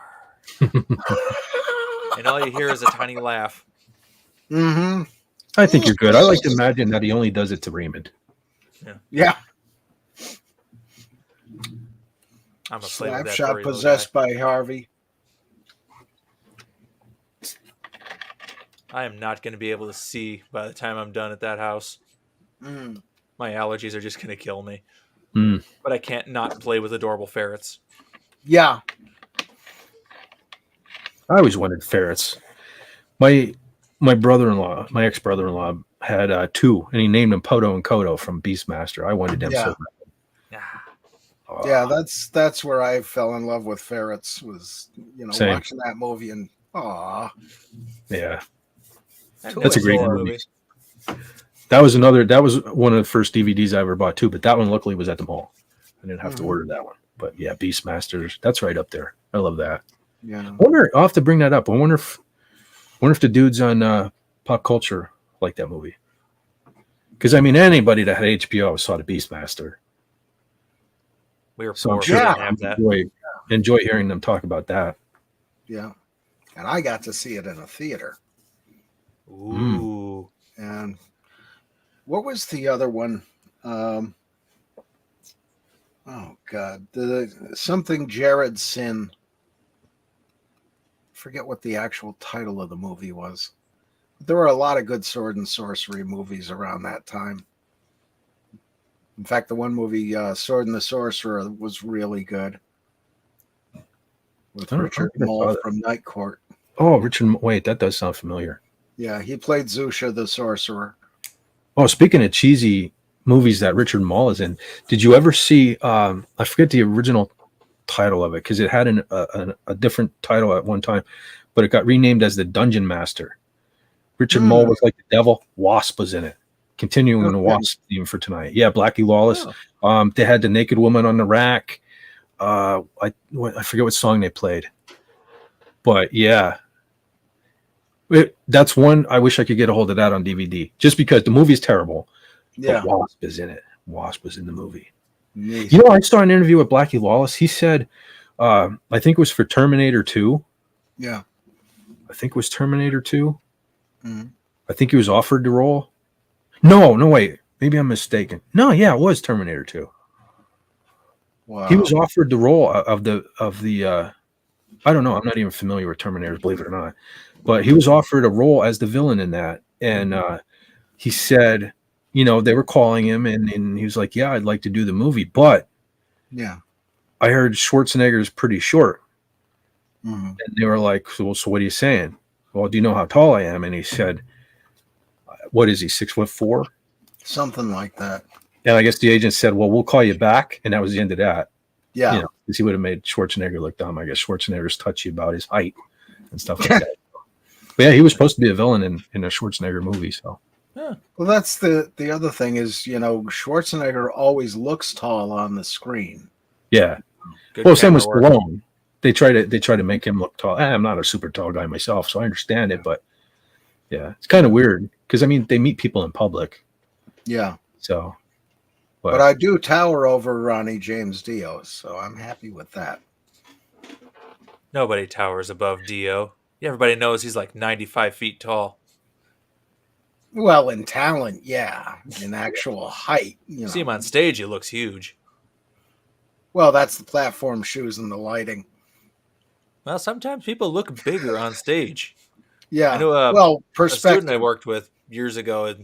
And all you hear is a tiny laugh. Mm-hmm. I think you're good. I like to imagine that he only does it to Raymond. Yeah. I'm a play with that Slapshot possessed by Harvey. I am not going to be able to see by the time I'm done at that house. My allergies are just going to kill me. But I can't not play with adorable ferrets. Yeah. I always wanted ferrets. My brother-in-law, my ex-brother-in-law, had 2, and he named them Poto and Kodo from Beastmaster. I wanted them so bad. Yeah, that's where I fell in love with ferrets. Was Same. Watching that movie and yeah, that's a great movie. That was one of the first DVDs I ever bought too. But that one luckily was at the mall. I didn't have to order that one. But yeah, Beastmasters, that's right up there. I love that. Yeah. I'll have to bring that up. I wonder if the dudes on Pop Culture like that movie. Because I mean, anybody that had HBO saw the Beastmaster. We were so poor. I'm sure Didn't have that. Enjoy hearing them talk about that. Yeah, and I got to see it in a theater. Ooh. And what was the other one? Oh God, something Jared Sin. Forget what the actual title of the movie was. There were a lot of good sword and sorcery movies around that time. In fact, the one movie, Sword and the Sorcerer, was really good. With Richard Mole from Night Court. Oh, wait, that does sound familiar. Yeah, he played Zusha the Sorcerer. Oh, speaking of cheesy movies that Richard Mole is in, did you ever see, I forget the original title of it, because it had a different title at one time, but it got renamed as The Dungeon Master. Richard Mole was like the devil. Wasp was in it. Continuing the Wasp theme for tonight. Yeah, Blackie Lawless. Oh. They had the naked woman on the rack. I forget what song they played, but yeah, that's one. I wish I could get a hold of that on DVD, just because the movie's terrible. Yeah. But Wasp is in it. Wasp was in the movie. Me. You know, I saw an interview with Blackie Lawless. He said, I think it was for Terminator 2. Yeah. I think it was Terminator 2. Mhm. I think he was offered the role. No, wait. Maybe I'm mistaken. No, yeah, it was Terminator 2. Wow. He was offered the role of the I don't know. I'm not even familiar with Terminators, believe it or not. But he was offered a role as the villain in that. And he said, you know, they were calling him and he was like, yeah, I'd like to do the movie. But Yeah. I heard Schwarzenegger's pretty short. Mhm. And they were like, so what are you saying? Well, do you know how tall I am? And he said, what is he, 6'4"? Something like that. And I guess the agent said, well, we'll call you back. And that was the end of that. Yeah. You know, because he would have made Schwarzenegger look dumb. I guess Schwarzenegger's touchy about his height and stuff like that. But yeah, he was supposed to be a villain in a Schwarzenegger movie. So Well, that's the other thing is, you know, Schwarzenegger always looks tall on the screen. yeah. Good Well, same with camera work. Stallone. They try to make him look tall. I'm not a super tall guy myself, so I understand it. But yeah, it's kind of weird because I mean they meet people in public. Yeah. So, But I do tower over Ronnie James Dio, so I'm happy with that. Nobody towers above Dio. Everybody knows he's like 95 feet tall. Well, in talent, yeah. In actual height, you know. See him on stage, he looks huge. Well, that's the platform shoes and the lighting. Well, sometimes people look bigger on stage. Yeah. I know well, a student I perspective. worked with years ago,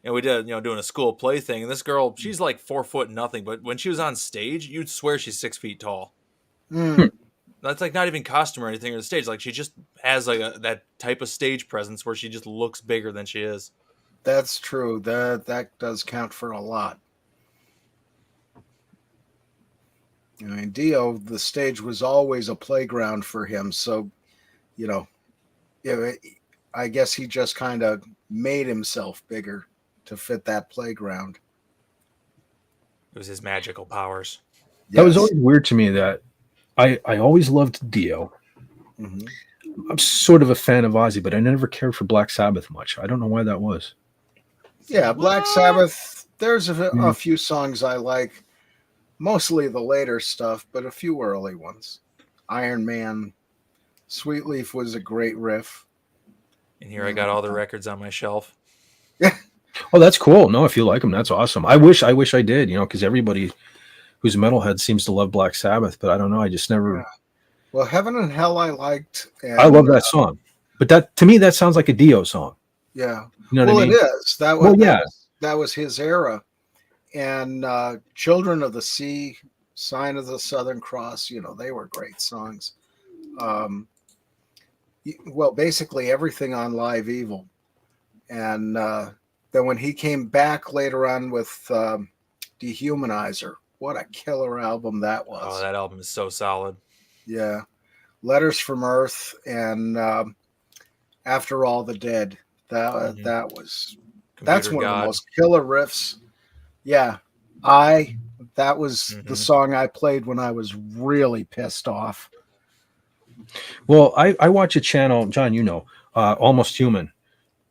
and we did, doing a school play thing. And this girl, she's like 4 foot nothing, but when she was on stage, you'd swear she's 6 feet tall. Mm. That's like not even costume or anything on the stage. Like she just has like that type of stage presence where she just looks bigger than she is. That's true. That does count for a lot. I mean, Dio, the stage was always a playground for him. So, you know, I guess he just kind of made himself bigger to fit that playground. It was his magical powers. that was always weird to me that I always loved Dio. Mhm. I'm sort of a fan of Ozzy, but I never cared for Black Sabbath much. I don't know why that was. Yeah, Black Sabbath. There's a few songs I like, mostly the later stuff, but a few early ones. Iron Man, Sweet Leaf was a great riff. And here I got all the records on my shelf. Oh, that's cool. No, if you like them, that's awesome. I wish I did, because everybody who's a metalhead seems to love Black Sabbath, but I don't know. I just never. Well, Heaven and Hell I liked. And, I love that song, but that to me that sounds like a Dio song. Yeah. You know what I mean? It is. That was, Well, yeah. that was his era. And Children of the Sea, Sign of the Southern Cross, they were great songs. Well, basically everything on Live Evil. And then when he came back later on with Dehumanizer, what a killer album that was. Oh, that album is so solid. Yeah. Letters from Earth and After All the Dead. That was that's one of the most killer riffs. Yeah. That was the song I played when I was really pissed off. Well, I watch a channel, John, Almost Human.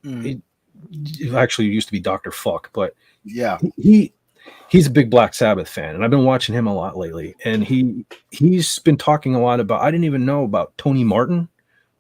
Mm. He actually used to be Dr. Fuck, but yeah, he's a big Black Sabbath fan, and I've been watching him a lot lately. And he's been talking a lot about. I didn't even know about Tony Martin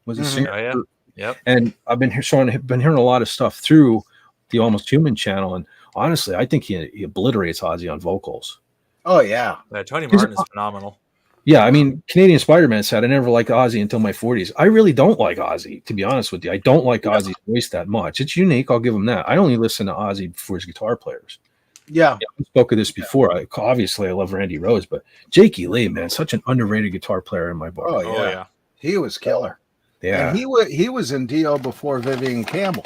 was a singer. Oh, yeah. Yep. And I've been hearing a lot of stuff through the Almost Human channel, and honestly, I think he obliterates Ozzy on vocals. Oh yeah, Tony Martin is phenomenal. Yeah, I mean, Canadian Spider-Man said I never liked Ozzy until my 40s. I really don't like Ozzy, to be honest with you. I don't like Ozzy's voice that much. It's unique, I'll give him that. I only listen to Ozzy for his guitar players. Yeah. I spoke of this before. Obviously, I love Randy Rhoads, but Jakey Lee, man, such an underrated guitar player in my book. Oh yeah, he was killer. Yeah, and he was in Dio before Vivian Campbell.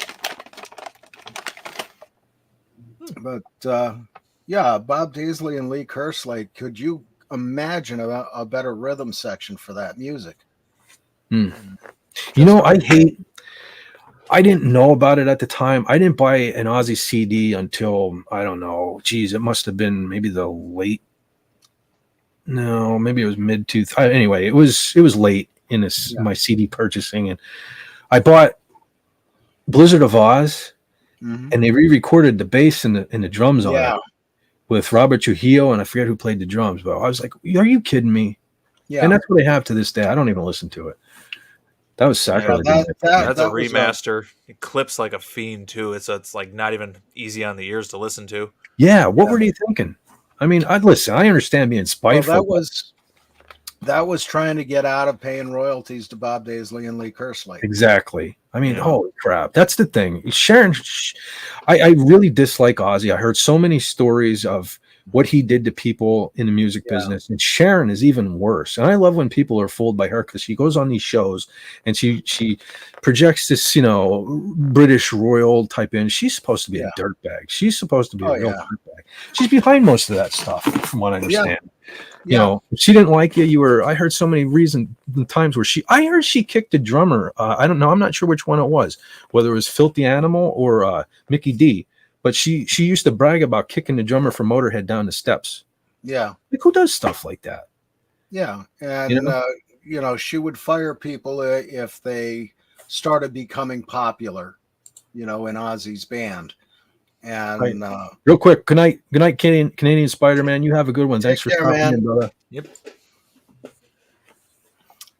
But Bob Daisley and Lee Kerslake, could you imagine a better rhythm section for that music? I didn't know about it at the time. I didn't buy an Ozzy CD until, I don't know, it must have been maybe the late no, maybe it was mid two. Anyway, it was late in this Yeah. my CD purchasing, and I bought Blizzard of Oz, Mhm. and they re-recorded the bass and the drums on Yeah. it with Robert Trujillo, and I forget who played the drums, but I was like, "Are you kidding me?" Yeah. And that's what I have to this day. I don't even listen to it. That was sacrilege. That's a was remaster. It clips like a fiend too. It's like not even easy on the ears to listen to. Yeah, what were they thinking? I mean, I'd listen. I understand being Well, spiteful. that was trying to get out of paying royalties to Bob Daisley and Lee Kerslake. Exactly. I mean, Yeah. holy crap. That's the thing. Sharon, I really dislike Ozzy. I heard so many stories of what he did to people in the music Yeah. business. And Sharon is even worse. And I love when people are fooled by her because she goes on these shows and she projects this, British royal type in. She's supposed to be a dirtbag. She's supposed to be a real dirtbag. She's behind most of that stuff, from what I understand. If she didn't like you, I heard so many times where I heard she kicked a drummer. I don't know. I'm not sure which one it was, whether it was Filthy Animal or Mickey D. But she used to brag about kicking the drummer from Motorhead down the steps. Yeah. Like, who does stuff like that? Yeah. And, she would fire people if they started becoming popular, in Ozzy's band. And real quick, good night, Canadian Spider-Man. You have a good one. Thanks for care, stopping man. in, brother. Yep.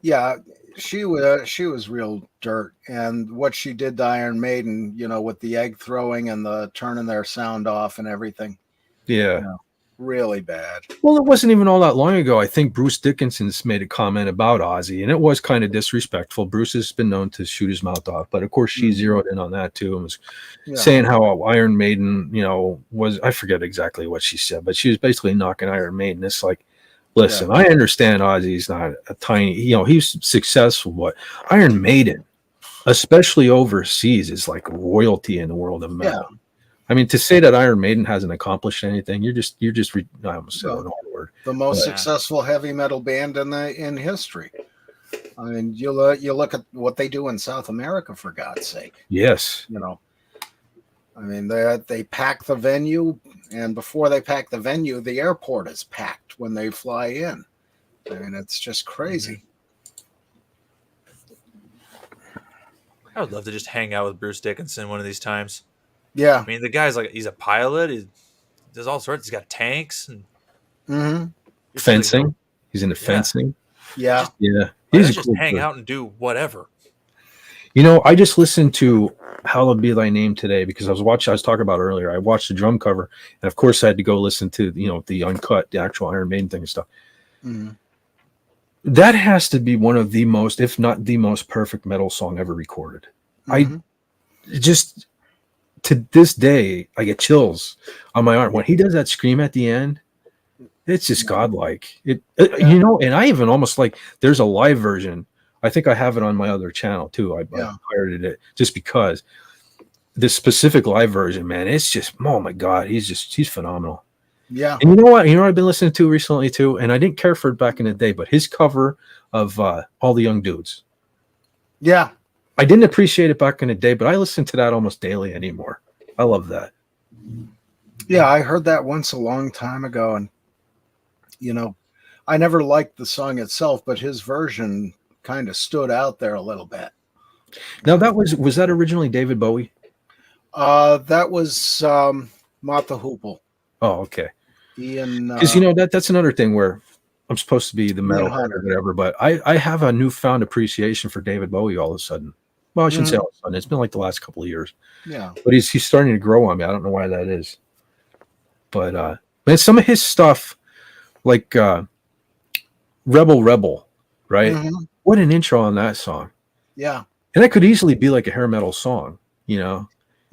Yeah, she was real dirt, and what she did to Iron Maiden, with the egg throwing and the turning their sound off and everything, Yeah. really bad. Well, it wasn't even all that long ago. I think Bruce Dickinson's made a comment about Ozzy, and it was kind of disrespectful. Bruce has been known to shoot his mouth off, but of course she zeroed in on that too and was saying how Iron Maiden, was, I forget exactly what she said, but she was basically knocking Iron Maiden. It's like, listen, I understand Ozzy's not a tiny, he's successful, but Iron Maiden, especially overseas, is like royalty in the world of metal. Yeah. I mean, to say that Iron Maiden hasn't accomplished anything, I almost said an odd word. The most successful heavy metal band in history. I mean, you look at what they do in South America, for God's sake. Yes. I mean, they pack the venue, and before they pack the venue, the airport is packed when they fly in. I mean, it's just crazy. I would love to just hang out with Bruce Dickinson one of these times. Yeah. I mean, the guy's like, he's a pilot. He does all sorts. He's got tanks and fencing. He's into fencing. Yeah. Yeah. He's just hang out and do whatever. I just listened to Hallowed Be Thy Name today because I was talking about earlier. I watched the drum cover, and of course I had to go listen to, the uncut, the actual Iron Maiden thing and stuff. Mm-hmm. That has to be one of the most, if not the most perfect metal song ever recorded. Mm-hmm. I just, to this day, I get chills on my arm. When he does that scream at the end, it's just godlike. And I even almost like, there's a live version. I think I have it on my other channel too. I pirated it just because this specific live version, man, it's just, oh my God, he's phenomenal. Yeah. And you know what I've been listening to recently too, and I didn't care for it back in the day, but his cover of All the Young Dudes. Yeah. I didn't appreciate it back in the day, but I listen to that almost daily anymore. I love that. Yeah, I heard that once a long time ago, and I never liked the song itself, but his version kind of stood out there a little bit. Now was that originally David Bowie? That was Mott the Hoople. Oh, okay. Ian, because that's another thing where I'm supposed to be the metal head or whatever, but I have a newfound appreciation for David Bowie all of a sudden. Well, I shouldn't say all of a sudden. It's been like the last couple of years. Yeah. But he's starting to grow on me. I don't know why that is. But man, some of his stuff, like Rebel, right? Mm-hmm. What an intro on that song. Yeah. And that could easily be like a hair metal song, Yeah,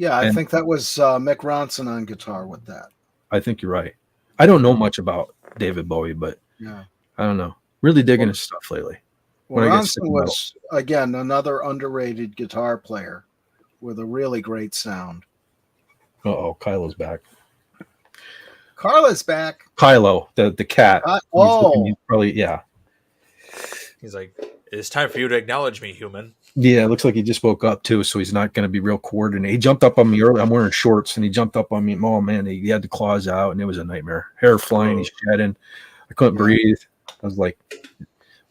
I think that was Mick Ronson on guitar with that. I think you're right. I don't know much about David Bowie, but yeah, I don't know. Really digging his stuff lately. Well, Ronson was, again, another underrated guitar player with a really great sound. Uh-oh, Kylo's back. Carla's back. Kylo, the cat. He's probably, yeah. He's like, it's time for you to acknowledge me, human. Yeah, it looks like he just woke up too, so he's not going to be real coordinated. He jumped up on me early. I'm wearing shorts, and he jumped up on me. Oh man, he had the claws out, and it was a nightmare. Hair flying, he's shedding. I couldn't breathe. I was like,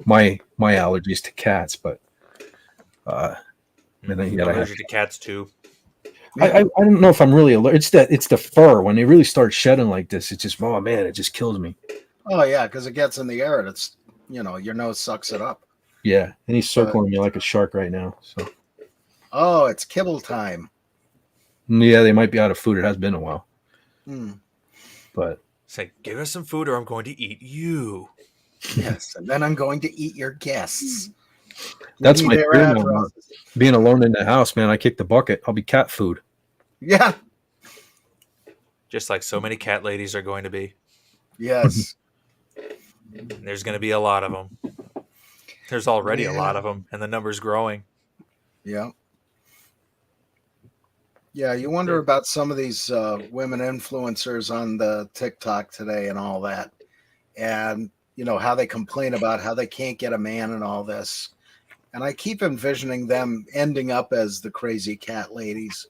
my allergies to cats, but and then you gotta allergic to cats too. I don't know if I'm really allergic. It's the fur. When they really start shedding like this, it's just, oh man, it just kills me. Oh yeah, because it gets in the air and it's, your nose sucks it up. Yeah, and he's circling me like a shark right now. So. Oh, it's kibble time. Yeah, they might be out of food. It has been a while. But say, give us some food or I'm going to eat you. Yes, and then I'm going to eat your guests. That's my fear now. Being alone in the house, man. I kick the bucket. I'll be cat food. Yeah. Just like so many cat ladies are going to be. Yes. And there's going to be a lot of them. There's already a lot of them, and the number's growing. Yeah. Yeah, you wonder about some of these women influencers on the TikTok today and all that. And, how they complain about how they can't get a man and all this. And I keep envisioning them ending up as the crazy cat ladies,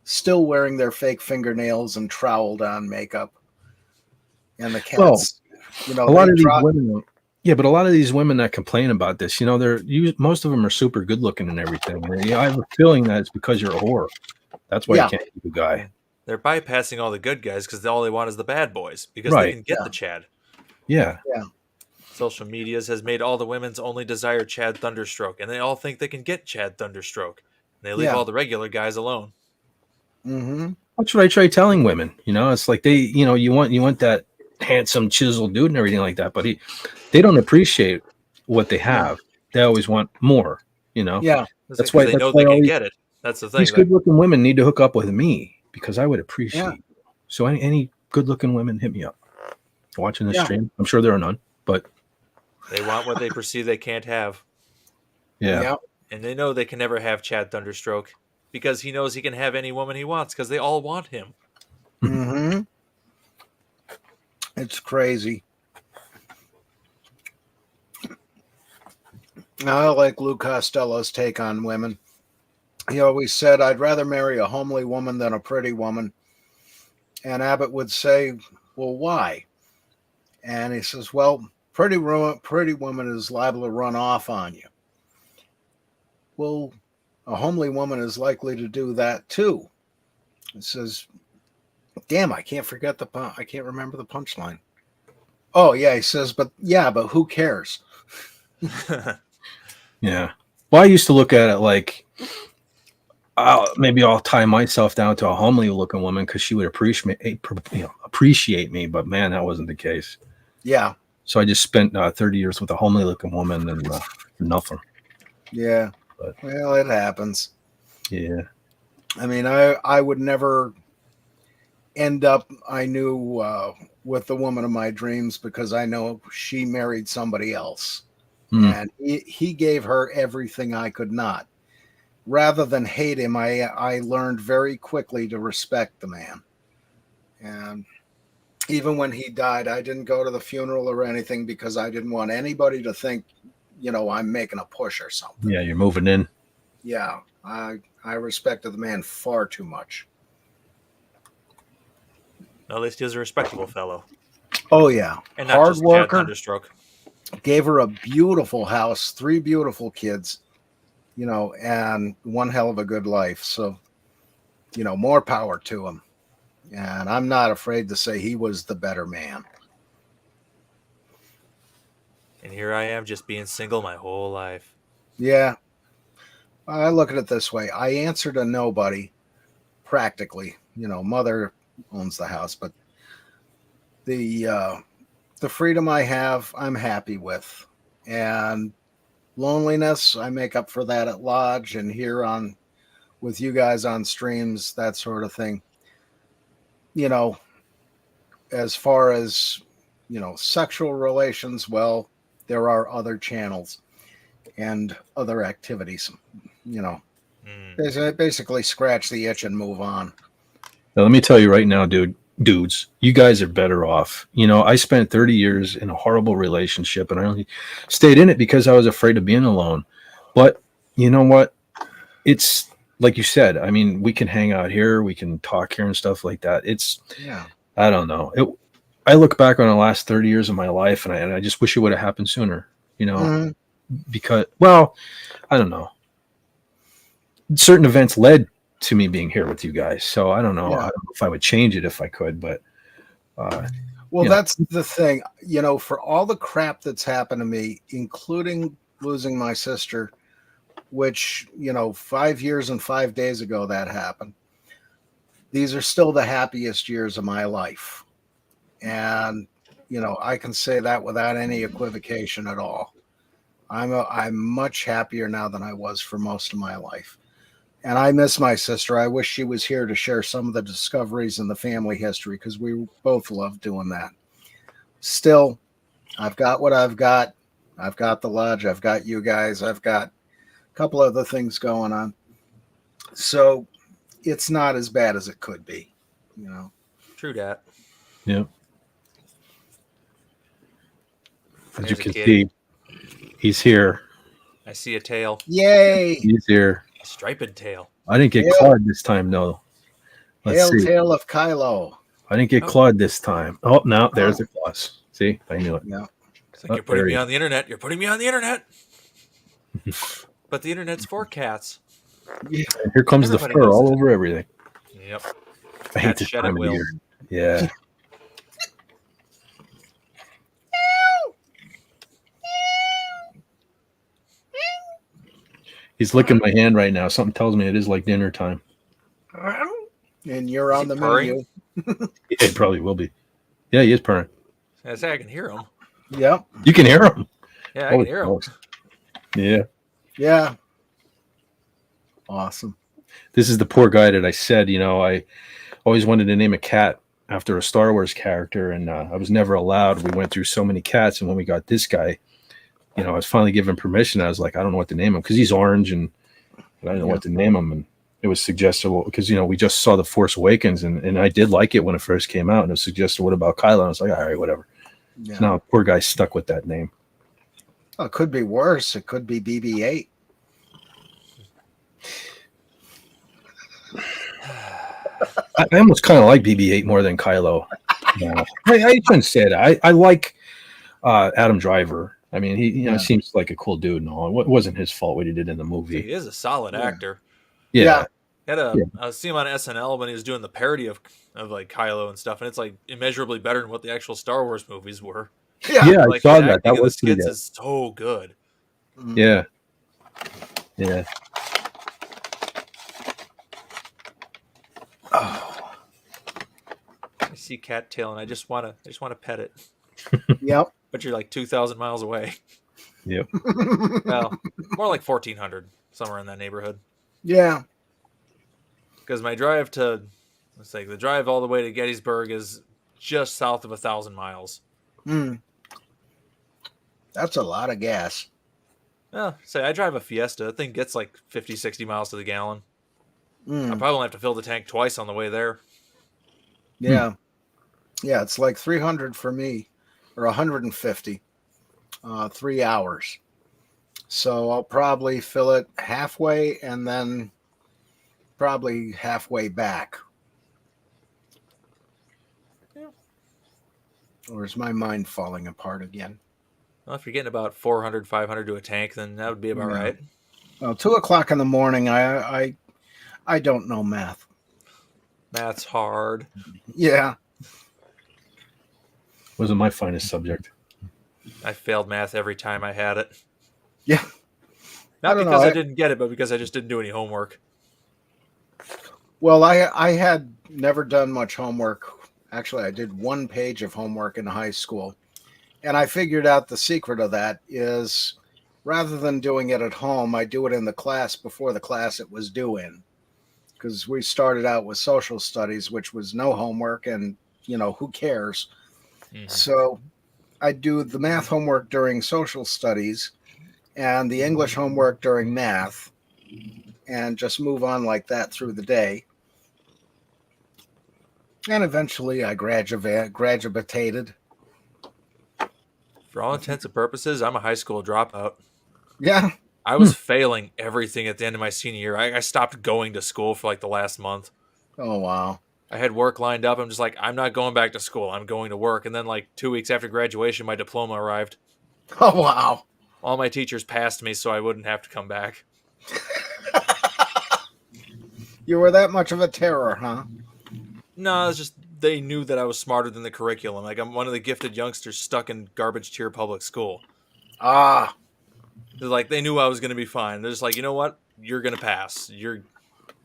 still wearing their fake fingernails and troweled on makeup. And the cats, a lot of these women, but a lot of these women that complain about this, most of them are super good looking and everything. And, I have a feeling that it's because you're a whore. That's why you can't keep a guy. They're bypassing all the good guys because all they want is the bad boys because they can get the Chad. Yeah. Yeah. Social medias has made all the women's only desire Chad Thunderstroke, and they all think they can get Chad Thunderstroke. And they leave all the regular guys alone. Mm-hmm. That's what I try telling women. It's like they, you want that handsome, chiseled dude and everything like that, but they don't appreciate what they have. They always want more. Yeah. That's why they know they can get it. That's the thing. These good-looking women need to hook up with me because I would appreciate it. So any good-looking women, hit me up. Watching this stream, I'm sure there are none, but they want what they perceive they can't have. Yeah. And they know they can never have Chad Thunderstroke because he knows he can have any woman he wants because they all want him. Mm-hmm. It's crazy. I like Lou Costello's take on women. He always said, I'd rather marry a homely woman than a pretty woman. And Abbott would say, well, why? And he says, well, pretty woman is liable to run off on you. Well, a homely woman is likely to do that too. It says, damn, I can't remember the punchline. Oh yeah, he says, but who cares? Yeah. Well, I used to look at it like, maybe I'll tie myself down to a homely looking woman because she would appreciate me. But man, that wasn't the case. Yeah. So I just spent 30 years with a homely looking woman and nothing. Yeah. But, well, it happens. Yeah. I mean, I would never end up, with the woman of my dreams because I know she married somebody else. And he gave her everything I could not. Rather than hate him, I learned very quickly to respect the man. And even when he died, I didn't go to the funeral or anything because I didn't want anybody to think, I'm making a push or something. Yeah, you're moving in. Yeah, I respected the man far too much. At least he was a respectable fellow. Oh, yeah. And not hard just worker. Chad Thunderstroke. Gave her a beautiful house, 3 beautiful kids, and one hell of a good life. So, more power to him. And I'm not afraid to say he was the better man. And here I am just being single my whole life. Yeah. I look at it this way. I answer to nobody, practically. Mother owns the house, but the freedom I have, I'm happy with. And loneliness, I make up for that at Lodge and here on with you guys on streams, that sort of thing. As far as, sexual relations, well, there are other channels and other activities, basically scratch the itch and move on. Now, let me tell you right now, dudes, you guys are better off. I spent 30 years in a horrible relationship and I only stayed in it because I was afraid of being alone. But you know what? It's like you said, I mean, we can hang out here, we can talk here and stuff like that. I don't know. I look back on the last 30 years of my life, and I just wish it would have happened sooner. You know, because well, I don't know. Certain events led to me being here with you guys, so I don't know. I don't know if I would change it if I could, but. Well, that's the thing. You know, for all the crap that's happened to me, including losing my sister, which, you know, 5 years and 5 days ago that happened. These are still the happiest years of my life. And, you know, I can say that without any equivocation at all. I'm much happier now than I was for most of my life. And I miss my sister. I wish she was here to share some of the discoveries in the family history, because we both love doing that. Still, I've got what I've got. I've got the lodge. I've got you guys. I've got a couple other things going on. So it's not as bad as it could be, you know. True that. Yeah. As you There's a can kitty. see, he's here. I see a tail. Yay! He's here. A striped tail. I didn't get Tail. clawed this time, though. Let's see. Tale of Kylo. I didn't get clawed this time. Oh, no, there's the claws. See, I knew it. Yeah. It's like you're putting me on the internet. You're putting me on the internet. But the internet's for cats. And here comes Everybody the fur knows all that. over everything. Yep. I hate this shed time at of will. year. Yeah. He's licking my hand right now. Something tells me it is like dinner time. And you're on the purring? menu. It probably will be. Yeah, he is purring. I say I can hear him. Yep. You can hear him. Yeah, I Holy can hear him. smokes. Yeah. Yeah. Awesome. This is the poor guy that I said, you know, I always wanted to name a cat after a Star Wars character, and I was never allowed. We went through so many cats, and when we got this guy, you know, I was finally given permission. I was like, I don't know what to name him because he's orange, and I don't know what to name him. And it was suggestible because, you know, we just saw The Force Awakens, and I did like it when it first came out, and it was suggested, what about Kylo? And I was like, all right, whatever. Yeah. So now poor guy's stuck with that name. Well, it could be worse. It could be BB-8. I almost kind of like BB-8 more than Kylo. Yeah. I shouldn't say that. I like Adam Driver. I mean, he you know seems like a cool dude and all. It wasn't his fault what he did in the movie. He is a solid actor. Yeah. I was seeing him on SNL when he was doing the parody of like Kylo and stuff, and it's like immeasurably better than what the actual Star Wars movies were. Yeah, like, I saw his that. acting That in was the pretty skits good. is so good. Yeah. Yeah. Oh. I see cattail and I just want to pet it. Yep. But you're like 2,000 miles away. Yep. Well, more like 1,400, somewhere in that neighborhood. Yeah. Because my drive to, let's say, the drive all the way to Gettysburg is just south of 1,000 miles. That's a lot of gas. Say I drive a Fiesta. That thing gets like 50, 60 miles to the gallon. I probably won't have to fill the tank twice on the way there. Yeah. Yeah, it's like 300 for me, or 150, 3 hours. So I'll probably fill it halfway and then probably halfway back. Yeah. Or is my mind falling apart again? Well, if you're getting about 400, 500 to a tank, then that would be about right. Well, 2 o'clock in the morning, I don't know math. That's hard. Yeah. Wasn't my finest subject. I failed math every time I had it. Yeah. Not don't because know. I didn't get it, but because I just didn't do any homework. Well, I had never done much homework. Actually, I did 1 page of homework in high school. And I figured out the secret of that is rather than doing it at home, I do it in the class before the class it was due in. Because we started out with social studies, which was no homework and, you know, who cares? So I do the math homework during social studies and the English homework during math and just move on like that through the day. And eventually I graduated. For all intents and purposes, I'm a high school dropout. Yeah. I was failing everything at the end of my senior year. I stopped going to school for like the last month. Oh, wow. I had work lined up. I'm just like, I'm not going back to school. I'm going to work. And then like 2 weeks after graduation, my diploma arrived. Oh, wow. All my teachers passed me, so I wouldn't have to come back. You were that much of a terror, huh? No, it's just they knew that I was smarter than the curriculum. Like I'm one of the gifted youngsters stuck in garbage tier public school. Ah. They're like they knew I was going to be fine. They're just like, you know what? You're going to pass. You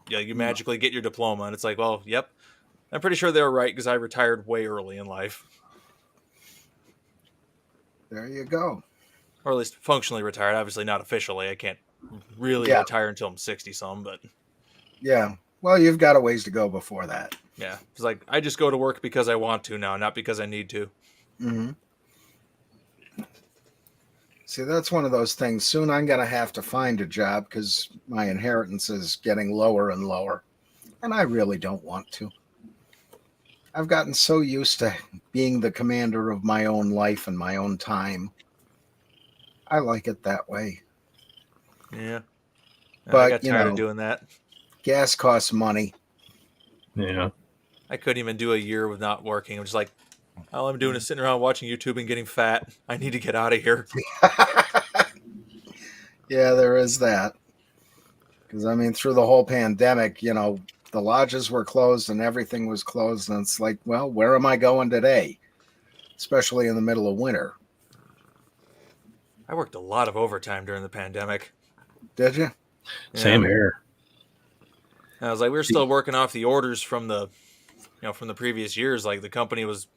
magically get your diploma, and it's like, well, yep. I'm pretty sure they were right because I retired way early in life, There you go. or at least functionally retired. Obviously, not officially. I can't really retire until I'm 60-some, but yeah. Well, you've got a ways to go before that. yeah, it's like I just go to work because I want to now, not because I need to. Mm-hmm. See, that's one of those things. Soon I'm going to have to find a job because my inheritance is getting lower and lower. And I really don't want to. I've gotten so used to being the commander of my own life and my own time. I like it that way. Yeah. But, I got tired of doing that. Gas costs money. Yeah. I couldn't even do a year with not working. I'm just like, all I'm doing is sitting around watching YouTube and getting fat. I need to get out of here. Yeah, there is that. Because, I mean, through the whole pandemic, the lodges were closed and everything was closed. And it's like, well, where am I going today? Especially in the middle of winter. I worked a lot of overtime during the pandemic. Did you? Yeah. Same here. I was like, we were still working off the orders from the previous years. Like the company was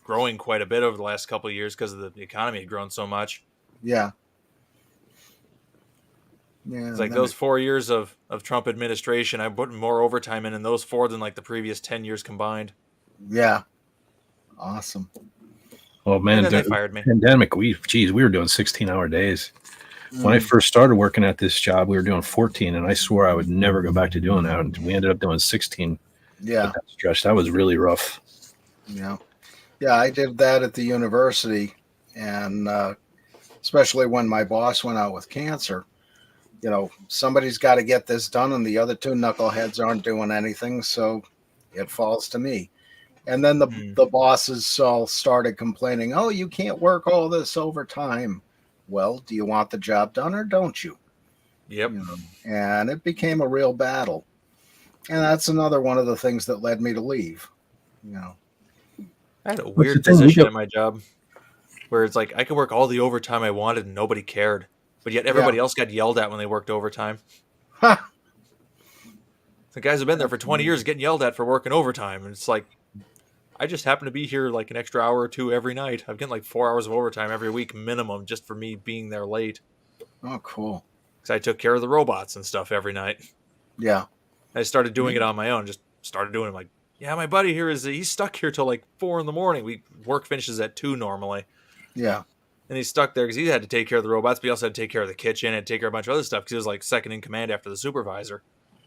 growing quite a bit over the last couple of years because the economy had grown so much. Yeah. Yeah. It's like those 4 years of Trump administration, I put more overtime in those 4 than like the previous 10 years combined. Yeah. Awesome. Oh man, And then they fired me. Pandemic, we were doing 16-hour days. When I first started working at this job, we were doing 14, and I swore I would never go back to doing that. And we ended up doing 16. Yeah. That stretch. That was really rough. Yeah. Yeah, I did that at the university. And especially when my boss went out with cancer, somebody's got to get this done, and the other 2 knuckleheads aren't doing anything. So it falls to me. And then the bosses all started complaining, oh, you can't work all this overtime. Well, do you want the job done or don't you? Yep. And it became a real battle. And that's another one of the things that led me to leave. I had a weird position at my job where it's like I could work all the overtime I wanted and nobody cared. But yet everybody else got yelled at when they worked overtime. Huh. The guys have been there for 20 years getting yelled at for working overtime. And it's like, I just happen to be here like an extra hour or 2 every night. I'm getting like 4 hours of overtime every week minimum just for me being there late. Oh, cool. Because I took care of the robots and stuff every night. Yeah. I started doing it on my own. Just started doing it. I'm like, yeah, my buddy here he's stuck here till like 4 a.m. Work finishes at 2 normally. Yeah. And he's stuck there because he had to take care of the robots, but he also had to take care of the kitchen and take care of a bunch of other stuff because he was like second in command after the supervisor.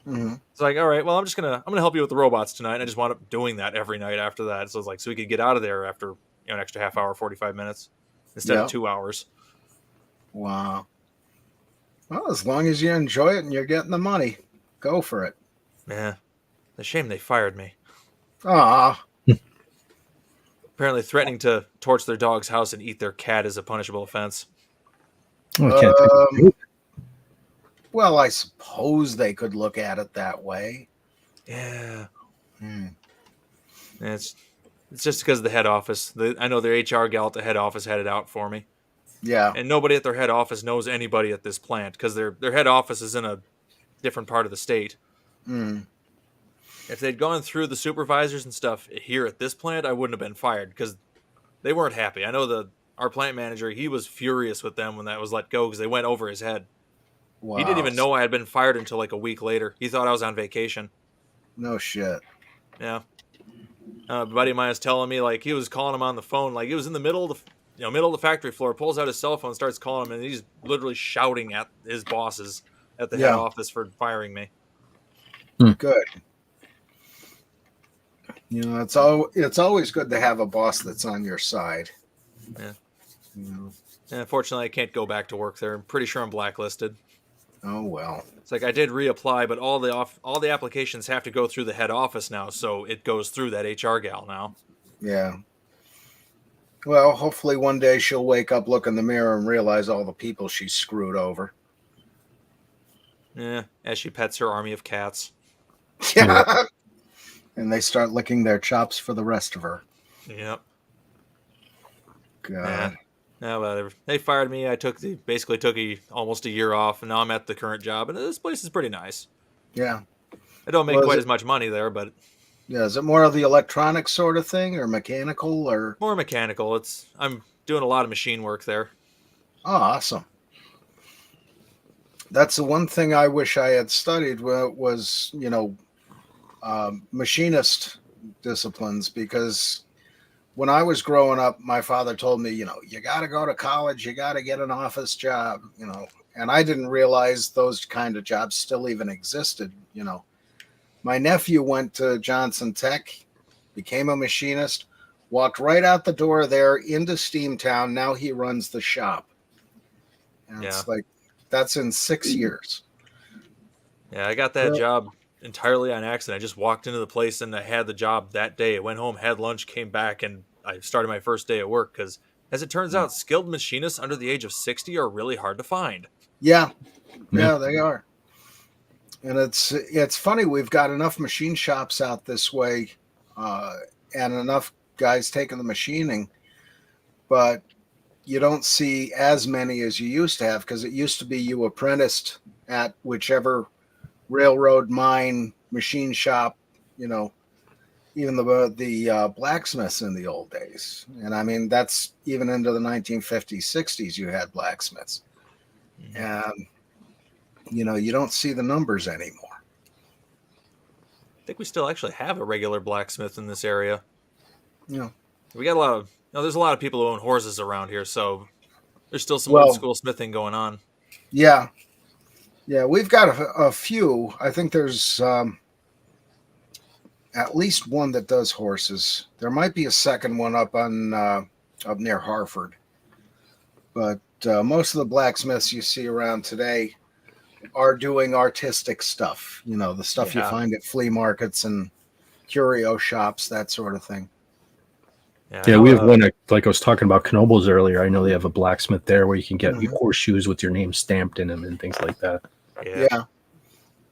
Mm-hmm. It's like, all right, well, I'm gonna help you with the robots tonight. And I just wound up doing that every night after that. So it's like, so we could get out of there after an extra half hour, 45 minutes instead of 2 hours. Wow. Well, as long as you enjoy it and you're getting the money, go for it. Yeah. It's a shame they fired me. Ah. Apparently threatening to torch their dog's house and eat their cat is a punishable offense. Well, I suppose they could look at it that way. Yeah. It's just because of the head office. I know their HR gal at the head office had it out for me. Yeah. And nobody at their head office knows anybody at this plant because their head office is in a different part of the state. If they'd gone through the supervisors and stuff here at this plant, I wouldn't have been fired because they weren't happy. I know our plant manager, he was furious with them when that was let go because they went over his head. Wow. He didn't even know I had been fired until like a week later. He thought I was on vacation. No shit. Yeah. A buddy of mine was telling me like he was calling him on the phone, like he was in the middle of the factory floor, pulls out his cell phone, starts calling him, and he's literally shouting at his bosses at the head office for firing me. Good. It's always good to have a boss that's on your side. Yeah. And unfortunately, I can't go back to work there. I'm pretty sure I'm blacklisted. Oh well. It's like I did reapply, but all the applications have to go through the head office now, so it goes through that HR gal now. Yeah. Well, hopefully one day she'll wake up, look in the mirror, and realize all the people she's screwed over. Yeah, as she pets her army of cats. Yeah. And they start licking their chops for the rest of her. Yep. God. Yeah, whatever. They fired me. I basically took almost a year off, and now I'm at the current job, and this place is pretty nice. Yeah. I don't make quite as much money there, but yeah, is it more of the electronic sort of thing, or mechanical, or more mechanical? I'm doing a lot of machine work there. Oh, awesome. That's the one thing I wish I had studied was, machinist disciplines, because when I was growing up, my father told me, you got to go to college, you got to get an office job, and I didn't realize those kind of jobs still even existed. My nephew went to Johnson Tech, became a machinist, walked right out the door there into Steamtown. Now he runs the shop. And it's like, that's in 6 years. Yeah, I got that job entirely on accident. I just walked into the place and I had the job that day. I went home, had lunch, came back, and I started my first day at work because, as it turns out, skilled machinists under the age of 60 are really hard to find. Yeah, they are. And it's funny, we've got enough machine shops out this way and enough guys taking the machining, but you don't see as many as you used to have, because it used to be you apprenticed at whichever railroad, mine, machine shop, even the blacksmiths in the old days. And I mean, that's even into the 1950s, 60s, you had blacksmiths. And you don't see the numbers anymore. I think we still actually have a regular blacksmith in this area. Yeah. We got a lot of, there's a lot of people who own horses around here, so there's still some old school smithing going on. Yeah. Yeah, we've got a few. I think there's at least one that does horses. There might be a second one up near Hartford. But most of the blacksmiths you see around today are doing artistic stuff, the stuff you find at flea markets and curio shops, that sort of thing. Yeah, we have one, like I was talking about Knoebels earlier. I know they have a blacksmith there where you can get horseshoes with your name stamped in them and things like that. Yeah.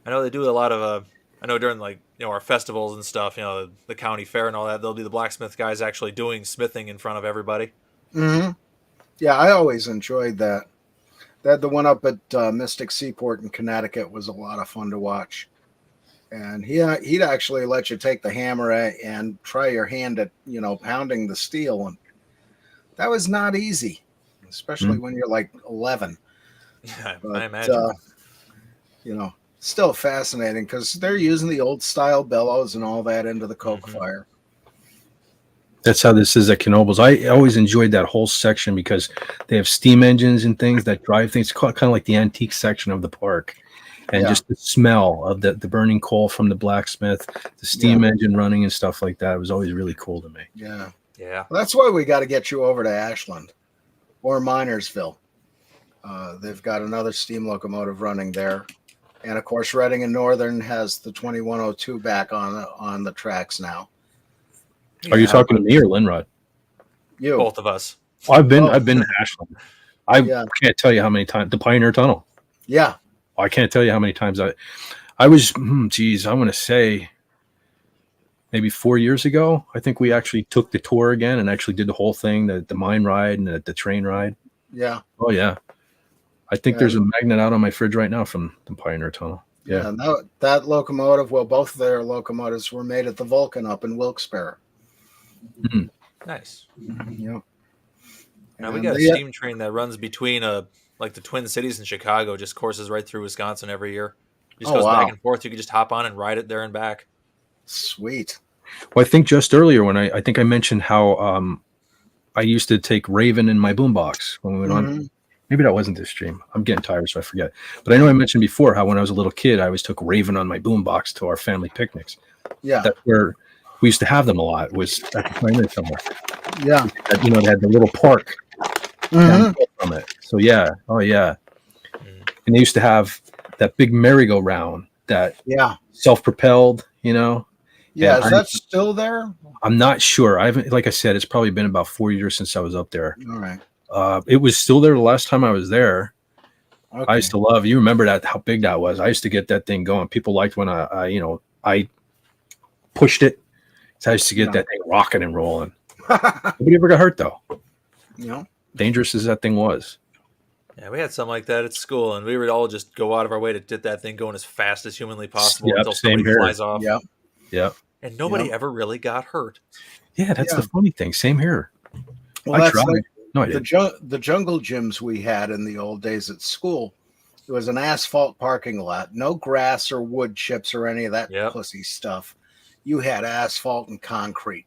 I know they do a lot of, I know during our festivals and stuff, the county fair and all that, they'll be the blacksmith guys actually doing smithing in front of everybody. Mm-hmm. Yeah, I always enjoyed that. The one up at Mystic Seaport in Connecticut was a lot of fun to watch. And he'd actually let you take the hammer and try your hand at, pounding the steel. And that was not easy, especially when you're like 11. Yeah, I imagine. Still fascinating because they're using the old style bellows and all that into the coke fire. That's how this is at Knoebels. I always enjoyed that whole section because they have steam engines and things that drive things, kind of like the antique section of the park. And just the smell of the burning coal from the blacksmith, the steam engine running and stuff like that was always really cool to me. Yeah. Yeah. Well, that's why we got to get you over to Ashland or Minersville. They've got another steam locomotive running there. And, of course, Reading and Northern has the 2102 back on the tracks now. Are you talking to me or Linrod? You. Both of us. I've been to Ashland. I can't tell you how many times. The Pioneer Tunnel. Yeah. I can't tell you how many times I was, I want to say maybe 4 years ago. I think we actually took the tour again and actually did the whole thing, the mine ride and the train ride. Yeah. Oh, yeah. I think there's a magnet out on my fridge right now from the Pioneer Tunnel. Yeah. And that locomotive, both of their locomotives were made at the Vulcan up in Wilkes-Barre. Mm-hmm. Nice. Yeah. Now we got a steam train that runs between like the Twin Cities and Chicago, just courses right through Wisconsin every year. Just goes back and forth. You can just hop on and ride it there and back. Sweet. Well, I think just earlier when I think I mentioned how I used to take Raven in my boombox when we went on. Maybe that wasn't this stream. I'm getting tired, so I forget. But I know I mentioned before how when I was a little kid, I always took Raven on my boombox to our family picnics. Yeah. That's where we used to have them a lot, was at the Pioneer somewhere. Yeah. They had the little park from it. So, yeah. Oh, yeah. And they used to have that big merry-go-round that Yeah. self-propelled, you know. Yeah. And Is that still there? I'm not sure. I haven't, like I said, it's probably been about 4 years since I was up there. All right. It was still there the last time I was there. Okay. I used to love. You remember that? How big that was? I used to get that thing going. People liked when I pushed it. So I used to get that thing rocking and rolling. Nobody ever got hurt though. Yeah. Dangerous as that thing was. Yeah, we had something like that at school, and we would all just go out of our way to get that thing going as fast as humanly possible Yep, until same somebody here. flies off. Yep. Yep. And nobody ever really got hurt. Yeah, that's the funny thing. Same here. Well, I that's tried. like No, I didn't. the jungle gyms we had in the old days at school. It was an asphalt parking lot, no grass or wood chips or any of that pussy stuff. You had asphalt and concrete,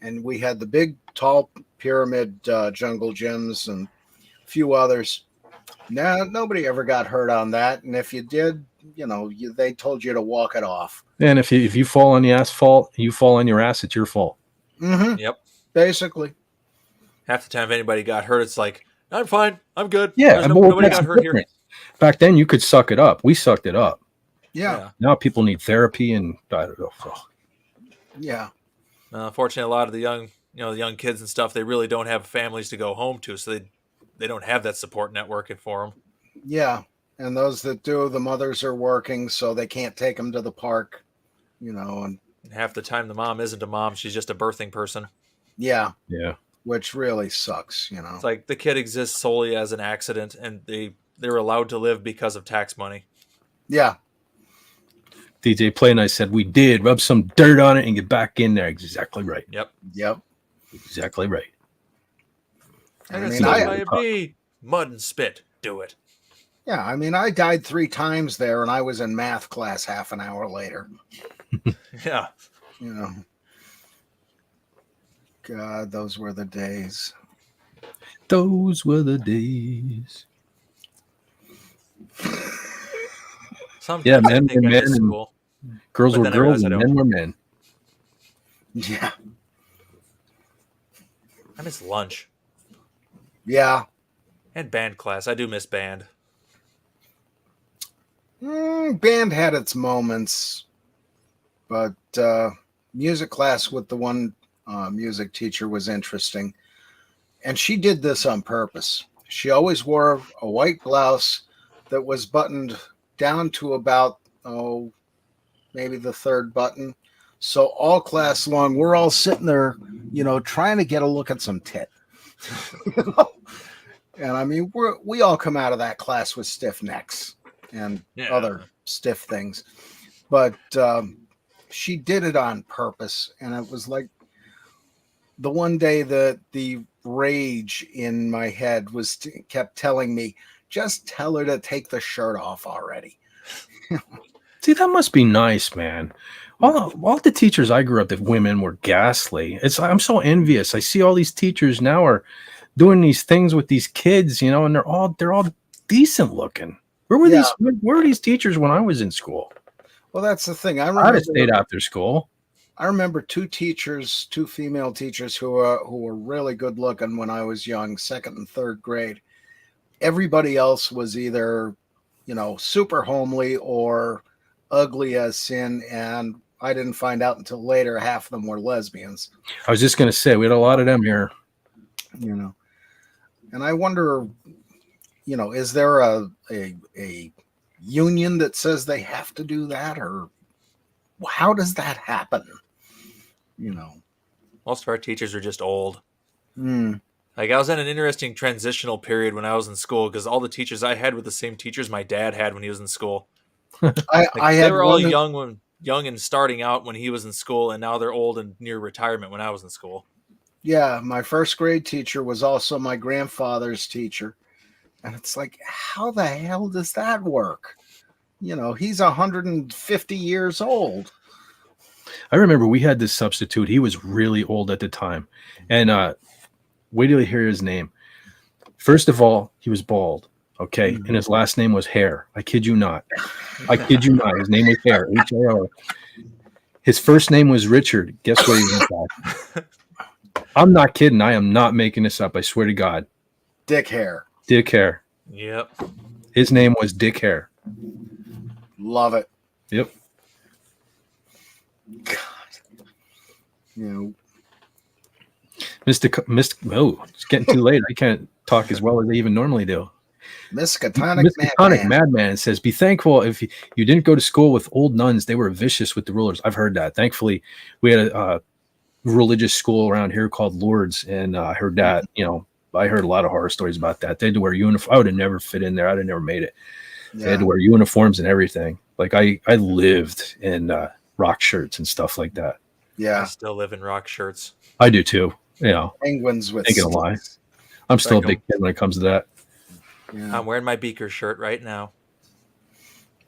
and we had the big, tall pyramid jungle gyms and a few others. No, nobody ever got hurt on that, and if you did, they told you to walk it off. And if you fall on the asphalt, you fall on your ass. It's your fault. Mm-hmm. Yep. Basically. Half the time, if anybody got hurt, it's like, I'm fine. I'm good. Yeah. Nobody got hurt here. Back then, you could suck it up. We sucked it up. Yeah. Now people need therapy, and I don't know. Yeah. Unfortunately, a lot of the young kids and stuff, they really don't have families to go home to, so they don't have that support network for them. Yeah. And those that do, the mothers are working, so they can't take them to the park, and half the time the mom isn't a mom, she's just a birthing person. Yeah. Yeah. Which really sucks, It's like the kid exists solely as an accident, and they're allowed to live because of tax money. Yeah. DJ Play and I said we did rub some dirt on it and get back in there. Exactly right. Yep. Exactly right. I mean, by a bee, mud and spit. Do it. Yeah, I mean, I died 3 times there, and I was in math class half an hour later. Yeah. God, those were the days. Those were the days. Sometimes men were men, and girls were girls, and men were men. Yeah. I miss lunch. Yeah. And band class. I do miss band. Band had its moments, but music class with the one music teacher was interesting. And she did this on purpose. She always wore a white blouse that was buttoned down to about, maybe the 3rd button. So all class long, we're all sitting there, trying to get a look at some tit. And I mean, we all come out of that class with stiff necks and other stiff things. But she did it on purpose. And it was like the one day that the rage in my head kept telling me, just tell her to take the shirt off already. See, that must be nice, man. All the teachers I grew up with, women were ghastly. I'm so envious. I see all these teachers now are doing these things with these kids, and they're all decent looking. Where were these teachers when I was in school? Well, that's the thing. I'd have stayed after school. I remember 2 female teachers who were really good looking when I was young, 2nd and 3rd grade. Everybody else was either, super homely or ugly as sin. And I didn't find out until later half of them were lesbians. I was just going to say, we had a lot of them here. And I wonder, is there a union that says they have to do that, or how does that happen? Most of our teachers are just old. Like, I was in an interesting transitional period when I was in school, because all the teachers I had were the same teachers my dad had when he was in school. They were all young and starting out when he was in school, and now they're old and near retirement when I was in school. Yeah, my 1st grade teacher was also my grandfather's teacher. And it's like, how the hell does that work? He's 150 years old. I remember we had this substitute. He was really old at the time. And wait till you hear his name. First of all, he was bald. Okay. And his last name was Hare. I kid you not. His name was Hare. H-A-R. His first name was Richard. Guess what he went by? I'm not kidding. I am not making this up. I swear to God. Dick Hare. Dick Hare. Yep. His name was Dick Hare. Love it. Yep. God. You know, Oh, it's getting too late. I can't talk as well as I even normally do. Miskatonic Madman says, be thankful if you didn't go to school with old nuns. They were vicious with the rulers. I've heard that. Thankfully, we had a religious school around here called Lourdes, and I heard that, I heard a lot of horror stories about that. They had to wear uniform. I would have never fit in there. I'd have never made it. Yeah. They had to wear uniforms and everything. Like I lived in rock shirts and stuff like that. Yeah. I still live in rock shirts. I do too. Penguins with ain't gonna lie. I'm still a big kid when it comes to that. Yeah. I'm wearing my Beaker shirt right now.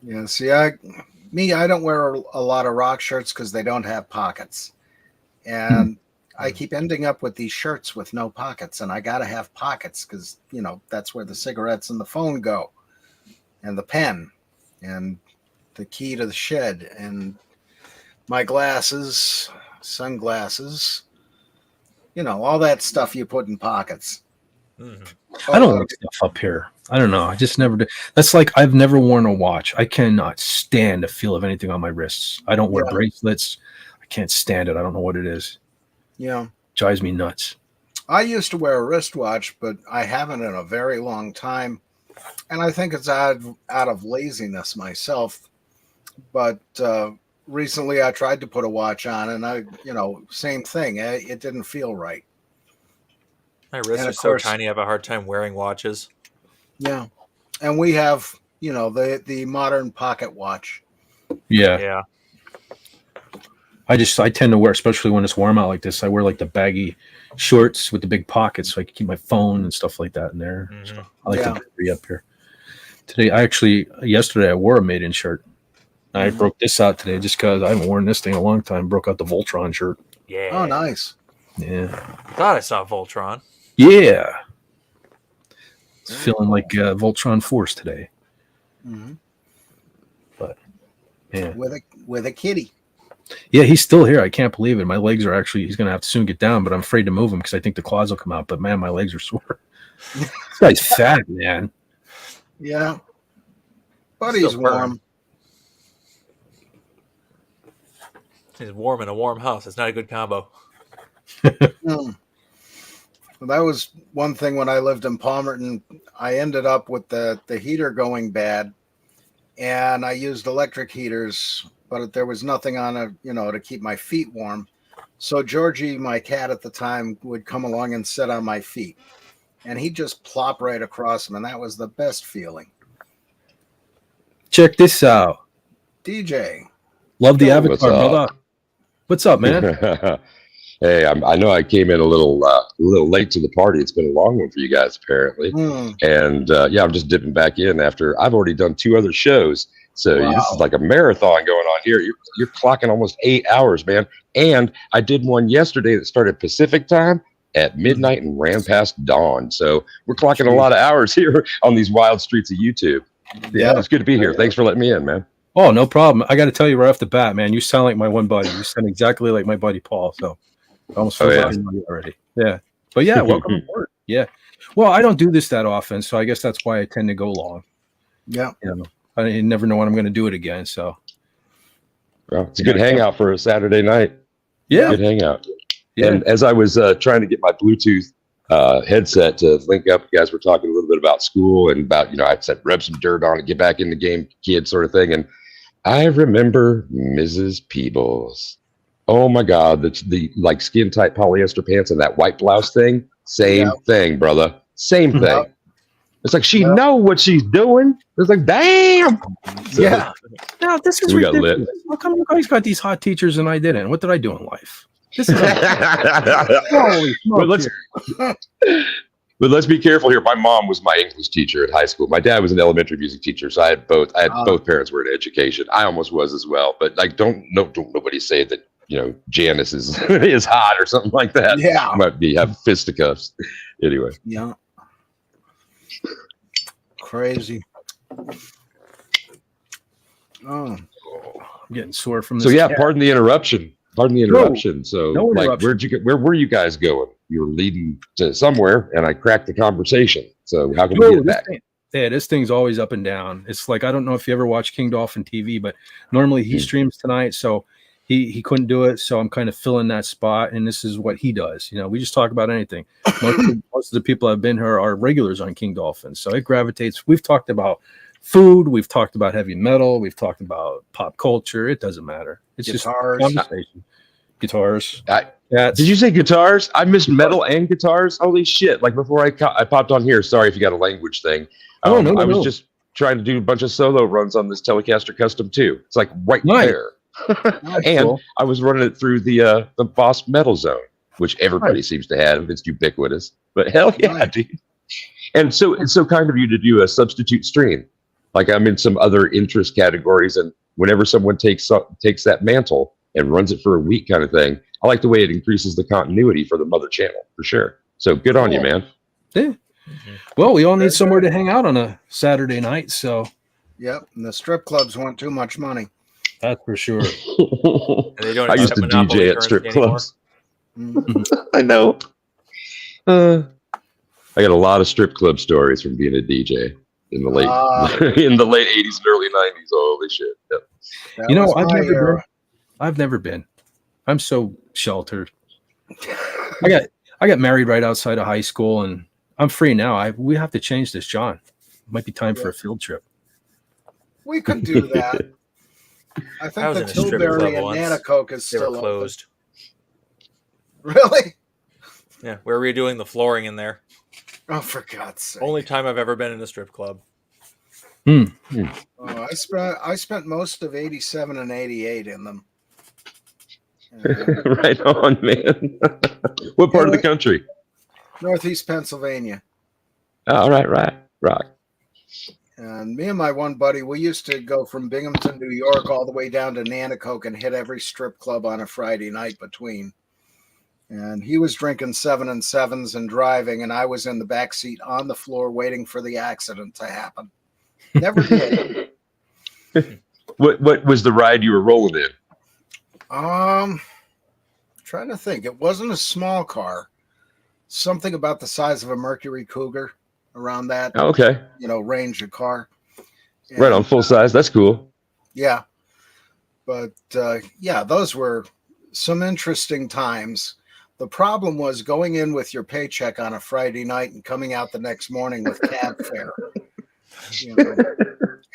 Yeah. See, I don't wear a lot of rock shirts because they don't have pockets, and I keep ending up with these shirts with no pockets, and I gotta have pockets because that's where the cigarettes and the phone go, and the pen, and the key to the shed, and my glasses, sunglasses, all that stuff you put in pockets. Mm-hmm. I don't like stuff up here. I don't know. I just never do. That's like I've never worn a watch. I cannot stand the feel of anything on my wrists. I don't wear bracelets. I can't stand it. I don't know what it is. Yeah. Drives me nuts. I used to wear a wristwatch, but I haven't in a very long time. And I think it's out of laziness myself. But recently I tried to put a watch on, and same thing. It didn't feel right. My wrists are so tiny, I have a hard time wearing watches. Yeah. And we have, the modern pocket watch. Yeah. Yeah. I tend to wear, especially when it's warm out like this, I wear like the baggy shorts with the big pockets so I can keep my phone and stuff like that in there. Mm-hmm. So I like to be up here. Yesterday I wore a Made in shirt. I broke this out today just because I haven't worn this thing in a long time. Broke out the Voltron shirt. Yeah. Oh, nice. Yeah. Thought I saw Voltron. Yeah. It's feeling like Voltron Force today. Mm-hmm. But, man. With a kitty. Yeah, he's still here. I can't believe it. My legs are he's going to have to soon get down, but I'm afraid to move him because I think the claws will come out. But, man, my legs are sore. This guy's fat, man. Yeah. But he's warm. He's warm in a warm house. It's not a good combo. Well, that was one thing when I lived in Palmerton. I ended up with the heater going bad, and I used electric heaters, but there was nothing on it, to keep my feet warm. So Georgie, my cat at the time, would come along and sit on my feet, and he'd just plop right across them, and that was the best feeling. Check this out. DJ. Love the avatar, brother. What's up, man? Hey, I know I came in a little late to the party. It's been a long one for you guys, apparently. And I'm just dipping back in after I've already done 2 other shows. So this is like a marathon going on here. You're clocking almost 8 hours, man. And I did one yesterday that started Pacific time at midnight and ran past dawn. So we're clocking a lot of hours here on these wild streets of YouTube. Yeah, it's good to be here. Thanks for letting me in, man. Oh, no problem. I got to tell you right off the bat, man, you sound like my one buddy. You sound exactly like my buddy Paul. So I almost forgot you already. Yeah. But yeah, welcome aboard. Yeah. Well, I don't do this that often, so I guess that's why I tend to go long. Yeah. I never know when I'm going to do it again. So well, it's a good hangout for a Saturday night. Yeah. Good hangout. Yeah. And as I was trying to get my Bluetooth headset to link up, you guys were talking a little bit about school and about, I said, rub some dirt on it, get back in the game, kid sort of thing. And I remember Mrs. Peebles. Oh my God, the like skin tight polyester pants and that white blouse thing. Same thing, brother. Same thing. It's like she know what she's doing. It's like, damn. So, No, this is ridiculous. How come you guys got these hot teachers and I didn't? What did I do in life? This is holy smoke. But let's be careful here. My mom was my English teacher at high school. My dad was an elementary music teacher, so I had both. Both parents were in education. I almost was as well. But like, don't nobody say that Janice is is hot or something like that. Yeah, might have fisticuffs. Anyway. Yeah. Crazy. Oh, I'm getting sore from this. So yeah, pardon the interruption. So no like, where were you guys going? You were leading to somewhere, and I cracked the conversation. So how can we get back? Yeah, this thing's always up and down. It's like, I don't know if you ever watch King Dolphin TV, but normally he streams tonight, so he couldn't do it. So I'm kind of filling that spot, and this is what he does. You know, we just talk about anything. Most of the people I've been here are regulars on King Dolphin, so it gravitates. We've talked about food, we've talked about heavy metal, we've talked about pop culture. It doesn't matter. It's Guitars. just conversation. Guitars. Did you say guitars? I missed metal and guitars. Holy shit! Like before I popped on here. Sorry if you got a language thing. Oh, no, I was no. just trying to do a bunch of solo runs on this Telecaster Custom 2. It's like right there. And cool. I was running it through the Boss Metal Zone, which everybody seems to have. It's ubiquitous. But hell yeah, dude. And so it's so kind of you to do a substitute stream. Like I'm in some other interest categories, and whenever someone takes that mantle and runs it for a week kind of thing, I like the way it increases the continuity for the mother channel, for sure. So good on you, man. Yeah. Well, we all need somewhere to hang out on a Saturday night, so. Yep, and the strip clubs want too much money. That's for sure. They don't I used to DJ at strip clubs. I know. I got a lot of strip club stories from being a DJ in the late in the late 80s and early 90s. Holy shit. Yep. You know, I've never been. I'm so sheltered. I got married right outside of high school, and I'm free now. We have to change this, John. Might be time for a field trip. We could do that. I think the Tilbury and Nanticoke is still closed. Open. Really? Yeah, we're redoing the flooring in there. Oh, for God's sake! Only time I've ever been in a strip club. Oh, I spent most of '87 and '88 in them. Right on, man. What part of the country? Northeast Pennsylvania. Oh, right. Rock. And me and my one buddy, we used to go from Binghamton, New York, all the way down to Nanticoke and hit every strip club on a Friday night between. And he was drinking 7 and 7s and driving, and I was in the back seat on the floor waiting for the accident to happen. Never did. What was the ride you were rolling in? Trying to think. It wasn't a small car. Something about the size of a Mercury Cougar, around that. Oh, okay. Range of car. And, right on, full size. That's cool. Yeah. But those were some interesting times. The problem was going in with your paycheck on a Friday night and coming out the next morning with cab fare.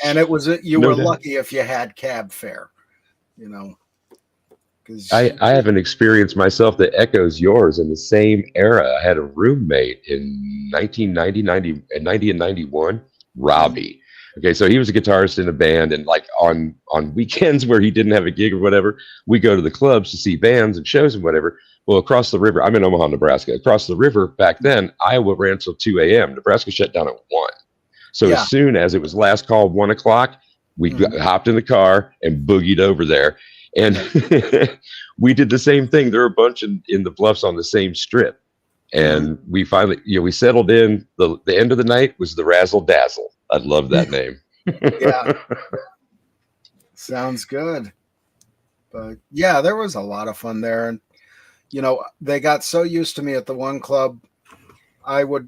And it was you were lucky if you had cab fare. I have an experience myself that echoes yours in the same era. I had a roommate in 1990 and 91, Robbie. Okay, so he was a guitarist in a band, and like on weekends where he didn't have a gig or whatever, we go to the clubs to see bands and shows and whatever. Well, across the river, I'm in Omaha, Nebraska. Across the river back then, Iowa ran until 2 a.m. Nebraska shut down at 1. So as soon as it was last call, 1 o'clock, we hopped in the car and boogied over there. And we did the same thing. There were a bunch in the Bluffs on the same strip. And we finally, we settled in. The end of the night was the Razzle Dazzle. I love that name. Yeah. Sounds good. But yeah, there was a lot of fun there. And, they got so used to me at the one club, I would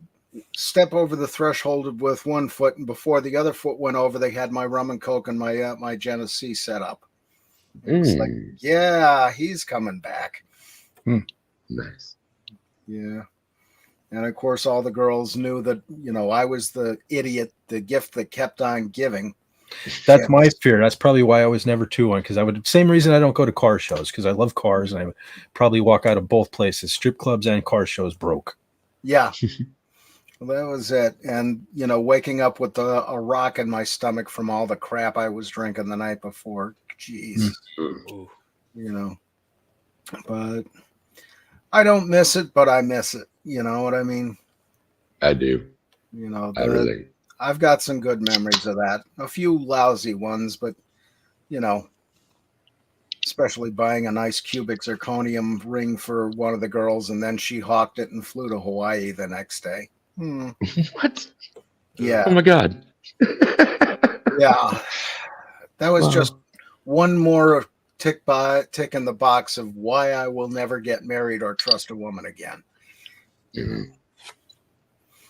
step over the threshold with one foot, and before the other foot went over, they had my rum and coke and my Genesee set up. It's like, yeah, he's coming back. Nice. Yeah. And of course, all the girls knew that, I was the idiot, the gift that kept on giving. That's my fear. That's probably why I was never 2-1, because same reason I don't go to car shows, because I love cars, and I would probably walk out of both places, strip clubs and car shows, broke. Yeah. Well, that was it. And, waking up with a rock in my stomach from all the crap I was drinking the night before. Jeez. But I don't miss it, but I miss it. You know what I mean? I do. Everything. I've got some good memories of that. A few lousy ones, but, especially buying a nice cubic zirconium ring for one of the girls, and then she hawked it and flew to Hawaii the next day. What? Yeah. Oh my God. Yeah. That was just one more tick in the box of why I will never get married or trust a woman again.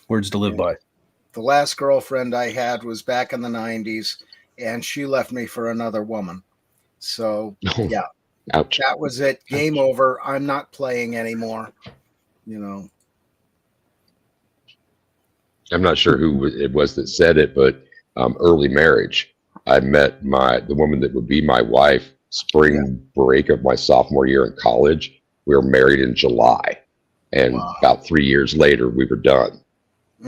Words to live by. The last girlfriend I had was back in the 90s, and she left me for another woman. So, yeah, Ouch. that was it. Game over. I'm not playing anymore. You know. I'm not sure who it was that said it, but early marriage. I met the woman that would be my wife spring break of my sophomore year in college. We were married in July, and about 3 years later, we were done.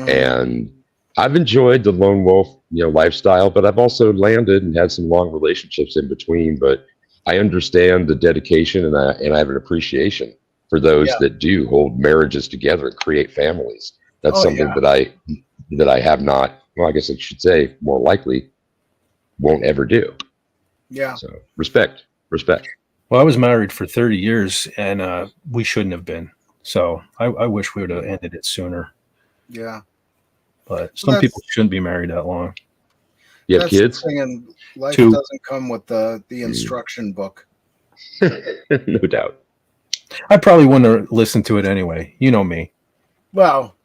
And I've enjoyed the lone wolf, lifestyle, but I've also landed and had some long relationships in between. But I understand the dedication, and I have an appreciation for those that do hold marriages together and create families. That's something that I have not. Well, I guess I should say more likely won't ever do. Yeah. So respect. Well, I was married for 30 years, and we shouldn't have been. So I wish we would have ended it sooner. Yeah. But some people shouldn't be married that long. You have kids? The thing, and life 2. doesn't come with the instruction book. No doubt. I probably wouldn't have listened to it anyway. You know me. Well,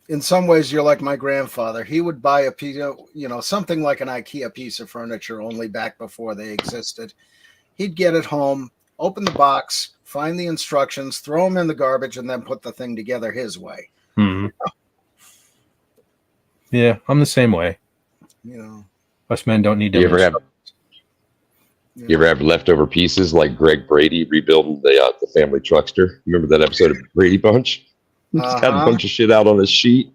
in some ways, you're like my grandfather. He would buy a piece of, something like an IKEA piece of furniture only back before they existed. He'd get it home, open the box, find the instructions, throw them in the garbage, and then put the thing together his way. Mm-hmm. Yeah, I'm the same way. Us men don't need to. You ever have leftover pieces like Greg Brady rebuilding the family truckster? Remember that episode of Brady Bunch? Just had a bunch of shit out on his sheet.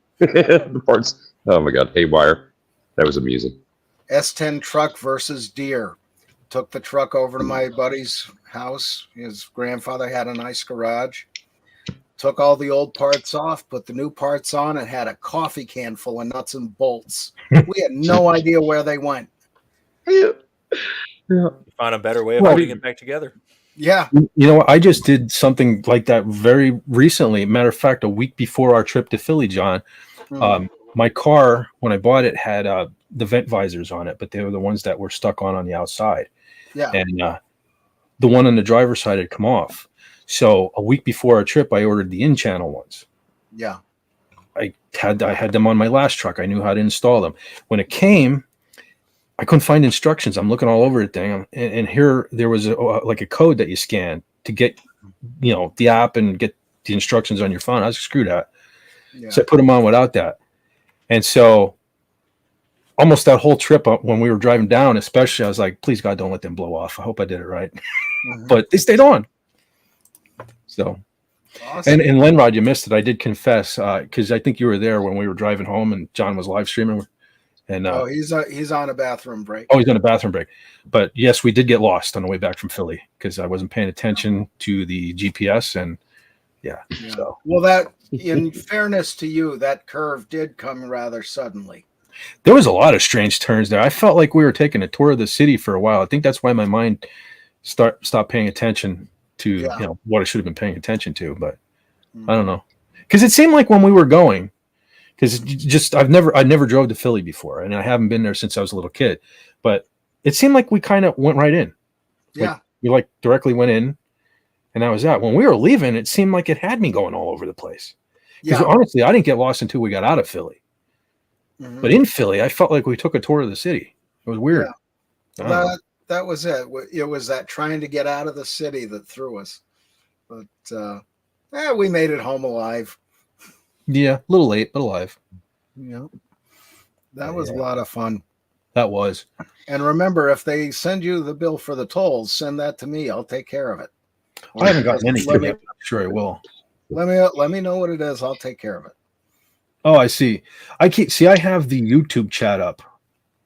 Parts. Oh my God, haywire. That was amusing. S10 truck versus deer. Took the truck over to my buddy's house. His grandfather had a nice garage. Took all the old parts off, put the new parts on, and had a coffee can full of nuts and bolts. We had no idea where they went. You found a better way of putting it back together. Yeah. You know what? I just did something like that very recently. Matter of fact, a week before our trip to Philly, John, my car, when I bought it, had the vent visors on it, but they were the ones that were stuck on the outside. Yeah. And the one on the driver's side had come off. So a week before our trip, I ordered the in-channel ones. Yeah. I had them on my last truck. I knew how to install them. When it came, I couldn't find instructions. I'm looking all over the thing, and here there was like a code that you scan to get, the app and get the instructions on your phone. I was screwed that. Yeah. So I put them on without that, and so almost that whole trip when we were driving down, especially, I was like, please God, don't let them blow off. I hope I did it right, but they stayed on. So, awesome. And Lenrod, you missed it. I did confess because I think you were there when we were driving home and John was live streaming. And he's on a bathroom break. Oh, he's on a bathroom break. But yes, we did get lost on the way back from Philly because I wasn't paying attention to the GPS. And yeah. So. Well, that, in fairness to you, that curve did come rather suddenly. There was a lot of strange turns there. I felt like we were taking a tour of the city for a while. I think that's why my mind stopped paying attention to what I should have been paying attention to, but I don't know, because it seemed like when we were going, because I never drove to Philly before, and I haven't been there since I was a little kid, but it seemed like we kind of went right in. We directly went in, and that was that. When we were leaving, it seemed like it had me going all over the place. Because honestly, I didn't get lost until we got out of Philly. But in Philly, I felt like we took a tour of the city. It was weird. Yeah. That was it. It was that trying to get out of the city that threw us. But we made it home alive. Yeah, a little late, but alive. Yeah. That was a lot of fun. That was. And remember, if they send you the bill for the tolls, send that to me. I'll take care of it. I haven't gotten anything yet. I'm sure I will. Let me know what it is. I'll take care of it. Oh, I see. I have the YouTube chat up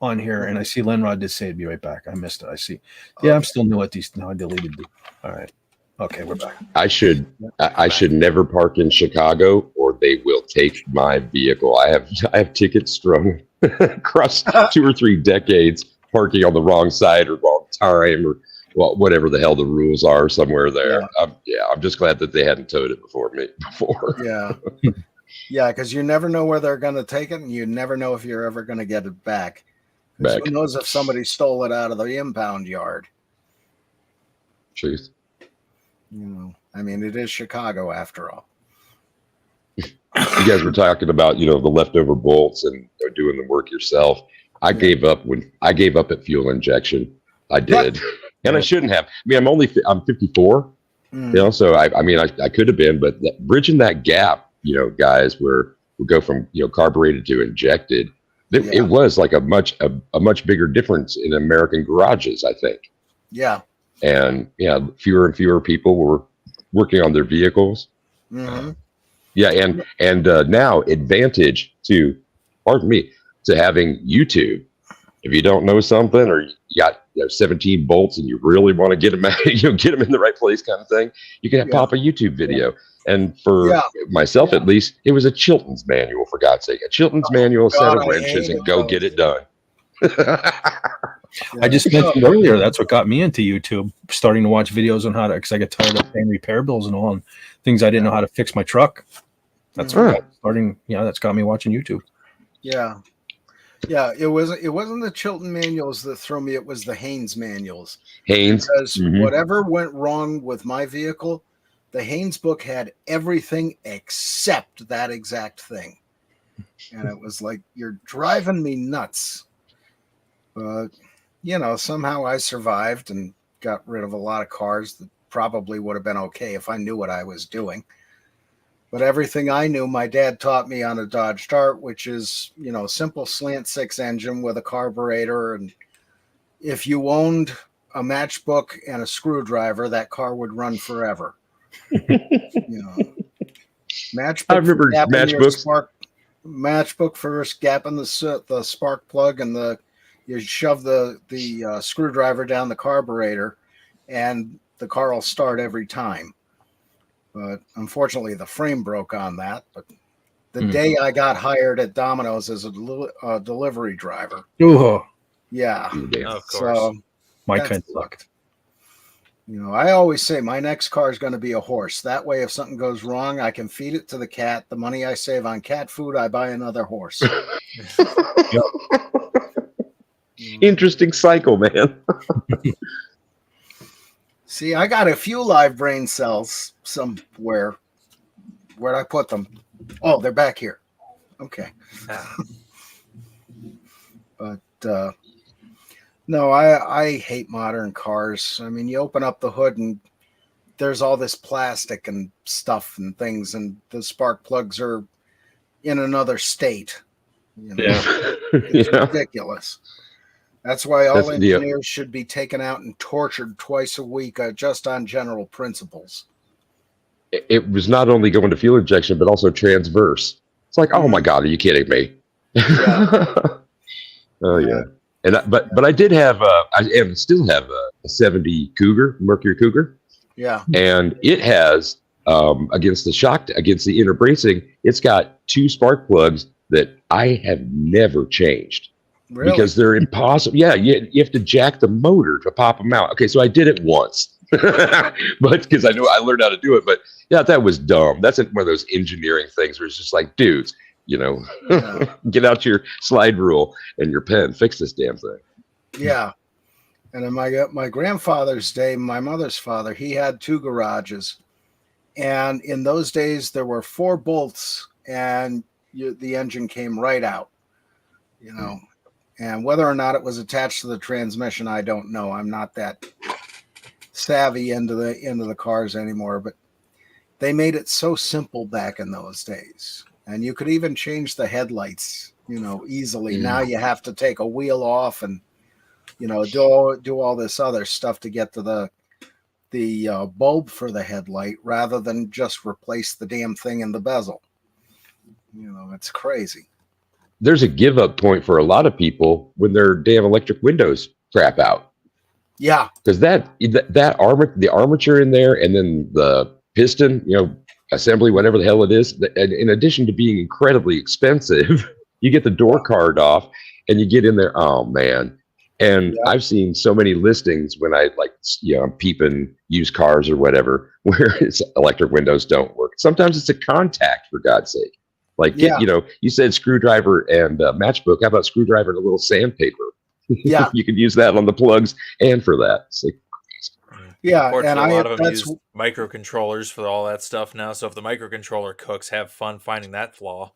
on here, and I see Lenrod did say it'd be right back. I missed it. I see. Yeah, I'm still new at these. No, I deleted it. All right. Okay, we're back. I should never park in Chicago, or they will take my vehicle. I have tickets strung across 2 or 3 decades parking on the wrong side or wrong time or whatever the hell the rules are somewhere there. I'm just glad that they hadn't towed it before. Yeah. Yeah, because you never know where they're going to take it, and you never know if you're ever going to get it back. Who knows if somebody stole it out of the impound yard? Truth. I mean, it is Chicago after all. You guys were talking about, the leftover bolts and doing the work yourself. I gave up at fuel injection. I did, and I shouldn't have. I mean, I'm 54. So I could have been, but bridging that gap, guys, where we go from carbureted to injected, it was like a much bigger difference in American garages, I think. Yeah. And fewer and fewer people were working on their vehicles. Mm-hmm. And now advantage to having YouTube. If you don't know something, or you got 17 bolts and you really want to get them get them in the right place, kind of thing, you can pop a YouTube video. And for myself, at least, it was a Chilton's manual, for God's sake, a Chilton's manual, set of wrenches, and go get it done. I just mentioned earlier, that's what got me into YouTube, starting to watch videos on how to, because I get tired of paying repair bills and all, and things I didn't know how to fix my truck. That's that's got me watching YouTube. Yeah. Yeah, it wasn't the Chilton manuals that threw me. It was the Haynes manuals. Because whatever went wrong with my vehicle, the Haynes book had everything except that exact thing. And it was like, you're driving me nuts. But, somehow I survived and got rid of a lot of cars that probably would have been okay if I knew what I was doing. But everything I knew, my dad taught me on a Dodge Dart, which is, simple slant six engine with a carburetor. And if you owned a matchbook and a screwdriver, that car would run forever. Matchbook. I remember matchbooks. Matchbook first, gap in the spark plug, and you shove the screwdriver down the carburetor, and the car will start every time. But unfortunately, the frame broke on that. But the day I got hired at Domino's as a delivery driver. Yeah. Of course. So my kind sucked. I always say my next car is going to be a horse. That way, if something goes wrong, I can feed it to the cat. The money I save on cat food, I buy another horse. Interesting cycle, man. See, I got a few live brain cells somewhere. Where'd I put them? Oh, they're back here. Okay. But no, I hate modern cars. I mean, you open up the hood and there's all this plastic and stuff and things, and the spark plugs are in another state. It's ridiculous. That's why all engineers should be taken out and tortured twice a week just on general principles. It was not only going to fuel injection, but also transverse. It's like, oh my God, are you kidding me? Oh yeah. But I did have, I still have a 70 Cougar, Mercury Cougar. Yeah. And it has, against the inner bracing, it's got 2 spark plugs that I have never changed. Really? Because they're impossible. Yeah, you have to jack the motor to pop them out. Okay, so I did it once, but because I learned how to do it. But yeah, that was dumb. That's one of those engineering things where it's just like, dudes, get out your slide rule and your pen, fix this damn thing. Yeah, and in my grandfather's day, my mother's father, he had 2 garages, and in those days there were 4 bolts, and the engine came right out. And whether or not it was attached to the transmission, I don't know. I'm not that savvy into the cars anymore, but they made it so simple back in those days. And you could even change the headlights, easily. Now you have to take a wheel off and, do all this other stuff to get to the bulb for the headlight rather than just replace the damn thing in the bezel. It's crazy. There's a give up point for a lot of people when their damn electric windows crap out. Yeah. Because the armature in there, and then the piston, assembly, whatever the hell it is, in addition to being incredibly expensive, you get the door card off and you get in there. Oh man. And I've seen so many listings when I'm peeping used cars or whatever, where it's electric windows don't work. Sometimes it's a contact, for God's sake. Like, you said screwdriver and matchbook. How about screwdriver and a little sandpaper? Yeah. You could use that on the plugs and for that. Yeah, Unfortunately, and a lot of them that's use microcontrollers for all that stuff now. So if the microcontroller cooks, have fun finding that flaw.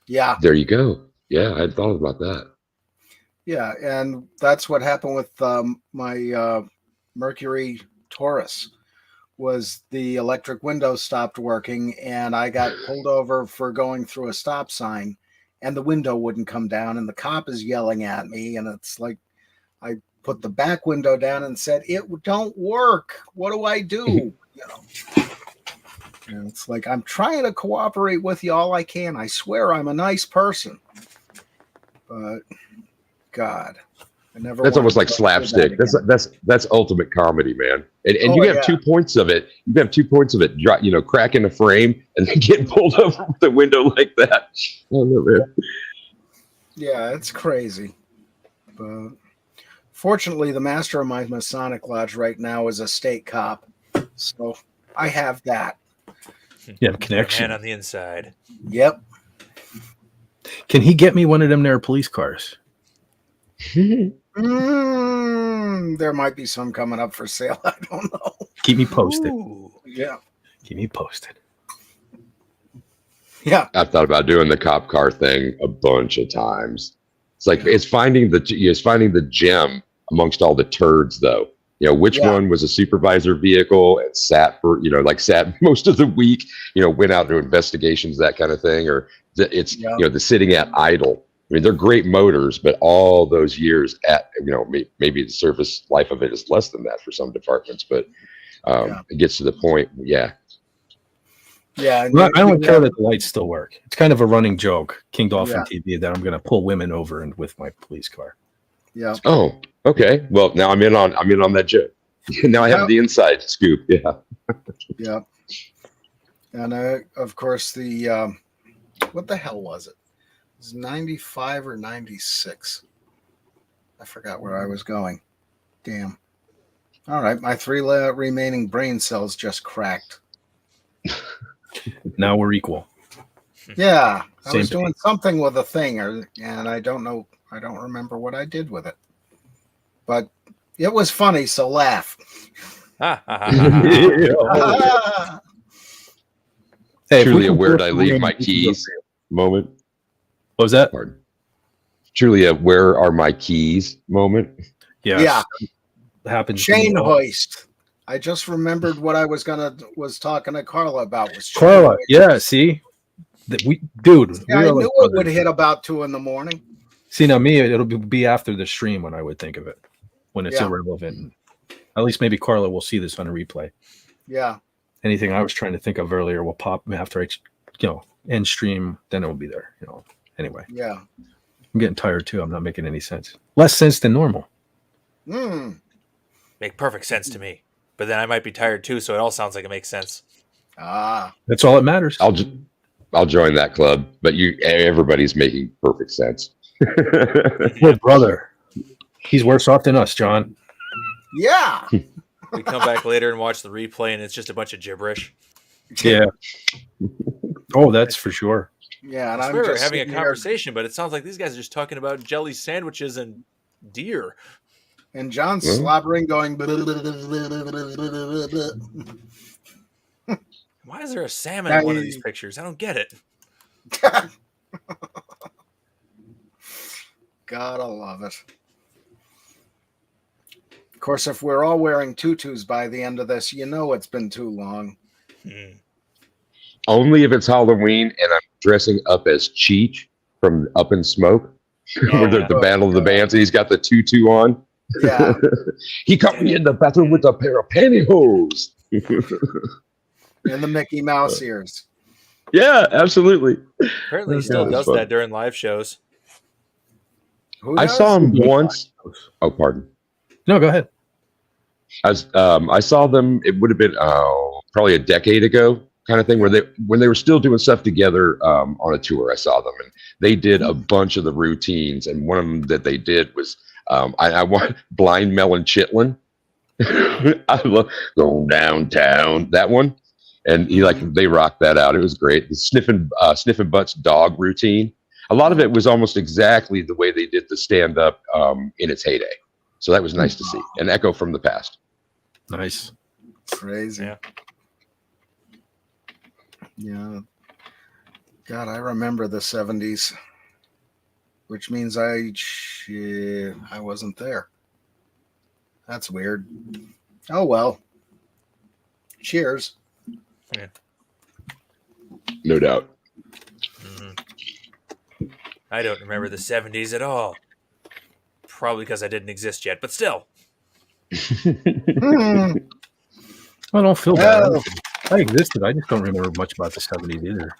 yeah, There you go. Yeah, I had thought about that. yeah, and that's what happened with my Mercury Taurus. Was the electric window stopped working, and I got pulled over for going through a stop sign, and the window wouldn't come down, and the cop is yelling at me, and it's like I put the back window down and said, "It don't work. What do I do?" You know, and it's like I'm trying to cooperate with you all I can. I swear I'm a nice person, but God. That's almost like slapstick. That's ultimate comedy, man. And you have 2 points of it. You have 2 points of it. You know, cracking the frame and then getting pulled over with the window like that. Oh no, man. Yeah, it's crazy. But fortunately, the master of my Masonic Lodge right now is a state cop, so I have that. Yeah, connection. Man on the inside. Yep. Can he get me one of them there police cars? There might be some coming up for sale. I don't know. Keep me posted. Ooh, yeah. Keep me posted. Yeah. I've thought about doing the cop car thing a bunch of times. It's like it's finding the gem amongst all the turds, though. You know, which one was a supervisor vehicle and sat most of the week, you know, went out to investigations, that kind of thing, or it's you know, the sitting at idle. I mean, they're great motors, but all those years at, you know, maybe the service life of it is less than that for some departments, but it gets to the point. Yeah. Yeah. Well, I don't care that the lights still work. It's kind of a running joke, King Dolphin TV, that I'm going to pull women over and with my police car. Yeah. Oh, okay. Well, now I'm in on that joke. Now I have the inside scoop. Yeah. Yeah. And of course the what the hell was it? It was 95 or 96. I forgot where I was going. Damn. All right, my 3 remaining brain cells just cracked. Now we're equal. Yeah, I Same was doing something with a thing, and I don't know. I don't remember what I did with it. But it was funny, so laugh. Hey, truly a where did I leave my keys moment. What was that? Pardon. Truly a where are my keys moment. Yeah. Happens. Chain hoist. I just remembered what I was talking to Carla about. Was Carla? Yeah. See, I knew it would hit about 2 a.m. See, now me, it'll be after the stream when I would think of it, when it's irrelevant. At least maybe Carla will see this on a replay. Yeah. Anything I was trying to think of earlier will pop after I, end stream. Then it will be there. Anyway. Yeah. I'm getting tired too. I'm not making any sense. Less sense than normal. Make perfect sense to me. But then I might be tired too, so it all sounds like it makes sense. That's all that matters. I'll join that club, but everybody's making perfect sense. Poor brother. He's worse off than us, John. Yeah. We come back later and watch the replay, and it's just a bunch of gibberish. Yeah. Oh, that's for sure. Yeah, and I swear we're having a conversation, but it sounds like these guys are just talking about jelly sandwiches and deer. And John's slobbering, going. Why is there a salmon in one of these pictures? I don't get it. Gotta love it. Of course, if we're all wearing tutus by the end of this, it's been too long. Only if it's Halloween and I'm dressing up as Cheech from Up in Smoke. Where the Battle of the Bands, and he's got the tutu on. Yeah. He caught me in the bathroom with a pair of pantyhose. And the Mickey Mouse ears. Yeah, absolutely. Apparently he still does that during live shows. I saw him once. Oh, pardon. No, go ahead. I saw them, it would have been probably a decade ago kind of thing, when they were still doing stuff together on a tour. I saw them, and they did a bunch of the routines, and one of them that they did was I want Blind Melon Chitlin. I love going downtown, that one. And they rocked that out. It was great. The sniffing butts dog routine. A lot of it was almost exactly the way they did the stand up in its heyday. So that was nice to see. An echo from the past. Nice. Crazy. Yeah. Yeah. God, I remember the 70s, which means I wasn't there. That's weird. Oh, well. Cheers. Yeah. No doubt. I don't remember the 70s at all. Probably because I didn't exist yet, but still. Hmm. I don't feel bad. Well, I existed. I just don't remember much about the 70s either.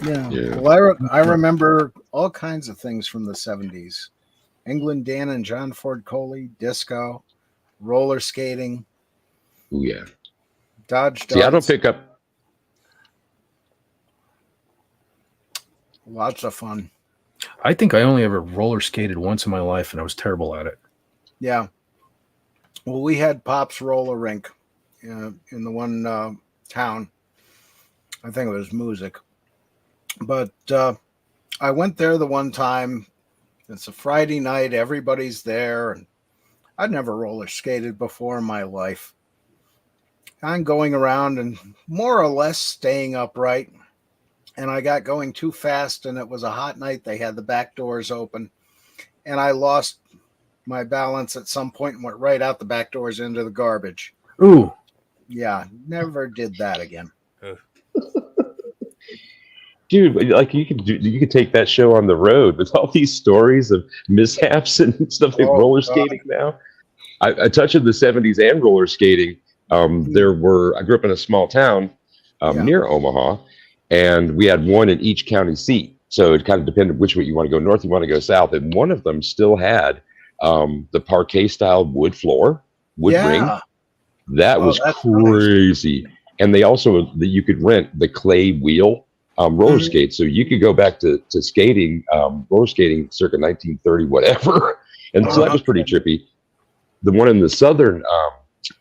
yeah. Yeah. Well, I remember all kinds of things from the 70s. England Dan and John Ford Coley, disco, roller skating, Ooh, yeah. Dodge See, I don't darts. pick up. Lots of fun. I think I only ever roller skated once in my life, and I was terrible at it. Yeah. Well, we had Pop's roller rink in the one town. I think it was Music. But I went there the one time. It's a Friday night. Everybody's there. And I'd never roller skated before in my life. I'm going around and more or less staying upright. And I got going too fast, and it was a hot night. They had the back doors open. And I lost my balance at some point and went right out the back doors into the garbage. Ooh. Yeah, never did that again. Dude, like you could take that show on the road with all these stories of mishaps and stuff like roller skating now. I touched on the 70s and roller skating. I grew up in a small town near Omaha, and we had one in each county seat. So it kind of depended which way you want to go north, you want to go south. And one of them still had the parquet style wood ring. That was crazy. Nice. And they also, you could rent the clay wheel roller skates. So you could go back to skating, roller skating circa 1930, whatever. And so that was pretty trippy. The one in the southern,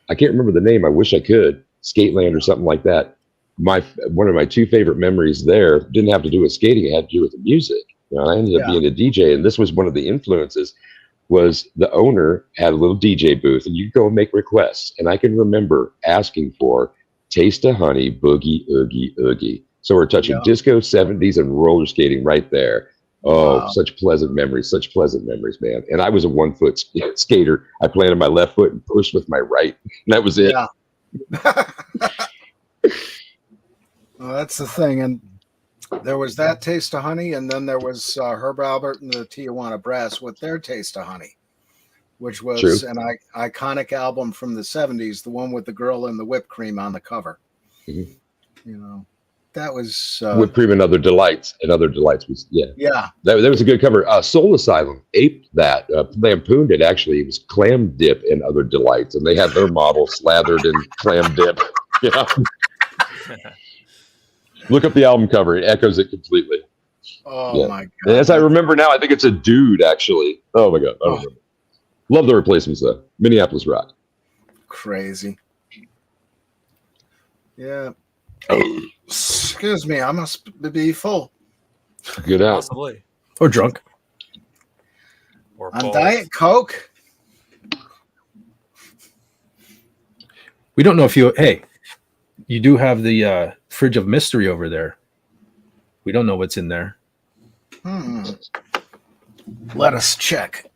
I can't remember the name. I wish I could. Skateland or something like that. One of my two favorite memories there didn't have to do with skating. It had to do with the music. You know, I ended up being a DJ, and this was one of the influences. Was the owner had a little DJ booth, and you could go and make requests. And I can remember asking for Taste of Honey, Boogie, Oogie, Oogie. So we're touching disco 70s and roller skating right there. Oh, such pleasant memories, man. And I was a 1 foot skater. I planted my left foot and pushed with my right. And that was it. Yeah. Well, that's the thing. And there was that Taste of Honey, and then there was Herb Albert and the Tijuana Brass with their Taste of Honey, which was an iconic album from the 70s, the one with the girl and the whipped cream on the cover. You know, that was Whipped Cream and Other Delights. And Other Delights was that was a good cover. Soul Asylum aped that, lampooned it. Actually, it was Clam Dip and Other Delights, and they had their model slathered in clam dip. Look up the album cover; it echoes it completely. Oh my god! And as I remember now, I think it's a dude actually. Oh my god! I don't remember. Love the replacements though. Minneapolis rock. Crazy. Yeah. Excuse me, I must be full. Good out. Possibly. Or drunk. Or on Diet Coke. We don't know if you. Hey, you do have the fridge of mystery over there. We don't know what's in there. Let us check.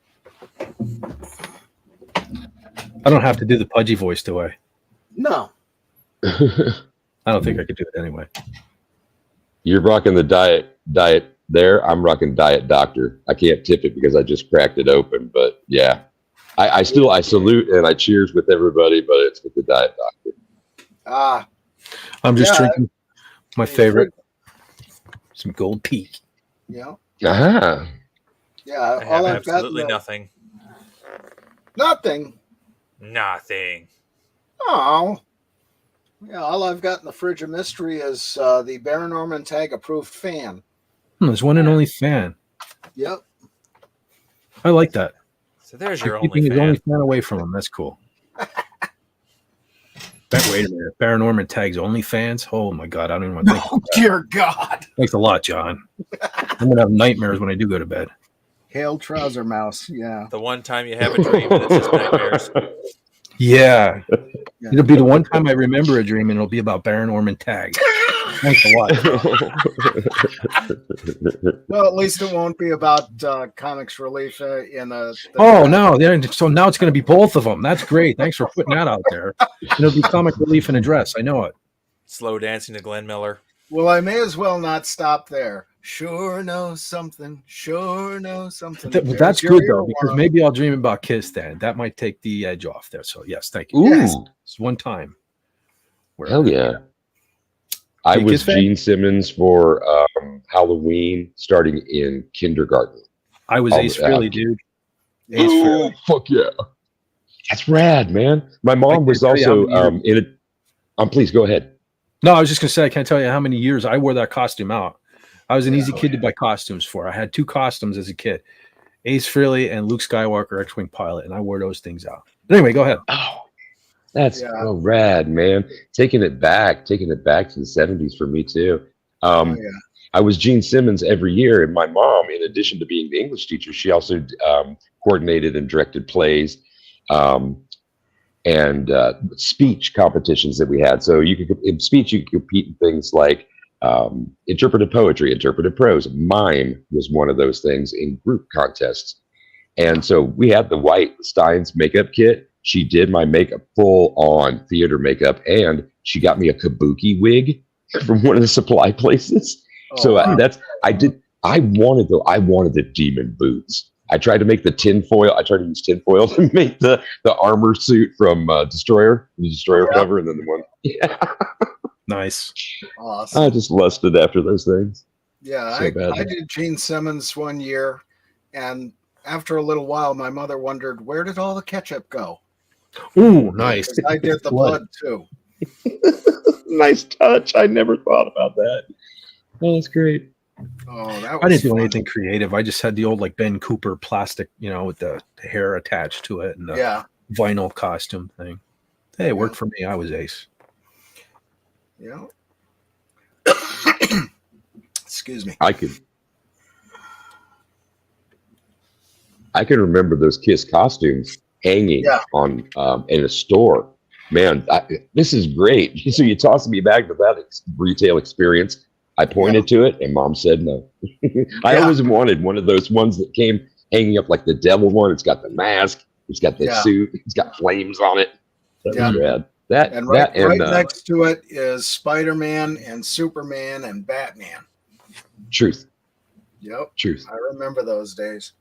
I don't have to do the pudgy voice, do I? No. I don't think I could do it anyway. You're rocking the diet there. I'm rocking Diet Doctor. I can't tip it because I just cracked it open, but yeah. I salute and I cheers with everybody, but it's with the Diet Doctor. I'm just drinking my favorite, some Gold Peak. Yeah. Yeah. I have absolutely nothing. Nothing. Oh. Yeah, all I've got in the fridge of mystery is the Paranorman Tag approved fan. There's one and only fan. Yep. I like that. So there's your keeping his only fan away from him. That's cool. Wait a minute. Paranorman Tag's only fans? Oh my god, I don't even want to think about that. Dear God. Thanks a lot, John. I'm gonna have nightmares when I do go to bed. Hail Trouser Mouse, yeah. The one time you have a dream and it's just nightmares. Yeah. Yeah. It'll be the one time I remember a dream, and it'll be about Baron Ormond Tag. Thanks a lot. Well, at least it won't be about Comics Relief in a. Oh no! So now it's going to be both of them. That's great. Thanks for putting that out there. It'll be Comic Relief and Address. I know it. Slow dancing to Glenn Miller. Well, I may as well not stop there. Sure know something. Sure know something. That's good though, because maybe I'll dream about Kiss then. That might take the edge off there. So yes, thank you. Ooh. Yes, it's one time. Hell yeah! I was Gene Simmons for Halloween, starting in kindergarten. I was Ace Frehley, dude. Ace Frehley. Fuck yeah! That's rad, man. My mom was also in it. Please go ahead. No, I was just gonna say I can't tell you how many years I wore that costume out. I was an easy kid to buy costumes for. I had 2 costumes as a kid: Ace Frehley and Luke Skywalker, X-wing pilot, and I wore those things out. But anyway, go ahead. Oh, that's so rad, man! Taking it back to the 70s for me too. I was Gene Simmons every year, and my mom, in addition to being the English teacher, she also coordinated and directed plays. And speech competitions that we had. So in speech, you could compete in things like interpretive poetry, interpretive prose. Mime was one of those things in group contests. And so we had the White Steins makeup kit. She did my makeup, full on theater makeup, and she got me a kabuki wig from one of the supply places. I wanted the demon boots. I tried to make the tinfoil. I tried to use tinfoil to make the armor suit from Destroyer, the Destroyer cover, and then the one. Yeah. Nice. Awesome. I just lusted after those things. Yeah, I did Gene Simmons one year, and after a little while, my mother wondered, where did all the ketchup go? Ooh, nice. I did the blood too. Nice touch. I never thought about that. Oh, that's great. Oh, that was I didn't do fun. anything creative. I just had the old Ben Cooper plastic, with the hair attached to it and the vinyl costume thing. Hey, it worked for me. I was Ace. Yeah. Excuse me. I can remember those Kiss costumes hanging on in a store. Man, this is great. So you tossed me back to that retail experience. I pointed to it, and Mom said no. I always wanted one of those ones that came hanging up like the devil one. It's got the mask. It's got the suit. It's got flames on it. That was rad. Right next to it is Spider-Man and Superman and Batman. Truth. Yep. Truth. I remember those days.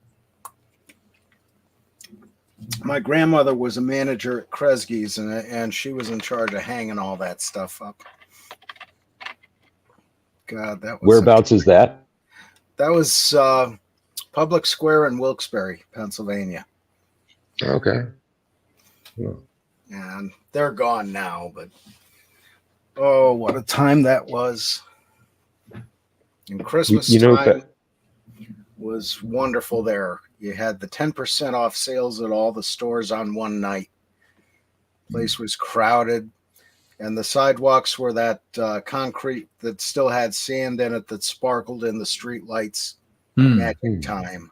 My grandmother was a manager at Kresge's, and she was in charge of hanging all that stuff up. God, that was whereabouts is that? That was Public Square in Wilkes-Barre, Pennsylvania. Okay. Yeah. And they're gone now, but oh, what a time that was. And Christmas time was wonderful there. You had the 10% off sales at all the stores on one night. Place was crowded. And the sidewalks were that concrete that still had sand in it that sparkled in the street lights. Magic time.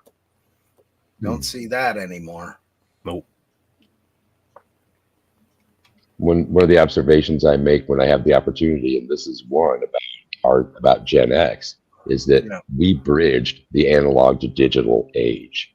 Don't see that anymore. Nope. One of the observations I make when I have the opportunity, and this is one about Gen X, is that we bridged the analog to digital age.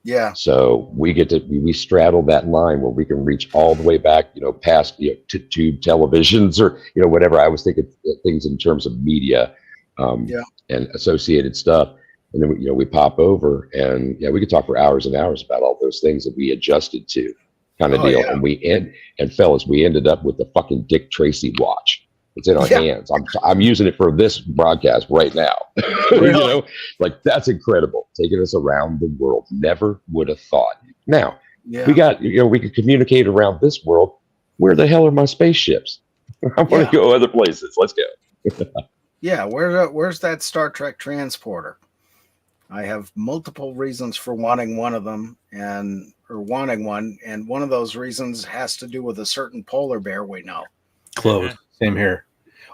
Yeah. So we straddle that line where we can reach all the way back, past to tube televisions or whatever. I was thinking things in terms of media, and associated stuff, and then we pop over and we could talk for hours and hours about all those things that we adjusted to, kind of deal. Yeah. And fellas, we ended up with the fucking Dick Tracy watch. It's in our hands. I'm using it for this broadcast right now. Like that's incredible. Taking us around the world. Never would have thought. Now we got, we can communicate around this world. Where the hell are my spaceships? I want to go other places. Let's go. Where's that Star Trek transporter? I have multiple reasons for wanting one of them and one of those reasons has to do with a certain polar bear we know. Close. Same here.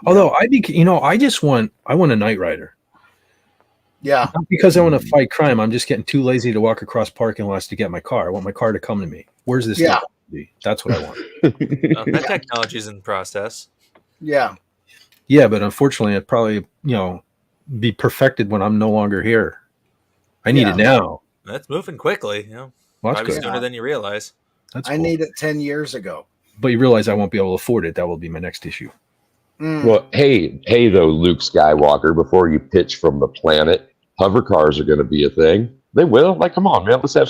Although I want a Knight Rider. Yeah. Not because I want to fight crime. I'm just getting too lazy to walk across parking lots to get my car. I want my car to come to me. Where's this? That's what I want. That technology is in process. Yeah. Yeah, but unfortunately, it probably be perfected when I'm no longer here. I need it now. That's moving quickly. Probably sooner than you realize. That's I need it 10 years ago. But you realize I won't be able to afford it. That will be my next issue. Well, hey, though, Luke Skywalker, before you pitch from the planet, hover cars are going to be a thing. They will. Like, come on, man. Let's have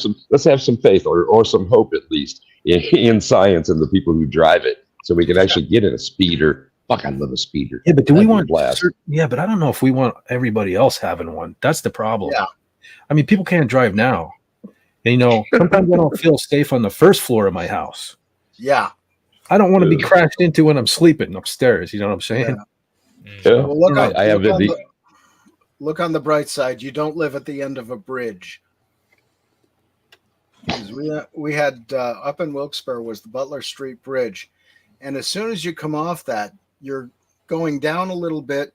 some faith or some hope, at least, in science and the people who drive it, so we can actually get in a speeder. Fuck, I love a speeder. Yeah, but do we want blast? Yeah, but I don't know if we want everybody else having one. That's the problem. Yeah. I mean, people can't drive now. And, sometimes I don't feel safe on the first floor of my house. Yeah. I don't want to be crashed into when I'm sleeping upstairs. You know what I'm saying? Yeah. Well, look on the bright side. You don't live at the end of a bridge. We had up in Wilkes-Barre was the Butler Street Bridge. And as soon as you come off that, you're going down a little bit.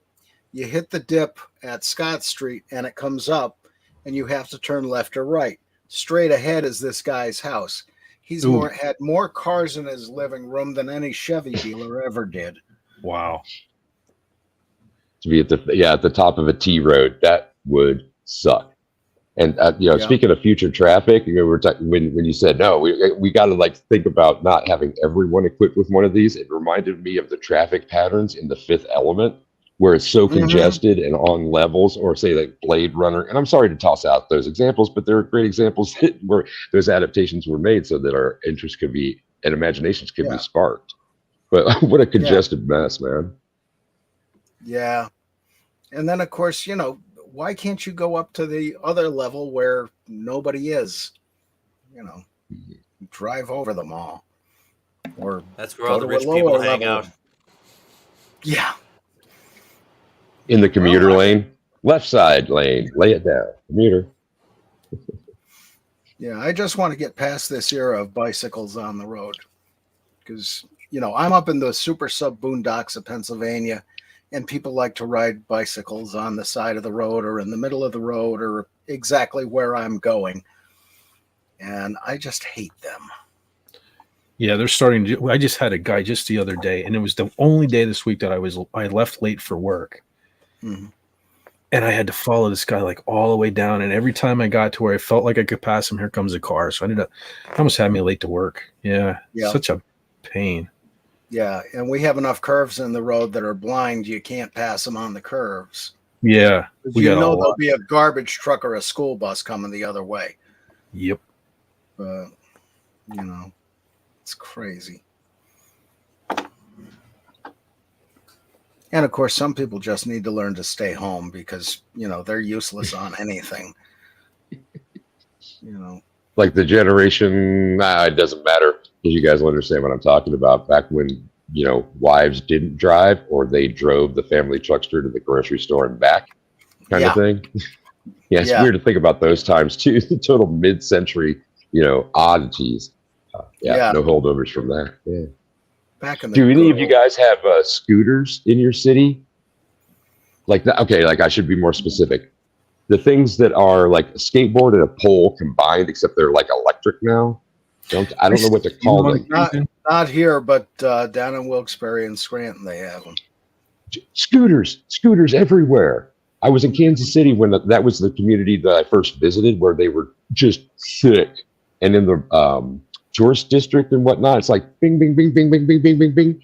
You hit the dip at Scott Street and it comes up and you have to turn left or right. Straight ahead is this guy's house. He's had more cars in his living room than any Chevy dealer ever did. Wow. To be at the top of a T road, that would suck. And speaking of future traffic, we're talking when you said no, we got to think about not having everyone equipped with one of these. It reminded me of the traffic patterns in The Fifth Element, where it's so congested and on levels, or say like Blade Runner. And I'm sorry to toss out those examples, but they're great examples where those adaptations were made so that our interests could be and imaginations could be sparked. But what a congested mess, man. Yeah. And then, of course, why can't you go up to the other level where nobody is? Drive over them all. Or that's where all the rich people hang out. Yeah. In the commuter lane, left side lane, lay it down. Commuter. Yeah, I just want to get past this era of bicycles on the road. Because, I'm up in the super sub boondocks of Pennsylvania, and people like to ride bicycles on the side of the road or in the middle of the road or exactly where I'm going. And I just hate them. Yeah, they're starting to. I just had a guy just the other day, and it was the only day this week that I left late for work. Mm-hmm. And I had to follow this guy all the way down. And every time I got to where I felt like I could pass him, here comes a car. So I almost had me late to work. Yeah. Such a pain. Yeah. And we have enough curves in the road that are blind. You can't pass them on the curves. Yeah. There'll be a garbage truck or a school bus coming the other way. Yep. But, it's crazy. And of course, some people just need to learn to stay home because, they're useless on anything. Like the generation, it doesn't matter because you guys will understand what I'm talking about. Back when, wives didn't drive or they drove the family truckster to the grocery store and back kind of thing. It's weird to think about those times too. The total mid-century, oddities. No holdovers from that. Yeah. Do any of you guys have scooters in your city? Like that? Okay, I should be more specific. The things that are like a skateboard and a pole combined, except they're electric now. I don't know what they're called. Not here, but down in Wilkes-Barre and Scranton, they have them. Scooters everywhere. I was in Kansas City when that was the community that I first visited, where they were just sick, and in the tourist district and whatnot, it's like bing, bing, bing, bing, bing, bing, bing, bing, bing.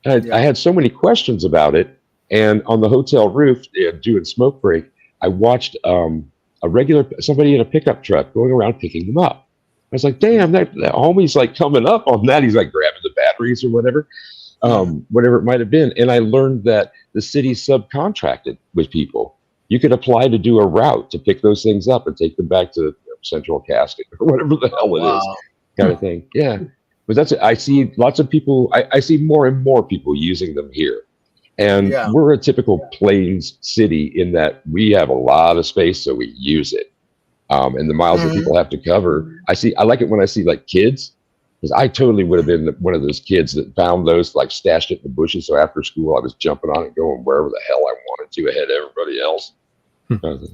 And I had so many questions about it. And on the hotel roof, doing smoke break, I watched somebody in a pickup truck going around picking them up. I was like, damn, that homie's coming up on that. He's grabbing the batteries or whatever it might have been. And I learned that the city subcontracted with people. You could apply to do a route to pick those things up and take them back to Central Casting or whatever the hell it is. Kind of thing. Yeah. But I see lots of people, I see more and more people using them here. And we're a typical plains city in that we have a lot of space, so we use it. And the miles that people have to cover, I like it when I see kids, because I totally would have been one of those kids that found those stashed it in the bushes. So after school, I was jumping on it, going wherever the hell I wanted to ahead of everybody else.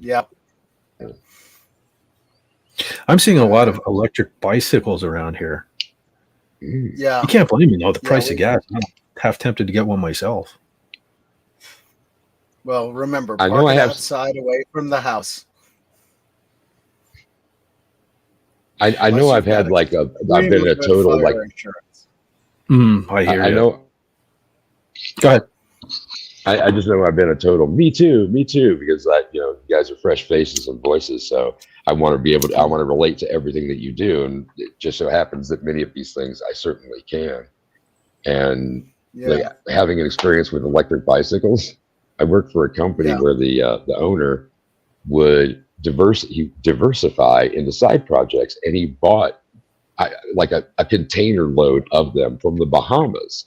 Yeah. I'm seeing a lot of electric bicycles around here. Yeah. You can't blame me though. The Yeah, price of gas. I'm half tempted to get one myself. Well, remember, I park know I it have- outside away from the house. I know Unless I've you've got had like I've been extremely a good total fire like insurance. I hear I you. know. Go ahead. I just know I've been a total me too, because you guys are fresh faces and voices, so I want to be able to, I want to relate to everything that you do, and it just so happens that many of these things I certainly can. And like having an experience with electric bicycles, I worked for a company where the owner would diversify into side projects, and he bought like a container load of them from the Bahamas.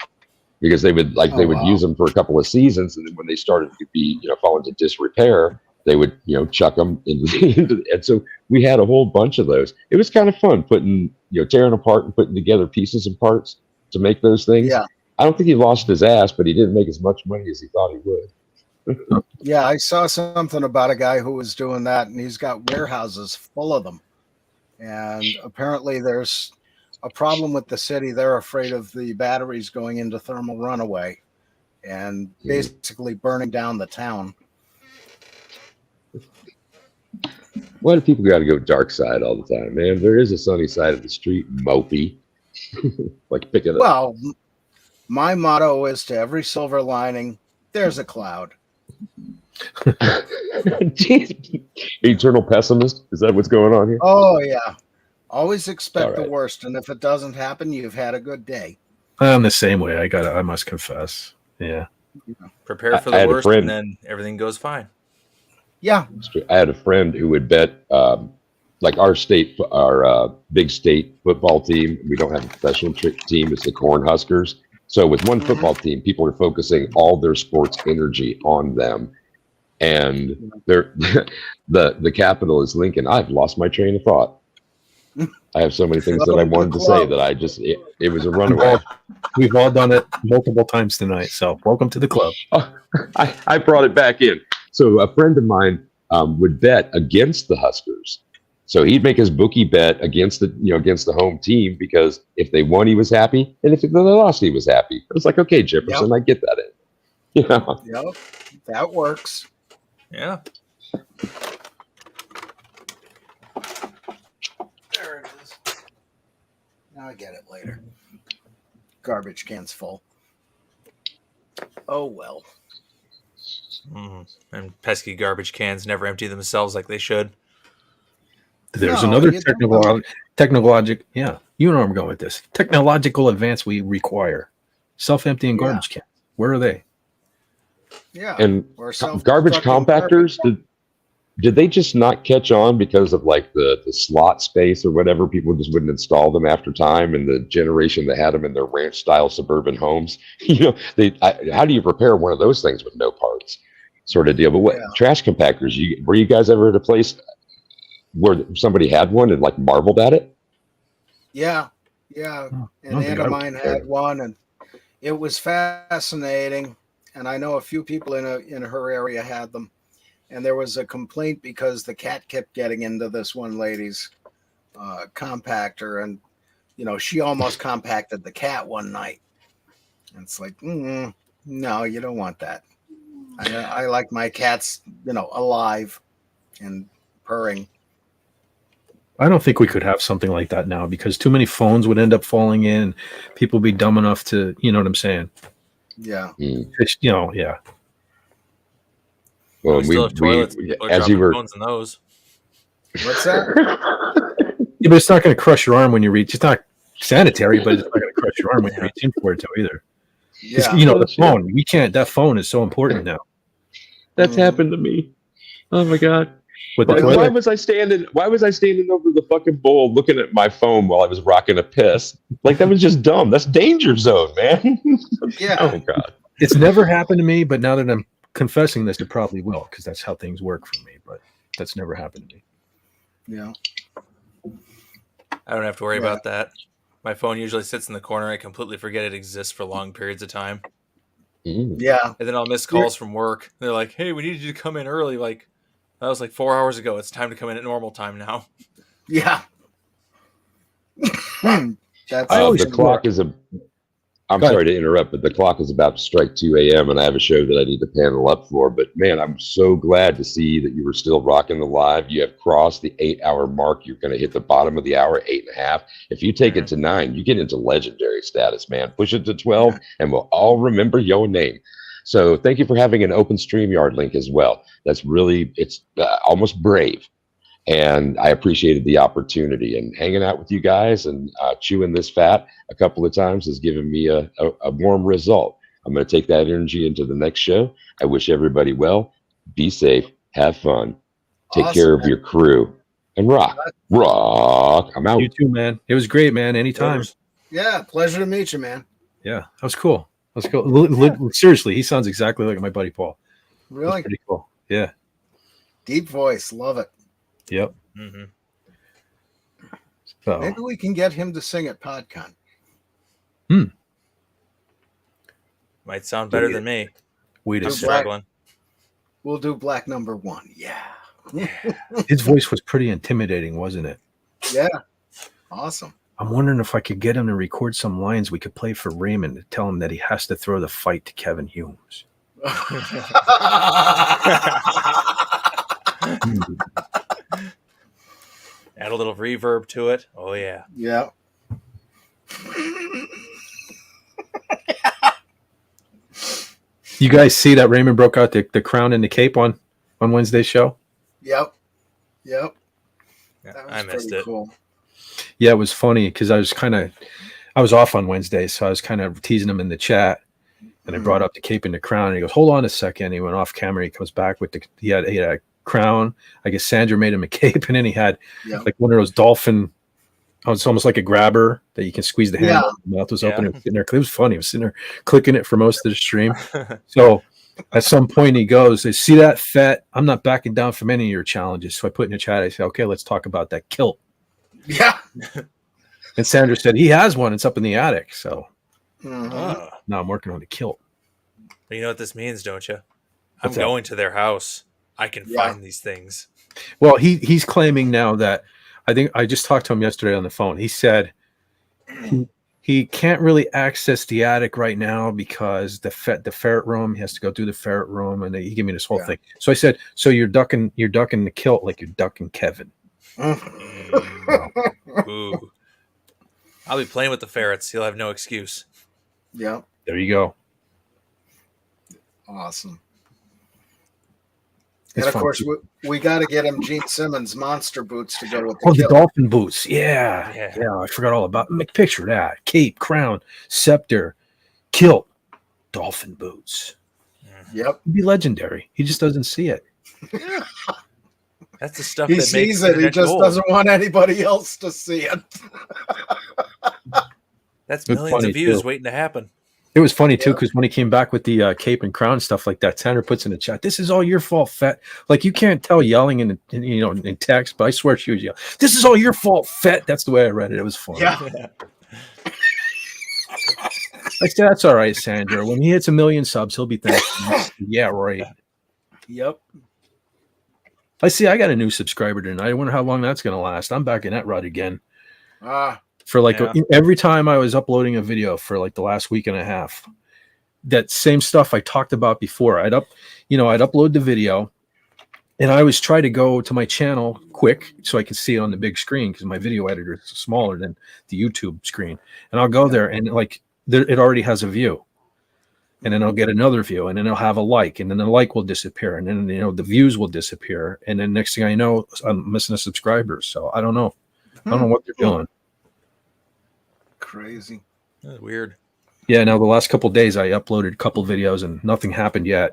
Because they would use them for a couple of seasons, and then when they started to be fall into disrepair, they would chuck them into and so we had a whole bunch of those. It was kind of fun putting tearing apart and putting together pieces and parts to make those things. Yeah. I don't think he lost his ass, but he didn't make as much money as he thought he would. Yeah, I saw something about a guy who was doing that, and he's got warehouses full of them. And apparently there's a problem with the city. They're afraid of the batteries going into thermal runaway and basically burning down the town. Why do people got to go dark side all the time, man? There is a sunny side of the street, mopey. Like pick it up. Well, my motto is to every silver lining, there's a cloud. Jeez. Eternal pessimist? Is that what's going on here? Oh, yeah. Always expect All right. the worst, and if it doesn't happen, you've had a good day. I'm the same way. I must confess. Yeah. Prepare for I the had a worst, friend- and then everything goes fine. Yeah. I had a friend who would bet, like our big state football team. We don't have a professional team. It's the Cornhuskers. So with one football team, people are focusing all their sports energy on them. And they're, the capital is Lincoln. I've lost my train of thought. I have so many things that I wanted to say that it was a runaway. We've all done it multiple times tonight. So welcome to the club. Oh, I brought it back in. So a friend of mine would bet against the Huskers. So he'd make his bookie bet against the home team, because if they won, he was happy, and if they lost, he was happy. It was like, okay, Jefferson, I get that. Yep, that works. Yeah. There it is. Now I get it later. Garbage can's full. Oh well. And pesky garbage cans never empty themselves like they should. There's No, another you don't technological. Yeah, you know where I'm going with this. Technological advance we require. Self-emptying garbage cans. Where are they? Yeah. And Or garbage self-destructing compactors, did they just not catch on because of like the slot space or whatever? People just wouldn't install them after time, and the generation that had them in their ranch style suburban homes, how do you repair one of those things with no parts, sort of deal? But trash compactors, were you guys ever at a place where somebody had one and like marveled at it? Yeah. An aunt of mine had one, and it was fascinating. And I know a few people in her area had them. And there was a complaint because the cat kept getting into this one lady's compactor, and she almost compacted the cat one night. And it's like, no, you don't want that. I like my cats, alive and purring. I don't think we could have something like that now, because too many phones would end up falling in. People would be dumb enough to, you know what I'm saying? Yeah. It's, yeah. Well, we still have toilets. As you were phones in those. What's that? Yeah, but it's not going to crush your arm when you reach. It's not sanitary, but it's not going to crush your arm when you reach in for it either. Yeah. The phone. We can't. That phone is so important now. That's happened to me. Oh my god. Why was I standing over the fucking bowl looking at my phone while I was rocking a piss? Like, that was just dumb. That's danger zone, man. Yeah. Oh god. It's never happened to me, but now that I'm confessing this, it probably will, because that's how things work for me. But that's never happened to me. Yeah. I don't have to worry about that. My phone usually sits in the corner. I completely forget it exists for long periods of time. Yeah. And then I'll miss calls from work. They're like, hey, we needed you to come in early. Like, that was like 4 hours ago. It's time to come in at normal time now. Yeah. That's The clock is I'm sorry to interrupt, but the clock is about to strike 2 a.m. and I have a show that I need to panel up for. But man, I'm so glad to see that you were still rocking the live. You have crossed the 8-hour mark. You're going to hit the bottom of the hour, 8.5. If you take it to 9, you get into legendary status, man. Push it to 12 and we'll all remember your name. So thank you for having an open StreamYard link as well. That's really, it's almost brave. And I appreciated the opportunity, and hanging out with you guys and chewing this fat a couple of times has given me a warm result. I'm going to take that energy into the next show. I wish everybody well. Be safe. Have fun. Take care of your crew. And rock. I'm out. You too, man. It was great, man. Anytime. Yeah, pleasure to meet you, man. Yeah, that was cool. That was cool. Seriously, he sounds exactly like my buddy Paul. Really? Pretty cool. Yeah. Deep voice. Love it. Yep. Mm-hmm. So maybe we can get him to sing at PodCon. Might sound better than me. Wait a I'm second. struggling. We'll do black number 1. Yeah. His voice was pretty intimidating, wasn't it? Yeah. Awesome. I'm wondering if I could get him to record some lines we could play for Raymond to tell him that he has to throw the fight to Kevin Humes. Add a little reverb to it. Oh yeah. Yeah. You guys see that Raymond broke out the crown and the cape on Wednesday's show? Yep. Yeah, I missed it. Cool. Yeah, it was funny because I was off on Wednesday, so I was kind of teasing him in the chat, and I brought up the cape and the crown, and he goes, "Hold on a second." He went off camera. He comes back with he had a crown. I guess Sandra made him a cape, and then he had like one of those dolphin. Oh, it's almost like a grabber that you can squeeze the hand. The mouth was open. It was sitting there. It was funny. He was sitting there clicking it for most of the stream. So at some point he goes, "See that, Fett? I'm not backing down from any of your challenges." So I put in the chat. I said, "Okay, let's talk about that kilt." Yeah. And Sandra said he has one. It's up in the attic. So Mm-hmm. now I'm working on the kilt. But you know what this means, don't you? I'm going to their house. I can find these things. Well, he's claiming now that I think I just talked to him yesterday on the phone. He said he can't really access the attic right now because the ferret room. He has to go through the ferret room, and he gave me this whole thing. So I said, "So you're ducking the kilt like you're ducking Kevin." Ooh. I'll be playing with the ferrets. He'll have no excuse. Yeah. There you go. Awesome. It's and of fun. course, we got to get him Gene Simmons monster boots to go with the dolphin boots. Yeah. I forgot all about. Picture that: cape, crown, scepter, kilt, dolphin boots. Yep. It'd be legendary. He just doesn't see it. Yeah. That's the stuff he that sees makes it. He just gold. doesn't want anybody else to see it. That's millions of views waiting to happen. It was funny too, because when he came back with the cape and crown stuff like that, Tanner puts in the chat, "This is all your fault, Fett." Like you can't tell yelling in text, but I swear she was yelling, "This is all your fault, Fett." That's the way I read it. It was funny. Yeah. I said, "That's all right, Sandra. When he hits 1 million subs, he'll be thankful." Yeah, right. Yep. I see. I got a new subscriber tonight. I wonder how long that's going to last. I'm back in that rut again. For like every time I was uploading a video for like the last week and a half, that same stuff I talked about before. I'd upload the video, and I always try to go to my channel quick so I can see it on the big screen because my video editor is smaller than the YouTube screen. And I'll go there and it already has a view. And then I'll get another view, and then I'll have a like, and then the like will disappear, and then the views will disappear, and then next thing I know, I'm missing a subscriber. So I don't know. I don't know what they're doing. Crazy. That's weird. Yeah. Now the last couple of days, I uploaded a couple videos, and nothing happened yet.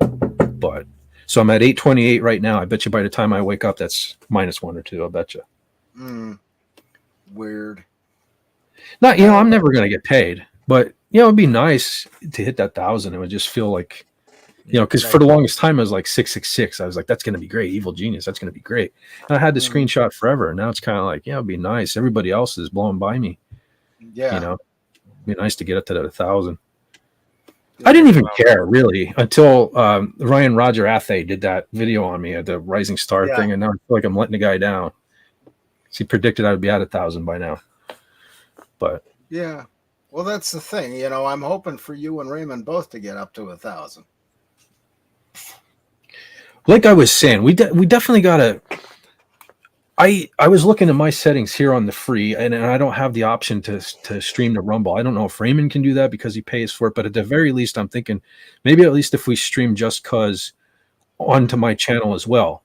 But so I'm at 828 right now. I bet you by the time I wake up, that's -1 or 2. I bet you. Weird. Not, I'm never gonna get paid, but. It'd be nice to hit that 1,000. It would just feel like, because for the longest time, I was like 666. I was like, that's going to be great. Evil Genius. That's going to be great. And I had the screenshot forever. And now it's kind of like, it'd be nice. Everybody else is blowing by me. Yeah. It'd be nice to get up to that 1,000. I didn't even care really until Ryan Roger Athay did that video on me at the Rising Star thing. And now I feel like I'm letting the guy down. He predicted I would be at 1,000 by now. But Yeah. Well, that's the thing. You know, I'm hoping for you and Raymond both to get up to 1,000. Like I was saying, we definitely got to. I was looking at my settings here on the free, and I don't have the option to stream to Rumble. I don't know if Raymond can do that because he pays for it, but at the very least, I'm thinking maybe at least if we stream Just Cause onto my channel as well,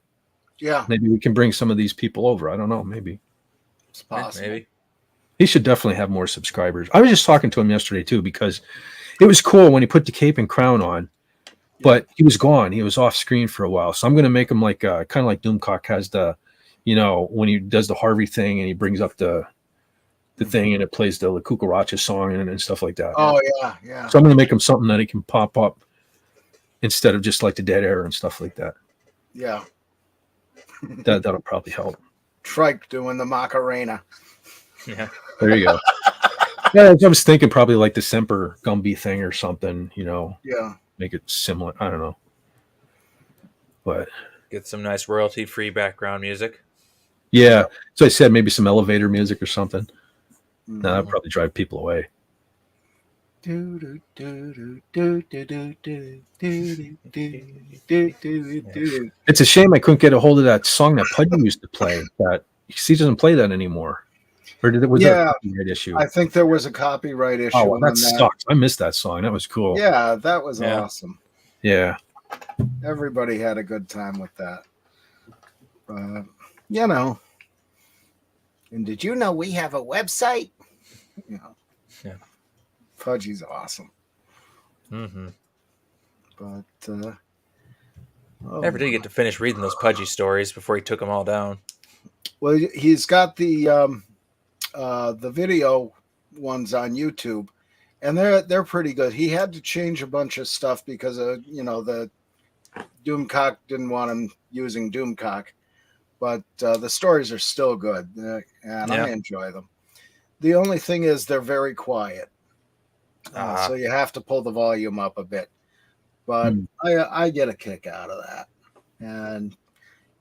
Yeah, maybe we can bring some of these people over. I don't know, maybe it's possible. Maybe. he should definitely have more subscribers. I was just talking to him yesterday too because it was cool when he put the cape and crown on, but he was gone. He was off screen for a while, so I'm going to make him like kind of like Doomcock has the. You know, when he does the Harvey thing and he brings up the thing and it plays the Kukaracha song and stuff like that. Oh, yeah, yeah. So I'm going to make him something that he can pop up instead of just like the dead air and stuff like that. Yeah. That'll probably help. Trike doing the Macarena. Yeah. There you go. Yeah, I was thinking probably like the Semper Gumby thing or something, you know. Yeah. Make it similar. I don't know. But Get some nice royalty-free background music. yeah. So I said maybe some elevator music or something. No, that'd probably drive people away. It's a shame I couldn't get a hold of that song that Pudgy used to play. That he doesn't play that anymore. Or did it? Was that a copyright issue? I think there was a copyright issue. Oh, well, that sucks. I missed that song. That was cool. Yeah, that was awesome. Yeah. Everybody had a good time with that. You know. And did you know we have a website? You know. Yeah. Pudgy's awesome. Mm-hmm. But Never did get to finish reading those Pudgy stories before he took them all down. well, he's got the video ones on YouTube, and they're pretty good. He had to change a bunch of stuff because of the Doomcock didn't want him using Doomcock, but the stories are still good, and I enjoy them. The only thing is they're very quiet, so you have to pull the volume up a bit. But I get a kick out of that, and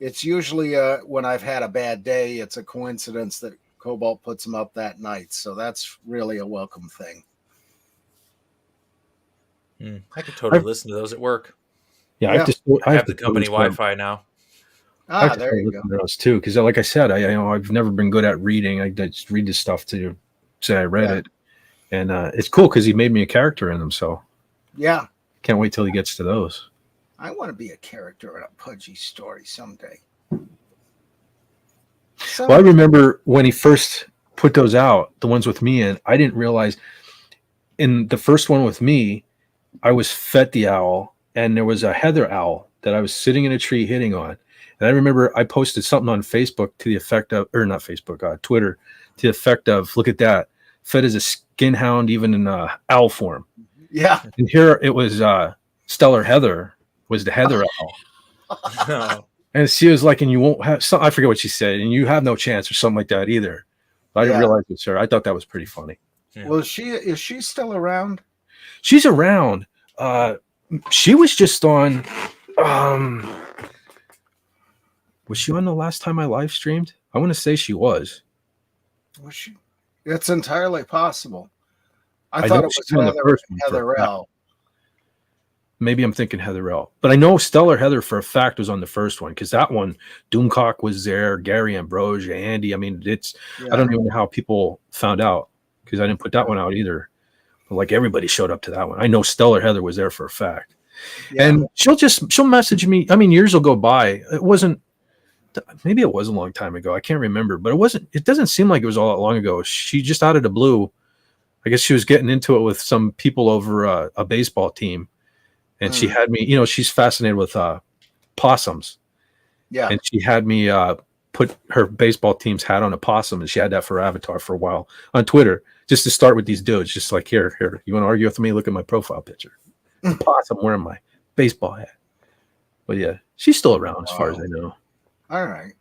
it's usually when I've had a bad day, it's a coincidence that Cobalt puts them up that night, so that's really a welcome thing. I could totally listen to those at work. Yeah, I have the company Wi-Fi now. There you go. Those too, because like I said, I've never been good at reading. I just read the stuff to say I read it, and it's cool because he made me a character in them. So yeah, can't wait till he gets to those. I want to be a character in a Pudgy story someday. Well, I remember when he first put those out, the ones with me in, I didn't realize in the first one with me, I was Fet the Owl, and there was a Heather Owl that I was sitting in a tree hitting on. And I remember I posted something on Facebook to the effect of, or not Facebook, Twitter, to the effect of, look at that. Fet is a skin hound, even in owl form. Yeah. And here it was Stellar Heather was the Heather Owl. And she was like, and you won't have, I forget what she said, and you have no chance or something like that either. But I didn't realize it was her. I thought that was pretty funny. Yeah. Well, is she still around? She's around. She was just on. Was she on the last time I live streamed? I want to say she was. Was she? It's entirely possible. I thought it was Heather L. Maybe I'm thinking Heather L. But I know Stellar Heather for a fact was on the first one because that one, Doomcock was there, Gary Ambrosia, Andy. I mean, I don't even know how people found out because I didn't put that one out either. But like everybody showed up to that one. I know Stellar Heather was there for a fact. Yeah. And she'll message me. I mean, years will go by. Maybe it was a long time ago. I can't remember, but it doesn't seem like it was all that long ago. She just out of the blue, I guess she was getting into it with some people over a baseball team. And she had me, she's fascinated with possums. Yeah. And she had me put her baseball team's hat on a possum, and she had that for her avatar for a while on Twitter, just to start with these dudes. Just like, here, you want to argue with me? Look at my profile picture. Possum wearing my baseball hat. But yeah, she's still around as far as I know. All right.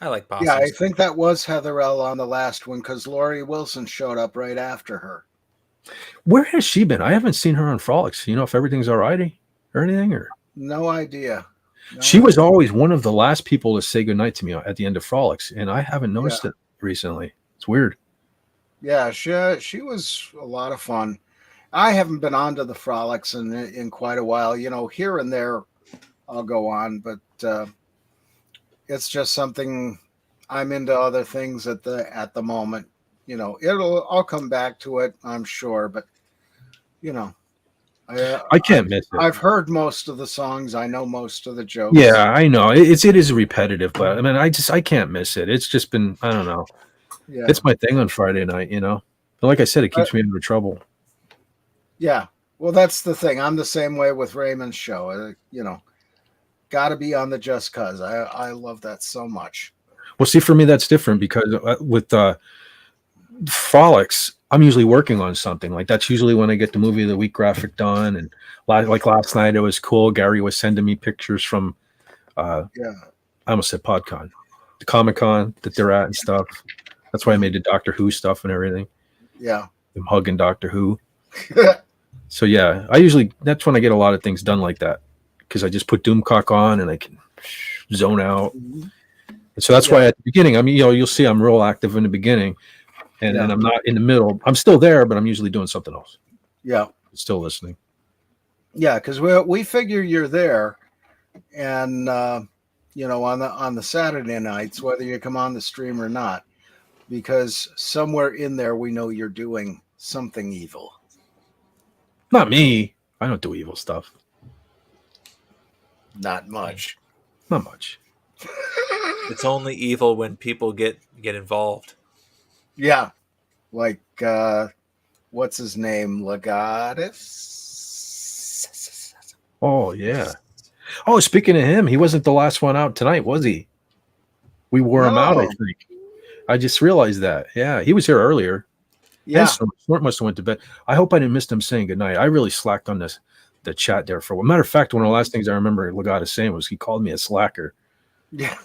I like possums. Yeah, I think that was Heather L on the last one because Lori Wilson showed up right after her. Where has she been? I haven't seen her on Frolics. If everything's all righty or anything, or no idea. She was always one of the last people to say goodnight to me at the end of Frolics, and I haven't noticed it recently. It's weird. Yeah, she was a lot of fun. I haven't been on to the frolics in quite a while. Here and there I'll go on, but it's just something I'm into other things at the moment. I'll come back to it, I'm sure, but you know, I can't miss it. I've heard most of the songs. I know most of the jokes. Yeah, I know it is repetitive, but I mean, I can't miss it. It's just been, I don't know. Yeah. It's my thing on Friday night, But like I said, it keeps me out of trouble. Yeah. Well, that's the thing. I'm the same way with Raymond's show. Got to be on the Just Cause. I love that so much. Well, see, for me, that's different because with Frolics, I'm usually working on something. Like that's usually when I get the movie of the week graphic done. And like last night, it was cool. Gary was sending me pictures from, I almost said PodCon, the Comic-Con that they're at and stuff. That's why I made the Doctor Who stuff and everything. Yeah. I'm hugging Doctor Who. So yeah, that's when I get a lot of things done like that because I just put Doomcock on and I can zone out. Mm-hmm. And so that's why at the beginning, I mean, you'll see I'm real active in the beginning and I'm not in the middle. I'm still there, but I'm usually doing something else. Yeah. Still listening. Yeah. Cause we figure you're there and, on the Saturday nights, whether you come on the stream or not, because somewhere in there, we know you're doing something evil. Not me. I don't do evil stuff. Not much. Not much. It's only evil when people get involved. Yeah. Like, what's his name? Legatus? Oh, yeah. Oh, speaking of him, he wasn't the last one out tonight, was he? We wore him out, I think. I just realized that. Yeah, he was here earlier. Yeah. Snort must have went to bed. I hope I didn't miss him saying goodnight. I really slacked on the chat there for a matter of fact. One of the last things I remember Legatus saying was he called me a slacker. Yeah.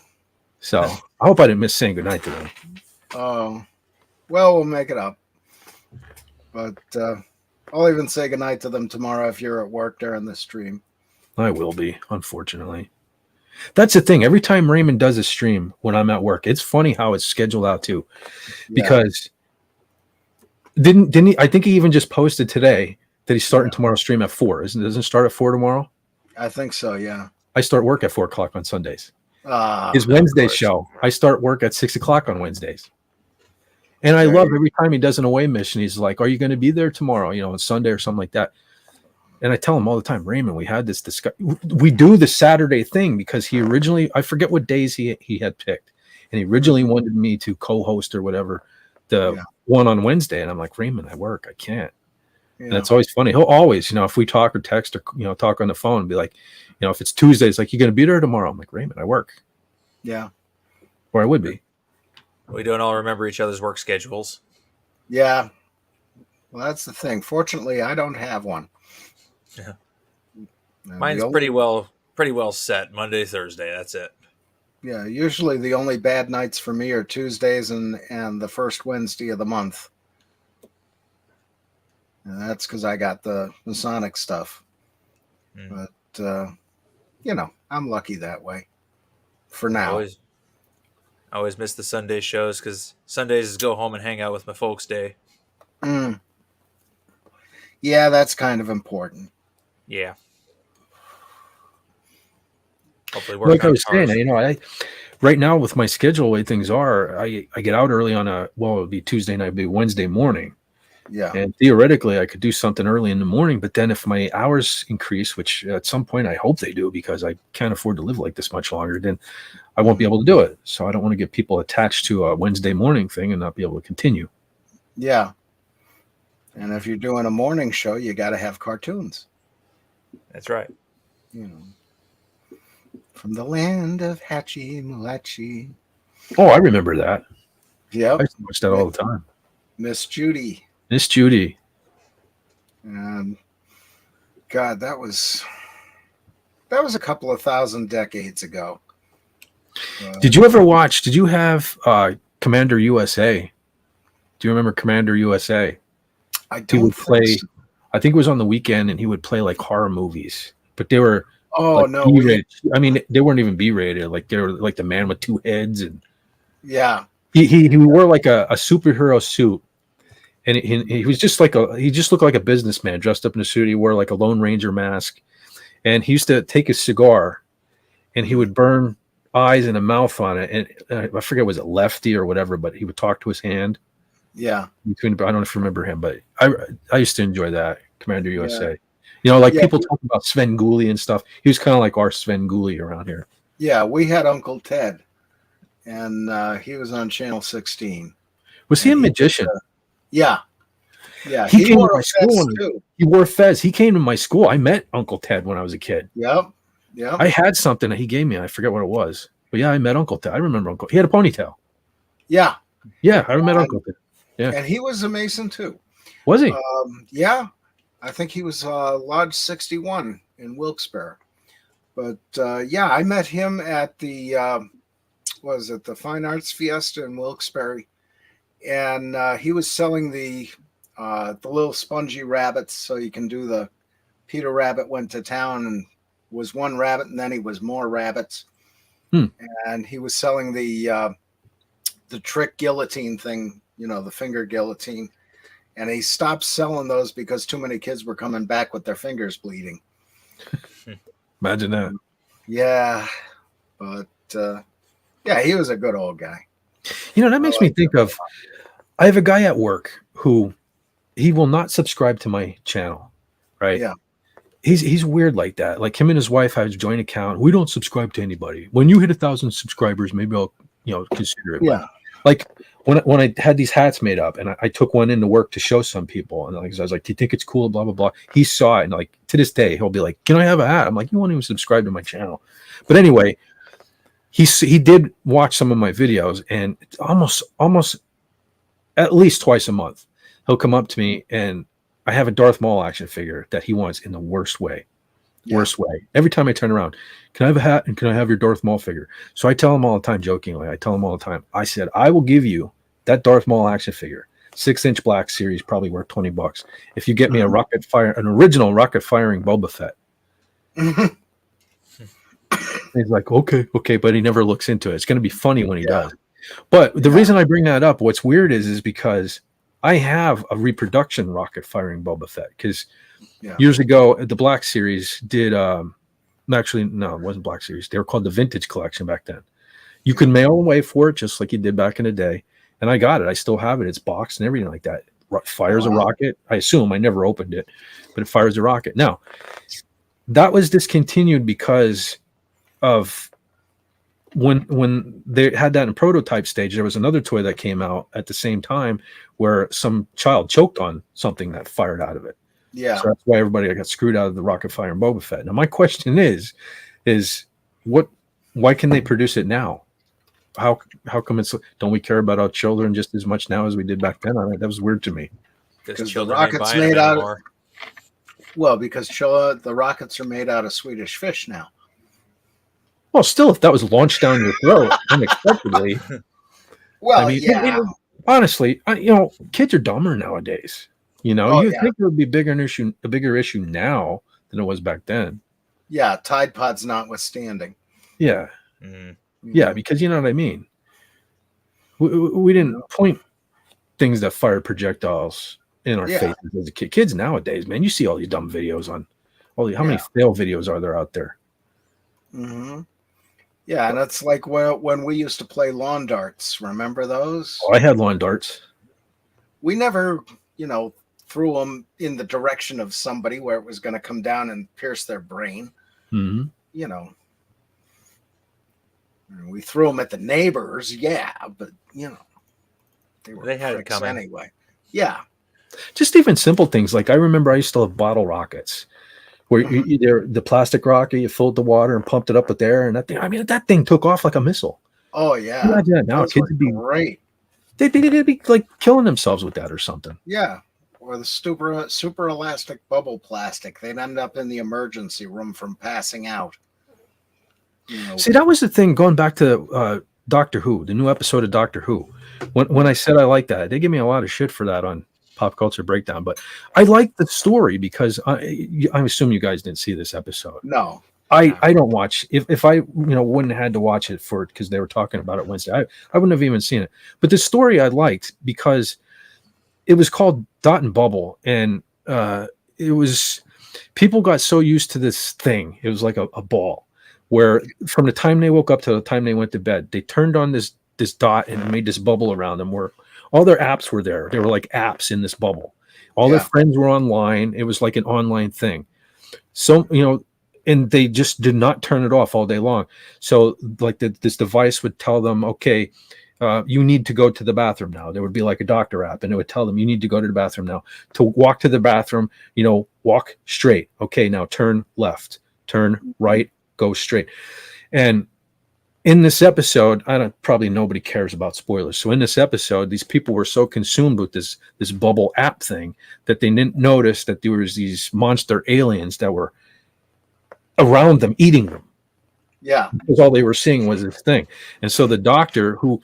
So I hope I didn't miss saying goodnight to them. Oh, well, we'll make it up. But I'll even say goodnight to them tomorrow if you're at work during the stream. I will be, unfortunately. That's the thing. Every time Raymond does a stream when I'm at work, it's funny how it's scheduled out too. Because didn't he? I think he even just posted today that he's starting tomorrow's stream at 4. Doesn't it start at 4 tomorrow? I think so, yeah. I start work at 4 o'clock on Sundays. His Wednesday show, I start work at 6 o'clock on Wednesdays. And I love every time he does an away mission, he's like, are you going to be there tomorrow, on Sunday or something like that? And I tell him all the time, Raymond, we had this discussion. We do the Saturday thing because he originally, I forget what days he had picked. And he originally wanted me to co-host or whatever the one on Wednesday. And I'm like, Raymond, I work. I can't. Yeah. And it's always funny. He'll always, if we talk or text or, talk on the phone, be like, if it's Tuesday, it's like, you going to be there tomorrow? I'm like, Raymond, I work. Yeah. Or I would be. We don't all remember each other's work schedules. Yeah. Well, that's the thing. Fortunately, I don't have one. Yeah. Mine's pretty well set. Monday, Thursday. That's it. Yeah. Usually the only bad nights for me are Tuesdays and the first Wednesday of the month. And that's because I got the Masonic stuff. But, I'm lucky that way for now. I always miss the Sunday shows because Sundays is go home and hang out with my folks' day. Yeah, that's kind of important. Yeah. Hopefully work like I was saying, right now with my schedule, the way things are, I get out early on it would be Tuesday night, it'd be Wednesday morning. Yeah. And theoretically, I could do something early in the morning, but then if my hours increase, which at some point I hope they do because I can't afford to live like this much longer, then I won't be able to do it. So I don't want to get people attached to a Wednesday morning thing and not be able to continue. Yeah. And if you're doing a morning show, you got to have cartoons. That's right. From the land of Hachi Malachi. Oh, I remember that. Yeah. I used to watch that all the time. Miss Judy. Miss Judy. God, that was a couple of thousand decades ago. Did you have Commander USA? Do you remember Commander USA? I don't play. think so. I think it was on the weekend, and he would play like horror movies, but they were B-rated. I mean, they weren't even B-rated. Like they were like the man with 2 heads, and yeah, he wore like a superhero suit and he was just he just looked like a businessman dressed up in a suit. He wore like a Lone Ranger mask, and he used to take a cigar, and he would burn eyes and a mouth on it. And I forget, was it lefty or whatever, but he would talk to his hand. Yeah. I don't know if you remember him, but I used to enjoy that, Commander USA. Yeah. Like people talk about Sven Gulli and stuff. He was kind of like our Sven Gulli around here. Yeah, we had Uncle Ted, and he was on Channel 16. Was he a magician? Yeah. He came to my school too. He wore fez. He came to my school. I met Uncle Ted when I was a kid. Yep. I had something that he gave me. I forget what it was. But yeah, I met Uncle Ted. I remember Uncle. He had a ponitail. Yeah. Yeah, I met Uncle Ted. Yeah. And he was a Mason too. Was he? Yeah. I think he was Lodge 61 in Wilkes-Barre. But yeah, I met him at the the Fine Arts Fiesta in Wilkes-Barre, and he was selling the little spongy rabbits, so you can do the Peter Rabbit went to town and was one rabbit, and then he was more rabbits, and he was selling the trick guillotine thing, the finger guillotine, and he stopped selling those because too many kids were coming back with their fingers bleeding. Imagine that. Yeah, but yeah, he was a good old guy. That makes me think of. I have a guy at work who he will not subscribe to my channel, right? Yeah, he's weird like that. Like him and his wife have a joint account. We don't subscribe to anybody. When you hit 1,000 subscribers, maybe I'll consider it. Yeah, like when I had these hats made up, and I took one into work to show some people, and I was like, "Do you think it's cool?" Blah blah blah. He saw it, and like to this day, he'll be like, "Can I have a hat?" I'm like, "You won't even subscribe to my channel." But anyway, he did watch some of my videos, and almost at least twice a month, he'll come up to me, and I have a Darth Maul action figure that he wants in the worst way. Worst way. Every time I turn around, can I have a hat and can I have your Darth Maul figure? So I tell him all the time, jokingly, I said, I will give you that Darth Maul action figure, 6-inch black series, probably worth $20, if you get me an original rocket firing Boba Fett. He's like, okay, but he never looks into it. It's going to be funny when he does. But the reason I bring that up, what's weird is because I have a reproduction rocket firing Boba Fett, because years ago, the Black Series did. Actually, no, it wasn't Black Series. They were called the Vintage Collection back then. You could mail away for it just like you did back in the day, and I got it. I still have it. It's boxed and everything like that. Fires a rocket. I assume I never opened it, but it fires a rocket. Now, that was discontinued because of when they had that in prototype stage. There was another toy that came out at the same time where some child choked on something that fired out of it. Yeah. So that's why everybody got screwed out of the rocket fire and Boba Fett. Now my question is why can they produce it now? How come don't we care about our children just as much now as we did back then? That was weird to me. Because the rockets made out of, because the rockets are made out of Swedish fish now. Well, still, if that was launched down your throat unexpectedly, honestly, kids are dumber nowadays. You think it would be a bigger issue now than it was back then. Yeah, Tide Pods notwithstanding. Yeah, yeah, because you know what I mean. We didn't point things that fired projectiles in our faces as a kid. Kids nowadays, man, you see all these dumb videos on how many fail videos are there out there? Mm-hmm. Yeah, and it's like when we used to play lawn darts. Remember those? Oh, I had lawn darts. We never, threw them in the direction of somebody where it was going to come down and pierce their brain. Mm-hmm. We threw them at the neighbors, but they had it coming anyway. Yeah, just even simple things like I remember I used to have bottle rockets. Where the plastic rocket, you filled the water and pumped it up with air, and that thing took off like a missile. Oh yeah! Imagine now kids would be great. They'd be like killing themselves with that or something. Yeah, or the super elastic bubble plastic. They'd end up in the emergency room from passing out. See, that was the thing. Going back to Doctor Who, the new episode of Doctor Who. When I said I like that, they give me a lot of shit for that on Pop Culture Breakdown, but I like the story because I assume you guys didn't see this episode. No, I don't watch. If I wouldn't have had to watch it because they were talking about it Wednesday, I wouldn't have even seen it. But the story I liked because it was called Dot and Bubble, and it was people got so used to this thing. It was like a ball where from the time they woke up to the time they went to bed, they turned on this dot and it made this bubble around them where all their apps were there. They were like apps in this bubble. All their friends were online. It was like an online thing. So, and they just did not turn it off all day long. So like this device would tell them, okay, you need to go to the bathroom now. There would be like a doctor app and it would tell them you need to go to the bathroom now. To walk to the bathroom, walk straight. Okay, now turn left, turn right, go straight. And in this episode, probably nobody cares about spoilers. So in this episode, these people were so consumed with this bubble app thing that they didn't notice that there was these monster aliens that were around them eating them. Yeah, because all they were seeing was this thing. And so the doctor, who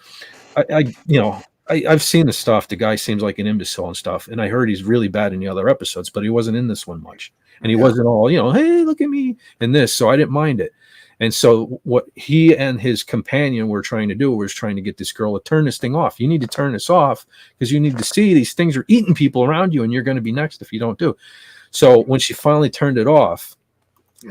I've seen the stuff. The guy seems like an imbecile and stuff. And I heard he's really bad in the other episodes, but he wasn't in this one much. And he wasn't all, hey, look at me in this. So I didn't mind it. And so what he and his companion were trying to do was trying to get this girl to turn this thing off. You need to turn this off because you need to see these things are eating people around you and you're going to be next if you don't do. So when she finally turned it off,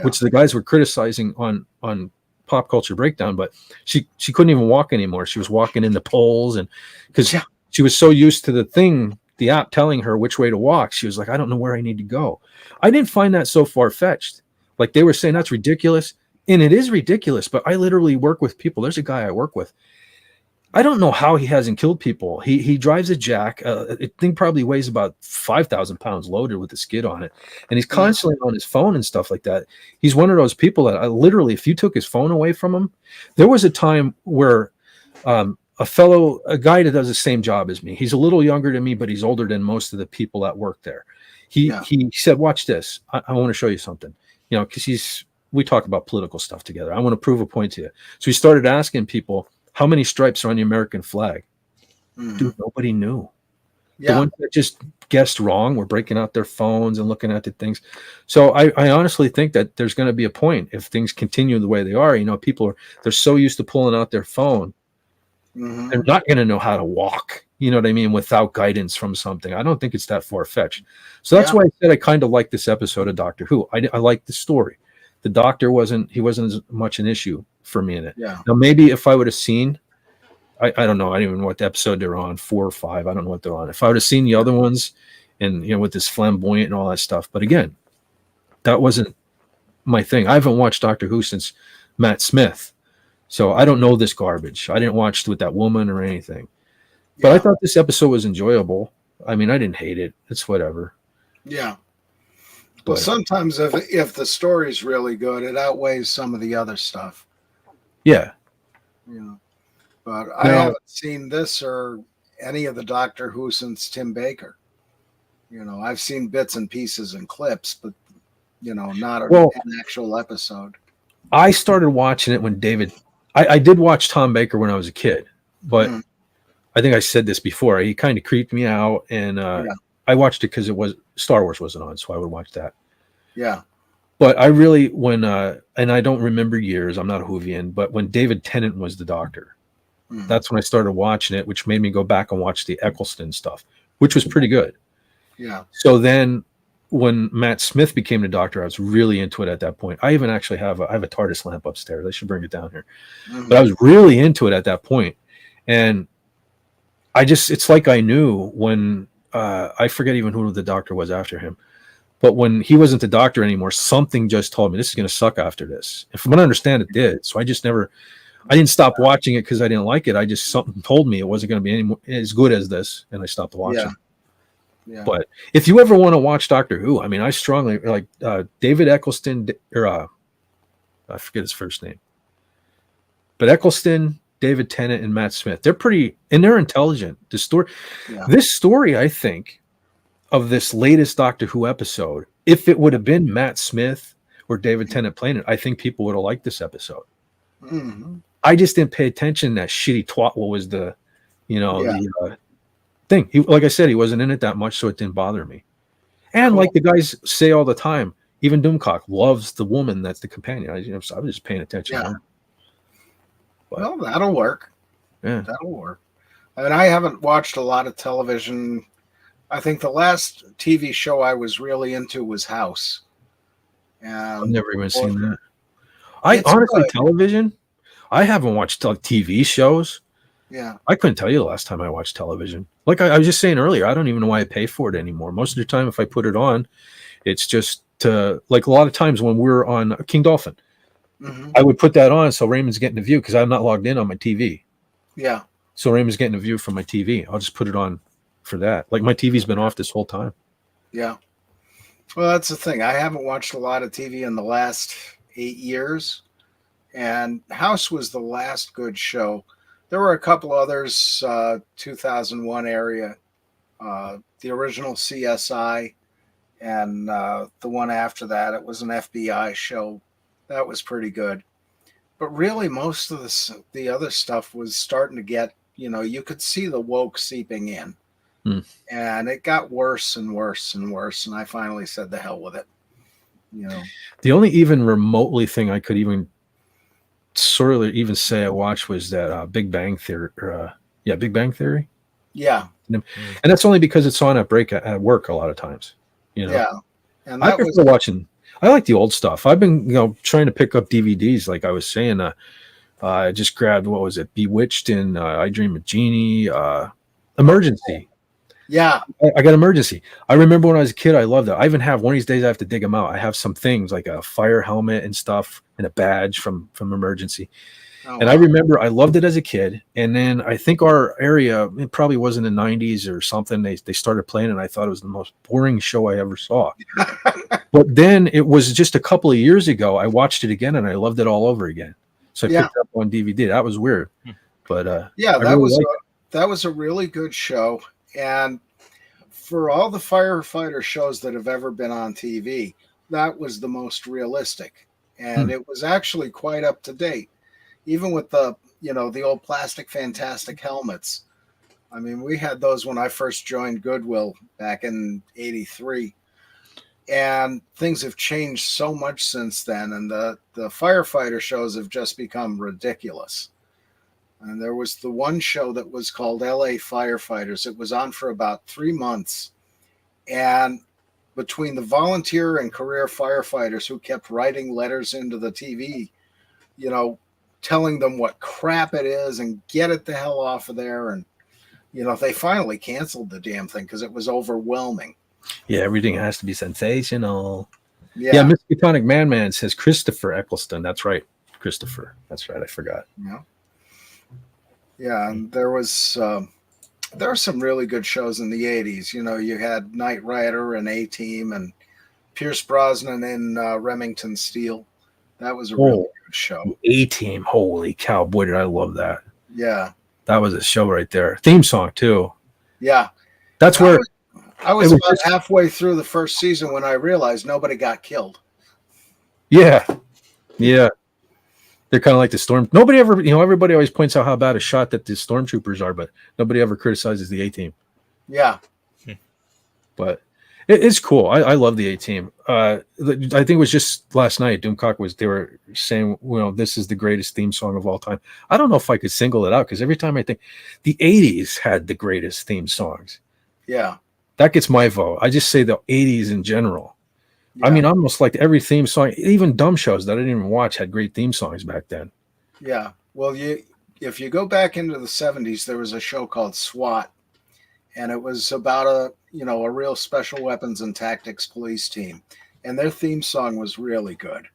which the guys were criticizing on Pop Culture Breakdown, but she couldn't even walk anymore. She was walking in the poles, and because she was so used to the app telling her which way to walk, she was like, I don't know where I need to go. I didn't find that so far-fetched. Like they were saying that's ridiculous, and it is ridiculous, but I literally work with people. There's a guy I work with. I don't know how he hasn't killed people. He drives a Jack. It thing probably weighs about 5,000 pounds loaded with a skid on it. And he's constantly on his phone and stuff like that. He's one of those people that literally, if you took his phone away from him, there was a time where a guy that does the same job as me, he's a little younger than me, but he's older than most of the people that work there. He said, watch this. I want to show you something, because we talk about political stuff together. I want to prove a point to you. So he started asking people, how many stripes are on the American flag? Dude, nobody knew. The ones that just guessed wrong were breaking out their phones and looking at the things. So I honestly think that there's going to be a point if things continue the way they are. People they're so used to pulling out their phone, they're not going to know how to walk. You know what I mean? Without guidance from something. I don't think it's that far-fetched. So that's why I said I kind of like this episode of Doctor Who. I like the story. The doctor wasn't as much an issue for me in it. Yeah. Now maybe if I would have seen, I don't know, I don't even know what the episode they're on, 4 or 5. I don't know what they're on. If I would have seen the other ones, and with this flamboyant and all that stuff, but again, that wasn't my thing. I haven't watched Doctor Who since Matt Smith, so I don't know this garbage. I didn't watch with that woman or anything, but I thought this episode was enjoyable. I mean, I didn't hate it. It's whatever. Yeah. Well, sometimes if the story's really good, it outweighs some of the other stuff. Yeah. But I haven't seen this or any of the Doctor Who since Tim Baker. I've seen bits and pieces and clips, but not an actual episode. I started watching it when I did watch Tom Baker when I was a kid, but I think I said this before. He kind of creeped me out, and I watched it because Star Wars wasn't on, so I would watch that. Yeah. But I really, and I don't remember years, I'm not a Whovian, but when David Tennant was the Doctor, that's when I started watching it, which made me go back and watch the Eccleston stuff, which was pretty good. Yeah. So then when Matt Smith became the Doctor, I was really into it at that point. I even actually have a TARDIS lamp upstairs. I should bring it down here. But I was really into it at that point. And it's like I knew when, I forget even who the Doctor was after him. But when he wasn't the Doctor anymore, something just told me this is going to suck after this. And from what I understand, it did. So I didn't stop watching it because I didn't like it. something told me it wasn't going to be as good as this, and I stopped watching. Yeah. But if you ever want to watch Doctor Who, I mean, I strongly like David Eccleston, or I forget his first name, but Eccleston, David Tennant, and Matt Smith. They're intelligent. This story, I think, of this latest Doctor Who episode, if it would have been Matt Smith or David Tennant playing it, I think people would have liked this episode. I just didn't pay attention to that shitty twat. What was the thing? Like I said, he wasn't in it that much, so it didn't bother me. And like the guys say all the time, even Doomcock loves the woman that's the companion. I was just paying attention. Yeah. Well, that'll work. Yeah, that'll work. I mean, I haven't watched a lot of television I think the last TV show I was really into was House. I've And never even seen that. I it's honestly, good. television, I haven't watched like TV shows. Yeah. I couldn't tell you the last time I watched television. Like I was just saying earlier, I don't even know why I pay for it anymore. Most of the time, if I put it on, it's just like a lot of times when we're on King Dolphin, I would put that on so Raymond's getting a view because I'm not logged in on my TV. Yeah. So Raymond's getting a view from my TV. I'll just put it on for that. Like my TV's been off this whole time. Yeah. Well, that's the thing. I haven't watched a lot of TV in the last 8 years, and House was the last good show. There were a couple others, 2001 area, the original CSI, and the one after that. It was an FBI show. That was pretty good. But really, most of the other stuff was starting to get, you could see the woke seeping in. And it got worse and worse and worse. And I finally said, the hell with it. The only even remotely thing I could even sort of even say I watched was that Big Bang Theory. Big Bang Theory. Yeah. And that's only because it's on at break at work a lot of times. Yeah. And I prefer watching. I like the old stuff. I've been, trying to pick up DVDs. Like I was saying, I just grabbed, what was it? Bewitched and I Dream of Jeannie, Emergency. Yeah. I got Emergency. I remember when I was a kid, I loved that. I even have one of these days, I have to dig them out. I have some things like a fire helmet and stuff and a badge from Emergency. And wow. I remember I loved it as a kid. And then I think our area, it probably was in the 90s or something. They started playing and I thought it was the most boring show I ever saw. But then it was just a couple of years ago, I watched it again and I loved it all over again. So I picked it up on DVD. That was weird. But that was a really good show. And for all the firefighter shows that have ever been on TV, that was the most realistic. And it was actually quite up to date. Even with the old plastic Fantastic helmets. I mean, we had those when I first joined Goodwill back in '83. And things have changed so much since then. And the firefighter shows have just become ridiculous. And there was the one show that was called LA Firefighters. It was on for about 3 months. And between the volunteer and career firefighters who kept writing letters into the TV, telling them what crap it is and get it the hell off of there. And, they finally canceled the damn thing because it was overwhelming. Yeah, everything has to be sensational. Yeah, Miskatonic Man says Christopher Eccleston. That's right. Christopher. That's right. I forgot. Yeah. Yeah, and there were some really good shows in the 80s. You had Knight Rider and A-Team and Pierce Brosnan in Remington Steele. That was a really good show. A-Team. Holy cow. Boy, did I love that. Yeah. That was a show right there. Theme song, too. Yeah. That's where... I was about halfway through the first season when I realized nobody got killed. Yeah. Yeah. They're kind of like the storm. Nobody ever, everybody always points out how bad a shot that the stormtroopers are, but nobody ever criticizes the A-Team. Yeah. But it's cool. I love the A-Team. I think it was just last night, Doomcock they were saying, this is the greatest theme song of all time. I don't know if I could single it out because every time I think the 80s had the greatest theme songs. Yeah. That gets my vote. I just say the 80s in general. Yeah. I mean, almost like every theme song, even dumb shows that I didn't even watch had great theme songs back then. Yeah. Well, if you go back into the 70s, there was a show called SWAT, and it was about a real special weapons and tactics police team, and their theme song was really good.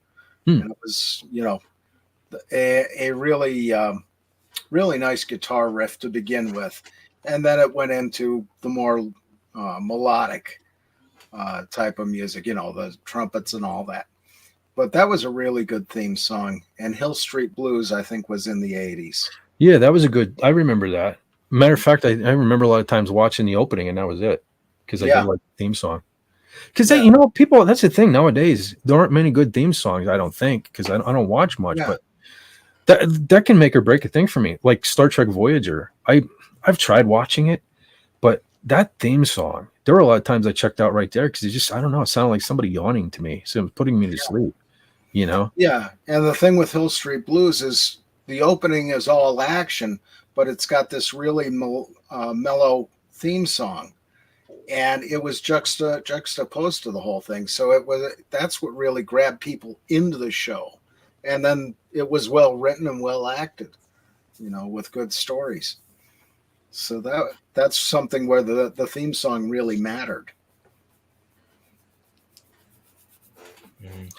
And it was, a really, really nice guitar riff to begin with, and then it went into the more melodic type of music, the trumpets and all that. But that was a really good theme song. And Hill Street Blues, I think, was in the 80s. Yeah, that was I remember that. Matter of fact, I remember a lot of times watching the opening and that was it. Because I did like the theme song. Because, people, that's the thing nowadays. There aren't many good theme songs, I don't think, because I don't watch much. Yeah. But that can make or break a thing for me. Like Star Trek Voyager. I've tried watching it, but that theme song, there were a lot of times I checked out right there because it sounded like somebody yawning to me. So it was putting me to sleep, Yeah. And the thing with Hill Street Blues is the opening is all action, but it's got this really mellow theme song. and it was juxtaposed to the whole thing. So that's what really grabbed people into the show, and then it was well written and well acted, with good stories. So that's something where the theme song really mattered.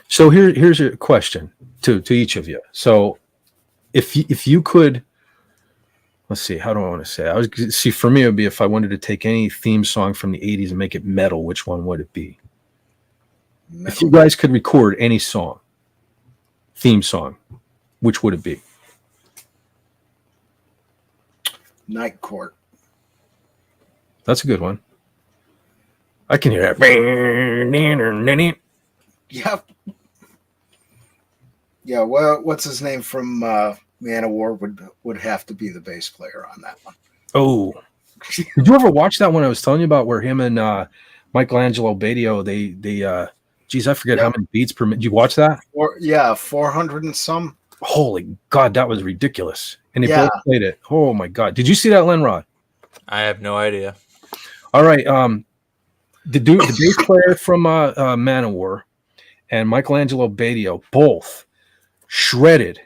So here's a question to each of you. So if you could, let's see, how do I want to say it? For me, it would be if I wanted to take any theme song from the 80s and make it metal, which one would it be? Metal. If you guys could record any theme song, which would it be? Night Court. That's a good one. I can hear that. Yeah. Yeah, well, what's his name from Man of War would have to be the bass player on that one. Oh. Did you ever watch that one I was telling you about where him and Michelangelo Badio, they geez, I forget how many beats per minute. Did you watch that? 400 and some. Holy God, that was ridiculous. And they both played it. Oh my God. Did you see that, Lenrod? I have no idea. All right. The bass player from Man of War and Michelangelo Badio both shredded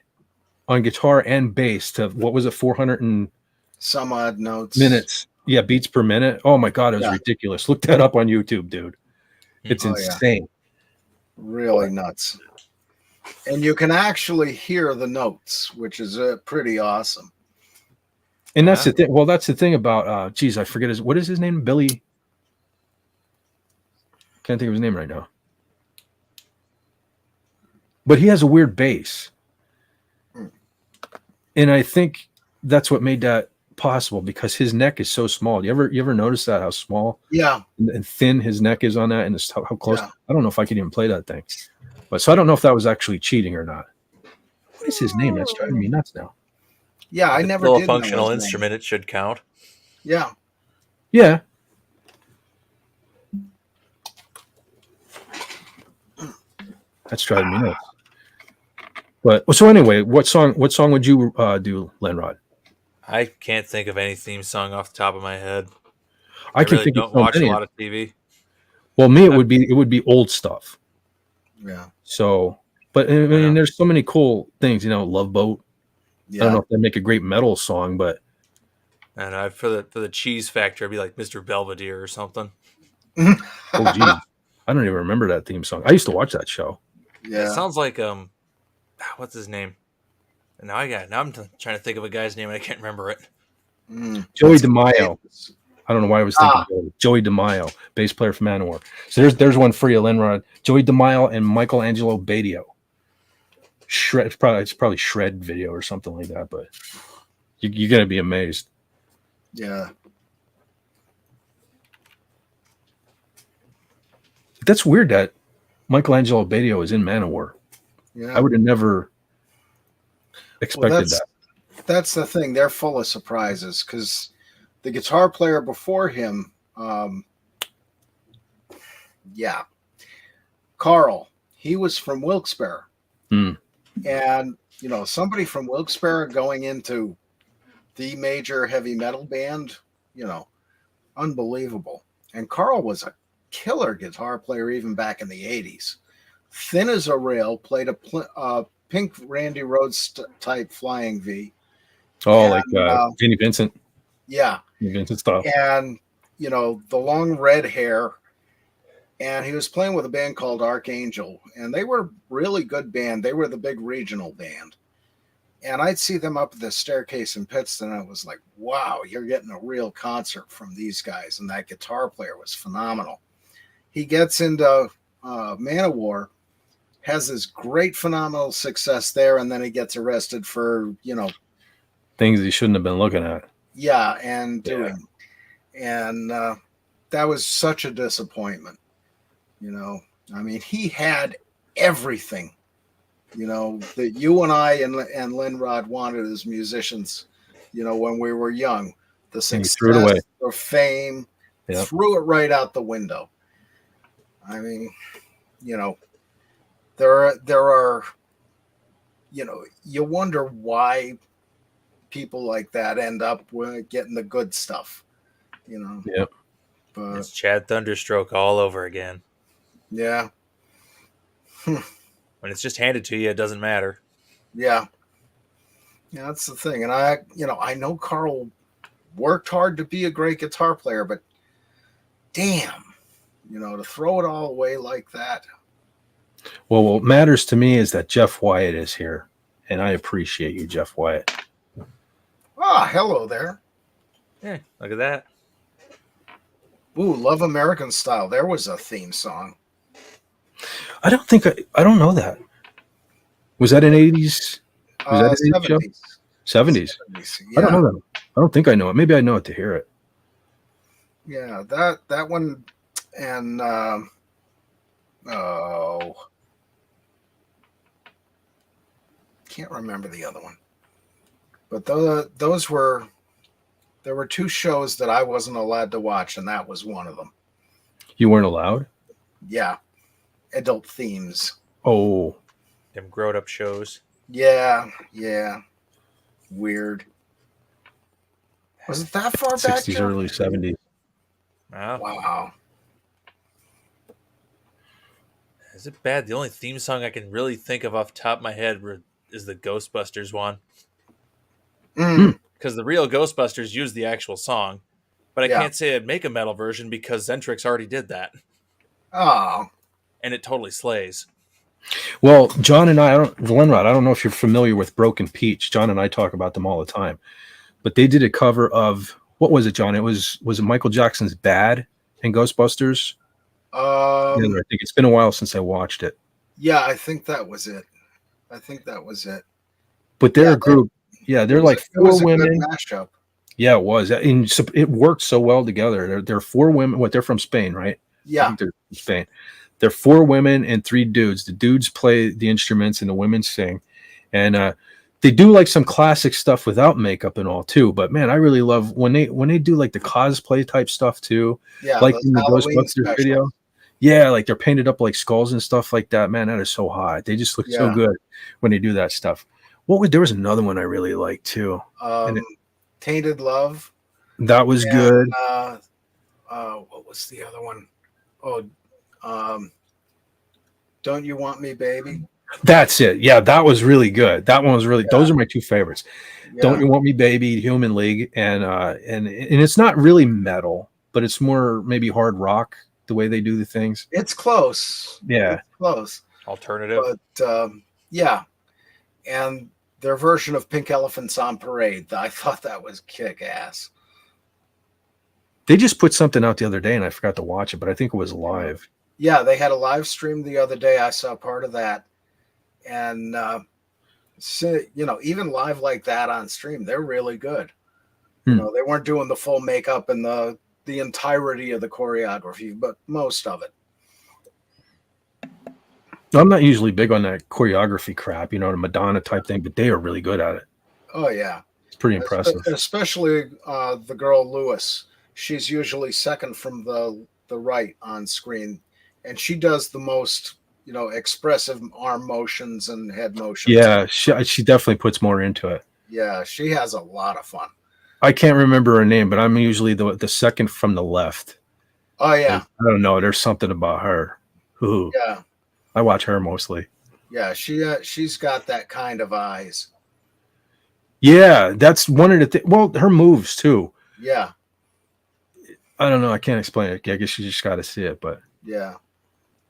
on guitar and bass to, what was it, 400 and some odd notes. Minutes. Yeah, beats per minute. Oh my God, it was ridiculous. Look that up on YouTube, dude. It's insane. Yeah. Really nuts. And you can actually hear the notes, which is pretty awesome. And that's the thing. Well, that's the thing about I forget what is his name? Billy. Can't think of his name right now. But he has a weird bass. And I think that's what made that possible, because his neck is so small. You ever notice that, how small and thin his neck is on that, and how close? Yeah. I don't know if I could even play that thing. But so I don't know if that was actually cheating or not. What is his name? That's driving me nuts now. Yeah, I never did. A functional instrument, it should count. Yeah. Yeah. That's driving me nuts. But so anyway, what song would you do, Lenrod? I can't think of any theme song off the top of my head. I can think don't watch a lot of TV. Well, me, it would be old stuff. Yeah. So, but I mean, there's so many cool things, Love Boat. Yeah. I don't know if they make a great metal song, but and for the cheese factor, it'd be like Mr. Belvedere or something. Oh, geez. I don't even remember that theme song. I used to watch that show. Yeah. It sounds like what's his name? And now I'm trying to think of a guy's name and I can't remember it. Joey DeMaio. I don't know why I was thinking Joey DeMaio, bass player from Man of War. So there's one for you, Lenrod. Joey DeMaio and Michelangelo Badio. It's probably shred video or something like that, but you're gonna be amazed. Yeah. That's weird that Michelangelo Badio is in Man of War. Yeah. I would have never expected that. That's the thing. They're full of surprises, because the guitar player before him, Carl, he was from Wilkes-Barre. And, somebody from Wilkes-Barre going into the major heavy metal band, unbelievable. And Carl was a killer guitar player even back in the 80s. Thin as a rail, played a pink Randy Rhoads type flying V. Oh, and, like Vinnie Vincent. Yeah. Vinnie Vincent style. And, the long red hair. And he was playing with a band called Archangel. And they were a really good band. They were the big regional band. And I'd see them up the staircase in Pittston. And I was like, wow, you're getting a real concert from these guys. And that guitar player was phenomenal. He gets into Man of War, has this great, phenomenal success there. And then he gets arrested for, things he shouldn't have been looking at. Yeah, and doing. And that was such a disappointment. I mean, he had everything, that you and I and Lenrod wanted as musicians, when we were young. The success, the fame, threw it right out the window. I mean, there are, you wonder why people like that end up getting the good stuff, Yep. But It's Chad Thunderstroke all over again. yeah. When it's just handed to you, it doesn't matter. Yeah. Yeah, that's the thing. And I know Carl worked hard to be a great guitar player, but damn, to throw it all away like that. Well, what matters to me is that Jeff Wyatt is here, and I appreciate you, Jeff Wyatt. Ah, hello there. Yeah, look at that. Ooh, Love American Style. There was a theme song. I don't know that. Was that an 80s? Was that an 80s show? 70s. 70s. I don't Yeah. know that. I don't think I know it. Maybe I know it to hear it. Yeah, that one, and can't remember the other one. But there were two shows that I wasn't allowed to watch, and that was one of them. You weren't allowed? Yeah, adult themes. Oh, Them grown up shows. Yeah. Weird. Was it that far back? 60s, early 70s. Wow. Is it bad? The only theme song I can really think of off the top of my head is the Ghostbusters one. Because the real Ghostbusters used the actual song. But I can't say I'd make a metal version because Zentrix already did that. Oh. And it totally slays. Well, John and Glenrod, I don't know if you're familiar with Broken Peach. John and I talk about them all the time. But they did a cover of, what was it, John? Was it Michael Jackson's Bad in Ghostbusters? I think it's been a while since I watched it. Yeah, I think that was it. But they're a group. They're like four women. Mashup. Yeah, it was. And it worked so well together. They're four women. They're from Spain, right? Yeah. I think they're from Spain. They're four women and three dudes. The dudes play the instruments and the women sing. And they do like some classic stuff without makeup and all too. But man, I really love when they do like the cosplay type stuff too. Yeah, like in the Ghostbusters video. Yeah, like they're painted up like skulls and stuff like that. Man, that is so hot. They just look so good when they do that stuff. There was another one I really liked too. Tainted Love. That was good. What was the other one? Don't You Want Me, Baby? That's it. Yeah, that was really good. That one was really. Those are my two favorites. Yeah. Don't You Want Me, Baby, Human League, and it's not really metal, but it's more maybe hard rock the way they do the things. It's close. Yeah, it's close. Alternative. But and their version of Pink Elephants on Parade, I thought that was kick ass. They just put something out the other day, and I forgot to watch it, but I think it was live. Yeah, they had a live stream the other day. I saw part of that. And, even live like that on stream, they're really good. They weren't doing the full makeup and the entirety of the choreography, but most of it. I'm not usually big on that choreography crap, the Madonna type thing, but they are really good at it. Oh, yeah. It's pretty impressive. Especially the girl Lewis. She's usually second from the right on screen, and she does the most expressive arm motions and head motions. Yeah, she definitely puts more into it. Yeah, she has a lot of fun. I can't remember her name, but I'm usually the second from the left. Oh yeah. I don't know. There's something about her. Ooh. Yeah. I watch her mostly. Yeah, she's got that kind of eyes. Yeah, that's one of the things. Well, her moves too. Yeah. I don't know. I can't explain it. I guess you just got to see it, but yeah.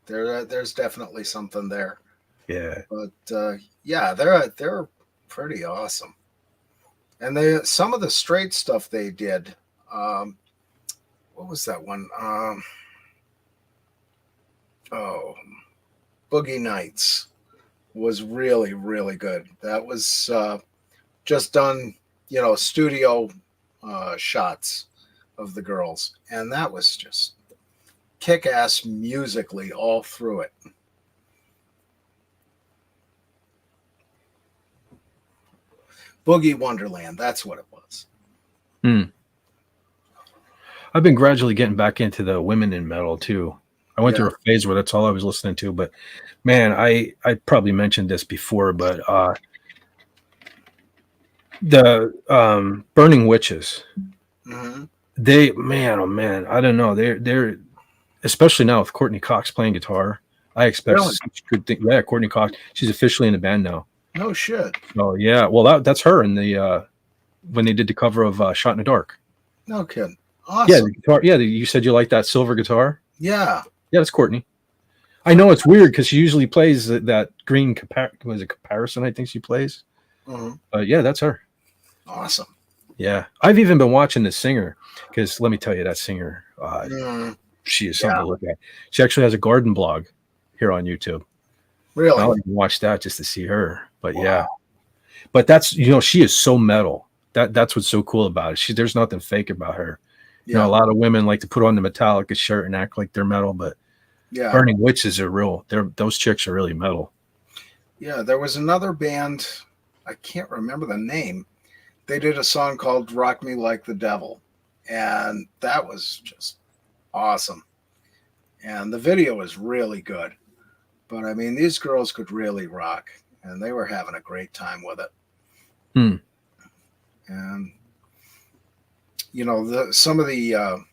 There's definitely something there. Yeah. But they're pretty awesome. And some of the straight stuff they did. What was that one? Boogie Nights was really, really good. That was just done, studio shots of the girls. And that was just kick-ass musically all through it. Boogie Wonderland, that's what it was. I've been gradually getting back into the women in metal too. I went through a phase where that's all I was listening to, but man, I probably mentioned this before, but the Burning Witches, They, man, oh man, I don't know. They're especially now with Courtney Cox playing guitar. I expect Really? such good thing. Yeah, Courtney Cox. She's officially in the band now. No shit. Oh yeah. Well, that's her in the when they did the cover of "Shot in the Dark." No kidding. Yeah, Awesome. the guitar. Yeah, you said you like that silver guitar. Yeah. Yeah, that's Courtney. I know it's weird because she usually plays that green was it comparison? I think she plays. Yeah, that's her. Awesome. Yeah, I've even been watching the singer because let me tell you, that singer, she is something to look at. She actually has a garden blog here on YouTube. Really? I'll even watch that just to see her. But yeah, but that's she is so metal. That's what's so cool about it. There's nothing fake about her. Yeah. You know, a lot of women like to put on the Metallica shirt and act like they're metal, but Burning Witches are real. Those chicks are really metal. Yeah, there was another band, I can't remember the name. They did a song called Rock Me Like the Devil, and that was just awesome. And the video is really good. But I mean, these girls could really rock, and they were having a great time with it. And some of the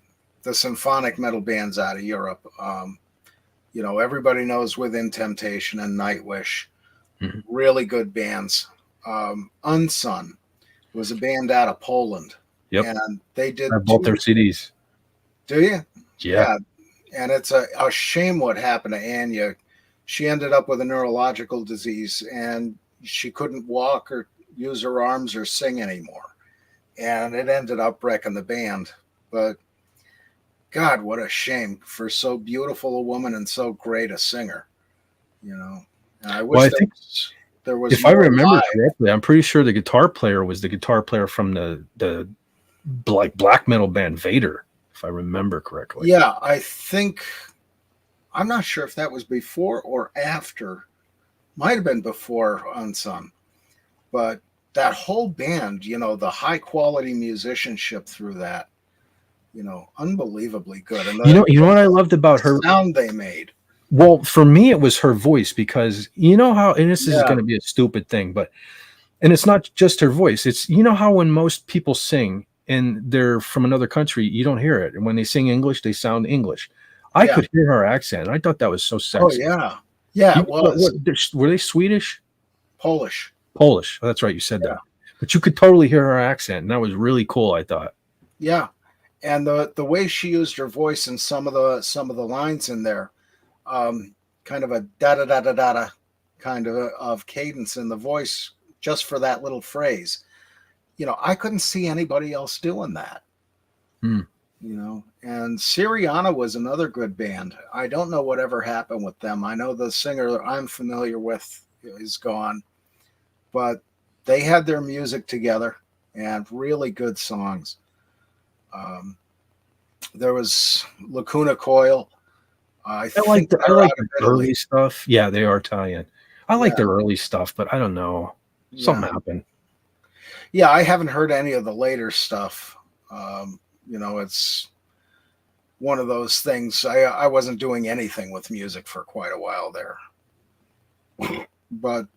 symphonic metal bands out of Europe, everybody knows Within Temptation and Nightwish, really good bands. Unsun was a band out of Poland. Yep. And they did. I bought their CDs. Do you? Yeah. And it's a shame what happened to Anya. She ended up with a neurological disease, and she couldn't walk or use her arms or sing anymore. And it ended up wrecking the band. But God, what a shame for so beautiful a woman and so great a singer. And I wish there was. If I remember correctly, I'm pretty sure the guitar player was the guitar player from the black metal band Vader, if I remember correctly. Yeah, I'm not sure if that was before or after. Might have been before Unsung. But that whole band, the high quality musicianship through that, unbelievably good. And you know what I loved about her sound they made. Well, for me, it was her voice because you know how, and this is going to be a stupid thing, and it's not just her voice. It's, how when most people sing and they're from another country, you don't hear it. And when they sing English, they sound English. I could hear her accent. I thought that was so sexy. Oh, yeah. Yeah, it was. Were they Swedish? Polish. Oh, that's right. You said that. But you could totally hear her accent. And that was really cool, I thought. Yeah. And the way she used her voice in some of the lines in there, kind of a da-da-da-da-da kind of cadence in the voice just for that little phrase. I couldn't see anybody else doing that. And Syriana was another good band. I don't know whatever happened with them. I know the singer I'm familiar with is gone, but they had their music together and really good songs. There was Lacuna Coil. I like the early stuff. Yeah, they are Italian. I like their early stuff, but I don't know. Something happened. Yeah, I haven't heard any of the later stuff. It's one of those things. I wasn't doing anything with music for quite a while there. But,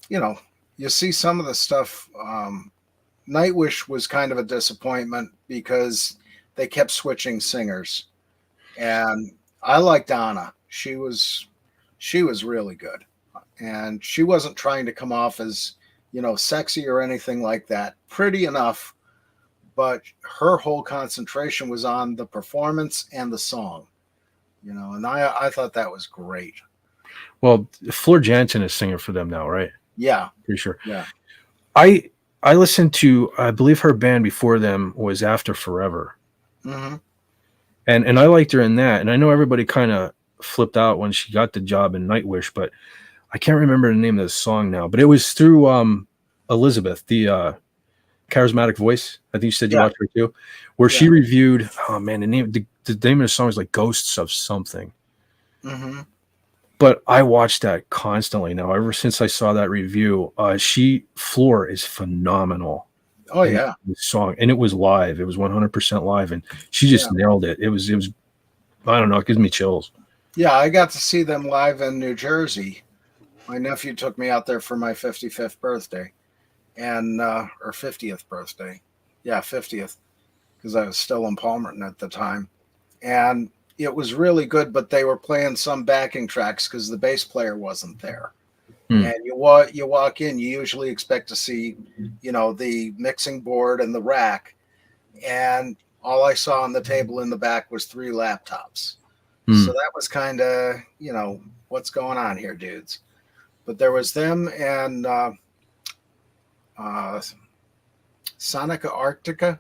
you see some of the stuff. Nightwish was kind of a disappointment because they kept switching singers. And I liked Anna. She was really good. And she wasn't trying to come off as, sexy or anything like that. Pretty enough, but her whole concentration was on the performance and the song. And I thought that was great. Well, Fleur Jansen is singer for them now, right? Yeah. Pretty sure. Yeah. I listened to, I believe her band before them was After Forever. Mm-hmm. And I liked her in that. And I know everybody kind of flipped out when she got the job in Nightwish, but I can't remember the name of the song now. But it was through Elizabeth, the charismatic voice. I think you said you watched her too, where she reviewed. Oh man, the name of the song is like Ghosts of Something. Mm-hmm. But I watched that constantly now. Ever since I saw that review, Fleur is phenomenal. Oh yeah, the song, and it was live. It was 100% live, and she just nailed it. It was. I don't know. It gives me chills. Yeah, I got to see them live in New Jersey. My nephew took me out there for my 55th birthday, and or 50th birthday. Yeah, 50th. because I was still in Palmerton at the time. And it was really good, but they were playing some backing tracks because the bass player wasn't there. And you walk in, you usually expect to see, the mixing board and the rack. And all I saw on the table in the back was 3 laptops. So that was kind of, what's going on here, dudes? But there was them and Sonica Arctica,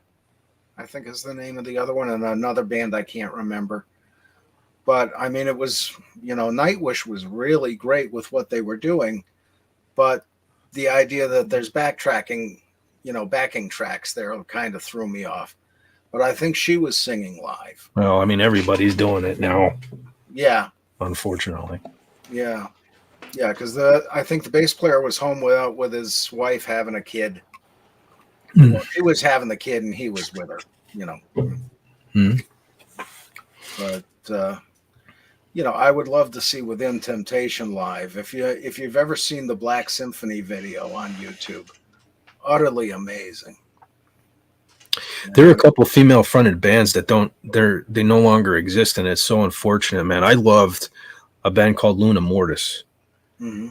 I think is the name of the other one, and another band I can't remember. But I mean, it was, Nightwish was really great with what they were doing. But the idea that there's backtracking, backing tracks there kind of threw me off. But I think she was singing live. Well, I mean, everybody's doing it now. Yeah. Unfortunately. Yeah. Yeah, because I think the bass player was home with his wife having a kid. Well, she was having the kid and he was with her, But I would love to see Within Temptation live. If you've ever seen the Black Symphony video on YouTube, utterly amazing. There are a couple of female fronted bands that they no longer exist, and it's so unfortunate, man. I loved a band called Luna Mortis. Mm-hmm.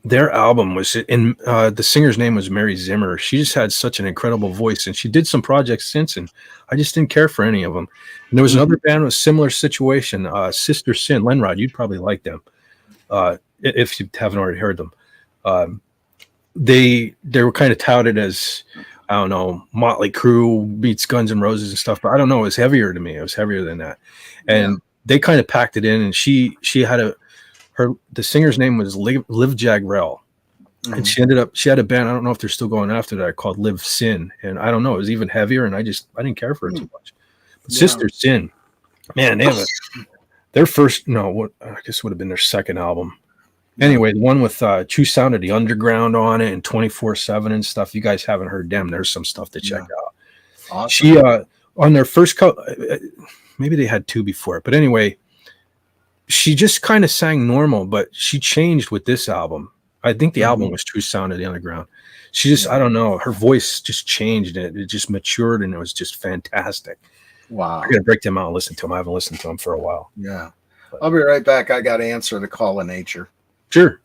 Their album was in the singer's name was Mary Zimmer. She just had such an incredible voice, and she did some projects since, and I just didn't care for any of them. And there was another band with a similar situation, Sister Sin. Lenrod, you'd probably like them if you haven't already heard them. They were kind of touted as, I don't know, Motley Crue meets Guns N' Roses and stuff, but I don't know. It was heavier to me. It was heavier than that, and they kind of packed it in. And she had the singer's name was Liv Jagrell, and she had a band. I don't know if they're still going after that, called Liv Sin, and I don't know. It was even heavier, and I didn't care for it too much. But Sister Sin, man, they have their first. No, what I guess would have been their second album. Anyway, the one with True Sound of the Underground on it and 24/7 and stuff. You guys haven't heard them. There's some stuff to check out. Awesome. She on their first maybe they had 2 before it, but anyway, she just kind of sang normal, but she changed with this album. I think the album was True Sound of the Underground. She just, I don't know, her voice just changed and it just matured, and it was just fantastic. Wow. I gotta break them out and listen to them. I haven't listened to them for a while. Yeah. I'll be right back. I got to answer the call of nature. Sure.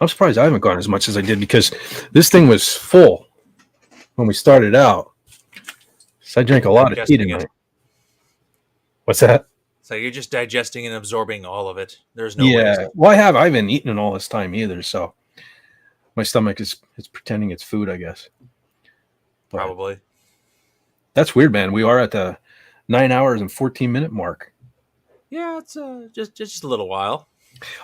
I'm surprised I haven't gone as much as I did, because this thing was full when we started out. So I drank a lot of tea tonight. What's that? So you're just digesting and absorbing all of it. There's no way. Well, I haven't eaten in all this time either, so my stomach is pretending it's food, I guess. But probably. That's weird, man. We are at the 9 hours and 14-minute mark. Yeah, it's just a little while.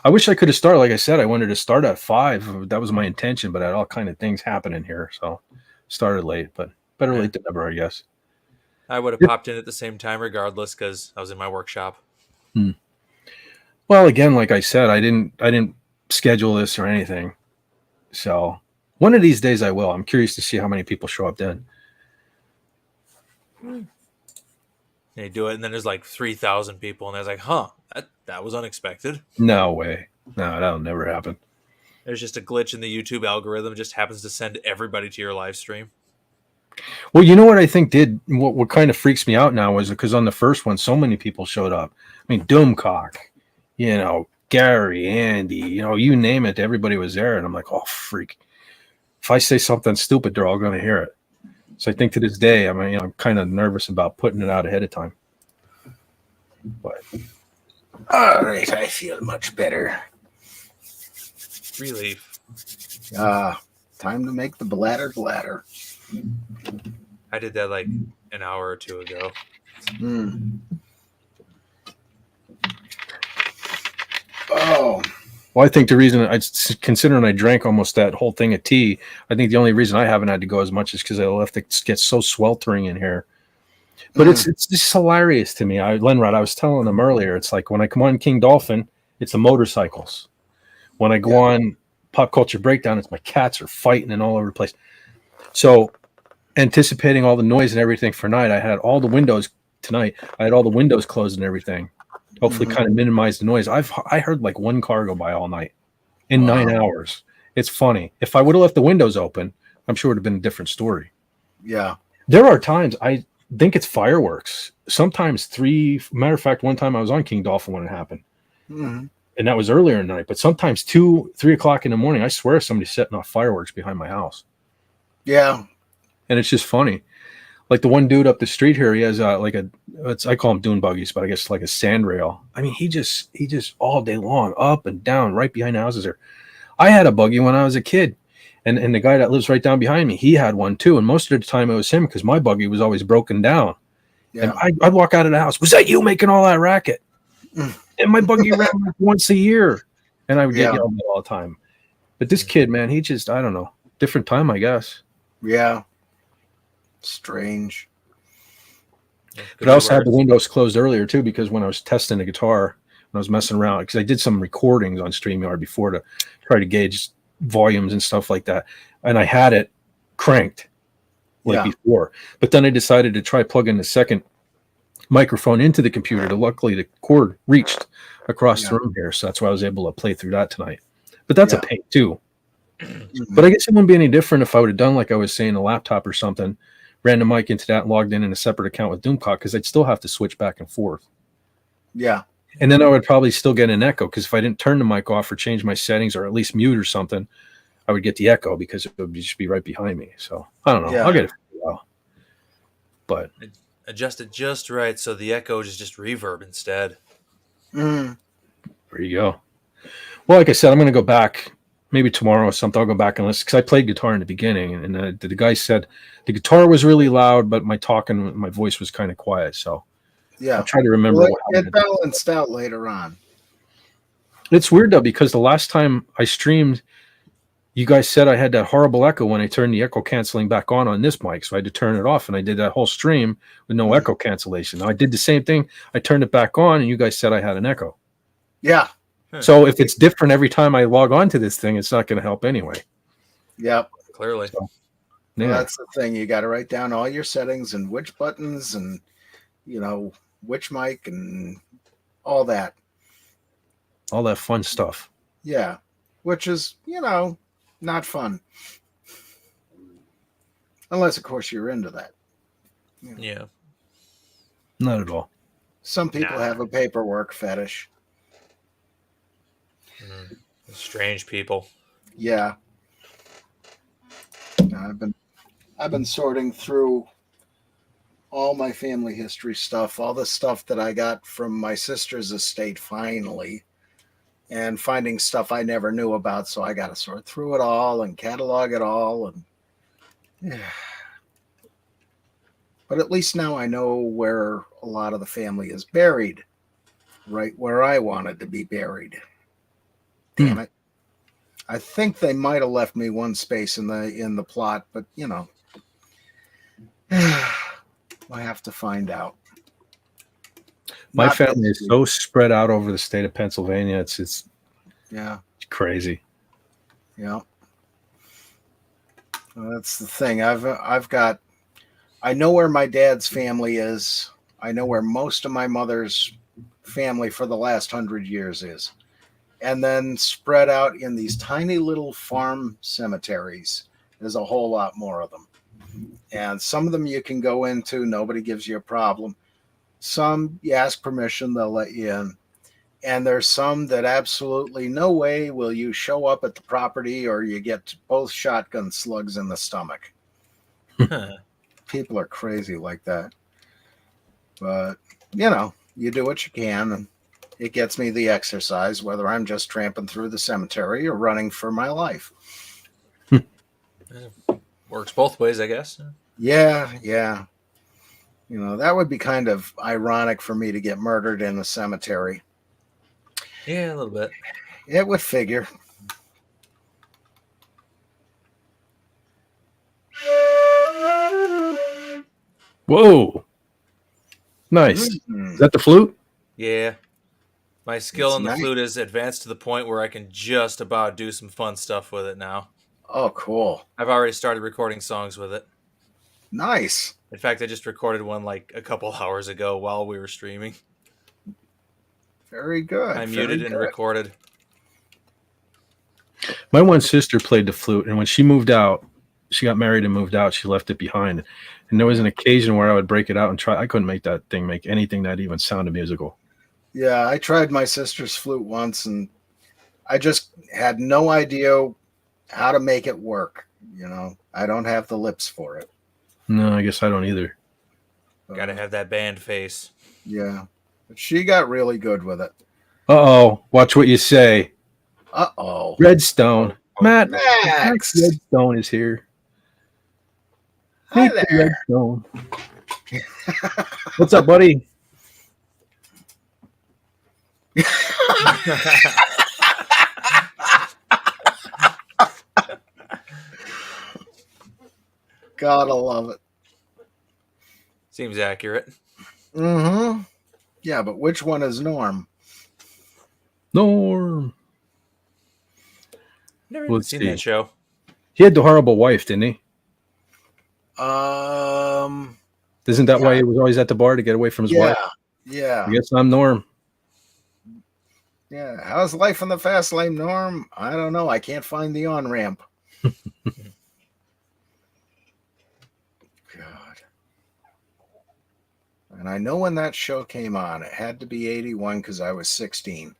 I wish I could have started. Like I said, I wanted to start at 5. That was my intention, but I had all kind of things happening here, so started late. But better late than never, I guess. I would have popped in at the same time regardless, because I was in my workshop. Well, again, like I said, I didn't schedule this or anything. So one of these days I will. I'm curious to see how many people show up then. They do it, and then there's like 3,000 people, and there's like, huh, that was unexpected. No way. No, that'll never happen. There's just a glitch in the YouTube algorithm. It just happens to send everybody to your live stream. Well, you know what I think what kind of freaks me out now is because on the first one, so many people showed up. I mean, Doomcock, Gary, Andy, you name it, everybody was there. And I'm like, oh, freak. If I say something stupid, they're all going to hear it. So I think to this day, I'm kind of nervous about putting it out ahead of time. But all right, I feel much better. Relief. Time to make the bladder gladder. I did that like an hour or 2 ago. Oh. Well, I think the reason considering I drank almost that whole thing of tea, I think the only reason I haven't had to go as much is because I left it get so sweltering in here. But it's just hilarious to me. Lenrod, I was telling him earlier, it's like when I come on King Dolphin, it's the motorcycles. When I go on Pop Culture Breakdown, it's my cats are fighting and all over the place. So anticipating all the noise and everything for night, I had all the windows tonight. I had all the windows closed and everything. Hopefully kind of minimize the noise. I heard like 1 car go by all night in 9 hours. It's funny. If I would have left the windows open, I'm sure it would have been a different story. Yeah. There are times I think it's fireworks. Sometimes matter of fact, one time I was on King Dolphin when it happened. Mhm. And that was earlier in the night. But sometimes 2, 3 o'clock in the morning, I swear somebody's setting off fireworks behind my house. Yeah. And it's just funny. Like the one dude up the street here, he has I call him dune buggies, but I guess like a sand rail. I mean, he just all day long, up and down, right behind the houses there. I had a buggy when I was a kid. And the guy that lives right down behind me, he had one too. And most of the time it was him because my buggy was always broken down. Yeah. And I'd walk out of the house. Was that you making all that racket? And my buggy ran like once a year. And I would get yelled at all the time. But this kid, man, he just, I don't know, different time, I guess. Yeah. Strange. But I also had the windows closed earlier too, because when I was testing the guitar, when I was messing around, because I did some recordings on StreamYard before to try to gauge volumes and stuff like that. And I had it cranked before. But then I decided to try plugging the second microphone into the computer. Luckily, the cord reached across the room here. So that's why I was able to play through that tonight. But that's a pain too. But I guess it wouldn't be any different if I would have done, like I was saying, a laptop or something, ran the mic into that and logged in a separate account with Doomcock, because I'd still have to switch back and forth. Yeah. And then I would probably still get an echo, because if I didn't turn the mic off or change my settings or at least mute or something, I would get the echo because it would just be right behind me. So I don't know. Yeah. I'll get it figured out. But adjust it just right so the echo is just reverb instead. Mm. There you go. Well, like I said, I'm going to go back maybe tomorrow or something. I'll go back and listen, because I played guitar in the beginning, and the guy said the guitar was really loud, but my voice was kind of quiet. So yeah, I'll try to remember. Well, it balanced out later on. It's weird though, because the last time I streamed, you guys said I had that horrible echo when I turned the echo canceling back on this mic, so I had to turn it off, and I did that whole stream with no echo cancellation. Now I did the same thing. I turned it back on, and you guys said I had an echo. Yeah. So if it's different every time I log on to this thing, it's not going to help anyway. Yep. Clearly. So, well, that's the thing. You got to write down all your settings and which buttons and, which mic and all that. All that fun stuff. Yeah. Which is, not fun. Unless, of course, you're into that. Yeah. Not at all. Some people have a paperwork fetish. Strange people. Yeah. I've been sorting through all my family history stuff, all the stuff that I got from my sister's estate finally, and finding stuff I never knew about. So I got to sort through it all and catalog it all. And but at least now I know where a lot of the family is buried, right where I wanted to be buried. Damn it. I think they might have left me one space in the plot, but I have to find out. My family is so spread out over the state of Pennsylvania. It's crazy. Yeah. Well, that's the thing. I know where my dad's family is. I know where most of my mother's family for the last 100 years is. And then spread out in these tiny little farm cemeteries, there's a whole lot more of them. And some of them you can go into, nobody gives you a problem. Some you ask permission, they'll let you in. And there's some that absolutely no way will you show up at the property, or you get both shotgun slugs in the stomach. People are crazy like that. But, you do what you can, and it gets me the exercise, whether I'm just tramping through the cemetery or running for my life. Works both ways, I guess. Yeah. That would be kind of ironic for me to get murdered in the cemetery. Yeah, a little bit. It would figure. Whoa. Nice. Mm-hmm. Is that the flute? Yeah. My skill It's on the nice. flute is advanced to the point where I can just about do some fun stuff with it now. Oh, cool. I've already started recording songs with it. Nice. In fact, I just recorded one like a couple hours ago while we were streaming. Very good. I muted and recorded. My one sister played the flute, and when she moved out, she got married and moved out. She left it behind, and there was an occasion where I would break it out and try. I couldn't make that thing make anything that even sounded musical. Yeah, I tried my sister's flute once, and I just had no idea how to make it work. I don't have the lips for it. No, I guess I don't either. Gotta have that band face. Yeah, but she got really good with it. Uh-oh, watch what you say. Uh-oh. Redstone. Matt, Max. Redstone is here. Hi Meet the there. Redstone. What's up, buddy? Gotta love it. Seems accurate. Mm-hmm. Yeah, but which one is Norm? Norm. Never even seen that show. He had the horrible wife, didn't he? Yeah. Isn't that why he was always at the bar to get away from his wife? Yeah. I guess I'm Norm. Yeah. How's life in the fast lane, Norm? I don't know. I can't find the on-ramp. God. And I know when that show came on. It had to be 81 because I was 16.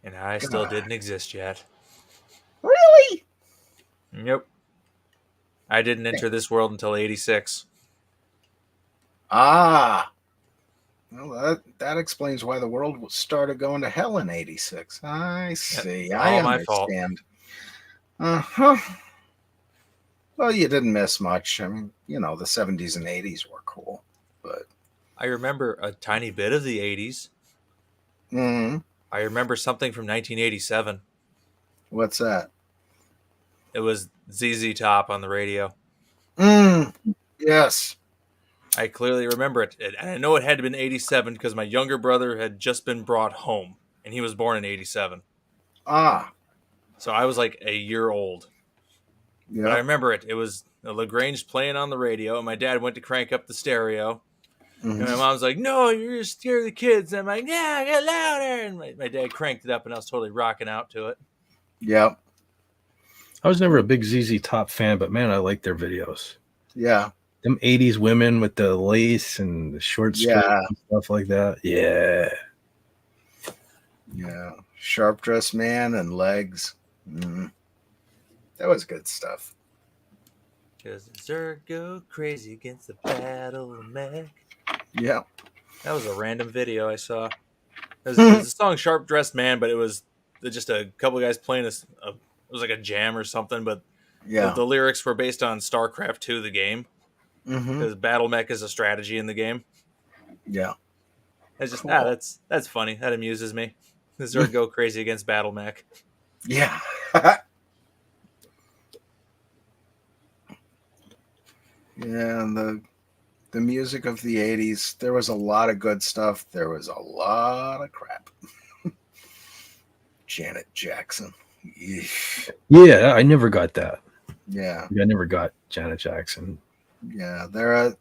And I still didn't exist yet. Really? Yep. I didn't enter this world until 86. Ah. Well, that explains why the world started going to hell in 86. I see. Yep. I All my fault. understand. Uh-huh. Well, you didn't miss much. I mean, the 70s and 80s were cool. But I remember a tiny bit of the 80s. mm-hmm. I remember something from 1987. What's that? It was ZZ Top on the radio. Yes. I clearly remember it. And I know it had to have been 87 because my younger brother had just been brought home. And he was born in 87. Ah. So I was like a year old. Yeah. But I remember it. It was LaGrange playing on the radio. And my dad went to crank up the stereo. Mm-hmm. And my mom's like, no, you're going to scare the kids. And I'm like, yeah, get louder. And my dad cranked it up and I was totally rocking out to it. Yep. I was never a big ZZ Top fan, but man, I like their videos. Yeah. Them 80s women with the lace and the short skirts and stuff like that. Yeah. Yeah. Sharp dressed man and legs. That was good stuff. Because the Zerg go crazy against the battle mech. Yeah. That was a random video I saw. It was a song Sharp Dressed Man, but it was just a couple of guys playing it was like a jam or something, but the lyrics were based on StarCraft 2, the game. Because Battle Mech is a strategy in the game. Yeah. It's just, that's funny. That amuses me. The Zerg go crazy against Battle Mech. Yeah. Yeah, and the music of the 80s, there was a lot of good stuff. There was a lot of crap. Janet Jackson. Eesh. Yeah, I never got that. Yeah. I never got Janet Jackson. Yeah, there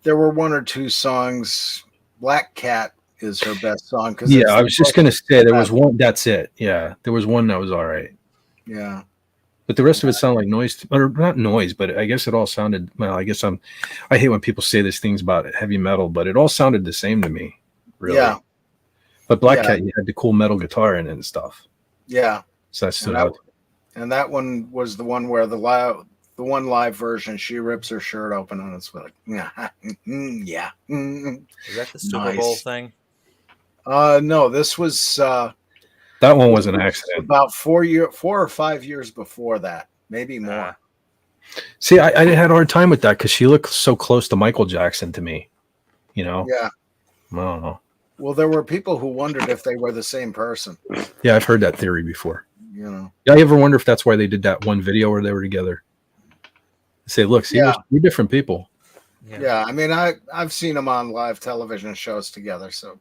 were one or two songs. Black Cat is her best song. Yeah, I was just going to say there was one. That's it. Yeah, there was one that was all right. Yeah. But the rest of it sounded like noise, or not noise, but I guess it all sounded, well, I hate when people say these things about heavy metal, but it all sounded the same to me, really. Yeah. But Black Cat, you had the cool metal guitar in it and stuff. Yeah. So that stood out. And that one was the one where the one live version, she rips her shirt open and it's like, yeah. Is that the Super Bowl thing? No, this was that one was an accident. About 4 or 5 years before that, maybe more. See, I had a hard time with that because she looked so close to Michael Jackson to me. Yeah. I don't know. Well, there were people who wondered if they were the same person. Yeah, I've heard that theory before. Yeah, I ever wonder if that's why they did that one video where they were together. They say, look, see, we're different people. Yeah, I mean, I've seen them on live television shows together, so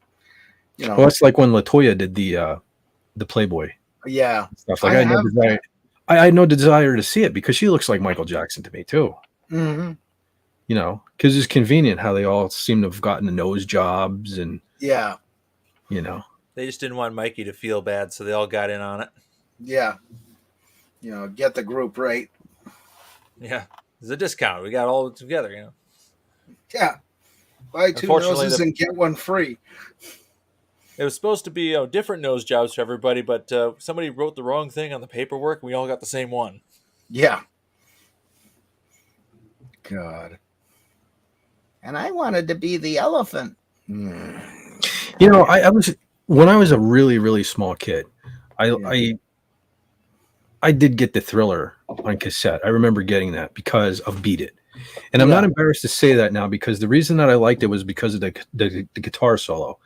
Well, it's like when LaToya did the Playboy. Yeah, stuff. Like I had no desire to see it because she looks like Michael Jackson to me too. Mm-hmm. Because it's convenient how they all seem to have gotten the nose jobs and they just didn't want Mikey to feel bad, so they all got in on it. Yeah, get the group rate. Yeah, it's a discount. We got all together, Yeah, buy 2 Unfortunately, noses and get one free. It was supposed to be different nose jobs for everybody, but somebody wrote the wrong thing on the paperwork. And we all got the same one. Yeah. God. And I wanted to be the elephant. I was when I was a really, really small kid. I did get the Thriller on cassette. I remember getting that because of Beat It. And I'm not embarrassed to say that now, because the reason that I liked it was because of the guitar solo.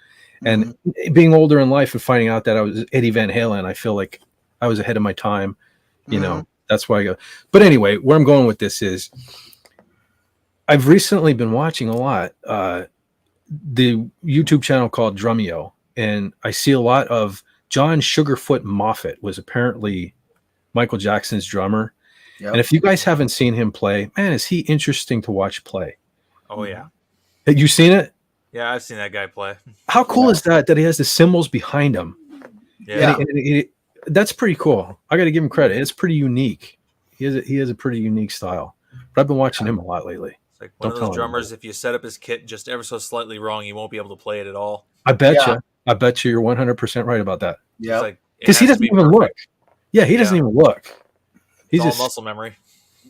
And being older in life and finding out that I was Eddie Van Halen, I feel like I was ahead of my time. That's why I go. But anyway, where I'm going with this is I've recently been watching a lot the YouTube channel called Drumeo, and I see a lot of John Sugarfoot Moffat was apparently Michael Jackson's drummer. Yep. And if you guys haven't seen him play, man, is he interesting to watch play? Oh, yeah. Have you seen it? Yeah, I've seen that guy play. How cool is that he has the cymbals behind him? Yeah. And that's pretty cool. I got to give him credit. It's pretty unique. He has a pretty unique style. But I've been watching him a lot lately. It's like one of those drummers, if you set up his kit just ever so slightly wrong, you won't be able to play it at all. I bet you you're 100% right about that. Yeah. Because he doesn't even look. Yeah, he doesn't even look. He's all just muscle memory.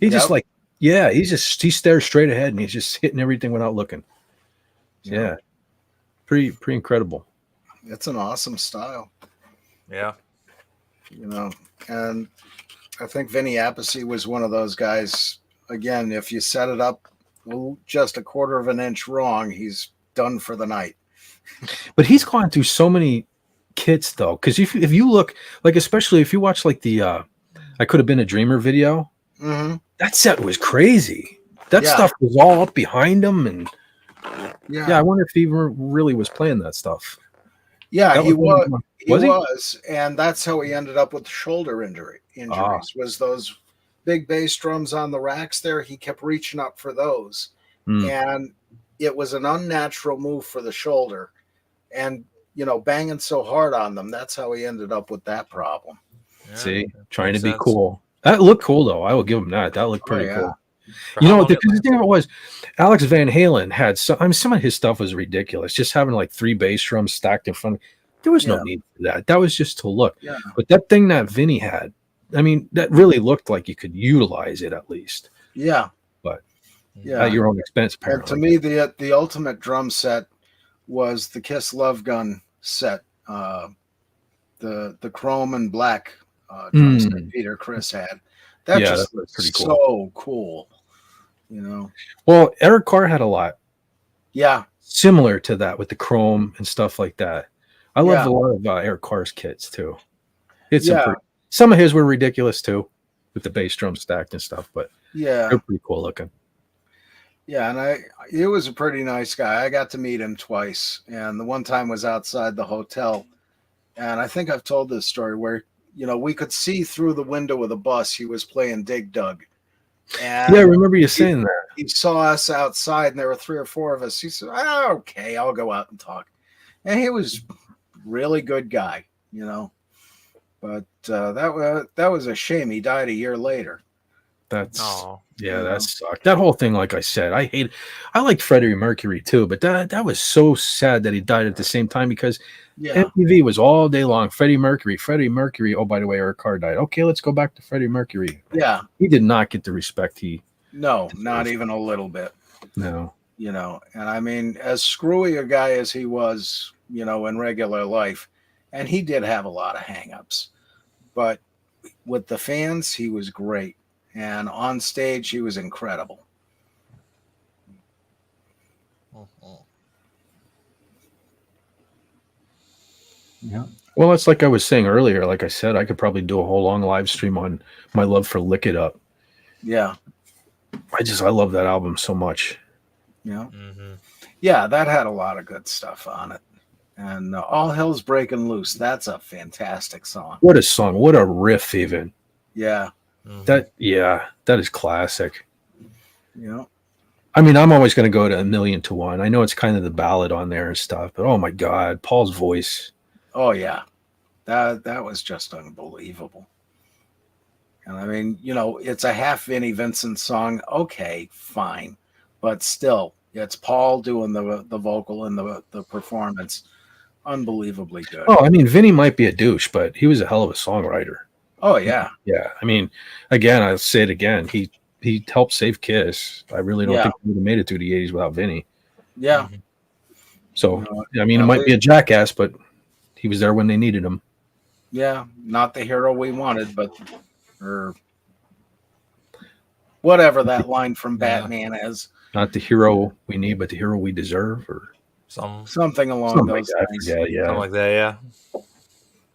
He just he stares straight ahead and he's just hitting everything without looking. Yeah. Pretty incredible. It's an awesome style. Yeah. And I think Vinny Appice was one of those guys. Again, if you set it up just a quarter of an inch wrong, he's done for the night. But he's gone through so many kits though, because if you look, like, especially if you watch like the I Could Have Been a Dreamer video, that set was crazy. That stuff was all up behind him, and I wonder if he really was playing that stuff. Yeah, he was, and that's how he ended up with shoulder injuries. Was those big bass drums on the racks there? He kept reaching up for those, and it was an unnatural move for the shoulder, and banging so hard on them. That's how he ended up with that problem. Yeah, see, trying to be cool. That looked cool though. I will give him that. That looked pretty cool. The thing was, Alex Van Halen had some of his stuff was ridiculous. Just having like 3 bass drums stacked in front. There was no need for that. That was just to look. Yeah. But that thing that Vinny had, I mean, that really looked like you could utilize it at least. Yeah. But at your own expense, apparently. And to me, the ultimate drum set was the Kiss Love Gun set. The chrome and black drums that Peter Criss had. That just was pretty cool. So cool. Well, Eric Carr had a lot. Yeah. Similar to that with the chrome and stuff like that. I love a lot of Eric Carr's kits too. Some of his were ridiculous too, with the bass drum stacked and stuff, but they're pretty cool looking. Yeah, and he was a pretty nice guy. I got to meet him twice, and the one time was outside the hotel. And I think I've told this story where, we could see through the window of the bus he was playing Dig Dug. And I remember you saying that. He saw us outside, and there were 3 or 4 of us. He said, "Oh, okay, I'll go out and talk." And he was really good guy, But that was a shame. He died a year later. That sucked. That whole thing, like I said, I liked Freddie Mercury too, but that was so sad that he died at the same time, because MTV was all day long Freddie Mercury. Oh, by the way, Eric Carr died. Okay, let's go back to Freddie Mercury. Yeah, he did not get the respect he. No, not even a little bit. No, and I mean, as screwy a guy as he was, in regular life, and he did have a lot of hang-ups, but with the fans, he was great. And on stage, he was incredible. Yeah. Well, it's like I was saying earlier. Like I said, I could probably do a whole long live stream on my love for Lick It Up. Yeah. I love that album so much. Yeah. Mm-hmm. Yeah, that had a lot of good stuff on it. And All Hell's Breaking Loose. That's a fantastic song. What a song. What a riff, even. Yeah. That is classic. Yeah. I mean, I'm always going to go to 1,000,000 to 1. I know it's kind of the ballad on there and stuff, but oh my God, Paul's voice. Oh yeah. That was just unbelievable. And I mean, it's a half Vinnie Vincent song. Okay, fine. But still, it's Paul doing the vocal and the performance. Unbelievably good. Oh, I mean, Vinny might be a douche, but he was a hell of a songwriter. Oh, yeah. Yeah. I mean, again, I'll say it again. He helped save Kiss. I really don't think we would have made it through the 80s without Vinny. Yeah. So, I mean, it might be a jackass, but he was there when they needed him. Yeah. Not the hero we wanted, but or whatever that line from Batman is. Not the hero we need, but the hero we deserve, or something along those lines. Yeah. Something like that, yeah.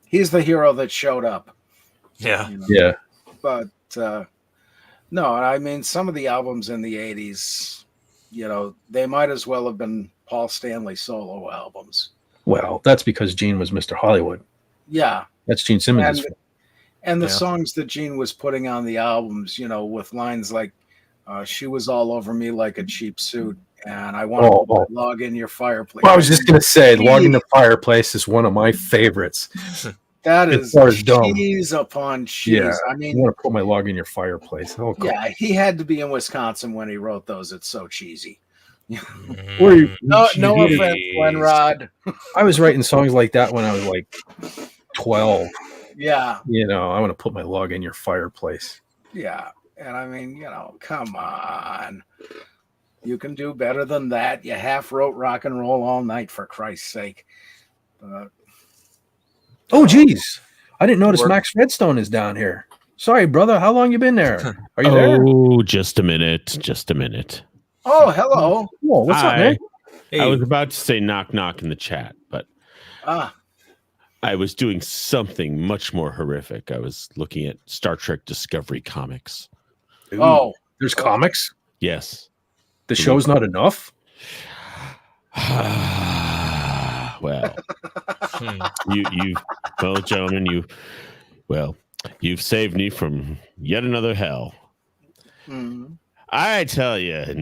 He's the hero that showed up. Yeah. Yeah. But no, I mean, some of the albums in the 80s, they might as well have been Paul Stanley solo albums. Well, that's because Gene was Mr. Hollywood. Yeah. That's Gene Simmons'. And the songs that Gene was putting on the albums, with lines like, she was all over me like a cheap suit, and I want to log in your fireplace. Well, I was just going to say, log in the fireplace is one of my favorites. That is cheese upon cheese. Yeah, I mean, I want to put my log in your fireplace. Oh, cool. Yeah, he had to be in Wisconsin when he wrote those. It's so cheesy. No offense, Glenrod. I was writing songs like that when I was like 12. Yeah. I want to put my log in your fireplace. Yeah. And I mean, come on. You can do better than that. You half wrote Rock and Roll All Night, for Christ's sake. Oh, geez. I didn't notice Max Redstone is down here. Sorry, brother. How long you been there? Are you there? Oh, just a minute. Just a minute. Oh, hello. Whoa, what's up, man? Hey. I was about to say knock knock in the chat, but I was doing something much more horrific. I was looking at Star Trek Discovery comics. Ooh. Oh, there's comics? Yes. The show's not enough? Well, gentlemen, you've saved me from yet another hell. Mm. I tell you, I think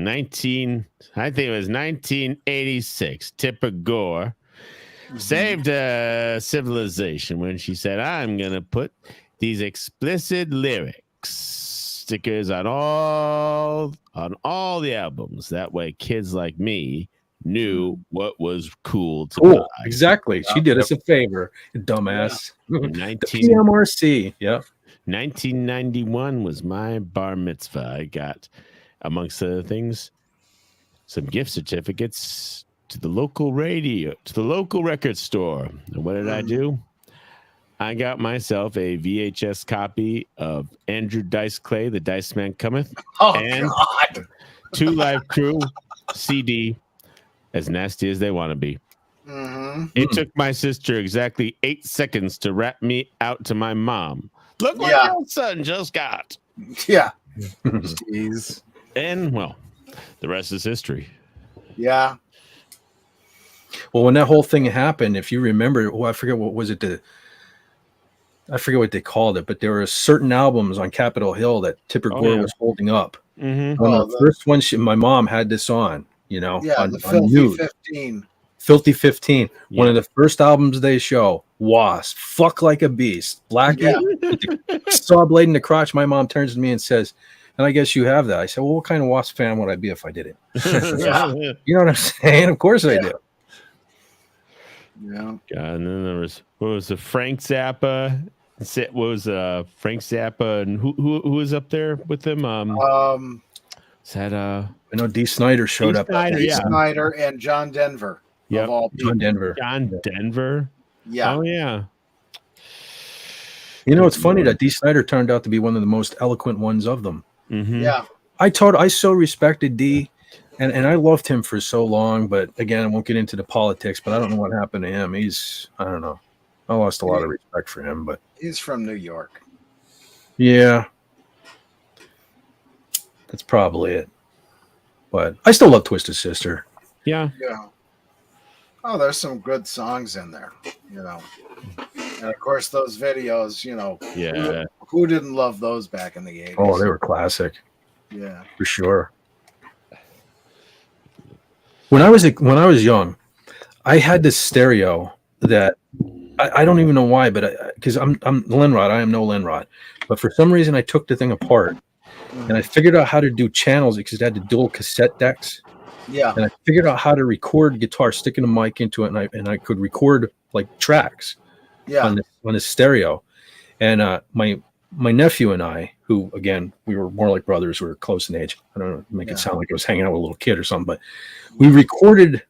it was 1986, Tipper Gore saved a civilization when she said, I'm going to put these explicit lyrics stickers on all the albums. That way kids like me knew what was cool to buy. Exactly. She did us a favor, dumbass. Yeah. The PMRC. Yeah. 1991 was my bar mitzvah. I got, amongst other things, some gift certificates to the local record store. And what did I do? I got myself a VHS copy of Andrew Dice Clay, The Dice Man Cometh, and God. 2 Live Crew CD, As Nasty as They Want to Be. Mm-hmm. It took my sister exactly 8 seconds to rap me out to my mom. Look what your son just got. Yeah. Jeez. And, well, the rest is history. Yeah. Well, when that whole thing happened, if you remember, I forget what was it, I forget what they called it, but there were certain albums on Capitol Hill that Tipper Gore was holding up. Mm-hmm. One of the first ones, my mom had this on, on Filthy 15. Filthy 15. Yeah. One of the first albums they show, Wasp, Fuck Like a Beast, Blackie, saw blade in the crotch. My mom turns to me and says, and I guess you have that. I said, well, what kind of Wasp fan would I be if I didn't? You know what I'm saying? Of course I do. Yeah. God, and then there was, what was the Frank Zappa? What was Frank Zappa, and who was up there with him? Is that I know Dee Snider showed up. Dee Snider and John Denver. Yeah, John Denver. John Denver. Yeah. Oh yeah. It's funny that Dee Snider turned out to be one of the most eloquent ones of them. Mm-hmm. Yeah. I so respected Dee, and I loved him for so long. But again, I won't get into the politics. But I don't know what happened to him. I don't know. I lost a lot of respect for him, but he's from New York. Yeah. That's probably it. But I still love Twisted Sister. Yeah. Yeah. Oh, there's some good songs in there, And of course those videos, Yeah. Who didn't love those back in the 80s? Oh, they were classic. Yeah. For sure. When I was young, I had this stereo that I don't even know why, but because I'm Linrod, I am no Linrod, but for some reason I took the thing apart and I figured out how to do channels because it had the dual cassette decks. Yeah. And I figured out how to record guitar, sticking a mic into it, and I could record like tracks on this stereo. And my nephew and I, who again we were more like brothers, we were close in age. I don't know, make it sound like I was hanging out with a little kid or something, but we recorded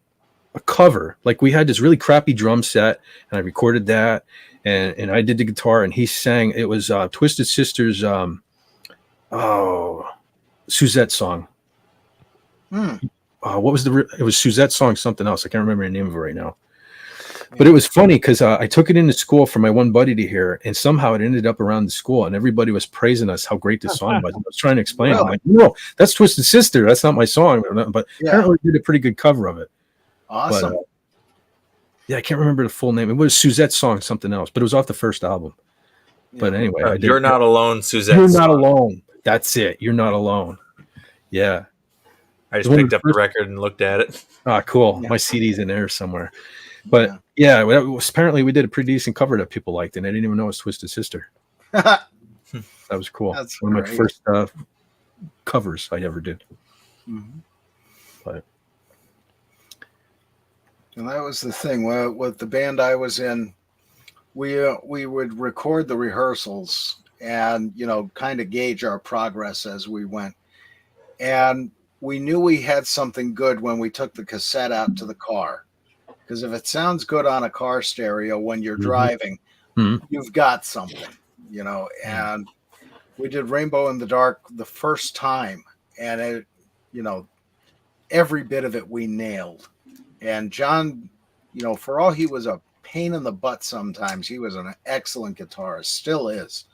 a cover. Like we had this really crappy drum set, and I recorded that, and I did the guitar, and he sang. It was Twisted Sister's Suzette song. What was it was Suzette's song, something else. I can't remember the name of it right now. But it was funny because I took it into school for my one buddy to hear, and somehow it ended up around the school, and everybody was praising us how great this song was. I was trying to explain, I'm like, no, that's Twisted Sister. That's not my song. But apparently we did a pretty good cover of it. Awesome. But, yeah, I can't remember the full name. It was Suzette's song, something else, but it was off the first album. But anyway, You're Not Alone, Suzette. You're Not Alone. That's it. You're Not Alone. Yeah. I just picked up the record and looked at it. Ah, cool. My CD's in there somewhere. But yeah, apparently we did a pretty decent cover that people liked, and I didn't even know it was Twisted Sister. That was cool. That's one of great. my first covers I ever did. But and that was the thing with the band I was in. We would record the rehearsals and kind of gauge our progress as we went, and we knew we had something good when we took the cassette out to the car. Because if it sounds good on a car stereo when you're driving, you've got something, and we did Rainbow in the Dark the first time, and it, every bit of it we nailed. And John, for all he was a pain in the butt sometimes, he was an excellent guitarist, still is.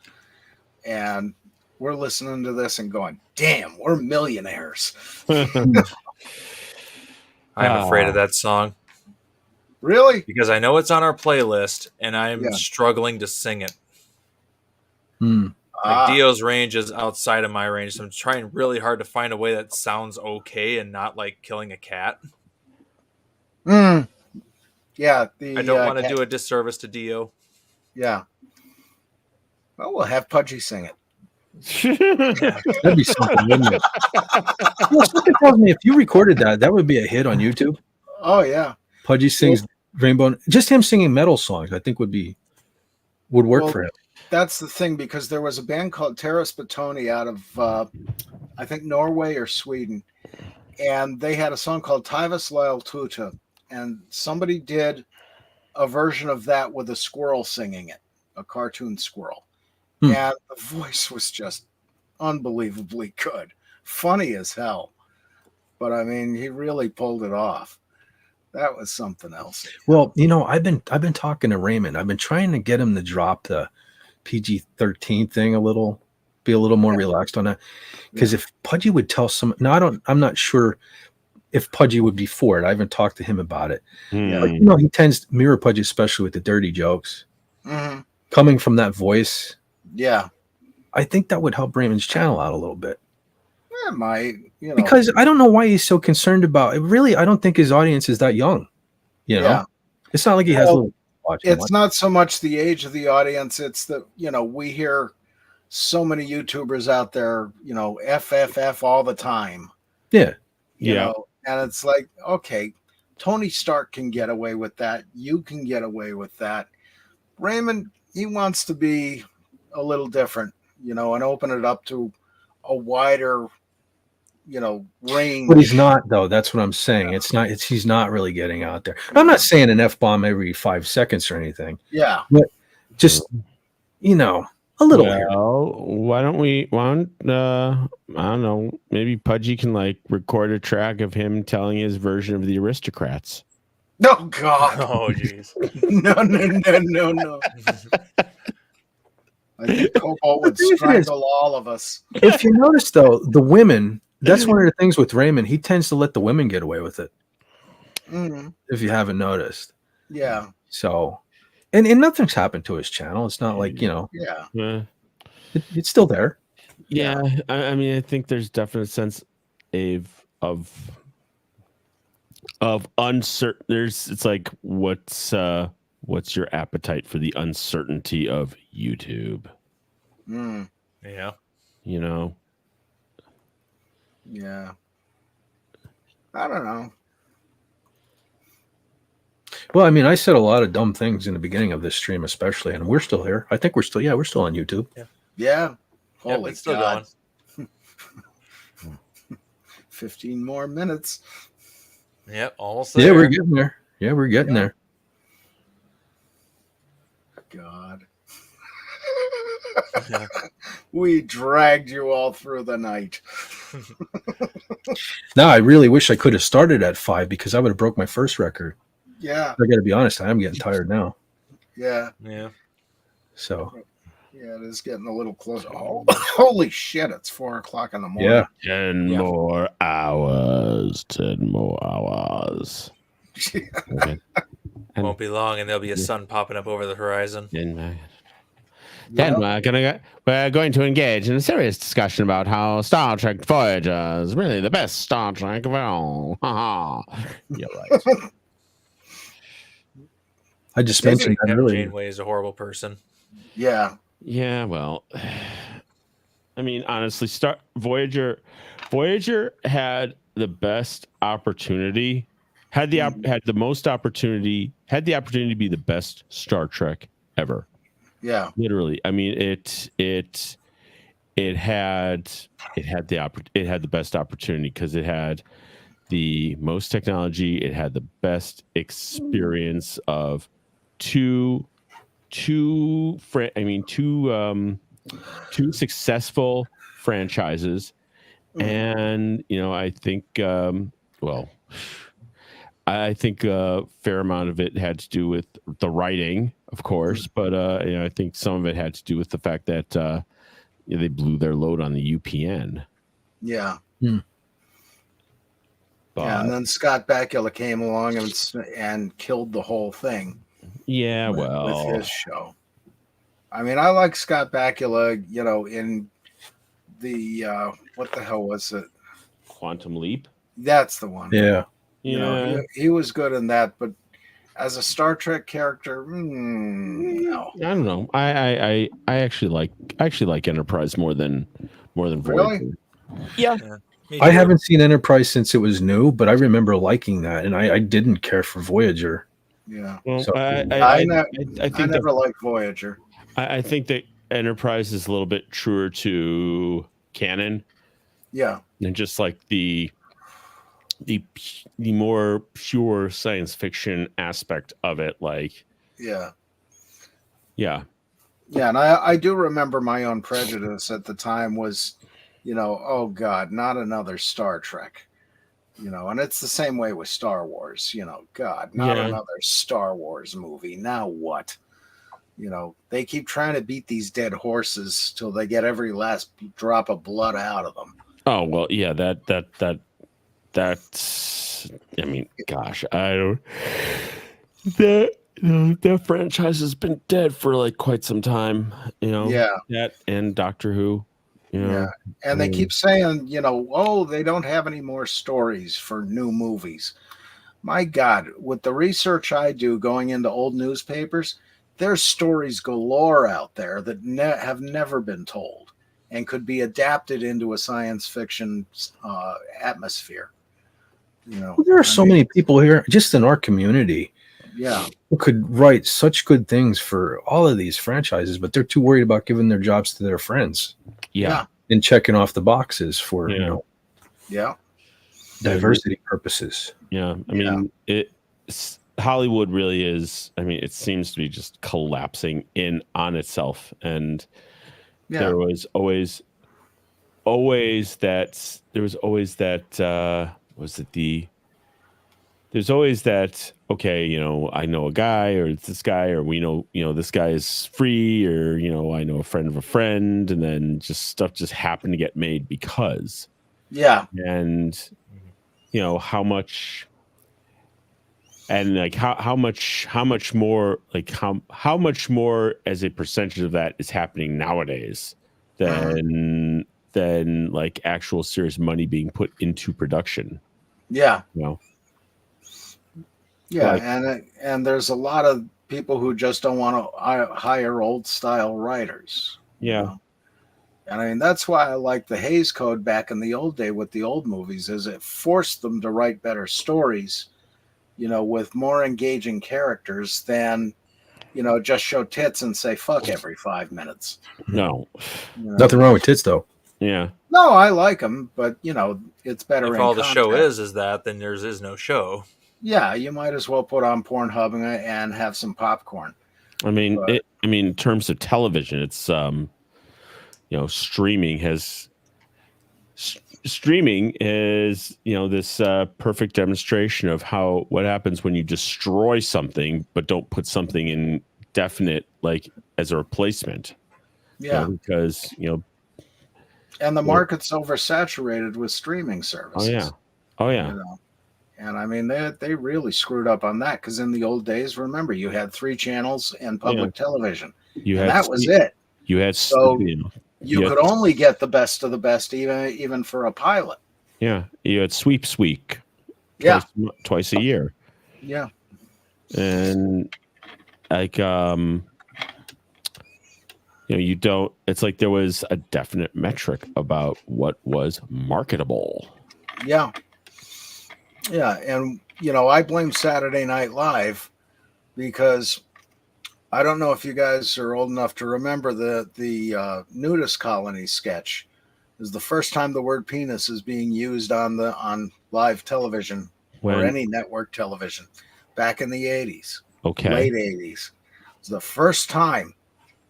And we're listening to this and going, damn, we're millionaires. I'm afraid of that song. Really? Because I know it's on our playlist, and I'm struggling to sing it. Like Dio's range is outside of my range, so I'm trying really hard to find a way that sounds okay and not like killing a cat. Yeah. I don't want to do a disservice to Dio. Yeah. Well, we'll have Pudgy sing it. That'd be something, wouldn't it? Well, something tells me if you recorded that would be a hit on YouTube. Oh yeah. Pudgy sings Rainbow. Just him singing metal songs, I think would work for him. That's the thing, because there was a band called Terra Spatoni out of I think Norway or Sweden, and they had a song called Taivas Lyle Tuta, and somebody did a version of that with a squirrel singing it, a cartoon squirrel. And the voice was just unbelievably good, funny as hell. But I mean, he really pulled it off. That was something else. Well, I've been talking to Raymond. I've been trying to get him to drop the PG-13 thing be a little more relaxed on that. Because if Pudgy would tell I'm not sure if Pudgy would be for it. I haven't talked to him about it. But, he tends to mirror Pudgy, especially with the dirty jokes. Coming from that voice. Yeah. I think that would help Raymond's channel out a little bit. It might, because I don't know why he's so concerned about it. Really, I don't think his audience is that young. Yeah. It's not like he has little watching. It's not so much the age of the audience. It's that, we hear so many YouTubers out there, FFF all the time. Yeah. You know, and it's like, okay, Tony Stark can get away with that. You can get away with that. Raymond, he wants to be a little different, and open it up to a wider, range. But he's not, though. That's what I'm saying. He's not really getting out there. I'm not saying an F-bomb every 5 seconds or anything. Yeah. But just, a little here. Why don't I don't know, maybe Pudgy can record a track of him telling his version of the Aristocrats. Oh God. Oh jeez. No. I think Cobalt would strangle all of us. If you notice, though, the women, that's one of the things with Raymond. He tends to let the women get away with it. If you haven't noticed. Yeah. So, and nothing's happened to his channel. It's not like, Yeah. It's still there. Yeah. I mean, I think there's definite sense of uncertain. It's like, what's what's your appetite for the uncertainty of YouTube? Yeah. You know? Yeah. I don't know. Well, I mean, I said a lot of dumb things in the beginning of this stream, especially, and we're still here. I think we're still on YouTube. Yeah. Holy it's still God. going. 15 more minutes. Yep, almost there. Yeah, we're getting there. Yeah, we're getting there. God. Yeah. We dragged you all through the night. Now, I really wish I could have started at 5 because I would have broke my first record. Yeah. I got to be honest, I am getting tired now. Yeah. Yeah. So. Yeah, it is getting a little closer. Oh, holy shit! It's 4 o'clock in the morning. Yeah. 10 more hours. 10 more hours. Okay. Won't be long, and there'll be a sun popping up over the horizon. Then we're going to engage in a serious discussion about how Star Trek Voyager is really the best Star Trek of all. You're right. I just mentioned that earlier. Janeway is a horrible person. Yeah. Yeah, well, I mean, honestly, Voyager had the best opportunity, had the opportunity to be the best Star Trek ever. Yeah. Literally. I mean, it had the best opportunity because it had the most technology, it had the best experience of two successful franchises, and I think I think a fair amount of it had to do with the writing, of course, but I think some of it had to do with the fact that they blew their load on the UPN. Yeah. But, yeah, and then Scott Bakula came along and killed the whole thing. Yeah, with his show. I mean, I like Scott Bakula, in the what the hell was it? Quantum Leap. That's the one. Yeah. He was good in that, but as a Star Trek character, no. I don't know. I actually like Enterprise more than Voyager. Really? Yeah. I haven't seen Enterprise since it was new, but I remember liking that, and I didn't care for Voyager. Yeah. Well, So, I never liked Voyager. I think that Enterprise is a little bit truer to canon. Yeah. And just like the more pure science fiction aspect of it, like Yeah. Yeah. Yeah, and I do remember my own prejudice at the time was, oh God, not another Star Trek. And it's the same way with Star Wars, God, not another Star Wars movie. Now what? They keep trying to beat these dead horses till they get every last drop of blood out of them. Oh, well, yeah, that's, I mean, gosh, I don't, that franchise has been dead for like quite some time, Yeah. That and Doctor Who, Yeah. And they keep saying, oh, they don't have any more stories for new movies. My God, with the research I do going into old newspapers, there's stories galore out there that have never been told and could be adapted into a science fiction atmosphere. There are so many people here just in our community who could write such good things for all of these franchises, but they're too worried about giving their jobs to their friends. Yeah. And checking off the boxes for diversity purposes. Yeah. I mean, Hollywood really is, I mean, it seems to be just collapsing in on itself. And there was always that there's always that, okay, I know a guy, or it's this guy, or we know, this guy is free, or, I know a friend of a friend, and then stuff just happened to get made because. Yeah. And, how much, and like how much more as a percentage of that is happening nowadays than like actual serious money being put into production. Yeah. Yeah, and there's a lot of people who just don't want to hire old style writers. Yeah. You know? And I mean, that's why I like the Hays Code back in the old day with the old movies, is it forced them to write better stories, you know, with more engaging characters than, you know, just show tits and say fuck every 5 minutes. No. You know? Nothing wrong with tits, though. Yeah. No, I like them, but, you know, it's better If in all the show context. is that, then there's is no show. Yeah, you might as well put on Pornhub and have some popcorn. I mean, But- in terms of television, it's you know, streaming is you know, this perfect demonstration of what happens when you destroy something but don't put something in definite, like, as a replacement. Yeah. You know, because, you know, and the market's oversaturated with streaming services. Oh yeah. You know? And I mean, they really screwed up on that, because in the old days, remember, you had 3 channels and public television. That was it. You had you could only get the best of the best, even for a pilot. Yeah, you had Sweeps Week. Twice a year. Yeah. And like you know, you don't. It's like there was a definite metric about what was marketable. Yeah. Yeah, and you know, I blame Saturday Night Live, because I don't know if you guys are old enough to remember the nudist colony sketch. It was the first time the word penis is being used on live television or any network television back in the 80s. Okay. Late 80s. It was the first time.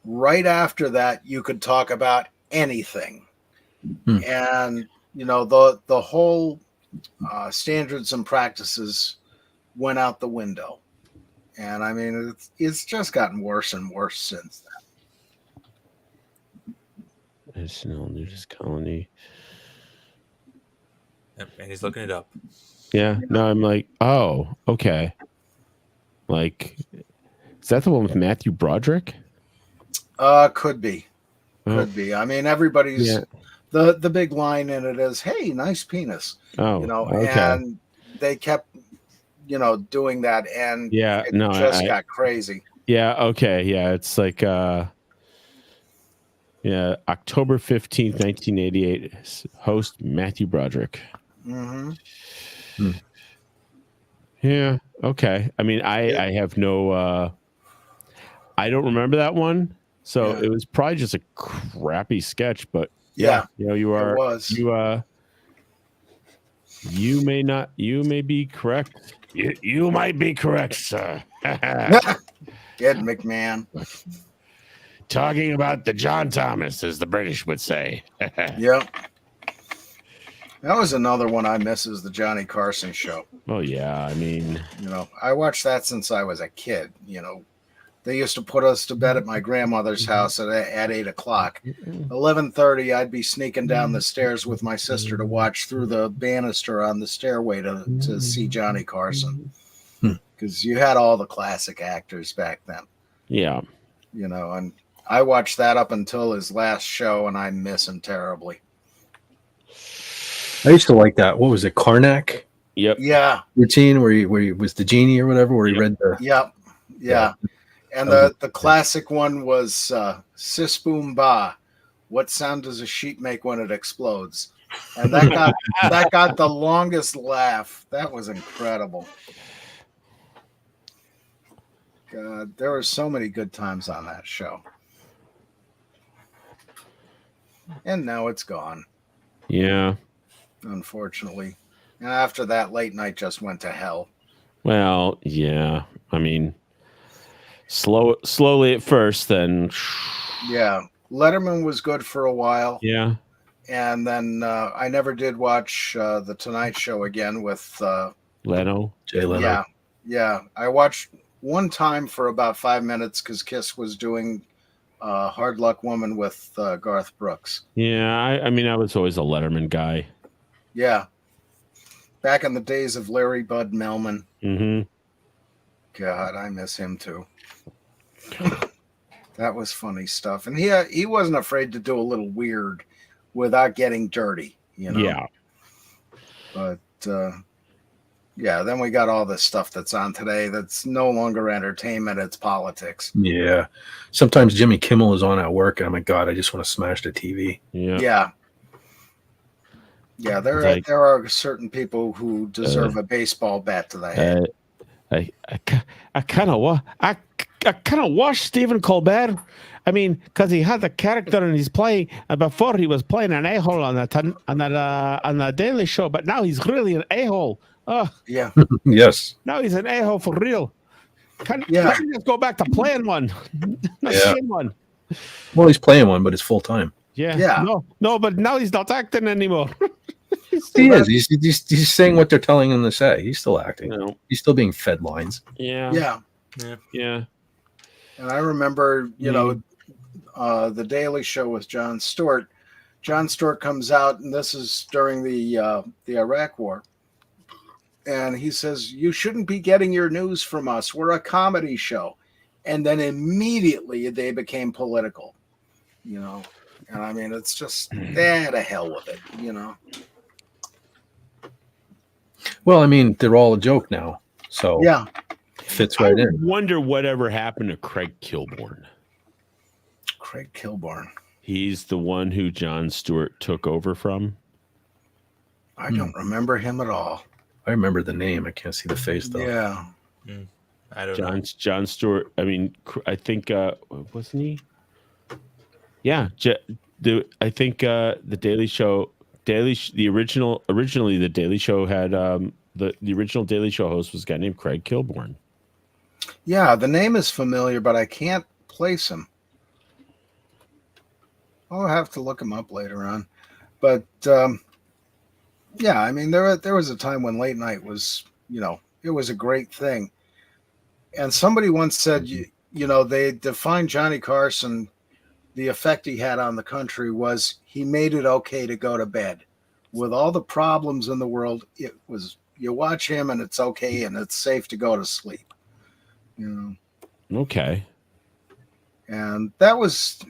Right after that, you could talk about anything. And you know, the whole standards and practices went out the window. And I mean, it's just gotten worse and worse since then. National Nudist Colony. Yep, and he's looking it up. Yeah. No, I'm like, oh, okay. Like, is that the one with Matthew Broderick? Could be. Could be. I mean, everybody's the big line in it is, "Hey, nice penis." Oh, you know, okay. and they kept, you know, doing that, and it just got crazy. Yeah. Okay. Yeah. It's like, October 15th, 1988. Host Matthew Broderick. Mm-hmm. Yeah. Okay. I mean, I have no. I don't remember that one, so it was probably just a crappy sketch. But you know, you may not. You may be correct. You might be correct, sir. Ed McMahon. Talking about the John Thomas, as the British would say. Yep. That was another one I miss, is the Johnny Carson show. Oh yeah, I mean, you know, I watched that since I was a kid. You know, they used to put us to bed at my grandmother's house at 8 o'clock. 11:30, I'd be sneaking down the stairs with my sister to watch through the banister on the stairway to see Johnny Carson, because you had all the classic actors back then. Yeah, you know, and I watched that up until his last show, and I miss him terribly. I used to like that. What was it, Karnak? Yep. Yeah. Routine where he was the genie or whatever, where he read the. Yep. Yeah. And the classic one was Sis Boom Ba. What sound does a sheep make when it explodes? And that got the longest laugh. That was incredible. God, there were so many good times on that show. And now it's gone. Yeah. Unfortunately. And after that, late night just went to hell. Well, yeah. I mean, slowly at first, then. Yeah. Letterman was good for a while. Yeah. And then I never did watch The Tonight Show again with Leno. Jay Leno. Yeah. I watched one time for about 5 minutes because Kiss was doing Hard Luck Woman with Garth Brooks. Yeah. I mean, I was always a Letterman guy. Yeah. Back in the days of Larry Bud Melman. Mm-hmm. God, I miss him too. That was funny stuff. And he wasn't afraid to do a little weird without getting dirty, you know? Yeah. But Yeah, then we got all this stuff that's on today that's no longer entertainment, it's politics. Yeah. Sometimes Jimmy Kimmel is on at work, and I'm like, God, I just want to smash the TV. Yeah. Yeah, there are certain people who deserve a baseball bat to the head. I kind of watched Stephen Colbert. I mean, because he had the character in his play, and before he was playing an a-hole on the Daily Show, but now he's really an a-hole. Oh, yeah. Yes. Now he's an a-hole for real. Can we just go back to playing one? Not seeing one. Well, he's playing one, but it's full time. Yeah. No, but now he's not acting anymore. He is. He's saying what they're telling him to say. He's still acting. No. He's still being fed lines. Yeah. And I remember, the Daily Show with Jon Stewart. Jon Stewart comes out, and this is during the Iraq War. And he says, "You shouldn't be getting your news from us. We're a comedy show." And then immediately they became political, And I mean, it's just, to hell with it, Well, I mean, they're all a joke now. So yeah, fits right in. I wonder whatever happened to Craig Kilborn. Craig Kilborn. He's the one who Jon Stewart took over from. I don't remember him at all. I remember the name. I can't see the face though. Yeah. I don't know. Jon Stewart. I mean, I think wasn't he? Yeah. I think the Daily Show. Originally the Daily Show had the original Daily Show host was a guy named Craig Kilborn. Yeah, the name is familiar, but I can't place him. I'll have to look him up later on. But yeah, I mean, there was a time when late night was, it was a great thing. And somebody once said, they defined Johnny Carson, the effect he had on the country was he made it okay to go to bed. With all the problems in the world, it was, you watch him and it's okay and it's safe to go to sleep. Okay. And that was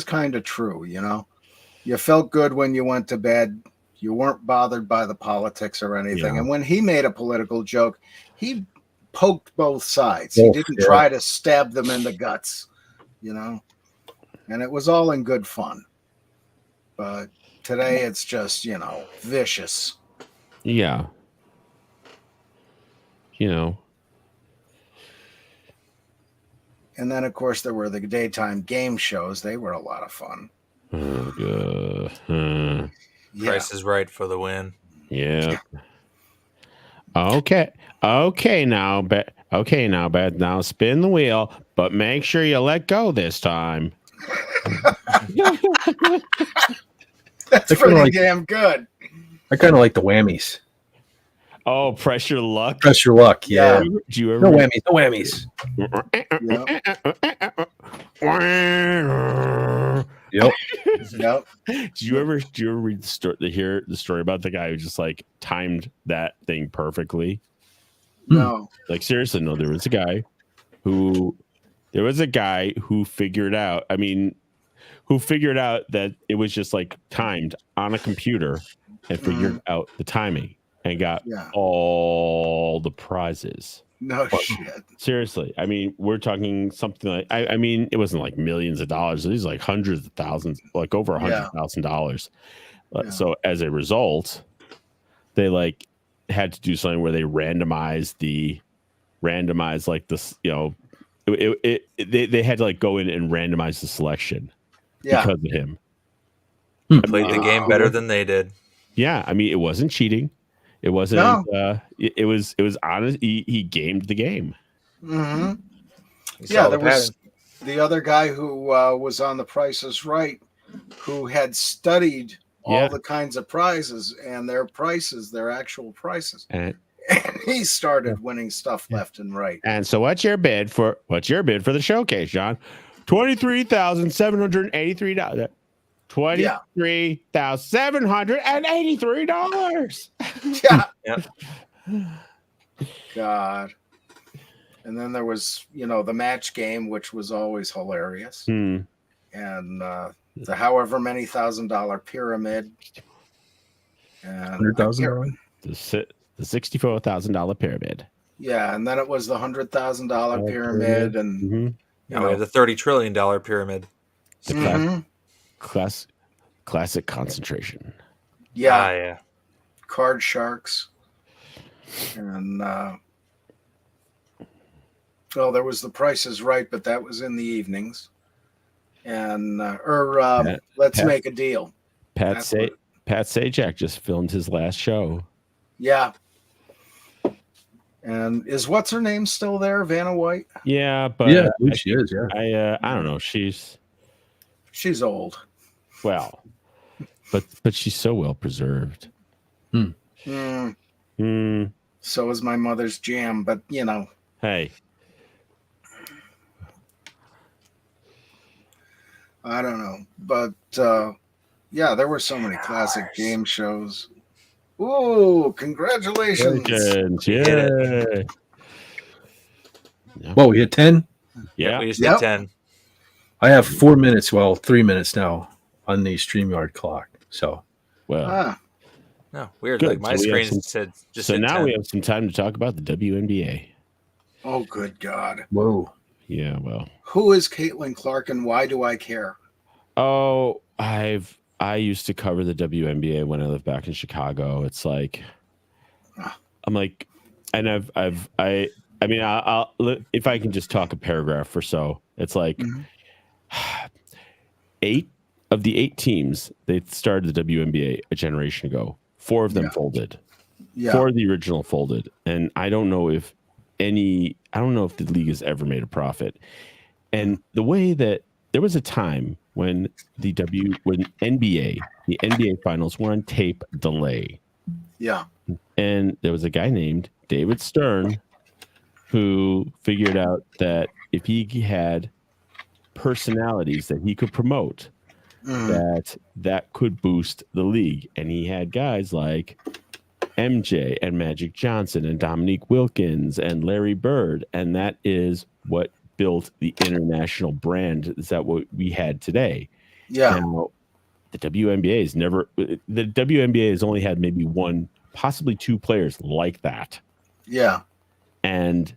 kind of true, You felt good when you went to bed. You weren't bothered by the politics or anything. Yeah. And when he made a political joke, he poked both sides. He didn't try to stab them in the guts, And it was all in good fun. But today it's just, vicious. Yeah. And then, of course, there were the daytime game shows. They were a lot of fun. Price is Right for the win. Yeah. Okay. Now, Beth. Now spin the wheel, but make sure you let go this time. That's pretty damn good. I kind of like the whammies. Oh, pressure luck. Pressure luck. Yeah. Do you ever? No whammies. No whammies. Yep. Yep. Do you ever read the story about the guy who just like timed that thing perfectly? No. Like seriously, no. There was a guy who figured out. I mean, who figured out that it was just like timed on a computer and figured out the timing and got all the prizes. No shit. Seriously. I mean, we're talking something like, I mean, it wasn't like millions of dollars. It was like hundreds of thousands, like over $100,000. So as a result, they like had to do something where they randomized like this, they had to like go in and randomize the selection because of him. Played the game better than they did. Yeah. I mean, it wasn't cheating. It wasn't. It was honest. He gamed the game. Mm-hmm. Yeah, there was the other guy who was on The Price is Right, who had studied all the kinds of prizes and their actual prices, and he started winning stuff left and right. And so, what's your bid for the showcase, John? $23,783. $23,783. Yeah. God. And then there was, the match game, which was always hilarious. And the however many $1,000 pyramid. And $100,000. The the $64,000 pyramid. Yeah, and then it was the $100,000 pyramid, and Mm-hmm. Now we have the $30 trillion pyramid. The classic concentration. Yeah, yeah. card sharks, and well, there was The Price is Right, but that was in the evenings, and Let's Make a Deal. Pat Sajak just filmed his last show. Yeah. And is what's her name still there, Vanna White? Yeah, but Yeah, I believe she is. Yeah, I don't know. She's old. Well, but she's so well preserved. So is my mother's jam, but you know. Hey, I don't know, but yeah, there were so many classic game shows. Ooh, congratulations! Yeah. Whoa, we hit 10? Yeah, we just hit 10. I have 4 minutes, 3 minutes now on the StreamYard clock. So, well, no, weird. Good. Like my So we have screen some- said just so hit now 10. we have some time to talk about the WNBA. Oh, good God! whoa. Yeah, well. Who is Caitlin Clark, and why do I care? Oh, I used to cover the WNBA when I lived back in Chicago. It's like I'm like, and I mean, I'll if I can just talk a paragraph or so. It's like 8 of the 8 teams they started the WNBA a generation ago. 4 of them folded. Yeah. 4 of the original folded, and I don't know if the league has ever made a profit. And the way that there was a time when the NBA finals were on tape delay. Yeah. And there was a guy named David Stern who figured out that if he had personalities that he could promote, that could boost the league. And he had guys like MJ and Magic Johnson and Dominique Wilkins and Larry Bird. And that is what built the international brand. Is that what we had today? Yeah. Now, the WNBA has only had maybe 1, possibly 2 players like that. Yeah. And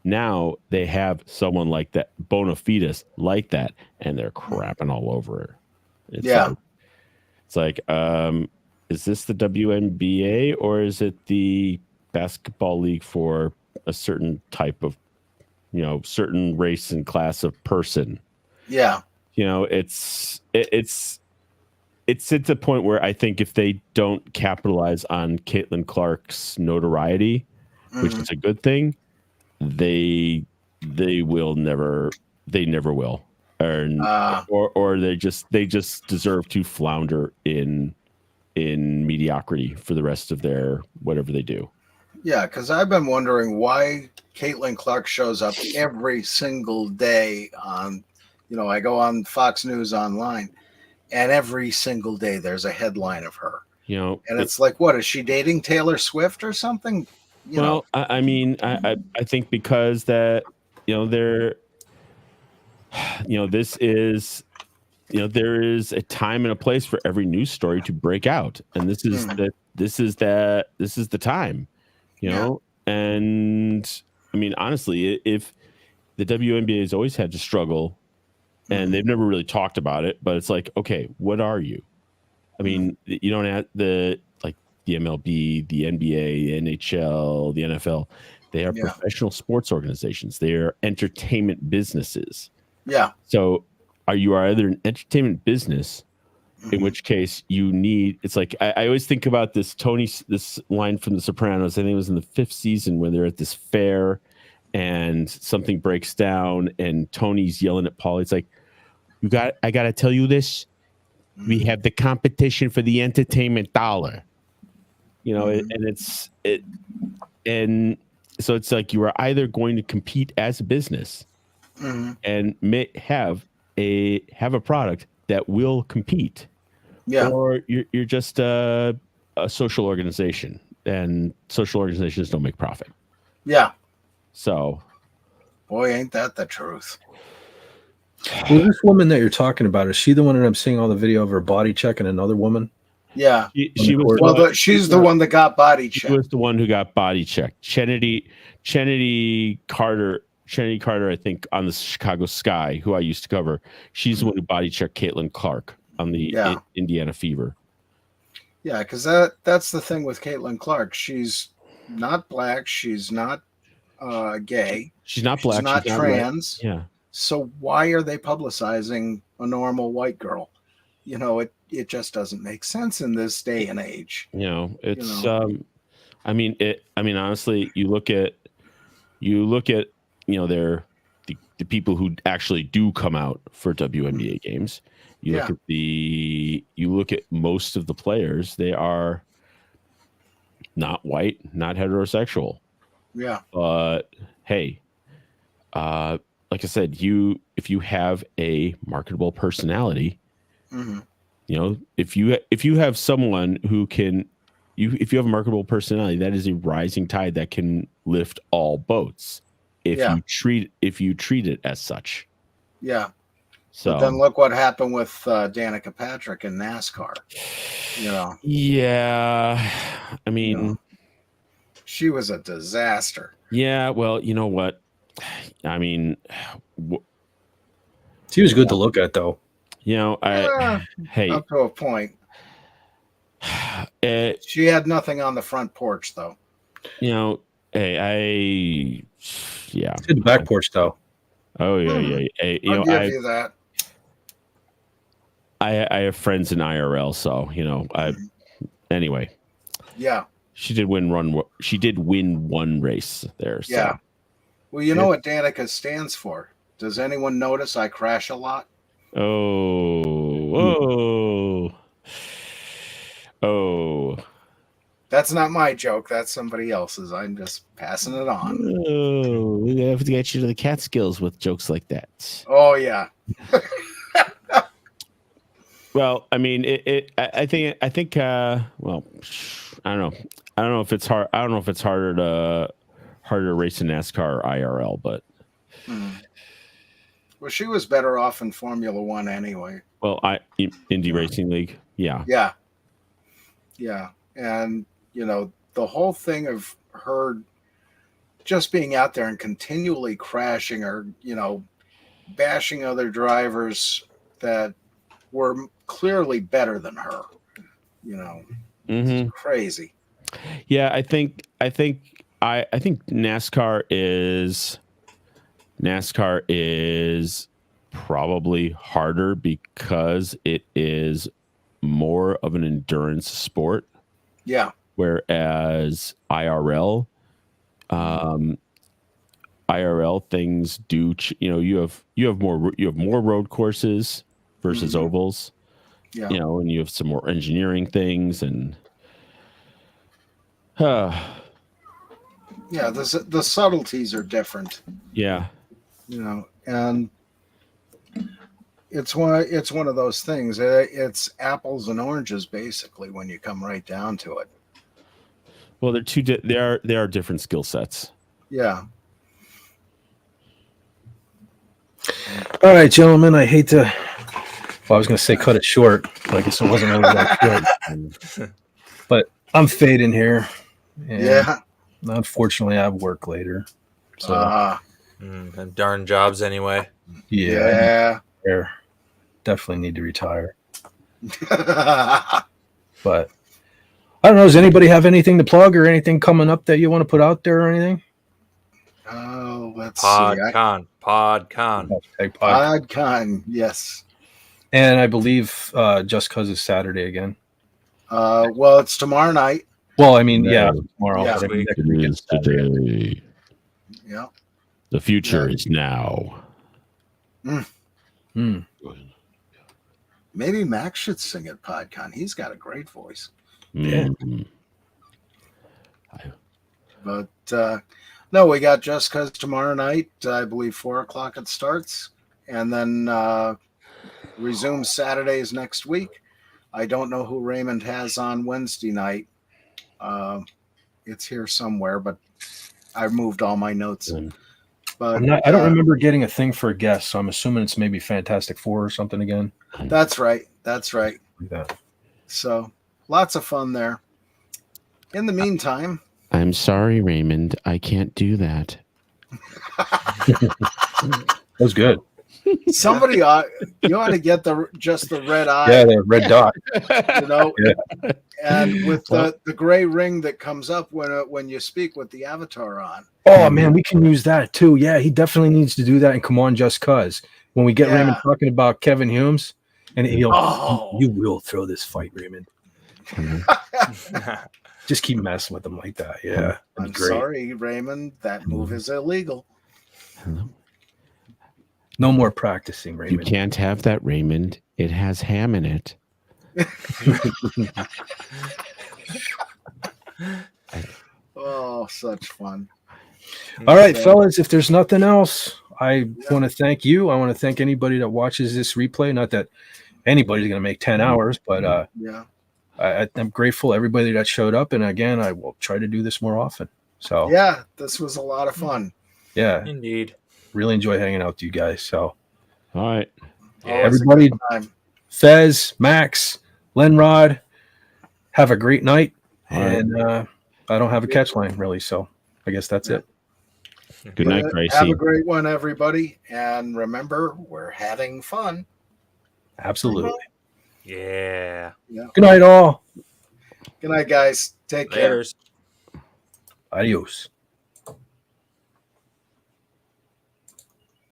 now they have someone like that, bona fides like that, and they're crapping all over her. It's like, is this the WNBA or is it the basketball league for a certain type of, certain race and class of person? Yeah. It's at the point where I think if they don't capitalize on Caitlin Clark's notoriety, which is a good thing, they never will, or they just deserve to flounder in mediocrity for the rest of their whatever they do. Yeah, because I've been wondering why Caitlin Clark shows up every single day on, I go on Fox News online, and every single day there's a headline of her. And it's like, what is she dating Taylor Swift or something? I mean, I think because that they're this is there is a time and a place for every news story to break out, and this is the time. And I mean, honestly, if the WNBA has always had to struggle, and they've never really talked about it, but it's like, okay, what are you? I mean, you don't have the MLB, the NBA, the NHL, the NFL. They are professional sports organizations. They are entertainment businesses. Yeah. So you are either an entertainment business, in which case you need. It's like I always think about this line from The Sopranos. I think it was in the 5th season when they're at this fair, and something breaks down, and Tony's yelling at Paul. It's like, I got to tell you this. We have the competition for the entertainment dollar. And so it's like you are either going to compete as a business and have a product that will compete, or you're just a social organization, and social organizations don't make profit. Yeah. So, boy, ain't that the truth. Well, this woman that you're talking about, is she the one that I'm seeing all the video of her body checking another woman? Yeah. She was well. She's the one that got body checked. She was the one who got body checked. Kennedy Carter, I think, on the Chicago Sky, who I used to cover. She's the one who body checked Caitlin Clark on the Indiana Fever. Yeah, because that's the thing with Caitlin Clark. She's not black. She's not gay. She's not black. She's not she's trans. Not yeah. So why are they publicizing a normal white girl? You know, it just doesn't make sense in this day and age. You know, it's I mean honestly, you look at they're the people who actually do come out for WNBA games. You look at most of the players, they are not white, not heterosexual. Yeah. But hey, like I said, if you have a marketable personality, you know, if you have someone who can, if you have a marketable personality, that is a rising tide that can lift all boats. If you treat it as such. Yeah. So but then look what happened with Danica Patrick in NASCAR. You know. Yeah. I mean, you know, she was a disaster. Yeah. Well, you know what? I mean, she was good to look at, though. You know, hey, up to a point. She had nothing on the front porch, though. You know, hey, yeah. She had the back porch, though. Oh yeah. Hey, I'll give you that. I have friends in IRL, so you know, anyway. Yeah. She did win one race there. So. Yeah. Well, you know what Danica stands for. Does anyone notice I crash a lot? Oh. That's not my joke. That's somebody else's. I'm just passing it on. Oh, we have to get you to the Catskills with jokes like that. Oh yeah. Well, I mean, I think. Well, I don't know. I don't know if it's hard. I don't know if it's harder to race in NASCAR or IRL, but. Well, she was better off in Formula One anyway. Well, Indy Racing League, yeah. Yeah, and you know the whole thing of her just being out there and continually crashing or bashing other drivers that were clearly better than her. It's crazy. Yeah, I think NASCAR is probably harder because it is more of an endurance sport. Yeah. Whereas IRL things do, you have more road courses versus ovals. Yeah. And you have some more engineering things and yeah, the subtleties are different. Yeah. And it's one of those things. It's apples and oranges basically when you come right down to it. Well, they are different skill sets. Yeah. All right, gentlemen. I hate to. Well, I was going to say cut it short, but I guess it wasn't really that short. But I'm fading here. Yeah. Unfortunately, I have work later. So. And darn jobs anyway. Yeah. Definitely need to retire. But I don't know. Does anybody have anything to plug or anything coming up that you want to put out there or anything? Oh, let's PodCon. PodCon, yes. And I believe Just Cause is Saturday again. Well, it's tomorrow night. Well, I mean, tomorrow. Yeah. It is today. Yeah. The future is now. Maybe Max should sing at PodCon. He's got a great voice. Yeah. But no, we got Just Cause tomorrow night. I believe 4:00 it starts, and then resumes Saturdays next week. I don't know who Raymond has on Wednesday night. It's here somewhere, but I moved all my notes. But I don't remember getting a thing for a guest, so I'm assuming it's maybe Fantastic Four or something again. That's right. Like that. So, lots of fun there. In the meantime, I'm sorry, Raymond. I can't do that. That was good. somebody you ought to get just the red eye. Yeah, the red dot. You know, Yeah. and with the gray ring that comes up when you speak with the avatar on. Oh man, we can use that too. Yeah, he definitely needs to do that. And come on, just cuz when we get Raymond talking about Kevin Humes, and you will throw this fight, Raymond. Just keep messing with them like that. Yeah, I'm sorry, Raymond. That move is illegal. Hello. No more practicing, You Raymond. can't have that, Raymond. It has ham in it. Oh, such fun. All right, fellas, if there's nothing else, I want to thank you. I want to thank anybody that watches this replay. Not that anybody's going to make 10 hours, but I'm grateful everybody that showed up. And again, I will try to do this more often. So yeah, this was a lot of fun. Yeah, indeed. Really enjoy hanging out with you guys. So all right, everybody, Fez, Max, Lenrod, have a great night. And I don't have a catch line really, so I guess that's it. Good night, Gracie. Have a great one, everybody. And remember, we're having fun. Absolutely. Yeah. Good night, all. Good night, guys. Take care. Adios.